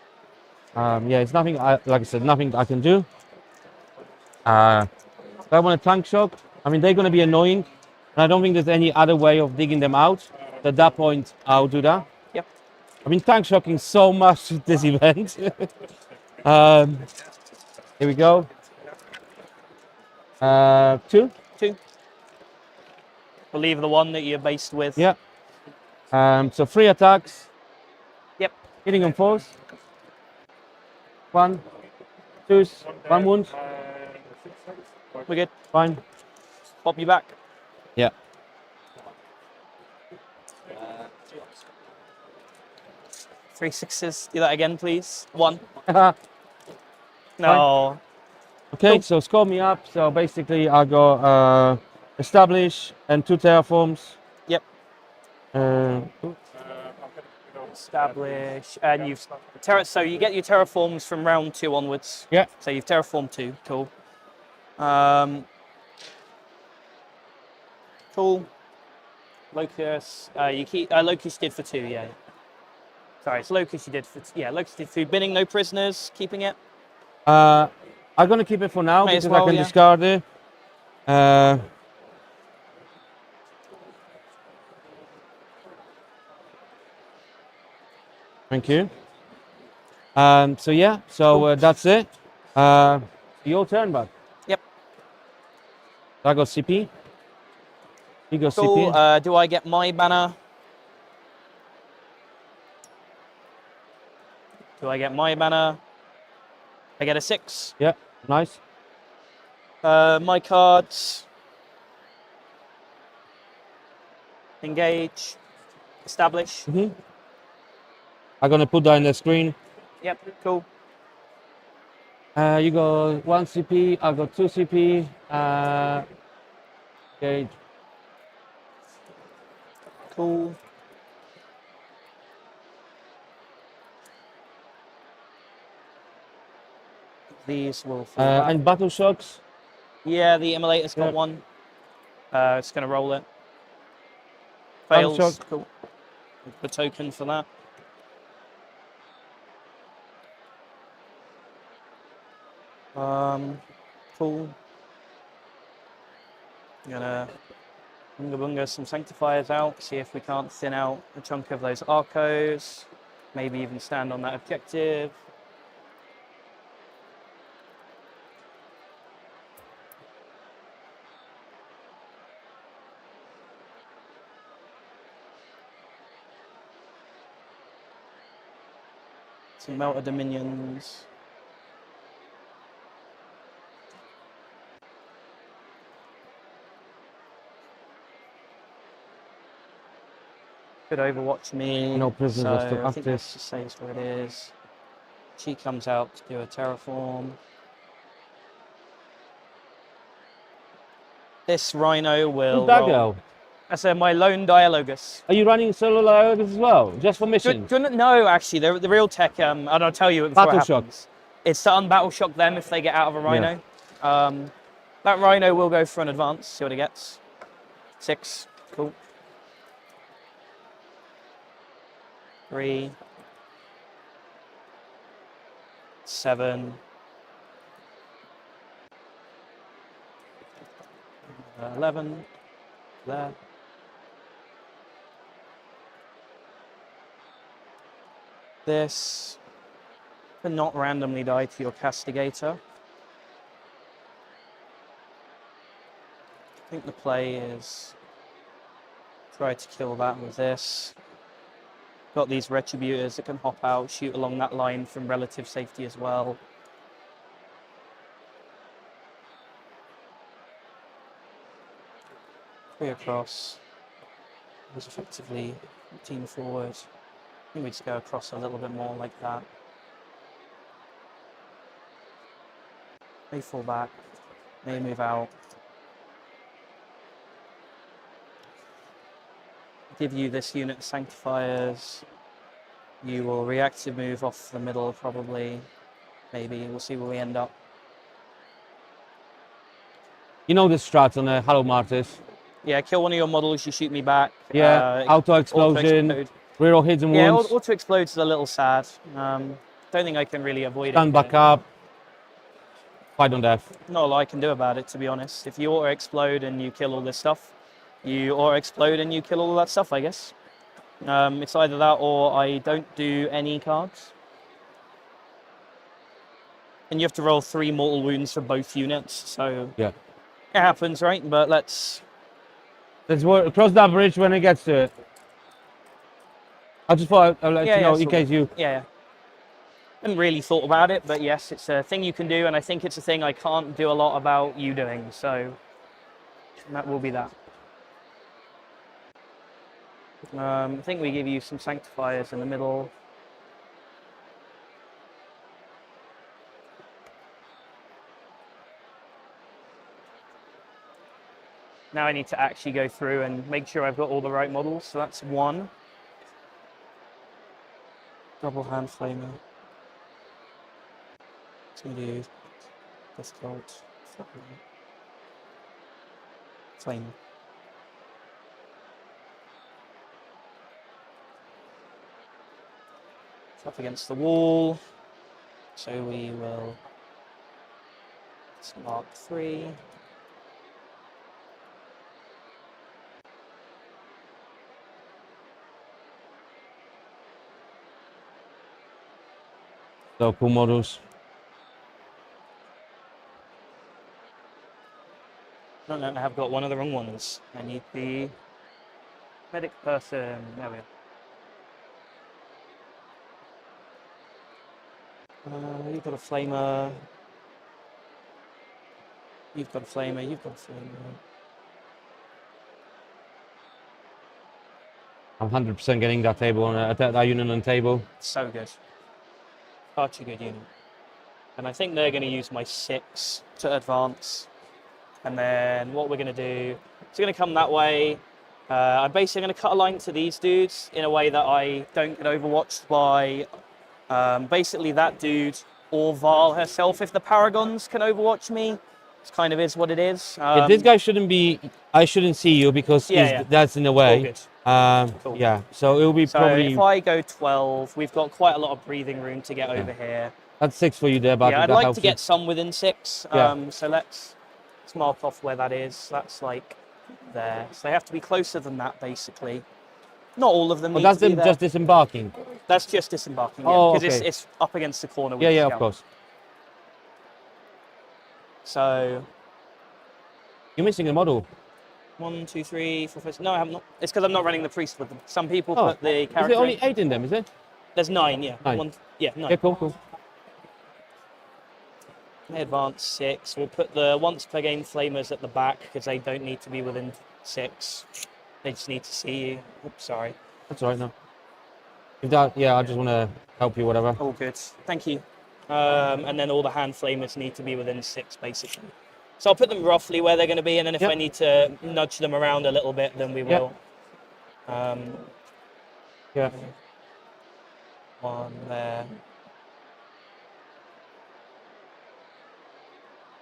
Yeah, it's nothing. Like I said, nothing I can do. I want a tank shock. I mean, they're going to be annoying, and I don't think there's any other way of digging them out. So at that point, I'll do that. Yep. I've been tank shocking so much at this event. Here we go. 2. 2. We'll leave the 1 that you're based with. Yeah. So 3 attacks. Yep. Hitting on 4s. 1, 2, 1 wound. We're good. Fine. Pop you back. Yeah. 3 6s. Do that again, please. 1. No. Okay, Cool. so score me up. So basically, I go establish and 2 terraforms. Yep. Uh, Establish, and you've so you get your terraforms from round 2 onwards. Yeah. So you've terraformed 2. Cool. Cool. Locus. You keep Locus did for 2. Yeah. Sorry, it's Locus you did for Locus did 2. Binning, no prisoners. Keeping it. I'm gonna keep it for now May as because well, I can yeah. discard it. Thank you. So yeah, so Cool. that's it. Your turn, bud. Yep. I got CP. You go Cool. CP. Do I get my banner? Do I get my banner? I get a 6. Yeah, nice. My cards. Engage. Establish. I'm gonna put that in the screen. Yep, cool. You got 1 CP. I got 2 CP. Okay. Cool. These will fall back. And battle shocks. Yeah, the immolator's got Yeah. 1. It's going to roll it. Battle Fails. shock. Cool. The token for that. Cool. I'm gonna bunga bunga some sanctifiers out, see if we can't thin out a chunk of those arcos, maybe even stand on that objective. Some melter dominions. Could overwatch me. No prisoners so are still I think active. let's just say it's what it is. She comes out to do a terraform. This rhino will. Who's that roll. girl? That's my lone dialogus. Are you running solo dialogus as well, just for missions? No, actually, the real tech. And I'll tell you before Battle it shock. happens. It's to unbattle shock them if they get out of a rhino. That rhino will go for an advance. See what it gets. 6. Cool. 3. 7. 11. There. This will not randomly die to your castigator. I think the play is try to kill that with this. Got these retributors that can hop out, shoot along that line from relative safety as well. Three across. It was effectively 15 forward. I think we just go across a little bit more like that. They fall back. They move out. Give you this unit of Sanctifiers. You will reactive move off the middle, probably. Maybe. We'll see where we end up. You know the strat on the Hollow Martyrs. Yeah, kill one of your models, you shoot me back. Yeah, auto-explosion, reroll hidden yeah, wounds. auto-explodes is a little sad. Don't think I can really avoid it. Stand back up. Fight on death. Not a lot I can do about it, to be honest. If you auto-explode and you kill all this stuff, you auto-explode and you kill all that stuff, I guess. It's either that or I don't do any cards. And you have to roll 3 mortal wounds for both units, so yeah, it happens, right? But let's cross that bridge when it gets to it. I just thought I'd let you know in case you. Yeah. Hadn't really thought about it, but yes, it's a thing you can do, and I think it's a thing I can't do a lot about you doing. So that will be that. I think we give you some Sanctifiers in the middle. Now I need to actually go through and make sure I've got all the right models. So that's 1. Double hand flamer. It's going to do difficult. Flamer. It's up against the wall. So we will mark 3. Local models. No, I have got one of the wrong ones. I need the medic person. There we are. You've got a flamer. You've got a flamer. You've got a flamer. I'm 100% getting that table on that unit on the table. So good. Such a good unit. And I think they're going to use my 6 to advance. And then what we're going to do, it's going to come that way. I'm basically going to cut a line to these dudes in a way that I don't get overwatched by basically that dude or Val herself. If the Paragons can overwatch me, it kind of is what it is. Yeah, this guy shouldn't be, I shouldn't see you because that's in the way. All good. Cool. Yeah, so it'll be probably. If I go 12, we've got quite a lot of breathing room to get over here. That's 6 for you there, but yeah, I'd like to get some within 6. Yeah. So let's mark off where that is. That's like there. So they have to be closer than that, basically. Not all of them. But that's them just disembarking. That's just disembarking. Oh, because okay. it's up against the corner. With Yeah, the yeah, scout. of course. So you're missing a model. 1, 2, 3, 4, 5. No, I have not. It's because I'm not running the priest with them. Some people put the character. Is there only 8 in them? Is it? There's 9. Yeah. 9. 9. Yeah, cool. They advance 6. We'll put the once per game flamers at the back because they don't need to be within 6. They just need to see you. Oops, sorry. That's all right now. If that, yeah, I just want to help you, whatever. All good. Thank you. And then all the hand flamers need to be within 6, basically. So I'll put them roughly where they're going to be, and then if I need to nudge them around a little bit, then we will. Yeah. 1 there.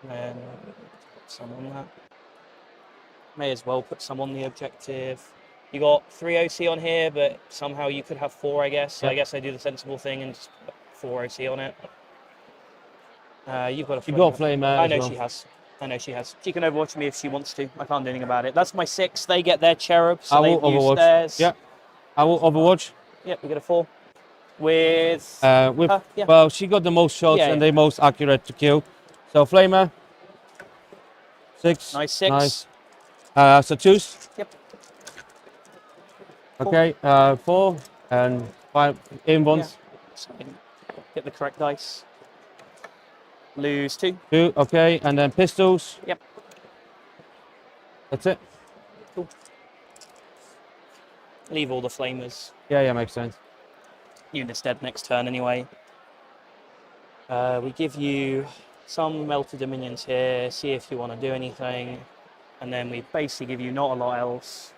And then put some on that. May as well put some on the objective. You got 3 OC on here, but somehow you could have 4, I guess. So I guess I do the sensible thing and just put 4 OC on it. You've got a flamer. You've got a flamer. I know she has. I know she has. She can overwatch me if she wants to. I can't do anything about it. That's my 6. They get their cherub, so I will they've used overwatch. theirs. Yeah. I will overwatch. Yep, we get a 4. With well, she got the most shots and the most accurate to kill. So flamer. 6. Nice 6. Nice. So choose. Yep. Okay. 4 and 5 in ones. Yeah. Get the correct dice. Lose 2. 2. Okay, and then pistols. Yep. That's it. Cool. Leave all the flamers. Yeah, makes sense. Unit's dead next turn anyway. We give you some melted dominions here, see if you want to do anything, and then we basically give you not a lot else.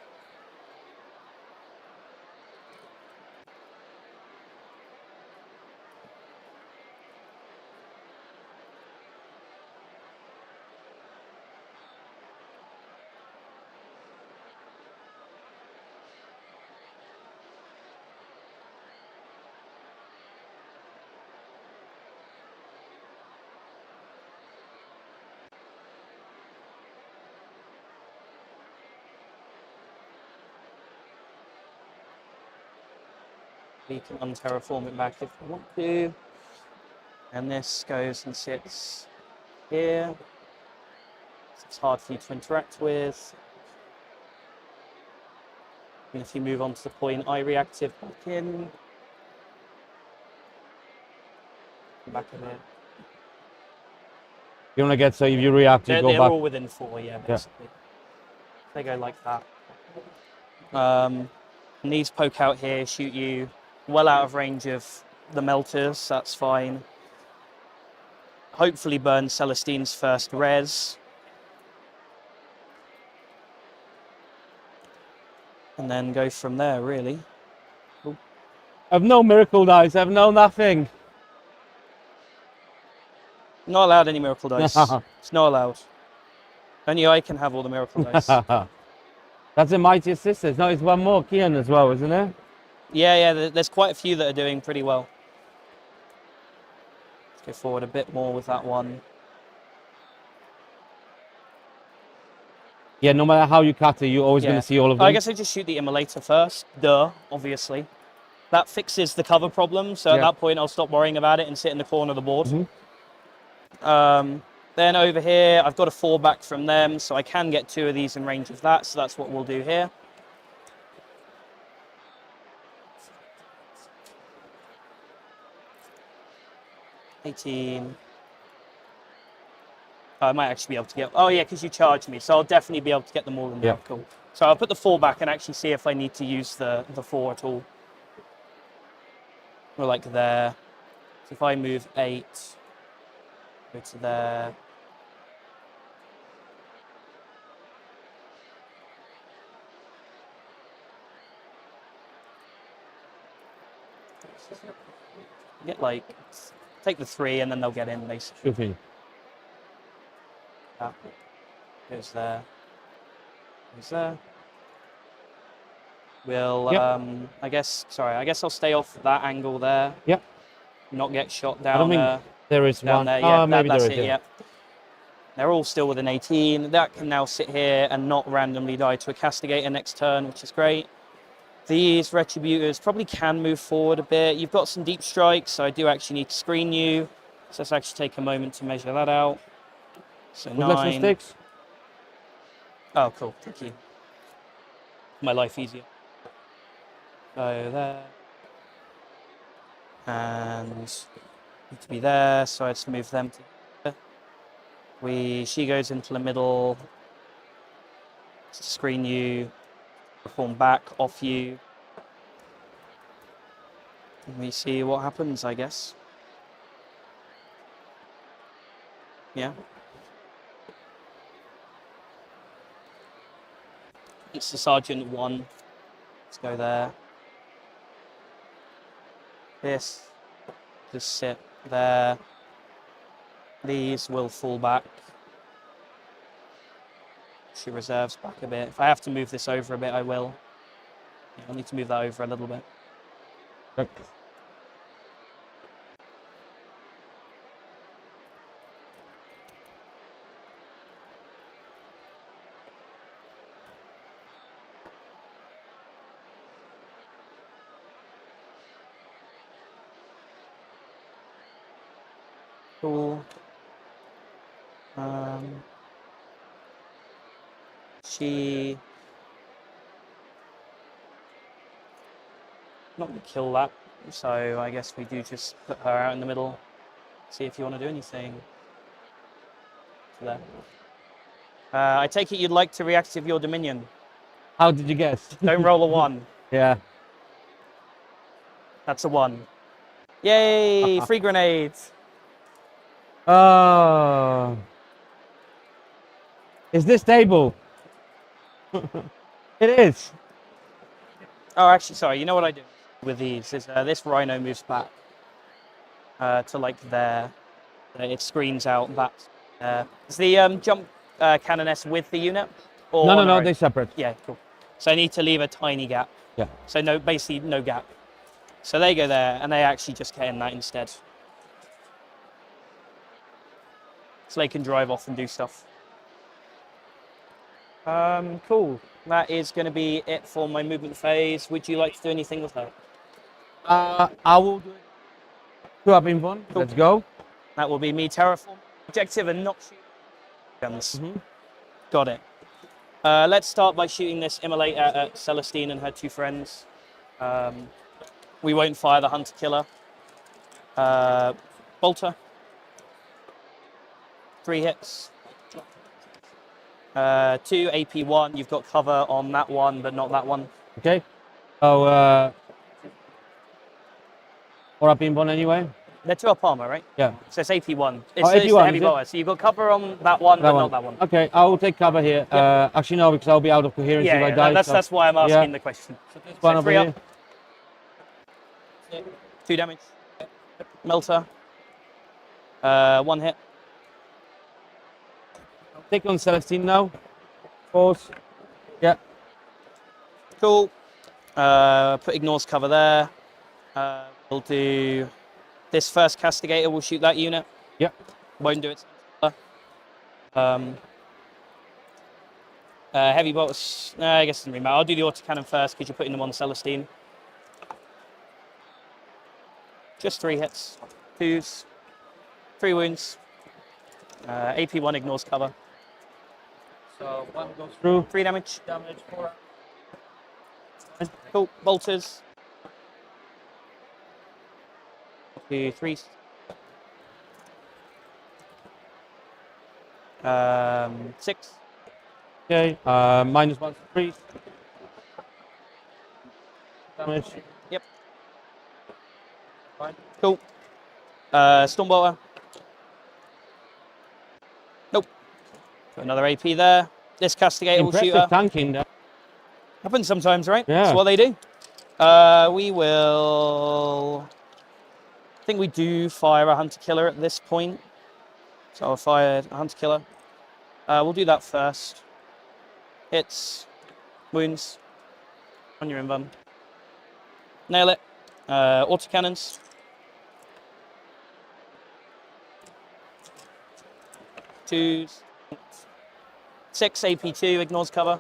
We can unterraform it back if we want to. And this goes and sits here. It's hard for you to interact with. And if you move on to the point I reactive back in. Back in there. You want to get, so if you react, you go They're back. all within 4, yeah, basically. They go like that. And these poke out here, shoot you well out of range of the melters, that's fine. Hopefully burn Celestine's first res. And then go from there, really. I've no miracle dice, I've no nothing. Not allowed any miracle dice. It's not allowed. Only I can have all the miracle dice. That's a Mighty Sisters. No, it's one more, Kian, as well, isn't it? Yeah, there's quite a few that are doing pretty well. Let's go forward a bit more with that one. Yeah, no matter how you cut it, you're always going to see all of them. I guess I just shoot the immolator first. Duh, obviously. That fixes the cover problem, so at that point I'll stop worrying about it and sit in the corner of the board. Then over here, I've got a 4 back from them, so I can get 2 of these in range of that, so that's what we'll do here. I might actually be able to get... Oh, yeah, because you charged me, so I'll definitely be able to get them all in there. Cool. So I'll put the 4 back and actually see if I need to use the 4 at all. We're like there. So if I move 8, go to there. Get like... Take the 3 and then they'll get in, basically. Okay. That goes there. Goes there. We'll, I guess I'll stay off that angle there. Yep. Not get shot I don't down think there is down one. there. Yeah, Maybe that's there is. it, yeah. They're all still within 18. That can now sit here and not randomly die to a castigator next turn, which is great. These retributors probably can move forward a bit. You've got some deep strikes, so I do actually need to screen you. So let's actually take a moment to measure that out. So Would like some 9. sticks? Oh, cool. Thank you. My life easier. So there. And need to be there, so I just move them to there. She goes into the middle. Screen you. Perform back off you. And we see what happens, I guess. Yeah. It's the Sergeant 1. Let's go there. This. Just sit there. These will fall back. She reserves back a bit. If I have to move this over a bit, I will. Yeah, I'll need to move that over a little bit. Okay. Cool. She... Not going to kill that, so I guess we do just put her out in the middle. See if you want to do anything. There. I take it you'd like to reactive your Dominion. How did you guess? Don't roll a 1. Yeah. That's a 1. Yay! Free grenades! Is this stable? It is. Oh, actually, sorry. You know what I do with these is this rhino moves back to like there. It screens out that. Is the jump cannoness with the unit? Or No, on no, our they're own? separate. Yeah, cool. So I need to leave a tiny gap. Yeah. So no, basically no gap. So they go there, and they actually just get in that instead. So they can drive off and do stuff. Cool. That is going to be it for my movement phase. Would you like to do anything with her? I will do it. 2 up in 1. Cool. Let's go. That will be me terraform. Objective and not shoot guns. Got it. Let's start by shooting this immolator at Celestine and her 2 friends. We won't fire the hunter killer. Bolter. 3 hits. 2 AP1. You've got cover on that one, but not that one. Okay. So 4 up in 1 anyway. They're 2 up armor, right? Yeah. So it's AP1. It's, AP1, it's the heavy is it? boa. So you've got cover on that one, but not that one. Okay, I will take cover here. Actually, no, because I'll be out of coherence if I die. That's why I'm asking the question. One So over 3 here. up. 2 damage. Melter. 1 hit. Take on Celestine now. Pause. Yeah. Cool. Put ignores cover there. We'll do this first castigator. Will shoot that unit. Yep. Won't do it. Heavy bolts. I guess it doesn't really matter. I'll do the autocannon first because you're putting them on Celestine. Just 3 hits. 2s. 3 wounds. AP1 ignores cover. So 1 goes through. 3 damage. 4. Cool. Bolters. 2, 3. 6. Okay. -1 to 3. Damage. Yep. Fine. Cool. Stormbolter. Nope. Put another AP there. This castigator will shoot her. Impressive tanking there. Happens sometimes, right? Yeah. That's what they do. We will. I think we do fire a hunter killer at this point. So I'll fire a hunter killer. We'll do that first. Hits, wounds on your invuln. Nail it. Autocannons. 2s. 6 AP2 ignores cover.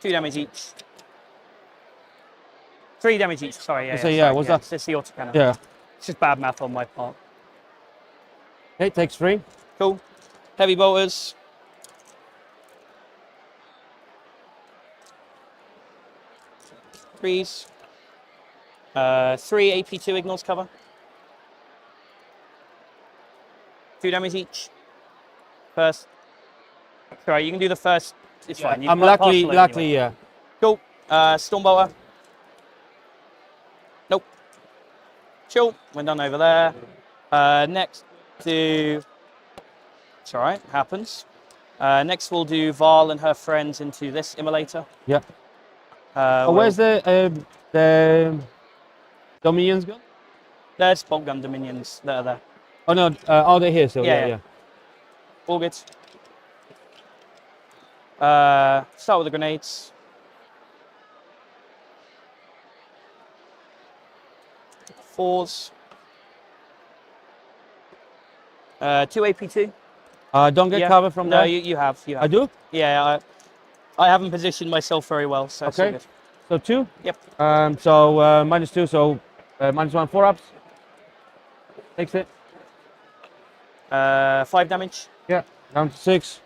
2 damage each. 3 damage each. Sorry. So yeah, what's that? It's the autocannon. Yeah. It's just bad math on my part. Okay, takes 3. Cool. Heavy bolters. Threes. 3 AP2 ignores cover. 2 damage each. First. Sorry, you can do the first. It's fine. You I'm can luckily, parcel it anyway. yeah. Cool. Stormbolter. Nope. Chill. We're done over there. Next, do. It's all right. Happens. Next, we'll do Val and her friends into this immolator. Yeah. Where's the Dominions gone? There's bolt gun Dominions that are there. Oh no, oh they're here. So yeah. All good. Start with the grenades. Fours. 2 AP2. Don't get cover from no, there. you have. You have. I do. Yeah, I haven't positioned myself very well, so it's all Okay. good. So 2. Yep. So -2. So -1 4-ups. Takes it. 5 damage. Yeah. Down to 6.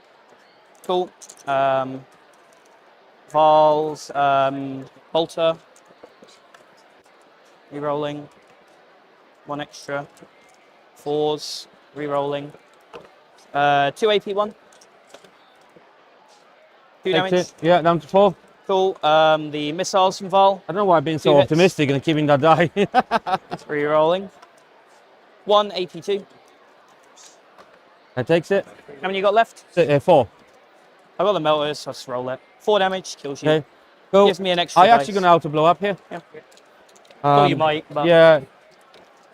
Cool. Val's bolter. Rerolling. 1 extra. 4s. Rerolling. 2 AP1. 2 Takes damage. it. Yeah. Down to 4. Cool. Cool. The missiles from Val. I don't know why I've been so 2 hits. optimistic and keeping that die. It's re-rolling. 1 AP2. That takes it. How many you got left? 4. I've got the melters, so I'll just roll it. 4 damage, kills you. Okay. Cool. Gives me an extra I'm actually dice. going to auto blow up here. Yeah. Well, you might, but... Yeah.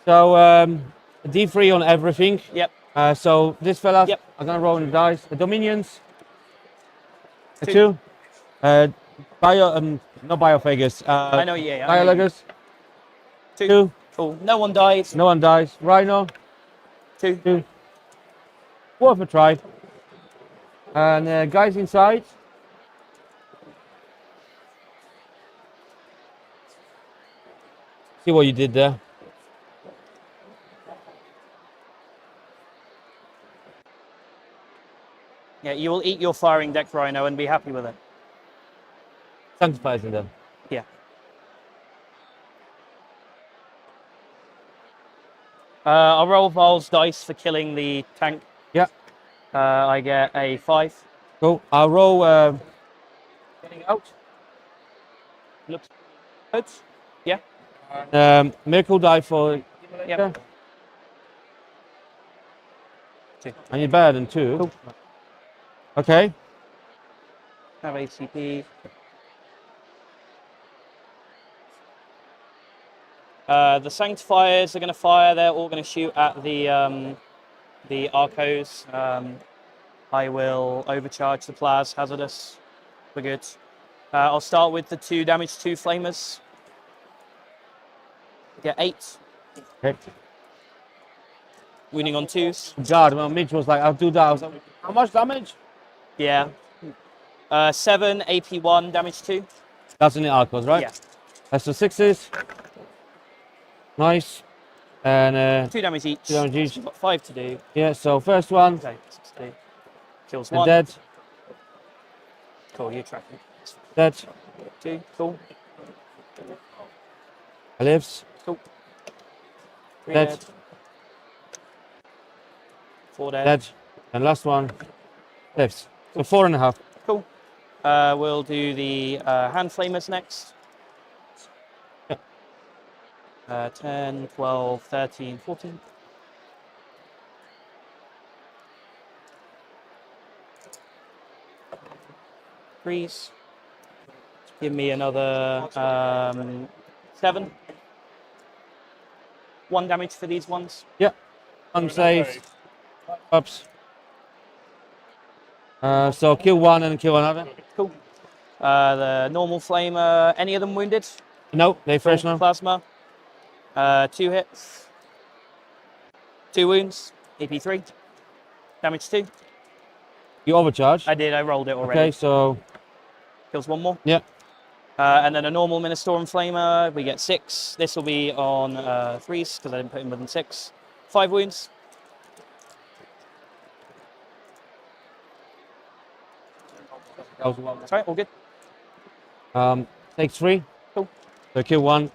So, D3 on everything. Yep. So, this fella, Yep. I'm going to roll the dice. The Dominions. 2. 2. Not biophagus. I know, yeah. Biologus. 2. Cool. No one dies. No one dies. Rhino. 2. Worth a try. And guys inside. See what you did there. Yeah, you will eat your firing deck, Rhino, and be happy with it. Sanctifies in them. Yeah. I'll roll Val's dice for killing the tank. Yeah. I get a 5. Cool. I'll roll getting out. Looks good. Yeah. Miracle die for. Yeah. 2. I need better than 2. Cool. Okay. Have ACP. The Sanctifiers are going to fire. They're all going to shoot at the Arcos. I will overcharge the Plas Hazardous. We're good. I'll start with the 2 damage 2 flamers. Get 8. Okay. Wounding on 2s. God, well, Mitch was like, I'll do that. I was like, how much damage? Yeah. 7 AP1 damage 2. That's in the Arcos, right? Yeah. That's the 6s. Nice. And 2 damage each. 2 damage each. You've got 5 to do. Yeah, so first one. Okay, 6 to do. Kills And 1. dead. Cool, you're tracking. Dead. 2, cool. Lives. Cool. 3 Dead. dead. 4 dead. Dead. And last one. Lives. So 4.5. Cool. We'll do the hand flamers next. Yeah. 10, 12, 13, 14. Freeze. Give me another 7. 1 damage for these ones. Yeah. Unsaved. Ups. So kill one and kill another. Cool. The normal flamer. Any of them wounded? No, they fresh now. Plasma. 2 hits. 2 wounds. AP3. Damage 2. You overcharge. I did. I rolled it already. Okay, so Kills 1 more. yeah. And then a normal Ministorum Flamer, we get 6. This will be on 3s because I didn't put in within 6. 5 wounds. Sorry, all good. Takes 3. Cool. So kill 1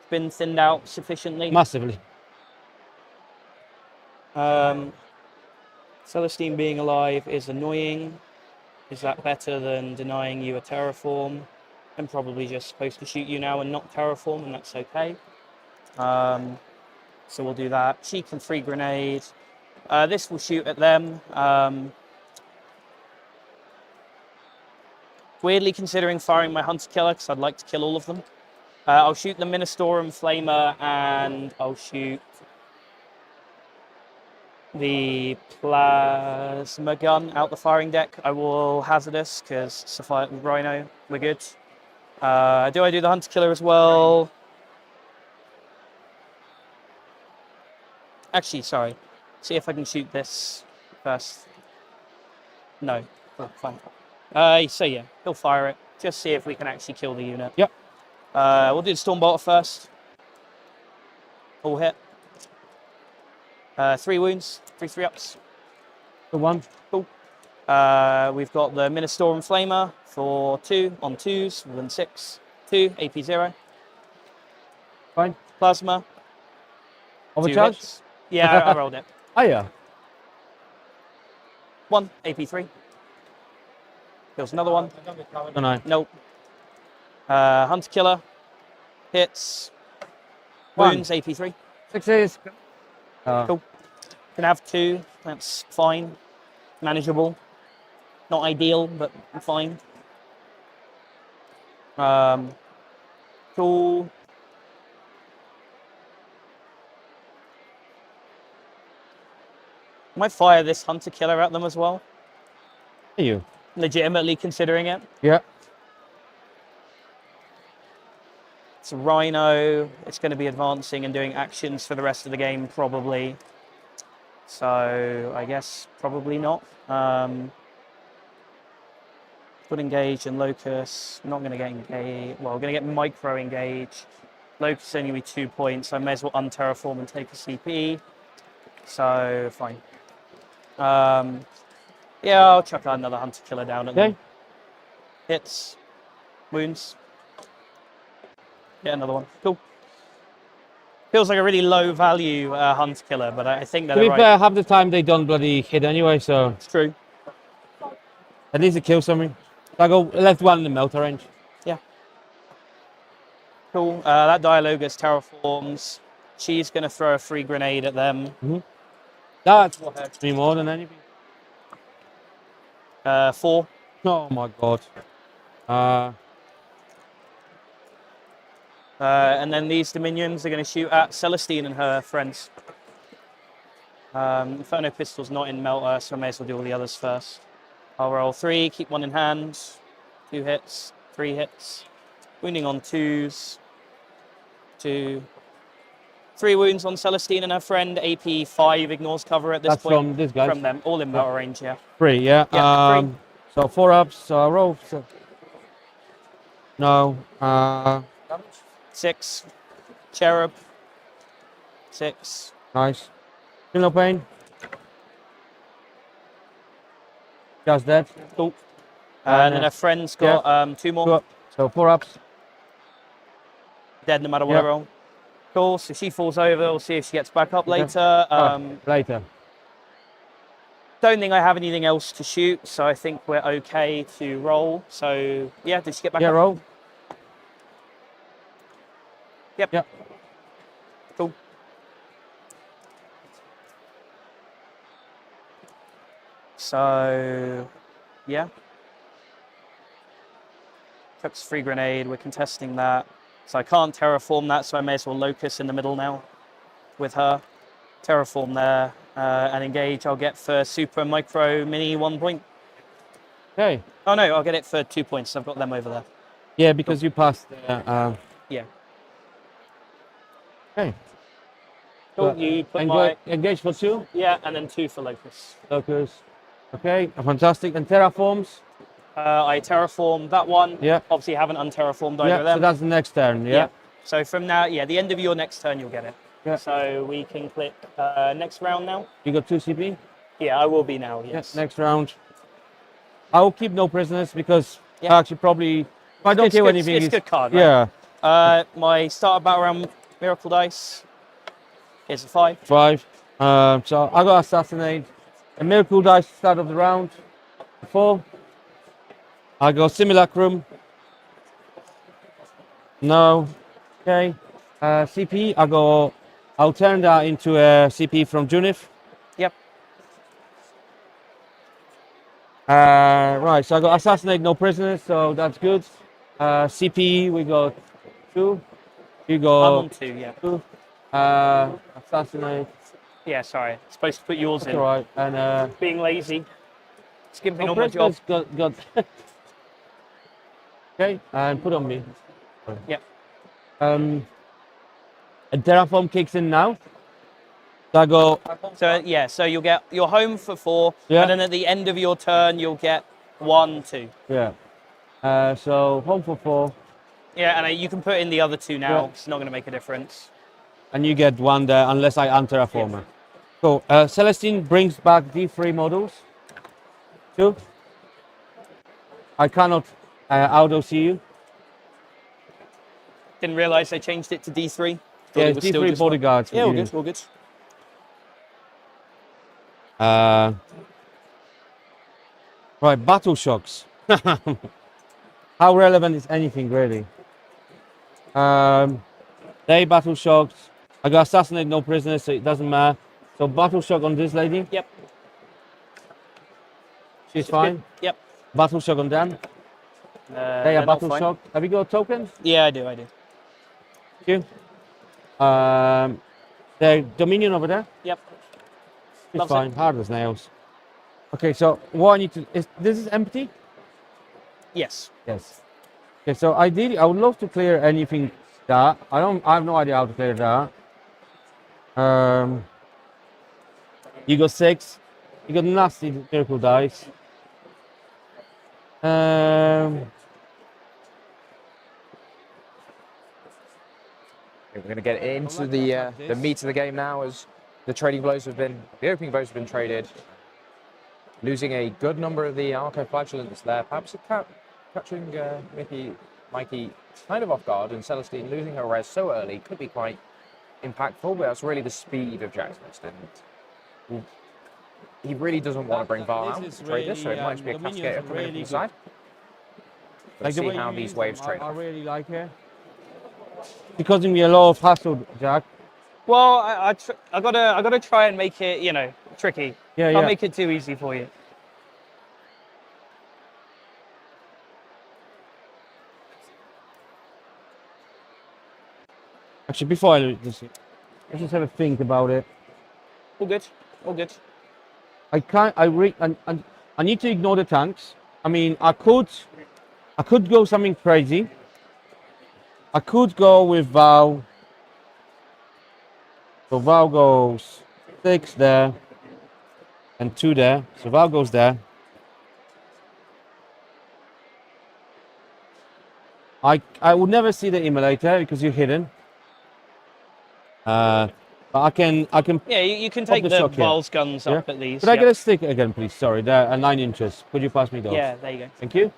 Been thinned out sufficiently. massively. Celestine being alive is annoying. Is that better than denying you a terraform? I'm probably just supposed to shoot you now and not terraform, and that's okay. So we'll do that. She can free grenade. This will shoot at them. Weirdly considering firing my Hunter Killer because I'd like to kill all of them. I'll shoot the Ministorum Flamer and I'll shoot the Plasma Gun out the firing deck. I will Hazardous because Sapphire with Rhino, we're good. Do I do the Hunter Killer as well? Actually, sorry. See if I can shoot this first. No, oh, fine. So yeah, he'll fire it. Just see if we can actually kill the unit. Yep. We'll do the Stormbolter first. All hit. 3 wounds, 3 ups. The 1. Cool. We've got the Ministorum Flamer for 2 on 2s within 6. 2, AP 0. Fine. Plasma. 2 Overcharge? hits. Yeah, I rolled it. Oh yeah. 1, AP 3. Kills another one. Oh, no. Nope. Hunter Killer. Hits. One. Wounds, AP3. 6s. Uh, Cool. Can have 2. That's fine. Manageable. Not ideal, but fine. Cool. Might fire this Hunter Killer at them as well. Are you? Legitimately considering it. Yeah. It's a Rhino. It's going to be advancing and doing actions for the rest of the game, probably. So I guess probably not. Full engage and Locus. Not going to get engaged. Well, going to get micro engage. Locus only be 2 points. I may as well unterraform and take a CP. So fine. Yeah, I'll chuck another Hunter Killer down at them. Hits. Wounds. Get another one. Cool. Feels like a really low value Hunter Killer, but I think that to be fair, half the time they don't bloody hit anyway, so it's true. At least it kills something. I go left one in the melter range. Yeah. Cool. That Dialogus terraforms. She's going to throw a free grenade at them. That's what hurts me more than anything. 4. Oh my god. And then these Dominions are going to shoot at Celestine and her friends. Inferno Pistol's not in Melter, so I may as well do all the others first. I'll roll 3, keep 1 in hand. 2 hits, 3 hits. Wounding on 2s. 2. 3 wounds on Celestine and her friend. AP 5 ignores cover at this That's point. from this guy. From them, all in Melter range, yeah. 3, yeah. Yeah, 3. So 4 ups, so I roll. So. No. 6. Cherub. 6. Nice. Still no pain. Just that. Cool. And then her friend's got 2 more. So 4 ups. Dead no matter what I roll. Cool. So she falls over. We'll see if she gets back up later. Later. Don't think I have anything else to shoot, so I think we're okay to roll. So yeah, did she get back up? Yeah, roll. Yep. Cool. So yeah. Chuck's free grenade. We're contesting that. So I can't terraform that, so I may as well Locus in the middle now with her. Terraform there and engage. I'll get for super micro mini 1 point. Okay. Oh no, I'll get it for 2 points. I've got them over there. Yeah, because you passed. Yeah. Okay. Cool. You put my engage for 2. Yeah, and then 2 for Locus. Locus. Okay, fantastic. And terraforms. I terraformed that one. Yeah. Obviously, haven't unterraformed either of Yeah. them. So that's the next turn. Yeah. So from now, the end of your next turn, you'll get it. Yeah. So we can click next round now. You got 2 CP. Yeah, I will be now. Yes. Yeah, next round. I will keep no prisoners because actually probably if I don't kill anything. It's a good card. Right? Yeah. My starter battle round Miracle Dice is a 5. 5. So I got Assassinate. A Miracle Dice start of the round. 4. I go Simulacrum. No. Okay. CP. I'll turn that into a CP from Junif. Yep. Right. So I got Assassinate, no prisoners. So that's good. CP. We got 2. You go. I'm on 2. Yeah. 2. Assassinate. Yeah. Sorry. Supposed to put yours That's in. all right. And being lazy. Skimping on my job. Got okay. And put on me. Yep. And terraform kicks in now. So I go. So yeah, so you'll get your home for 4, and then at the end of your turn you'll get 1, 2. Yeah. So home for 4. Yeah, and you can put in the other 2 now. Yeah. It's not going to make a difference. And you get 1 there unless I unterraform her. Cool. Celestine brings back D3 models. 2. I cannot auto see you. Didn't realise they changed it to D3. Yeah, it's D3 bodyguards. Yeah, all good, all good. Right, battle shocks. How relevant is anything really? They battle shocked. I got assassinate, no prisoners, so it doesn't matter. So battle shock on this lady. Yep. She's Good. fine. Yep. Battle shock on them. They are they're not battle fine. shock. Have you got a token? Yeah, I do. I do. Thank you. The Dominion over there. Yep. She's Loves fine. Hard as nails. Okay, so what I need to is this is empty? Yes. Yes. Okay, so ideally I would love to clear anything that I have no idea how to clear that. You got 6. You got nasty miracle dice. We're going to get into the meat of the game now, as the trading blows have been, the opening blows have been traded. Losing a good number of the Arco Flagellants there, perhaps catching Mikey kind of off guard, and Celestine losing her res so early could be quite impactful, but that's really the speed of Jack's list, and he really doesn't want to bring Val out to trade this, so it might just be a Cascade coming in from the side. Let's see how these waves trade. I really like it. It's causing me a lot of hassle, Jack. Well, I gotta try and make it, tricky. Yeah, I'll yeah. make it too easy for you. Actually, before I let's just have a think about it. All good. All good. I can't. I need to ignore the tanks. I mean, I could go something crazy. I could go with Val. So Val goes 6 there and 2 there. So Val goes there. I would never see the emulator because you're hidden. But I can. Yeah, you can pop take the shock here. Val's guns up at least. Could I get a stick again, please? Sorry, they're 9 inches. Could you pass me those? Yeah, there you go. Thank you.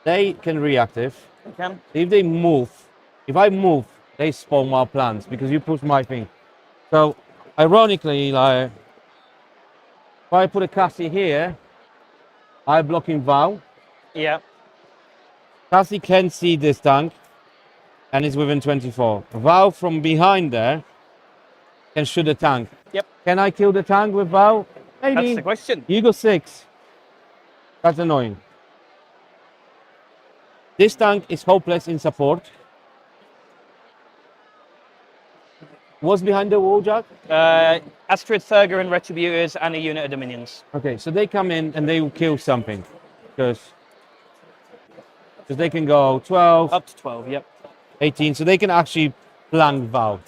They can reactive. You can. If they move, if I move, they spawn more plants because you push my thing. So, ironically, like, if I put a Cassie here, I'm blocking Val. Yeah. Cassie can see this tank, and it's within 24. Val from behind there can shoot the tank. Yep. Can I kill the tank with Val? Maybe. That's the question. You got 6. That's annoying. This tank is hopeless in support. What's behind the wall, Jack? Astrid, Thurger, and Retributors, and a unit of Dominions. Okay, so they come in and they will kill something. Because they can go 12. Up to 12, yep. 18, so they can actually flank Val.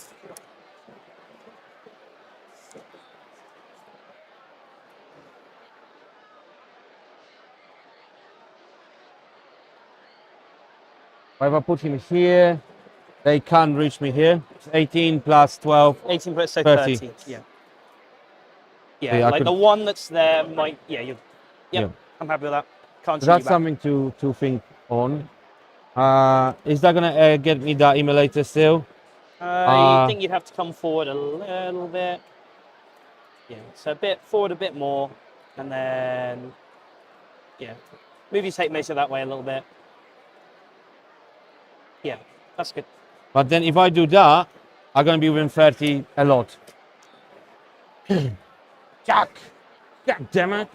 If I put him here, they can't reach me here. It's 18 plus 12. 18 plus so 30. 30. Yeah. Yeah, Yeah, I like could- the one that's there might. Yeah, Yep. Yeah. I'm happy with that. Can't So see you that's back. something to think on. Is that gonna get me that emulator still? I think you'd have to come forward a little bit. Yeah, so a bit forward, a bit more, and then yeah, move your tape measure that way a little bit. Yeah, that's good. But then if I do that, I'm gonna be within 30 a lot. Jack! God damn it!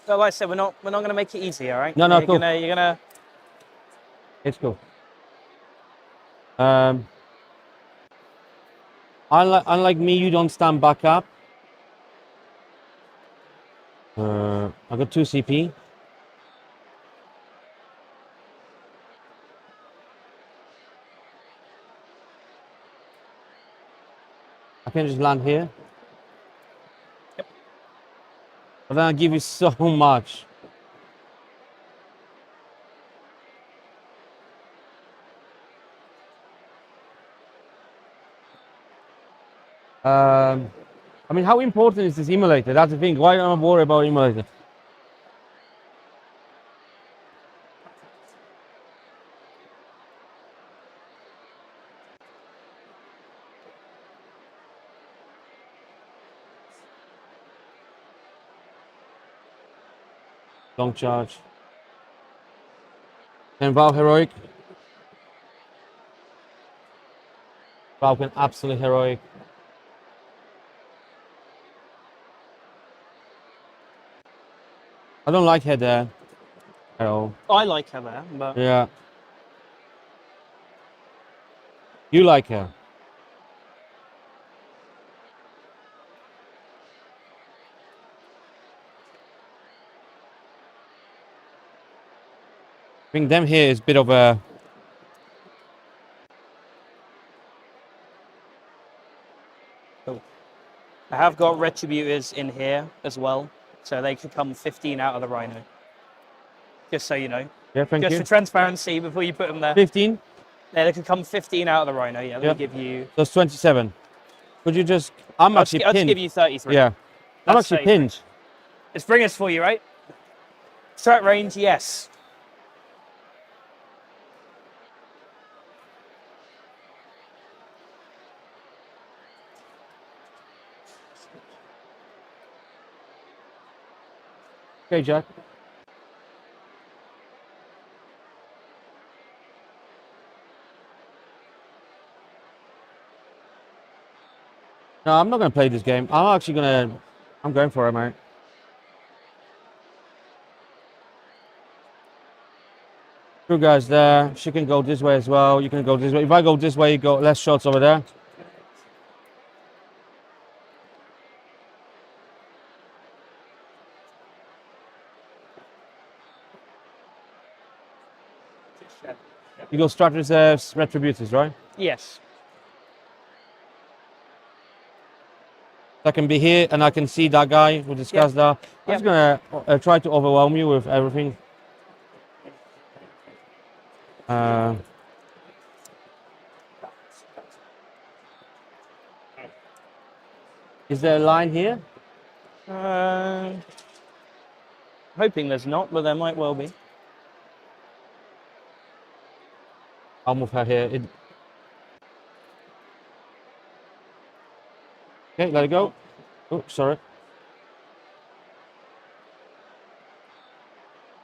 So like I said, we're not gonna make it easy, all right? No, no, you're cool. You're gonna. It's cool. Unlike me, you don't stand back up. I got 2 CP. I can just land here. Yep. But then I give you so much. I mean, how important is this emulator? That's the thing. Why am I worried about emulator? Long charge. Then Val heroic. Falcon absolutely heroic. I don't like her there at all. I like her there, but Yeah. You like her. I think them here is a bit of a... I have got Retributors in here as well, so they could come 15 out of the Rhino. Just so you know. Yeah, thank Just you. for transparency before you put them there. 15? Yeah, they could come 15 out of the Rhino. Yeah, let me give you... That's 27. Could you just... I'm I'll actually just pinned. give you 33. Yeah. I'm That's actually 33. pinned. It's bringers for you, right? Start range, yes. Okay, Jack. No, I'm not going to play this game. I'm actually going to... I'm going for it, mate. Two guys there. She can go this way as well. You can go this way. If I go this way, you got less shots over there. You go strat reserves, retributors, right? Yes. I can be here and I can see that guy who discussed that. I'm just going to try to overwhelm you with everything. Is there a line here? Hoping there's not, but there might well be. I'll move her here. Okay, let it go. Oh, sorry.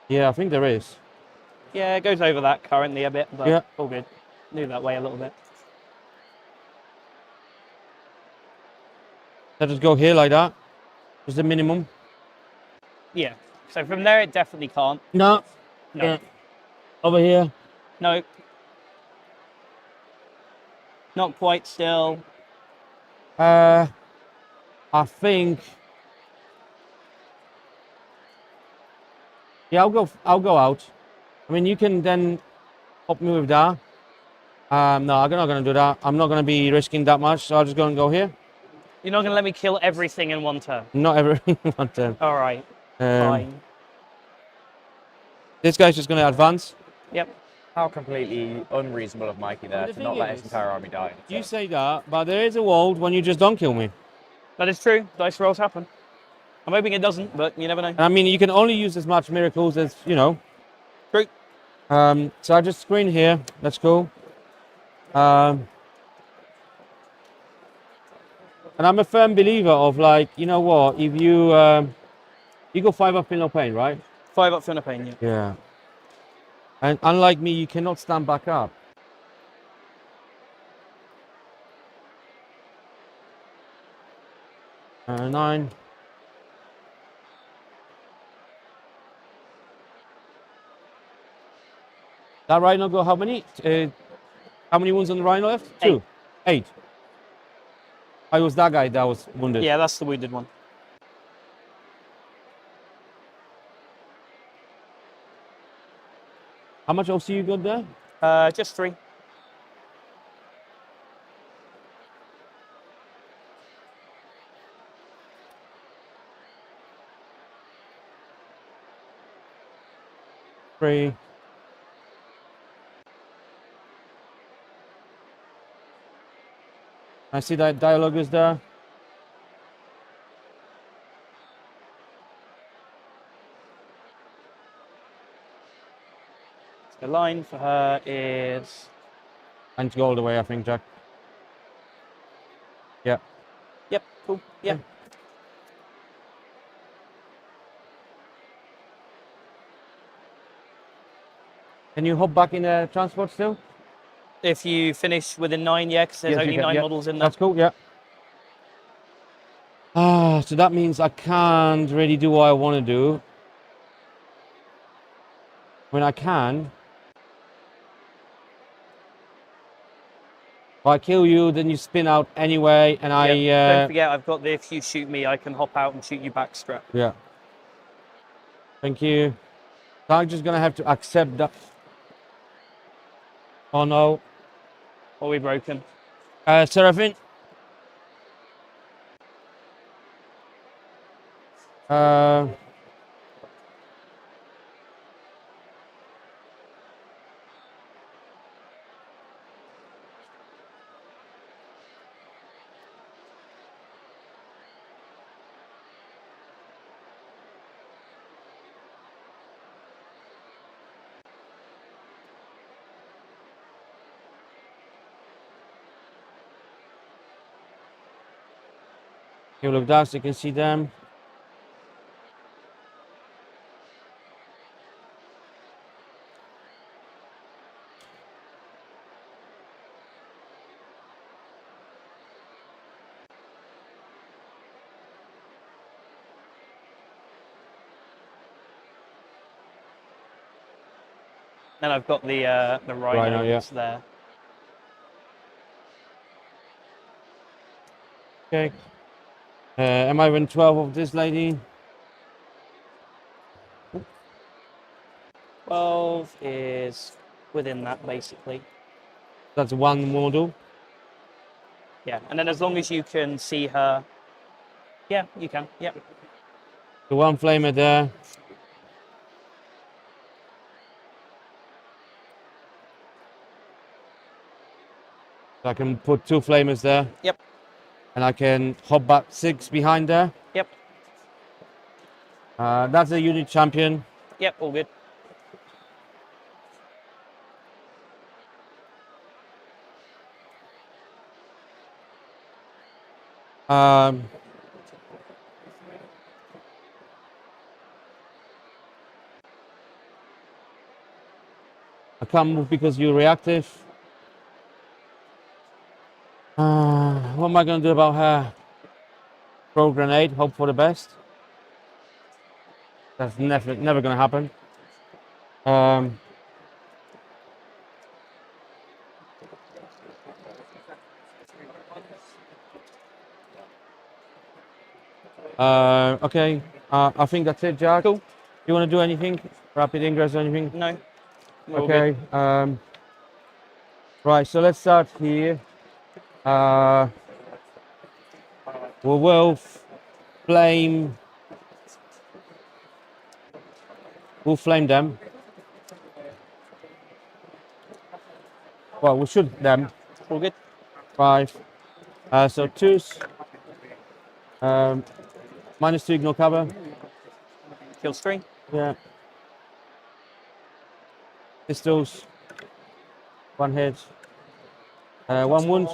Yeah, I think there is. Yeah, it goes over that currently a bit, but Yeah. all good. Move that way a little bit. Let us go here like that. Just the minimum. Yeah. So from there, it definitely can't. No. No. Over here. No. Not quite still. I think. Yeah, I'll go out. I mean, you can then help me with that. No, I'm not going to do that. I'm not going to be risking that much, so I'll just go and go here. You're not going to let me kill everything in one turn? Not everything in one turn. All right. Fine. This guy's just going to advance. Yep. How completely unreasonable of Mikey there to not let his entire army die. You say that, but there is a world when you just don't kill me. That is true. Dice rolls happen. I'm hoping it doesn't, but you never know. I mean, you can only use as much miracles as, you know. True. So I just screen here. That's cool. And I'm a firm believer of, like, you know what, if you you go 5 up, feel no pain, right? 5 up, feel no pain, yeah. Yeah. And unlike me, you cannot stand back up. Nine. That rhino go how many? How many wounds on the rhino left? 2. 8. I was that guy that was wounded. Yeah, that's the wounded one. How much OC you got there? Just 3. Three. I see that dialogue is there. The line for her is... I need to go all the way, I think, Jack. Yeah. Yep, cool. Yeah. Can you hop back in the transport still? If you finish within 9, yeah, because there's Yes, you only can, 9 yeah. models in there. That's cool, yeah. Ah, so that means I can't really do what I want to do. When I can. If I kill you, then you spin out anyway, and Don't forget, I've got the if you shoot me, I can hop out and shoot you back strap. Yeah. Thank you. So I'm just gonna have to accept that. Oh no. Are we broken? Seraphine. You look down so you can see them. Then I've got the Rhino, yeah. rhinos there. Okay. Am I in 12 of this lady? 12 is within that, basically. That's one model. Yeah, and then as long as you can see her, yeah, you can. Yep. The one flamer there. So I can put 2 flamers there. Yep. And I can hop back 6 behind there. Yep. That's a unit champion. Yep, all good. I can't move because you're reactive. What am I going to do about her? Throw grenade, hope for the best. That's never going to happen. Okay, I think that's it, Jack. Cool. You want to do anything? Rapid ingress or anything? No. We're all Okay. Right, so let's start here. We will flame. We'll flame them. Well, we should them. All good. 5. So 2s. -2 ignore cover. Kill screen. Yeah. Pistols. 1 hit. 1 wound.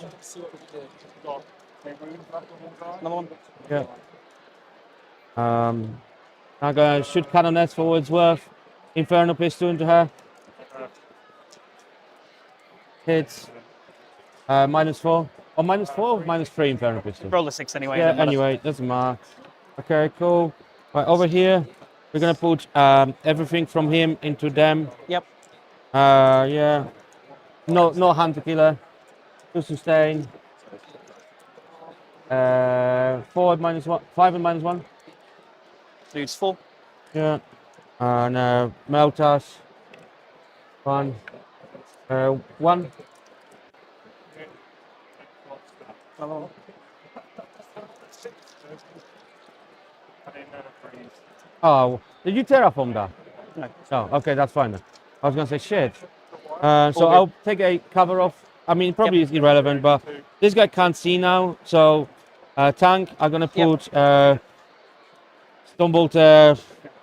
Another one. Yeah. I'm gonna shoot cannonets for what it's worth. Inferno pistol into her. Hits. -4. Or -4 or -3 Inferno pistol? Roll a 6 anyway. Yeah, anyway, doesn't matter. Okay, cool. Right, over here, we're gonna put everything from him into them. Yep. Yeah. No hunter killer. 2 sustain. 4 at -1. 5 at -1. Dude's 4. Yeah. And Meltas. 1. 1. Another one. Oh, did you terraform that? No. Oh, okay, that's fine then. I was gonna say shit. So I'll take a cover off. I mean, probably is irrelevant, but this guy can't see now. So tank, I'm gonna put stone bolter,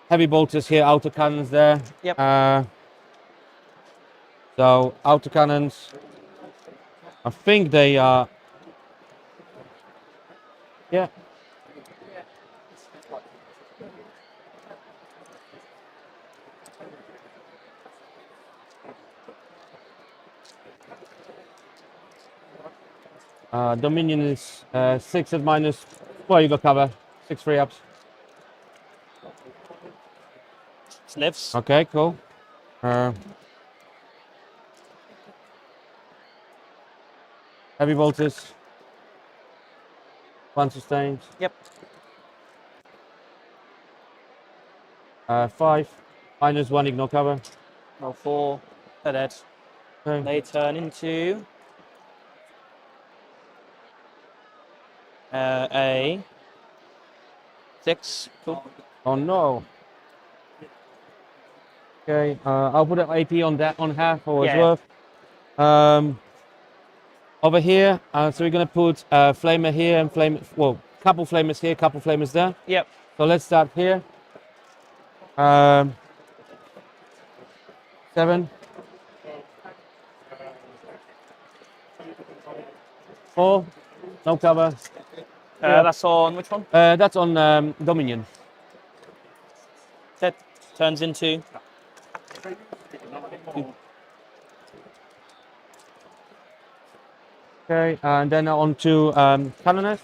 heavy bolters here, auto cannons there. Yep. So auto cannons. I think they are. Yeah. Dominion is 6 at minus. Well, you got cover. 6 free ups. Sniffs. Okay, cool. Heavy bolters. 1 sustained. Yep. 5. Minus 1 ignore cover. Roll 4. They're dead. Okay. They turn into a 6. Cool. Oh no. Okay, I'll put an AP on that on half for Yeah. as worth. Over here, so we're gonna put flamer here and couple flamers here, couple flamers there. Yep. So let's start here. 7. 4. No cover. Yeah. That's on which one? That's on Dominion. That turns into Okay, and then on to Canoness.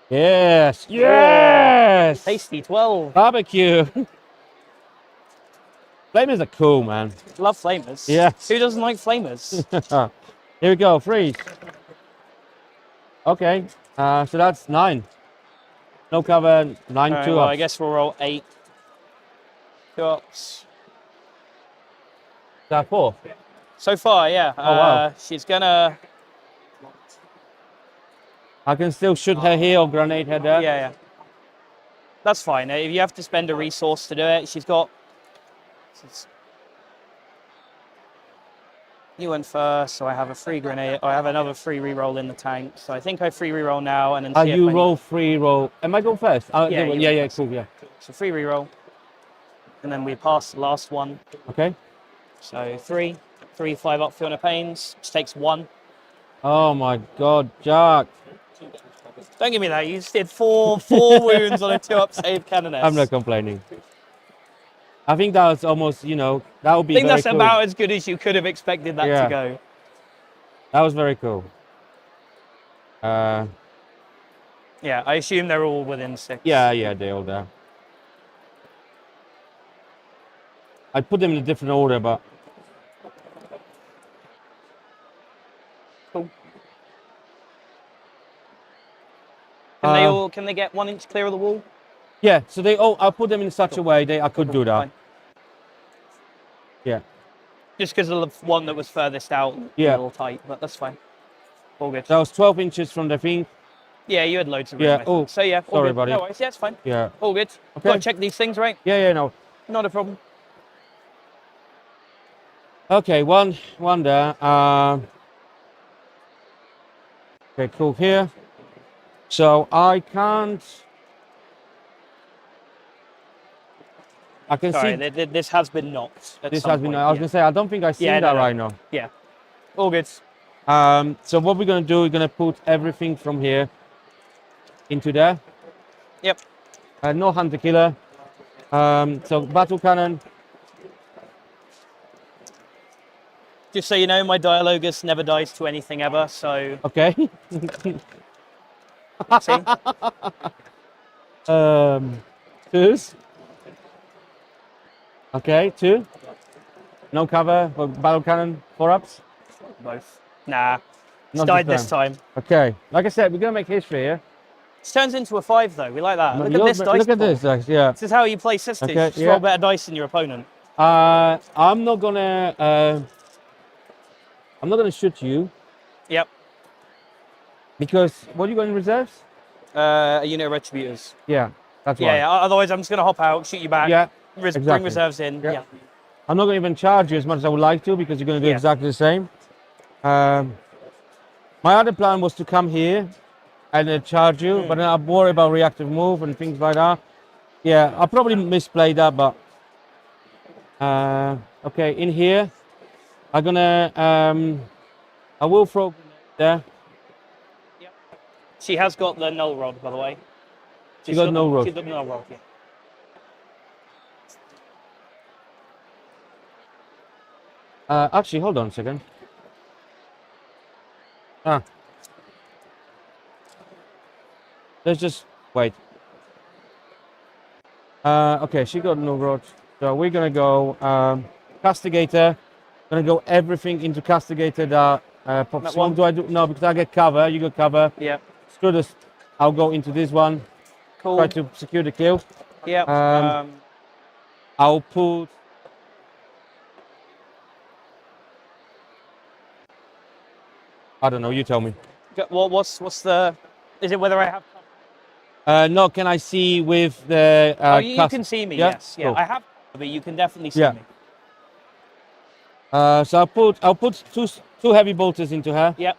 Yes! Yes! tasty 12. Barbecue! Flamers are cool, man. Love flamers. Yes. Who doesn't like flamers? Here we go, freeze. Okay, so that's 9. No cover, 9, Alright, 2 well, ups. I guess we'll roll 8. 2 ups. Is that 4? So far, yeah. Oh, wow. She's gonna. I can still shoot her here or grenade her there. Yeah. That's fine. If you have to spend a resource to do it, she's got. You went first, so I have a free grenade. I have another free reroll in the tank. So I think I free reroll now and then. See if You I roll free roll. Am I going first? Yeah, yeah, cool, yeah. So free reroll, and then we pass the last one. Okay. So 3, 5 up Fiona Pains. Just takes 1. Oh my God, Jack. Don't give me that. You just did 4 wounds on a 2-up save Canoness. I'm not complaining. I think that was almost, that would be I think very that's cool. about as good as you could have expected that Yeah. to go. That was very cool. Yeah, I assume they're all within 6. Yeah, they're all there. I put them in a different order, but Cool. Can they get 1 inch clear of the wall? yeah. So I put them in such a way I could do that. Fine. Yeah. Just because of the one that was furthest out, Yeah. a little tight, but that's fine. All good. That was 12 inches from the thing. Yeah, you had loads of room. Yeah, I think. oh, So yeah, all sorry, good. buddy. No worries. Yeah, it's fine. Yeah. All good. Okay. Gotta check these things, right? Yeah, no. Not a problem. Okay, one there. Okay, cool here. So I can Sorry, see. this has been knocked. At This some has been. point, I was yeah. gonna say I don't think I see Yeah, that no. right now. Yeah. All good. So what we're gonna do? We're gonna put everything from here into there. Yep. No hunter killer. So battle cannon. Just so you know, my Dialogus never dies to anything ever, so Okay. see? 2s. Okay, 2. No cover for battle cannon. 4 ups. Both. Nah. It's Not died this time. Okay. Like I said, we're gonna make history here. It turns into a 5 though. We like that. Look at this dice. Look at pool. this dice. Yeah. This is how you play sisters. Okay, Just yeah. roll better dice than your opponent. I'm not gonna shoot you Yep. because what are you going in reserves? A unit of Retributors. Yeah, that's Yeah, why. yeah. Otherwise, I'm just gonna hop out, shoot you back. Yeah, Bring exactly. reserves in. Yeah. Yeah. I'm not gonna even charge you as much as I would like to because you're gonna do Yeah. exactly the same. My other plan was to come here and then charge you, but then I'm worried about reactive move and things like that. Yeah, I probably misplayed that, but okay, in here, I'm gonna I will throw there. She has got the null rod, by the way. She got null rod. She's got the null rod. Yeah. Actually, hold on a second. Ah. Let's just wait. Okay, she got no rod. So we're gonna go castigator. Gonna go everything into castigator that pop That smoke. one? Do I do no because I get cover, you got cover. Yep. Screw this. I'll go into this one. Cool. Try to secure the kill. Yep. I'll put I don't know, you tell me. What's the? Is it whether I have? No, can I see with the Oh, you can see me. Yeah? Yes. Yeah. Cool. I have, but you can definitely see Yeah. me. So I'll put two heavy bolters into her. Yep.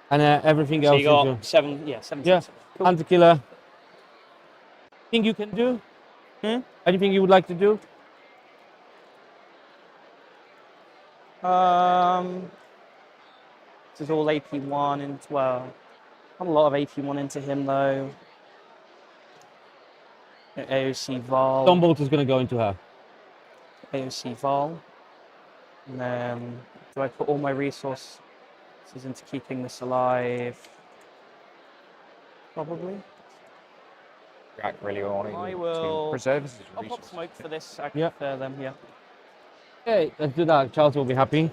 And everything So else you got into 7. Yeah. 7. yeah. Cool. Hunter killer. Anything you can do? Anything you would like to do? This is all AP1 and well, not a lot of AP1 into him though. AOC Vol. Stone bolter's gonna go into her. AOC Vol. And then do I put all my resources into keeping this alive? Probably. Jack really wanting I to will. preserve his I'll pop resources. smoke for this. I Yeah. prefer them. Yeah. Okay, let's do that. Charles will be happy.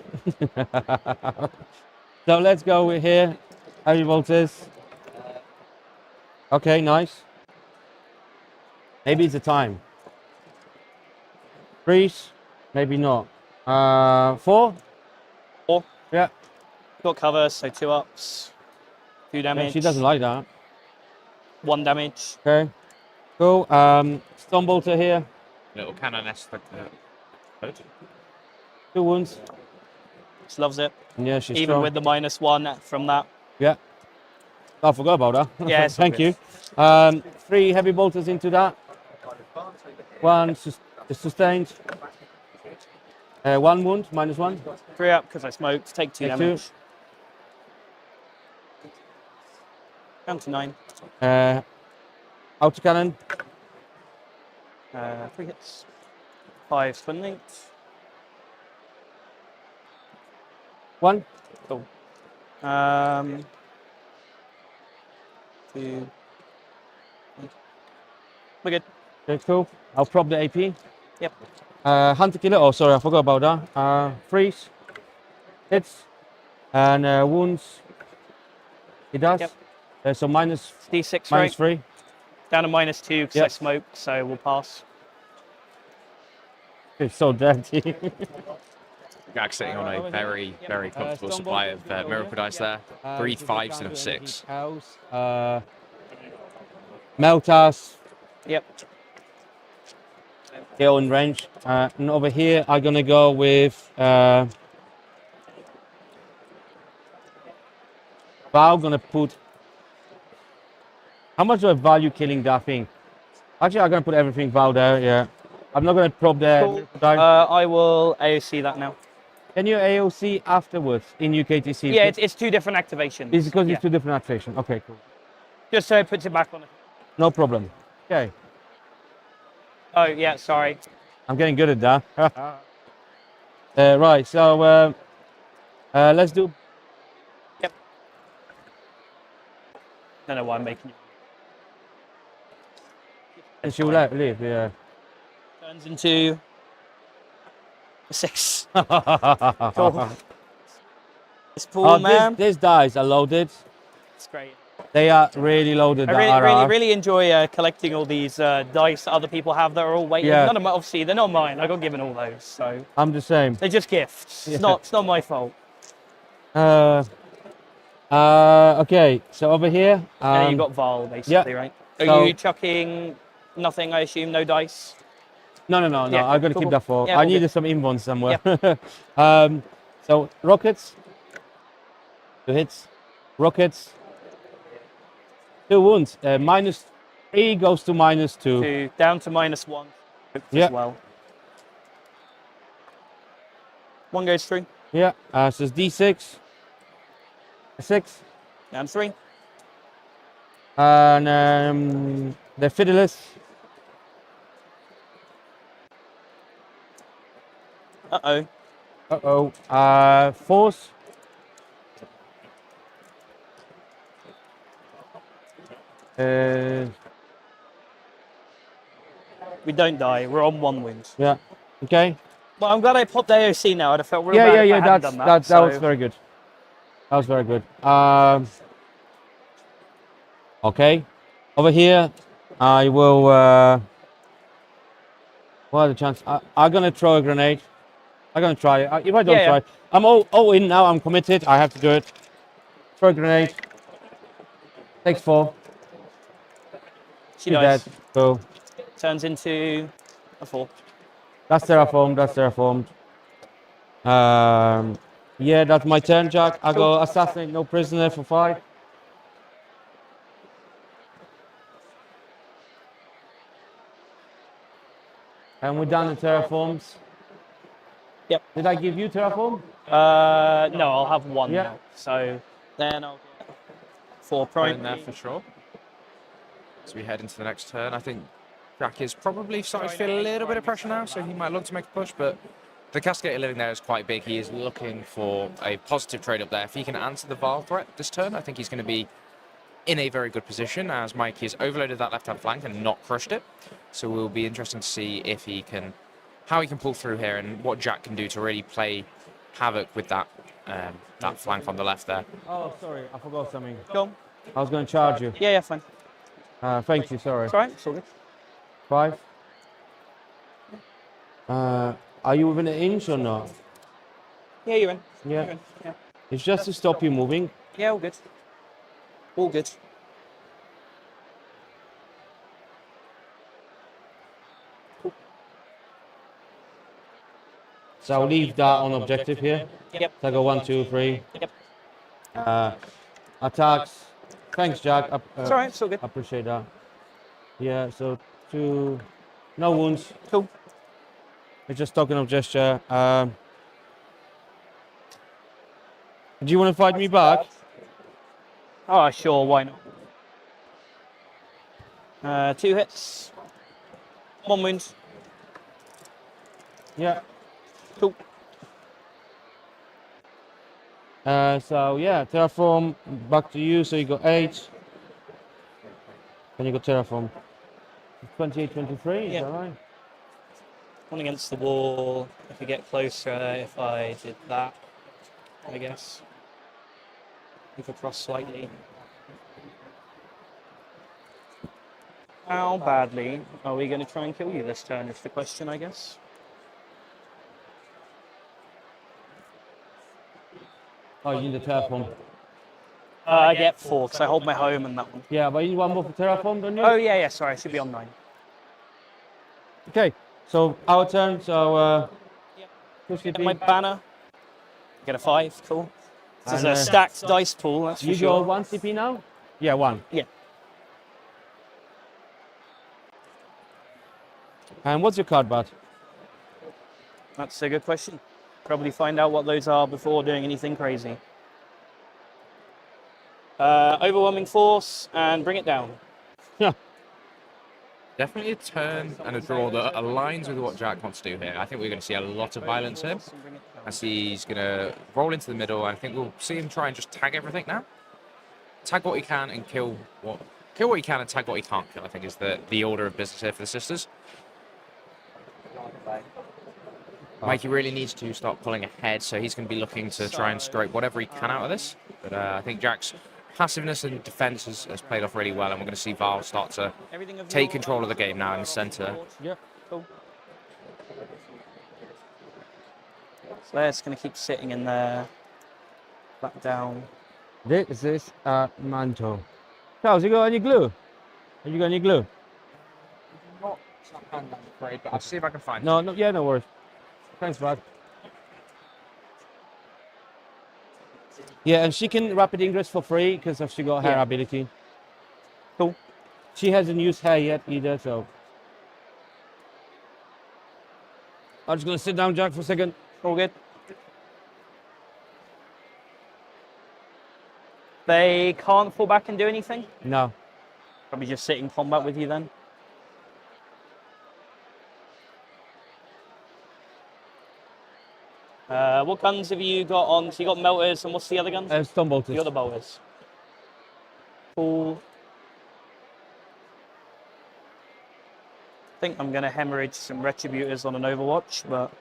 So let's go with here. Heavy bolters. Okay, nice. Maybe it's the time. Freeze. Maybe not. 4. 4. Yeah. Got cover, so 2 ups. 2 Yeah, damage. she doesn't like that. 1 damage. Okay. Cool. Stone bolter here. Little canoness. 2 wounds. She loves it. Yeah, she's Even strong. with the -1 from that. Yeah. I forgot about that. Yeah, it's all Thank good. you. 3 heavy bolters into that. 1 is sustained. 1 wound, -1. 3 up because I smoked. Take 2 Take damage. Down to 9. Autocannon. 3 hits. 5 twin links. 1. Cool. 2. We're good. Okay, cool. I'll prop the AP. Yep. Hunter killer. Oh, sorry, I forgot about that. Freeze. Hits. And wounds. He does. Yep. So minus D6, right? -3. Down to -2 because I Yep. smoked, so we'll pass. It's so dirty. Jack's sitting on a very, very comfortable Stone supply bolters of go here. miracle dice there. 3 If we 5s can't and a do 6. anything else, Meltas. Yep. Kill in range. And over here, I'm gonna go with Val. Gonna put. How much do I value killing that thing? Actually, I'm gonna put everything Val there. Yeah. I'm not gonna prop the. Cool. Die. I will AOC that now. Can you AOC afterwards in UKTC? Yeah, it's 2 different activations. It's because Yeah. it's 2 different activations. Okay, cool. Just so it puts it back on. No problem. Okay. Oh, yeah, sorry. I'm getting good at that. Right, so let's do. Yep. Don't know why I'm making you. And she will leave, yeah. Turns into a 6. Cool. This pool, man. These dice are loaded. It's great. They are really loaded. I really enjoy collecting all these dice that other people have that are all waiting. Yeah. None of them, obviously, they're not mine. I got given all those, so I'm the same. they're just gifts. Yeah. It's not my fault. Okay, so over here. And then you've got Val, basically, right? Are so- you chucking nothing? I assume no dice. No. Yeah, I'm gonna cool, keep cool. that for. Yeah, I all needed good. some inbones somewhere. So rockets. 2 hits. Rockets. 2 wounds. -3 goes to -2. 2 down to -1 Yeah. as well. 1 goes through. Yeah. So it's D6. 6. Down 3. And the Fidelis. Uh-oh. Force. We don't die. We're on 1 wound. Yeah. Okay. Well, I'm glad I popped AOC now. I'd have felt real Yeah, bad yeah, if I yeah. hadn't That's done that. that was very good. That was very good. Okay. Over here, I will. What are the chances? I'm gonna throw a grenade. I'm gonna try it. If I don't try, I'm all in now. I'm committed. I have to do it. Throw a grenade. Takes 4. She She's dies. dead. Cool. Turns into a 4. That's terraformed. That's terraformed. Yeah, that's my turn, Jack. I go assassinate, no prisoner for 5. And we're done the terraforms. Yep. Did I give you terraform? No, I'll have 1 Yeah. now. So then I'll get 4 In prime. there for sure. As we head into the next turn, I think Jack is probably starting to feel a little bit of pressure now, so he might look to make a push, but the Cascade living there is quite big. He is looking for a positive trade up there. If he can answer the Varl threat this turn, I think he's going to be in a very good position, as Mikey has overloaded that left-hand flank and not crushed it. So it will be interesting to see if he can, how he can pull through here and what Jack can do to really play havoc with that that flank on the left there. Oh, sorry, I forgot something. Go on. I was going to charge you. Yeah, fine. Thank you, sorry. It's all right. It's all good. 5. Are you within an inch or not? Yeah, you're in. Yeah. You're in. Yeah. It's just to stop you moving. Yeah, all good. All good. So I'll leave that on objective here. Yep. So I go 1, 2, 3. Yep. Attacks. Thanks, Jack. It's all right. It's all good. I appreciate that. Yeah, so 2. No wounds. Cool. It's just token of gesture. Do you want to fight me back? Oh, sure. Why not? 2 hits. 1 wound. Yeah. Cool. So yeah, terraform back to you. So you got 8. Then you got terraform. 28, 23. Is that right? One against the wall. If we get closer, if I did that, I guess. Move across slightly. How badly are we going to try and kill you this turn is the question, I guess. Oh, you need the terraform. I get 4 because I hold my home and that one. Yeah, but you need 1 more for terraform, don't you? Oh, yeah, sorry, I should be on 9. Okay, so our turn. So Get my banner. Get a 5, cool. This is And, a stacked dice pool, that's for you sure. go 1 CP now? Yeah, 1. Yeah. And what's your card, Bart? That's a good question. Probably find out what those are before doing anything crazy. Overwhelming force and bring it down. Definitely a turn and a draw that aligns with what Jack wants to do here. I think we're going to see a lot of violence here, as he's going to roll into the middle. I think we'll see him try and just tag everything now. Tag what he can and kill what he can and tag what he can't kill, I think is the order of business here for the sisters. Mikey really needs to start pulling ahead, so he's going to be looking to try and scrape whatever he can out of this. But I think Jack's passiveness and defense has played off really well, and we're going to see Varl start to take control of the game now in the center. Yeah, cool. So it's going to keep sitting in there. Back down. This is a mantle. Charles, you got any glue? Have you got any glue? Not hand, I'm afraid, but I'll see if I can find No, yeah, no worries. Thanks, Brad. Yeah, and she can rapid ingress for free because she got her ability. Cool. She hasn't used her yet either, so. I'm just gonna sit down, Jack, for a second. All good. They can't fall back and do anything? No. Probably just sit in combat with you then. What guns have you got on? So you got melters, and what's the other gun? Stone bolters. The other bolters. Cool. So let's going to keep sitting in there. Back down. Just think I'm going to hemorrhage some Retributors on an Overwatch, but...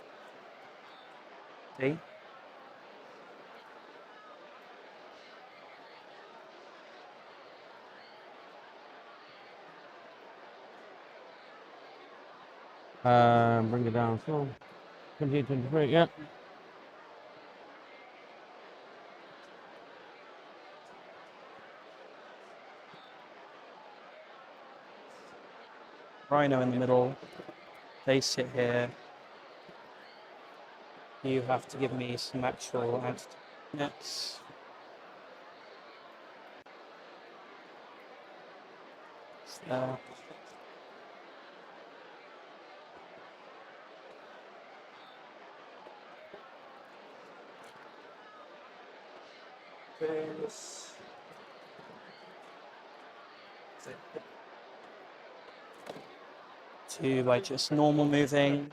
See? Bring it down. So, 28, 23, yeah. Rhino in the middle. They sit here. You have to give me some actual nets. There. To by just normal moving.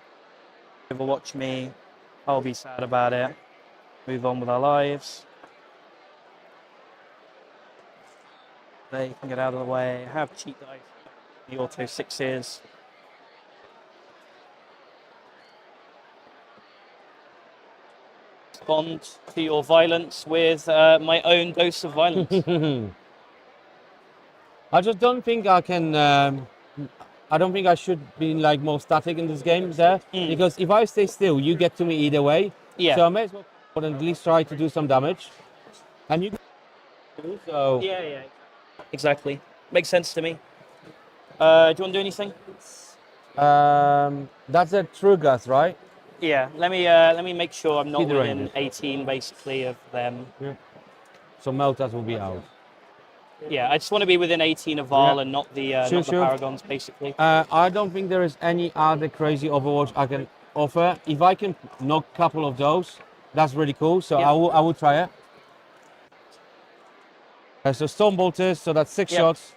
Overwatch me. I'll be sad about it. Move on with our lives. They can get out of the way. Have cheat dice. The auto 6s. Respond to your violence with my own dose of violence. I just don't think I can. I don't think I should be like more static in this game there, because if I stay still, you get to me either way. Yeah. So I may as well at least try to do some damage. And you. So. Yeah. Exactly. Makes sense to me. Do you want to do anything? That's a true gas, right? Yeah. Let me make sure I'm not Either within end. 18 basically of them. Yeah. So Meltas will be out. Yeah, I just want to be within 18 of Val Yeah. and not the Sure. Paragons basically. I don't think there is any other crazy Overwatch I can offer. If I can knock a couple of those, that's really cool. So Yeah. I will try it. So Storm Bolters, so that's 6 Yep. shots.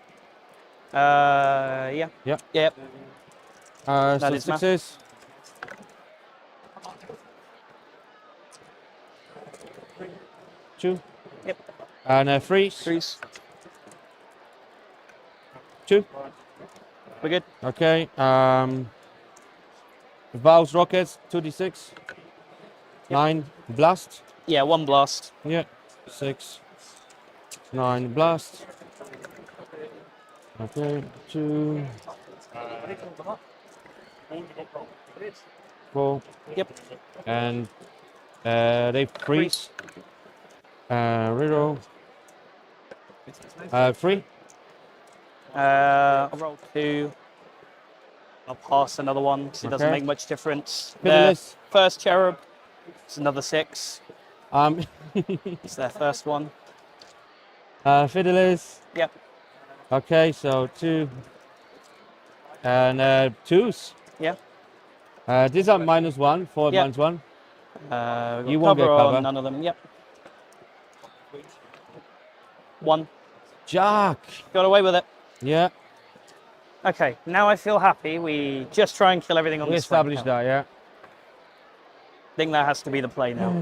Yeah. Yep. Yep. So That is math. 6s. Two. Yep. And freeze. Threes. 2. We're good. Okay. Valves rockets 2d6. 9 blast. Yeah, 1 blast. Yeah. 6. 9 blast. Okay. 2. 4. Yep. And they freeze. Reroll. 3. I'll roll 2. I'll pass another one because it doesn't Okay. make much difference. Pitiless. Their first cherub. It's another 6. Um, It's their first one. Fiddlers. Yep. Okay, so 2. And 2s. Yeah. These are -1, 4 Yep. -1. We've got You won't get cover cover. on none of them. Yep. 1. Jack. Got away with it. Yeah, Okay, now I feel happy. We just try and kill everything on we this front established now. that, yeah. I think that has to be the play now.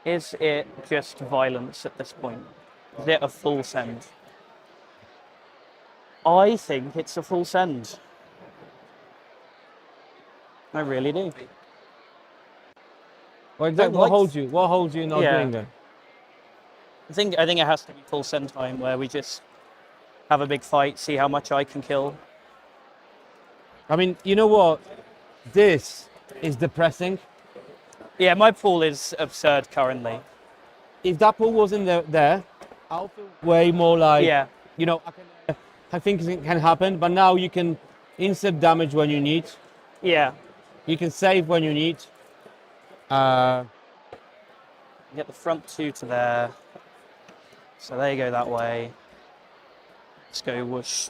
Is it just violence at this point? Is it a full send? I think it's a full send. I really do. What Don't like- holds you? What holds you not Yeah. doing that? I think it has to be full send time where we just have a big fight, see how much I can kill. I mean, you know what? This is depressing. Yeah, my pool is absurd currently. If that pool wasn't there, I'll feel way more like, Yeah, you know, I think it can happen, but now you can insert damage when you need. yeah. You can save when you need. Get the front 2 to there. So they go that way. Let's go whoosh.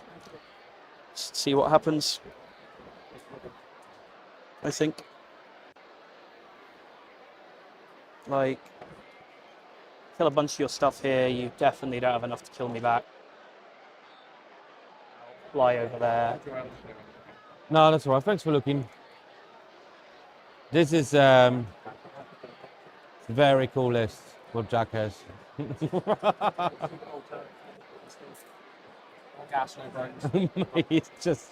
Just see what happens. I think. Like, kill a bunch of your stuff here. You definitely don't have enough to kill me back. Fly over there. No, that's all right. Thanks for looking. This is Very cool list what Jack has. Gas, no brakes. It's just...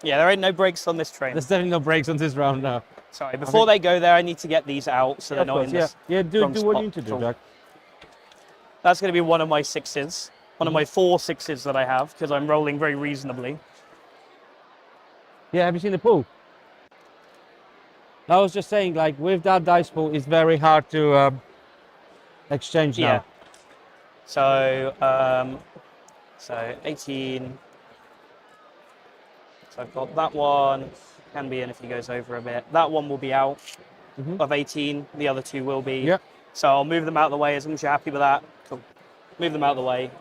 Yeah, there ain't no brakes on this train. There's definitely no brakes on this round now. Sorry, before they go there, I need to get these out so they're Of not course, in this. yeah, do wrong what spot. you need to do, Cool. Jack. That's going to be one of my 6s. One of my 4 6s that I have, because I'm rolling very reasonably. Yeah, have you seen the pool? I was just saying, like, with that dice pool, it's very hard to exchange now. Yeah. So, so 18. So I've got that one. Can be in if he goes over a bit. That one will be out of 18. The other 2 will be. Yep. So I'll move them out of the way as long as you're happy with that. Cool. Move them out of the way.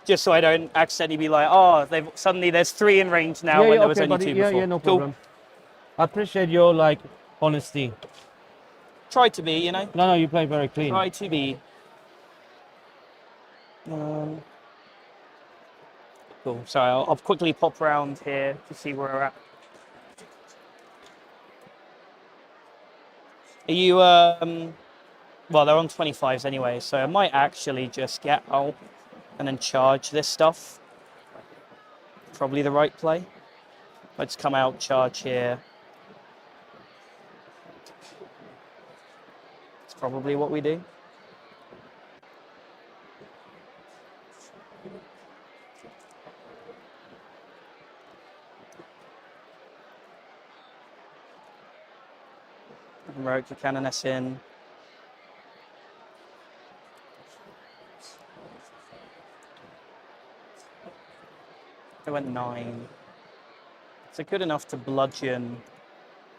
Just so I don't accidentally be like, oh, suddenly there's 3 in range now when there was only 2 before. Yeah, no Cool. problem. I appreciate your, like, honesty. Try to be, you know. No, you play very clean. Try to be. Cool. So I'll quickly pop around here to see where we're at. Are you, well, they're on 25s anyway, so I might actually just get out and then charge this stuff. Probably the right play. Let's come out, charge here. It's probably what we do. Rogue the Canoness in. I went 9. So good enough to bludgeon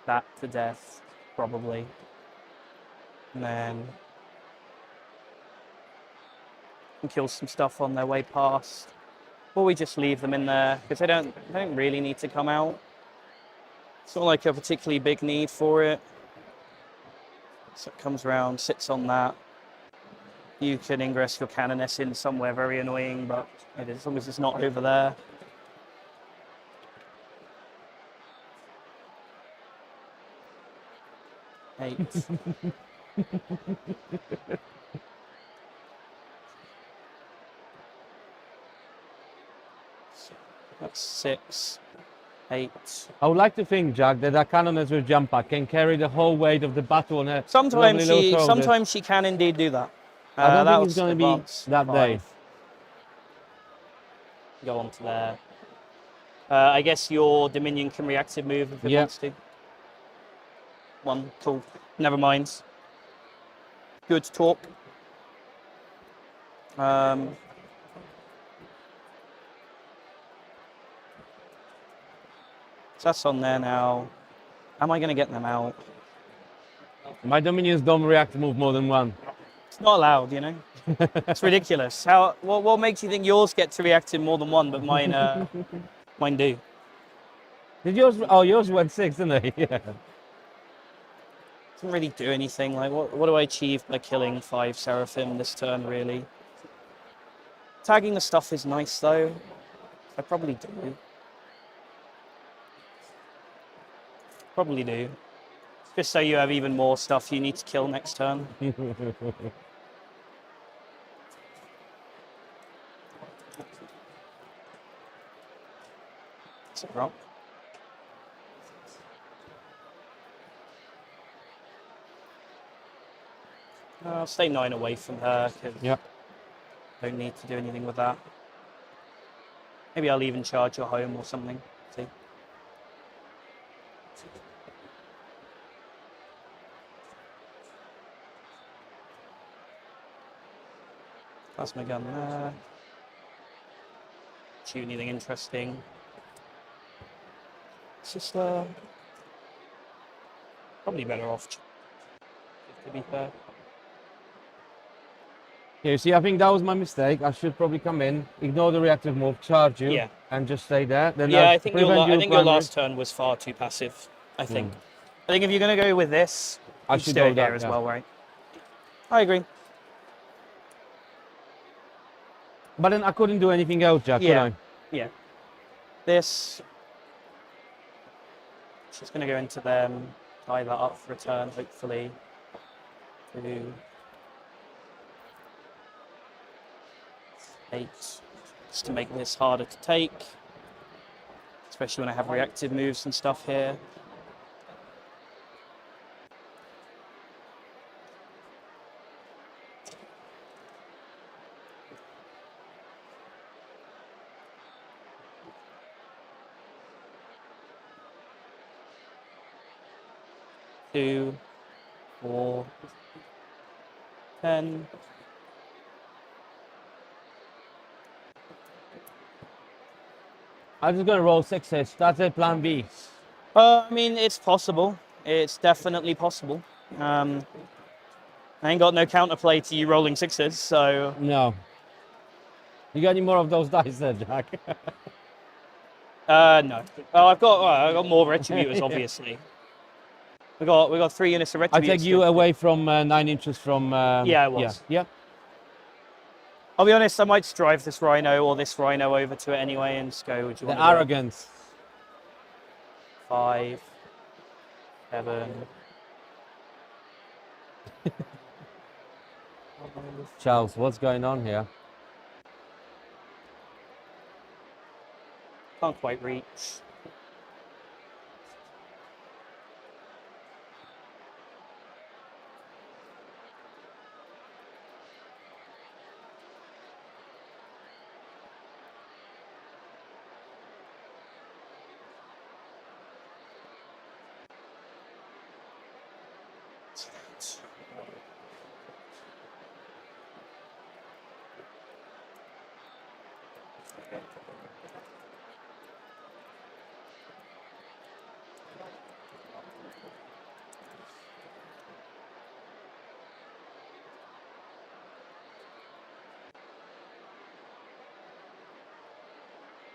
that to death, probably. And then kill some stuff on their way past. Or we just leave them in there, because they don't really need to come out. It's not like a particularly big need for it. So it comes around, sits on that. You can ingress your Canoness in somewhere very annoying, but as long as it's not over there. Eight. That's 6, 8. I would like to think, Jack, that a Canoness with jump pack can carry the whole weight of the battle on her. Sometimes she can indeed do that. I don't that think it's going to be that day. Go on to there. I guess your Dominion can reactive move if it wants to. 1, cool. Never mind. Good talk. So that's on there now. Am I going to get them out? My Dominions don't react to move more than 1. It's not allowed, you know? It's ridiculous. What makes you think yours get to react to more than 1, but mine mine do? Did yours? Oh, yours went 6, didn't they? Yeah. Doesn't really do anything. Like, what do I achieve by killing 5 Seraphim this turn, really? Tagging the stuff is nice, though. I probably do. Probably do. Just so you have even more stuff you need to kill next turn. It's a drop. I'll stay 9 away from her, because I don't need to do anything with that. Maybe I'll even charge your home or something. See? That's my gun there. Shoot anything interesting. It's just probably better off, to be fair. Yeah, see, I think that was my mistake. I should probably come in, ignore the reactive move, charge you, and just stay there. Then I think your last turn was far too passive. I think if you're going to go with this, I should stay there as well, right? I agree. But then I couldn't do anything else, Jack, could I? Yeah. This. She's going to go into them, tie that up for a turn, hopefully. 2, 8, just to make this harder to take, especially when I have reactive moves and stuff here. Two, 4, 10. I'm just going to roll 6s. That's it, plan B. I mean, it's possible. It's definitely possible. I ain't got no counterplay to you rolling 6s, so... No. You got any more of those dice there, Jack? No. Oh, I've got more retributors, obviously. We got 3 units of retributors. I take you away from 9 inches from... Yeah, I was. Yeah. I'll be honest, I might just drive this rhino or this rhino over to it anyway and just go, would you want The arrogance. 5, 7... Charles, what's going on here? Can't quite reach.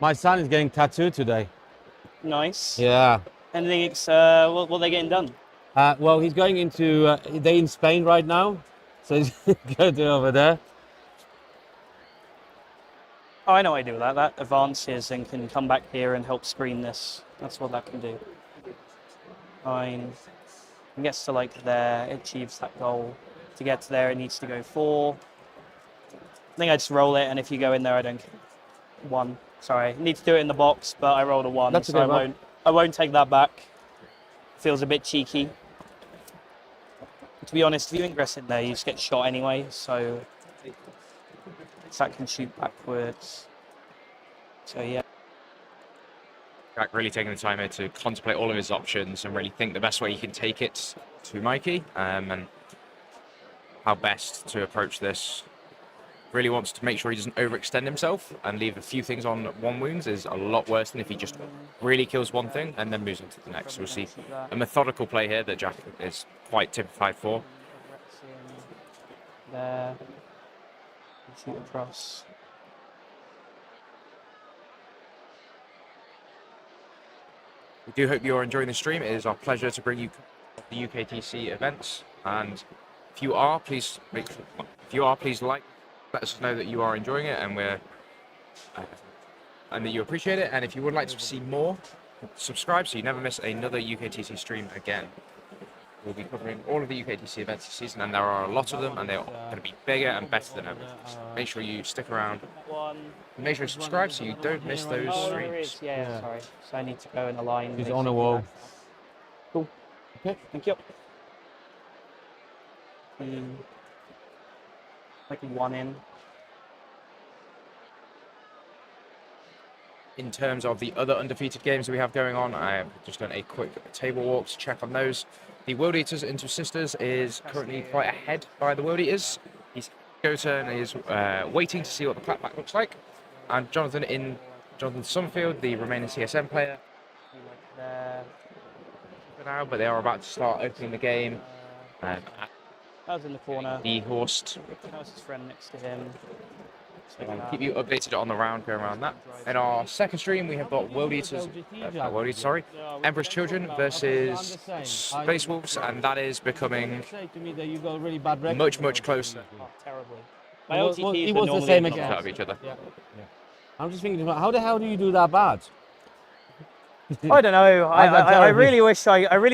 My son is getting tattooed today. Nice. Yeah. Anything, what are they getting done? Well, he's going into, they're in Spain right now, so he's going to over there. Oh, I know what I do with that. That advances and can come back here and help screen this. That's what that can do. Fine. It gets to like there, it achieves that goal. To get to there, it needs to go 4. I think I just roll it, and if you go in there, I don't... 1. Sorry, I need to do it in the box, but I rolled a 1, That's so okay, I won't take that back. Feels a bit cheeky. To be honest, if you ingress in there, you just get shot anyway, so that can shoot backwards. So yeah. Jack really taking the time here to contemplate all of his options and really think the best way he can take it to Mikey, and how best to approach this. Really wants to make sure he doesn't overextend himself and leave a few things on 1 wounds is a lot worse than if he just really kills one thing and then moves on to the next. So we'll see a methodical play here that Jack is quite typified for. There. Shoot across. We do hope you're enjoying the stream. It is our pleasure to bring you the UKTC events, and if you are, please like. Let us know that you are enjoying it and and that you appreciate it. And if you would like to see more, subscribe so you never miss another UKTC stream again. We'll be covering all of the UKTC events this season, and there are a lot of them, and they're going to be bigger and better than ever. So make sure you stick around. And make sure you subscribe so you don't miss those streams. Yeah, sorry. So I need to go in a line. He's on a wall. Cool. Okay, thank you. Like 1 in. In terms of the other undefeated games that we have going on, I have just done a quick table walk to check on those. The World Eaters into Sisters is currently quite ahead by the World Eaters. His go turn is waiting to see what the clapback looks like. And Jonathan Summerfield, the remaining CSM player, there for now, but they are about to start opening the game. I was in the corner. The Horst. That was his friend next to him. Keep you updated on the round going around that. In our second stream, we have got World Eaters, Emperor's Children versus Space Wolves, and that is becoming much closer. Terribly. It was the same again. Of each other. Yeah. I'm just thinking about how the hell do you do that bad? I don't know. I terrible. really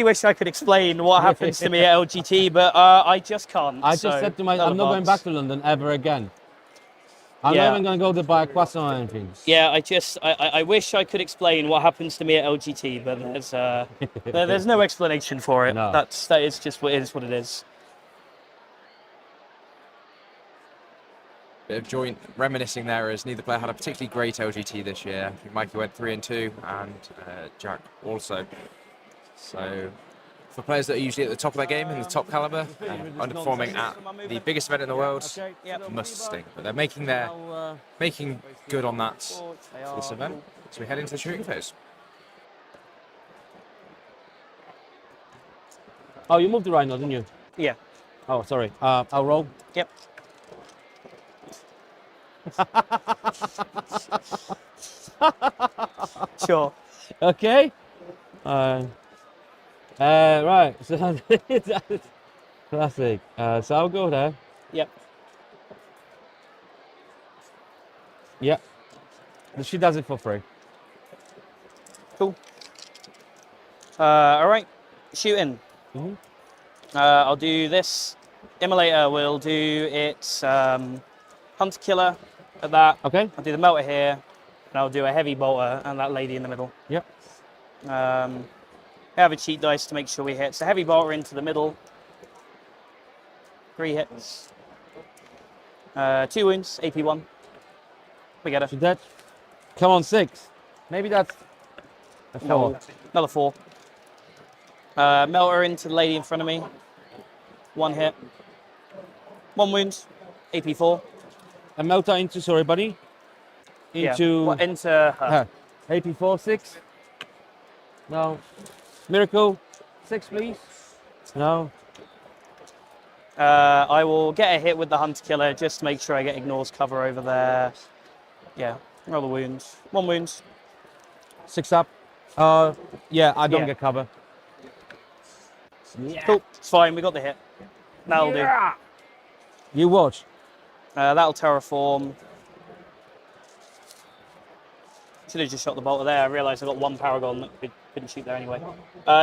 wish I could explain what happens to me at LGT, but I just can't. I just said to myself, I'm not going back to London ever again. I'm not even going to go to buy a croissant or anything. Yeah, I wish I could explain what happens to me at LGT, but there's no explanation for it. No. That is just what it is. What it is. Bit of joint reminiscing there, as neither player had a particularly great LGT this year. I think Mikey went 3-2 and Jack also. So for players that are usually at the top of their game in the top caliber and underperforming at the biggest event in the world, must sting. But they're making good on that for this event. So we head into the shooting phase. Oh, you moved the rhino, didn't you? Yeah. Oh, sorry. I'll roll. Yep. Sure. Okay. Right. So classic. So I'll go there. Yep. Yep. She does it for free. Cool. All right. Shooting. I'll do this. Immolator will do its hunter killer at that. Okay. I'll do the melter here, and I'll do a heavy bolter and that lady in the middle. Yep. I have a cheat dice to make sure we hit. So heavy bolter into the middle. 3 hits. 2 wounds, AP 1. We get her. She's dead. Come on, 6. Maybe that's a 4. No, another 4. Melter into the lady in front of me. 1 hit. 1 wound, AP 4. And melter into, sorry, buddy. Into into her. AP 4, 6. No. Miracle, 6, please. No. I will get a hit with the hunter killer, just make sure I get ignores cover over there. Yeah, roll the wounds. 1 wound. 6 up. Yeah, I don't get cover. Yeah. Cool, it's fine, we got the hit. That'll do. You watch. That'll terraform. Should have just shot the bolter there. I realised I got 1 paragon that couldn't shoot there anyway.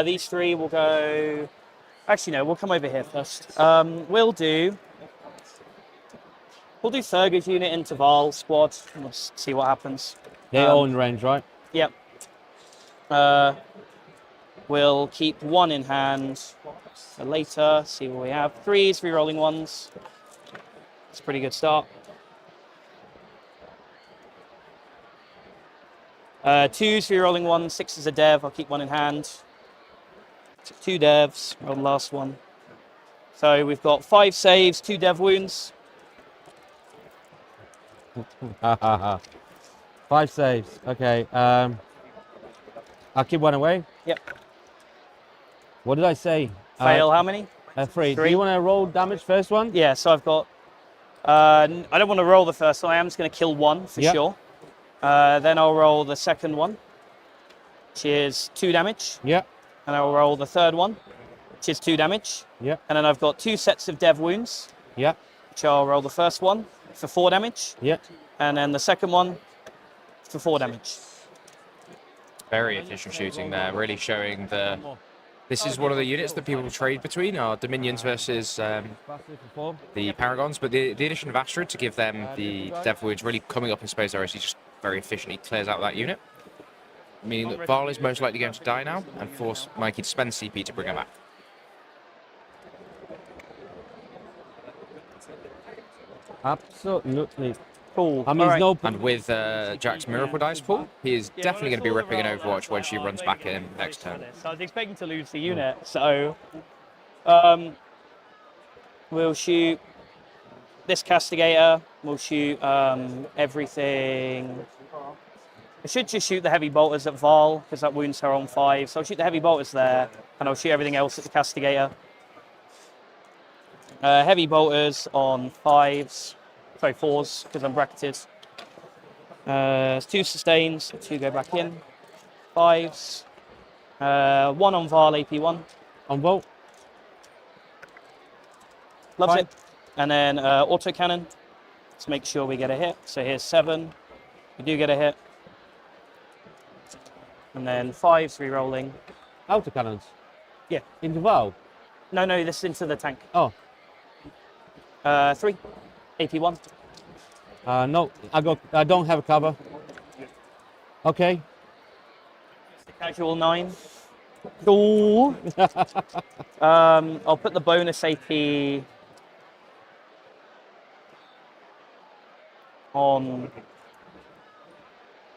These 3 will go. Actually, no, we'll come over here first. We'll do Thurger's unit into Val squad. Let's see what happens. They're all in range, right? Yep. We'll keep 1 in hand for later. See what we have. 3s, 3 rolling 1s. It's a pretty good start. 2s, 3 rolling 1s. 6 is a dev. I'll keep 1 in hand. 2 devs. Roll the last one. So we've got 5 saves, 2 dev wounds. 5 saves. Okay. I'll keep 1 away. Yep. What did I say? Fail how many? 3. Do you want to roll damage first one? Yeah, so I've got... I don't want to roll the first one. I am just going to kill 1 for sure. Then I'll roll the second one, which is 2 damage. Yeah. And I'll roll the third one, which is 2 damage. Yeah. And then I've got 2 sets of dev wounds. Yeah. Which I'll roll the first one for 4 damage. Yeah. And then the second one for 4 damage. Very efficient shooting there, really showing the... This is one of the units that people trade between, are Dominions versus the Paragons, but the addition of Astrid to give them the dev wounds really coming up in space areas, he just very efficiently clears out that unit. Meaning that Varl is most likely going to die now and force Mikey to spend CP to bring her back. Absolutely. Cool. I mean, no... And with Jack's Miracle Dice pool, he is definitely going to be ripping an Overwatch when she runs back in next turn. So I was expecting to lose the unit, so we'll shoot this Castigator, we'll shoot everything. I should just shoot the heavy bolters at Val, because that wounds her on 5. So I'll shoot the heavy bolters there, and I'll shoot everything else at the Castigator. Heavy bolters on 5s. Sorry, 4s, because I'm bracketed. 2 sustains, 2 go back in. 5s. 1 on Val, AP 1. On Volt. Loves it. And then auto cannon. Let's make sure we get a hit. So here's 7. We do get a hit. And then 5s re-rolling. Autocannons. Yeah. Into Val. No, this is into the tank. Oh. 3. AP1. No, I don't have a cover. Okay. It's the casual 9. Cool. I'll put the bonus AP on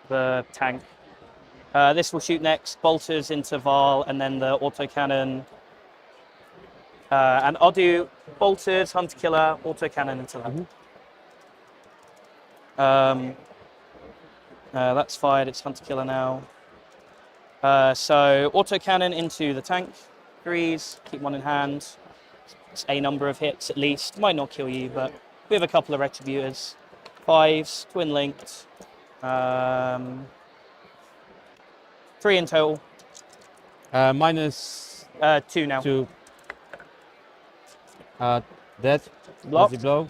the tank. This will shoot next, bolters into Val, and then the autocannon. And I'll do bolters, hunter killer, autocannon into that. That's fired, it's hunter killer now. So autocannon into the tank, 3s, keep one in hand. It's a number of hits at least, might not kill you, but we have a couple of retributors. 5s, twin linked. 3 in total. Minus 2 now. 2. Dead. Blocked. Does he blow?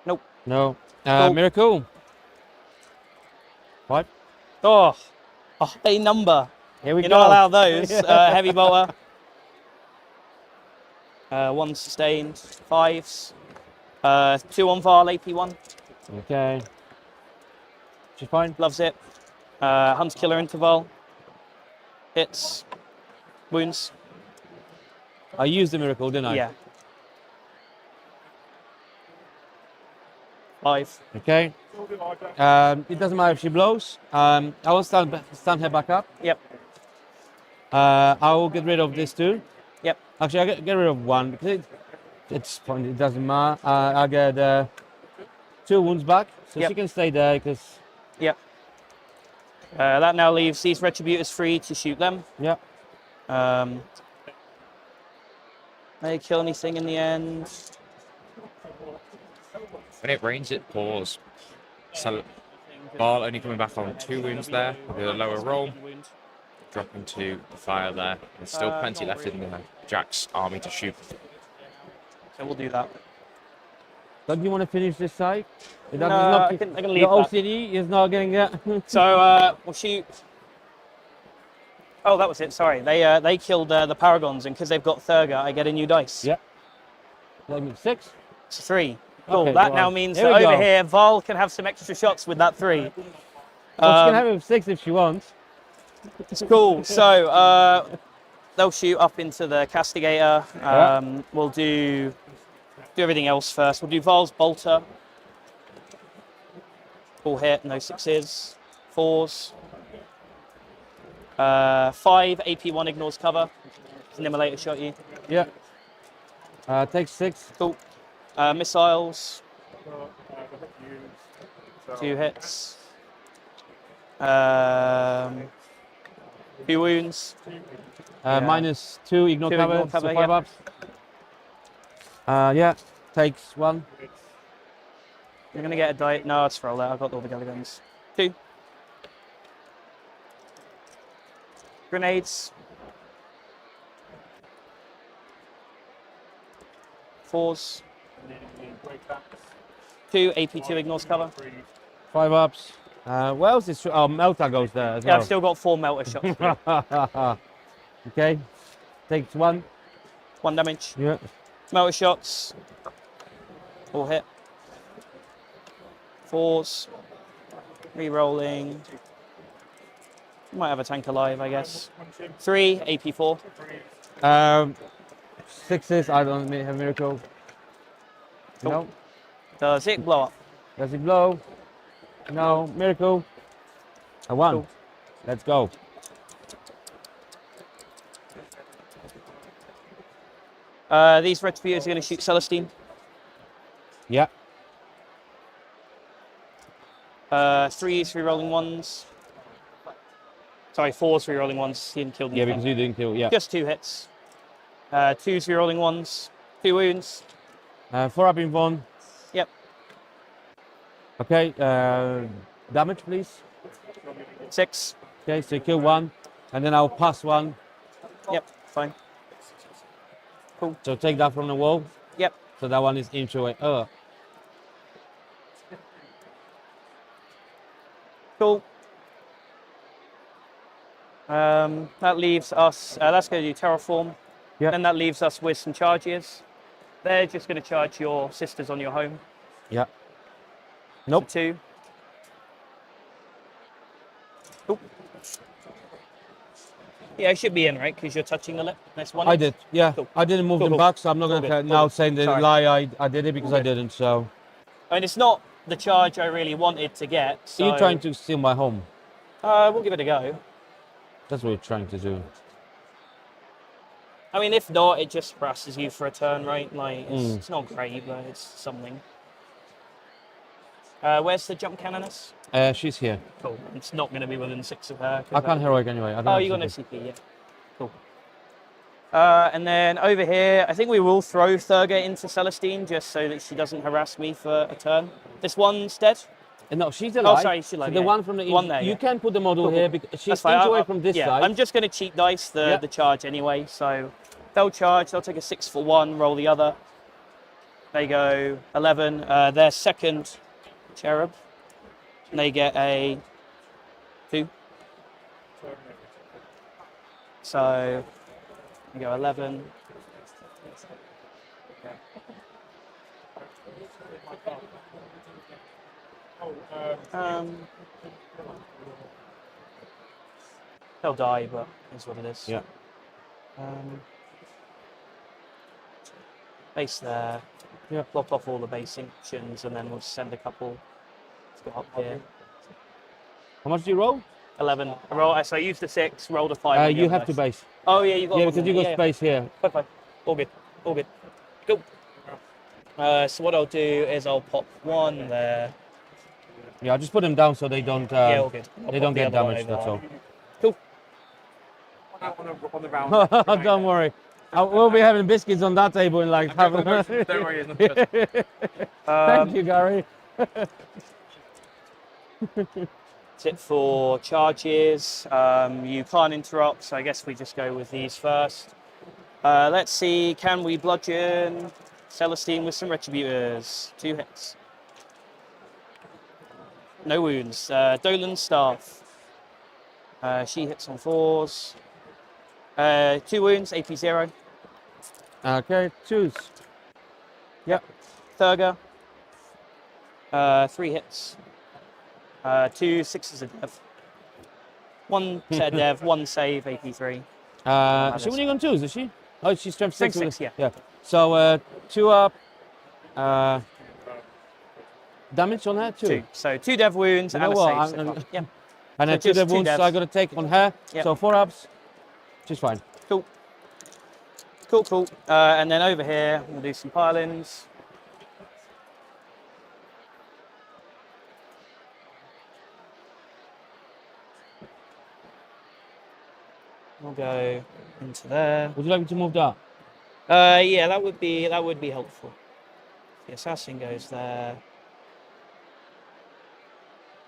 Nope. No. Cool. Miracle. 5. Oh, a number. Here we You're go. not allowed those. Heavy bolter. 1 sustained. 5s. 2 on Val, AP1. Okay. She's fine. Loves it. Hunter killer interval. Hits. Wounds. I used the miracle, didn't I? Yeah. 5. Okay. It doesn't matter if she blows. I will stand her back up. Yep. I will get rid of this too. Yep. Actually, I get rid of 1 because it's fine. It doesn't matter. I get 2 wounds back, so Yep. she can stay there because. Yep. That now leaves these retributors free to shoot them. Yep. May kill anything in the end. When it rains, it pours. So Val only coming back on 2 wounds there with a lower roll, dropping to the fire there. There's still plenty left in Jack's army to shoot. So we'll do that. Don't you want to finish this side? No, I can leave the that. OCD is not getting that. So we'll shoot. Oh, that was it. Sorry, they killed the paragons, and because they've got Thurga, I get a new dice. Yep. That means 6. It's 3. Cool. Okay, that go now on. means Here that we over go. here, Val can have some extra shots with that 3. Well, she can have it with 6 if she wants. It's cool. So they'll shoot up into the castigator. We'll do everything else first. We'll do Val's bolter. Full hit, no 6s. 4s. 5 AP1 ignores cover. Immolator shot you. Yeah. Takes 6. Cool. Missiles. 2 hits. 2 wounds. Minus 2 ignore 2 cover. ignore cover, So 5 yeah. ups. Yeah. Takes 1. You're gonna get a die. No, it's roll that. I've got all the guns. 2. Grenades. 4s. 2 AP2 ignores cover. 5 ups. What else is? Oh, Melta goes there as Yeah, well. I've still got 4 melter shots. Okay. Takes 1. 1 damage. Yeah. Melter shots. All hit. 4s. Re-rolling. Might have a tank alive, I guess. 3 AP4. 6s. I don't have miracle. Cool. No. Does it blow up? Does it blow? No. Miracle. A 1. Cool. Let's go. These retributors are going to shoot Celestine. Yeah. 3s, re-rolling 1s. Sorry, 4s, re-rolling 1s. He didn't kill them. Yeah, because you didn't kill. Yeah. Just 2 hits. 2s, re-rolling 1s. 2 wounds. 4 up in 1. Yep. Okay. Damage, please. 6. Okay, so kill 1, and then I'll pass 1. Yep, fine. So take that from the wall. Yep. So that one is into it. Cool. That leaves us, that's going to do terraform. Yeah. Then that leaves us with some charges. They're just going to charge your sisters on your home. Yeah. Nope. So 2. Oop. Yeah, it should be in, right? Because you're touching the lip. That's 1 I inch. did, yeah. Cool. I didn't move Cool, them cool. back, so I'm not All going good, to all now good. saying the Sorry. lie I did it because All I good. didn't, so. I mean, it's not the charge I really wanted to get. So Are you trying to steal my home? We'll give it a go. That's what you're trying to do. I mean, if not, it just harasses you for a turn, right? Like, it's not great, but it's something. Where's the jump canoness? She's here. Cool. It's not going to be within 6 of her. I can't heroic anyway. I don't Oh, have you got no CP. CP, yeah. Cool. And then over here, I think we will throw Thurga into Celestine just so that she doesn't harass me for a turn. This one's dead. No, she's alive. Oh, sorry, she's alive. So the yeah. one from the one there. You Yeah. can put the model Cool, here cool. because she's That's fine. inch away from this yeah, side. I'm just going to cheat dice the charge anyway. So they'll charge. They'll take a 6 for 1, roll the other. They go 11. Their second cherub. And they get a 2. So you go 11. They'll die, but it's what it is. Yeah. Base there. Yeah. Block off all the base actions, and then we'll send a couple. Let's go up here. How much do you roll? 11. So I used the 6, rolled a 5. on the You other have to dice. base. Oh yeah, you got. Yeah, one because you there. got Yeah, space here. Fine, fine. All good. All good. Cool. So what I'll do is I'll pop 1 there. Yeah, I'll just put them down so they don't. Yeah, all good. I'll They pop don't the get other one damaged. over That's there. all. Cool. On the round. Don't worry. We'll be having biscuits on that table in like half an hour. Don't worry, it's not good. Thank you, Gary. That's it for charges. You can't interrupt, so I guess we just go with these first. Let's see, can we bludgeon Celestine with some Retributors? 2 hits. No wounds. Dolan's staff. She hits on 4s. 2 wounds, AP 0. Okay, choose. Yep. Thurga. 3 hits. 2 6s of dev. 1 set of dev, 1 save, AP 3. She winning on 2s, is she? Oh, she's strength 6. Strength 6, Yeah. So 2 up. Damage on her? 2. 2. So 2 dev wounds You and know a what? save. I'm- so far. Yeah. And So then 2 just dev 2 wounds, so devs. I got to take on her. Yep. So 4 ups. She's fine. Cool. Cool, cool. And then over here, we'll do some pile-ins. We'll go into there. Would you like me to move that? Yeah, that would be helpful. The assassin goes there.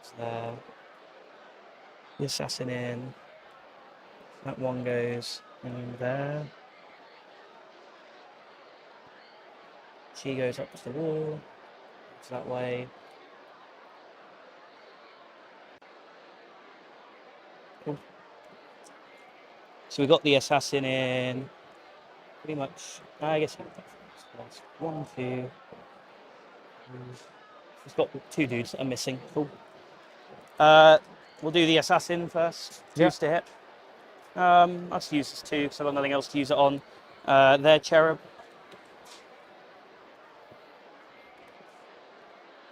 It's there. The assassin in. That one goes in there. She goes up to the wall. It's that way. Cool. So we got the assassin in. Pretty much. I guess that's 1, 2. He's got 2 dudes that are missing. Cool. We'll do the assassin first. 2s to hit. I'll just use this 2 because I've got nothing else to use it on. Their cherub.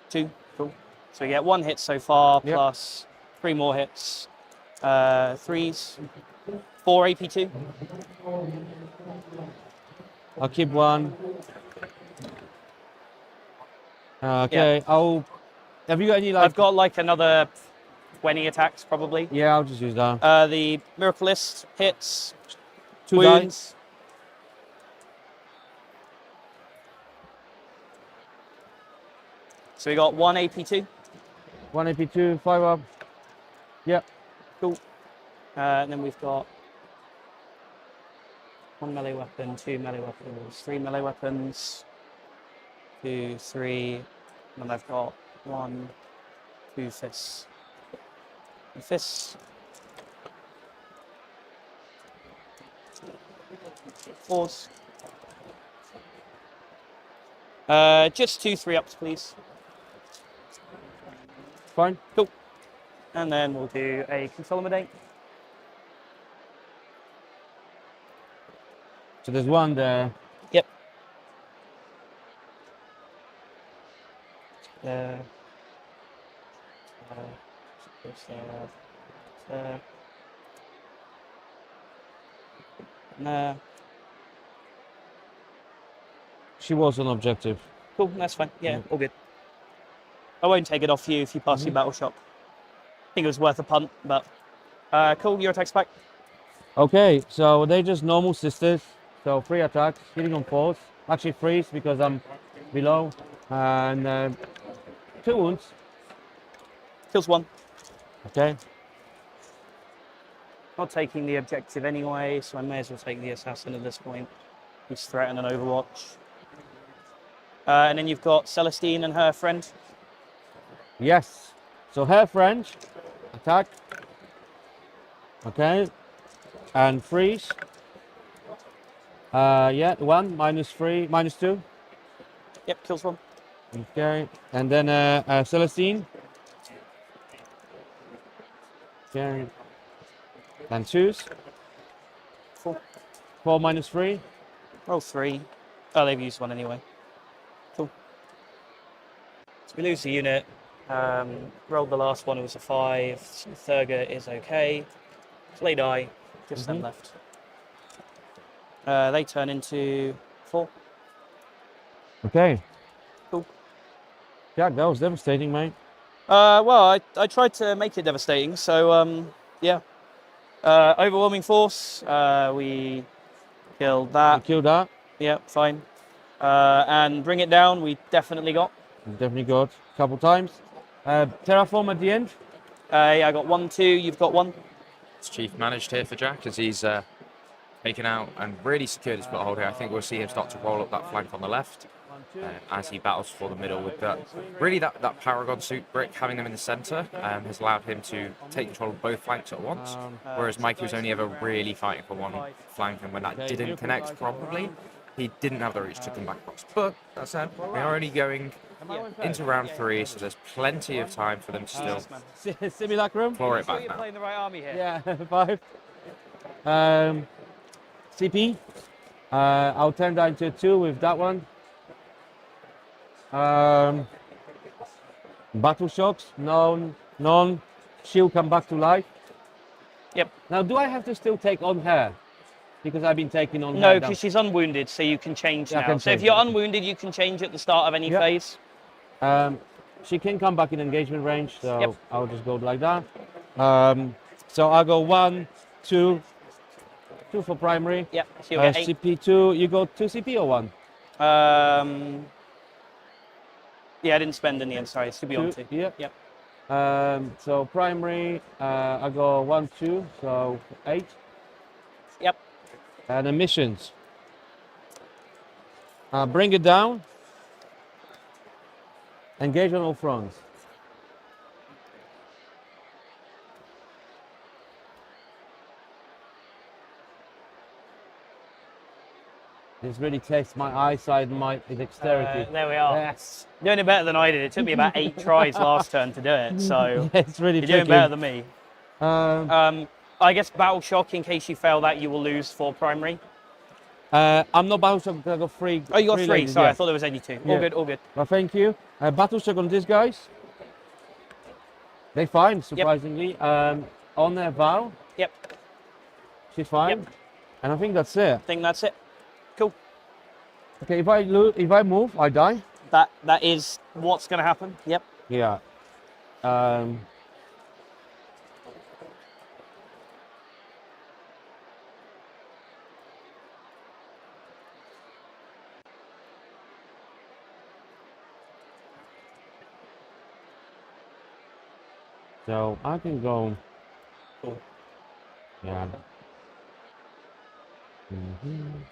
2. Cool. So we get 1 hit so far, plus 3 more hits. 3s. 4 AP2. I'll keep 1. Okay, I'll. Have you got any like? I've got like another 20 attacks probably. Yeah, I'll just use that. The Miraculist hits. 2 wounds. dice. So we got 1 AP2. 1 AP2, 5 up. Yep. Cool. And then we've got 1 melee weapon, 2 melee weapons, 3 melee weapons, 2, 3, and then I've got 1, 2 fists. And fists. 4s. Just 2 3-ups, please. Fine. Cool. And then we'll do a consolidate. So there's one there. Yep. There. There. There. She was on objective. Cool, that's fine. Yeah, all good. I won't take it off you if you pass your battle shock. I think it was worth a punt, but cool, your attack's back. Okay, so they're just normal sisters. So 3 attacks, hitting on 4s. Actually freeze because I'm below. And 2 wounds. Kills 1. Okay. Not taking the objective anyway, so I may as well take the assassin at this point. He's threatening an overwatch. And then you've got Celestine and her friend. Yes. So her friend, attack. Okay. And freeze. Yeah, 1, -3, -2. Yep, kills 1. Okay. And then Celestine. Okay. And 2s. 4. 4 -3. Roll 3. Oh, they've used 1 anyway. Cool. So we lose the unit. Rolled the last one, it was a 5. Thurger is okay. Play die, just them left. They turn into 4. Okay. Cool. Jack, that was devastating, mate. Well, I tried to make it devastating, so yeah. Overwhelming force, we killed that. You killed that. Yeah, fine. And bring it down, we definitely got. Definitely got a couple times. Terraform at the end. Yeah, I got 1, 2, you've got 1. It's Chief managed here for Jack as he's taken out and really secured his foothold here. I think we'll see him start to roll up that flank on the left as he battles for the middle with that. Really, that Paragon suit brick, having them in the centre, has allowed him to take control of both flanks at once. Whereas Mikey was only ever really fighting for one flank, and when that didn't connect properly, he didn't have the reach to come back across. But that said, we are only going into round 3, so there's plenty of time for them to still Simulacrum. claw it back You're now. playing the right army here. Yeah, 5. CP. I'll turn that into a 2 with that one. Battle shocks, none. She'll come back to life. Yep. Now, do I have to still take on her? Because I've been taking on her. No, down. because she's unwounded, so you can change Yeah, I now. can So if change you're it. unwounded, you can change at the start of any Yep. phase. She can come back in engagement range, so Yep. I'll just go like that. So I'll go 1, 2 for primary. Yep, so you'll get 8. CP2, you go 2 CP or 1? Yeah, I didn't spend in the end, sorry, it's to be on 2. Yep. Yep. So primary, I go 1, 2, so 8. Yep. And the missions. Bring it down. Engage on all fronts. This really tests my eyesight and my dexterity. There we are. Yes. Doing it better than I did. It took me about 8 tries last turn to do it, so It's really you're doing tricky. better than me. Um, I guess Battle Shock, in case you fail that, you will lose 4 primary. I'm not battle shock because I got 3. Oh, you got 3, ladies, sorry, yeah. I thought there was only 2. All Yeah. good, all good. Well, thank you. Battle shock on these guys. They fine, surprisingly. On their Val, Yep, she's fine. Yep. And I think that's it. I think that's it. Cool. Okay, if I move, I die. That is what's going to happen. Yep. Yeah. So I can go. Cool. Yeah. Mhm.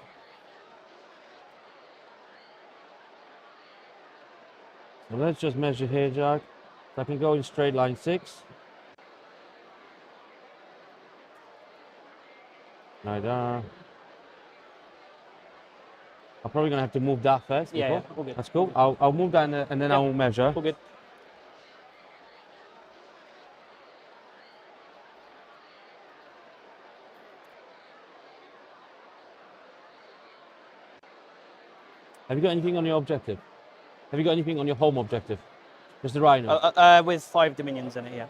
So let's just measure here, Jack. So I can go in straight line 6. Like that. I'm probably gonna have to move that first. Yeah, before. yeah, all good. That's cool. I'll move that and then Yep. I'll measure. All good. Have you got anything on your objective? Have you got anything on your home objective? Just the rhino. With 5 Dominions in it, yeah.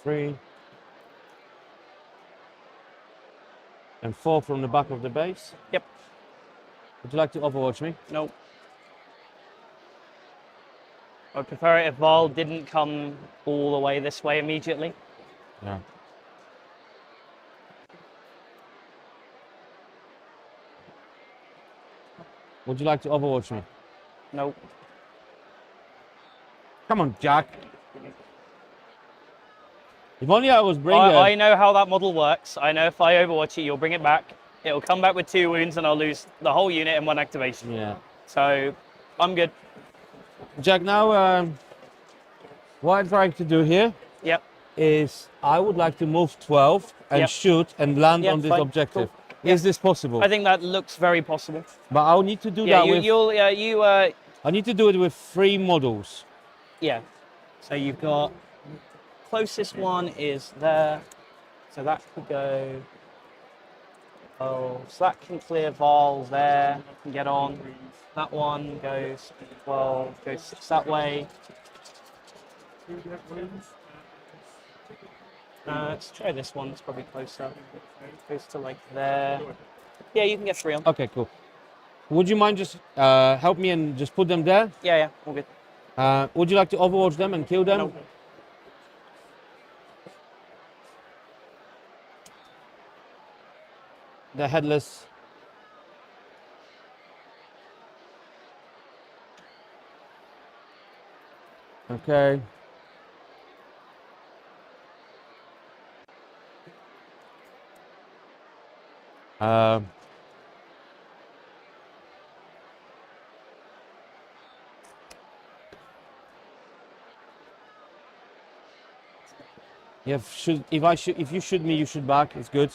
Three. And 4 from the back of the base. Yep. Would you like to overwatch me? No. I'd prefer it if Val didn't come all the way this way immediately. Yeah. Would you like to overwatch me? No. Come on, Jack. If only I was bringing. I know how that model works. I know if I overwatch it, you'll bring it back. It'll come back with 2 wounds and I'll lose the whole unit in 1 activation. Yeah. So, I'm good. Jack, now what I'm trying to do here Yep. is I would like to move 12 and Yep. shoot and land Yep, on this fine. objective. Cool. Is this possible? I think that looks very possible. But I'll need to do Yeah, that with. I need to do it with 3 models. yeah. So you've got, closest one is there. So that could go, so that can clear Val there, can get on. That one goes 12, goes 6 that way. Let's try this one, it's probably closer. Goes to like there. Yeah, you can get 3 on. Okay, cool. Would you mind just help me and just put them there? Yeah, yeah, all good. Would you like to overwatch them and kill them? No. They're headless. Okay. Yeah, if you shoot me, you shoot back. It's good.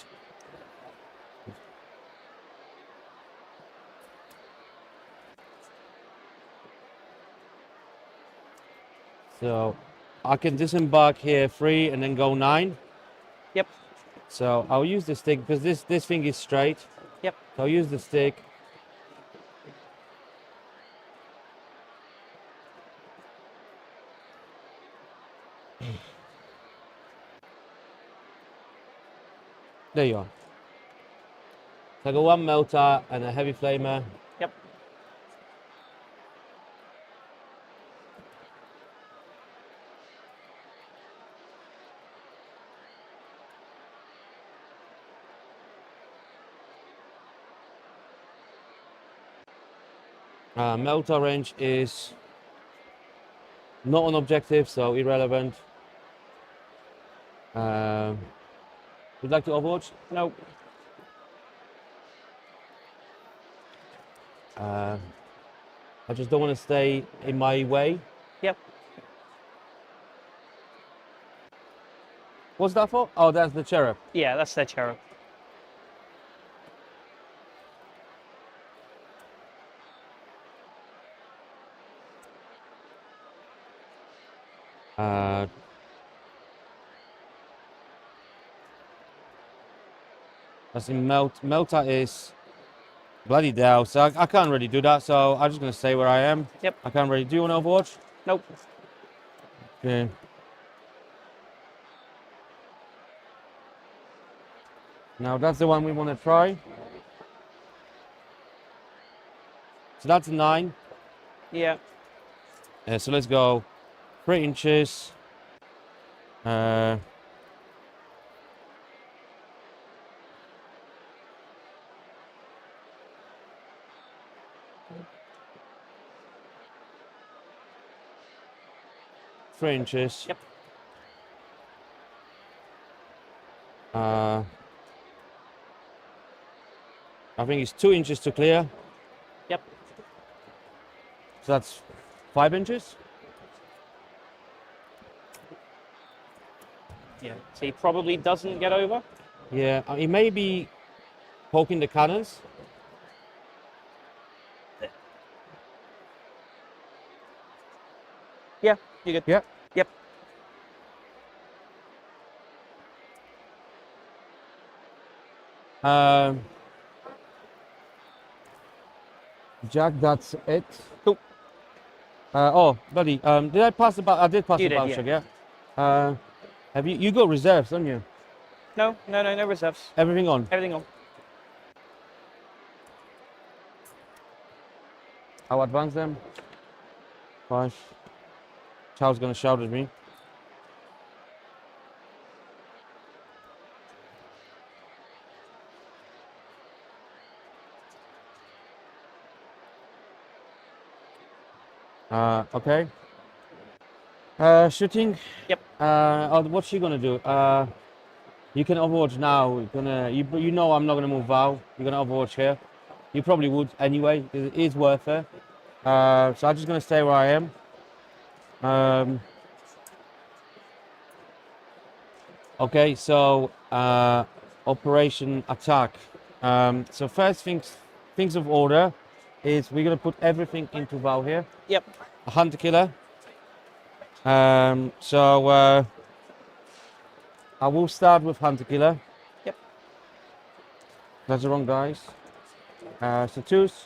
So I can disembark here 3 and then go 9. Yep. So I'll use the stick because this thing is straight. Yep. So I'll use the stick. There you are. So I got 1 melter and a heavy flamer. Yep. Melter range is not on objective, so irrelevant. Would you like to overwatch? No. I just don't want to stay in my way. Yep. What's that for? Oh, that's the cherub. Yeah, that's their cherub. That's in Melter is bloody down, so I can't really do that. So I'm just gonna stay where I am. Yep. I can't really do an overwatch. Nope. Okay. Now that's the one we want to try. So that's a 9. Yeah. So let's go 3 inches. 3 inches. Yep. I think it's 2 inches to clear. Yep. So that's 5 inches. Yeah. So he probably doesn't get over. Yeah, he may be poking the cannons. Yeah, you're good. Yeah. Yep. Jack, that's it. Cool. Oh, buddy, did I pass the I did pass You the did, Balshak, yeah. Have you got reserves, don't you? No reserves. Everything on. Everything on. I'll advance them. 5. Charles gonna shout at me. Okay. Shooting. Yep. What's she gonna do? You can overwatch now. You know I'm not gonna move Val. You're gonna overwatch here. You probably would anyway. It is worth it. So I'm just gonna stay where I am. Okay. So operation attack. So first things of order is we're gonna put everything into Val here. Yep. A hunter killer. So I will start with hunter killer. Yep. That's the wrong guys. So 2s,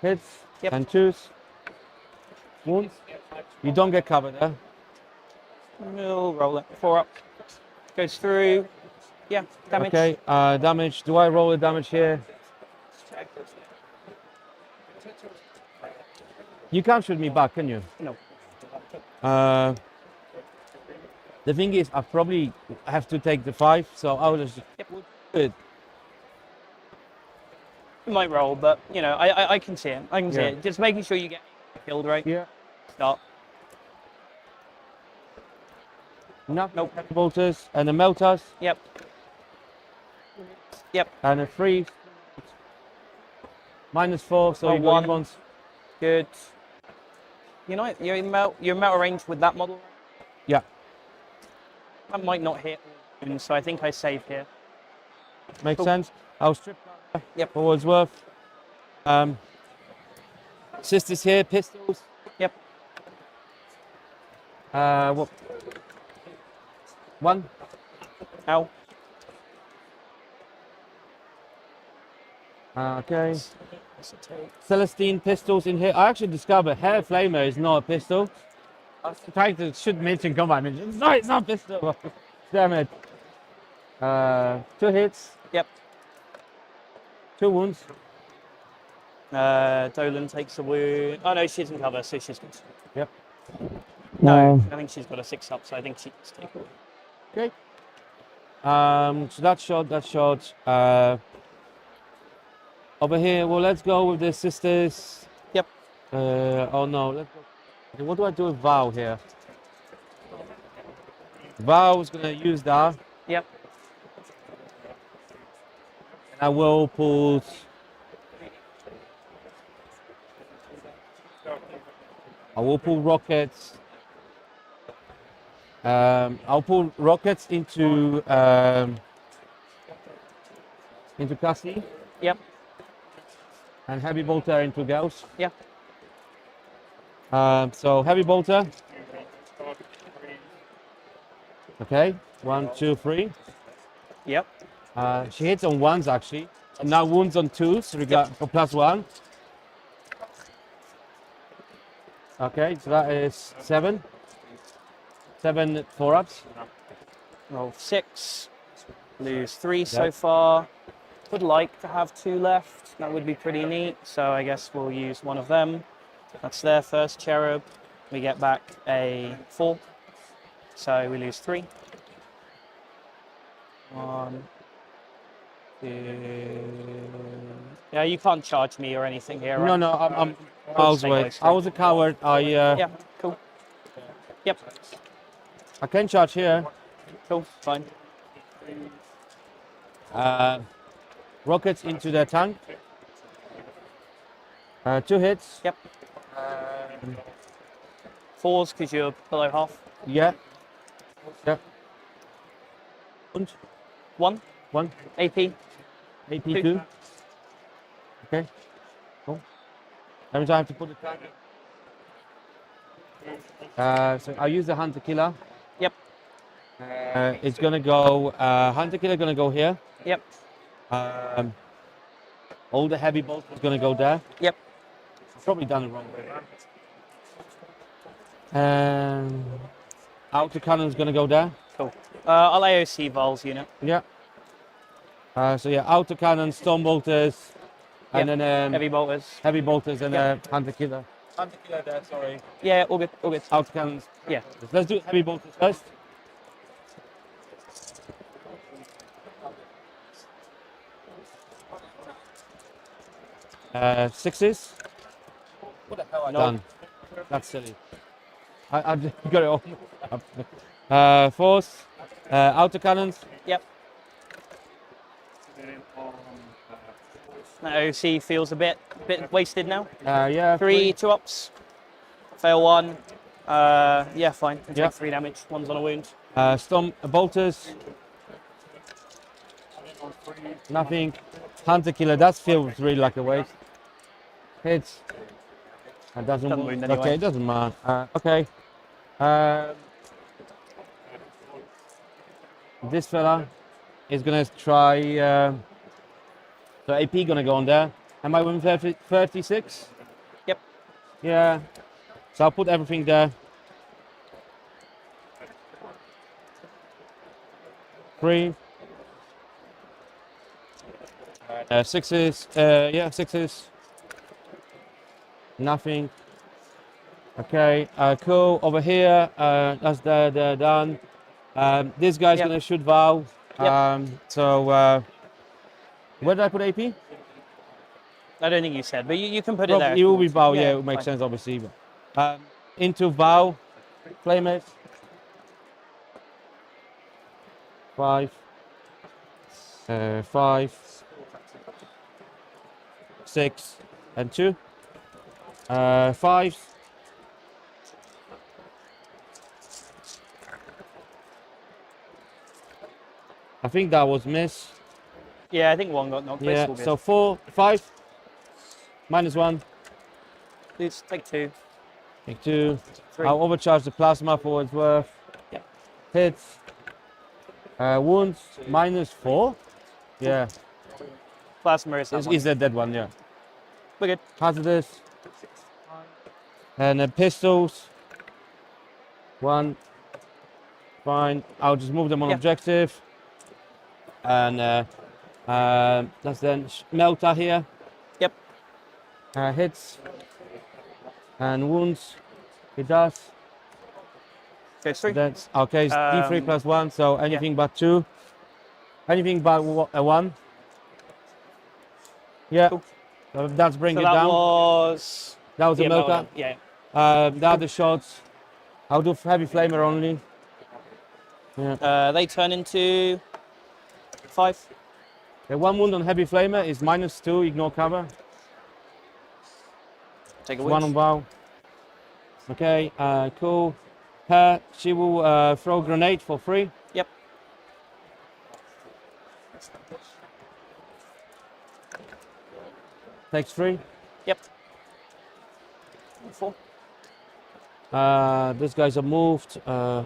hits, Yep. and 2s. Wounds. You don't get covered there. We'll roll it. 4 up. Goes through. Yeah, damage. Okay. Damage. Do I roll the damage here? You can't shoot me back, can you? No. The thing is, I probably have to take the 5, so I will just do it. You might roll, but you know, I can see it. I can see Yeah. it. Just making sure you get killed, right? Yeah. Start. Nope. Bolters and the melters. Yep. Yep. And a 3. -4, so Oh, you got 1. your ones. Good. You know, you're in metal range with that model. Yeah. That might not hit, so I think I save here. Makes Cool. sense. I'll strip cover. Yep. For what it's worth. Sisters here, pistols. Yep. What? 1. Ow. Okay. Celestine pistols in here. I actually discovered hair flamer is not a pistol. I was trying to shoot mention combat. No, it's not a pistol. Damn it. 2 hits. Yep. 2 wounds. Dolan takes a wound. Oh no, she doesn't cover, so she's good. Yep. No, I think she's got a 6 up, so I think she can take a wound. Okay. So that shot. Over here, well, let's go with the sisters. Yep. Oh no, let's go. Okay, what do I do with Val here? Val's gonna use that. Yep. I will put. Rockets. I'll pull rockets into Cassie. Yep. And heavy bolter into Gauss. Yeah. So heavy bolter. Okay, 1, 2, 3. Yep. She hits on 1s actually. And now wounds on 2s, so we got for +1. Okay, so that is 7. 7 4-ups. Roll 6. Lose 3 so far. Would like to have 2 left. That would be pretty neat. So I guess we'll use one of them. That's their first cherub. We get back a 4. So we lose 3. 1, 2. Yeah, you can't charge me or anything here, right? No, I'm miles away. I was a coward. Yeah, cool. Yep. I can charge here. Cool, fine. rockets into the tank. 2 hits. Yep. 4s because you're below half. Yeah. Yeah. And 1. 1. AP. AP 2. Okay. Cool. Every time I have to put the tank. So I'll use the hunter killer. Yep. It's gonna go. Hunter killer gonna go here. Yep. All the heavy bolts is gonna go there. Yep. Probably done the wrong way. Outer cannon's gonna go there. Cool. I'll AOC Val's unit. Yeah. So yeah, outer cannon, storm bolters, and Yep. then Heavy bolters. heavy bolters and Yep. hunter killer. Hunter killer there, sorry. Yeah, all good, all good. Outer cannons. Yeah. Let's do heavy bolters first. Sixes. What the hell I done? That's silly. I just got it all. Fours. Outer cannons. Yep. That OC feels a bit wasted now. Yeah. 3 2-ups. Fail 1. Yeah, fine. Take Yep. 3 damage. 1's on a wound. Storm bolters. Nothing. Hunter killer. That feels really like a waste. Hits. It doesn't Wound anyway. Okay, it doesn't matter. Okay. This fella is gonna try. So AP gonna go on there. Am I winning 36? Yep. Yeah. So I'll put everything there. 3. Sixes. Yeah, sixes. Nothing. Okay. Cool. Over here. That's they're done. This guy's Yep. gonna shoot Val. Yep. So where did I put AP? I don't think you said, but you can put it there. It will be Val. Yeah, Yeah, it would make fine. sense, obviously. But, into Val. Flame it. 5. 5. 6 and 2. 5. I think that was miss. Yeah, I think 1 got knocked. but it's Yeah. all good. So 4, 5, -1. Please take 2. Take 2. 3. I'll overcharge the plasma for what it's worth. Yep. Hits. Wounds -4. Yeah. Plasma is that one. Is that dead one? Yeah. We're good. Hazardous. And then pistols. 1. Fine. I'll just move them on Yeah. objective. And that's then Melta here. Yep. Hits. And wounds. It does. Okay, 3. That's okay. It's D3 Um, +1. So anything but 2. Anything but a 1. Yeah. Cool. So that's bring So it that down. was. That was a Yeah, Melta. yeah. The other shots, I'll do heavy flamer only. Yeah. They turn into 5. The 1 wound on heavy flamer is -2. Ignore cover. Take a 1 on wound. bow. Okay. Cool. Her. She will throw a grenade for free. Yep. Takes 3. Yep. 4. These guys are moved. Oh.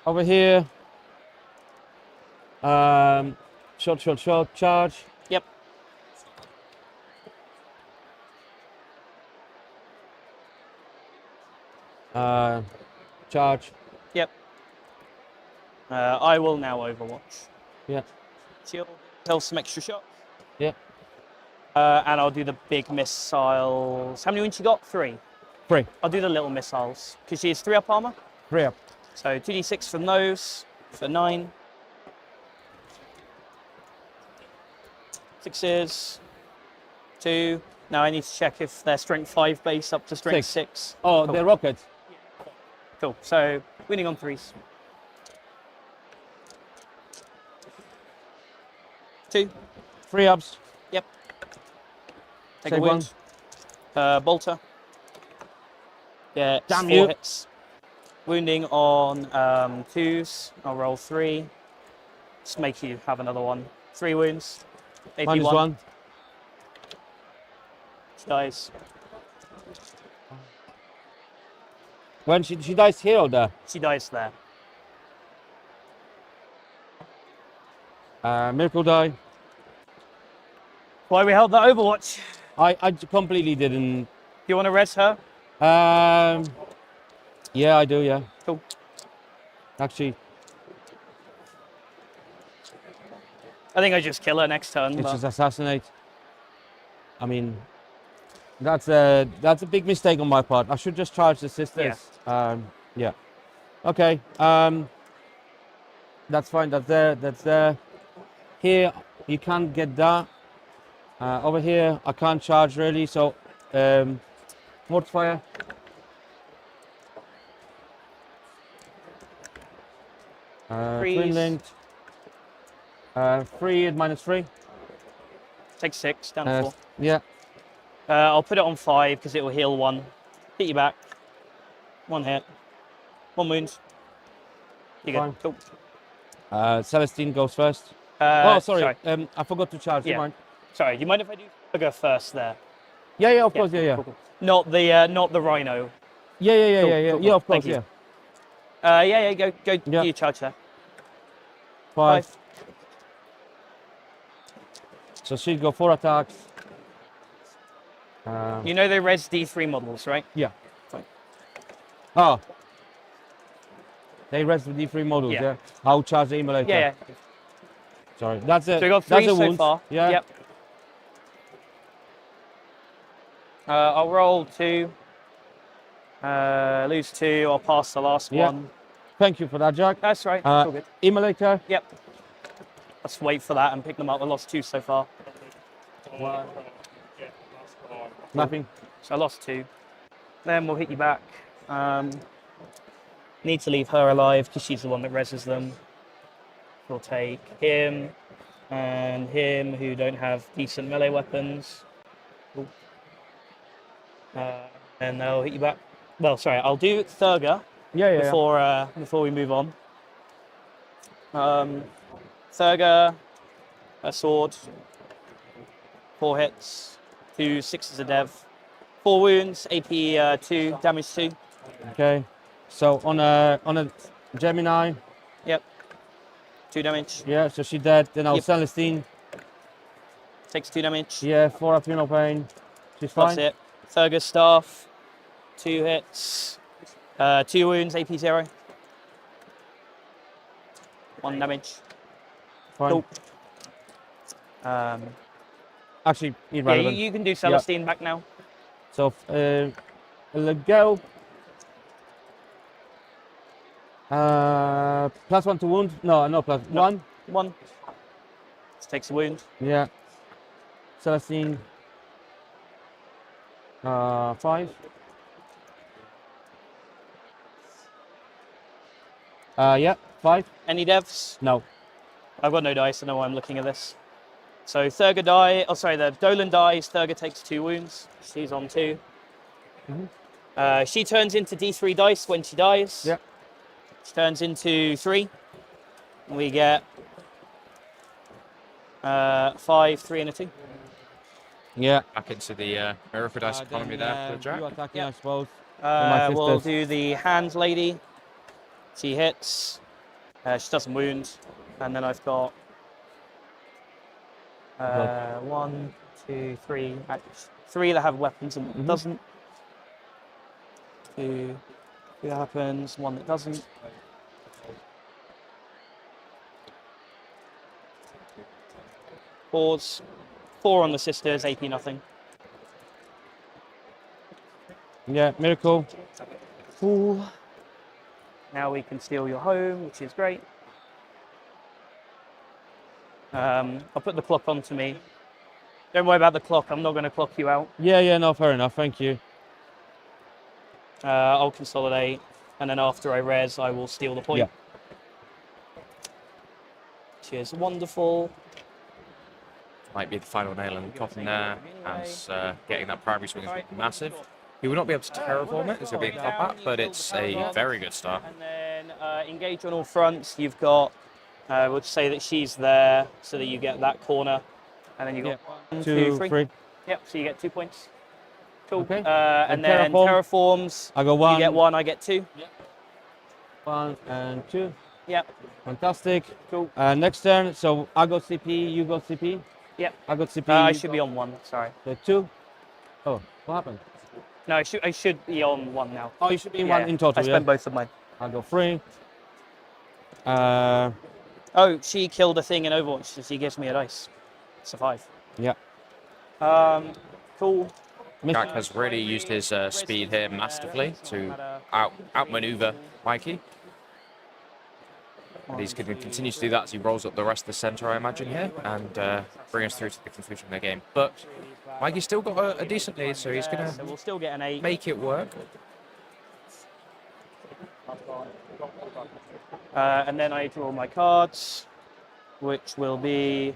Over here. Shot, charge. Yep. Charge. Yep. I will now Overwatch. Yeah. Shield. Tell some extra shots. Yeah. And I'll do the big missiles. How many wounds you got? 3. 3. I'll do the little missiles because she has 3 up armor. 3 up. So 2d6 from those for 9. 6s. 2. Now I need to check if they're strength 5 base up to strength 6. Oh, Cool. they're rockets. Cool. So winning on 3s. 2. 3 ups. Yep. Take Save a wound. Bolter. Yeah. Damn 4 you. hits. Wounding on 2s. I'll roll 3. Just make you have another one. 3 wounds. AP -1. She dies. When she dies here or there? She dies there. Miracle die. Why we held that Overwatch? I completely didn't. Do you want to res her? Yeah, I do. Yeah. Cool. Actually, I think I just kill her next turn. it's but- just assassinate. I mean, that's a big mistake on my part. I should just charge the sisters. Yeah. Okay. That's fine. That's there. That's there. Here you can't get that. Over here I can't charge really. So, mortifier. Twin linked. 3 at -3. Take 6 down to 4. Yeah. I'll put it on 5 because it will heal 1. Hit you back. 1 hit. 1 wound. You Fine. good? Cool. Celestine goes first. Sorry. I forgot to charge. Yeah. You mind? Sorry. Do you mind if I do Thugger first there? Yeah, of course. Yeah. Cool, cool. Not the Rhino. Yeah, Cool. of course. Thank you. Yeah. Go. Yeah. Do your charge there. 5. So she'd go 4 attacks. You know they res D3 models, right? Yeah. Fine. Oh. They rest with D3 models, Yeah. yeah? I'll charge the emulator. Yeah. Sorry, that's it. So we got 3 that's a so wound. far. Yeah. Yep. I'll roll 2. Lose 2. I'll pass the last Yeah. one. Thank you for that, Jack. That's right. It's all good. Emulator. Yep. Let's wait for that and pick them up. I lost 2 so far. Nothing. So I lost 2. Then we'll hit you back. Need to leave her alive because she's the one that reses them. We'll take him and him who don't have decent melee weapons. Cool. And they'll hit you back. Well, sorry, I'll do Thurga before we move on. Thurga, a sword, 4 hits, 2 6s a dev, 4 wounds, AP 2, damage 2. Okay. So on a Gemini. Yep. 2 damage. Yeah, so she's dead. Then I'll Yep. Celestine. Takes 2 damage. Yeah, 4 up, no pain. She's fine. That's it. Thurga's staff, 2 hits, 2 wounds, AP 0. 1 damage. Fine. Cool. Actually, Yeah, irrelevant. you can do Celestine back now. So, let go. +1 to wound. No, plus 1. 1. This takes a wound. Yeah. Celestine. 5. Yeah, 5. Any devs? No. I've got no dice, I know why I'm looking at this. So Thurga die, the Dolan dies, Thurga takes 2 wounds. She's on 2. She turns into D3 dice when she dies. Yeah. She turns into 3. We get 5, 3, and a 2. Yeah. Back into the mirror for dice economy there for Jack. You attacking, I suppose. We'll do the hand lady. She hits. She doesn't wound. And then I've got 1, 2, 3. 3 that have weapons and one that doesn't. 2 that happens, 1 that doesn't. Pause. 4 on the sisters, AP nothing. Yeah, miracle. Cool. Now we can steal your home, which is great. I'll put the clock onto me. Don't worry about the clock. I'm not going to clock you out. Yeah, no, fair enough. Thank you. I'll consolidate, and then after I res, I will steal the point. Yeah. Cheers, wonderful. Might be the final nail in the coffin there, as getting that primary swing is massive. He will not be able to terraform it, as he'll be in combat, but it's a very good start. And then engage on all fronts. You've got, we'll just say that she's there, so that you get that corner. And then you got 1, 2, 3. Yep, so you get 2 points. Cool. Okay. And then terraforms. I got 1. You get 1, I get 2. Yep. 1 and 2. Yep. Fantastic. Cool. Next turn, so I got CP, you got CP. Yep. I got CP. I should be on 1, sorry. So 2. Oh, what happened? No, I should be on 1 now. Oh, you should be in 1 in total, I spent both of mine. I got 3. Oh, she killed a thing in Overwatch, so she gives me a dice. It's a 5. Yeah. Cool. Jack has really used his speed here masterfully to outmaneuver Mikey. And he's going to continue to do that as he rolls up the rest of the centre, I imagine, here, and bring us through to the conclusion of the game. But Mikey's still got a decent lead, so he's going So we'll still get an 8. make it work. And then I draw my cards, which will be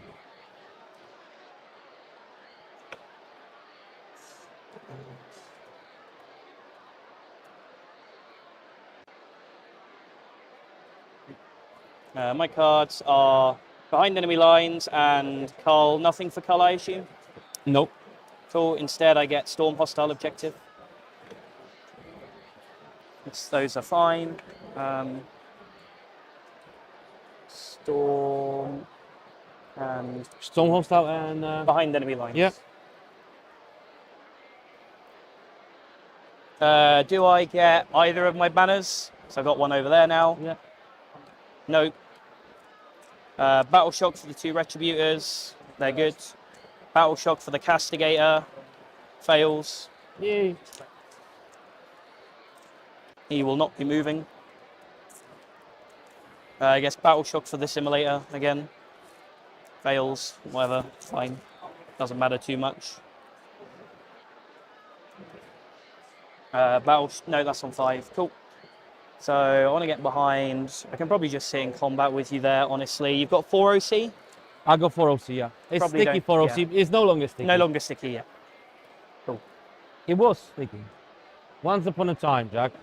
my cards are behind enemy lines and Cull. Nothing for Cull, I assume? Nope. Cool. Instead, I get Storm hostile objective. Those are fine. Storm and Storm hostile and behind enemy lines. Yeah. Do I get either of my banners? So I've got one over there now. Yeah. Nope. Battle Shock for the 2 Retributors. They're good. Battle Shock for the Castigator. Fails. Yay. He will not be moving. I guess Battle Shock for the Simulator again. Fails. Whatever. Fine. Doesn't matter too much. No, that's on 5. Cool. So I want to get behind. I can probably just sit in combat with you there, honestly. You've got 4 OC? I got 4 OC, yeah. It's Probably sticky 4 OC. yeah. It's no longer sticky. No longer sticky, yeah. Cool. It was sticky. Once upon a time, Jack.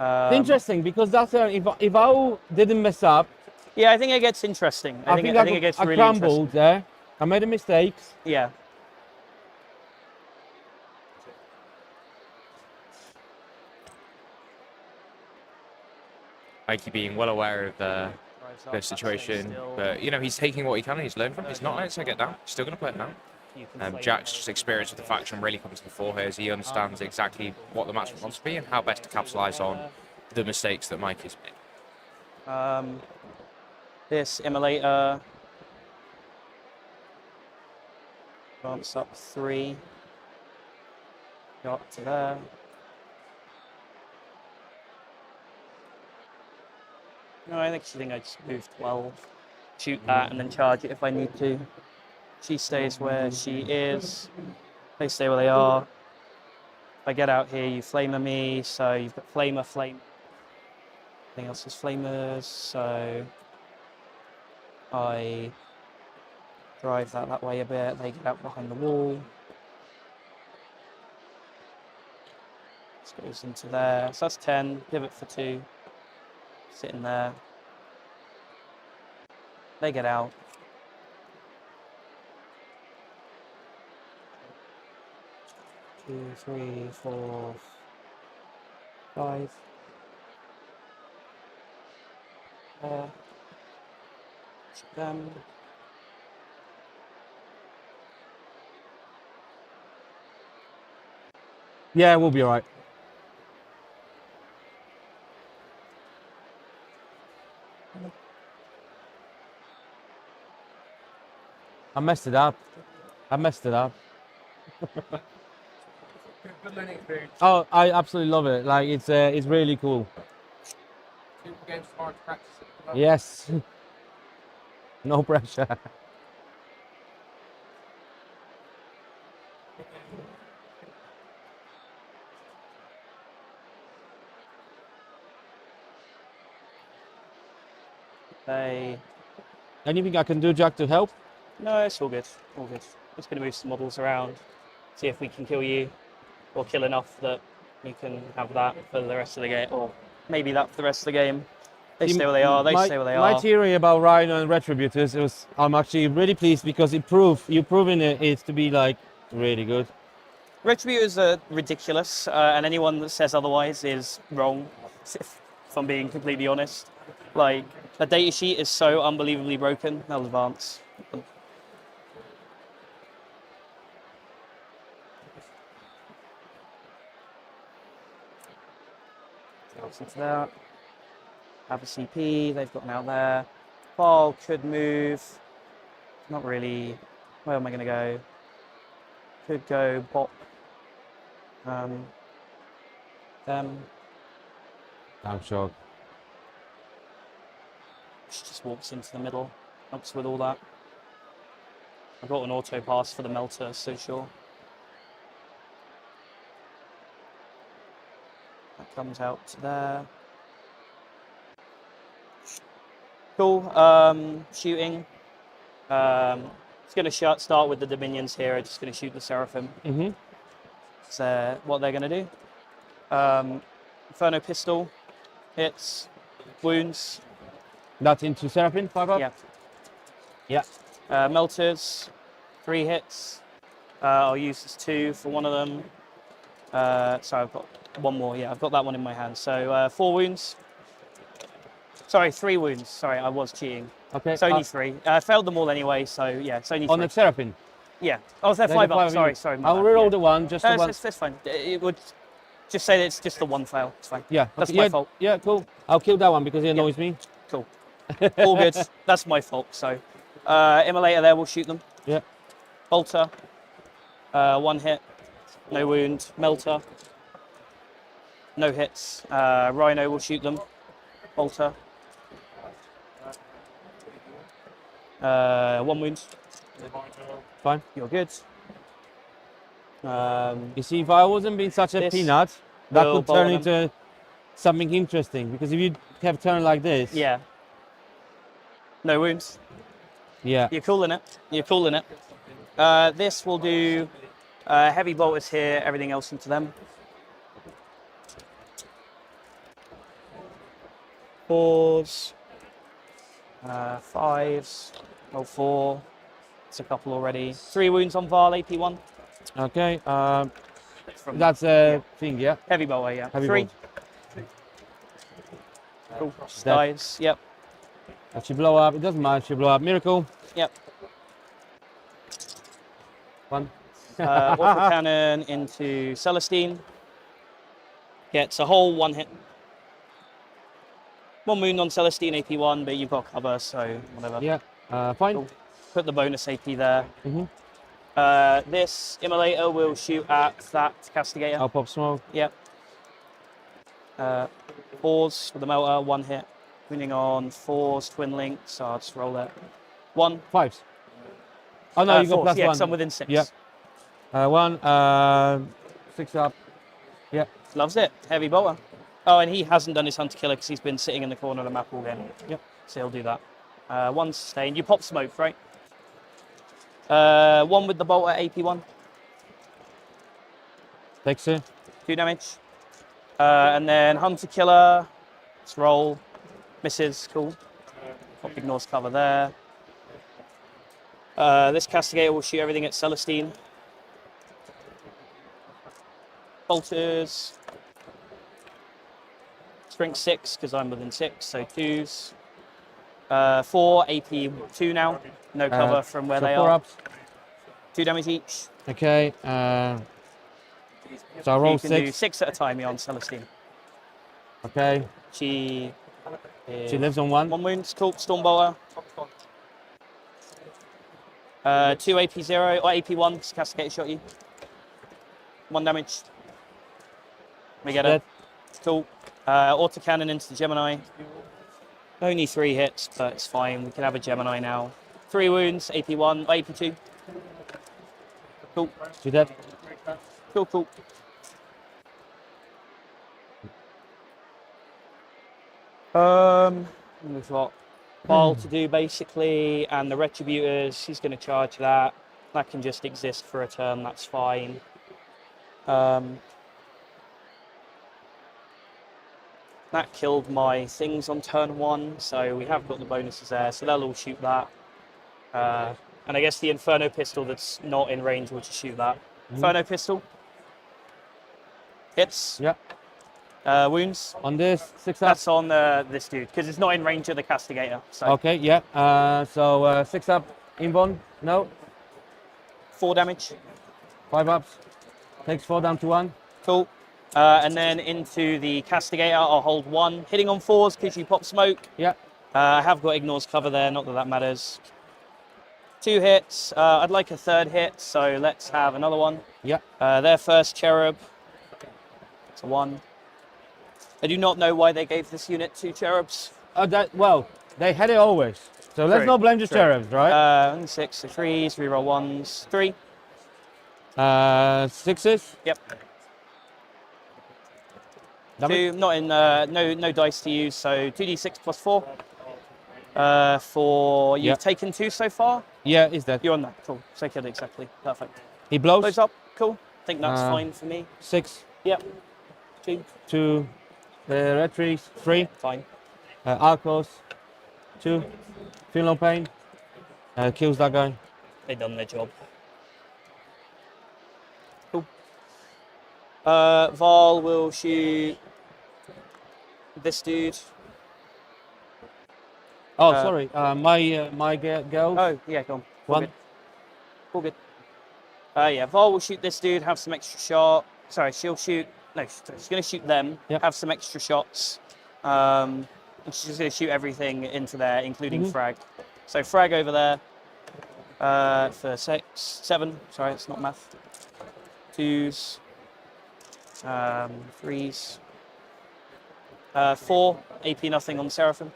It's interesting because that's if I didn't mess up. Yeah, I think it gets interesting. I think it gets really crumbled interesting. there. I made a mistake. Yeah. Mikey being well aware of the situation, but you know, he's taking what he can and he's learned from it. He's not letting it get down. He's still going to play it down. Jack's just experience with the faction really comes to the fore here as he understands exactly what the match wants to be and how best to capitalise on the mistakes that Mikey's made. This Immolator. Advance up 3. Go up to there. No, I think I just move 12. Shoot that and then charge it if I need to. She stays where she is. They stay where they are. If I get out here, you flamer me. So you've got flamer, flame. Everything else is flamers. So I drive that way a bit. They get out behind the wall. This goes into there. So that's 10. Pivot for 2. Sitting there. They get out. Two, 3, 4, 5. Shoot them. Yeah, we'll be all right. I messed it up. Good learning experience. Oh, I absolutely love it. Like it's really cool. 2 games tomorrow to practice it. Yes. No pressure. Anything I can do, Jack, to help? No, it's all good. All good. Just going to move some models around, see if we can kill you, or kill enough that we can have that for the rest of the game, or maybe that for the rest of the game. They stay where they are. They stay where they are. My theory about Rhino and Retributors is I'm actually really pleased because you've proven it to be like really good. Retributors are ridiculous, and anyone that says otherwise is wrong. If I'm being completely honest, like the data sheet is so unbelievably broken. They'll advance. Into that. Have a CP, they've got now there. File could move. Not really. Where am I going to go? Could go bot. Them. I'm sure. She just walks into the middle. Helps with all that. I've got an auto pass for the melter, so sure. That comes out to there. Cool. Shooting. It's going to start with the Dominions here. I'm just going to shoot the Seraphim. Mm-hmm. So what they're going to do. Inferno pistol. Hits. Wounds. That's into Seraphim, 5 up? Yeah. Yeah. Melters. 3 hits. I'll use this 2 for one of them. Sorry, I've got one more. Yeah, I've got that one in my hand. So 4 wounds. Sorry, 3 wounds. Sorry, I was cheating. Okay. It's only 3. I failed them all anyway, so yeah, it's only 3. On the Seraphim? Yeah. Oh, they're 5 up. Sorry. I'll reroll the one, just the one. That's fine. It would just say that it's just the one fail. It's fine. Yeah. That's okay, my fault. Yeah, cool. I'll kill that one because it annoys me. Cool. All good. That's my fault. So, immolator there will shoot them. Yeah. Bolter. 1 hit. No wound. Melter. No hits. Rhino will shoot them. Bolter. 1 wound. Fine. You're good. You see, if I wasn't being such a This peanut, that will could turn bowl into something interesting. Because if you have turned like this, Yeah. No wounds. yeah, You're cooling it. You're cooling it. This will do heavy bolters here, everything else into them. 4s. 5s. Oh, 4. It's a couple already. 3 wounds on Val, AP1. okay. From That's a thing, yeah. heavy bolter, yeah. Heavy 3. bolt. Cool. Just dies. Yep. That should blow up. It doesn't matter. It should blow up. Miracle. Yep. 1. Autocannon into Celestine. Gets a whole 1 hit. 1 wound on Celestine, AP1, but you've got cover, so whatever. Yeah. Fine. Cool. Put the bonus AP there. Mm-hmm. This immolator will shoot at that castigator. I'll pop smoke. Yep. 4s with the melter, 1 hit. Wounding on 4s, twin link, so I'll just roll that. 1. 5s. Oh no, you got 4s, plus yeah, 1. some within 6. Yeah. 1. 6 up. Yeah. Loves it. Heavy bolter. Oh, and he hasn't done his hunter killer because he's been sitting in the corner of the map all game. Yep. So he'll do that. 1 sustain. You pop smoke, right? 1 with the bolter, AP1. Takes it. 2 damage. And then hunter killer. Let's roll. Misses. Cool. Pop ignores cover there. This castigator will shoot everything at Celestine. Bolters. Strength 6 because I'm within 6, so 2s. 4 AP 2 now. No cover from where so they 4 are. ups. 2 damage each. Okay. So I roll You can do 6. 6 at a time here on Celestine. Okay. She lives on 1. 1 wound. Cool. Stormbolter. 2 AP 0 or AP 1. Castigator shot you. 1 damage. We get it. Cool. Autocannon into the Gemini. Only 3 hits, but it's fine. We can have a Gemini now. 3 wounds, AP1, AP2. Cool. She dead. Cool, cool. We've got Ball to do basically, and the Retributors, he's going to charge that. That can just exist for a turn, that's fine. That killed my things on turn 1, so we have got the bonuses there, so they'll all shoot that. And I guess the Inferno Pistol that's not in range will just shoot that. Inferno Pistol. Hits. Yeah. Wounds. On this, 6 up. That's on this dude, because it's not in range of the Castigator. So Okay, yeah. So 6 up, Invon. No. 4 damage. 5 ups. Takes 4 down to 1. Cool. And then into the Castigator, I'll hold 1. Hitting on 4s because you pop smoke. Yeah. I have got Ignore's cover there, not that that matters. 2 hits. I'd like a 3rd hit, so let's have another one. Yeah. Their first Cherub. It's a 1. I do not know why they gave this unit 2 Cherubs. Well, they had it always. So let's not blame the cherubs, right? 6, so 3s, reroll 1s. 3. 6s. Yep. Damage? 2, not in, no dice to use, so 2d6 plus 4. You've taken 2 so far? Yeah, he's dead. You're on that, cool. So killed exactly, perfect. He blows. Blows up, cool. I think that's fine for me. 6. Yep. 2. 2. Retries. 3. Fine. Arcos. 2. Feel no pain. Kills that guy. They done their job. Cool. Val will shoot this dude. Oh, sorry. My girl. Oh, yeah, go on. All 1. good. All good. Yeah, Val will shoot this dude, have some extra shot. Sorry, she'll shoot. No, she's going to shoot them, Yep. have some extra shots. And she's just going to shoot everything into there, including frag. So frag over there for 7. Sorry, it's not math. 2s. 3s. 4. AP nothing on Seraphim.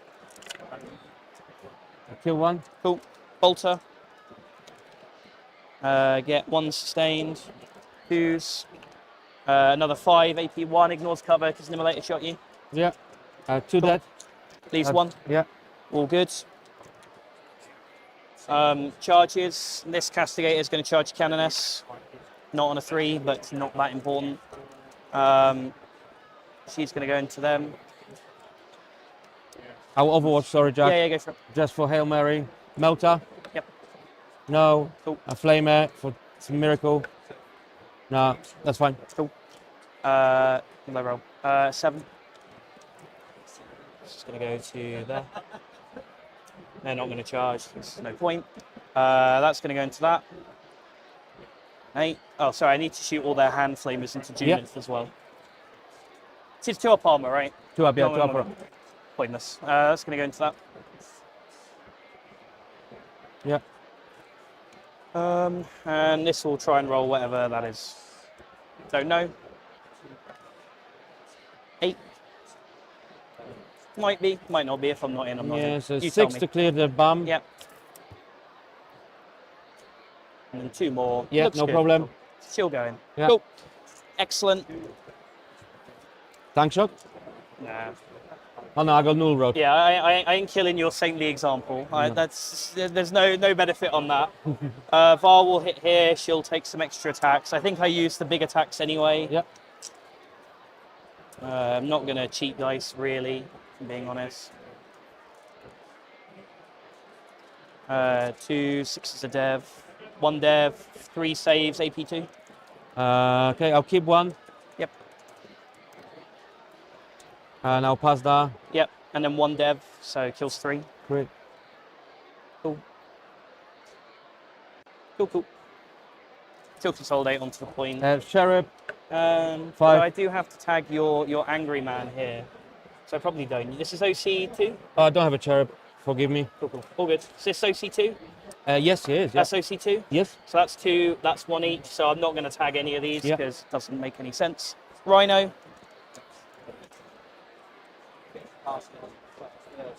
Kill 1. Cool. Bolter. Get 1 sustained. 2s. Another 5. AP 1 ignores cover because Immolator shot you. Yeah. 2 dead. Leaves 1. Yeah. All good. Charges. This Castigator is going to charge Canoness. Not on a 3, but it's not that important. She's going to go into them. Our Overwatch, sorry, Jack. Yeah, go for it. Just for Hail Mary. Melter. Yep. No. Cool. A Flamer for some miracle. No, that's fine. Cool. Low roll. 7. Just going to go to there. They're not going to charge. There's no point. That's going to go into that. 8. Oh, sorry. I need to shoot all their hand flamers into Junith as well. It's 2 up armor, right? 2 up, yeah, No, 2 up. Pointless. That's going to go into that. Yeah. And this will try and roll whatever that is. Don't know. 8. Might be, might not be. If I'm not in, I'm not in. Yeah, so You tell 6 me. to clear the bomb. Yep. And then 2 more. Yeah, Looks no good. problem. Still going. Yeah. Cool. Excellent. Tank shot? Nah. Oh no, I got null road. Yeah, I ain't killing your saintly example. There's no benefit on that. Var will hit here. She'll take some extra attacks. I think I used the big attacks anyway. Yep. I'm not gonna cheat dice really, if I'm being honest. 2 6s a dev, 1 dev, 3 saves, AP2. Okay, I'll keep 1. Yep. And I'll pass that. Yep, and then 1 dev, so kills 3. Great. Cool. Cool. Still consolidate onto the point. Sheriff. 5. I do have to tag your angry man here, so I probably don't. This is OC2? Oh, I don't have a cherub. Forgive me. Cool. All good. Is this OC2? Yes, it is. Yeah. That's OC2? Yes. So that's 2, that's 1 each, so I'm not going to tag any of these Yeah. because it doesn't make any sense. Rhino.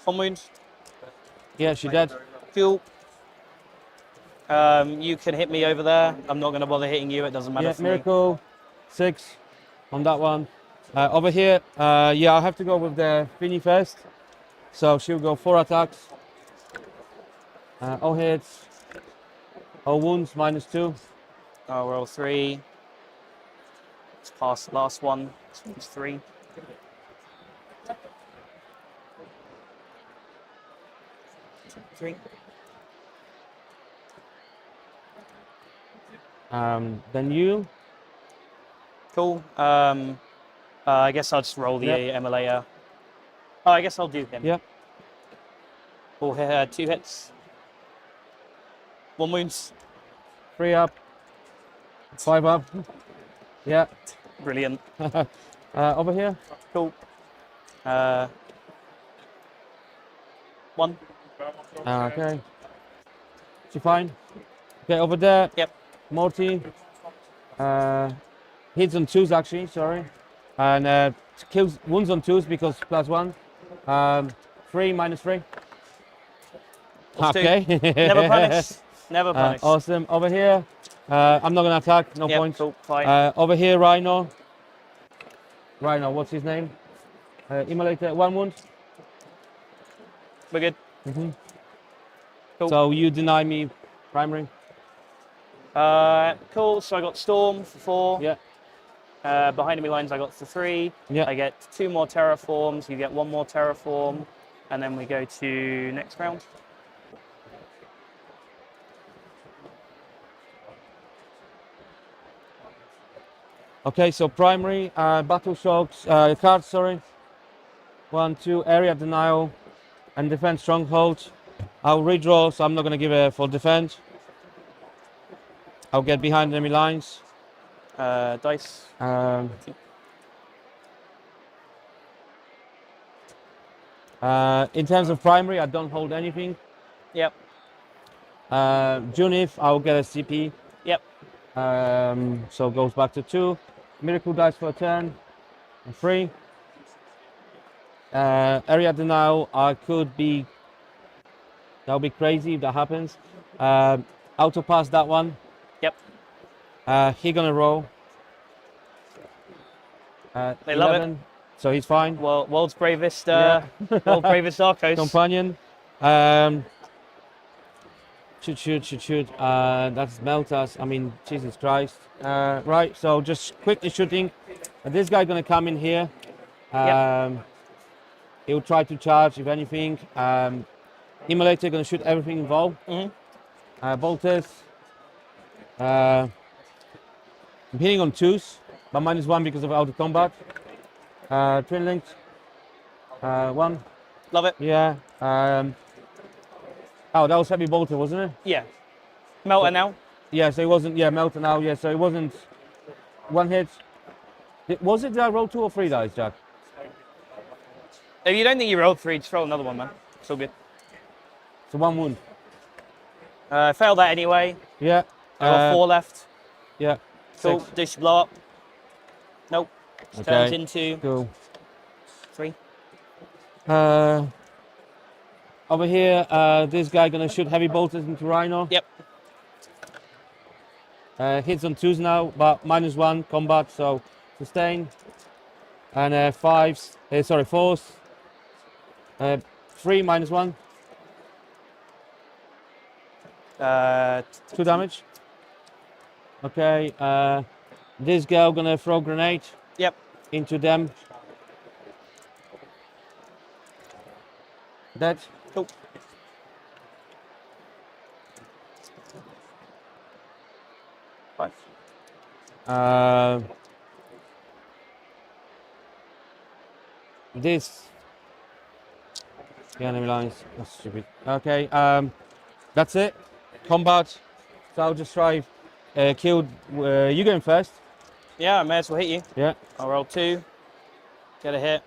On wound. Yeah, she dead. Fuel. You can hit me over there. I'm not going to bother hitting you. It doesn't matter Yeah, for me. miracle. 6 on that one. Over here, yeah, I have to go with the Finny first. So she'll go 4 attacks. All hits. All wounds, -2. I'll roll 3. Let's pass the last one. This one's 3. Three. Then you. Cool. I guess I'll just roll the MLA. Oh, I guess I'll do him. Yep. All hit, 2 hits. 1 wounds. 3 up. 5 up. Yeah. Brilliant. Over here. Cool. 1. Okay. She fine. Okay, over there. Yep. Morty. Hits on 2s actually, sorry. And kills wounds on 2s because +1. 3 -3. Plus 2. Okay. Never punish. Never punish. Awesome. Over here. I'm not gonna attack, no Yep, points. cool, fine. Over here, Rhino. Rhino, what's his name? Immolator, 1 wound. We're good. Cool. So you deny me primary? Cool. So I got Storm for 4. Yeah. Behind enemy lines, I got for 3. Yeah. I get 2 more terraforms. You get 1 more terraform, and then we go to next round. Okay, so primary, battle shocks, cards, sorry. 1, 2, area denial, and defense stronghold. I'll redraw, so I'm not going to give a full defense. I'll get behind enemy lines. Dice. In terms of primary, I don't hold anything. Yep. Junif, I'll get a CP. Yep. So it goes back to 2. Miracle dice for a turn. And 3. Area denial, I could be. That'll be crazy if that happens. Auto pass that one. Yep. He gonna roll. They love it. So he's fine. Well, world's bravest, world's bravest Arcos. Companion. Shoot. That's Meltas. I mean, Jesus Christ. Right, so just quickly shooting. This guy gonna come in here. He'll try to charge, if anything. Immolator gonna shoot everything involved. Bolters. I'm hitting on 2s, but -1 because of out of combat. Twin linked. 1. Love it. Yeah. Oh, that was heavy bolter, wasn't it? Yeah. Melter now. Yeah, so it wasn't. Yeah, melter now. Yeah, so it wasn't 1 hit. Was it? Did I roll 2 or 3 dice, Jack? If you don't think you rolled 3, just roll another one, man. It's all good. So 1 wound. Failed that anyway. Yeah. I got 4 left. Yeah. Cool. 6. Dish blow up. Nope. Just turns into Cool. 3. Over here, this guy gonna shoot heavy bolters into Rhino. Yep. Hits on 2s now, but -1 combat, so sustain. And 5s. Sorry, 4s. 3 -1. 2 damage. Okay. This girl gonna throw grenade. Yep. Into them. Dead. Cool. Fine. This. The enemy lines. That's stupid. Okay. That's it. Combat. So I'll just try. Kill. You going first? Yeah, I may as well hit you. Yeah. I'll roll 2. Get a hit.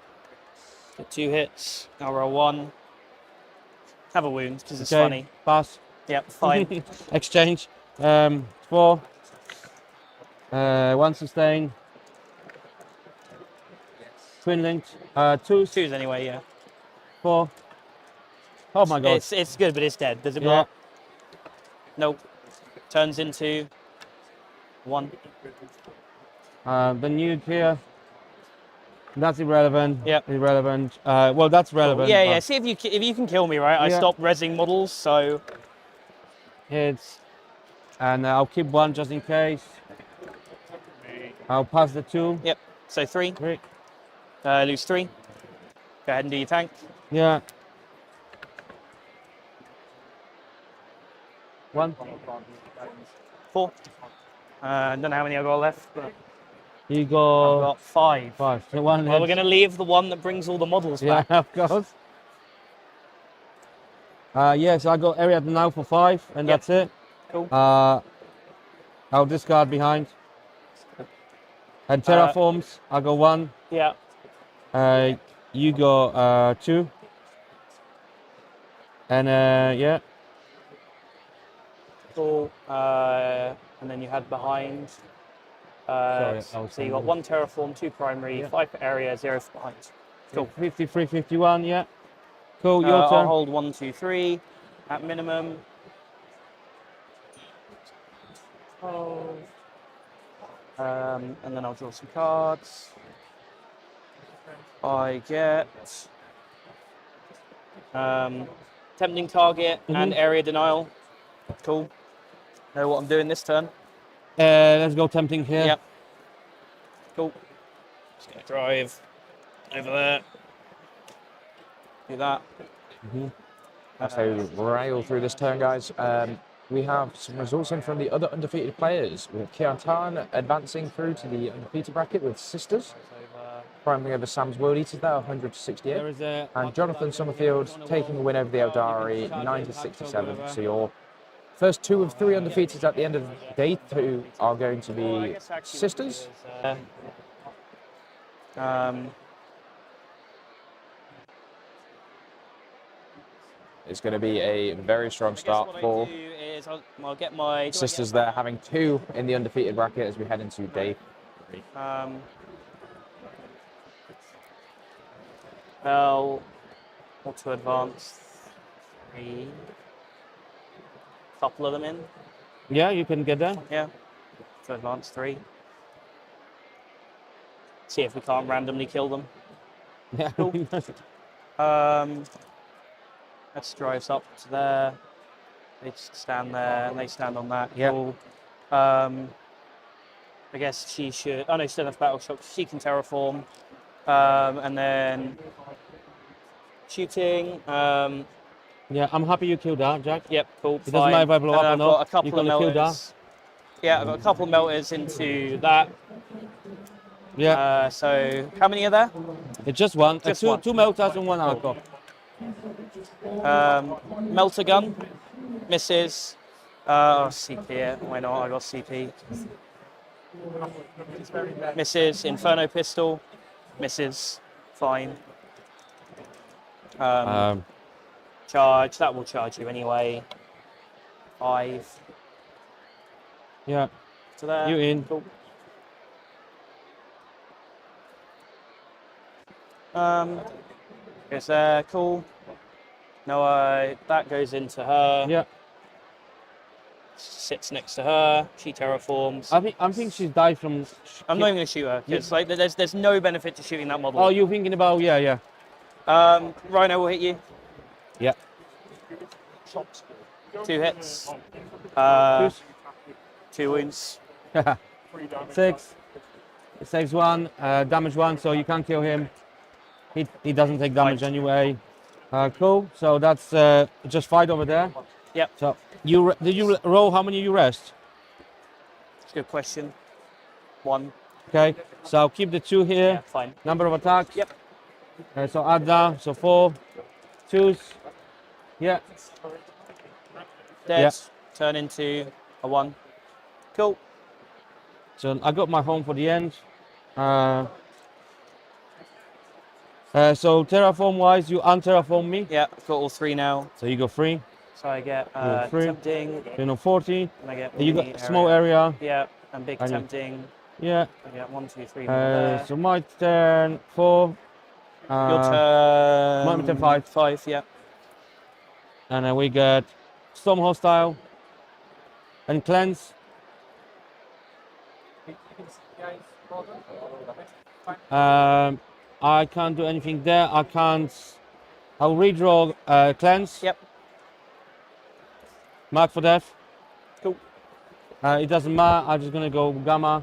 Get 2 hits. I'll roll 1. Have a wound because it's funny. Pass. Yep, fine. Exchange. 4. 1 sustain. Twin linked. 2. 2s anyway, yeah. 4. Oh my god. It's good, but it's dead. Does it blow up? Nope. turns into 1. The nude here. That's irrelevant. Yep. Irrelevant. Well, that's relevant. Yeah, yeah. but See if you can kill me, right? I Yeah. stopped rezzing models, so Hits. And I'll keep 1 just in case. I'll pass the 2. yep. So 3. 3. Lose 3. Go ahead and do your tank. Yeah. 1. 4. I don't know how many I've got left, but You I've go got 5. 5. So 1 Well, we're hit. going to leave the one that brings all the models Yeah, back. of course. Yes, I got area now for 5, and Yep. that's it. Cool. I'll discard behind. And terraforms, I go 1. Yeah. You go 2. And yeah. Cool. And then you had behind. I was So you got 1 terraform, 2 primary, 5 for area, 0 for behind. Cool. 53, 51, yeah. Cool, your I'll turn. hold 1, 2, 3 at minimum. And then I'll draw some cards. I get tempting target and area denial. Cool. Know what I'm doing this turn. Let's go tempting here. Yep. Cool. Just gonna drive over there. Do that. So rail through this turn, guys. We have some results in from the other undefeated players. We have Kian Tan advancing through to the undefeated bracket with Sisters. Primary over Sam's World Eaters there, 100 to 68. There is a And Jonathan Summerfield taking a win over the Eldari, 9 to 67. So your first 2 of 3 undefeated at the end of day 2 are going to be Sisters. It's going to be a very strong start for I'll get my Sisters there, having 2 in the undefeated bracket as we head into day 3. Well, auto advance 3. Couple of them in. Yeah, you can get that. Yeah. To advance 3. See if we can't randomly kill them. Yeah. Cool. Let's drive up to there. They just stand there and they stand on that. Yeah. Cool. I guess she should. Oh no, she doesn't have battle shock. She can terraform. And then shooting. Yeah, I'm happy you killed that, Jack. Yep, cool. It doesn't matter if I blow up or I've not. got a couple You're of gonna kill melters. Yeah, I've got a couple of melters into that. Yeah. So how many are there? It's just 1. Just two, one. 2 melters and 1 alcohol. Melter gun misses. CP. Yeah, why not? I got CP. Misses. Inferno pistol misses. Fine. Charge. That will charge you anyway. 5. Yeah. To there. You in. Cool. Goes there. Cool. No, that goes into her. Yeah. Sits next to her. She terraforms. I think she's died from. I'm not even gonna shoot her because like there's no benefit to shooting that model. Oh, you're thinking about yeah. Rhino will hit you. Yeah. 2 hits. 2 wounds. 6. It saves 1. Damage 1, so you can't kill him. He doesn't take damage anyway. Cool. So that's just fight over there. Yep. So did you roll how many you rest? That's a good question. 1. Okay. So I'll keep the 2 here. Yeah, fine. Number of attacks. Yep. So add that. So 4 2s. Yeah. Dead. Yeah. Turn into a 1. Cool. So I got my home for the end. So terraform wise, you unterraform me. Yeah, I've got all 3 now. So you go 3. So I get You're 3. tempting. You know 40. And I get You mini got small area. Yeah, and big And you- tempting. Yeah. I get 1, 2, 3 more there. So my turn 4. Your turn. my turn 5. 5, yeah. And then we get Storm Hostile. and cleanse. I can't do anything there. I can't. I'll redraw cleanse. Yep. Mark for death. Cool. It doesn't matter. I'm just gonna go gamma.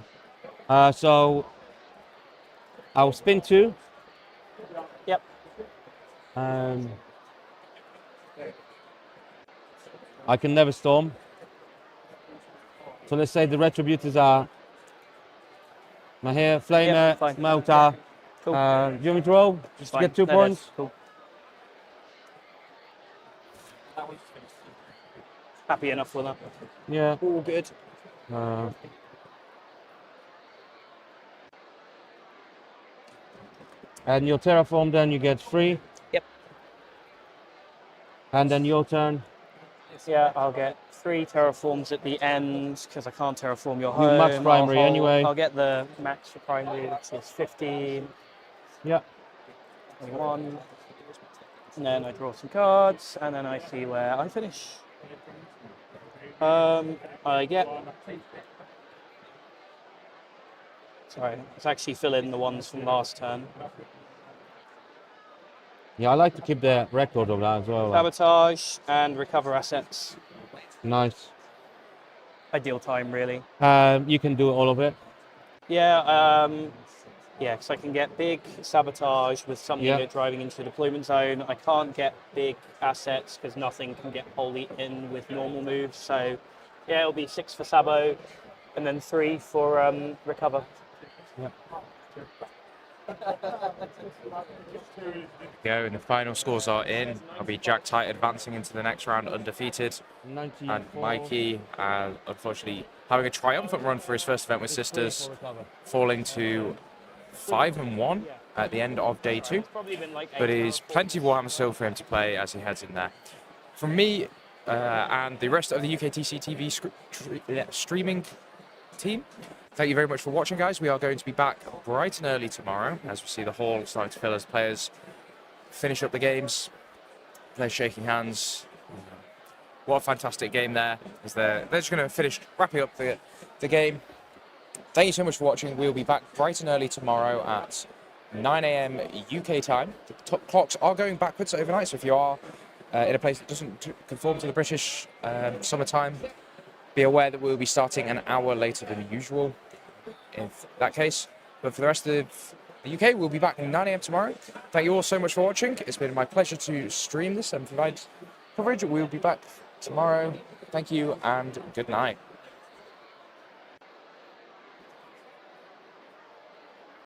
So I'll spin 2. Yep. I can never storm. So let's say the retributors are my here, flamer, fine. melter. Cool. Do you want me to roll? Just to Fine. get 2 No, points? that's cool. Happy enough with that. Yeah. All good. And your terraform, then you get 3. Yep. And then your turn. Yeah, I'll get 3 terraforms at the end because I can't terraform your You home. max primary anyway. I'll get the max for primary, which is 15. Yeah. 21. And then I draw some cards, and then I see where I finish. I get. Sorry, let's actually fill in the ones from last turn. Yeah, I like to keep the record of that as well. Sabotage and recover assets. Nice. Ideal time, really. You can do all of it. Yeah, yeah, because I can get big sabotage with some Yeah. unit driving into the deployment zone. I can't get big assets because nothing can get wholly in with normal moves. So, yeah, it'll be 6 for Sabo, and then 3 for recover. Yeah. Go, and the final scores are in. I'll be Jack Tight advancing into the next round undefeated, 94. and Mikey, unfortunately, having a triumphant run for his first event with Sisters, falling to 5-1 at the end of day 2. But it is plenty of Warhammer still for him to play as he heads in there. From me and the rest of the UKTC TV streaming team, thank you very much for watching, guys. We are going to be back bright and early tomorrow as we see the hall starting to fill as players finish up the games, players shaking hands. What a fantastic game there. As they're just going to finish wrapping up the game. Thank you so much for watching. We'll be back bright and early tomorrow at 9 a.m. UK time. The top clocks are going backwards overnight, so if you are in a place that doesn't conform to the British summertime, be aware that we'll be starting an hour later than usual in that case. But for the rest of the UK, we'll be back at 9 a.m. tomorrow. Thank you all so much for watching. It's been my pleasure to stream this and provide coverage. We'll be back tomorrow. Thank you and good night.